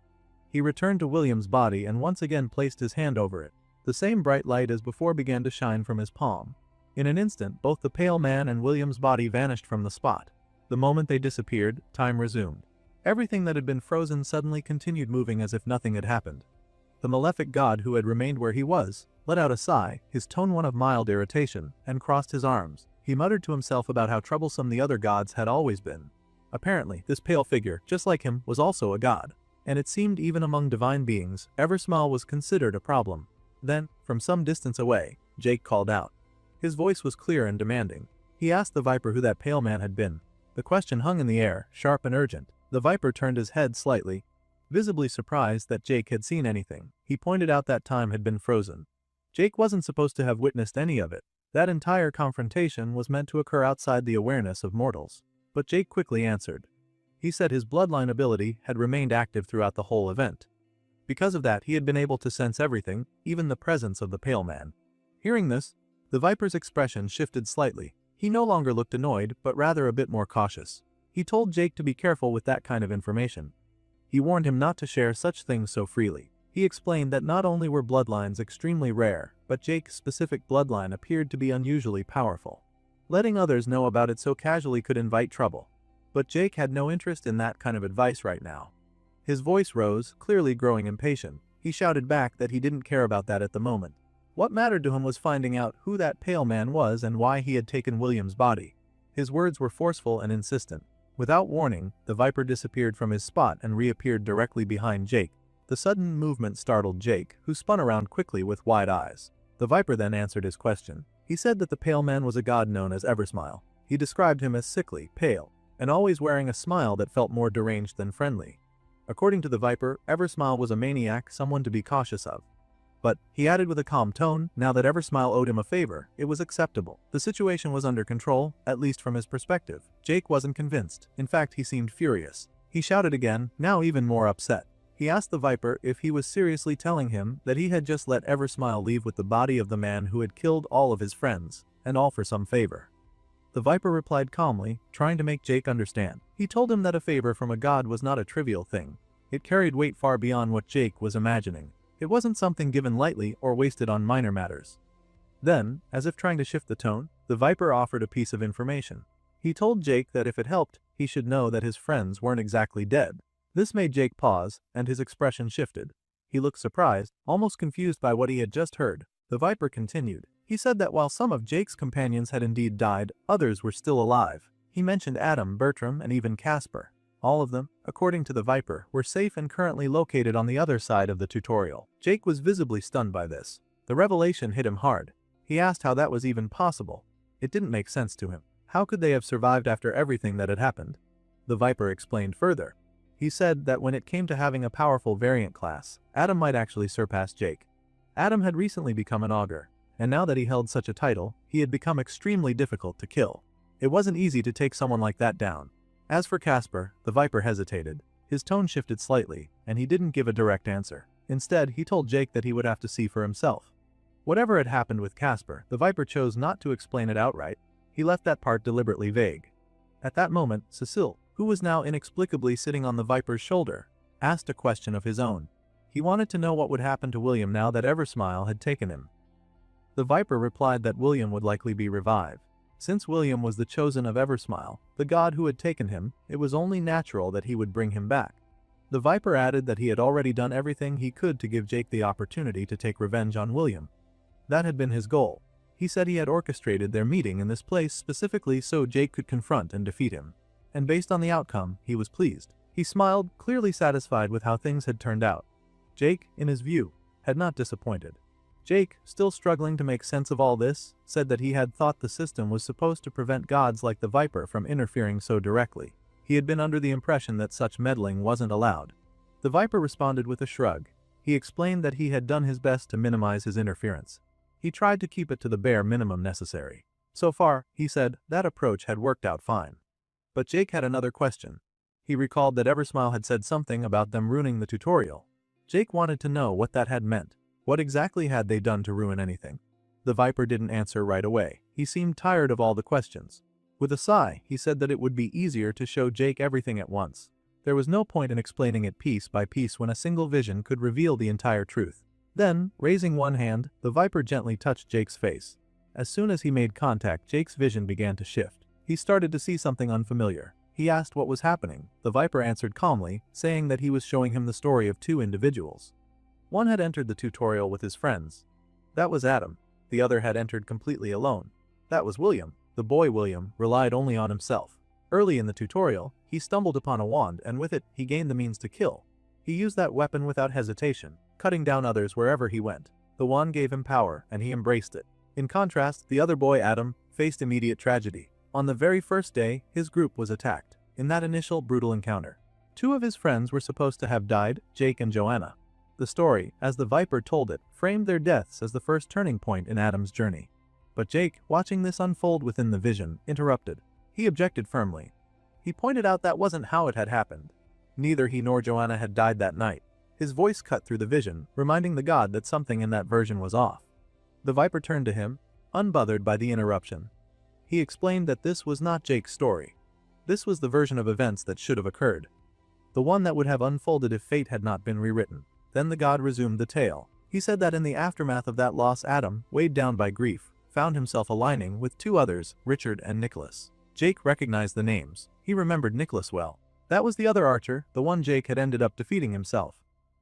He returned to William's body and once again placed his hand over it. The same bright light as before began to shine from his palm. In an instant, both the pale man and William's body vanished from the spot. The moment they disappeared, time resumed. Everything that had been frozen suddenly continued moving as if nothing had happened. The malefic god who had remained where he was, let out a sigh, his tone one of mild irritation, and crossed his arms. He muttered to himself about how troublesome the other gods had always been. Apparently, this pale figure, just like him, was also a god. And it seemed even among divine beings, Eversmile was considered a problem. Then, from some distance away, Jake called out. His voice was clear and demanding. He asked the Viper who that pale man had been. The question hung in the air, sharp and urgent. The Viper turned his head slightly, visibly surprised that Jake had seen anything. He pointed out that time had been frozen. Jake wasn't supposed to have witnessed any of it. That entire confrontation was meant to occur outside the awareness of mortals. But Jake quickly answered. He said his bloodline ability had remained active throughout the whole event. Because of that, he had been able to sense everything, even the presence of the pale man. Hearing this, the Viper's expression shifted slightly. He no longer looked annoyed, but rather a bit more cautious. He told Jake to be careful with that kind of information. He warned him not to share such things so freely. He explained that not only were bloodlines extremely rare, but Jake's specific bloodline appeared to be unusually powerful. Letting others know about it so casually could invite trouble. But Jake had no interest in that kind of advice right now. His voice rose, clearly growing impatient. He shouted back that he didn't care about that at the moment. What mattered to him was finding out who that pale man was and why he had taken William's body. His words were forceful and insistent. Without warning, the Viper disappeared from his spot and reappeared directly behind Jake. The sudden movement startled Jake, who spun around quickly with wide eyes. The Viper then answered his question. He said that the pale man was a god known as Eversmile. He described him as sickly, pale, and always wearing a smile that felt more deranged than friendly. According to the Viper, Eversmile was a maniac, someone to be cautious of. But, he added with a calm tone, now that Eversmile owed him a favor, it was acceptable. The situation was under control, at least from his perspective. Jake wasn't convinced. In fact, he seemed furious. He shouted again, now even more upset. He asked the Viper if he was seriously telling him that he had just let Eversmile leave with the body of the man who had killed all of his friends, and all for some favor. The Viper replied calmly, trying to make Jake understand. He told him that a favor from a god was not a trivial thing. It carried weight far beyond what Jake was imagining. It wasn't something given lightly or wasted on minor matters. Then, as if trying to shift the tone, the Viper offered a piece of information. He told Jake that if it helped, he should know that his friends weren't exactly dead. This made Jake pause, and his expression shifted. He looked surprised, almost confused by what he had just heard. The Viper continued. He said that while some of Jake's companions had indeed died, others were still alive. He mentioned Adam, Bertram, and even Casper. All of them, according to the Viper, were safe and currently located on the other side of the tutorial. Jake was visibly stunned by this. The revelation hit him hard. He asked how that was even possible. It didn't make sense to him. How could they have survived after everything that had happened? The Viper explained further. He said that when it came to having a powerful variant class, Adam might actually surpass Jake. Adam had recently become an augur, and now that he held such a title, he had become extremely difficult to kill. It wasn't easy to take someone like that down. As for Casper, the Viper hesitated. His tone shifted slightly, and he didn't give a direct answer. Instead, he told Jake that he would have to see for himself. Whatever had happened with Casper, the Viper chose not to explain it outright. He left that part deliberately vague. At that moment, Cecile, who was now inexplicably sitting on the Viper's shoulder, asked a question of his own. He wanted to know what would happen to William now that Eversmile had taken him. The Viper replied that William would likely be revived. Since William was the chosen of Eversmile, the god who had taken him, it was only natural that he would bring him back. The Viper added that he had already done everything he could to give Jake the opportunity to take revenge on William. That had been his goal. He said he had orchestrated their meeting in this place specifically so Jake could confront and defeat him. And based on the outcome, he was pleased. He smiled, clearly satisfied with how things had turned out. Jake, in his view, had not disappointed. Jake, still struggling to make sense of all this, said that he had thought the system was supposed to prevent gods like the Viper from interfering so directly. He had been under the impression that such meddling wasn't allowed. The Viper responded with a shrug. He explained that he had done his best to minimize his interference. He tried to keep it to the bare minimum necessary. So far, he said, that approach had worked out fine. But Jake had another question. He recalled that Eversmile had said something about them ruining the tutorial. Jake wanted to know what that had meant. What exactly had they done to ruin anything? The Viper didn't answer right away. He seemed tired of all the questions. With a sigh, he said that it would be easier to show Jake everything at once. There was no point in explaining it piece by piece when a single vision could reveal the entire truth. Then, raising one hand, the Viper gently touched Jake's face. As soon as he made contact, Jake's vision began to shift. He started to see something unfamiliar. He asked what was happening. The Viper answered calmly, saying that he was showing him the story of two individuals. One had entered the tutorial with his friends. That was Adam. The other had entered completely alone. That was William. The boy William relied only on himself. Early in the tutorial, he stumbled upon a wand and with it, he gained the means to kill. He used that weapon without hesitation, cutting down others wherever he went. The wand gave him power and he embraced it. In contrast, the other boy Adam faced immediate tragedy. On the very first day, his group was attacked. In that initial brutal encounter, two of his friends were supposed to have died, Jake and Joanna. The story, as the Viper told it, framed their deaths as the first turning point in Adam's journey. But Jake, watching this unfold within the vision, interrupted. He objected firmly. He pointed out that wasn't how it had happened. Neither he nor Joanna had died that night. His voice cut through the vision, reminding the god that something in that version was off. The Viper turned to him, unbothered by the interruption. He explained that this was not Jake's story. This was the version of events that should have occurred. The one that would have unfolded if fate had not been rewritten. Then the god resumed the tale. He said that in the aftermath of that loss Adam, weighed down by grief, found himself aligning with two others, Richard and Nicholas. Jake recognized the names. He remembered Nicholas well. That was the other archer, the one Jake had ended up defeating himself.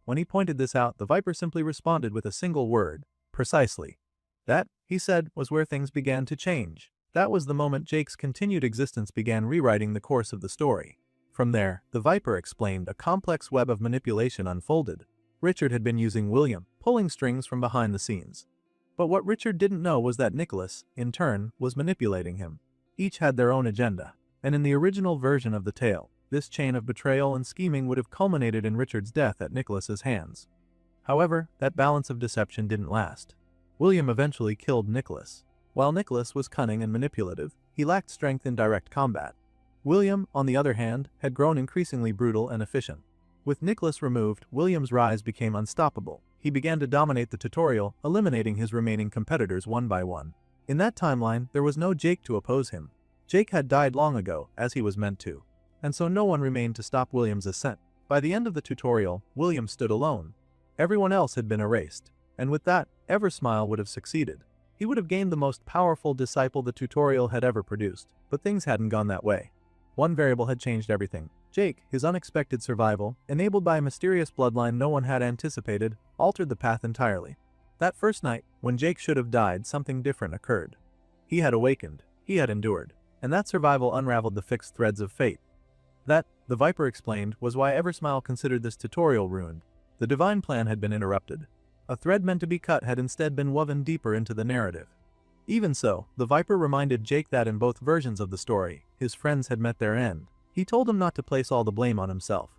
When he pointed this out, the Viper simply responded with a single word. Precisely. That, he said, was where things began to change. That was the moment Jake's continued existence began rewriting the course of the story. From there, the Viper explained, a complex web of manipulation unfolded. Richard had been using William, pulling strings from behind the scenes. But what Richard didn't know was that Nicholas, in turn, was manipulating him. Each had their own agenda, and in the original version of the tale, this chain of betrayal and scheming would have culminated in Richard's death at Nicholas's hands. However, that balance of deception didn't last. William eventually killed Nicholas. While Nicholas was cunning and manipulative, he lacked strength in direct combat. William, on the other hand, had grown increasingly brutal and efficient. With Nicholas removed, William's rise became unstoppable. He began to dominate the tutorial, eliminating his remaining competitors one by one. In that timeline, there was no Jake to oppose him. Jake had died long ago, as he was meant to. And so no one remained to stop William's ascent. By the end of the tutorial, William stood alone. Everyone else had been erased. And with that, Eversmile would have succeeded. He would have gained the most powerful disciple the tutorial had ever produced. But things hadn't gone that way. One variable had changed everything. Jake, his unexpected survival, enabled by a mysterious bloodline no one had anticipated, altered the path entirely. That first night, when Jake should have died, something different occurred. He had awakened. He had endured. And that survival unraveled the fixed threads of fate. That, the Viper explained, was why Eversmile considered this tutorial ruined. The divine plan had been interrupted. A thread meant to be cut had instead been woven deeper into the narrative. Even so, the Viper reminded Jake that in both versions of the story, his friends had met their end. He told him not to place all the blame on himself.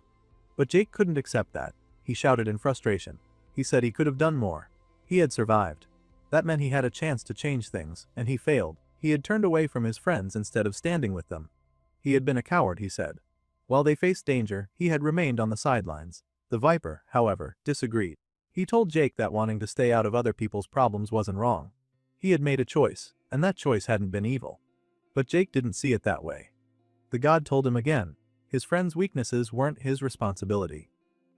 But Jake couldn't accept that. He shouted in frustration. He said he could have done more. He had survived. That meant he had a chance to change things, and he failed. He had turned away from his friends instead of standing with them. He had been a coward, he said. While they faced danger, he had remained on the sidelines. The Viper, however, disagreed. He told Jake that wanting to stay out of other people's problems wasn't wrong. He had made a choice, and that choice hadn't been evil. But Jake didn't see it that way. The god told him again, his friend's weaknesses weren't his responsibility.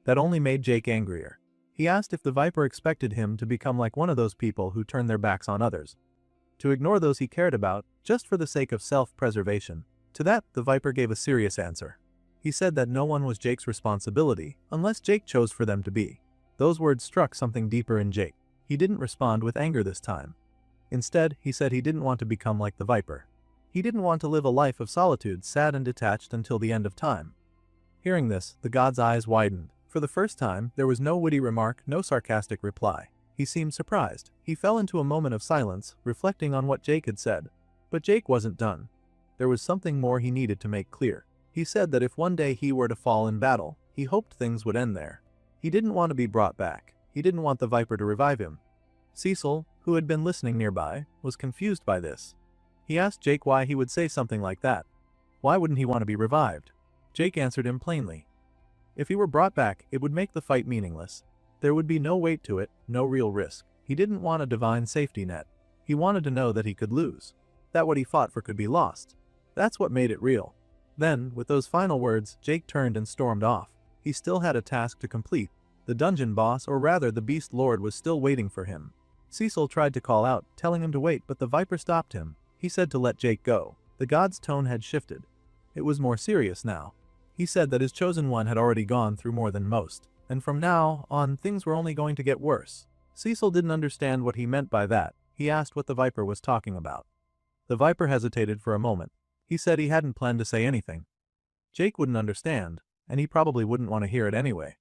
That only made Jake angrier. He asked if the Viper expected him to become like one of those people who turn their backs on others, to ignore those he cared about, just for the sake of self-preservation. To that, the Viper gave a serious answer. He said that no one was Jake's responsibility, unless Jake chose for them to be. Those words struck something deeper in Jake. He didn't respond with anger this time. Instead, he said he didn't want to become like the Viper. He didn't want to live a life of solitude, sad and detached until the end of time. Hearing this, the god's eyes widened. For the first time, there was no witty remark, no sarcastic reply. He seemed surprised. He fell into a moment of silence, reflecting on what Jake had said. But Jake wasn't done. There was something more he needed to make clear. He said that if one day he were to fall in battle, he hoped things would end there. He didn't want to be brought back. He didn't want the Viper to revive him. Cecil, who had been listening nearby, was confused by this. He asked Jake why he would say something like that. Why wouldn't he want to be revived? Jake answered him plainly. If he were brought back, it would make the fight meaningless. There would be no weight to it, no real risk. He didn't want a divine safety net. He wanted to know that he could lose. That what he fought for could be lost. That's what made it real. Then, with those final words, Jake turned and stormed off. He still had a task to complete. The dungeon boss, or rather the Beast Lord, was still waiting for him. Cecil tried to call out, telling him to wait, but the Viper stopped him. He said to let Jake go. The god's tone had shifted. It was more serious now. He said that his chosen one had already gone through more than most, and from now on things were only going to get worse. Cecil didn't understand what he meant by that. He asked what the Viper was talking about. The Viper hesitated for a moment. He said he hadn't planned to say anything. Jake wouldn't understand, and he probably wouldn't want to hear it anyway.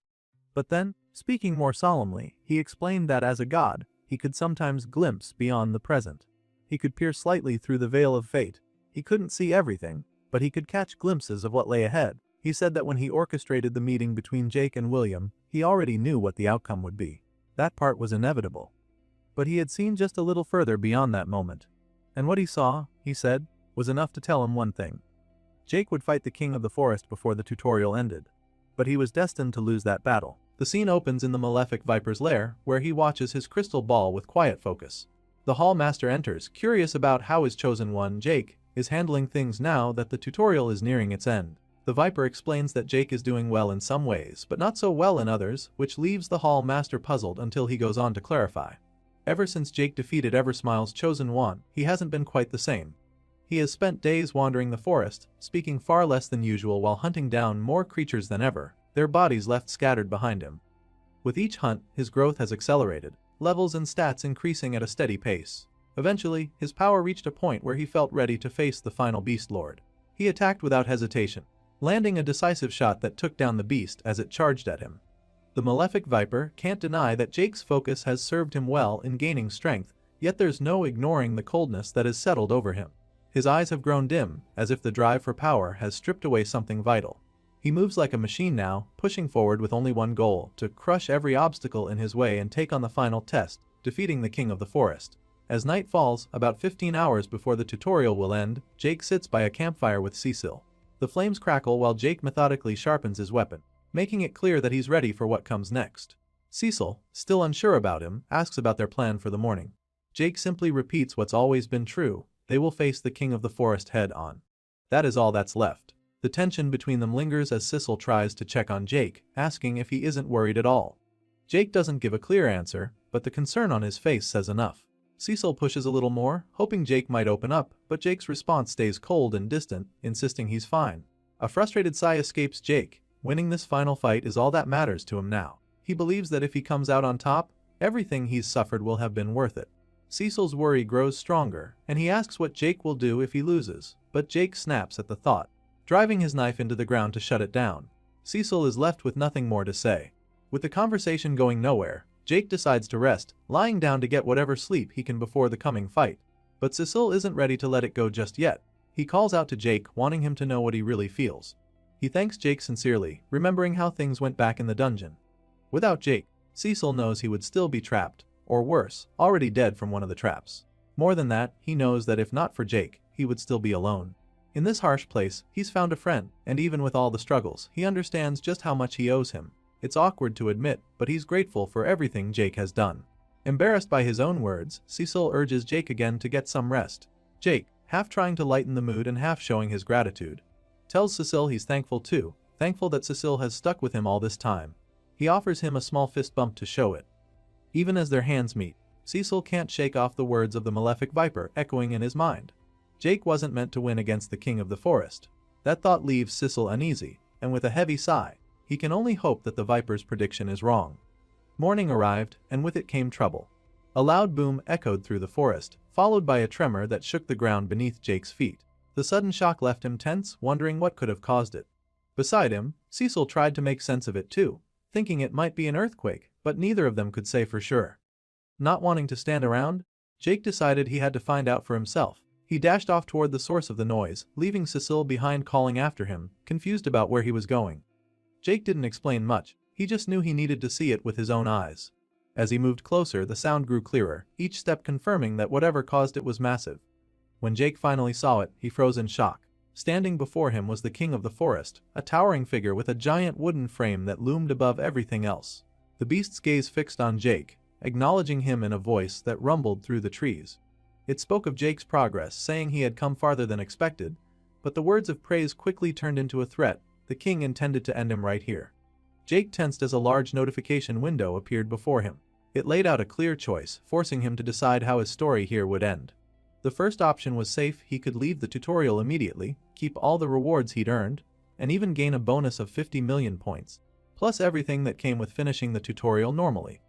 But then, speaking more solemnly, he explained that as a god, he could sometimes glimpse beyond the present. He could peer slightly through the veil of fate. He couldn't see everything, but he could catch glimpses of what lay ahead. He said that when he orchestrated the meeting between Jake and William, he already knew what the outcome would be. That part was inevitable. But he had seen just a little further beyond that moment. And what he saw, he said, was enough to tell him one thing. Jake would fight the king of the forest before the tutorial ended. But he was destined to lose that battle. The scene opens in the malefic Viper's lair, where he watches his crystal ball with quiet focus. The Hall Master enters, curious about how his chosen one, Jake, is handling things now that the tutorial is nearing its end. The Viper explains that Jake is doing well in some ways, but not so well in others, which leaves the Hall Master puzzled until he goes on to clarify. Ever since Jake defeated Eversmile's chosen one, he hasn't been quite the same. He has spent days wandering the forest, speaking far less than usual while hunting down more creatures than ever, their bodies left scattered behind him. With each hunt, his growth has accelerated, levels and stats increasing at a steady pace. Eventually, his power reached a point where he felt ready to face the final Beast Lord. He attacked without hesitation, landing a decisive shot that took down the beast as it charged at him. The malefic Viper can't deny that Jake's focus has served him well in gaining strength, yet there's no ignoring the coldness that has settled over him. His eyes have grown dim, as if the drive for power has stripped away something vital. He moves like a machine now, pushing forward with only one goal, to crush every obstacle in his way and take on the final test, defeating the king of the forest. As night falls, about 15 hours before the tutorial will end, Jake sits by a campfire with Cecil. The flames crackle while Jake methodically sharpens his weapon, making it clear that he's ready for what comes next. Cecil, still unsure about him, asks about their plan for the morning. Jake simply repeats what's always been true: they will face the king of the forest head on. That is all that's left. The tension between them lingers as Cecil tries to check on Jake, asking if he isn't worried at all. Jake doesn't give a clear answer, but the concern on his face says enough. Cecil pushes a little more, hoping Jake might open up, but Jake's response stays cold and distant, insisting he's fine. A frustrated sigh escapes Jake. Winning this final fight is all that matters to him now. He believes that if he comes out on top, everything he's suffered will have been worth it. Cecil's worry grows stronger, and he asks what Jake will do if he loses, but Jake snaps at the thought, driving his knife into the ground to shut it down. Cecil is left with nothing more to say. With the conversation going nowhere, Jake decides to rest, lying down to get whatever sleep he can before the coming fight. But Cecil isn't ready to let it go just yet. He calls out to Jake, wanting him to know what he really feels. He thanks Jake sincerely, remembering how things went back in the dungeon. Without Jake, Cecil knows he would still be trapped, or worse, already dead from one of the traps. More than that, he knows that if not for Jake, he would still be alone. In this harsh place, he's found a friend, and even with all the struggles, he understands just how much he owes him. It's awkward to admit, but he's grateful for everything Jake has done. Embarrassed by his own words, Cecil urges Jake again to get some rest. Jake, half trying to lighten the mood and half showing his gratitude, tells Cecil he's thankful too, thankful that Cecil has stuck with him all this time. He offers him a small fist bump to show it. Even as their hands meet, Cecil can't shake off the words of the malefic viper echoing in his mind. Jake wasn't meant to win against the king of the forest. That thought leaves Cecil uneasy, and with a heavy sigh, he can only hope that the viper's prediction is wrong. Morning arrived, and with it came trouble. A loud boom echoed through the forest, followed by a tremor that shook the ground beneath Jake's feet. The sudden shock left him tense, wondering what could have caused it. Beside him, Cecil tried to make sense of it too, thinking it might be an earthquake, but neither of them could say for sure. Not wanting to stand around, Jake decided he had to find out for himself. He dashed off toward the source of the noise, leaving Cecil behind calling after him, confused about where he was going. Jake didn't explain much, he just knew he needed to see it with his own eyes. As he moved closer, the sound grew clearer, each step confirming that whatever caused it was massive. When Jake finally saw it, he froze in shock. Standing before him was the king of the forest, a towering figure with a giant wooden frame that loomed above everything else. The beast's gaze fixed on Jake, acknowledging him in a voice that rumbled through the trees. It spoke of Jake's progress, saying he had come farther than expected, but the words of praise quickly turned into a threat. The king intended to end him right here. Jake tensed as a large notification window appeared before him. It laid out a clear choice, forcing him to decide how his story here would end. The first option was safe, he could leave the tutorial immediately, keep all the rewards he'd earned, and even gain a bonus of 50 million points, plus everything that came with finishing the tutorial normally.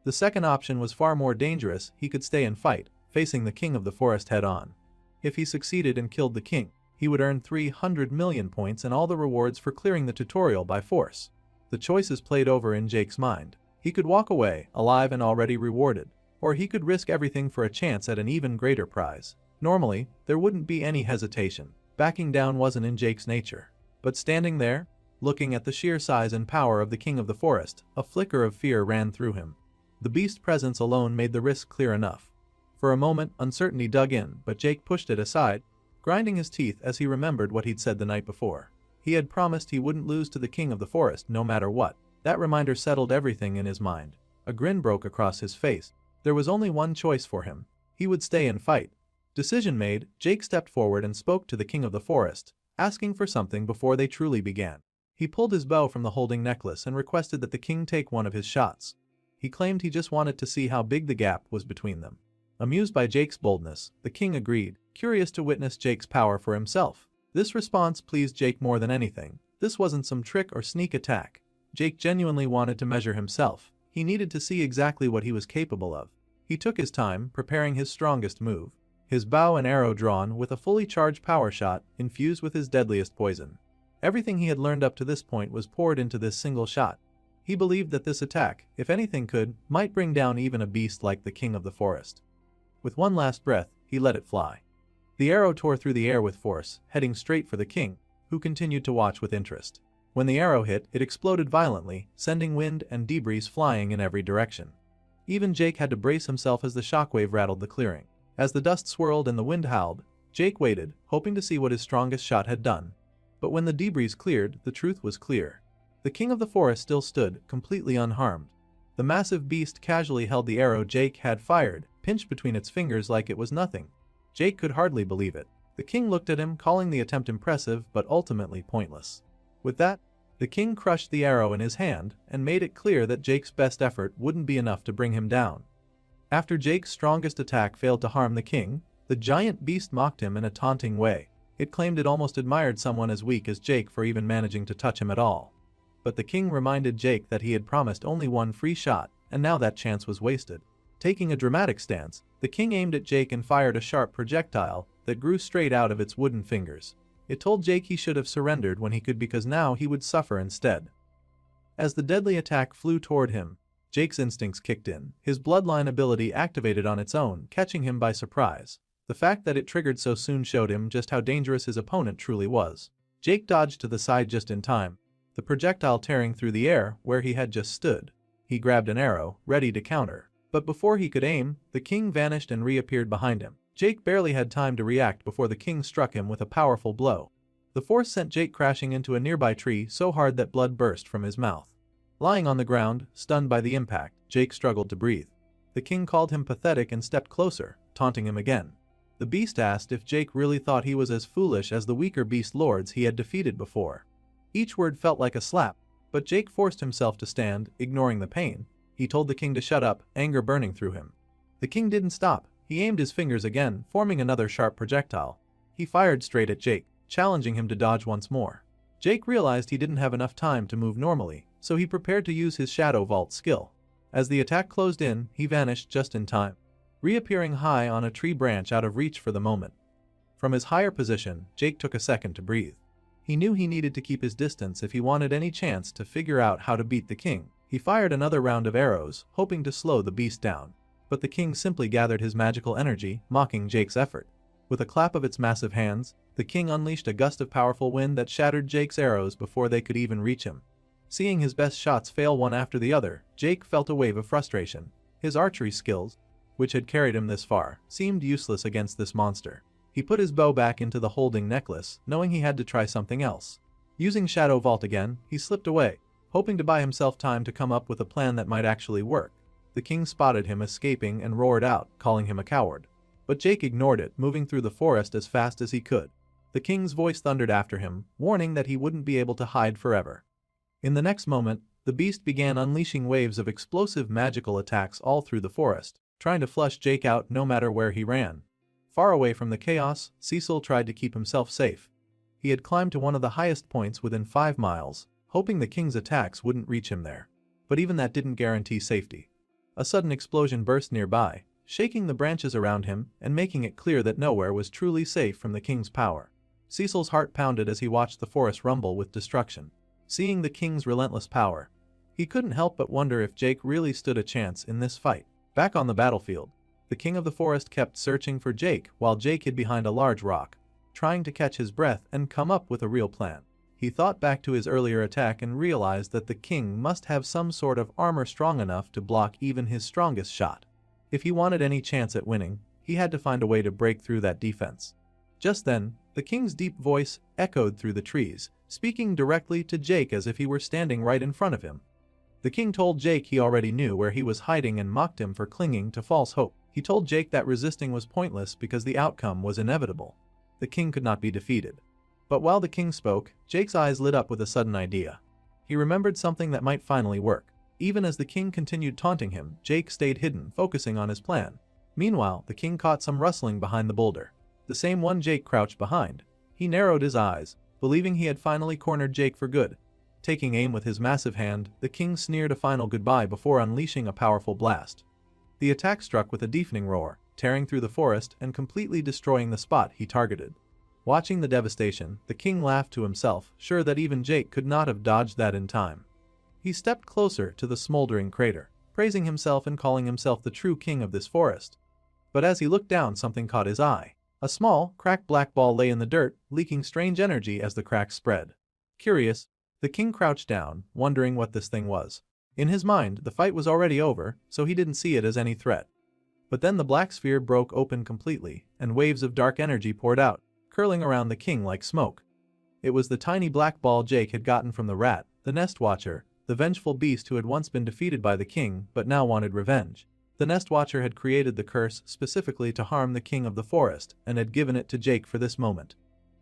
The second option was far more dangerous, he could stay and fight, facing the king of the forest head-on. If he succeeded and killed the king, he would earn 300 million points and all the rewards for clearing the tutorial by force. The choices played over in Jake's mind. He could walk away, alive and already rewarded, or he could risk everything for a chance at an even greater prize. Normally, there wouldn't be any hesitation. Backing down wasn't in Jake's nature. But standing there, looking at the sheer size and power of the king of the forest, a flicker of fear ran through him. The beast's presence alone made the risk clear enough. For a moment, uncertainty dug in, but Jake pushed it aside, grinding his teeth as he remembered what he'd said the night before. He had promised he wouldn't lose to the king of the forest no matter what. That reminder settled everything in his mind. A grin broke across his face. There was only one choice for him. He would stay and fight. Decision made, Jake stepped forward and spoke to the king of the forest, asking for something before they truly began. He pulled his bow from the holding necklace and requested that the king take one of his shots. He claimed he just wanted to see how big the gap was between them. Amused by Jake's boldness, the king agreed, curious to witness Jake's power for himself. This response pleased Jake more than anything. This wasn't some trick or sneak attack. Jake genuinely wanted to measure himself. He needed to see exactly what he was capable of. He took his time, preparing his strongest move. His bow and arrow drawn with a fully charged power shot, infused with his deadliest poison. Everything he had learned up to this point was poured into this single shot. He believed that this attack, if anything could, might bring down even a beast like the king of the forest. With one last breath, he let it fly. The arrow tore through the air with force, heading straight for the king, who continued to watch with interest. When the arrow hit, it exploded violently, sending wind and debris flying in every direction. Even Jake had to brace himself as the shockwave rattled the clearing. As the dust swirled and the wind howled, Jake waited, hoping to see what his strongest shot had done. But when the debris cleared, the truth was clear. The king of the forest still stood, completely unharmed. The massive beast casually held the arrow Jake had fired, pinched between its fingers like it was nothing. Jake could hardly believe it. The king looked at him, calling the attempt impressive but ultimately pointless. With that, the king crushed the arrow in his hand and made it clear that Jake's best effort wouldn't be enough to bring him down. After Jake's strongest attack failed to harm the king, the giant beast mocked him in a taunting way. It claimed it almost admired someone as weak as Jake for even managing to touch him at all. But the king reminded Jake that he had promised only one free shot, and now that chance was wasted. Taking a dramatic stance, the king aimed at Jake and fired a sharp projectile that grew straight out of its wooden fingers. It told Jake he should have surrendered when he could, because now he would suffer instead. As the deadly attack flew toward him, Jake's instincts kicked in. His bloodline ability activated on its own, catching him by surprise. The fact that it triggered so soon showed him just how dangerous his opponent truly was. Jake dodged to the side just in time, the projectile tearing through the air where he had just stood. He grabbed an arrow, ready to counter. But before he could aim, the king vanished and reappeared behind him. Jake barely had time to react before the king struck him with a powerful blow. The force sent Jake crashing into a nearby tree so hard that blood burst from his mouth. Lying on the ground, stunned by the impact, Jake struggled to breathe. The king called him pathetic and stepped closer, taunting him again. The beast asked if Jake really thought he was as foolish as the weaker beast lords he had defeated before. Each word felt like a slap, But Jake forced himself to stand, ignoring the pain. He told the king to shut up, anger burning through him. The king didn't stop. He aimed his fingers again, forming another sharp projectile. He fired straight at Jake, challenging him to dodge once more. Jake realized he didn't have enough time to move normally, so he prepared to use his Shadow Vault skill. As the attack closed in, he vanished just in time, reappearing high on a tree branch out of reach for the moment. From his higher position, Jake took a second to breathe. He knew he needed to keep his distance if he wanted any chance to figure out how to beat the king. He fired another round of arrows, hoping to slow the beast down. But the king simply gathered his magical energy, mocking Jake's effort. With a clap of its massive hands, the king unleashed a gust of powerful wind that shattered Jake's arrows before they could even reach him. Seeing his best shots fail one after the other, Jake felt a wave of frustration. His archery skills, which had carried him this far, seemed useless against this monster. He put his bow back into the holding necklace, knowing he had to try something else. Using Shadow Vault again, he slipped away, hoping to buy himself time to come up with a plan that might actually work. The king spotted him escaping and roared out, calling him a coward. But Jake ignored it, moving through the forest as fast as he could. The king's voice thundered after him, warning that he wouldn't be able to hide forever. In the next moment, the beast began unleashing waves of explosive magical attacks all through the forest, trying to flush Jake out no matter where he ran. Far away from the chaos, Cecil tried to keep himself safe. He had climbed to one of the highest points within 5 miles, hoping the king's attacks wouldn't reach him there. But even that didn't guarantee safety. A sudden explosion burst nearby, shaking the branches around him and making it clear that nowhere was truly safe from the king's power. Cecil's heart pounded as he watched the forest rumble with destruction. Seeing the king's relentless power, he couldn't help but wonder if Jake really stood a chance in this fight. Back on the battlefield, the king of the forest kept searching for Jake while Jake hid behind a large rock, trying to catch his breath and come up with a real plan. He thought back to his earlier attack and realized that the king must have some sort of armor strong enough to block even his strongest shot. If he wanted any chance at winning, he had to find a way to break through that defense. Just then, the king's deep voice echoed through the trees, speaking directly to Jake as if he were standing right in front of him. The king told Jake he already knew where he was hiding and mocked him for clinging to false hope. He told Jake that resisting was pointless because the outcome was inevitable. The king could not be defeated. But while the king spoke, Jake's eyes lit up with a sudden idea. He remembered something that might finally work. Even as the king continued taunting him, Jake stayed hidden, focusing on his plan. Meanwhile, the king caught some rustling behind the boulder. The same one Jake crouched behind. He narrowed his eyes, believing he had finally cornered Jake for good. Taking aim with his massive hand, the king sneered a final goodbye before unleashing a powerful blast. The attack struck with a deafening roar, tearing through the forest and completely destroying the spot he targeted. Watching the devastation, the king laughed to himself, sure that even Jake could not have dodged that in time. He stepped closer to the smoldering crater, praising himself and calling himself the true king of this forest. But as he looked down, something caught his eye. A small, cracked black ball lay in the dirt, leaking strange energy as the cracks spread. Curious, the king crouched down, wondering what this thing was. In his mind, the fight was already over, so he didn't see it as any threat. But then the black sphere broke open completely, and waves of dark energy poured out, curling around the king like smoke. It was the tiny black ball Jake had gotten from the rat, the nest watcher, the vengeful beast who had once been defeated by the king but now wanted revenge. The nest watcher had created the curse specifically to harm the king of the forest and had given it to Jake for this moment.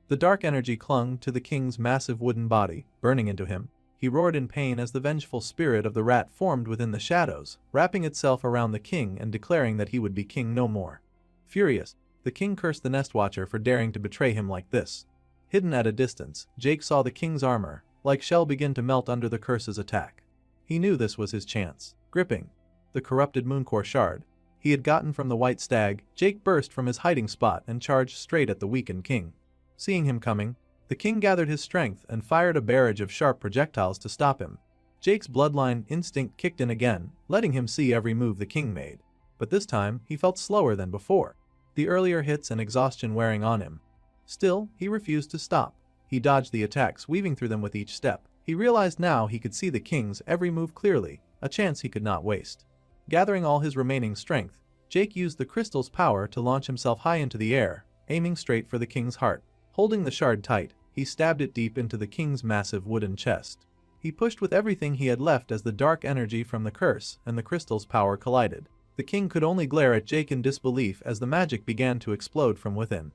The dark energy clung to the king's massive wooden body, burning into him. He roared in pain as the vengeful spirit of the rat formed within the shadows, wrapping itself around the king and declaring that he would be king no more. Furious, the king cursed the nest watcher for daring to betray him like this. Hidden at a distance, Jake saw the king's armor, like shell, begin to melt under the curse's attack. He knew this was his chance. Gripping the corrupted mooncore shard he had gotten from the white stag, Jake burst from his hiding spot and charged straight at the weakened king. Seeing him coming, the king gathered his strength and fired a barrage of sharp projectiles to stop him. Jake's bloodline instinct kicked in again, letting him see every move the king made. But this time, he felt slower than before, the earlier hits and exhaustion wearing on him. Still, he refused to stop. He dodged the attacks, weaving through them with each step. He realized now he could see the king's every move clearly, a chance he could not waste. Gathering all his remaining strength, Jake used the crystal's power to launch himself high into the air, aiming straight for the king's heart. Holding the shard tight, he stabbed it deep into the king's massive wooden chest. He pushed with everything he had left as the dark energy from the curse and the crystal's power collided. The king could only glare at Jake in disbelief as the magic began to explode from within.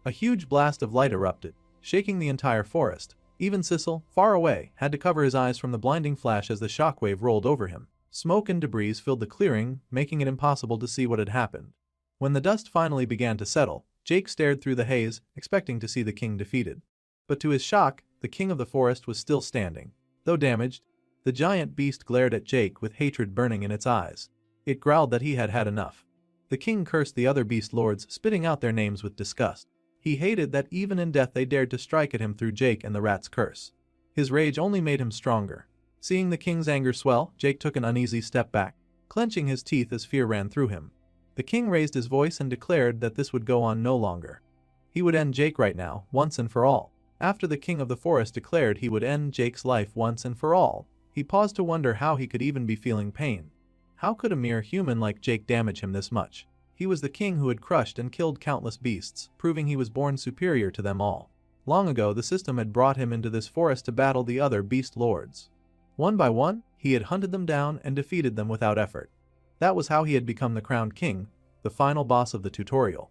A huge blast of light erupted, shaking the entire forest. Even Sissel, far away, had to cover his eyes from the blinding flash as the shockwave rolled over him. Smoke and debris filled the clearing, making it impossible to see what had happened. When the dust finally began to settle, Jake stared through the haze, expecting to see the king defeated. But to his shock, the king of the forest was still standing. Though damaged, the giant beast glared at Jake with hatred burning in its eyes. It growled that he had had enough. The king cursed the other beast lords, spitting out their names with disgust. He hated that even in death they dared to strike at him through Jake and the rat's curse. His rage only made him stronger. Seeing the king's anger swell, Jake took an uneasy step back, clenching his teeth as fear ran through him. The king raised his voice and declared that this would go on no longer. He would end Jake right now, once and for all. After the king of the forest declared he would end Jake's life once and for all, he paused to wonder how he could even be feeling pain. How could a mere human like Jake damage him this much? He was the king who had crushed and killed countless beasts, proving he was born superior to them all. Long ago the system had brought him into this forest to battle the other beast lords. One by one, he had hunted them down and defeated them without effort. That was how he had become the crowned king, the final boss of the tutorial.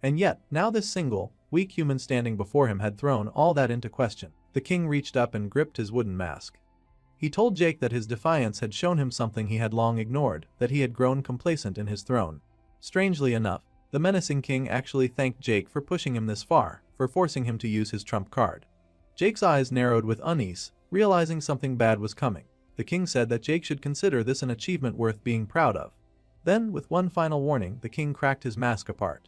And yet, now this single, weak human standing before him had thrown all that into question. The king reached up and gripped his wooden mask. He told Jake that his defiance had shown him something he had long ignored, that he had grown complacent in his throne. Strangely enough, the menacing king actually thanked Jake for pushing him this far, for forcing him to use his trump card. Jake's eyes narrowed with unease, realizing something bad was coming. The king said that Jake should consider this an achievement worth being proud of. Then, with one final warning, the king cracked his mask apart.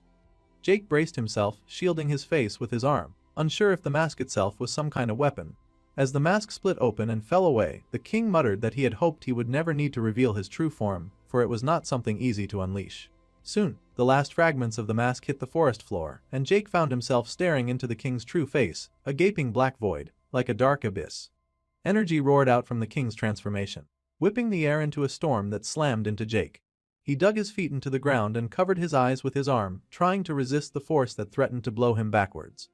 Jake braced himself, shielding his face with his arm, unsure if the mask itself was some kind of weapon. As the mask split open and fell away, the king muttered that he had hoped he would never need to reveal his true form, for it was not something easy to unleash. Soon, the last fragments of the mask hit the forest floor, and Jake found himself staring into the king's true face, a gaping black void, like a dark abyss. Energy roared out from the king's transformation, whipping the air into a storm that slammed into Jake. He dug his feet into the ground and covered his eyes with his arm, trying to resist the force that threatened to blow him backwards.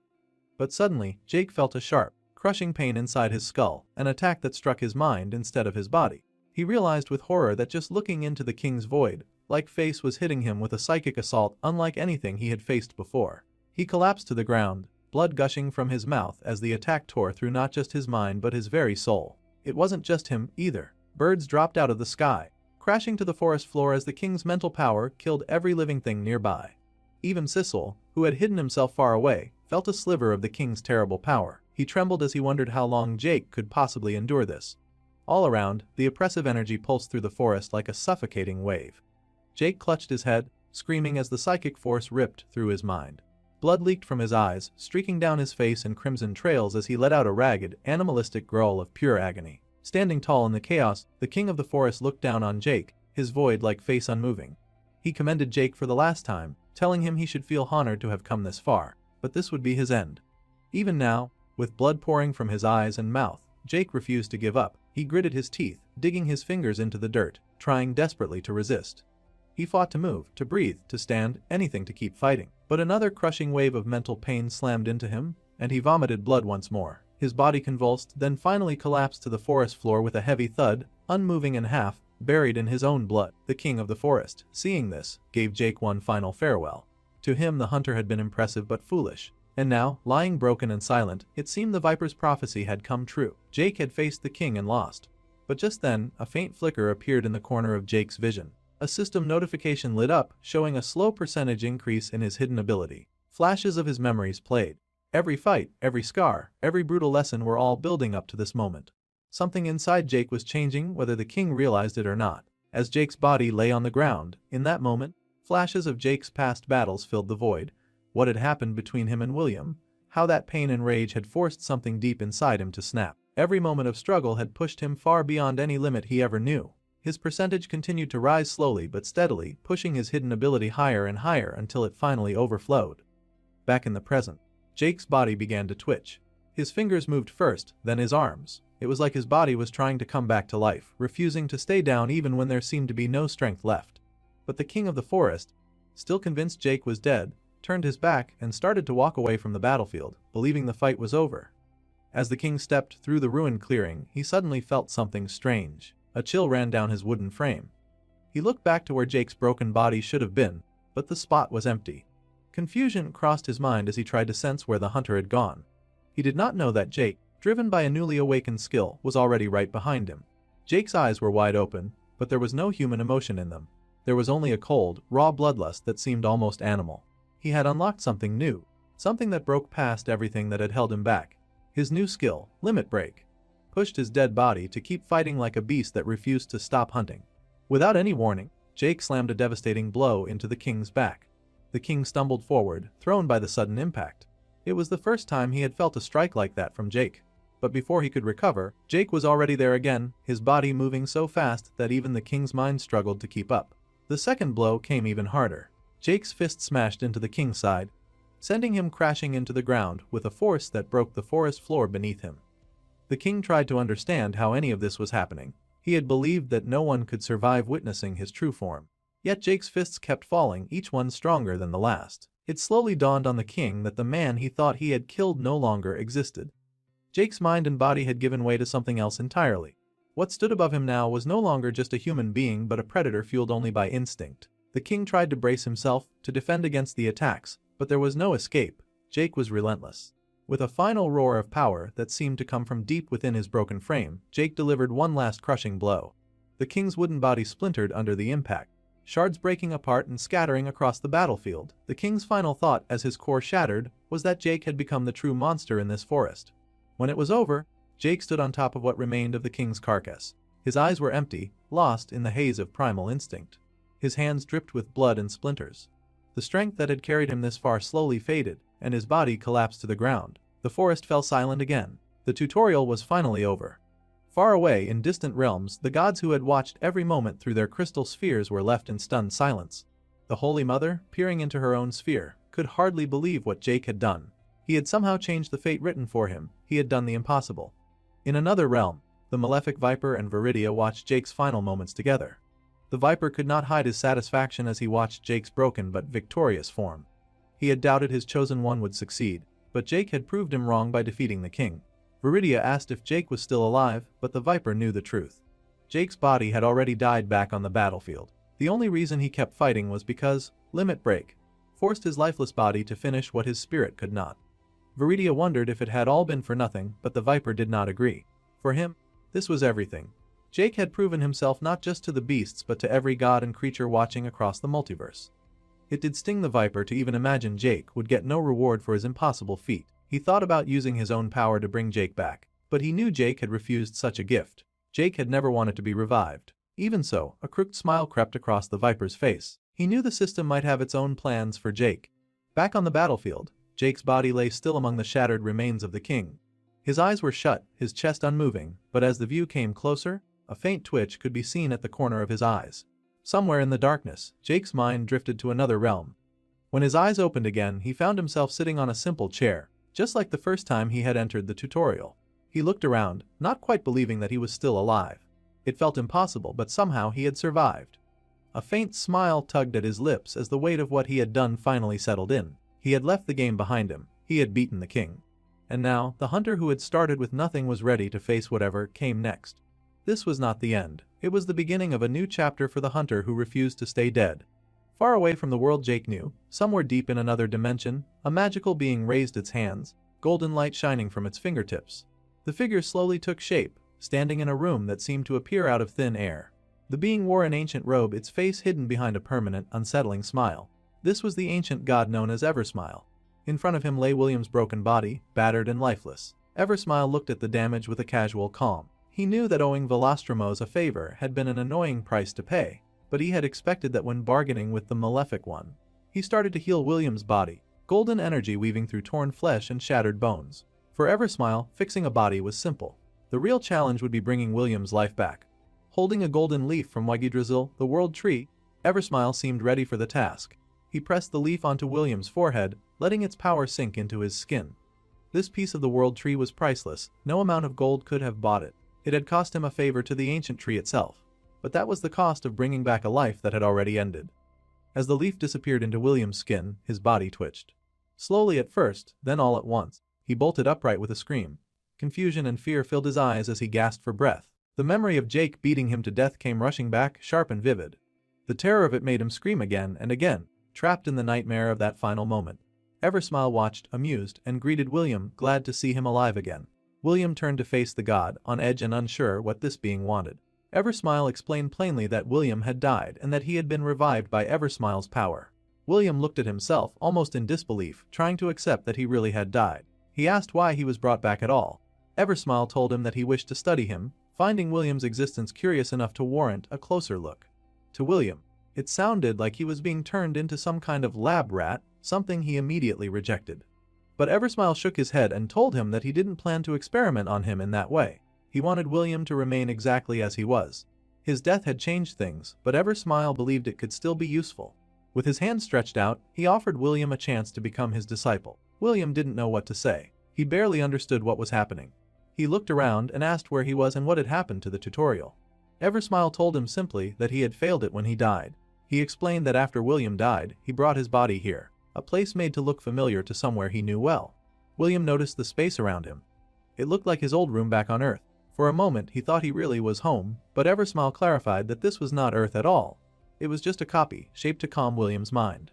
But suddenly, Jake felt a sharp, crushing pain inside his skull, an attack that struck his mind instead of his body. He realized with horror that just looking into the king's void-like face was hitting him with a psychic assault unlike anything he had faced before. He collapsed to the ground, blood gushing from his mouth as the attack tore through not just his mind but his very soul. It wasn't just him, either. Birds dropped out of the sky, crashing to the forest floor as the king's mental power killed every living thing nearby. Even Sissel, who had hidden himself far away, felt a sliver of the king's terrible power. He trembled as he wondered how long Jake could possibly endure this. All around, the oppressive energy pulsed through the forest like a suffocating wave. Jake clutched his head, screaming as the psychic force ripped through his mind. Blood leaked from his eyes, streaking down his face in crimson trails as he let out a ragged, animalistic growl of pure agony. Standing tall in the chaos, the king of the forest looked down on Jake, his void-like face unmoving. He commended Jake for the last time, telling him he should feel honored to have come this far, but this would be his end. Even now, with blood pouring from his eyes and mouth, Jake refused to give up. He gritted his teeth, digging his fingers into the dirt, trying desperately to resist. He fought to move, to breathe, to stand, anything to keep fighting. But another crushing wave of mental pain slammed into him, and he vomited blood once more. His body convulsed, then finally collapsed to the forest floor with a heavy thud, unmoving and half buried in his own blood. The king of the forest, seeing this, gave Jake one final farewell. To him the hunter had been impressive but foolish. And now, lying broken and silent, it seemed the viper's prophecy had come true. Jake had faced the king and lost. But just then, a faint flicker appeared in the corner of Jake's vision. A system notification lit up, showing a slow percentage increase in his hidden ability. Flashes of his memories played. Every fight, every scar, every brutal lesson were all building up to this moment. Something inside Jake was changing, whether the king realized it or not. As Jake's body lay on the ground, in that moment, flashes of Jake's past battles filled the void. What had happened between him and William, how that pain and rage had forced something deep inside him to snap. Every moment of struggle had pushed him far beyond any limit he ever knew. His percentage continued to rise slowly but steadily, pushing his hidden ability higher and higher until it finally overflowed. Back in the present, Jake's body began to twitch. His fingers moved first, then his arms. It was like his body was trying to come back to life, refusing to stay down even when there seemed to be no strength left. But the king of the forest, still convinced Jake was dead, turned his back and started to walk away from the battlefield, believing the fight was over. As the king stepped through the ruined clearing, he suddenly felt something strange. A chill ran down his wooden frame. He looked back to where Jake's broken body should have been, but the spot was empty. Confusion crossed his mind as he tried to sense where the hunter had gone. He did not know that Jake, driven by a newly awakened skill, was already right behind him. Jake's eyes were wide open, but there was no human emotion in them. There was only a cold, raw bloodlust that seemed almost animal. He had unlocked something new, something that broke past everything that had held him back. His new skill, Limit Break, pushed his dead body to keep fighting like a beast that refused to stop hunting. Without any warning, Jake slammed a devastating blow into the king's back. The king stumbled forward, thrown by the sudden impact. It was the first time he had felt a strike like that from Jake. But before he could recover, Jake was already there again, his body moving so fast that even the king's mind struggled to keep up. The second blow came even harder. Jake's fist smashed into the king's side, sending him crashing into the ground with a force that broke the forest floor beneath him. The king tried to understand how any of this was happening. He had believed that no one could survive witnessing his true form. Yet Jake's fists kept falling, each one stronger than the last. It slowly dawned on the king that the man he thought he had killed no longer existed. Jake's mind and body had given way to something else entirely. What stood above him now was no longer just a human being but a predator fueled only by instinct. The king tried to brace himself, to defend against the attacks, but there was no escape. Jake was relentless. With a final roar of power that seemed to come from deep within his broken frame, Jake delivered one last crushing blow. The king's wooden body splintered under the impact, shards breaking apart and scattering across the battlefield. The king's final thought as his core shattered was that Jake had become the true monster in this forest. When it was over, Jake stood on top of what remained of the king's carcass. His eyes were empty, lost in the haze of primal instinct. His hands dripped with blood and splinters. The strength that had carried him this far slowly faded, and his body collapsed to the ground. The forest fell silent again. The tutorial was finally over. Far away in distant realms, the gods who had watched every moment through their crystal spheres were left in stunned silence. The Holy Mother, peering into her own sphere, could hardly believe what Jake had done. He had somehow changed the fate written for him. He had done the impossible. In another realm, the malefic Viper and Viridia watched Jake's final moments together. The Viper could not hide his satisfaction as he watched Jake's broken but victorious form. He had doubted his chosen one would succeed, but Jake had proved him wrong by defeating the king. Viridia asked if Jake was still alive, but the Viper knew the truth. Jake's body had already died back on the battlefield. The only reason he kept fighting was because Limit Break forced his lifeless body to finish what his spirit could not. Viridia wondered if it had all been for nothing, but the Viper did not agree. For him, this was everything. Jake had proven himself not just to the beasts but to every god and creature watching across the multiverse. It did sting the Viper to even imagine Jake would get no reward for his impossible feat. He thought about using his own power to bring Jake back, but he knew Jake had refused such a gift. Jake had never wanted to be revived. Even so, a crooked smile crept across the Viper's face. He knew the system might have its own plans for Jake. Back on the battlefield, Jake's body lay still among the shattered remains of the king. His eyes were shut, his chest unmoving, but as the view came closer, a faint twitch could be seen at the corner of his eyes. Somewhere in the darkness, Jake's mind drifted to another realm. When his eyes opened again, he found himself sitting on a simple chair, just like the first time he had entered the tutorial. He looked around, not quite believing that he was still alive. It felt impossible, but somehow he had survived. A faint smile tugged at his lips as the weight of what he had done finally settled in. He had left the game behind him. He had beaten the king. And now, the hunter who had started with nothing was ready to face whatever came next. This was not the end. It was the beginning of a new chapter for the hunter who refused to stay dead. Far away from the world Jake knew, somewhere deep in another dimension, a magical being raised its hands, golden light shining from its fingertips. The figure slowly took shape, standing in a room that seemed to appear out of thin air. The being wore an ancient robe, its face hidden behind a permanent, unsettling smile. This was the ancient god known as Eversmile. In front of him lay William's broken body, battered and lifeless. Eversmile looked at the damage with a casual calm. He knew that owing Velostromos a favor had been an annoying price to pay, but he had expected that when bargaining with the malefic one. He started to heal William's body, golden energy weaving through torn flesh and shattered bones. For Eversmile, fixing a body was simple. The real challenge would be bringing William's life back. Holding a golden leaf from Wagidrazil, the world tree, Eversmile seemed ready for the task. He pressed the leaf onto William's forehead, letting its power sink into his skin. This piece of the world tree was priceless. No amount of gold could have bought it. It had cost him a favor to the ancient tree itself. But that was the cost of bringing back a life that had already ended. As the leaf disappeared into William's skin, his body twitched. Slowly at first, then all at once. He bolted upright with a scream. Confusion and fear filled his eyes as he gasped for breath. The memory of Jake beating him to death came rushing back, sharp and vivid. The terror of it made him scream again and again, trapped in the nightmare of that final moment. Eversmile watched, amused, and greeted William, glad to see him alive again. William turned to face the god, on edge and unsure what this being wanted. Eversmile explained plainly that William had died and that he had been revived by Eversmile's power. William looked at himself, almost in disbelief, trying to accept that he really had died. He asked why he was brought back at all. Eversmile told him that he wished to study him, finding William's existence curious enough to warrant a closer look. To William, it sounded like he was being turned into some kind of lab rat, something he immediately rejected. But Eversmile shook his head and told him that he didn't plan to experiment on him in that way. He wanted William to remain exactly as he was. His death had changed things, but Eversmile believed it could still be useful. With his hand stretched out, he offered William a chance to become his disciple. William didn't know what to say. He barely understood what was happening. He looked around and asked where he was and what had happened to the tutorial. Eversmile told him simply that he had failed it when he died. He explained that after William died, he brought his body here, a place made to look familiar to somewhere he knew well. William noticed the space around him. It looked like his old room back on Earth. For a moment he thought he really was home, but Eversmile clarified that this was not Earth at all. It was just a copy, shaped to calm William's mind.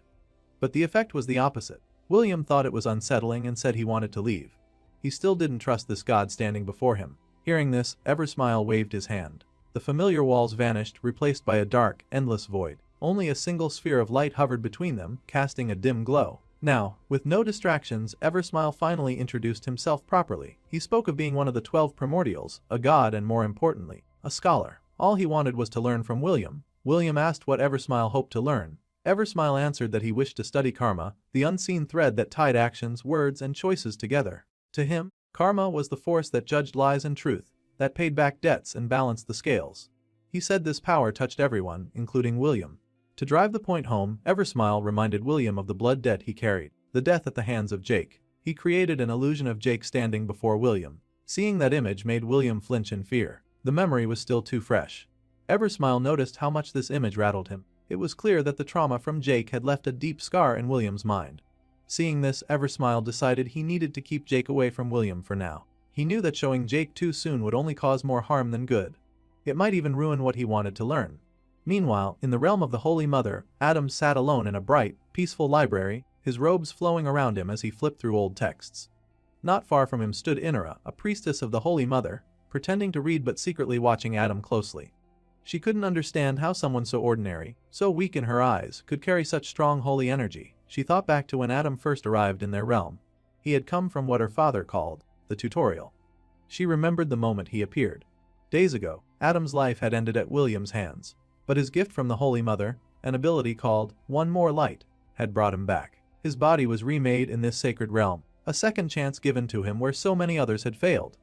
But the effect was the opposite. William thought it was unsettling and said he wanted to leave. He still didn't trust this god standing before him. Hearing this, Eversmile waved his hand. The familiar walls vanished, replaced by a dark, endless void. Only a single sphere of light hovered between them, casting a dim glow. Now, with no distractions, Eversmile finally introduced himself properly. He spoke of being one of the 12 primordials, a god and more importantly, a scholar. All he wanted was to learn from William. William asked what Eversmile hoped to learn. Eversmile answered that he wished to study karma, the unseen thread that tied actions, words, and choices together. To him, karma was the force that judged lies and truth, that paid back debts and balanced the scales. He said this power touched everyone, including William. To drive the point home, Eversmile reminded William of the blood debt he carried, the death at the hands of Jake. He created an illusion of Jake standing before William. Seeing that image made William flinch in fear. The memory was still too fresh. Eversmile noticed how much this image rattled him. It was clear that the trauma from Jake had left a deep scar in William's mind. Seeing this, Eversmile decided he needed to keep Jake away from William for now. He knew that showing Jake too soon would only cause more harm than good. It might even ruin what he wanted to learn. Meanwhile, in the realm of the Holy Mother, Adam sat alone in a bright, peaceful library, his robes flowing around him as he flipped through old texts. Not far from him stood Inara, a priestess of the Holy Mother, pretending to read but secretly watching Adam closely. She couldn't understand how someone so ordinary, so weak in her eyes, could carry such strong holy energy. She thought back to when Adam first arrived in their realm. He had come from what her father called the tutorial. She remembered the moment he appeared. Days ago, Adam's life had ended at William's hands. But his gift from the Holy Mother, an ability called One More Light, had brought him back. His body was remade in this sacred realm, a second chance given to him where so many others had failed.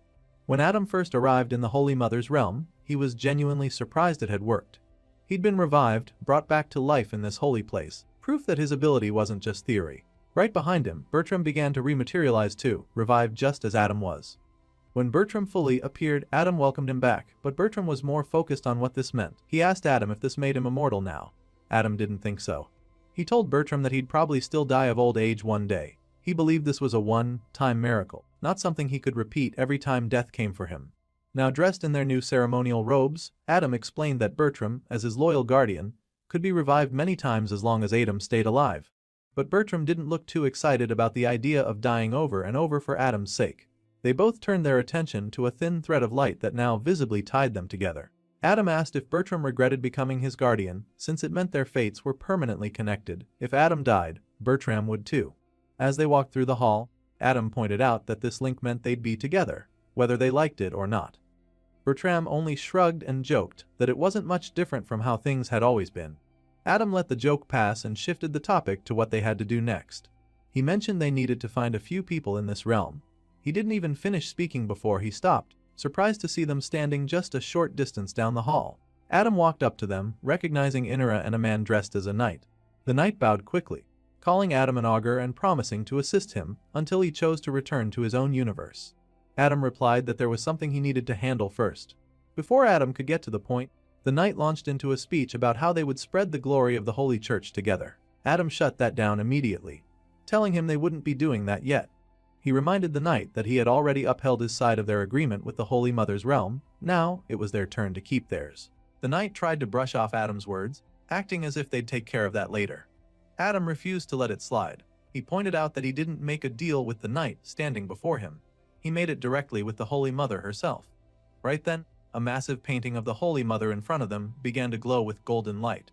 When Adam first arrived in the Holy Mother's realm, he was genuinely surprised it had worked. He'd been revived, brought back to life in this holy place, proof that his ability wasn't just theory. Right behind him, Bertram began to rematerialize too, revived just as Adam was. When Bertram fully appeared, Adam welcomed him back, but Bertram was more focused on what this meant. He asked Adam if this made him immortal now. Adam didn't think so. He told Bertram that he'd probably still die of old age one day. He believed this was a one-time miracle, not something he could repeat every time death came for him. Now dressed in their new ceremonial robes, Adam explained that Bertram, as his loyal guardian, could be revived many times as long as Adam stayed alive. But Bertram didn't look too excited about the idea of dying over and over for Adam's sake. They both turned their attention to a thin thread of light that now visibly tied them together. Adam asked if Bertram regretted becoming his guardian, since it meant their fates were permanently connected. If Adam died, Bertram would too. As they walked through the hall, Adam pointed out that this link meant they'd be together, whether they liked it or not. Bertram only shrugged and joked that it wasn't much different from how things had always been. Adam let the joke pass and shifted the topic to what they had to do next. He mentioned they needed to find a few people in this realm. He didn't even finish speaking before he stopped, surprised to see them standing just a short distance down the hall. Adam walked up to them, recognizing Inara and a man dressed as a knight. The knight bowed quickly, calling Adam an augur and promising to assist him until he chose to return to his own universe. Adam replied that there was something he needed to handle first. Before Adam could get to the point, the knight launched into a speech about how they would spread the glory of the Holy Church together. Adam shut that down immediately, telling him they wouldn't be doing that yet. He reminded the knight that he had already upheld his side of their agreement with the Holy Mother's realm. Now, it was their turn to keep theirs. The knight tried to brush off Adam's words, acting as if they'd take care of that later. Adam refused to let it slide. He pointed out that he didn't make a deal with the knight standing before him. He made it directly with the Holy Mother herself. Right then, a massive painting of the Holy Mother in front of them began to glow with golden light.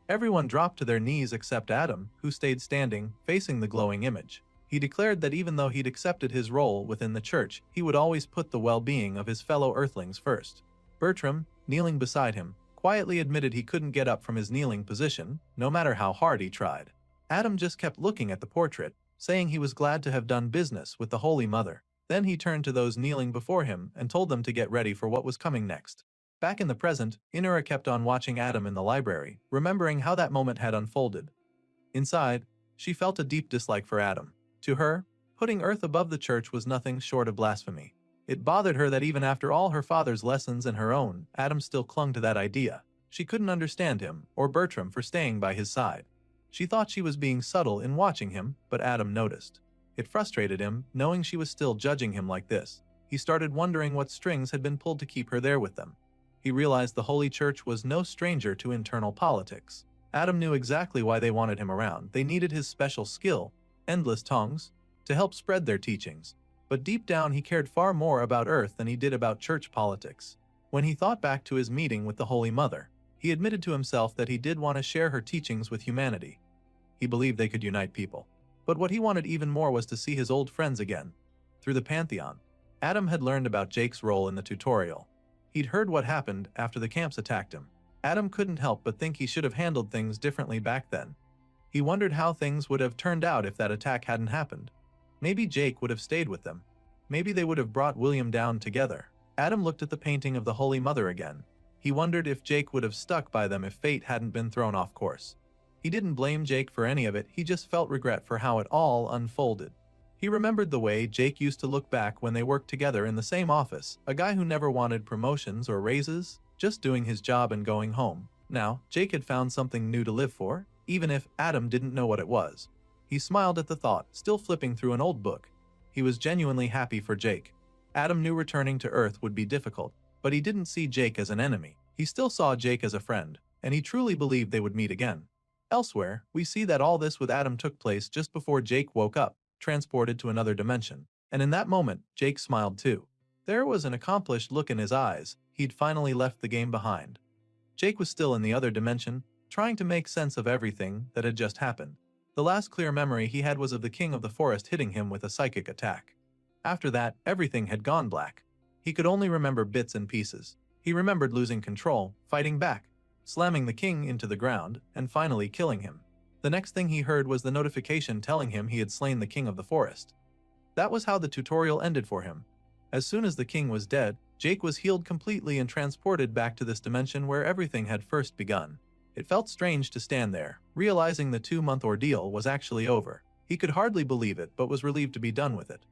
Everyone dropped to their knees except Adam, who stayed standing, facing the glowing image. He declared that even though he'd accepted his role within the church, he would always put the well-being of his fellow Earthlings first. Bertram, kneeling beside him, quietly admitted he couldn't get up from his kneeling position, no matter how hard he tried. Adam just kept looking at the portrait, saying he was glad to have done business with the Holy Mother. Then he turned to those kneeling before him and told them to get ready for what was coming next. Back in the present, Inura kept on watching Adam in the library, remembering how that moment had unfolded. Inside, she felt a deep dislike for Adam. To her, putting Earth above the church was nothing short of blasphemy. It bothered her that even after all her father's lessons and her own, Adam still clung to that idea. She couldn't understand him, or Bertram for staying by his side. She thought she was being subtle in watching him, but Adam noticed. It frustrated him, knowing she was still judging him like this. He started wondering what strings had been pulled to keep her there with them. He realized the Holy Church was no stranger to internal politics. Adam knew exactly why they wanted him around. They needed his special skill, endless tongues, to help spread their teachings. But deep down he cared far more about Earth than he did about church politics. When he thought back to his meeting with the Holy Mother, he admitted to himself that he did want to share her teachings with humanity. He believed they could unite people. But what he wanted even more was to see his old friends again. Through the Pantheon, Adam had learned about Jake's role in the tutorial. He'd heard what happened after the camps attacked him. Adam couldn't help but think he should have handled things differently back then. He wondered how things would have turned out if that attack hadn't happened. Maybe Jake would have stayed with them. Maybe they would have brought William down together. Adam looked at the painting of the Holy Mother again. He wondered if Jake would have stuck by them if fate hadn't been thrown off course. He didn't blame Jake for any of it, he just felt regret for how it all unfolded. He remembered the way Jake used to look back when they worked together in the same office, a guy who never wanted promotions or raises, just doing his job and going home. Now, Jake had found something new to live for, even if Adam didn't know what it was. He smiled at the thought, still flipping through an old book. He was genuinely happy for Jake. Adam knew returning to Earth would be difficult, but he didn't see Jake as an enemy. He still saw Jake as a friend, and he truly believed they would meet again. Elsewhere, we see that all this with Adam took place just before Jake woke up, transported to another dimension. And in that moment, Jake smiled too. There was an accomplished look in his eyes. He'd finally left the game behind. Jake was still in the other dimension, trying to make sense of everything that had just happened. The last clear memory he had was of the king of the forest hitting him with a psychic attack. After that, everything had gone black. He could only remember bits and pieces. He remembered losing control, fighting back, slamming the king into the ground, and finally killing him. The next thing he heard was the notification telling him he had slain the king of the forest. That was how the tutorial ended for him. As soon as the king was dead, Jake was healed completely and transported back to this dimension where everything had first begun. It felt strange to stand there, realizing the 2-month ordeal was actually over. He could hardly believe it, but was relieved to be done with it.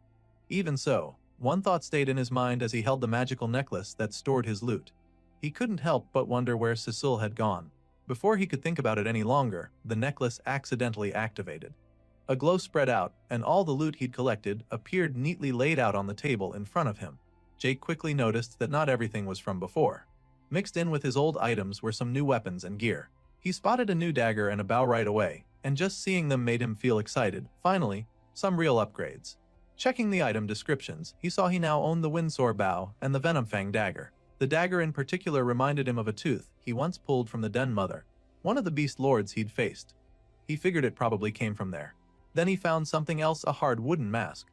Even so, one thought stayed in his mind as he held the magical necklace that stored his loot. He couldn't help but wonder where Cecile had gone. Before he could think about it any longer, the necklace accidentally activated. A glow spread out, and all the loot he'd collected appeared neatly laid out on the table in front of him. Jake quickly noticed that not everything was from before. Mixed in with his old items were some new weapons and gear. He spotted a new dagger and a bow right away, and just seeing them made him feel excited. Finally, some real upgrades. Checking the item descriptions, he saw he now owned the Windsor bow and the Venomfang dagger. The dagger in particular reminded him of a tooth he once pulled from the Den Mother, one of the beast lords he'd faced. He figured it probably came from there. Then he found something else, a hard wooden mask.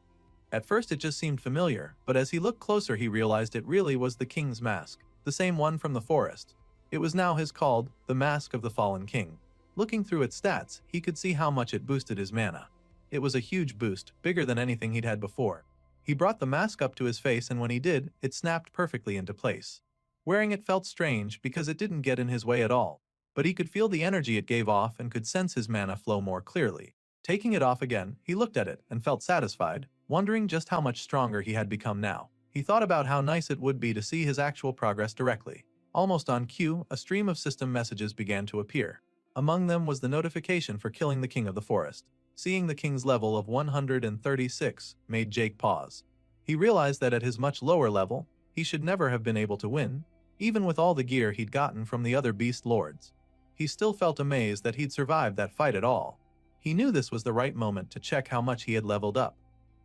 At first it just seemed familiar, but as he looked closer he realized it really was the king's mask, the same one from the forest. It was now called the Mask of the Fallen King. Looking through its stats, he could see how much it boosted his mana. It was a huge boost, bigger than anything he'd had before. He brought the mask up to his face, and when he did, it snapped perfectly into place. Wearing it felt strange because it didn't get in his way at all, but he could feel the energy it gave off and could sense his mana flow more clearly. Taking it off again, he looked at it and felt satisfied, wondering just how much stronger he had become now. He thought about how nice it would be to see his actual progress directly. Almost on cue, a stream of system messages began to appear. Among them was the notification for killing the king of the forest. Seeing the king's level of 136 made Jake pause. He realized that at his much lower level, he should never have been able to win, even with all the gear he'd gotten from the other beast lords. He still felt amazed that he'd survived that fight at all. He knew this was the right moment to check how much he had leveled up.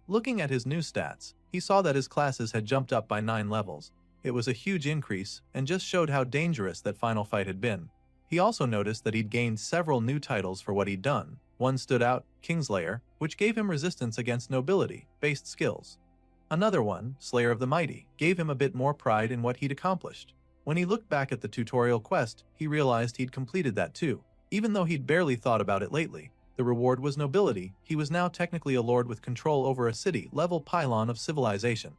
Looking at his new stats, He saw that his classes had jumped up by 9 levels. It was a huge increase and just showed how dangerous that final fight had been. He also noticed that he'd gained several new titles for what he'd done. One stood out, Kingslayer, which gave him resistance against nobility-based skills. Another one, Slayer of the Mighty, gave him a bit more pride in what he'd accomplished. When he looked back at the tutorial quest, he realized he'd completed that too. Even though he'd barely thought about it lately, the reward was nobility. He was now technically a lord with control over a city-level pylon of civilization.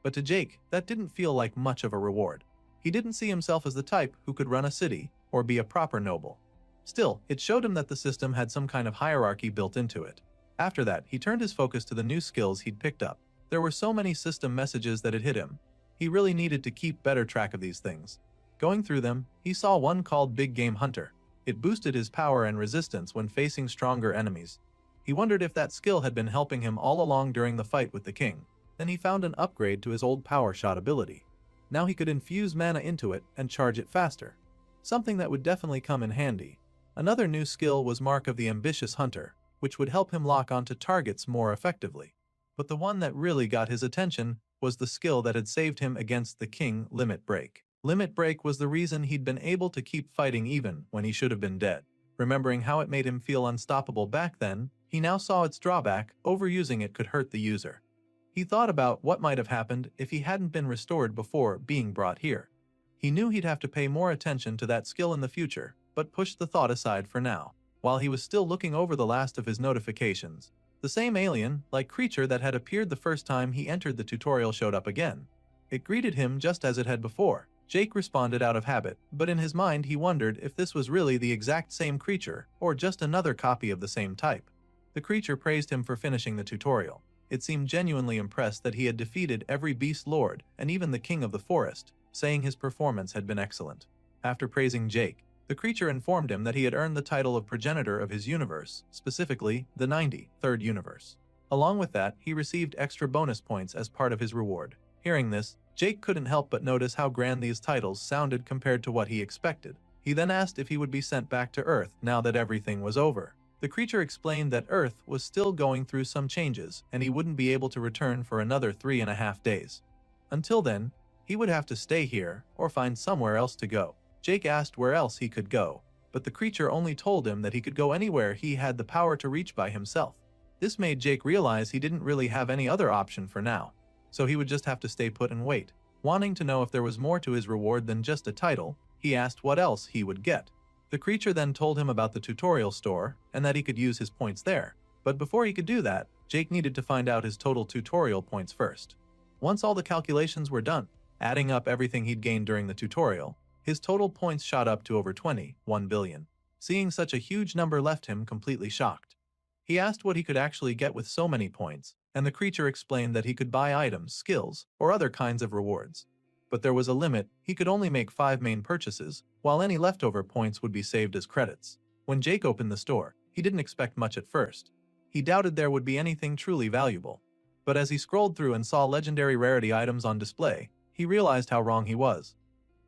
But to Jake, that didn't feel like much of a reward. He didn't see himself as the type who could run a city or be a proper noble. Still, it showed him that the system had some kind of hierarchy built into it. After that, he turned his focus to the new skills he'd picked up. There were so many system messages that it hit him. He really needed to keep better track of these things. Going through them, he saw one called Big Game Hunter. It boosted his power and resistance when facing stronger enemies. He wondered if that skill had been helping him all along during the fight with the king. Then he found an upgrade to his old power shot ability. Now he could infuse mana into it and charge it faster. Something that would definitely come in handy. Another new skill was Mark of the Ambitious Hunter, which would help him lock onto targets more effectively. But the one that really got his attention was the skill that had saved him against the king, Limit Break. Limit Break was the reason he'd been able to keep fighting even when he should have been dead. Remembering how it made him feel unstoppable back then, he now saw its drawback: overusing it could hurt the user. He thought about what might have happened if he hadn't been restored before being brought here. He knew he'd have to pay more attention to that skill in the future, but pushed the thought aside for now. While he was still looking over the last of his notifications, the same alien-like creature that had appeared the first time he entered the tutorial showed up again. It greeted him just as it had before. Jake responded out of habit, but in his mind he wondered if this was really the exact same creature or just another copy of the same type. The creature praised him for finishing the tutorial. It seemed genuinely impressed that he had defeated every beast lord and even the king of the forest, saying his performance had been excellent. After praising Jake, the creature informed him that he had earned the title of progenitor of his universe, specifically the 93rd universe. Along with that, he received extra bonus points as part of his reward. Hearing this, Jake couldn't help but notice how grand these titles sounded compared to what he expected. He then asked if he would be sent back to Earth now that everything was over. The creature explained that Earth was still going through some changes and he wouldn't be able to return for another 3.5 days. Until then, he would have to stay here or find somewhere else to go. Jake asked where else he could go, but the creature only told him that he could go anywhere he had the power to reach by himself. This made Jake realize he didn't really have any other option for now, so he would just have to stay put and wait. Wanting to know if there was more to his reward than just a title, he asked what else he would get. The creature then told him about the tutorial store and that he could use his points there. But before he could do that, Jake needed to find out his total tutorial points first. Once all the calculations were done, adding up everything he'd gained during the tutorial, his total points shot up to over 21 billion. Seeing such a huge number left him completely shocked. He asked what he could actually get with so many points, and the creature explained that he could buy items, skills, or other kinds of rewards. But there was a limit. He could only make 5 main purchases, while any leftover points would be saved as credits. When Jake opened the store, he didn't expect much at first. He doubted there would be anything truly valuable. But as he scrolled through and saw legendary rarity items on display, he realized how wrong he was.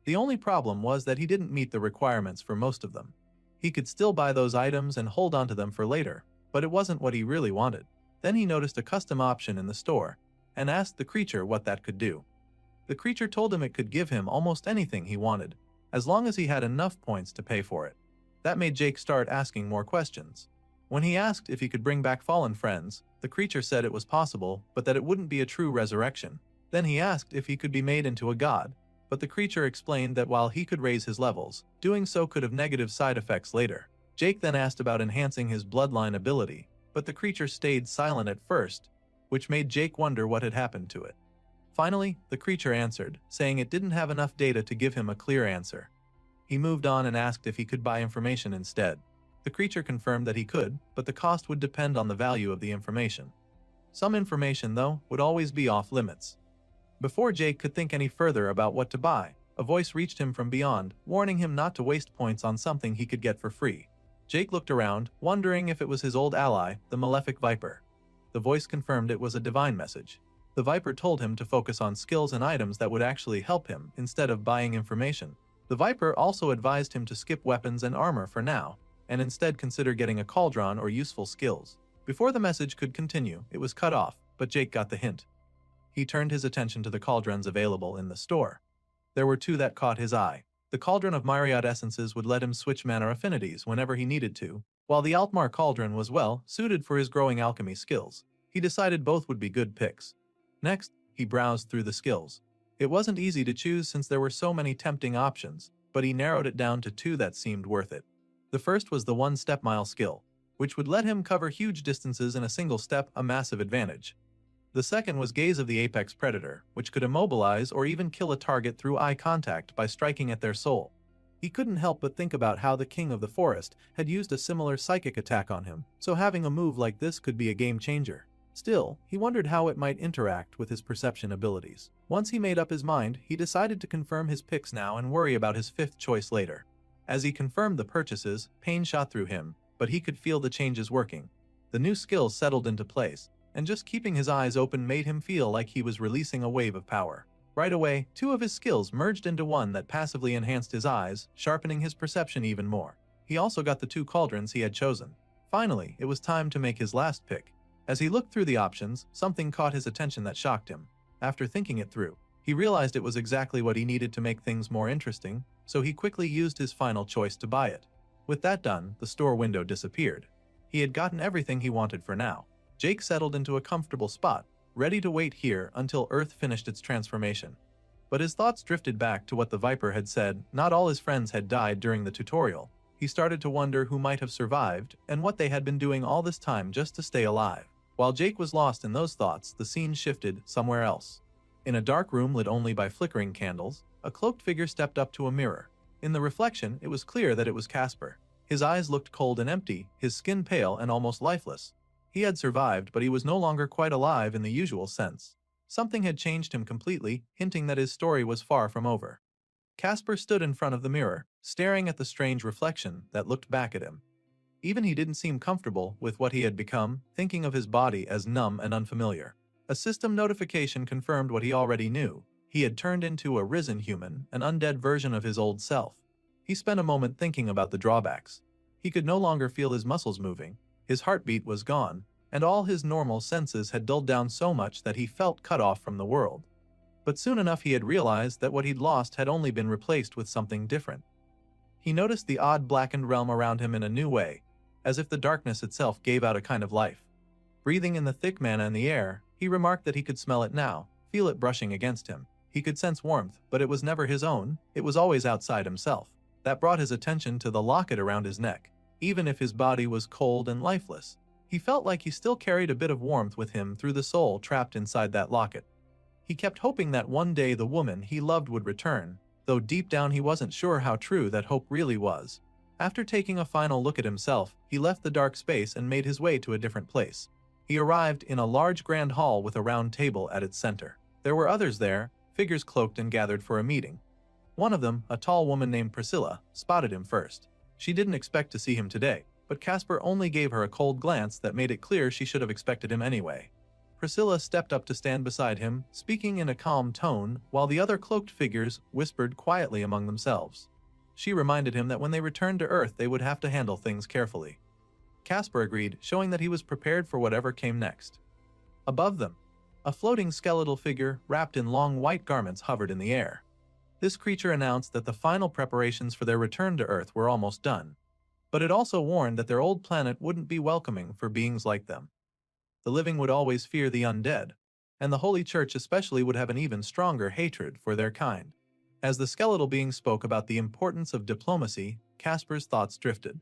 The only problem was that he didn't meet the requirements for most of them. He could still buy those items and hold onto them for later, but it wasn't what he really wanted. Then he noticed a custom option in the store, and asked the creature what that could do. The creature told him it could give him almost anything he wanted, as long as he had enough points to pay for it. That made Jake start asking more questions. When he asked if he could bring back fallen friends, the creature said it was possible, but that it wouldn't be a true resurrection. Then he asked if he could be made into a god, but the creature explained that while he could raise his levels, doing so could have negative side effects later. Jake then asked about enhancing his bloodline ability, but the creature stayed silent at first, which made Jake wonder what had happened to it. Finally, the creature answered, saying it didn't have enough data to give him a clear answer. He moved on and asked if he could buy information instead. The creature confirmed that he could, but the cost would depend on the value of the information. Some information, though, would always be off limits. Before Jake could think any further about what to buy, a voice reached him from beyond, warning him not to waste points on something he could get for free. Jake looked around, wondering if it was his old ally, the Malefic Viper. The voice confirmed it was a divine message. The Viper told him to focus on skills and items that would actually help him, instead of buying information. The Viper also advised him to skip weapons and armor for now, and instead consider getting a cauldron or useful skills. Before the message could continue, it was cut off, but Jake got the hint. He turned his attention to the cauldrons available in the store. There were two that caught his eye. The cauldron of Myriad essences would let him switch mana affinities whenever he needed to, while the Altmar cauldron was well suited for his growing alchemy skills. He decided both would be good picks. Next, he browsed through the skills. It wasn't easy to choose since there were so many tempting options, but he narrowed it down to two that seemed worth it. The first was the one-step mile skill, which would let him cover huge distances in a single step, a massive advantage. The second was Gaze of the Apex Predator, which could immobilize or even kill a target through eye contact by striking at their soul. He couldn't help but think about how the King of the Forest had used a similar psychic attack on him, so having a move like this could be a game changer. Still, he wondered how it might interact with his perception abilities. Once he made up his mind, he decided to confirm his picks now and worry about his fifth choice later. As he confirmed the purchases, pain shot through him, but he could feel the changes working. The new skills settled into place, and just keeping his eyes open made him feel like he was releasing a wave of power. Right away, two of his skills merged into one that passively enhanced his eyes, sharpening his perception even more. He also got the two cauldrons he had chosen. Finally, it was time to make his last pick. As he looked through the options, something caught his attention that shocked him. After thinking it through, he realized it was exactly what he needed to make things more interesting, so he quickly used his final choice to buy it. With that done, the store window disappeared. He had gotten everything he wanted for now. Jake settled into a comfortable spot, ready to wait here until Earth finished its transformation. But his thoughts drifted back to what the Viper had said. Not all his friends had died during the tutorial. He started to wonder who might have survived and what they had been doing all this time just to stay alive. While Jake was lost in those thoughts, the scene shifted somewhere else. In a dark room lit only by flickering candles, a cloaked figure stepped up to a mirror. In the reflection, it was clear that it was Casper. His eyes looked cold and empty, his skin pale and almost lifeless. He had survived, but he was no longer quite alive in the usual sense. Something had changed him completely, hinting that his story was far from over. Casper stood in front of the mirror, staring at the strange reflection that looked back at him. Even he didn't seem comfortable with what he had become, thinking of his body as numb and unfamiliar. A system notification confirmed what he already knew. He had turned into a risen human, an undead version of his old self. He spent a moment thinking about the drawbacks. He could no longer feel his muscles moving. His heartbeat was gone, and all his normal senses had dulled down so much that he felt cut off from the world. But soon enough he had realized that what he'd lost had only been replaced with something different. He noticed the odd blackened realm around him in a new way, as if the darkness itself gave out a kind of life. Breathing in the thick mana in the air, he remarked that he could smell it now, feel it brushing against him. He could sense warmth, but it was never his own, it was always outside himself. That brought his attention to the locket around his neck. Even if his body was cold and lifeless, he felt like he still carried a bit of warmth with him through the soul trapped inside that locket. He kept hoping that one day the woman he loved would return, though deep down he wasn't sure how true that hope really was. After taking a final look at himself, he left the dark space and made his way to a different place. He arrived in a large grand hall with a round table at its center. There were others there, figures cloaked and gathered for a meeting. One of them, a tall woman named Priscilla, spotted him first. She didn't expect to see him today, but Casper only gave her a cold glance that made it clear she should have expected him anyway. Priscilla stepped up to stand beside him, speaking in a calm tone, while the other cloaked figures whispered quietly among themselves. She reminded him that when they returned to Earth they would have to handle things carefully. Casper agreed, showing that he was prepared for whatever came next. Above them, a floating skeletal figure wrapped in long white garments hovered in the air. This creature announced that the final preparations for their return to Earth were almost done, but it also warned that their old planet wouldn't be welcoming for beings like them. The living would always fear the undead, and the Holy Church especially would have an even stronger hatred for their kind. As the skeletal being spoke about the importance of diplomacy, Casper's thoughts drifted.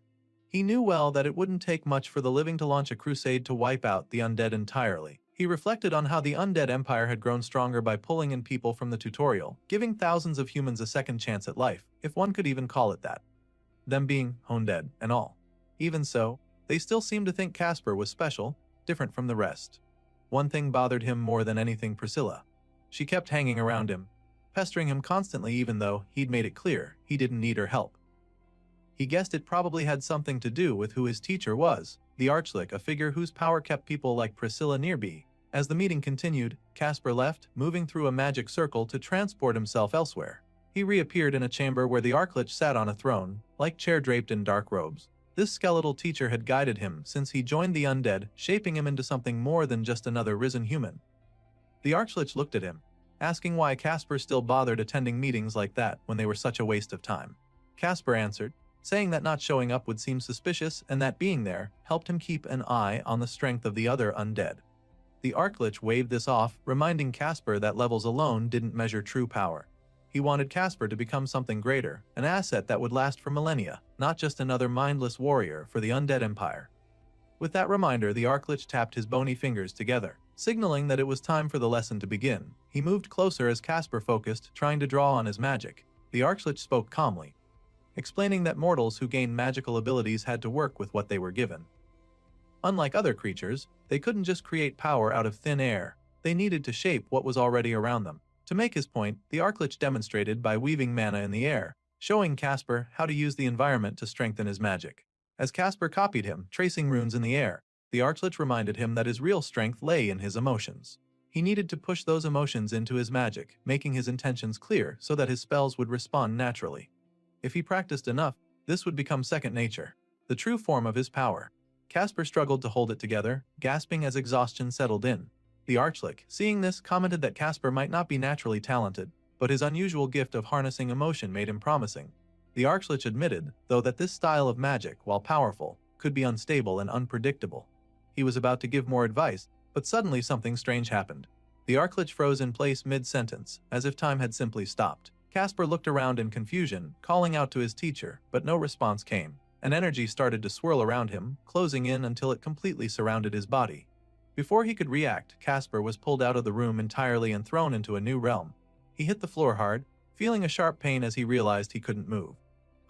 He knew well that it wouldn't take much for the living to launch a crusade to wipe out the undead entirely. He reflected on how the undead empire had grown stronger by pulling in people from the tutorial, giving thousands of humans a second chance at life, if one could even call it that. Them being undead and all. Even so, they still seemed to think Casper was special, different from the rest. One thing bothered him more than anything: Priscilla. She kept hanging around him, pestering him constantly even though he'd made it clear he didn't need her help. He guessed it probably had something to do with who his teacher was, the Archlick, a figure whose power kept people like Priscilla nearby. As the meeting continued, Casper left, moving through a magic circle to transport himself elsewhere. He reappeared in a chamber where the Archlich sat on a throne, like chair draped in dark robes. This skeletal teacher had guided him since he joined the undead, shaping him into something more than just another risen human. The Archlich looked at him, asking why Casper still bothered attending meetings like that when they were such a waste of time. Casper answered, saying that not showing up would seem suspicious and that being there helped him keep an eye on the strength of the other undead. The Archlich waved this off, reminding Casper that levels alone didn't measure true power. He wanted Casper to become something greater, an asset that would last for millennia, not just another mindless warrior for the undead empire. With that reminder, the Archlich tapped his bony fingers together, signaling that it was time for the lesson to begin. He moved closer as Casper focused, trying to draw on his magic. The Archlich spoke calmly, explaining that mortals who gained magical abilities had to work with what they were given. Unlike other creatures, they couldn't just create power out of thin air. They needed to shape what was already around them. To make his point, the Archlich demonstrated by weaving mana in the air, showing Casper how to use the environment to strengthen his magic. As Casper copied him, tracing runes in the air, the Archlich reminded him that his real strength lay in his emotions. He needed to push those emotions into his magic, making his intentions clear so that his spells would respond naturally. If he practiced enough, this would become second nature, the true form of his power. Casper struggled to hold it together, gasping as exhaustion settled in. The Archlich, seeing this, commented that Casper might not be naturally talented, but his unusual gift of harnessing emotion made him promising. The Archlich admitted, though, that this style of magic, while powerful, could be unstable and unpredictable. He was about to give more advice, but suddenly something strange happened. The Archlich froze in place mid-sentence, as if time had simply stopped. Casper looked around in confusion, calling out to his teacher, but no response came. An energy started to swirl around him, closing in until it completely surrounded his body. Before he could react, Casper was pulled out of the room entirely and thrown into a new realm. He hit the floor hard, feeling a sharp pain as he realized he couldn't move.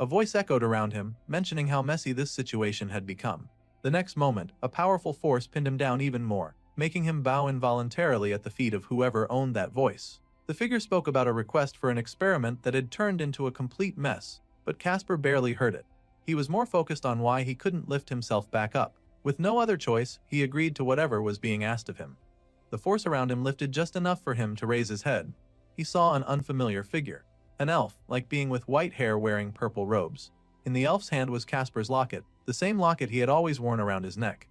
A voice echoed around him, mentioning how messy this situation had become. The next moment, a powerful force pinned him down even more, making him bow involuntarily at the feet of whoever owned that voice. The figure spoke about a request for an experiment that had turned into a complete mess, but Casper barely heard it. He was more focused on why he couldn't lift himself back up. With no other choice, he agreed to whatever was being asked of him. The force around him lifted just enough for him to raise his head. He saw an unfamiliar figure, an elf-like being with white hair wearing purple robes. In the elf's hand was Casper's locket, the same locket he had always worn around his neck.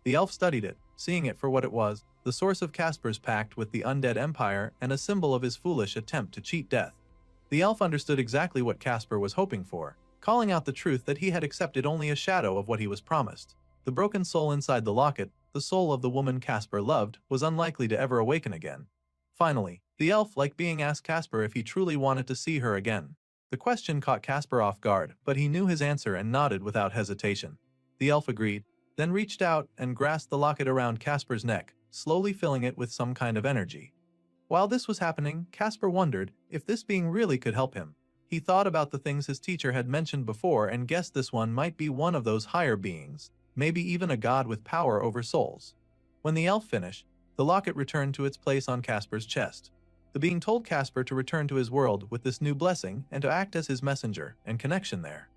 The elf studied it, seeing it for what it was, the source of Casper's pact with the undead empire and a symbol of his foolish attempt to cheat death. The elf understood exactly what Casper was hoping for, calling out the truth that he had accepted only a shadow of what he was promised. The broken soul inside the locket, the soul of the woman Casper loved, was unlikely to ever awaken again. Finally, the elf-like being asked Casper if he truly wanted to see her again. The question caught Casper off guard, but he knew his answer and nodded without hesitation. The elf agreed, then reached out and grasped the locket around Casper's neck, slowly filling it with some kind of energy. While this was happening, Casper wondered if this being really could help him. He thought about the things his teacher had mentioned before and guessed this one might be one of those higher beings, maybe even a god with power over souls. When the elf finished, the locket returned to its place on Casper's chest. The being told Casper to return to his world with this new blessing and to act as his messenger and connection there.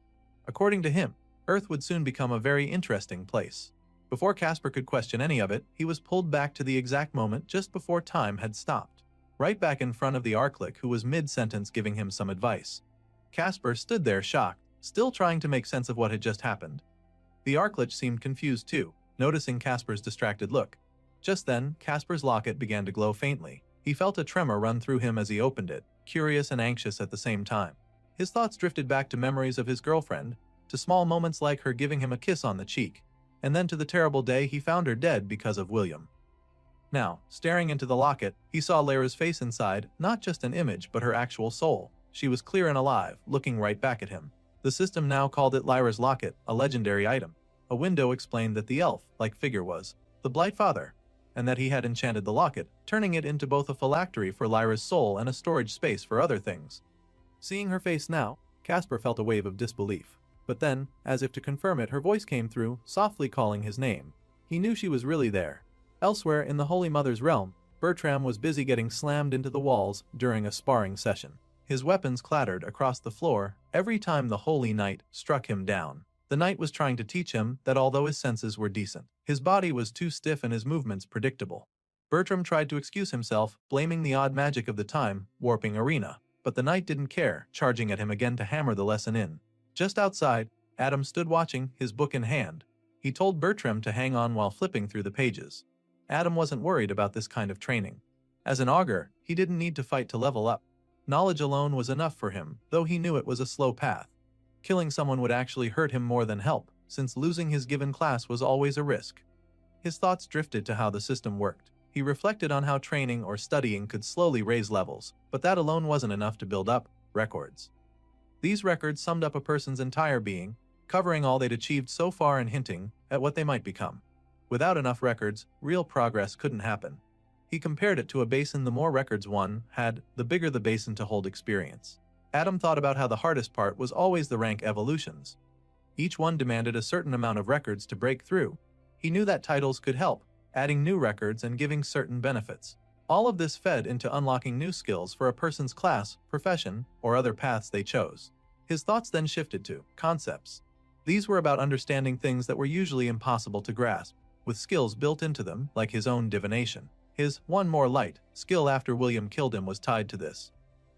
According to him, Earth would soon become a very interesting place. Before Casper could question any of it, he was pulled back to the exact moment just before time had stopped, right back in front of the Archlich, who was mid-sentence giving him some advice. Casper stood there shocked, still trying to make sense of what had just happened. The Archlich seemed confused too, noticing Casper's distracted look. Just then, Casper's locket began to glow faintly. He felt a tremor run through him as he opened it, curious and anxious at the same time. His thoughts drifted back to memories of his girlfriend, to small moments like her giving him a kiss on the cheek, and then to the terrible day he found her dead because of William. Now, staring into the locket, he saw Lyra's face inside, not just an image but her actual soul. She was clear and alive, looking right back at him. The system now called it Lyra's locket, a legendary item. A window explained that the elf-like figure was the Blight Father, and that he had enchanted the locket, turning it into both a phylactery for Lyra's soul and a storage space for other things. Seeing her face now, Casper felt a wave of disbelief. But then, as if to confirm it, her voice came through, softly calling his name. He knew she was really there. Elsewhere in the Holy Mother's realm, Bertram was busy getting slammed into the walls during a sparring session. His weapons clattered across the floor every time the Holy Knight struck him down. The knight was trying to teach him that although his senses were decent, his body was too stiff and his movements predictable. Bertram tried to excuse himself, blaming the odd magic of the time, warping arena. But the knight didn't care, charging at him again to hammer the lesson in. Just outside, Adam stood watching, his book in hand. He told Bertram to hang on while flipping through the pages. Adam wasn't worried about this kind of training. As an augur, he didn't need to fight to level up. Knowledge alone was enough for him, though he knew it was a slow path. Killing someone would actually hurt him more than help, since losing his given class was always a risk. His thoughts drifted to how the system worked. He reflected on how training or studying could slowly raise levels, but that alone wasn't enough to build up records. These records summed up a person's entire being, covering all they'd achieved so far and hinting at what they might become. Without enough records, real progress couldn't happen. He compared it to a basin. The more records one had, the bigger the basin to hold experience. Adam thought about how the hardest part was always the rank evolutions. Each one demanded a certain amount of records to break through. He knew that titles could help, adding new records and giving certain benefits. All of this fed into unlocking new skills for a person's class, profession, or other paths they chose. His thoughts then shifted to concepts. These were about understanding things that were usually impossible to grasp, with skills built into them, like his own divination. His one more light skill after William killed him was tied to this.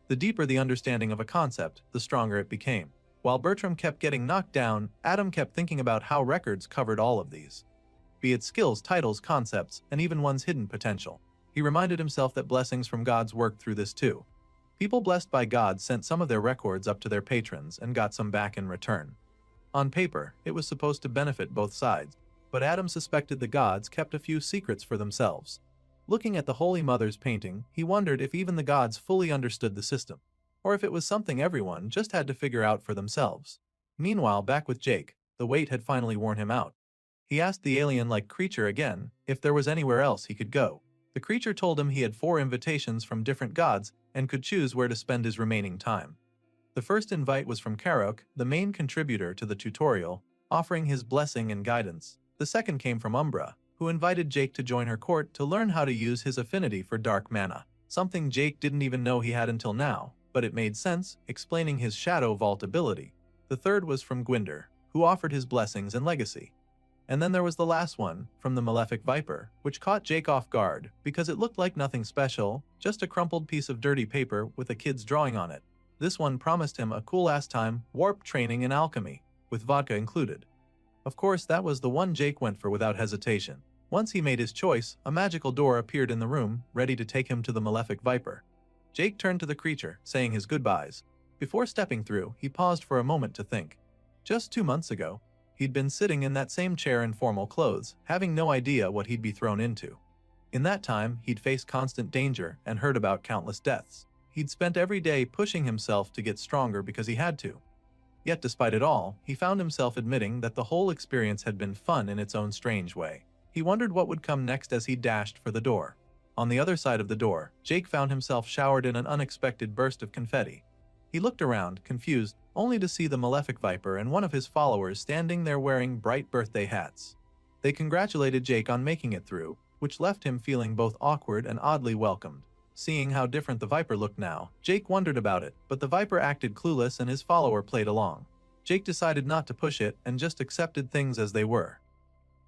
The deeper the understanding of a concept, the stronger it became. While Bertram kept getting knocked down, Adam kept thinking about how records covered all of these. Be it skills, titles, concepts, and even one's hidden potential. He reminded himself that blessings from gods worked through this too. People blessed by God sent some of their records up to their patrons and got some back in return. On paper, it was supposed to benefit both sides, but Adam suspected the gods kept a few secrets for themselves. Looking at the Holy Mother's painting, he wondered if even the gods fully understood the system, or if it was something everyone just had to figure out for themselves. Meanwhile, back with Jake, the weight had finally worn him out. He asked the alien-like creature again if there was anywhere else he could go. The creature told him he had 4 invitations from different gods and could choose where to spend his remaining time. The first invite was from Karok, the main contributor to the tutorial, offering his blessing and guidance. The second came from Umbra, who invited Jake to join her court to learn how to use his affinity for dark mana, something Jake didn't even know he had until now, but it made sense, explaining his Shadow Vault ability. The third was from Gwynder, who offered his blessings and legacy. And then there was the last one, from the Malefic Viper, which caught Jake off guard because it looked like nothing special, just a crumpled piece of dirty paper with a kid's drawing on it. This one promised him a cool-ass time, warp training in alchemy, with vodka included. Of course, that was the one Jake went for without hesitation. Once he made his choice, a magical door appeared in the room, ready to take him to the Malefic Viper. Jake turned to the creature, saying his goodbyes. Before stepping through, he paused for a moment to think. Just 2 months ago, he'd been sitting in that same chair in formal clothes, having no idea what he'd be thrown into. In that time, he'd faced constant danger and heard about countless deaths. He'd spent every day pushing himself to get stronger because he had to. Yet despite it all, he found himself admitting that the whole experience had been fun in its own strange way. He wondered what would come next as he dashed for the door. On the other side of the door, Jake found himself showered in an unexpected burst of confetti. He looked around, confused, only to see the Malefic Viper and one of his followers standing there wearing bright birthday hats. They congratulated Jake on making it through, which left him feeling both awkward and oddly welcomed. Seeing how different the Viper looked now, Jake wondered about it, but the Viper acted clueless and his follower played along. Jake decided not to push it and just accepted things as they were.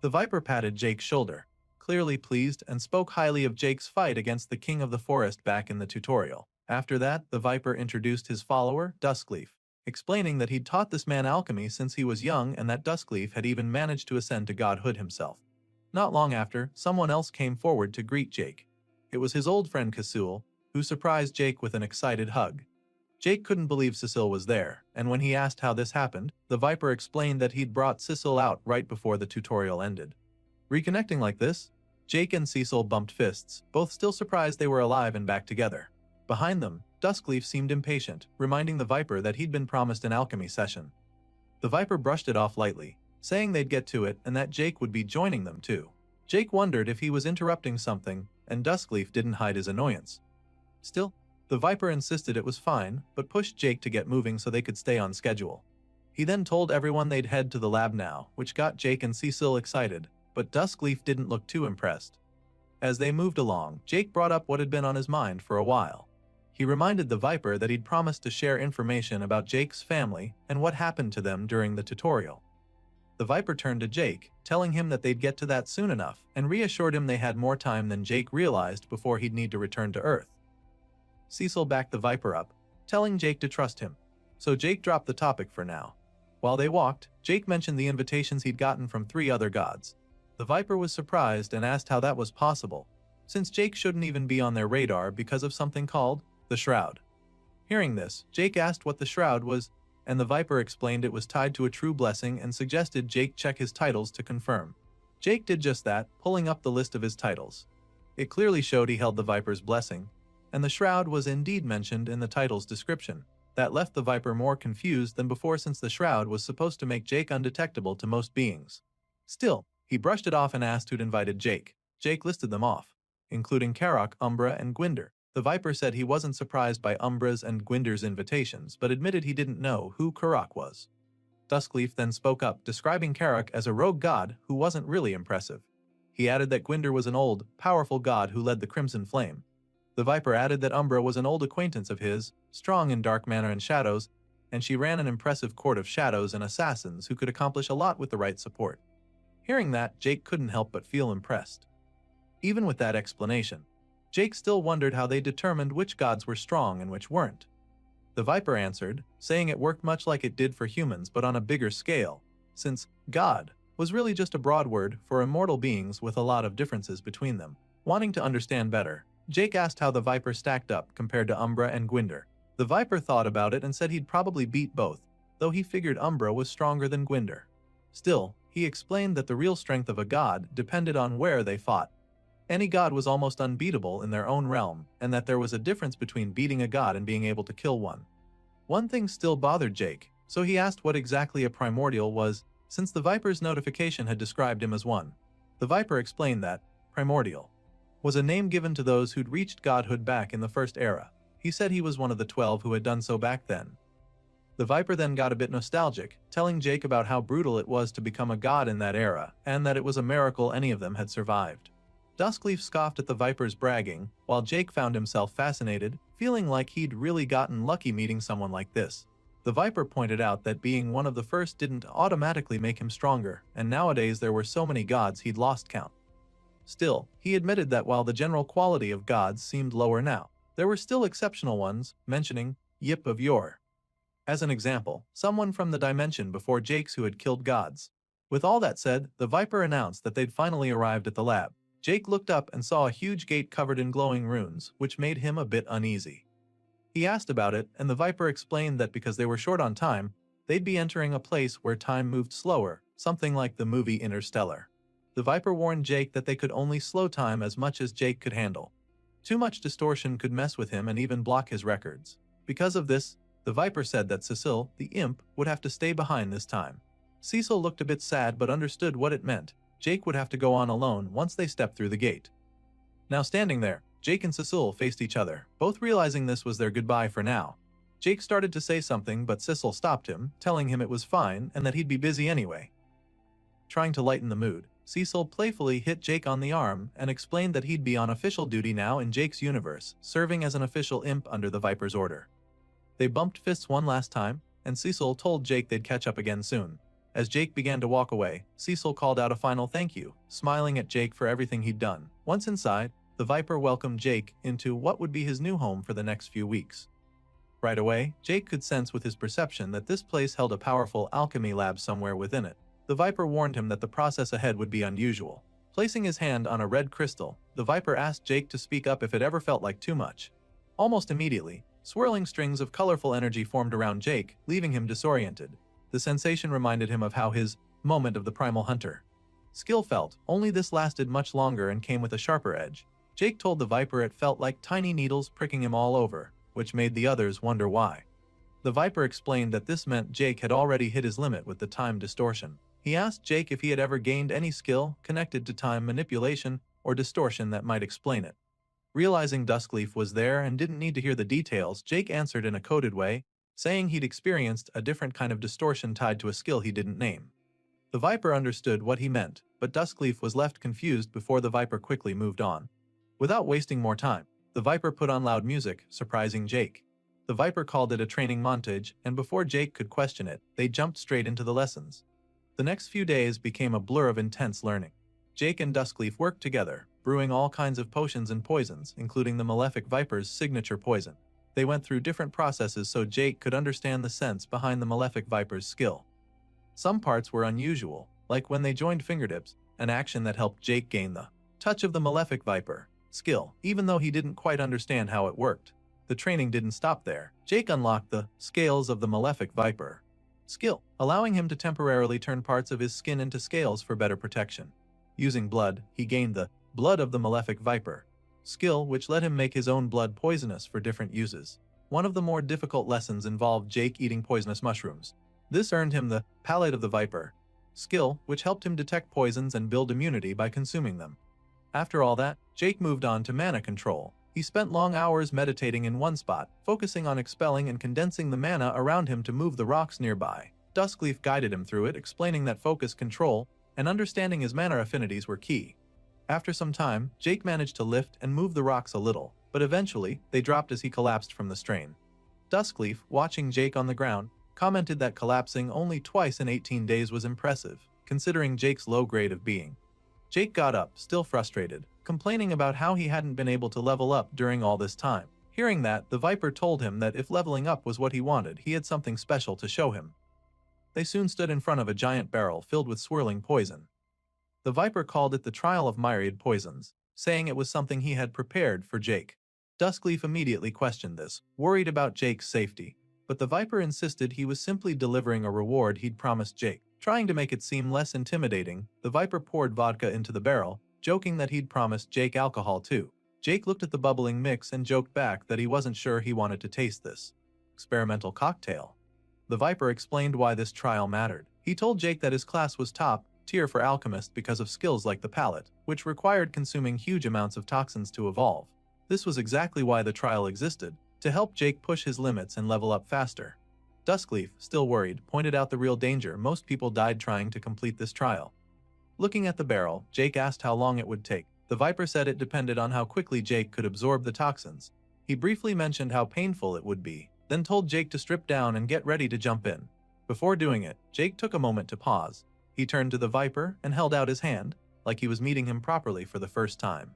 The Viper patted Jake's shoulder, clearly pleased, and spoke highly of Jake's fight against the King of the Forest back in the tutorial. After that, the Viper introduced his follower, Duskleaf, explaining that he'd taught this man alchemy since he was young and that Duskleaf had even managed to ascend to godhood himself. Not long after, someone else came forward to greet Jake. It was his old friend Casul, who surprised Jake with an excited hug. Jake couldn't believe Cecil was there, and when he asked how this happened, the Viper explained that he'd brought Cecil out right before the tutorial ended. Reconnecting like this, Jake and Cecil bumped fists, both still surprised they were alive and back together. Behind them, Duskleaf seemed impatient, reminding the Viper that he'd been promised an alchemy session. The Viper brushed it off lightly, saying they'd get to it and that Jake would be joining them too. Jake wondered if he was interrupting something, and Duskleaf didn't hide his annoyance. Still, the Viper insisted it was fine, but pushed Jake to get moving so they could stay on schedule. He then told everyone they'd head to the lab now, which got Jake and Cecil excited, but Duskleaf didn't look too impressed. As they moved along, Jake brought up what had been on his mind for a while. He reminded the Viper that he'd promised to share information about Jake's family and what happened to them during the tutorial. The Viper turned to Jake, telling him that they'd get to that soon enough, and reassured him they had more time than Jake realized before he'd need to return to Earth. Cecil backed the Viper up, telling Jake to trust him, so Jake dropped the topic for now. While they walked, Jake mentioned the invitations he'd gotten from 3 other gods. The Viper was surprised and asked how that was possible. since Jake shouldn't even be on their radar because of something called the Shroud. Hearing this, Jake asked what the Shroud was, and the Viper explained it was tied to a true blessing and suggested Jake check his titles to confirm. Jake did just that, pulling up the list of his titles. It clearly showed he held the Viper's blessing, and the Shroud was indeed mentioned in the title's description. That left the Viper more confused than before, since the Shroud was supposed to make Jake undetectable to most beings. Still, he brushed it off and asked who'd invited Jake. Jake listed them off, including Karok, Umbra, and Gwynder. The Viper said he wasn't surprised by Umbra's and Gwynder's invitations, but admitted he didn't know who Karok was. Duskleaf then spoke up, describing Karok as a rogue god who wasn't really impressive. He added that Gwynder was an old, powerful god who led the Crimson Flame. The Viper added that Umbra was an old acquaintance of his, strong in dark mana and shadows, and she ran an impressive court of shadows and assassins who could accomplish a lot with the right support. Hearing that, Jake couldn't help but feel impressed. Even with that explanation, Jake still wondered how they determined which gods were strong and which weren't. The Viper answered, saying it worked much like it did for humans but on a bigger scale, since God was really just a broad word for immortal beings with a lot of differences between them. Wanting to understand better, Jake asked how the Viper stacked up compared to Umbra and Gwynder. The Viper thought about it and said he'd probably beat both, though he figured Umbra was stronger than Gwynder. Still, he explained that the real strength of a god depended on where they fought. Any god was almost unbeatable in their own realm, and that there was a difference between beating a god and being able to kill one. One thing still bothered Jake, so he asked what exactly a primordial was, since the Viper's notification had described him as one. The Viper explained that primordial was a name given to those who'd reached godhood back in the First Era. He said he was one of the 12 who had done so back then. The Viper then got a bit nostalgic, telling Jake about how brutal it was to become a god in that era, and that it was a miracle any of them had survived. Duskleaf scoffed at the Viper's bragging, while Jake found himself fascinated, feeling like he'd really gotten lucky meeting someone like this. The Viper pointed out that being one of the first didn't automatically make him stronger, and nowadays there were so many gods he'd lost count. Still, he admitted that while the general quality of gods seemed lower now, there were still exceptional ones, mentioning Yip of Yore as an example, someone from the dimension before Jake's who had killed gods. With all that said, the Viper announced that they'd finally arrived at the lab. Jake looked up and saw a huge gate covered in glowing runes, which made him a bit uneasy. He asked about it, and the Viper explained that because they were short on time, they'd be entering a place where time moved slower, something like the movie Interstellar. The Viper warned Jake that they could only slow time as much as Jake could handle. Too much distortion could mess with him and even block his records. Because of this, the Viper said that Cecil, the imp, would have to stay behind this time. Cecil looked a bit sad but understood what it meant. Jake would have to go on alone once they stepped through the gate. Now standing there, Jake and Cecil faced each other, both realizing this was their goodbye for now. Jake started to say something, but Cecil stopped him, telling him it was fine and that he'd be busy anyway. Trying to lighten the mood, Cecil playfully hit Jake on the arm and explained that he'd be on official duty now in Jake's universe, serving as an official imp under the Viper's order. They bumped fists one last time, and Cecil told Jake they'd catch up again soon. As Jake began to walk away, Cecil called out a final thank you, smiling at Jake for everything he'd done. Once inside, the Viper welcomed Jake into what would be his new home for the next few weeks. Right away, Jake could sense with his perception that this place held a powerful alchemy lab somewhere within it. The Viper warned him that the process ahead would be unusual. Placing his hand on a red crystal, the Viper asked Jake to speak up if it ever felt like too much. Almost immediately, swirling strings of colorful energy formed around Jake, leaving him disoriented. The sensation reminded him of how his moment of the primal hunter skill felt, only this lasted much longer and came with a sharper edge. Jake told the Viper it felt like tiny needles pricking him all over, which made the others wonder why. The Viper explained that this meant Jake had already hit his limit with the time distortion. He asked Jake if he had ever gained any skill connected to time manipulation or distortion that might explain it. Realizing Duskleaf was there and didn't need to hear the details, Jake answered in a coded way, saying he'd experienced a different kind of distortion tied to a skill he didn't name. The Viper understood what he meant, but Duskleaf was left confused before the Viper quickly moved on. Without wasting more time, the Viper put on loud music, surprising Jake. The Viper called it a training montage, and before Jake could question it, they jumped straight into the lessons. The next few days became a blur of intense learning. Jake and Duskleaf worked together, brewing all kinds of potions and poisons, including the Malefic Viper's signature poison. They went through different processes so Jake could understand the sense behind the Malefic Viper's skill. Some parts were unusual, like when they joined fingertips, an action that helped Jake gain the touch of the Malefic Viper. skill, even though he didn't quite understand how it worked. The training didn't stop there. Jake unlocked the scales of the Malefic Viper skill, allowing him to temporarily turn parts of his skin into scales for better protection. Using blood, he gained the blood of the Malefic Viper skill, which let him make his own blood poisonous for different uses. One of the more difficult lessons involved Jake eating poisonous mushrooms. This earned him the Palate of the Viper skill, which helped him detect poisons and build immunity by consuming them. After all that, Jake moved on to mana control. He spent long hours meditating in one spot, focusing on expelling and condensing the mana around him to move the rocks nearby. Duskleaf guided him through it, explaining that focus control and understanding his mana affinities were key. After some time, Jake managed to lift and move the rocks a little, but eventually, they dropped as he collapsed from the strain. Duskleaf, watching Jake on the ground, commented that collapsing only twice in 18 days was impressive, considering Jake's low grade of being. Jake got up, still frustrated, complaining about how he hadn't been able to level up during all this time. Hearing that, the Viper told him that if leveling up was what he wanted, he had something special to show him. They soon stood in front of a giant barrel filled with swirling poison. The Viper called it the Trial of Myriad Poisons, saying it was something he had prepared for Jake. Duskleaf immediately questioned this, worried about Jake's safety, but the Viper insisted he was simply delivering a reward he'd promised Jake. Trying to make it seem less intimidating, the Viper poured vodka into the barrel, joking that he'd promised Jake alcohol too. Jake looked at the bubbling mix and joked back that he wasn't sure he wanted to taste this experimental cocktail. The Viper explained why this trial mattered. He told Jake that his class was top tier for alchemist because of skills like the palate, which required consuming huge amounts of toxins to evolve. This was exactly why the trial existed, to help Jake push his limits and level up faster. Duskleaf, still worried, pointed out the real danger: most people died trying to complete this trial. Looking at the barrel, Jake asked how long it would take. The Viper said it depended on how quickly Jake could absorb the toxins. He briefly mentioned how painful it would be, then told Jake to strip down and get ready to jump in. Before doing it, Jake took a moment to pause. He turned to the Viper and held out his hand, like he was meeting him properly for the first time.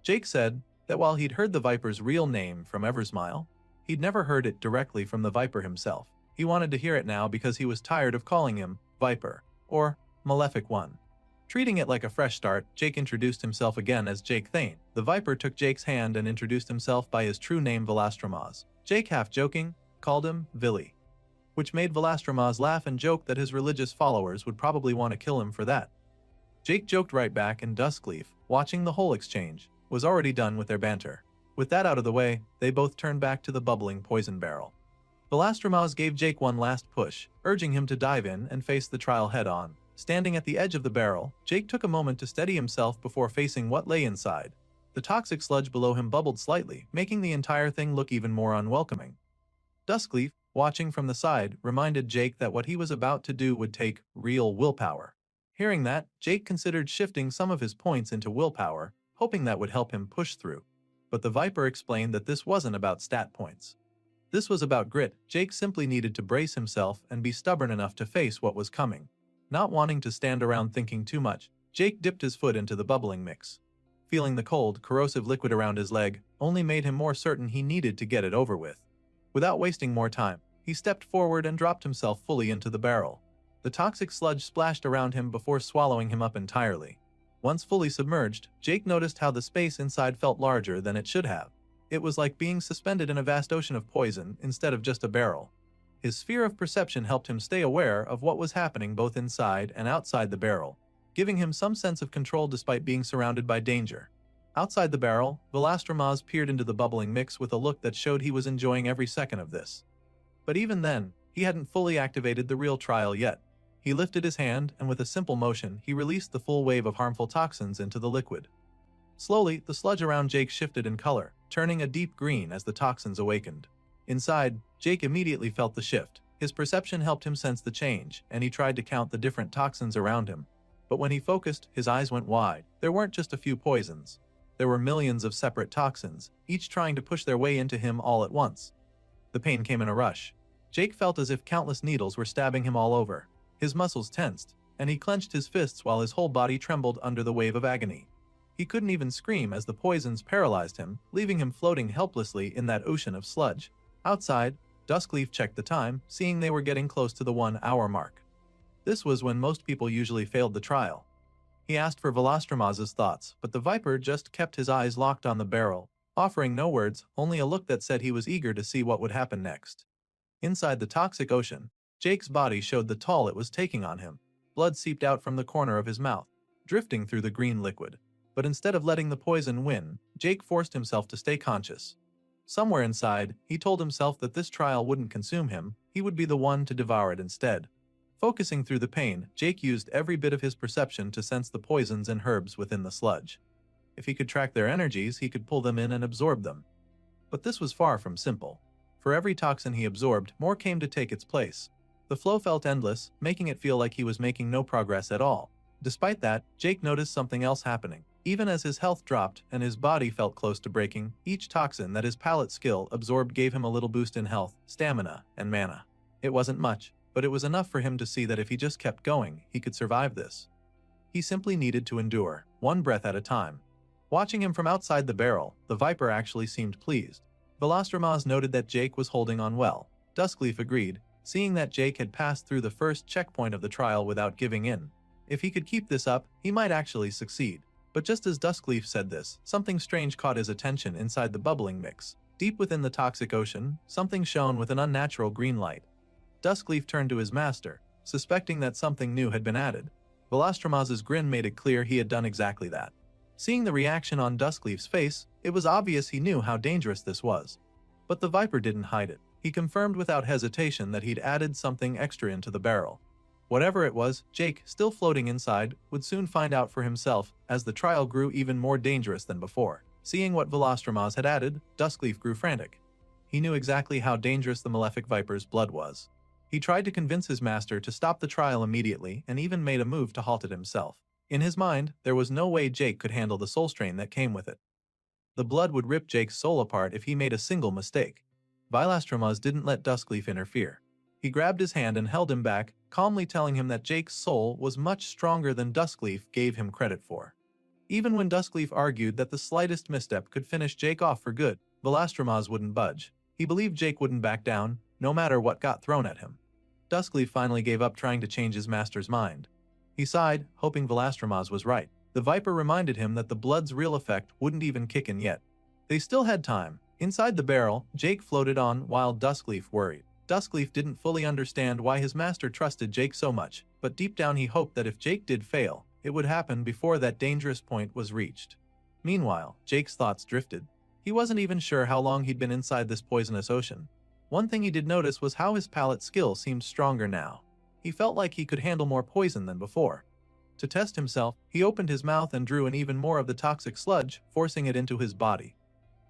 Jake said that while he'd heard the Viper's real name from Eversmile, he'd never heard it directly from the Viper himself. He wanted to hear it now because he was tired of calling him Viper, or Malefic One. Treating it like a fresh start, Jake introduced himself again as Jake Thane. The Viper took Jake's hand and introduced himself by his true name, Velastramaz. Jake, half joking, called him Villy, which made Velastramaz laugh and joke that his religious followers would probably want to kill him for that. Jake joked right back, and Duskleaf, watching the whole exchange, was already done with their banter. With that out of the way, they both turned back to the bubbling poison barrel. Velastramaz gave Jake one last push, urging him to dive in and face the trial head-on. Standing at the edge of the barrel, Jake took a moment to steady himself before facing what lay inside. The toxic sludge below him bubbled slightly, making the entire thing look even more unwelcoming. Duskleaf, watching from the side, reminded Jake that what he was about to do would take real willpower. Hearing that, Jake considered shifting some of his points into willpower, hoping that would help him push through. But the Viper explained that this wasn't about stat points. This was about grit. Jake simply needed to brace himself and be stubborn enough to face what was coming. Not wanting to stand around thinking too much, Jake dipped his foot into the bubbling mix. Feeling the cold, corrosive liquid around his leg only made him more certain he needed to get it over with. Without wasting more time, he stepped forward and dropped himself fully into the barrel. The toxic sludge splashed around him before swallowing him up entirely. Once fully submerged, Jake noticed how the space inside felt larger than it should have. It was like being suspended in a vast ocean of poison instead of just a barrel. His sphere of perception helped him stay aware of what was happening both inside and outside the barrel, giving him some sense of control despite being surrounded by danger. Outside the barrel, Velastramaz peered into the bubbling mix with a look that showed he was enjoying every second of this. But even then, he hadn't fully activated the real trial yet. He lifted his hand, and with a simple motion, he released the full wave of harmful toxins into the liquid. Slowly, the sludge around Jake shifted in color, turning a deep green as the toxins awakened. Inside, Jake immediately felt the shift. His perception helped him sense the change, and he tried to count the different toxins around him. But when he focused, his eyes went wide. There weren't just a few poisons. There were millions of separate toxins, each trying to push their way into him all at once. The pain came in a rush. Jake felt as if countless needles were stabbing him all over. His muscles tensed, and he clenched his fists while his whole body trembled under the wave of agony. He couldn't even scream as the poisons paralyzed him, leaving him floating helplessly in that ocean of sludge. Outside, Duskleaf checked the time, seeing they were getting close to the 1 hour mark. This was when most people usually failed the trial. He asked for Velostromaz's thoughts, but the Viper just kept his eyes locked on the barrel, offering no words, only a look that said he was eager to see what would happen next. Inside the toxic ocean, Jake's body showed the toll it was taking on him. Blood seeped out from the corner of his mouth, drifting through the green liquid. But instead of letting the poison win, Jake forced himself to stay conscious. Somewhere inside, he told himself that this trial wouldn't consume him, he would be the one to devour it instead. Focusing through the pain, Jake used every bit of his perception to sense the poisons and herbs within the sludge. If he could track their energies, he could pull them in and absorb them. But this was far from simple. For every toxin he absorbed, more came to take its place. The flow felt endless, making it feel like he was making no progress at all. Despite that, Jake noticed something else happening. Even as his health dropped and his body felt close to breaking, each toxin that his palate skill absorbed gave him a little boost in health, stamina, and mana. It wasn't much, but it was enough for him to see that if he just kept going, he could survive this. He simply needed to endure, one breath at a time. Watching him from outside the barrel, the Viper actually seemed pleased. Velostromaz noted that Jake was holding on well. Duskleaf agreed, seeing that Jake had passed through the first checkpoint of the trial without giving in. If he could keep this up, he might actually succeed. But just as Duskleaf said this, something strange caught his attention inside the bubbling mix. Deep within the toxic ocean, something shone with an unnatural green light. Duskleaf turned to his master, suspecting that something new had been added. Velostromaz's grin made it clear he had done exactly that. Seeing the reaction on Duskleaf's face, it was obvious he knew how dangerous this was. But the Viper didn't hide it. He confirmed without hesitation that he'd added something extra into the barrel. Whatever it was, Jake, still floating inside, would soon find out for himself as the trial grew even more dangerous than before. Seeing what Velostromaz had added, Duskleaf grew frantic. He knew exactly how dangerous the Malefic Viper's blood was. He tried to convince his master to stop the trial immediately and even made a move to halt it himself. In his mind, there was no way Jake could handle the soul strain that came with it. The blood would rip Jake's soul apart if he made a single mistake. Velostromaz didn't let Duskleaf interfere. He grabbed his hand and held him back, calmly telling him that Jake's soul was much stronger than Duskleaf gave him credit for. Even when Duskleaf argued that the slightest misstep could finish Jake off for good, Velostromaz wouldn't budge. He believed Jake wouldn't back down, no matter what got thrown at him. Duskleaf finally gave up trying to change his master's mind. He sighed, hoping Velostromaz was right. The Viper reminded him that the blood's real effect wouldn't even kick in yet. They still had time. Inside the barrel, Jake floated on while Duskleaf worried. Duskleaf didn't fully understand why his master trusted Jake so much, but deep down he hoped that if Jake did fail, it would happen before that dangerous point was reached. Meanwhile, Jake's thoughts drifted. He wasn't even sure how long he'd been inside this poisonous ocean. One thing he did notice was how his palate skill seemed stronger now. He felt like he could handle more poison than before. To test himself, he opened his mouth and drew in even more of the toxic sludge, forcing it into his body.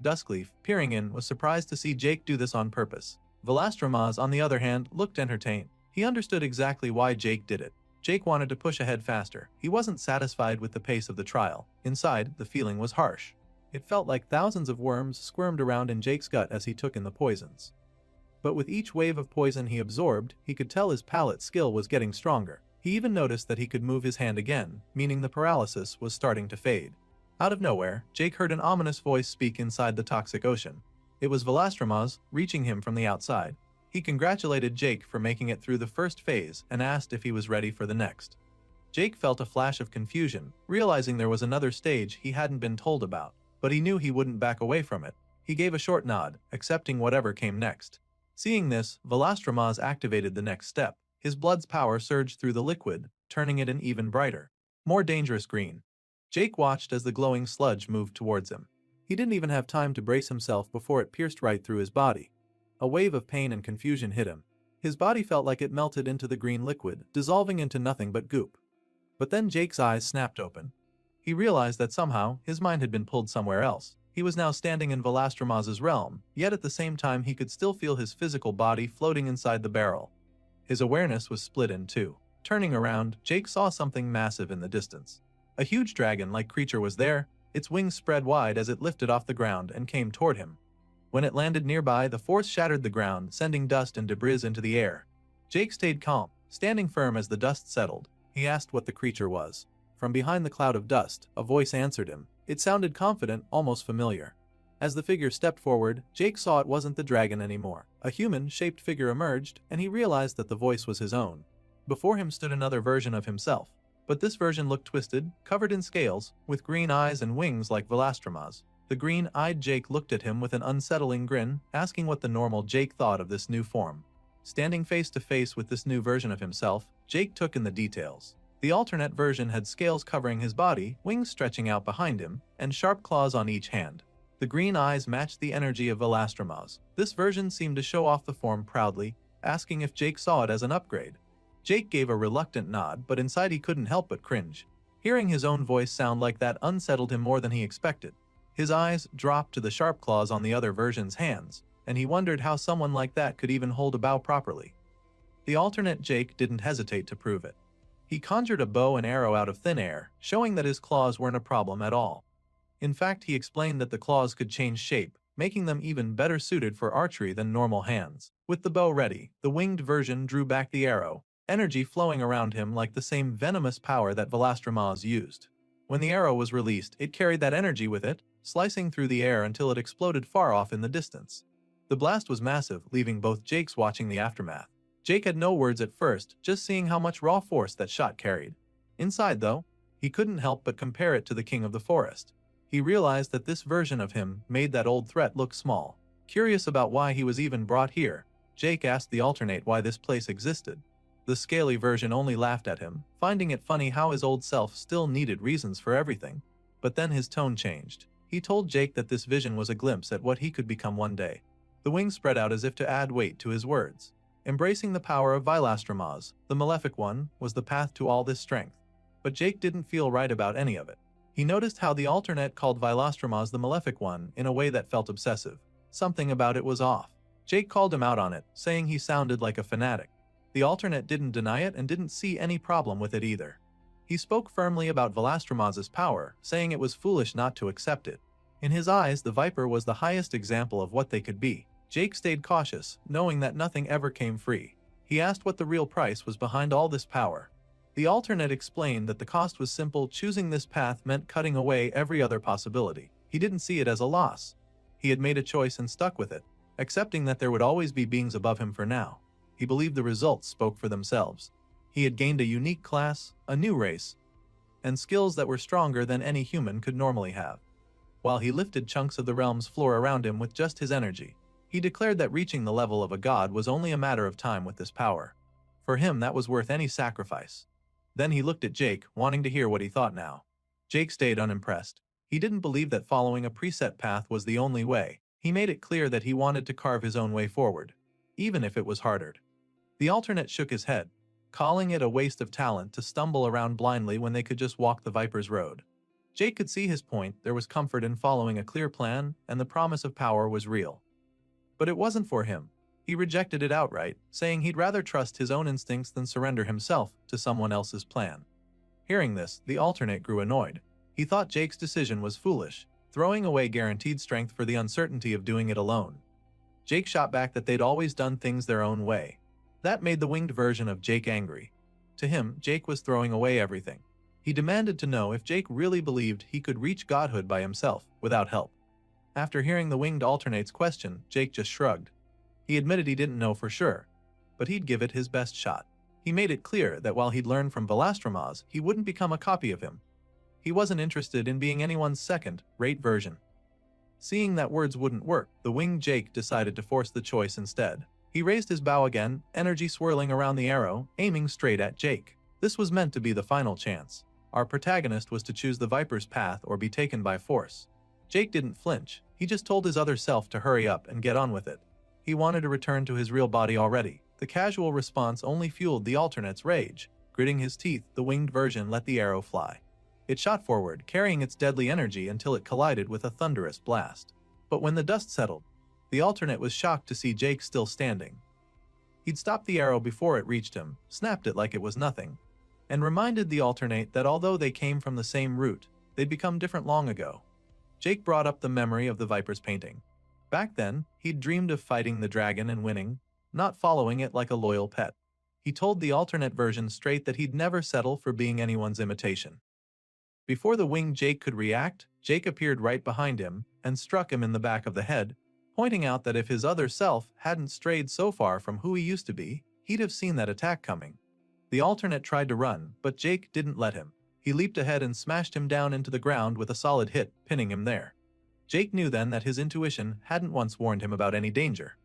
Duskleaf, peering in, was surprised to see Jake do this on purpose. Velostromaz, on the other hand, looked entertained. He understood exactly why Jake did it. Jake wanted to push ahead faster. He wasn't satisfied with the pace of the trial. Inside, the feeling was harsh. It felt like thousands of worms squirmed around in Jake's gut as he took in the poisons. But with each wave of poison he absorbed, he could tell his palate skill was getting stronger. He even noticed that he could move his hand again, meaning the paralysis was starting to fade. Out of nowhere, Jake heard an ominous voice speak inside the toxic ocean. It was Velostromaz, reaching him from the outside. He congratulated Jake for making it through the first phase and asked if he was ready for the next. Jake felt a flash of confusion, realizing there was another stage he hadn't been told about, but he knew he wouldn't back away from it. He gave a short nod, accepting whatever came next. Seeing this, Velostromaz activated the next step. His blood's power surged through the liquid, turning it an even brighter, more dangerous green. Jake watched as the glowing sludge moved towards him. He didn't even have time to brace himself before it pierced right through his body. A wave of pain and confusion hit him. His body felt like it melted into the green liquid, dissolving into nothing but goop. But then Jake's eyes snapped open. He realized that somehow his mind had been pulled somewhere else. He was now standing in Velostromaz's realm, yet at the same time he could still feel his physical body floating inside the barrel. His awareness was split in two. Turning around, Jake saw something massive in the distance. A huge dragon-like creature was there, its wings spread wide as it lifted off the ground and came toward him. When it landed nearby, the force shattered the ground, sending dust and debris into the air. Jake stayed calm, standing firm as the dust settled. He asked what the creature was. From behind the cloud of dust, a voice answered him. It sounded confident, almost familiar. As the figure stepped forward, Jake saw it wasn't the dragon anymore. A human-shaped figure emerged, and he realized that the voice was his own. Before him stood another version of himself. But this version looked twisted, covered in scales, with green eyes and wings like Velastroma's. The green-eyed Jake looked at him with an unsettling grin, asking what the normal Jake thought of this new form. Standing face to face with this new version of himself, Jake took in the details. The alternate version had scales covering his body, wings stretching out behind him, and sharp claws on each hand. The green eyes matched the energy of Velastroma's. This version seemed to show off the form proudly, asking if Jake saw it as an upgrade. Jake gave a reluctant nod, but inside he couldn't help but cringe. Hearing his own voice sound like that unsettled him more than he expected. His eyes dropped to the sharp claws on the other version's hands, and he wondered how someone like that could even hold a bow properly. The alternate Jake didn't hesitate to prove it. He conjured a bow and arrow out of thin air, showing that his claws weren't a problem at all. In fact, he explained that the claws could change shape, making them even better suited for archery than normal hands. With the bow ready, the winged version drew back the arrow, energy flowing around him like the same venomous power that Velastroma's used. When the arrow was released, it carried that energy with it, slicing through the air until it exploded far off in the distance. The blast was massive, leaving both Jakes watching the aftermath. Jake had no words at first, just seeing how much raw force that shot carried. Inside, though, he couldn't help but compare it to the king of the forest. He realized that this version of him made that old threat look small. Curious about why he was even brought here, Jake asked the alternate why this place existed. The scaly version only laughed at him, finding it funny how his old self still needed reasons for everything. But then his tone changed. He told Jake that this vision was a glimpse at what he could become one day. The wings spread out as if to add weight to his words. Embracing the power of Velastroma's, the malefic one, was the path to all this strength. But Jake didn't feel right about any of it. He noticed how the alternate called Velastroma's the malefic one in a way that felt obsessive. Something about it was off. Jake called him out on it, saying he sounded like a fanatic. The alternate didn't deny it and didn't see any problem with it either. He spoke firmly about Velastroma's power, saying it was foolish not to accept it. In his eyes, the Viper was the highest example of what they could be. Jake stayed cautious, knowing that nothing ever came free. He asked what the real price was behind all this power. The alternate explained that the cost was simple. Choosing this path meant cutting away every other possibility. He didn't see it as a loss. He had made a choice and stuck with it, accepting that there would always be beings above him for now. He believed the results spoke for themselves. He had gained a unique class, a new race, and skills that were stronger than any human could normally have. While he lifted chunks of the realm's floor around him with just his energy, he declared that reaching the level of a god was only a matter of time with this power. For him, that was worth any sacrifice. Then he looked at Jake, wanting to hear what he thought now. Jake stayed unimpressed. He didn't believe that following a preset path was the only way. He made it clear that he wanted to carve his own way forward, even if it was harder. The alternate shook his head, calling it a waste of talent to stumble around blindly when they could just walk the Viper's road. Jake could see his point. There was comfort in following a clear plan, and the promise of power was real. But it wasn't for him. He rejected it outright, saying he'd rather trust his own instincts than surrender himself to someone else's plan. Hearing this, the alternate grew annoyed. He thought Jake's decision was foolish, throwing away guaranteed strength for the uncertainty of doing it alone. Jake shot back that they'd always done things their own way. That made the winged version of Jake angry. To him, Jake was throwing away everything. He demanded to know if Jake really believed he could reach godhood by himself, without help. After hearing the winged alternate's question, Jake just shrugged. He admitted he didn't know for sure, but he'd give it his best shot. He made it clear that while he'd learned from Velastroma's, he wouldn't become a copy of him. He wasn't interested in being anyone's second-rate version. Seeing that words wouldn't work, the winged Jake decided to force the choice instead. He raised his bow again, energy swirling around the arrow, aiming straight at Jake. This was meant to be the final chance. Our protagonist was to choose the Viper's path or be taken by force. Jake didn't flinch. He just told his other self to hurry up and get on with it. He wanted to return to his real body already. The casual response only fueled the alternate's rage. Gritting his teeth, the winged version let the arrow fly. It shot forward, carrying its deadly energy until it collided with a thunderous blast. But when the dust settled, the alternate was shocked to see Jake still standing. He'd stopped the arrow before it reached him, snapped it like it was nothing, and reminded the alternate that although they came from the same root, they'd become different long ago. Jake brought up the memory of the Viper's painting. Back then, he'd dreamed of fighting the dragon and winning, not following it like a loyal pet. He told the alternate version straight that he'd never settle for being anyone's imitation. Before the winged Jake could react, Jake appeared right behind him and struck him in the back of the head, pointing out that if his other self hadn't strayed so far from who he used to be, he'd have seen that attack coming. The alternate tried to run, but Jake didn't let him. He leaped ahead and smashed him down into the ground with a solid hit, pinning him there. Jake knew then that his intuition hadn't once warned him about any danger.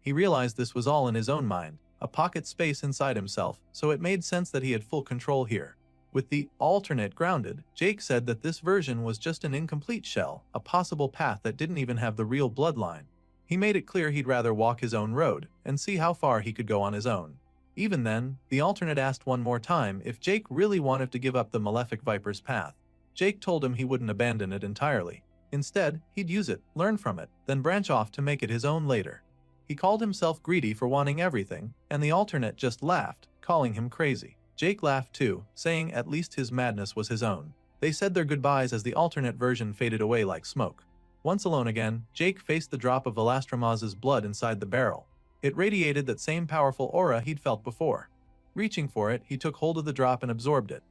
He realized this was all in his own mind, a pocket space inside himself, so it made sense that he had full control here. With the alternate grounded, Jake said that this version was just an incomplete shell, a possible path that didn't even have the real bloodline. He made it clear he'd rather walk his own road and see how far he could go on his own. Even then, the alternate asked one more time if Jake really wanted to give up the Malefic Viper's path. Jake told him he wouldn't abandon it entirely. Instead, he'd use it, learn from it, then branch off to make it his own later. He called himself greedy for wanting everything, and the alternate just laughed, calling him crazy. Jake laughed too, saying at least his madness was his own. They said their goodbyes as the alternate version faded away like smoke. Once alone again, Jake faced the drop of Velastramaz's blood inside the barrel. It radiated that same powerful aura he'd felt before. Reaching for it, he took hold of the drop and absorbed it.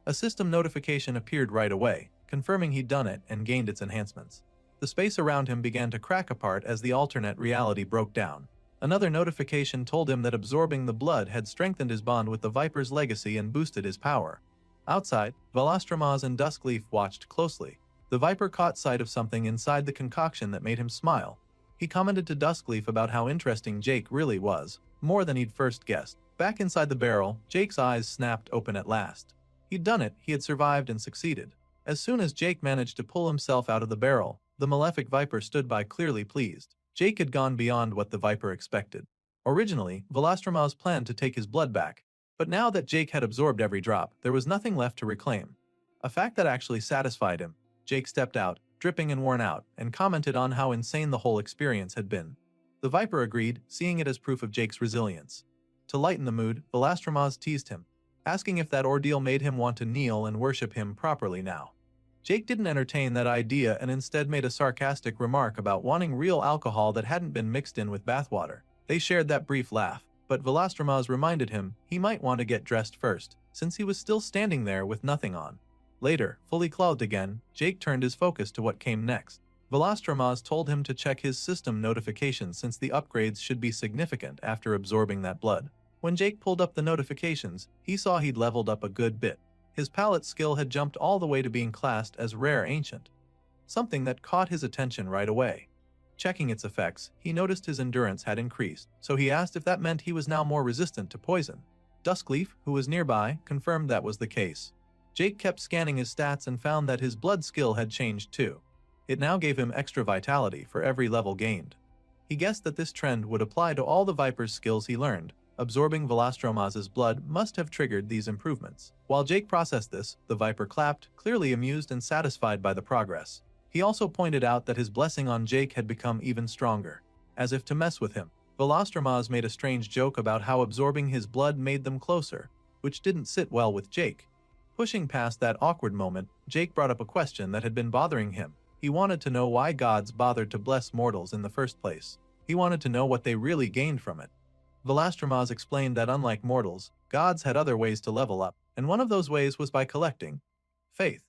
A system notification appeared right away, confirming he'd done it and gained its enhancements. The space around him began to crack apart as the alternate reality broke down. Another notification told him that absorbing the blood had strengthened his bond with the Viper's legacy and boosted his power. Outside, Velastramaz and Duskleaf watched closely. The Viper caught sight of something inside the concoction that made him smile. He commented to Duskleaf about how interesting Jake really was, more than he'd first guessed. Back inside the barrel, Jake's eyes snapped open at last. He'd done it, he had survived and succeeded. As soon as Jake managed to pull himself out of the barrel, the Malefic Viper stood by clearly pleased. Jake had gone beyond what the Viper expected. Originally, Velastramaz planned to take his blood back, but now that Jake had absorbed every drop, there was nothing left to reclaim. A fact that actually satisfied him. Jake stepped out, dripping and worn out, and commented on how insane the whole experience had been. The Viper agreed, seeing it as proof of Jake's resilience. To lighten the mood, Velastramaz teased him, asking if that ordeal made him want to kneel and worship him properly now. Jake didn't entertain that idea and instead made a sarcastic remark about wanting real alcohol that hadn't been mixed in with bathwater. They shared that brief laugh, but Velastramaz reminded him he might want to get dressed first, since he was still standing there with nothing on. Later, fully clothed again, Jake turned his focus to what came next. Velastramaz told him to check his system notifications since the upgrades should be significant after absorbing that blood. When Jake pulled up the notifications, he saw he'd leveled up a good bit. His palette skill had jumped all the way to being classed as Rare Ancient, something that caught his attention right away. Checking its effects, he noticed his endurance had increased, so he asked if that meant he was now more resistant to poison. Duskleaf, who was nearby, confirmed that was the case. Jake kept scanning his stats and found that his blood skill had changed too. It now gave him extra vitality for every level gained. He guessed that this trend would apply to all the Viper's skills he learned. Absorbing Velastramaz's blood must have triggered these improvements. While Jake processed this, the Viper clapped, clearly amused and satisfied by the progress. He also pointed out that his blessing on Jake had become even stronger. As if to mess with him, Velastramaz made a strange joke about how absorbing his blood made them closer, which didn't sit well with Jake. Pushing past that awkward moment, Jake brought up a question that had been bothering him. He wanted to know why gods bothered to bless mortals in the first place. He wanted to know what they really gained from it. Velastramaz explained that unlike mortals, gods had other ways to level up, and one of those ways was by collecting faith.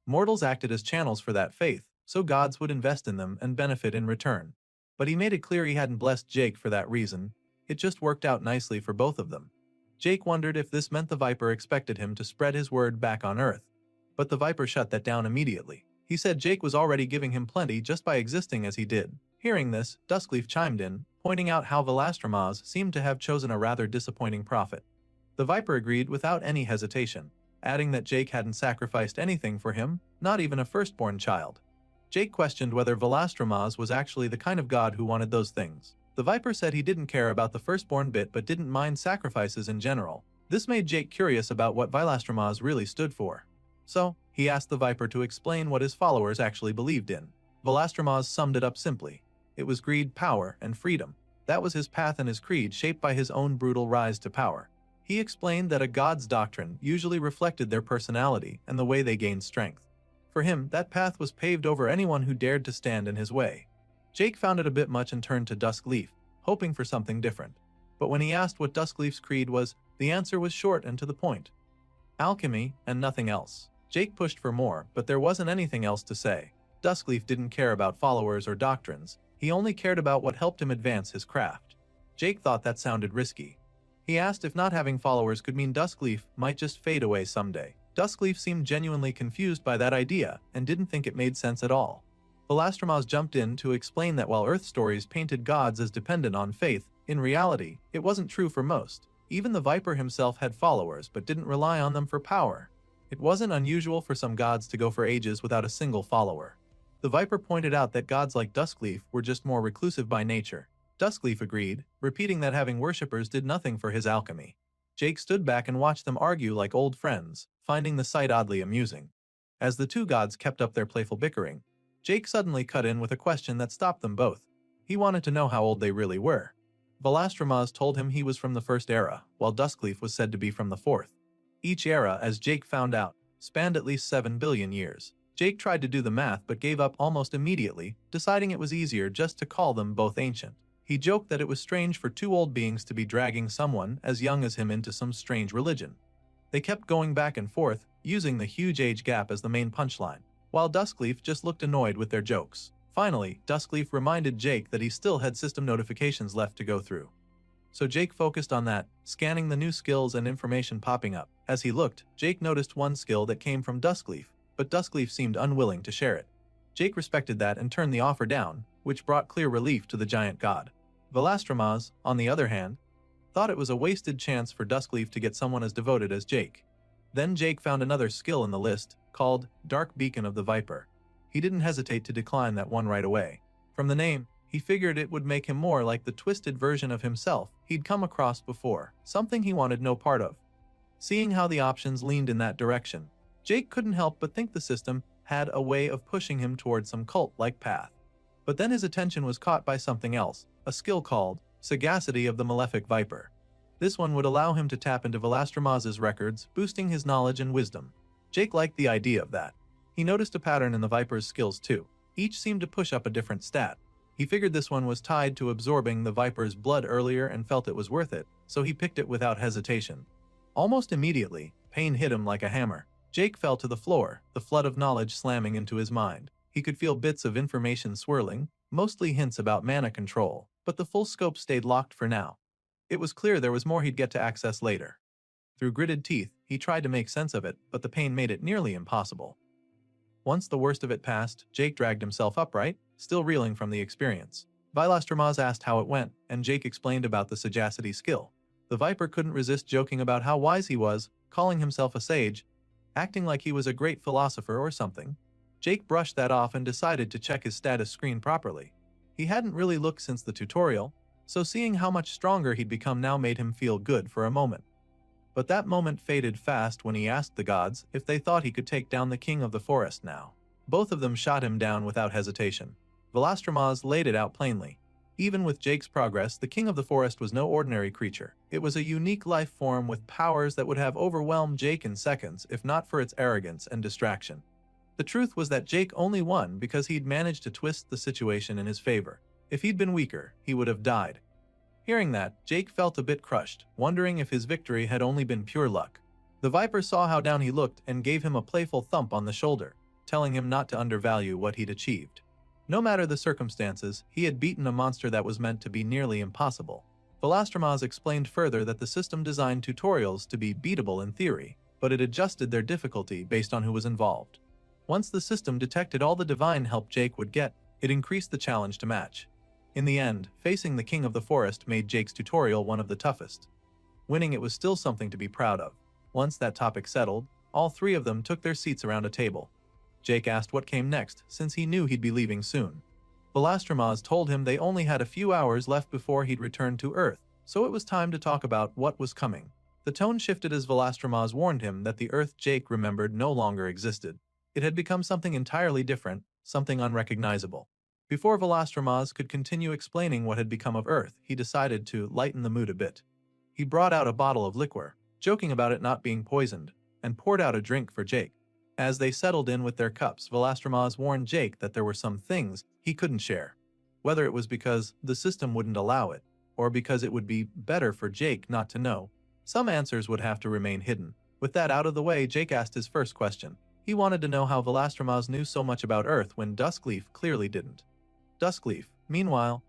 Mortals acted as channels for that faith, so gods would invest in them and benefit in return. But he made it clear he hadn't blessed Jake for that reason. It just worked out nicely for both of them. Jake wondered if this meant the Viper expected him to spread his word back on Earth. But the Viper shut that down immediately. He said Jake was already giving him plenty just by existing as he did. Hearing this, Duskleaf chimed in, pointing out how Velastramaz seemed to have chosen a rather disappointing prophet. The Viper agreed without any hesitation, adding that Jake hadn't sacrificed anything for him, not even a firstborn child. Jake questioned whether Velastramaz was actually the kind of god who wanted those things. The Viper said he didn't care about the firstborn bit but didn't mind sacrifices in general. This made Jake curious about what Velastramaz really stood for. So, he asked the Viper to explain what his followers actually believed in. Velastramaz summed it up simply. It was greed, power, and freedom. That was his path and his creed, shaped by his own brutal rise to power. He explained that a god's doctrine usually reflected their personality and the way they gained strength. For him, that path was paved over anyone who dared to stand in his way. Jake found it a bit much and turned to Duskleaf, hoping for something different. But when he asked what Duskleaf's creed was, the answer was short and to the point. Alchemy and nothing else. Jake pushed for more, but there wasn't anything else to say. Duskleaf didn't care about followers or doctrines. He only cared about what helped him advance his craft. Jake thought that sounded risky. He asked if not having followers could mean Duskleaf might just fade away someday. Duskleaf seemed genuinely confused by that idea and didn't think it made sense at all. Velastromas jumped in to explain that while Earth stories painted gods as dependent on faith, in reality, it wasn't true for most. Even the Viper himself had followers but didn't rely on them for power. It wasn't unusual for some gods to go for ages without a single follower. The Viper pointed out that gods like Duskleaf were just more reclusive by nature. Duskleaf agreed, repeating that having worshippers did nothing for his alchemy. Jake stood back and watched them argue like old friends, finding the sight oddly amusing. As the two gods kept up their playful bickering, Jake suddenly cut in with a question that stopped them both. He wanted to know how old they really were. Velastromas told him he was from the First Era, while Duskleaf was said to be from the Fourth. Each era, as Jake found out, spanned at least 7 billion years. Jake tried to do the math but gave up almost immediately, deciding it was easier just to call them both ancient. He joked that it was strange for two old beings to be dragging someone as young as him into some strange religion. They kept going back and forth, using the huge age gap as the main punchline, while Duskleaf just looked annoyed with their jokes. Finally, Duskleaf reminded Jake that he still had system notifications left to go through. So Jake focused on that, scanning the new skills and information popping up. As he looked, Jake noticed one skill that came from Duskleaf, but Duskleaf seemed unwilling to share it. Jake respected that and turned the offer down, which brought clear relief to the giant god. Velastromas, on the other hand, thought it was a wasted chance for Duskleaf to get someone as devoted as Jake. Then Jake found another skill in the list, called Dark Beacon of the Viper. He didn't hesitate to decline that one right away. From the name, he figured it would make him more like the twisted version of himself he'd come across before, something he wanted no part of. Seeing how the options leaned in that direction, Jake couldn't help but think the system had a way of pushing him toward some cult-like path. But then his attention was caught by something else, a skill called Sagacity of the Malefic Viper. This one would allow him to tap into Velastromas' records, boosting his knowledge and wisdom. Jake liked the idea of that. He noticed a pattern in the Viper's skills too. Each seemed to push up a different stat. He figured this one was tied to absorbing the Viper's blood earlier and felt it was worth it, so he picked it without hesitation. Almost immediately, pain hit him like a hammer. Jake fell to the floor, the flood of knowledge slamming into his mind. He could feel bits of information swirling, mostly hints about mana control, but the full scope stayed locked for now. It was clear there was more he'd get to access later. Through gritted teeth, he tried to make sense of it, but the pain made it nearly impossible. Once the worst of it passed, Jake dragged himself upright, still reeling from the experience. Velastromas asked how it went, and Jake explained about the sagacity skill. The Viper couldn't resist joking about how wise he was, calling himself a sage, acting like he was a great philosopher or something. Jake brushed that off and decided to check his status screen properly. He hadn't really looked since the tutorial, so seeing how much stronger he'd become now made him feel good for a moment. But that moment faded fast when he asked the gods if they thought he could take down the king of the forest now. Both of them shot him down without hesitation. Velastromas laid it out plainly. Even with Jake's progress, the king of the forest was no ordinary creature. It was a unique life form with powers that would have overwhelmed Jake in seconds if not for its arrogance and distraction. The truth was that Jake only won because he'd managed to twist the situation in his favor. If he'd been weaker, he would have died. Hearing that, Jake felt a bit crushed, wondering if his victory had only been pure luck. The Viper saw how down he looked and gave him a playful thump on the shoulder, telling him not to undervalue what he'd achieved. No matter the circumstances, he had beaten a monster that was meant to be nearly impossible. Velastromas explained further that the system designed tutorials to be beatable in theory, but it adjusted their difficulty based on who was involved. Once the system detected all the divine help Jake would get, it increased the challenge to match. In the end, facing the king of the forest made Jake's tutorial one of the toughest. Winning it was still something to be proud of. Once that topic settled, all three of them took their seats around a table. Jake asked what came next, since he knew he'd be leaving soon. Velastromas told him they only had a few hours left before he'd return to Earth, so it was time to talk about what was coming. The tone shifted as Velastromas warned him that the Earth Jake remembered no longer existed. It had become something entirely different, something unrecognizable. Before Velastromas could continue explaining what had become of Earth, he decided to lighten the mood a bit. He brought out a bottle of liquor, joking about it not being poisoned, and poured out a drink for Jake. As they settled in with their cups, Velastromas warned Jake that there were some things he couldn't share. Whether it was because the system wouldn't allow it, or because it would be better for Jake not to know, some answers would have to remain hidden. With that out of the way, Jake asked his first question. He wanted to know how Velastromas knew so much about Earth when Duskleaf clearly didn't. Duskleaf, meanwhile,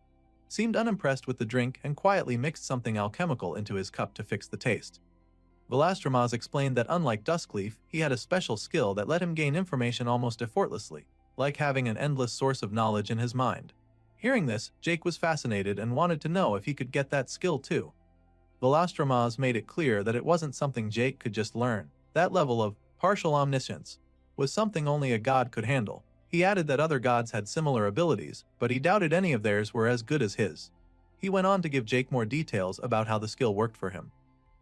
seemed unimpressed with the drink and quietly mixed something alchemical into his cup to fix the taste. Velastromas explained that unlike Duskleaf, he had a special skill that let him gain information almost effortlessly, like having an endless source of knowledge in his mind. Hearing this, Jake was fascinated and wanted to know if he could get that skill too. Velastromas made it clear that it wasn't something Jake could just learn. That level of partial omniscience was something only a god could handle. He added that other gods had similar abilities, but he doubted any of theirs were as good as his. He went on to give Jake more details about how the skill worked for him.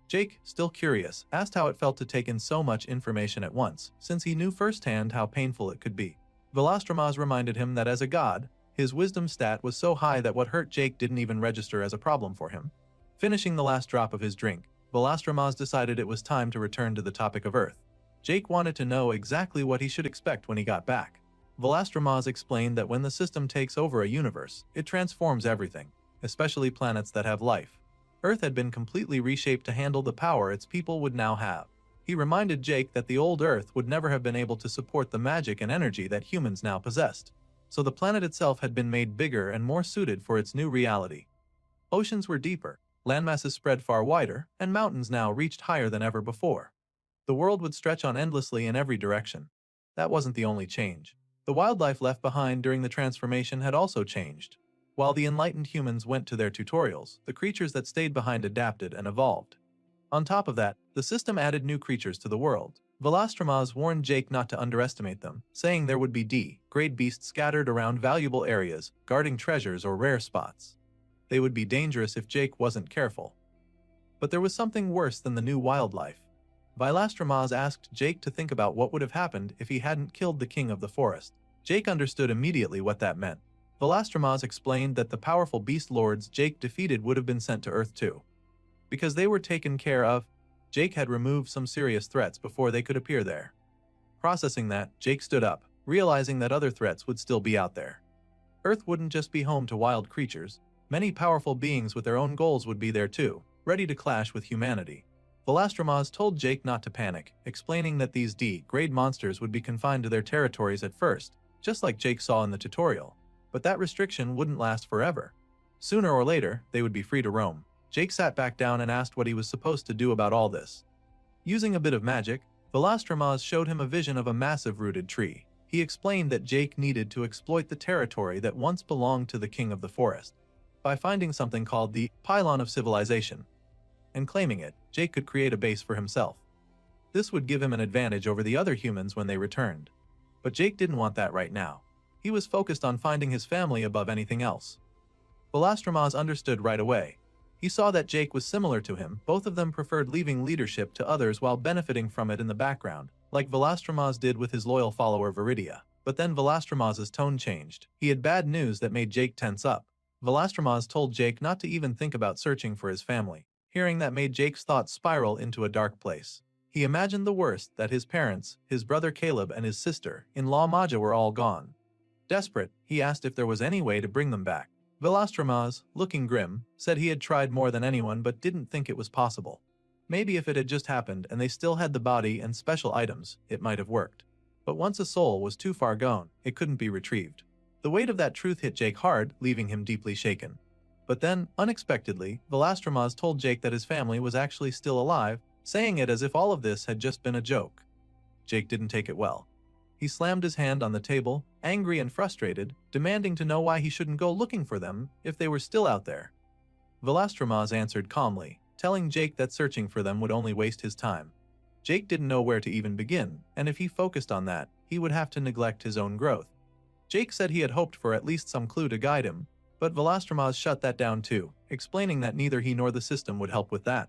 Jake, still curious, asked how it felt to take in so much information at once, since he knew firsthand how painful it could be. Velastromas reminded him that as a god, his wisdom stat was so high that what hurt Jake didn't even register as a problem for him. Finishing the last drop of his drink, Velastromas decided it was time to return to the topic of Earth. Jake wanted to know exactly what he should expect when he got back. Velastromas explained that when the system takes over a universe, it transforms everything, especially planets that have life. Earth had been completely reshaped to handle the power its people would now have. He reminded Jake that the old Earth would never have been able to support the magic and energy that humans now possessed. So the planet itself had been made bigger and more suited for its new reality. Oceans were deeper, landmasses spread far wider, and mountains now reached higher than ever before. The world would stretch on endlessly in every direction. That wasn't the only change. The wildlife left behind during the transformation had also changed. While the enlightened humans went to their tutorials, the creatures that stayed behind adapted and evolved. On top of that, the system added new creatures to the world. Velastromas warned Jake not to underestimate them, saying there would be D-grade beasts scattered around valuable areas, guarding treasures or rare spots. They would be dangerous if Jake wasn't careful. But there was something worse than the new wildlife. Velastromas asked Jake to think about what would have happened if he hadn't killed the king of the forest. Jake understood immediately what that meant. Velastromas explained that the powerful beast lords Jake defeated would have been sent to Earth too. Because they were taken care of, Jake had removed some serious threats before they could appear there. Processing that, Jake stood up, realizing that other threats would still be out there. Earth wouldn't just be home to wild creatures. Many powerful beings with their own goals would be there too, ready to clash with humanity. Velastromas told Jake not to panic, explaining that these D-grade monsters would be confined to their territories at first, just like Jake saw in the tutorial. But that restriction wouldn't last forever. Sooner or later, they would be free to roam. Jake sat back down and asked what he was supposed to do about all this. Using a bit of magic, Velastromas showed him a vision of a massive rooted tree. He explained that Jake needed to exploit the territory that once belonged to the king of the forest. By finding something called the Pylon of Civilization and claiming it, Jake could create a base for himself. This would give him an advantage over the other humans when they returned. But Jake didn't want that right now. He was focused on finding his family above anything else. Velastromas understood right away. He saw that Jake was similar to him. Both of them preferred leaving leadership to others while benefiting from it in the background, like Velastromas did with his loyal follower Viridia. But then Velastromas' tone changed. He had bad news that made Jake tense up. Velastromas told Jake not to even think about searching for his family. Hearing that made Jake's thoughts spiral into a dark place. He imagined the worst, that his parents, his brother Caleb and his sister-in-law Maja were all gone. Desperate, he asked if there was any way to bring them back. Velastromas, looking grim, said he had tried more than anyone but didn't think it was possible. Maybe if it had just happened and they still had the body and special items, it might have worked. But once a soul was too far gone, it couldn't be retrieved. The weight of that truth hit Jake hard, leaving him deeply shaken. But then, unexpectedly, Velastromas told Jake that his family was actually still alive, saying it as if all of this had just been a joke. Jake didn't take it well. He slammed his hand on the table, angry and frustrated, demanding to know why he shouldn't go looking for them if they were still out there. Velastromas answered calmly, telling Jake that searching for them would only waste his time. Jake didn't know where to even begin, and if he focused on that, he would have to neglect his own growth. Jake said he had hoped for at least some clue to guide him, but Velastromas shut that down too, explaining that neither he nor the system would help with that.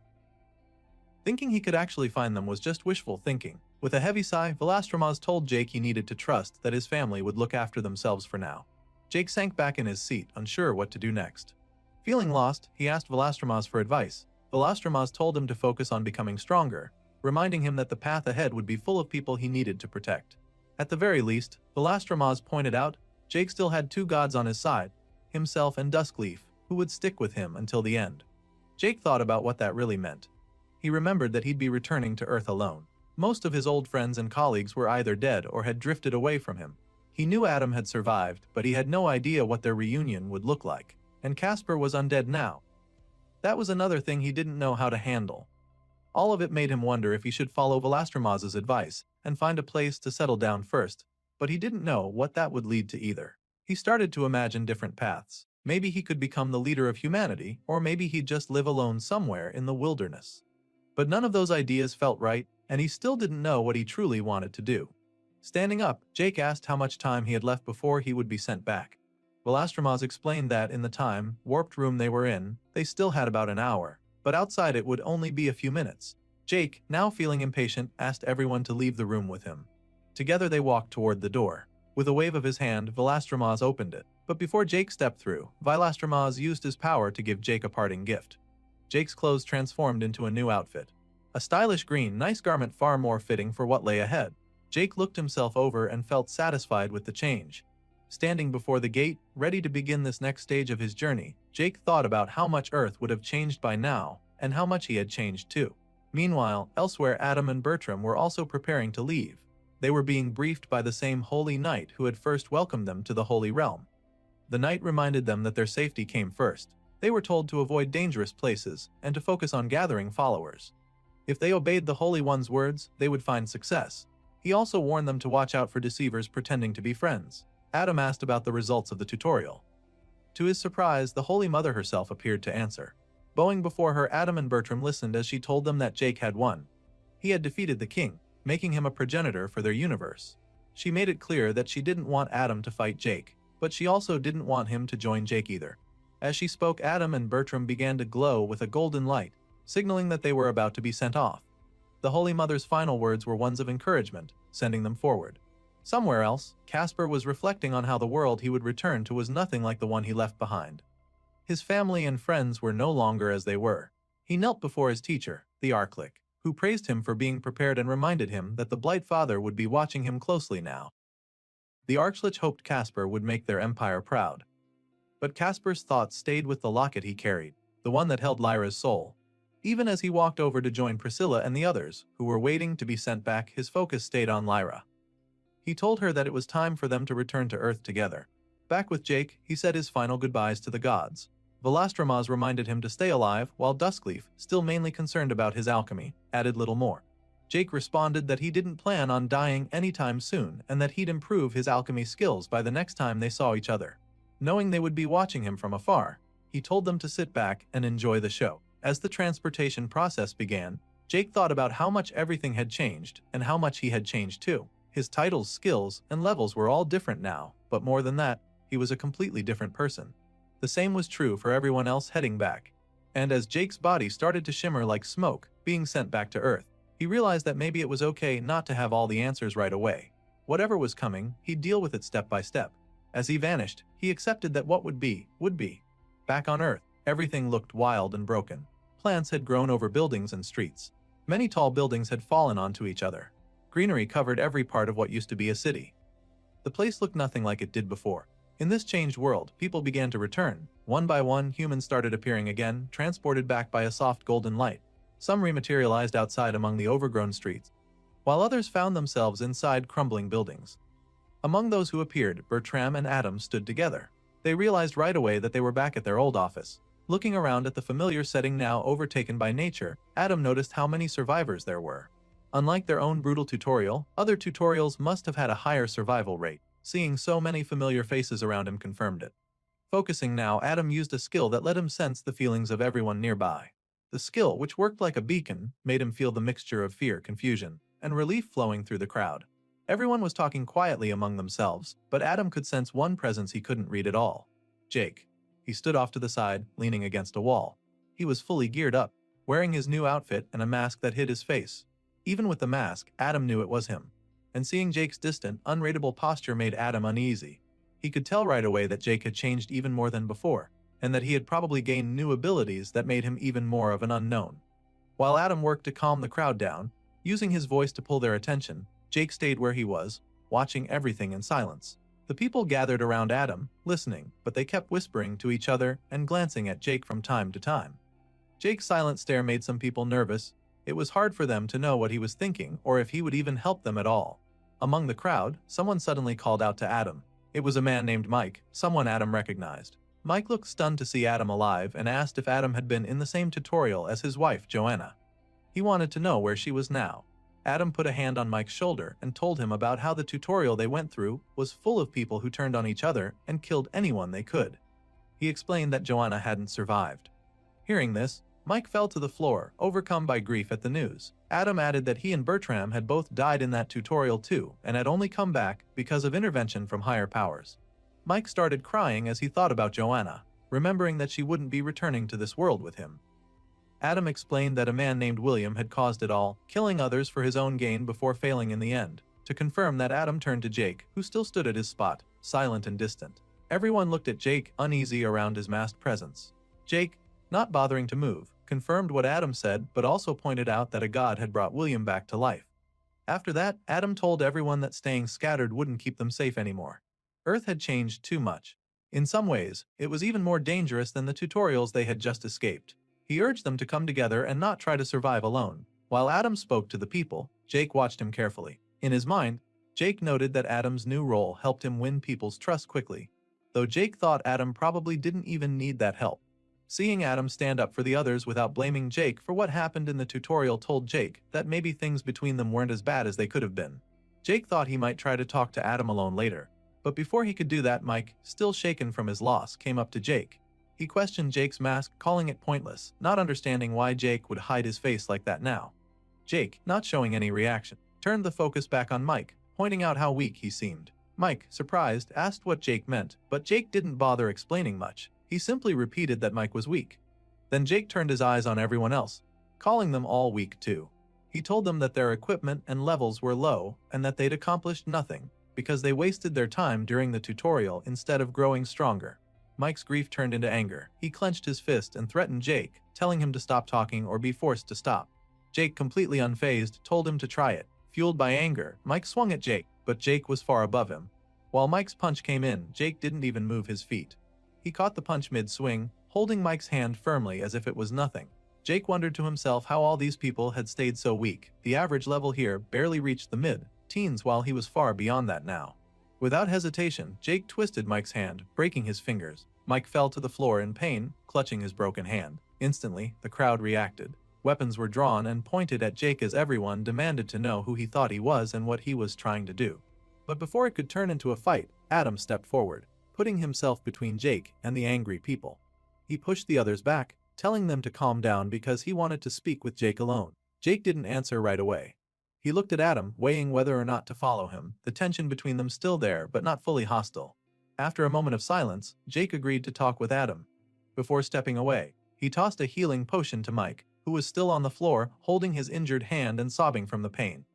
Thinking he could actually find them was just wishful thinking. With a heavy sigh, Velastromas told Jake he needed to trust that his family would look after themselves for now. Jake sank back in his seat, unsure what to do next. Feeling lost, he asked Velastromas for advice. Velastromas told him to focus on becoming stronger, reminding him that the path ahead would be full of people he needed to protect. At the very least, Velastromas pointed out, Jake still had two gods on his side, himself and Duskleaf, who would stick with him until the end. Jake thought about what that really meant. He remembered that he'd be returning to Earth alone. Most of his old friends and colleagues were either dead or had drifted away from him. He knew Adam had survived, but he had no idea what their reunion would look like. and Casper was undead now. That was another thing he didn't know how to handle. All of it made him wonder if he should follow Velastroma's advice and find a place to settle down first, but he didn't know what that would lead to either. He started to imagine different paths. Maybe he could become the leader of humanity, or maybe he'd just live alone somewhere in the wilderness. But none of those ideas felt right, and he still didn't know what he truly wanted to do. Standing up, Jake asked how much time he had left before he would be sent back. Velastromas explained that in the time-warped room they were in, they still had about an hour, but outside it would only be a few minutes. Jake, now feeling impatient, asked everyone to leave the room with him. Together they walked toward the door. With a wave of his hand, Velastromas opened it, but before Jake stepped through, Velastromas used his power to give Jake a parting gift. Jake's clothes transformed into a new outfit. A stylish green, nice garment far more fitting for what lay ahead. Jake looked himself over and felt satisfied with the change. Standing before the gate, ready to begin this next stage of his journey, Jake thought about how much Earth would have changed by now, and how much he had changed too. Meanwhile, elsewhere Adam and Bertram were also preparing to leave. They were being briefed by the same Holy Knight who had first welcomed them to the Holy Realm. The Knight reminded them that their safety came first. They were told to avoid dangerous places and to focus on gathering followers. If they obeyed the Holy One's words, they would find success. He also warned them to watch out for deceivers pretending to be friends. Adam asked about the results of the tutorial. To his surprise, the Holy Mother herself appeared to answer. Bowing before her, Adam and Bertram listened as she told them that Jake had won. He had defeated the king, making him a progenitor for their universe. She made it clear that she didn't want Adam to fight Jake, but she also didn't want him to join Jake either. As she spoke, Adam and Bertram began to glow with a golden light, signaling that they were about to be sent off. The Holy Mother's final words were ones of encouragement, sending them forward. Somewhere else, Casper was reflecting on how the world he would return to was nothing like the one he left behind. His family and friends were no longer as they were. He knelt before his teacher, the Archlick, who praised him for being prepared and reminded him that the Blight Father would be watching him closely now. The Archlich hoped Casper would make their empire proud. But Casper's thoughts stayed with the locket he carried, the one that held Lyra's soul. Even as he walked over to join Priscilla and the others, who were waiting to be sent back, his focus stayed on Lyra. He told her that it was time for them to return to Earth together. Back with Jake, he said his final goodbyes to the gods. Velastromas reminded him to stay alive, while Duskleaf, still mainly concerned about his alchemy, added little more. Jake responded that he didn't plan on dying anytime soon and that he'd improve his alchemy skills by the next time they saw each other. Knowing they would be watching him from afar, he told them to sit back and enjoy the show. As the transportation process began, Jake thought about how much everything had changed and how much he had changed too. His titles, skills, and levels were all different now, but more than that, he was a completely different person. The same was true for everyone else heading back. And as Jake's body started to shimmer like smoke, being sent back to Earth, he realized that maybe it was okay not to have all the answers right away. Whatever was coming, he'd deal with it step by step. As he vanished, he accepted that what would be, would be. Back on Earth, everything looked wild and broken. Plants had grown over buildings and streets. Many tall buildings had fallen onto each other. Greenery covered every part of what used to be a city. The place looked nothing like it did before. In this changed world, people began to return. One by one, humans started appearing again, transported back by a soft golden light. Some rematerialized outside among the overgrown streets, while others found themselves inside crumbling buildings. Among those who appeared, Bertram and Adam stood together. They realized right away that they were back at their old office. Looking around at the familiar setting now overtaken by nature, Adam noticed how many survivors there were. Unlike their own brutal tutorial, other tutorials must have had a higher survival rate. Seeing so many familiar faces around him confirmed it. Focusing now, Adam used a skill that let him sense the feelings of everyone nearby. The skill, which worked like a beacon, made him feel the mixture of fear, confusion, and relief flowing through the crowd. Everyone was talking quietly among themselves, but Adam could sense one presence he couldn't read at all. Jake. He stood off to the side, leaning against a wall. He was fully geared up, wearing his new outfit and a mask that hid his face. Even with the mask, Adam knew it was him. And seeing Jake's distant, unreadable posture made Adam uneasy. He could tell right away that Jake had changed even more than before, and that he had probably gained new abilities that made him even more of an unknown. While Adam worked to calm the crowd down, using his voice to pull their attention, Jake stayed where he was, watching everything in silence. The people gathered around Adam, listening, but they kept whispering to each other and glancing at Jake from time to time. Jake's silent stare made some people nervous. It was hard for them to know what he was thinking or if he would even help them at all. Among the crowd, someone suddenly called out to Adam. It was a man named Mike, someone Adam recognized. Mike looked stunned to see Adam alive and asked if Adam had been in the same tutorial as his wife, Joanna. He wanted to know where she was now. Adam put a hand on Mike's shoulder and told him about how the tutorial they went through was full of people who turned on each other and killed anyone they could. He explained that Joanna hadn't survived. Hearing this, Mike fell to the floor, overcome by grief at the news. Adam added that he and Bertram had both died in that tutorial too and had only come back because of intervention from higher powers. Mike started crying as he thought about Joanna, remembering that she wouldn't be returning to this world with him. Adam explained that a man named William had caused it all, killing others for his own gain before failing in the end. To confirm that, Adam turned to Jake, who still stood at his spot, silent and distant. Everyone looked at Jake, uneasy around his masked presence. Jake, not bothering to move, confirmed what Adam said but also pointed out that a god had brought William back to life. After that, Adam told everyone that staying scattered wouldn't keep them safe anymore. Earth had changed too much. In some ways, it was even more dangerous than the tutorials they had just escaped. He urged them to come together and not try to survive alone. While Adam spoke to the people, Jake watched him carefully. In his mind, Jake noted that Adam's new role helped him win people's trust quickly, though Jake thought Adam probably didn't even need that help. Seeing Adam stand up for the others without blaming Jake for what happened in the tutorial told Jake that maybe things between them weren't as bad as they could have been. Jake thought he might try to talk to Adam alone later, but before he could do that, Mike, still shaken from his loss, came up to Jake. He questioned Jake's mask, calling it pointless, not understanding why Jake would hide his face like that now. Jake, not showing any reaction, turned the focus back on Mike, pointing out how weak he seemed. Mike, surprised, asked what Jake meant, but Jake didn't bother explaining much. He simply repeated that Mike was weak. Then Jake turned his eyes on everyone else, calling them all weak too. He told them that their equipment and levels were low and that they'd accomplished nothing because they wasted their time during the tutorial instead of growing stronger. Mike's grief turned into anger. He clenched his fist and threatened Jake, telling him to stop talking or be forced to stop. Jake, completely unfazed, told him to try it. Fueled by anger, Mike swung at Jake, but Jake was far above him. While Mike's punch came in, Jake didn't even move his feet. He caught the punch mid-swing, holding Mike's hand firmly as if it was nothing. Jake wondered to himself how all these people had stayed so weak. The average level here barely reached the mid-teens while he was far beyond that now. Without hesitation, Jake twisted Mike's hand, breaking his fingers. Mike fell to the floor in pain, clutching his broken hand. Instantly, the crowd reacted. Weapons were drawn and pointed at Jake as everyone demanded to know who he thought he was and what he was trying to do. But before it could turn into a fight, Adam stepped forward, putting himself between Jake and the angry people. He pushed the others back, telling them to calm down because he wanted to speak with Jake alone. Jake didn't answer right away. He looked at Adam, weighing whether or not to follow him, the tension between them still there but not fully hostile. After a moment of silence, Jake agreed to talk with Adam. Before stepping away, he tossed a healing potion to Mike, who was still on the floor, holding his injured hand and sobbing from the pain.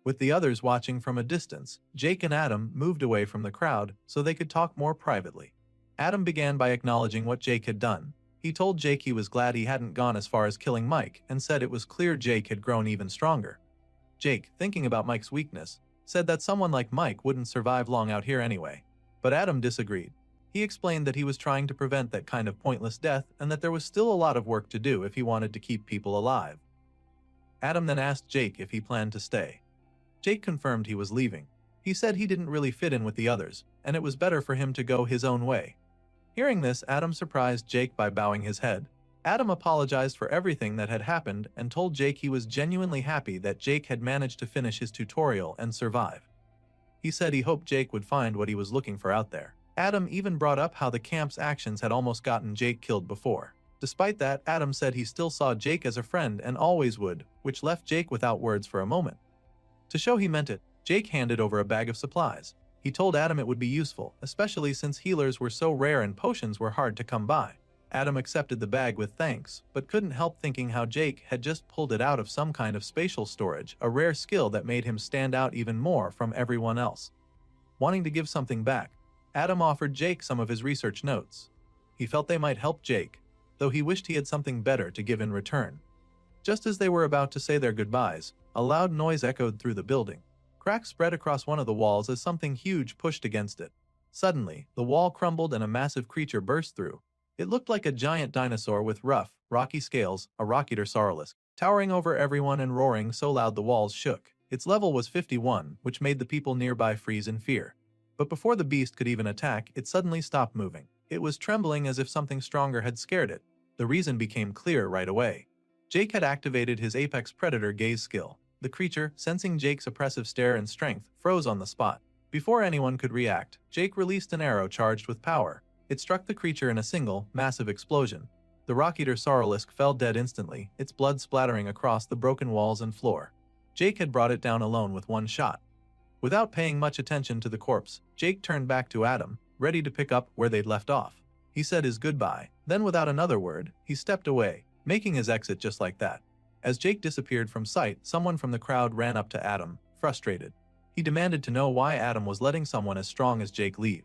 With the others watching from a distance, Jake and Adam moved away from the crowd so they could talk more privately. Adam began by acknowledging what Jake had done. He told Jake he was glad he hadn't gone as far as killing Mike and said it was clear Jake had grown even stronger. Jake, thinking about Mike's weakness, said that someone like Mike wouldn't survive long out here anyway. But Adam disagreed. He explained that he was trying to prevent that kind of pointless death and that there was still a lot of work to do if he wanted to keep people alive. Adam then asked Jake if he planned to stay. Jake confirmed he was leaving. He said he didn't really fit in with the others, and it was better for him to go his own way. Hearing this, Adam surprised Jake by bowing his head. Adam apologized for everything that had happened and told Jake he was genuinely happy that Jake had managed to finish his tutorial and survive. He said he hoped Jake would find what he was looking for out there. Adam even brought up how the camp's actions had almost gotten Jake killed before. Despite that, Adam said he still saw Jake as a friend and always would, which left Jake without words for a moment. To show he meant it, Jake handed over a bag of supplies. He told Adam it would be useful, especially since healers were so rare and potions were hard to come by. Adam accepted the bag with thanks, but couldn't help thinking how Jake had just pulled it out of some kind of spatial storage, a rare skill that made him stand out even more from everyone else. Wanting to give something back, Adam offered Jake some of his research notes. He felt they might help Jake, though he wished he had something better to give in return. Just as they were about to say their goodbyes, a loud noise echoed through the building. Cracks spread across one of the walls as something huge pushed against it. Suddenly, the wall crumbled and a massive creature burst through. It looked like a giant dinosaur with rough, rocky scales, a Rocketer towering over everyone and roaring so loud the walls shook. Its level was 51, which made the people nearby freeze in fear. But before the beast could even attack, it suddenly stopped moving. It was trembling as if something stronger had scared it. The reason became clear right away. Jake had activated his apex predator gaze skill. The creature, sensing Jake's oppressive stare and strength, froze on the spot. Before anyone could react, Jake released an arrow charged with power. It struck the creature in a single, massive explosion. The rock-eater Saurolisk fell dead instantly, its blood splattering across the broken walls and floor. Jake had brought it down alone with one shot. Without paying much attention to the corpse, Jake turned back to Adam, ready to pick up where they'd left off. He said his goodbye, then without another word, he stepped away, making his exit just like that. As Jake disappeared from sight, someone from the crowd ran up to Adam, frustrated. He demanded to know why Adam was letting someone as strong as Jake leave.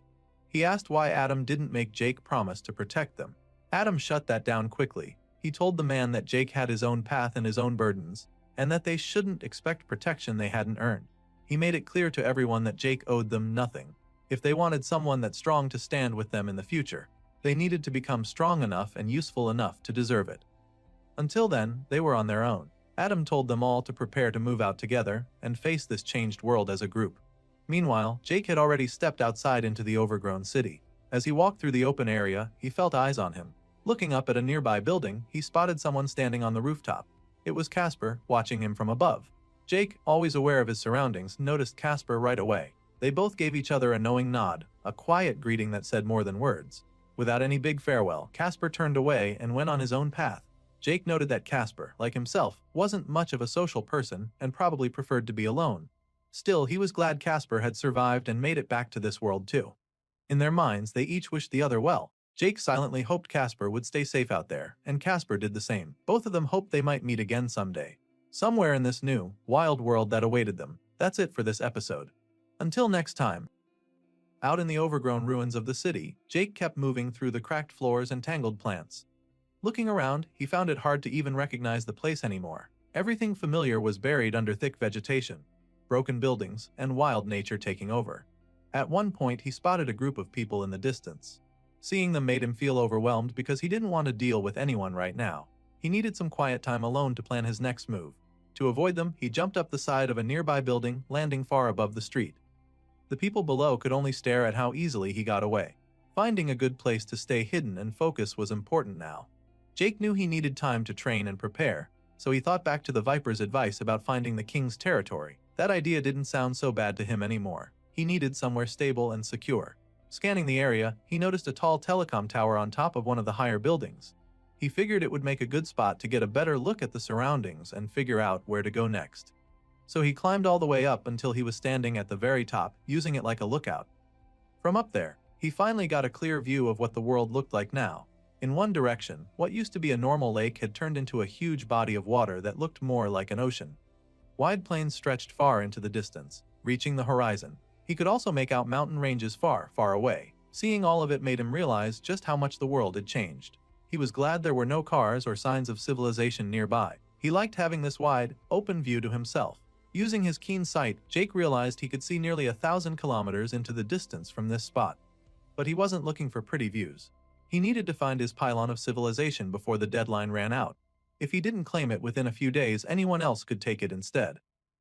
He asked why Adam didn't make Jake promise to protect them. Adam shut that down quickly. He told the man that Jake had his own path and his own burdens, and that they shouldn't expect protection they hadn't earned. He made it clear to everyone that Jake owed them nothing. If they wanted someone that's strong to stand with them in the future, they needed to become strong enough and useful enough to deserve it. Until then, they were on their own. Adam told them all to prepare to move out together and face this changed world as a group. Meanwhile, Jake had already stepped outside into the overgrown city. As he walked through the open area, he felt eyes on him. Looking up at a nearby building, he spotted someone standing on the rooftop. It was Casper, watching him from above. Jake, always aware of his surroundings, noticed Casper right away. They both gave each other a knowing nod, a quiet greeting that said more than words. Without any big farewell, Casper turned away and went on his own path. Jake noted that Casper, like himself, wasn't much of a social person and probably preferred to be alone. Still, he was glad Casper had survived and made it back to this world too. In their minds, they each wished the other well. Jake silently hoped Casper would stay safe out there, and Casper did the same. Both of them hoped they might meet again someday. Somewhere in this new, wild world that awaited them. That's it for this episode. Until next time. Out in the overgrown ruins of the city, Jake kept moving through the cracked floors and tangled plants. Looking around, he found it hard to even recognize the place anymore. Everything familiar was buried under thick vegetation, broken buildings, and wild nature taking over. At one point, he spotted a group of people in the distance. Seeing them made him feel overwhelmed because he didn't want to deal with anyone right now. He needed some quiet time alone to plan his next move. To avoid them, he jumped up the side of a nearby building, landing far above the street. The people below could only stare at how easily he got away. Finding a good place to stay hidden and focus was important now. Jake knew he needed time to train and prepare, so he thought back to the Viper's advice about finding the king's territory. That idea didn't sound so bad to him anymore. He needed somewhere stable and secure. Scanning the area, he noticed a tall telecom tower on top of one of the higher buildings. He figured it would make a good spot to get a better look at the surroundings and figure out where to go next. So he climbed all the way up until he was standing at the very top, using it like a lookout. From up there, he finally got a clear view of what the world looked like now. In one direction, what used to be a normal lake had turned into a huge body of water that looked more like an ocean. Wide plains stretched far into the distance, reaching the horizon. He could also make out mountain ranges far, far away. Seeing all of it made him realize just how much the world had changed. He was glad there were no cars or signs of civilization nearby. He liked having this wide, open view to himself. Using his keen sight, Jake realized he could see nearly 1,000 kilometers into the distance from this spot. But he wasn't looking for pretty views. He needed to find his pylon of civilization before the deadline ran out. If he didn't claim it within a few days, anyone else could take it instead.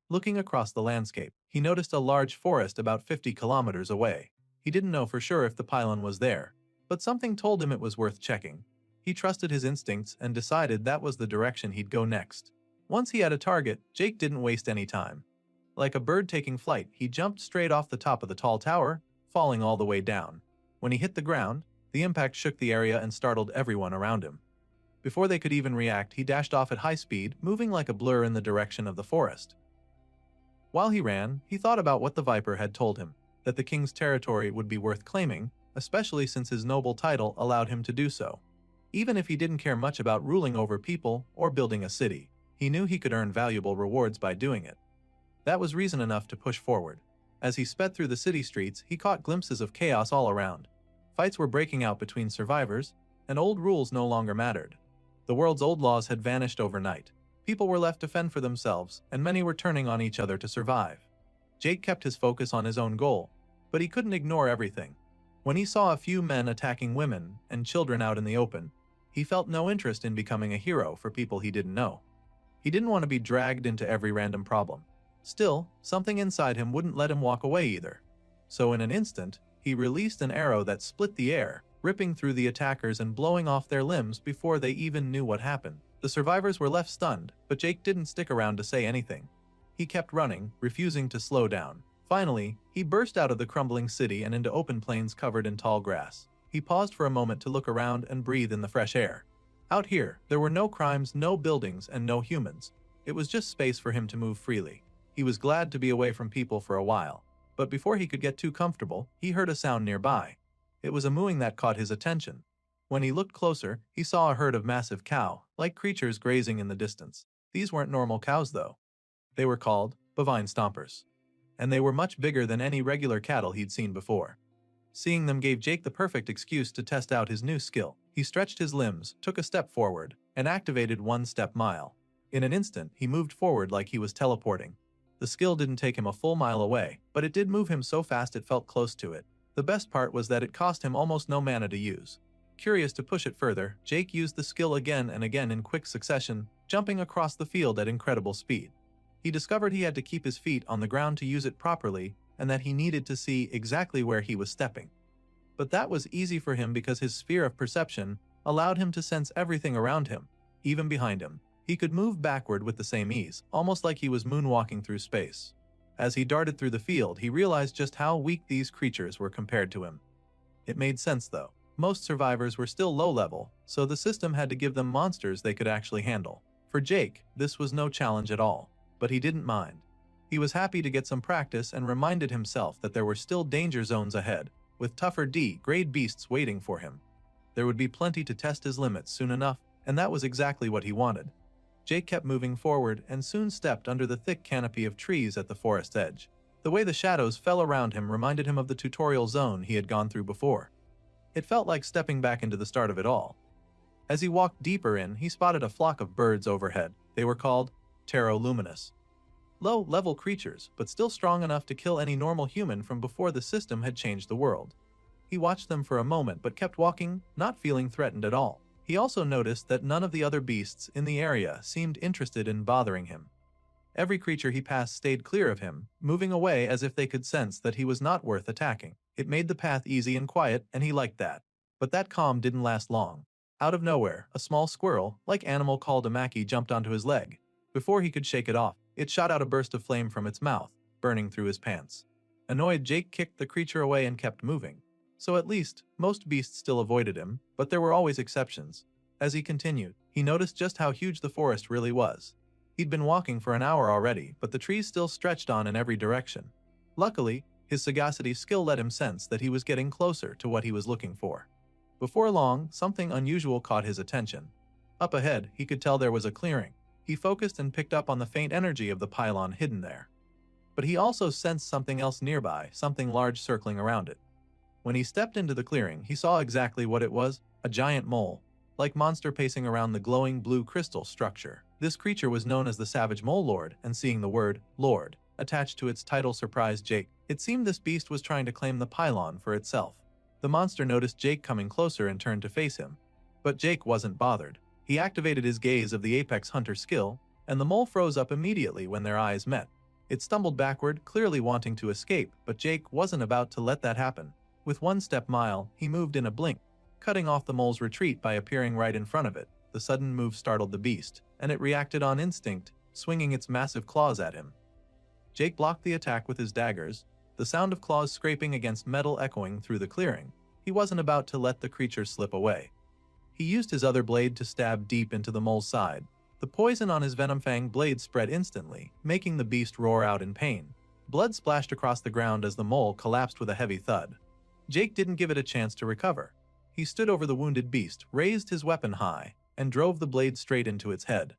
Looking across the landscape, he noticed a large forest about 50 kilometers away. He didn't know for sure if the pylon was there, but something told him it was worth checking. He trusted his instincts and decided that was the direction he'd go next. Once he had a target, Jake didn't waste any time. Like a bird taking flight, he jumped straight off the top of the tall tower, falling all the way down. When he hit the ground, the impact shook the area and startled everyone around him. Before they could even react, he dashed off at high speed, moving like a blur in the direction of the forest. While he ran, he thought about what the Viper had told him, that the king's territory would be worth claiming, especially since his noble title allowed him to do so. Even if he didn't care much about ruling over people or building a city, he knew he could earn valuable rewards by doing it. That was reason enough to push forward. As he sped through the city streets, he caught glimpses of chaos all around. Fights were breaking out between survivors, and old rules no longer mattered. The world's old laws had vanished overnight. People were left to fend for themselves, and many were turning on each other to survive. Jake kept his focus on his own goal, but he couldn't ignore everything. When he saw a few men attacking women and children out in the open, he felt no interest in becoming a hero for people he didn't know. He didn't want to be dragged into every random problem. Still, something inside him wouldn't let him walk away either. So in an instant, he released an arrow that split the air, ripping through the attackers and blowing off their limbs before they even knew what happened. The survivors were left stunned, but Jake didn't stick around to say anything. He kept running, refusing to slow down. Finally, he burst out of the crumbling city and into open plains covered in tall grass. He paused for a moment to look around and breathe in the fresh air. Out here, there were no crimes, no buildings, and no humans. It was just space for him to move freely. He was glad to be away from people for a while. But before he could get too comfortable, he heard a sound nearby. It was a mooing that caught his attention. When he looked closer, he saw a herd of massive cow-like creatures grazing in the distance. These weren't normal cows, though. They were called bovine stompers. And they were much bigger than any regular cattle he'd seen before. Seeing them gave Jake the perfect excuse to test out his new skill. He stretched his limbs, took a step forward, and activated one-step mile. In an instant, he moved forward like he was teleporting. The skill didn't take him a full mile away, but it did move him so fast it felt close to it. The best part was that it cost him almost no mana to use. Curious to push it further, Jake used the skill again and again in quick succession, jumping across the field at incredible speed. He discovered he had to keep his feet on the ground to use it properly, and that he needed to see exactly where he was stepping. But that was easy for him because his sphere of perception allowed him to sense everything around him, even behind him. He could move backward with the same ease, almost like he was moonwalking through space. As he darted through the field, he realized just how weak these creatures were compared to him. It made sense, though. Most survivors were still low level, so the system had to give them monsters they could actually handle. For Jake, this was no challenge at all, but he didn't mind. He was happy to get some practice and reminded himself that there were still danger zones ahead, with tougher D-grade beasts waiting for him. There would be plenty to test his limits soon enough, and that was exactly what he wanted. Jake kept moving forward and soon stepped under the thick canopy of trees at the forest's edge. The way the shadows fell around him reminded him of the tutorial zone he had gone through before. It felt like stepping back into the start of it all. As he walked deeper in, he spotted a flock of birds overhead. They were called Luminous. Low-level creatures, but still strong enough to kill any normal human from before the system had changed the world. He watched them for a moment but kept walking, not feeling threatened at all. He also noticed that none of the other beasts in the area seemed interested in bothering him. Every creature he passed stayed clear of him, moving away as if they could sense that he was not worth attacking. It made the path easy and quiet, and he liked that. But that calm didn't last long. Out of nowhere, a small squirrel-like animal called a maki jumped onto his leg. Before he could shake it off, it shot out a burst of flame from its mouth, burning through his pants. Annoyed, Jake kicked the creature away and kept moving. So at least, most beasts still avoided him, but there were always exceptions. As he continued, he noticed just how huge the forest really was. He'd been walking for an hour already, but the trees still stretched on in every direction. Luckily, his sagacity skill let him sense that he was getting closer to what he was looking for. Before long, something unusual caught his attention. Up ahead, he could tell there was a clearing. He focused and picked up on the faint energy of the pylon hidden there. But he also sensed something else nearby, something large circling around it. When he stepped into the clearing, he saw exactly what it was, a giant mole-like monster pacing around the glowing blue crystal structure. This creature was known as the Savage Mole Lord, and seeing the word Lord attached to its title surprised Jake. It seemed this beast was trying to claim the pylon for itself. The monster noticed Jake coming closer and turned to face him. But Jake wasn't bothered. He activated his gaze of the Apex Hunter skill, and the mole froze up immediately when their eyes met. It stumbled backward, clearly wanting to escape, but Jake wasn't about to let that happen. With one step mile, he moved in a blink, cutting off the mole's retreat by appearing right in front of it. The sudden move startled the beast, and it reacted on instinct, swinging its massive claws at him. Jake blocked the attack with his daggers, the sound of claws scraping against metal echoing through the clearing. He wasn't about to let the creature slip away. He used his other blade to stab deep into the mole's side. The poison on his venom-fanged blade spread instantly, making the beast roar out in pain. Blood splashed across the ground as the mole collapsed with a heavy thud. Jake didn't give it a chance to recover. He stood over the wounded beast, raised his weapon high, and drove the blade straight into its head.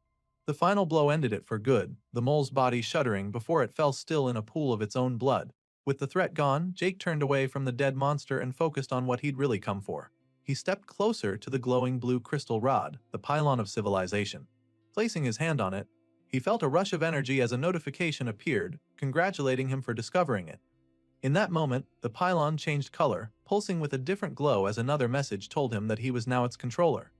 The final blow ended it for good, the mole's body shuddering before it fell still in a pool of its own blood. With the threat gone, Jake turned away from the dead monster and focused on what he'd really come for. He stepped closer to the glowing blue crystal rod, the pylon of civilization. Placing his hand on it, he felt a rush of energy as a notification appeared, congratulating him for discovering it. In that moment, the pylon changed color, pulsing with a different glow as another message told him that he was now its controller.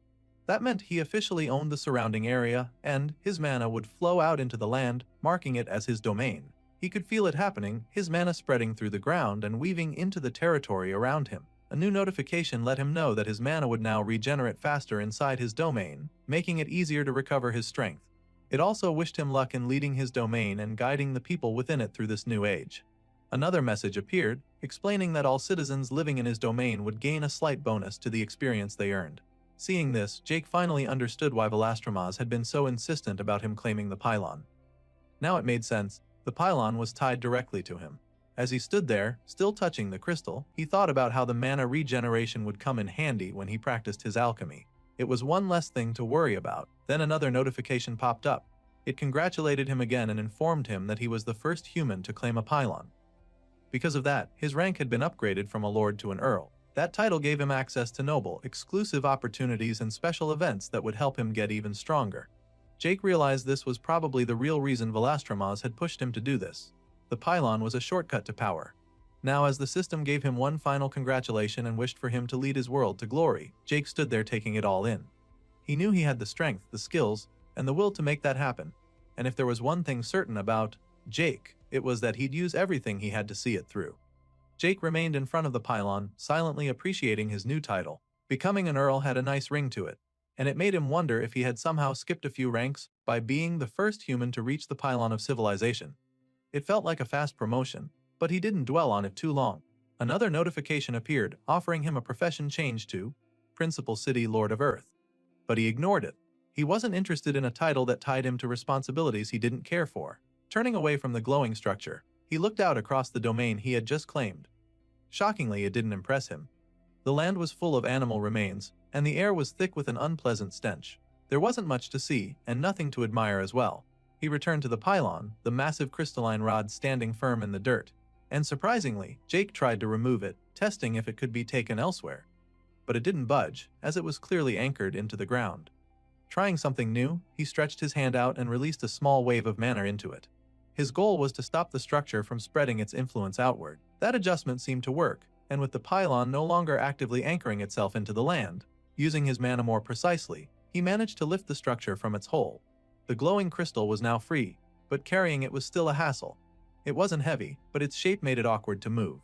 That meant he officially owned the surrounding area, and his mana would flow out into the land, marking it as his domain. He could feel it happening, his mana spreading through the ground and weaving into the territory around him. A new notification let him know that his mana would now regenerate faster inside his domain, making it easier to recover his strength. It also wished him luck in leading his domain and guiding the people within it through this new age. Another message appeared, explaining that all citizens living in his domain would gain a slight bonus to the experience they earned. Seeing this, Jake finally understood why Velastramaz had been so insistent about him claiming the pylon. Now it made sense. The pylon was tied directly to him. As he stood there, still touching the crystal, he thought about how the mana regeneration would come in handy when he practiced his alchemy. It was one less thing to worry about. Then another notification popped up. It congratulated him again and informed him that he was the first human to claim a pylon. Because of that, his rank had been upgraded from a lord to an earl. That title gave him access to noble, exclusive opportunities and special events that would help him get even stronger. Jake realized this was probably the real reason Velastramaz had pushed him to do this. The pylon was a shortcut to power. Now, as the system gave him one final congratulation and wished for him to lead his world to glory, Jake stood there taking it all in. He knew he had the strength, the skills, and the will to make that happen. And if there was one thing certain about Jake, it was that he'd use everything he had to see it through. Jake remained in front of the pylon, silently appreciating his new title. Becoming an earl had a nice ring to it, and it made him wonder if he had somehow skipped a few ranks by being the first human to reach the pylon of civilization. It felt like a fast promotion, but he didn't dwell on it too long. Another notification appeared, offering him a profession change to Principal City Lord of Earth. But he ignored it. He wasn't interested in a title that tied him to responsibilities he didn't care for. Turning away from the glowing structure, he looked out across the domain he had just claimed. Shockingly, it didn't impress him. The land was full of animal remains, and the air was thick with an unpleasant stench. There wasn't much to see, and nothing to admire as well. He returned to the pylon, the massive crystalline rod standing firm in the dirt. And surprisingly, Jake tried to remove it, testing if it could be taken elsewhere. But it didn't budge, as it was clearly anchored into the ground. Trying something new, he stretched his hand out and released a small wave of mana into it. His goal was to stop the structure from spreading its influence outward. That adjustment seemed to work, and with the pylon no longer actively anchoring itself into the land, using his mana more precisely, he managed to lift the structure from its hole. The glowing crystal was now free, but carrying it was still a hassle. It wasn't heavy, but its shape made it awkward to move.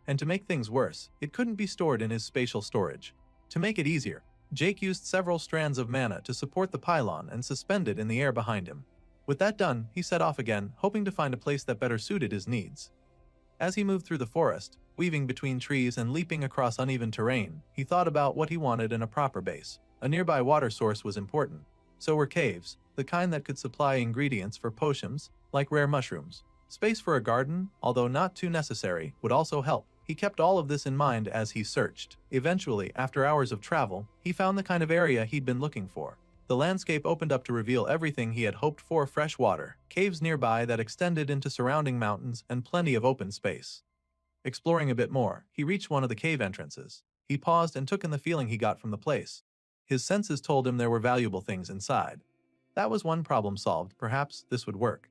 And to make things worse, it couldn't be stored in his spatial storage. To make it easier, Jake used several strands of mana to support the pylon and suspend it in the air behind him. With that done, he set off again, hoping to find a place that better suited his needs. As he moved through the forest, weaving between trees and leaping across uneven terrain, he thought about what he wanted in a proper base. A nearby water source was important. So were caves, the kind that could supply ingredients for potions, like rare mushrooms. Space for a garden, although not too necessary, would also help. He kept all of this in mind as he searched. Eventually, after hours of travel, he found the kind of area he'd been looking for. The landscape opened up to reveal everything he had hoped for: fresh water, caves nearby that extended into surrounding mountains, and plenty of open space. Exploring a bit more, he reached one of the cave entrances. He paused and took in the feeling he got from the place. His senses told him there were valuable things inside. That was one problem solved. Perhaps this would work.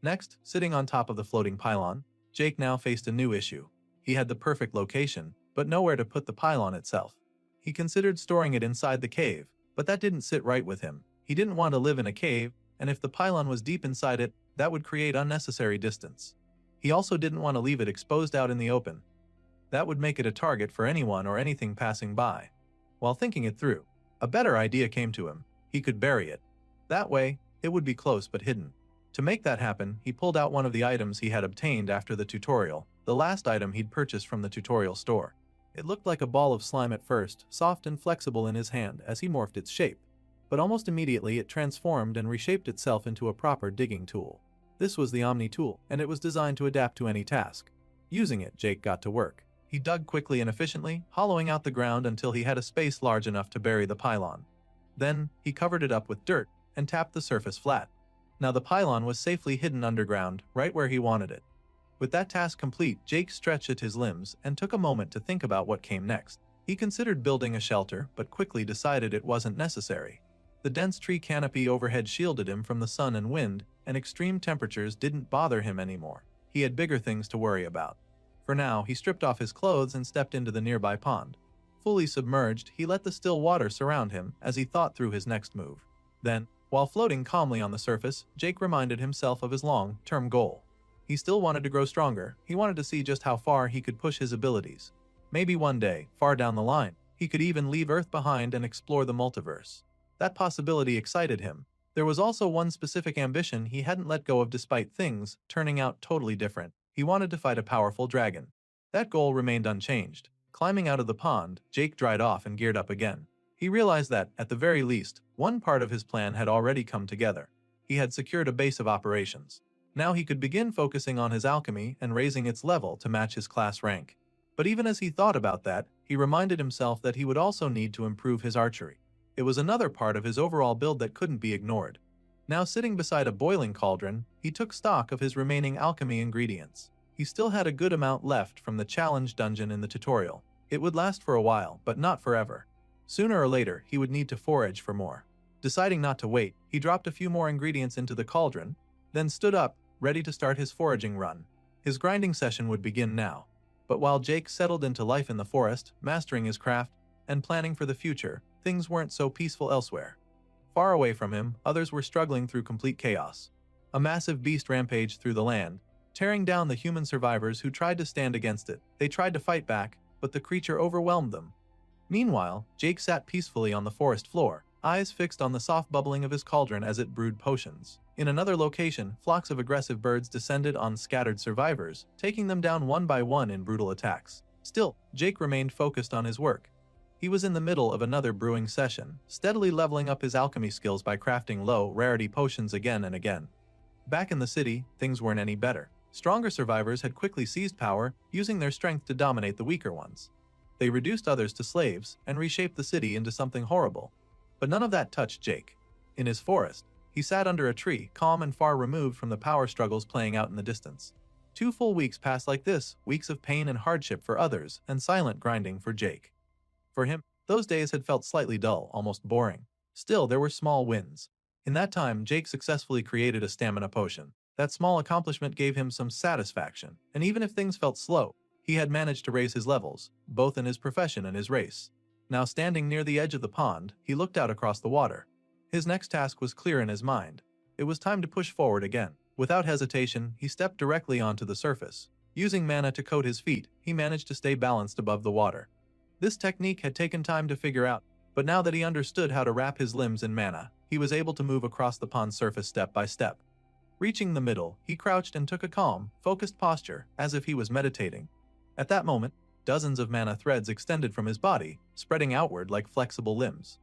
Next, sitting on top of the floating pylon, Jake now faced a new issue. He had the perfect location, but nowhere to put the pylon itself. He considered storing it inside the cave, but that didn't sit right with him. He didn't want to live in a cave, and if the pylon was deep inside it, that would create unnecessary distance. He also didn't want to leave it exposed out in the open. That would make it a target for anyone or anything passing by. While thinking it through, a better idea came to him. He could bury it. That way, it would be close but hidden. To make that happen, he pulled out one of the items he had obtained after the tutorial, the last item he'd purchased from the tutorial store. It looked like a ball of slime at first, soft and flexible in his hand as he morphed its shape. But almost immediately it transformed and reshaped itself into a proper digging tool. This was the Omni tool, and it was designed to adapt to any task. Using it, Jake got to work. He dug quickly and efficiently, hollowing out the ground until he had a space large enough to bury the pylon. Then, he covered it up with dirt and tapped the surface flat. Now the pylon was safely hidden underground, right where he wanted it. With that task complete, Jake stretched at his limbs and took a moment to think about what came next. He considered building a shelter, but quickly decided it wasn't necessary. The dense tree canopy overhead shielded him from the sun and wind, and extreme temperatures didn't bother him anymore. He had bigger things to worry about. For now, he stripped off his clothes and stepped into the nearby pond. Fully submerged, he let the still water surround him as he thought through his next move. Then, while floating calmly on the surface, Jake reminded himself of his long-term goal. He still wanted to grow stronger. He wanted to see just how far he could push his abilities. Maybe one day, far down the line, he could even leave Earth behind and explore the multiverse. That possibility excited him. There was also one specific ambition he hadn't let go of despite things turning out totally different. He wanted to fight a powerful dragon. That goal remained unchanged. Climbing out of the pond, Jake dried off and geared up again. He realized that, at the very least, one part of his plan had already come together. He had secured a base of operations. Now he could begin focusing on his alchemy and raising its level to match his class rank. But even as he thought about that, he reminded himself that he would also need to improve his archery. It was another part of his overall build that couldn't be ignored. Now sitting beside a boiling cauldron, he took stock of his remaining alchemy ingredients. He still had a good amount left from the challenge dungeon in the tutorial. It would last for a while, but not forever. Sooner or later, he would need to forage for more. Deciding not to wait, he dropped a few more ingredients into the cauldron, then stood up, ready to start his foraging run. His grinding session would begin now. But while Jake settled into life in the forest, mastering his craft, and planning for the future, things weren't so peaceful elsewhere. Far away from him, others were struggling through complete chaos. A massive beast rampaged through the land, tearing down the human survivors who tried to stand against it. They tried to fight back, but the creature overwhelmed them. Meanwhile, Jake sat peacefully on the forest floor, eyes fixed on the soft bubbling of his cauldron as it brewed potions. In another location, flocks of aggressive birds descended on scattered survivors, taking them down one by one in brutal attacks. Still, Jake remained focused on his work. He was in the middle of another brewing session, steadily leveling up his alchemy skills by crafting low-rarity potions again and again. Back in the city, things weren't any better. Stronger survivors had quickly seized power, using their strength to dominate the weaker ones. They reduced others to slaves and reshaped the city into something horrible. But none of that touched Jake. In his forest, he sat under a tree, calm and far removed from the power struggles playing out in the distance. 2 full weeks passed like this, weeks of pain and hardship for others, and silent grinding for Jake. For him, those days had felt slightly dull, almost boring. Still, there were small wins. In that time, Jake successfully created a stamina potion. That small accomplishment gave him some satisfaction, and even if things felt slow, he had managed to raise his levels, both in his profession and his race. Now standing near the edge of the pond, he looked out across the water. His next task was clear in his mind. It was time to push forward again. Without hesitation, he stepped directly onto the surface. Using mana to coat his feet, he managed to stay balanced above the water. This technique had taken time to figure out, but now that he understood how to wrap his limbs in mana, he was able to move across the pond's surface step by step. Reaching the middle, he crouched and took a calm, focused posture, as if he was meditating. At that moment, dozens of mana threads extended from his body, spreading outward like flexible limbs.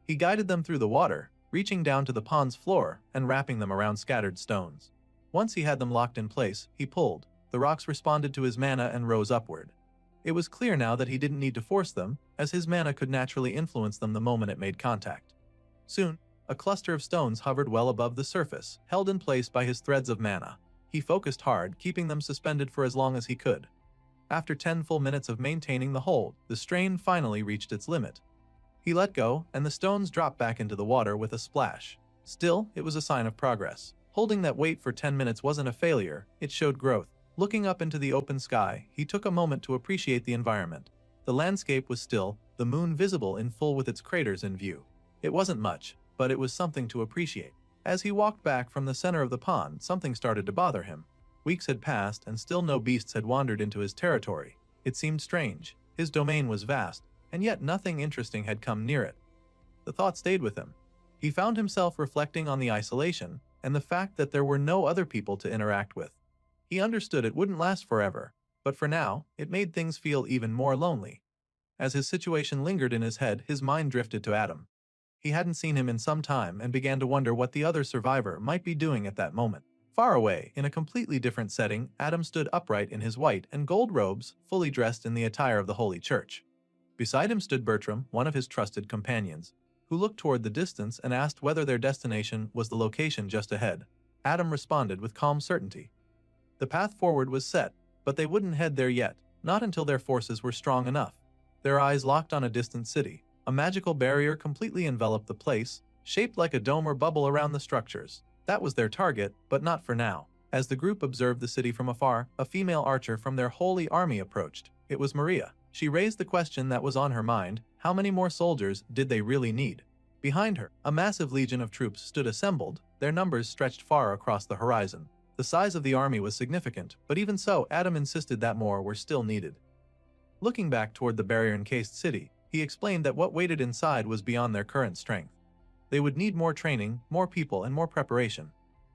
He guided them through the water, reaching down to the pond's floor and wrapping them around scattered stones. Once he had them locked in place, he pulled. The rocks responded to his mana and rose upward. It was clear now that he didn't need to force them, as his mana could naturally influence them the moment it made contact. Soon, a cluster of stones hovered well above the surface, held in place by his threads of mana. He focused hard, keeping them suspended for as long as he could. After 10 full minutes of maintaining the hold, the strain finally reached its limit. He let go, and the stones dropped back into the water with a splash. Still, it was a sign of progress. Holding that weight for 10 minutes wasn't a failure, it showed growth. Looking up into the open sky, he took a moment to appreciate the environment. The landscape was still, the moon visible in full with its craters in view. It wasn't much, but it was something to appreciate. As he walked back from the center of the pond, something started to bother him. Weeks had passed and still no beasts had wandered into his territory. It seemed strange. His domain was vast, and yet nothing interesting had come near it. The thought stayed with him. He found himself reflecting on the isolation and the fact that there were no other people to interact with. He understood it wouldn't last forever, but for now, it made things feel even more lonely. As his situation lingered in his head, his mind drifted to Adam. He hadn't seen him in some time and began to wonder what the other survivor might be doing at that moment. Far away, in a completely different setting, Adam stood upright in his white and gold robes, fully dressed in the attire of the Holy Church. Beside him stood Bertram, one of his trusted companions, who looked toward the distance and asked whether their destination was the location just ahead. Adam responded with calm certainty. The path forward was set, but they wouldn't head there yet, not until their forces were strong enough. Their eyes locked on a distant city. A magical barrier completely enveloped the place, shaped like a dome or bubble around the structures. That was their target, but not for now. As the group observed the city from afar, a female archer from their holy army approached. It was Maria. She raised the question that was on her mind: how many more soldiers did they really need? Behind her, a massive legion of troops stood assembled, their numbers stretched far across the horizon. The size of the army was significant, but even so, Adam insisted that more were still needed. Looking back toward the barrier-encased city, he explained that what waited inside was beyond their current strength. They would need more training, more people, and more preparation.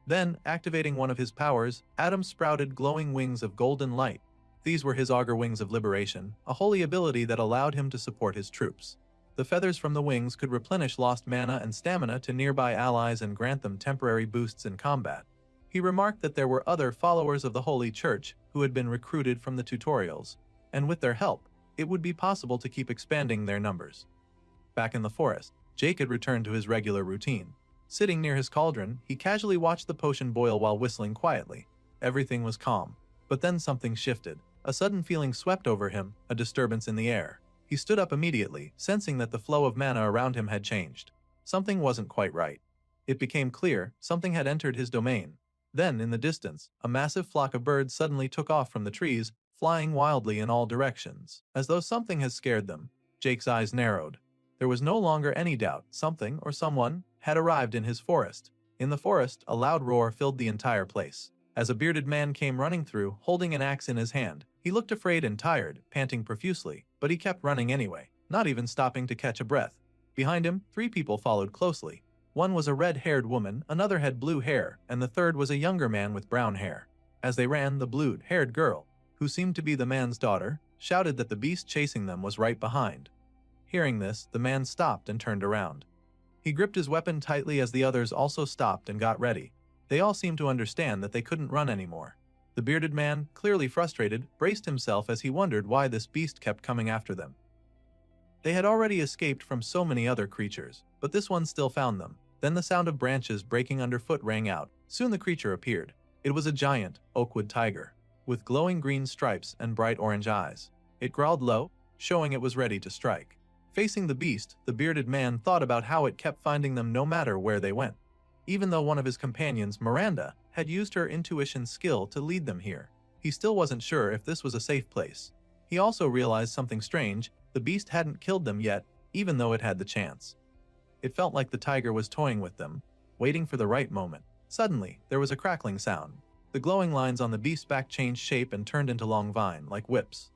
Then, activating one of his powers, Adam sprouted glowing wings of golden light. These were his augur wings of liberation, a holy ability that allowed him to support his troops. The feathers from the wings could replenish lost mana and stamina to nearby allies and grant them temporary boosts in combat. He remarked that there were other followers of the Holy Church who had been recruited from the tutorials, and with their help, it would be possible to keep expanding their numbers. Back in the forest, Jake had returned to his regular routine. Sitting near his cauldron, he casually watched the potion boil while whistling quietly. Everything was calm. But then something shifted. A sudden feeling swept over him, a disturbance in the air. He stood up immediately, sensing that the flow of mana around him had changed. Something wasn't quite right. It became clear something had entered his domain. Then, in the distance, a massive flock of birds suddenly took off from the trees, flying wildly in all directions. As though something had scared them, Jake's eyes narrowed. There was no longer any doubt something or someone had arrived in his forest. In the forest, a loud roar filled the entire place. As a bearded man came running through, holding an axe in his hand, he looked afraid and tired, panting profusely, but he kept running anyway, not even stopping to catch a breath. Behind him, 3 people followed closely. One was a red-haired woman, another had blue hair, and the third was a younger man with brown hair. As they ran, the blue-haired girl, who seemed to be the man's daughter, shouted that the beast chasing them was right behind. Hearing this, the man stopped and turned around. He gripped his weapon tightly as the others also stopped and got ready. They all seemed to understand that they couldn't run anymore. The bearded man, clearly frustrated, braced himself as he wondered why this beast kept coming after them. They had already escaped from so many other creatures, but this one still found them. Then the sound of branches breaking underfoot rang out. Soon the creature appeared. It was a giant, oakwood tiger, with glowing green stripes and bright orange eyes. It growled low, showing it was ready to strike. Facing the beast, the bearded man thought about how it kept finding them no matter where they went. Even though one of his companions, Miranda, had used her intuition skill to lead them here, he still wasn't sure if this was a safe place. He also realized something strange: the beast hadn't killed them yet, even though it had the chance. It felt like the tiger was toying with them, waiting for the right moment. Suddenly, there was a crackling sound. The glowing lines on the beast's back changed shape and turned into long vine-like whips.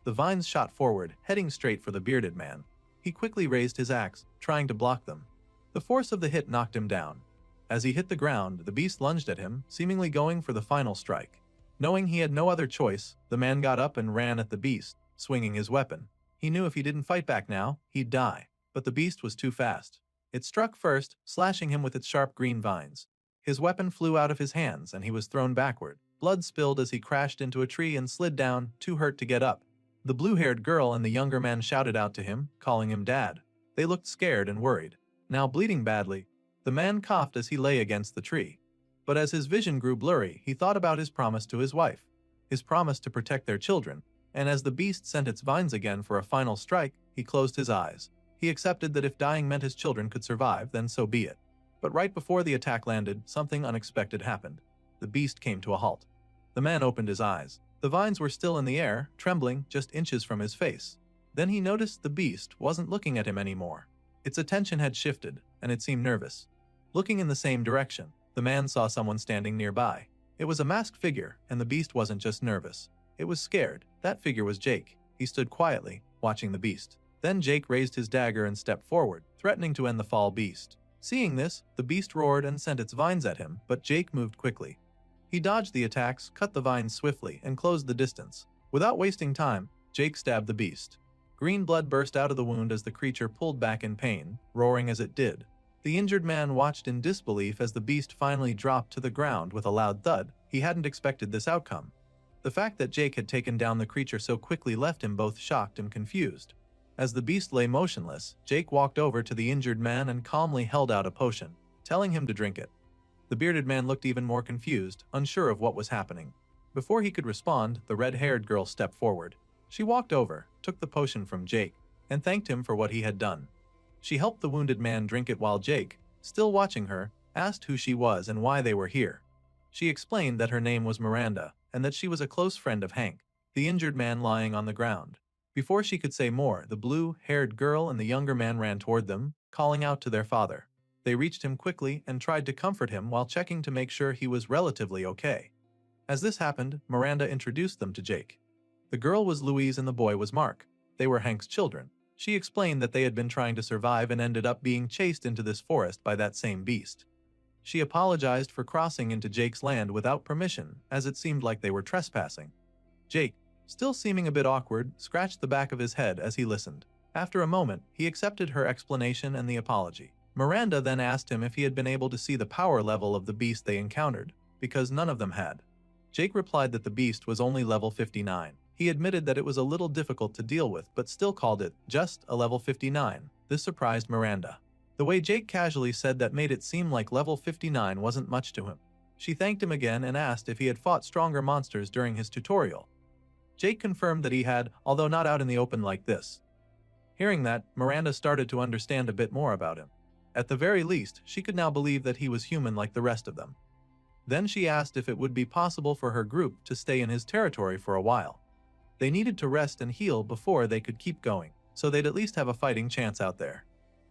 The vines shot forward, heading straight for the bearded man. He quickly raised his axe, trying to block them. The force of the hit knocked him down. As he hit the ground, the beast lunged at him, seemingly going for the final strike. Knowing he had no other choice, the man got up and ran at the beast, swinging his weapon. He knew if he didn't fight back now, he'd die. But the beast was too fast. It struck first, slashing him with its sharp green vines. His weapon flew out of his hands and he was thrown backward. Blood spilled as he crashed into a tree and slid down, too hurt to get up. The blue-haired girl and the younger man shouted out to him, calling him Dad. They looked scared and worried. Now bleeding badly, the man coughed as he lay against the tree. But as his vision grew blurry, he thought about his promise to his wife, his promise to protect their children, and as the beast sent its vines again for a final strike, he closed his eyes. He accepted that if dying meant his children could survive, then so be it. But right before the attack landed, something unexpected happened. The beast came to a halt. The man opened his eyes. The vines were still in the air, trembling just inches from his face. Then he noticed the beast wasn't looking at him anymore. Its attention had shifted, and it seemed nervous. Looking in the same direction, the man saw someone standing nearby. It was a masked figure, and the beast wasn't just nervous. It was scared. That figure was Jake. He stood quietly, watching the beast. Then Jake raised his dagger and stepped forward, threatening to end the fall beast. Seeing this, the beast roared and sent its vines at him, but Jake moved quickly. He dodged the attacks, cut the vines swiftly, and closed the distance. Without wasting time, Jake stabbed the beast. Green blood burst out of the wound as the creature pulled back in pain, roaring as it did. The injured man watched in disbelief as the beast finally dropped to the ground with a loud thud. He hadn't expected this outcome. The fact that Jake had taken down the creature so quickly left him both shocked and confused. As the beast lay motionless, Jake walked over to the injured man and calmly held out a potion, telling him to drink it. The bearded man looked even more confused, unsure of what was happening. Before he could respond, the red-haired girl stepped forward. She walked over, took the potion from Jake, and thanked him for what he had done. She helped the wounded man drink it while Jake, still watching her, asked who she was and why they were here. She explained that her name was Miranda, and that she was a close friend of Hank, the injured man lying on the ground. Before she could say more, the blue-haired girl and the younger man ran toward them, calling out to their father. They reached him quickly and tried to comfort him while checking to make sure he was relatively okay. As this happened, Miranda introduced them to Jake. The girl was Louise and the boy was Mark. They were Hank's children. She explained that they had been trying to survive and ended up being chased into this forest by that same beast. She apologized for crossing into Jake's land without permission, as it seemed like they were trespassing. Jake, still seeming a bit awkward, scratched the back of his head as he listened. After a moment, he accepted her explanation and the apology. Miranda then asked him if he had been able to see the power level of the beast they encountered, because none of them had. Jake replied that the beast was only level 59. He admitted that it was a little difficult to deal with, but still called it just a level 59. This surprised Miranda. The way Jake casually said that made it seem like level 59 wasn't much to him. She thanked him again and asked if he had fought stronger monsters during his tutorial. Jake confirmed that he had, although not out in the open like this. Hearing that, Miranda started to understand a bit more about him. At the very least, she could now believe that he was human like the rest of them. Then she asked if it would be possible for her group to stay in his territory for a while. They needed to rest and heal before they could keep going, so they'd at least have a fighting chance out there.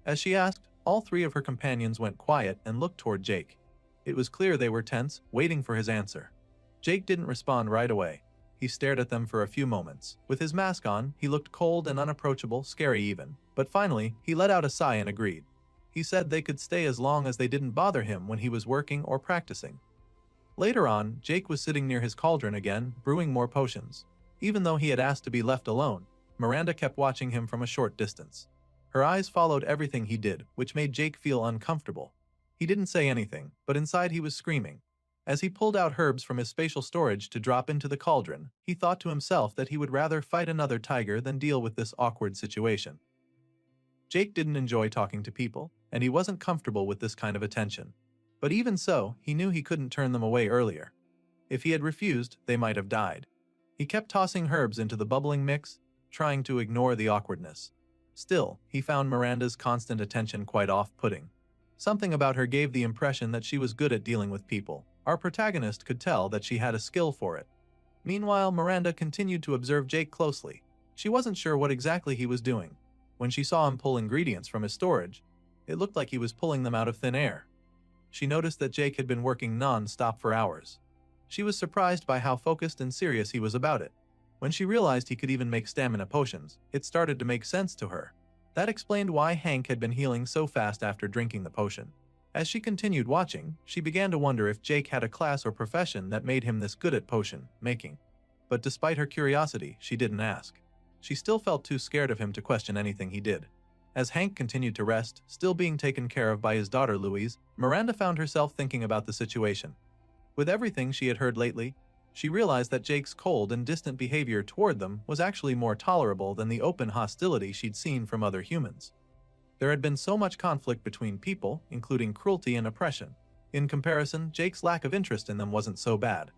As she asked, all three of her companions went quiet and looked toward Jake. It was clear they were tense, waiting for his answer. Jake didn't respond right away. He stared at them for a few moments. With his mask on, he looked cold and unapproachable, scary even. But finally, he let out a sigh and agreed. He said they could stay as long as they didn't bother him when he was working or practicing. Later on, Jake was sitting near his cauldron again, brewing more potions. Even though he had asked to be left alone, Miranda kept watching him from a short distance. Her eyes followed everything he did, which made Jake feel uncomfortable. He didn't say anything, but inside he was screaming. As he pulled out herbs from his spatial storage to drop into the cauldron, he thought to himself that he would rather fight another tiger than deal with this awkward situation. Jake didn't enjoy talking to people, and he wasn't comfortable with this kind of attention. But even so, he knew he couldn't turn them away earlier. If he had refused, they might have died. He kept tossing herbs into the bubbling mix, trying to ignore the awkwardness. Still, he found Miranda's constant attention quite off-putting. Something about her gave the impression that she was good at dealing with people. Our protagonist could tell that she had a skill for it. Meanwhile, Miranda continued to observe Jake closely. She wasn't sure what exactly he was doing. When she saw him pull ingredients from his storage, it looked like he was pulling them out of thin air. She noticed that Jake had been working non-stop for hours. She was surprised by how focused and serious he was about it. When she realized he could even make stamina potions, it started to make sense to her. That explained why Hank had been healing so fast after drinking the potion. As she continued watching, she began to wonder if Jake had a class or profession that made him this good at potion making. But despite her curiosity, she didn't ask. She still felt too scared of him to question anything he did. As Hank continued to rest, still being taken care of by his daughter Louise, Miranda found herself thinking about the situation. With everything she had heard lately, she realized that Jake's cold and distant behavior toward them was actually more tolerable than the open hostility she'd seen from other humans. There had been so much conflict between people, including cruelty and oppression. In comparison, Jake's lack of interest in them wasn't so bad.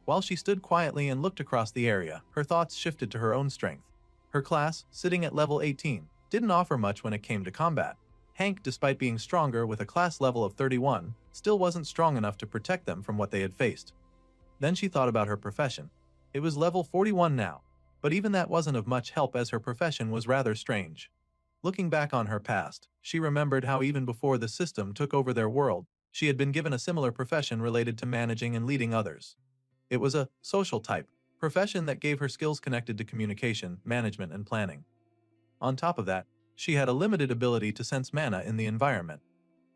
While she stood quietly and looked across the area, her thoughts shifted to her own strength. Her class, sitting at level 18, didn't offer much when it came to combat. Hank, despite being stronger with a class level of 31, still wasn't strong enough to protect them from what they had faced. Then she thought about her profession. It was level 41 now, but even that wasn't of much help as her profession was rather strange. Looking back on her past, she remembered how even before the system took over their world, she had been given a similar profession related to managing and leading others. It was a social type profession that gave her skills connected to communication, management, and planning. On top of that, she had a limited ability to sense mana in the environment.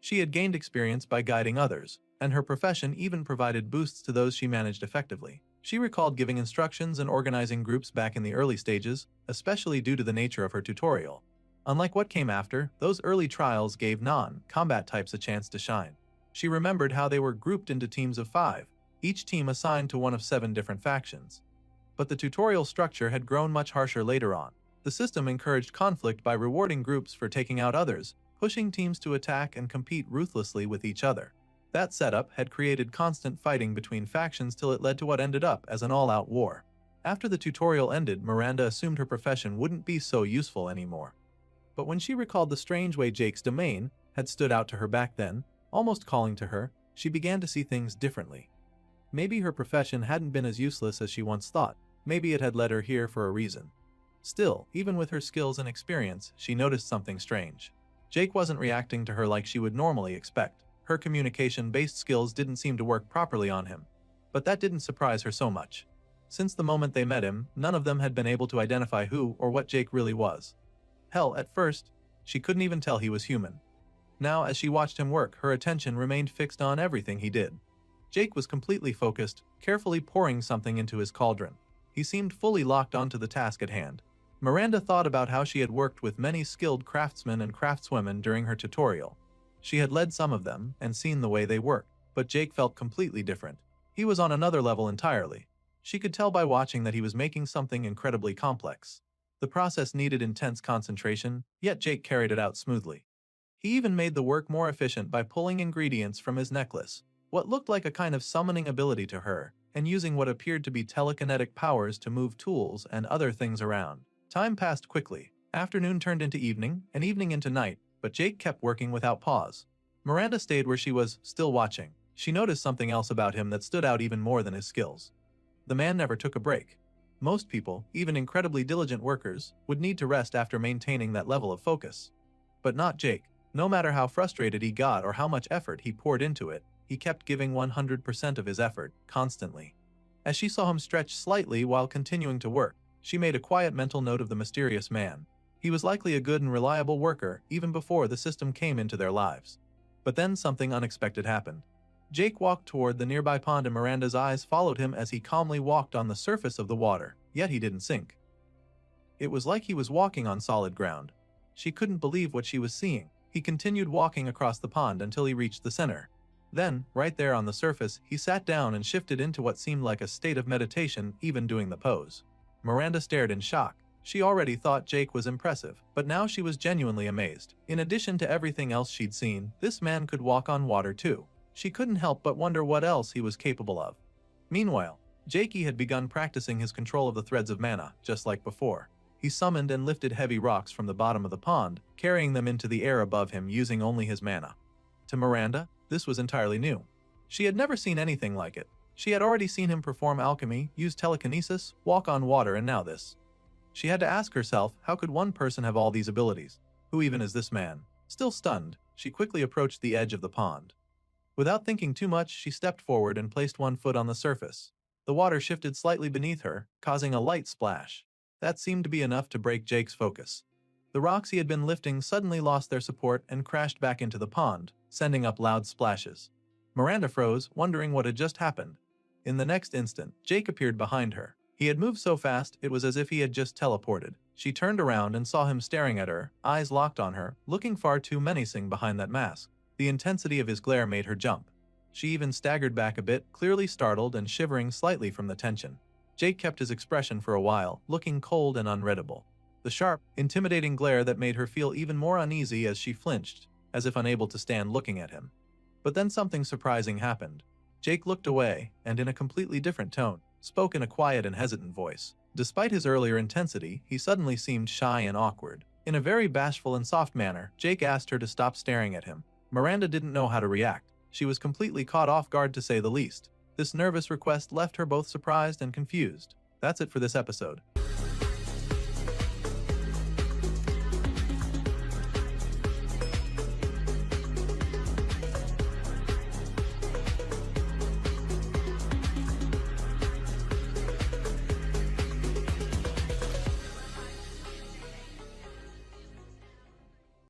She had gained experience by guiding others, and her profession even provided boosts to those she managed effectively. She recalled giving instructions and organizing groups back in the early stages, especially due to the nature of her tutorial. Unlike what came after, those early trials gave non-combat types a chance to shine. She remembered how they were grouped into teams of 5, each team assigned to one of 7 different factions. But the tutorial structure had grown much harsher later on. The system encouraged conflict by rewarding groups for taking out others, pushing teams to attack and compete ruthlessly with each other. That setup had created constant fighting between factions till it led to what ended up as an all-out war. After the tutorial ended, Miranda assumed her profession wouldn't be so useful anymore. But when she recalled the strange way Jake's domain had stood out to her back then, almost calling to her, she began to see things differently. Maybe her profession hadn't been as useless as she once thought. Maybe it had led her here for a reason. Still, even with her skills and experience, she noticed something strange. Jake wasn't reacting to her like she would normally expect. Her communication-based skills didn't seem to work properly on him. But that didn't surprise her so much. Since the moment they met him, none of them had been able to identify who or what Jake really was. Hell, at first, she couldn't even tell he was human. Now, as she watched him work, her attention remained fixed on everything he did. Jake was completely focused, carefully pouring something into his cauldron. He seemed fully locked onto the task at hand. Miranda thought about how she had worked with many skilled craftsmen and craftswomen during her tutorial. She had led some of them and seen the way they worked, but Jake felt completely different. He was on another level entirely. She could tell by watching that he was making something incredibly complex. The process needed intense concentration, yet Jake carried it out smoothly. He even made the work more efficient by pulling ingredients from his necklace, what looked like a kind of summoning ability to her, and using what appeared to be telekinetic powers to move tools and other things around. Time passed quickly. Afternoon turned into evening, and evening into night, but Jake kept working without pause. Miranda stayed where she was, still watching. She noticed something else about him that stood out even more than his skills. The man never took a break. Most people, even incredibly diligent workers, would need to rest after maintaining that level of focus. But not Jake. No matter how frustrated he got or how much effort he poured into it, he kept giving 100% of his effort, constantly. As she saw him stretch slightly while continuing to work, she made a quiet mental note of the mysterious man. He was likely a good and reliable worker even before the system came into their lives. But then something unexpected happened. Jake walked toward the nearby pond and Miranda's eyes followed him as he calmly walked on the surface of the water, yet he didn't sink. It was like he was walking on solid ground. She couldn't believe what she was seeing. He continued walking across the pond until he reached the center. Then, right there on the surface, he sat down and shifted into what seemed like a state of meditation, even doing the pose. Miranda stared in shock. She already thought Jake was impressive, but now she was genuinely amazed. In addition to everything else she'd seen, this man could walk on water too. She couldn't help but wonder what else he was capable of. Meanwhile, Jakey had begun practicing his control of the threads of mana, just like before. He summoned and lifted heavy rocks from the bottom of the pond, carrying them into the air above him using only his mana. To Miranda, this was entirely new. She had never seen anything like it. She had already seen him perform alchemy, use telekinesis, walk on water, and now this. She had to ask herself, how could one person have all these abilities? Who even is this man? Still stunned, she quickly approached the edge of the pond. Without thinking too much, she stepped forward and placed one foot on the surface. The water shifted slightly beneath her, causing a light splash. That seemed to be enough to break Jake's focus. The rocks he had been lifting suddenly lost their support and crashed back into the pond, sending up loud splashes. Miranda froze, wondering what had just happened. In the next instant, Jake appeared behind her. He had moved so fast, it was as if he had just teleported. She turned around and saw him staring at her, eyes locked on her, looking far too menacing behind that mask. The intensity of his glare made her jump. She even staggered back a bit, clearly startled and shivering slightly from the tension. Jake kept his expression for a while, looking cold and unreadable. The sharp, intimidating glare that made her feel even more uneasy as she flinched, as if unable to stand looking at him. But then something surprising happened. Jake looked away, and in a completely different tone, spoke in a quiet and hesitant voice. Despite his earlier intensity, he suddenly seemed shy and awkward. In a very bashful and soft manner, Jake asked her to stop staring at him. Miranda didn't know how to react. She was completely caught off guard to say the least. This nervous request left her both surprised and confused. That's it for this episode.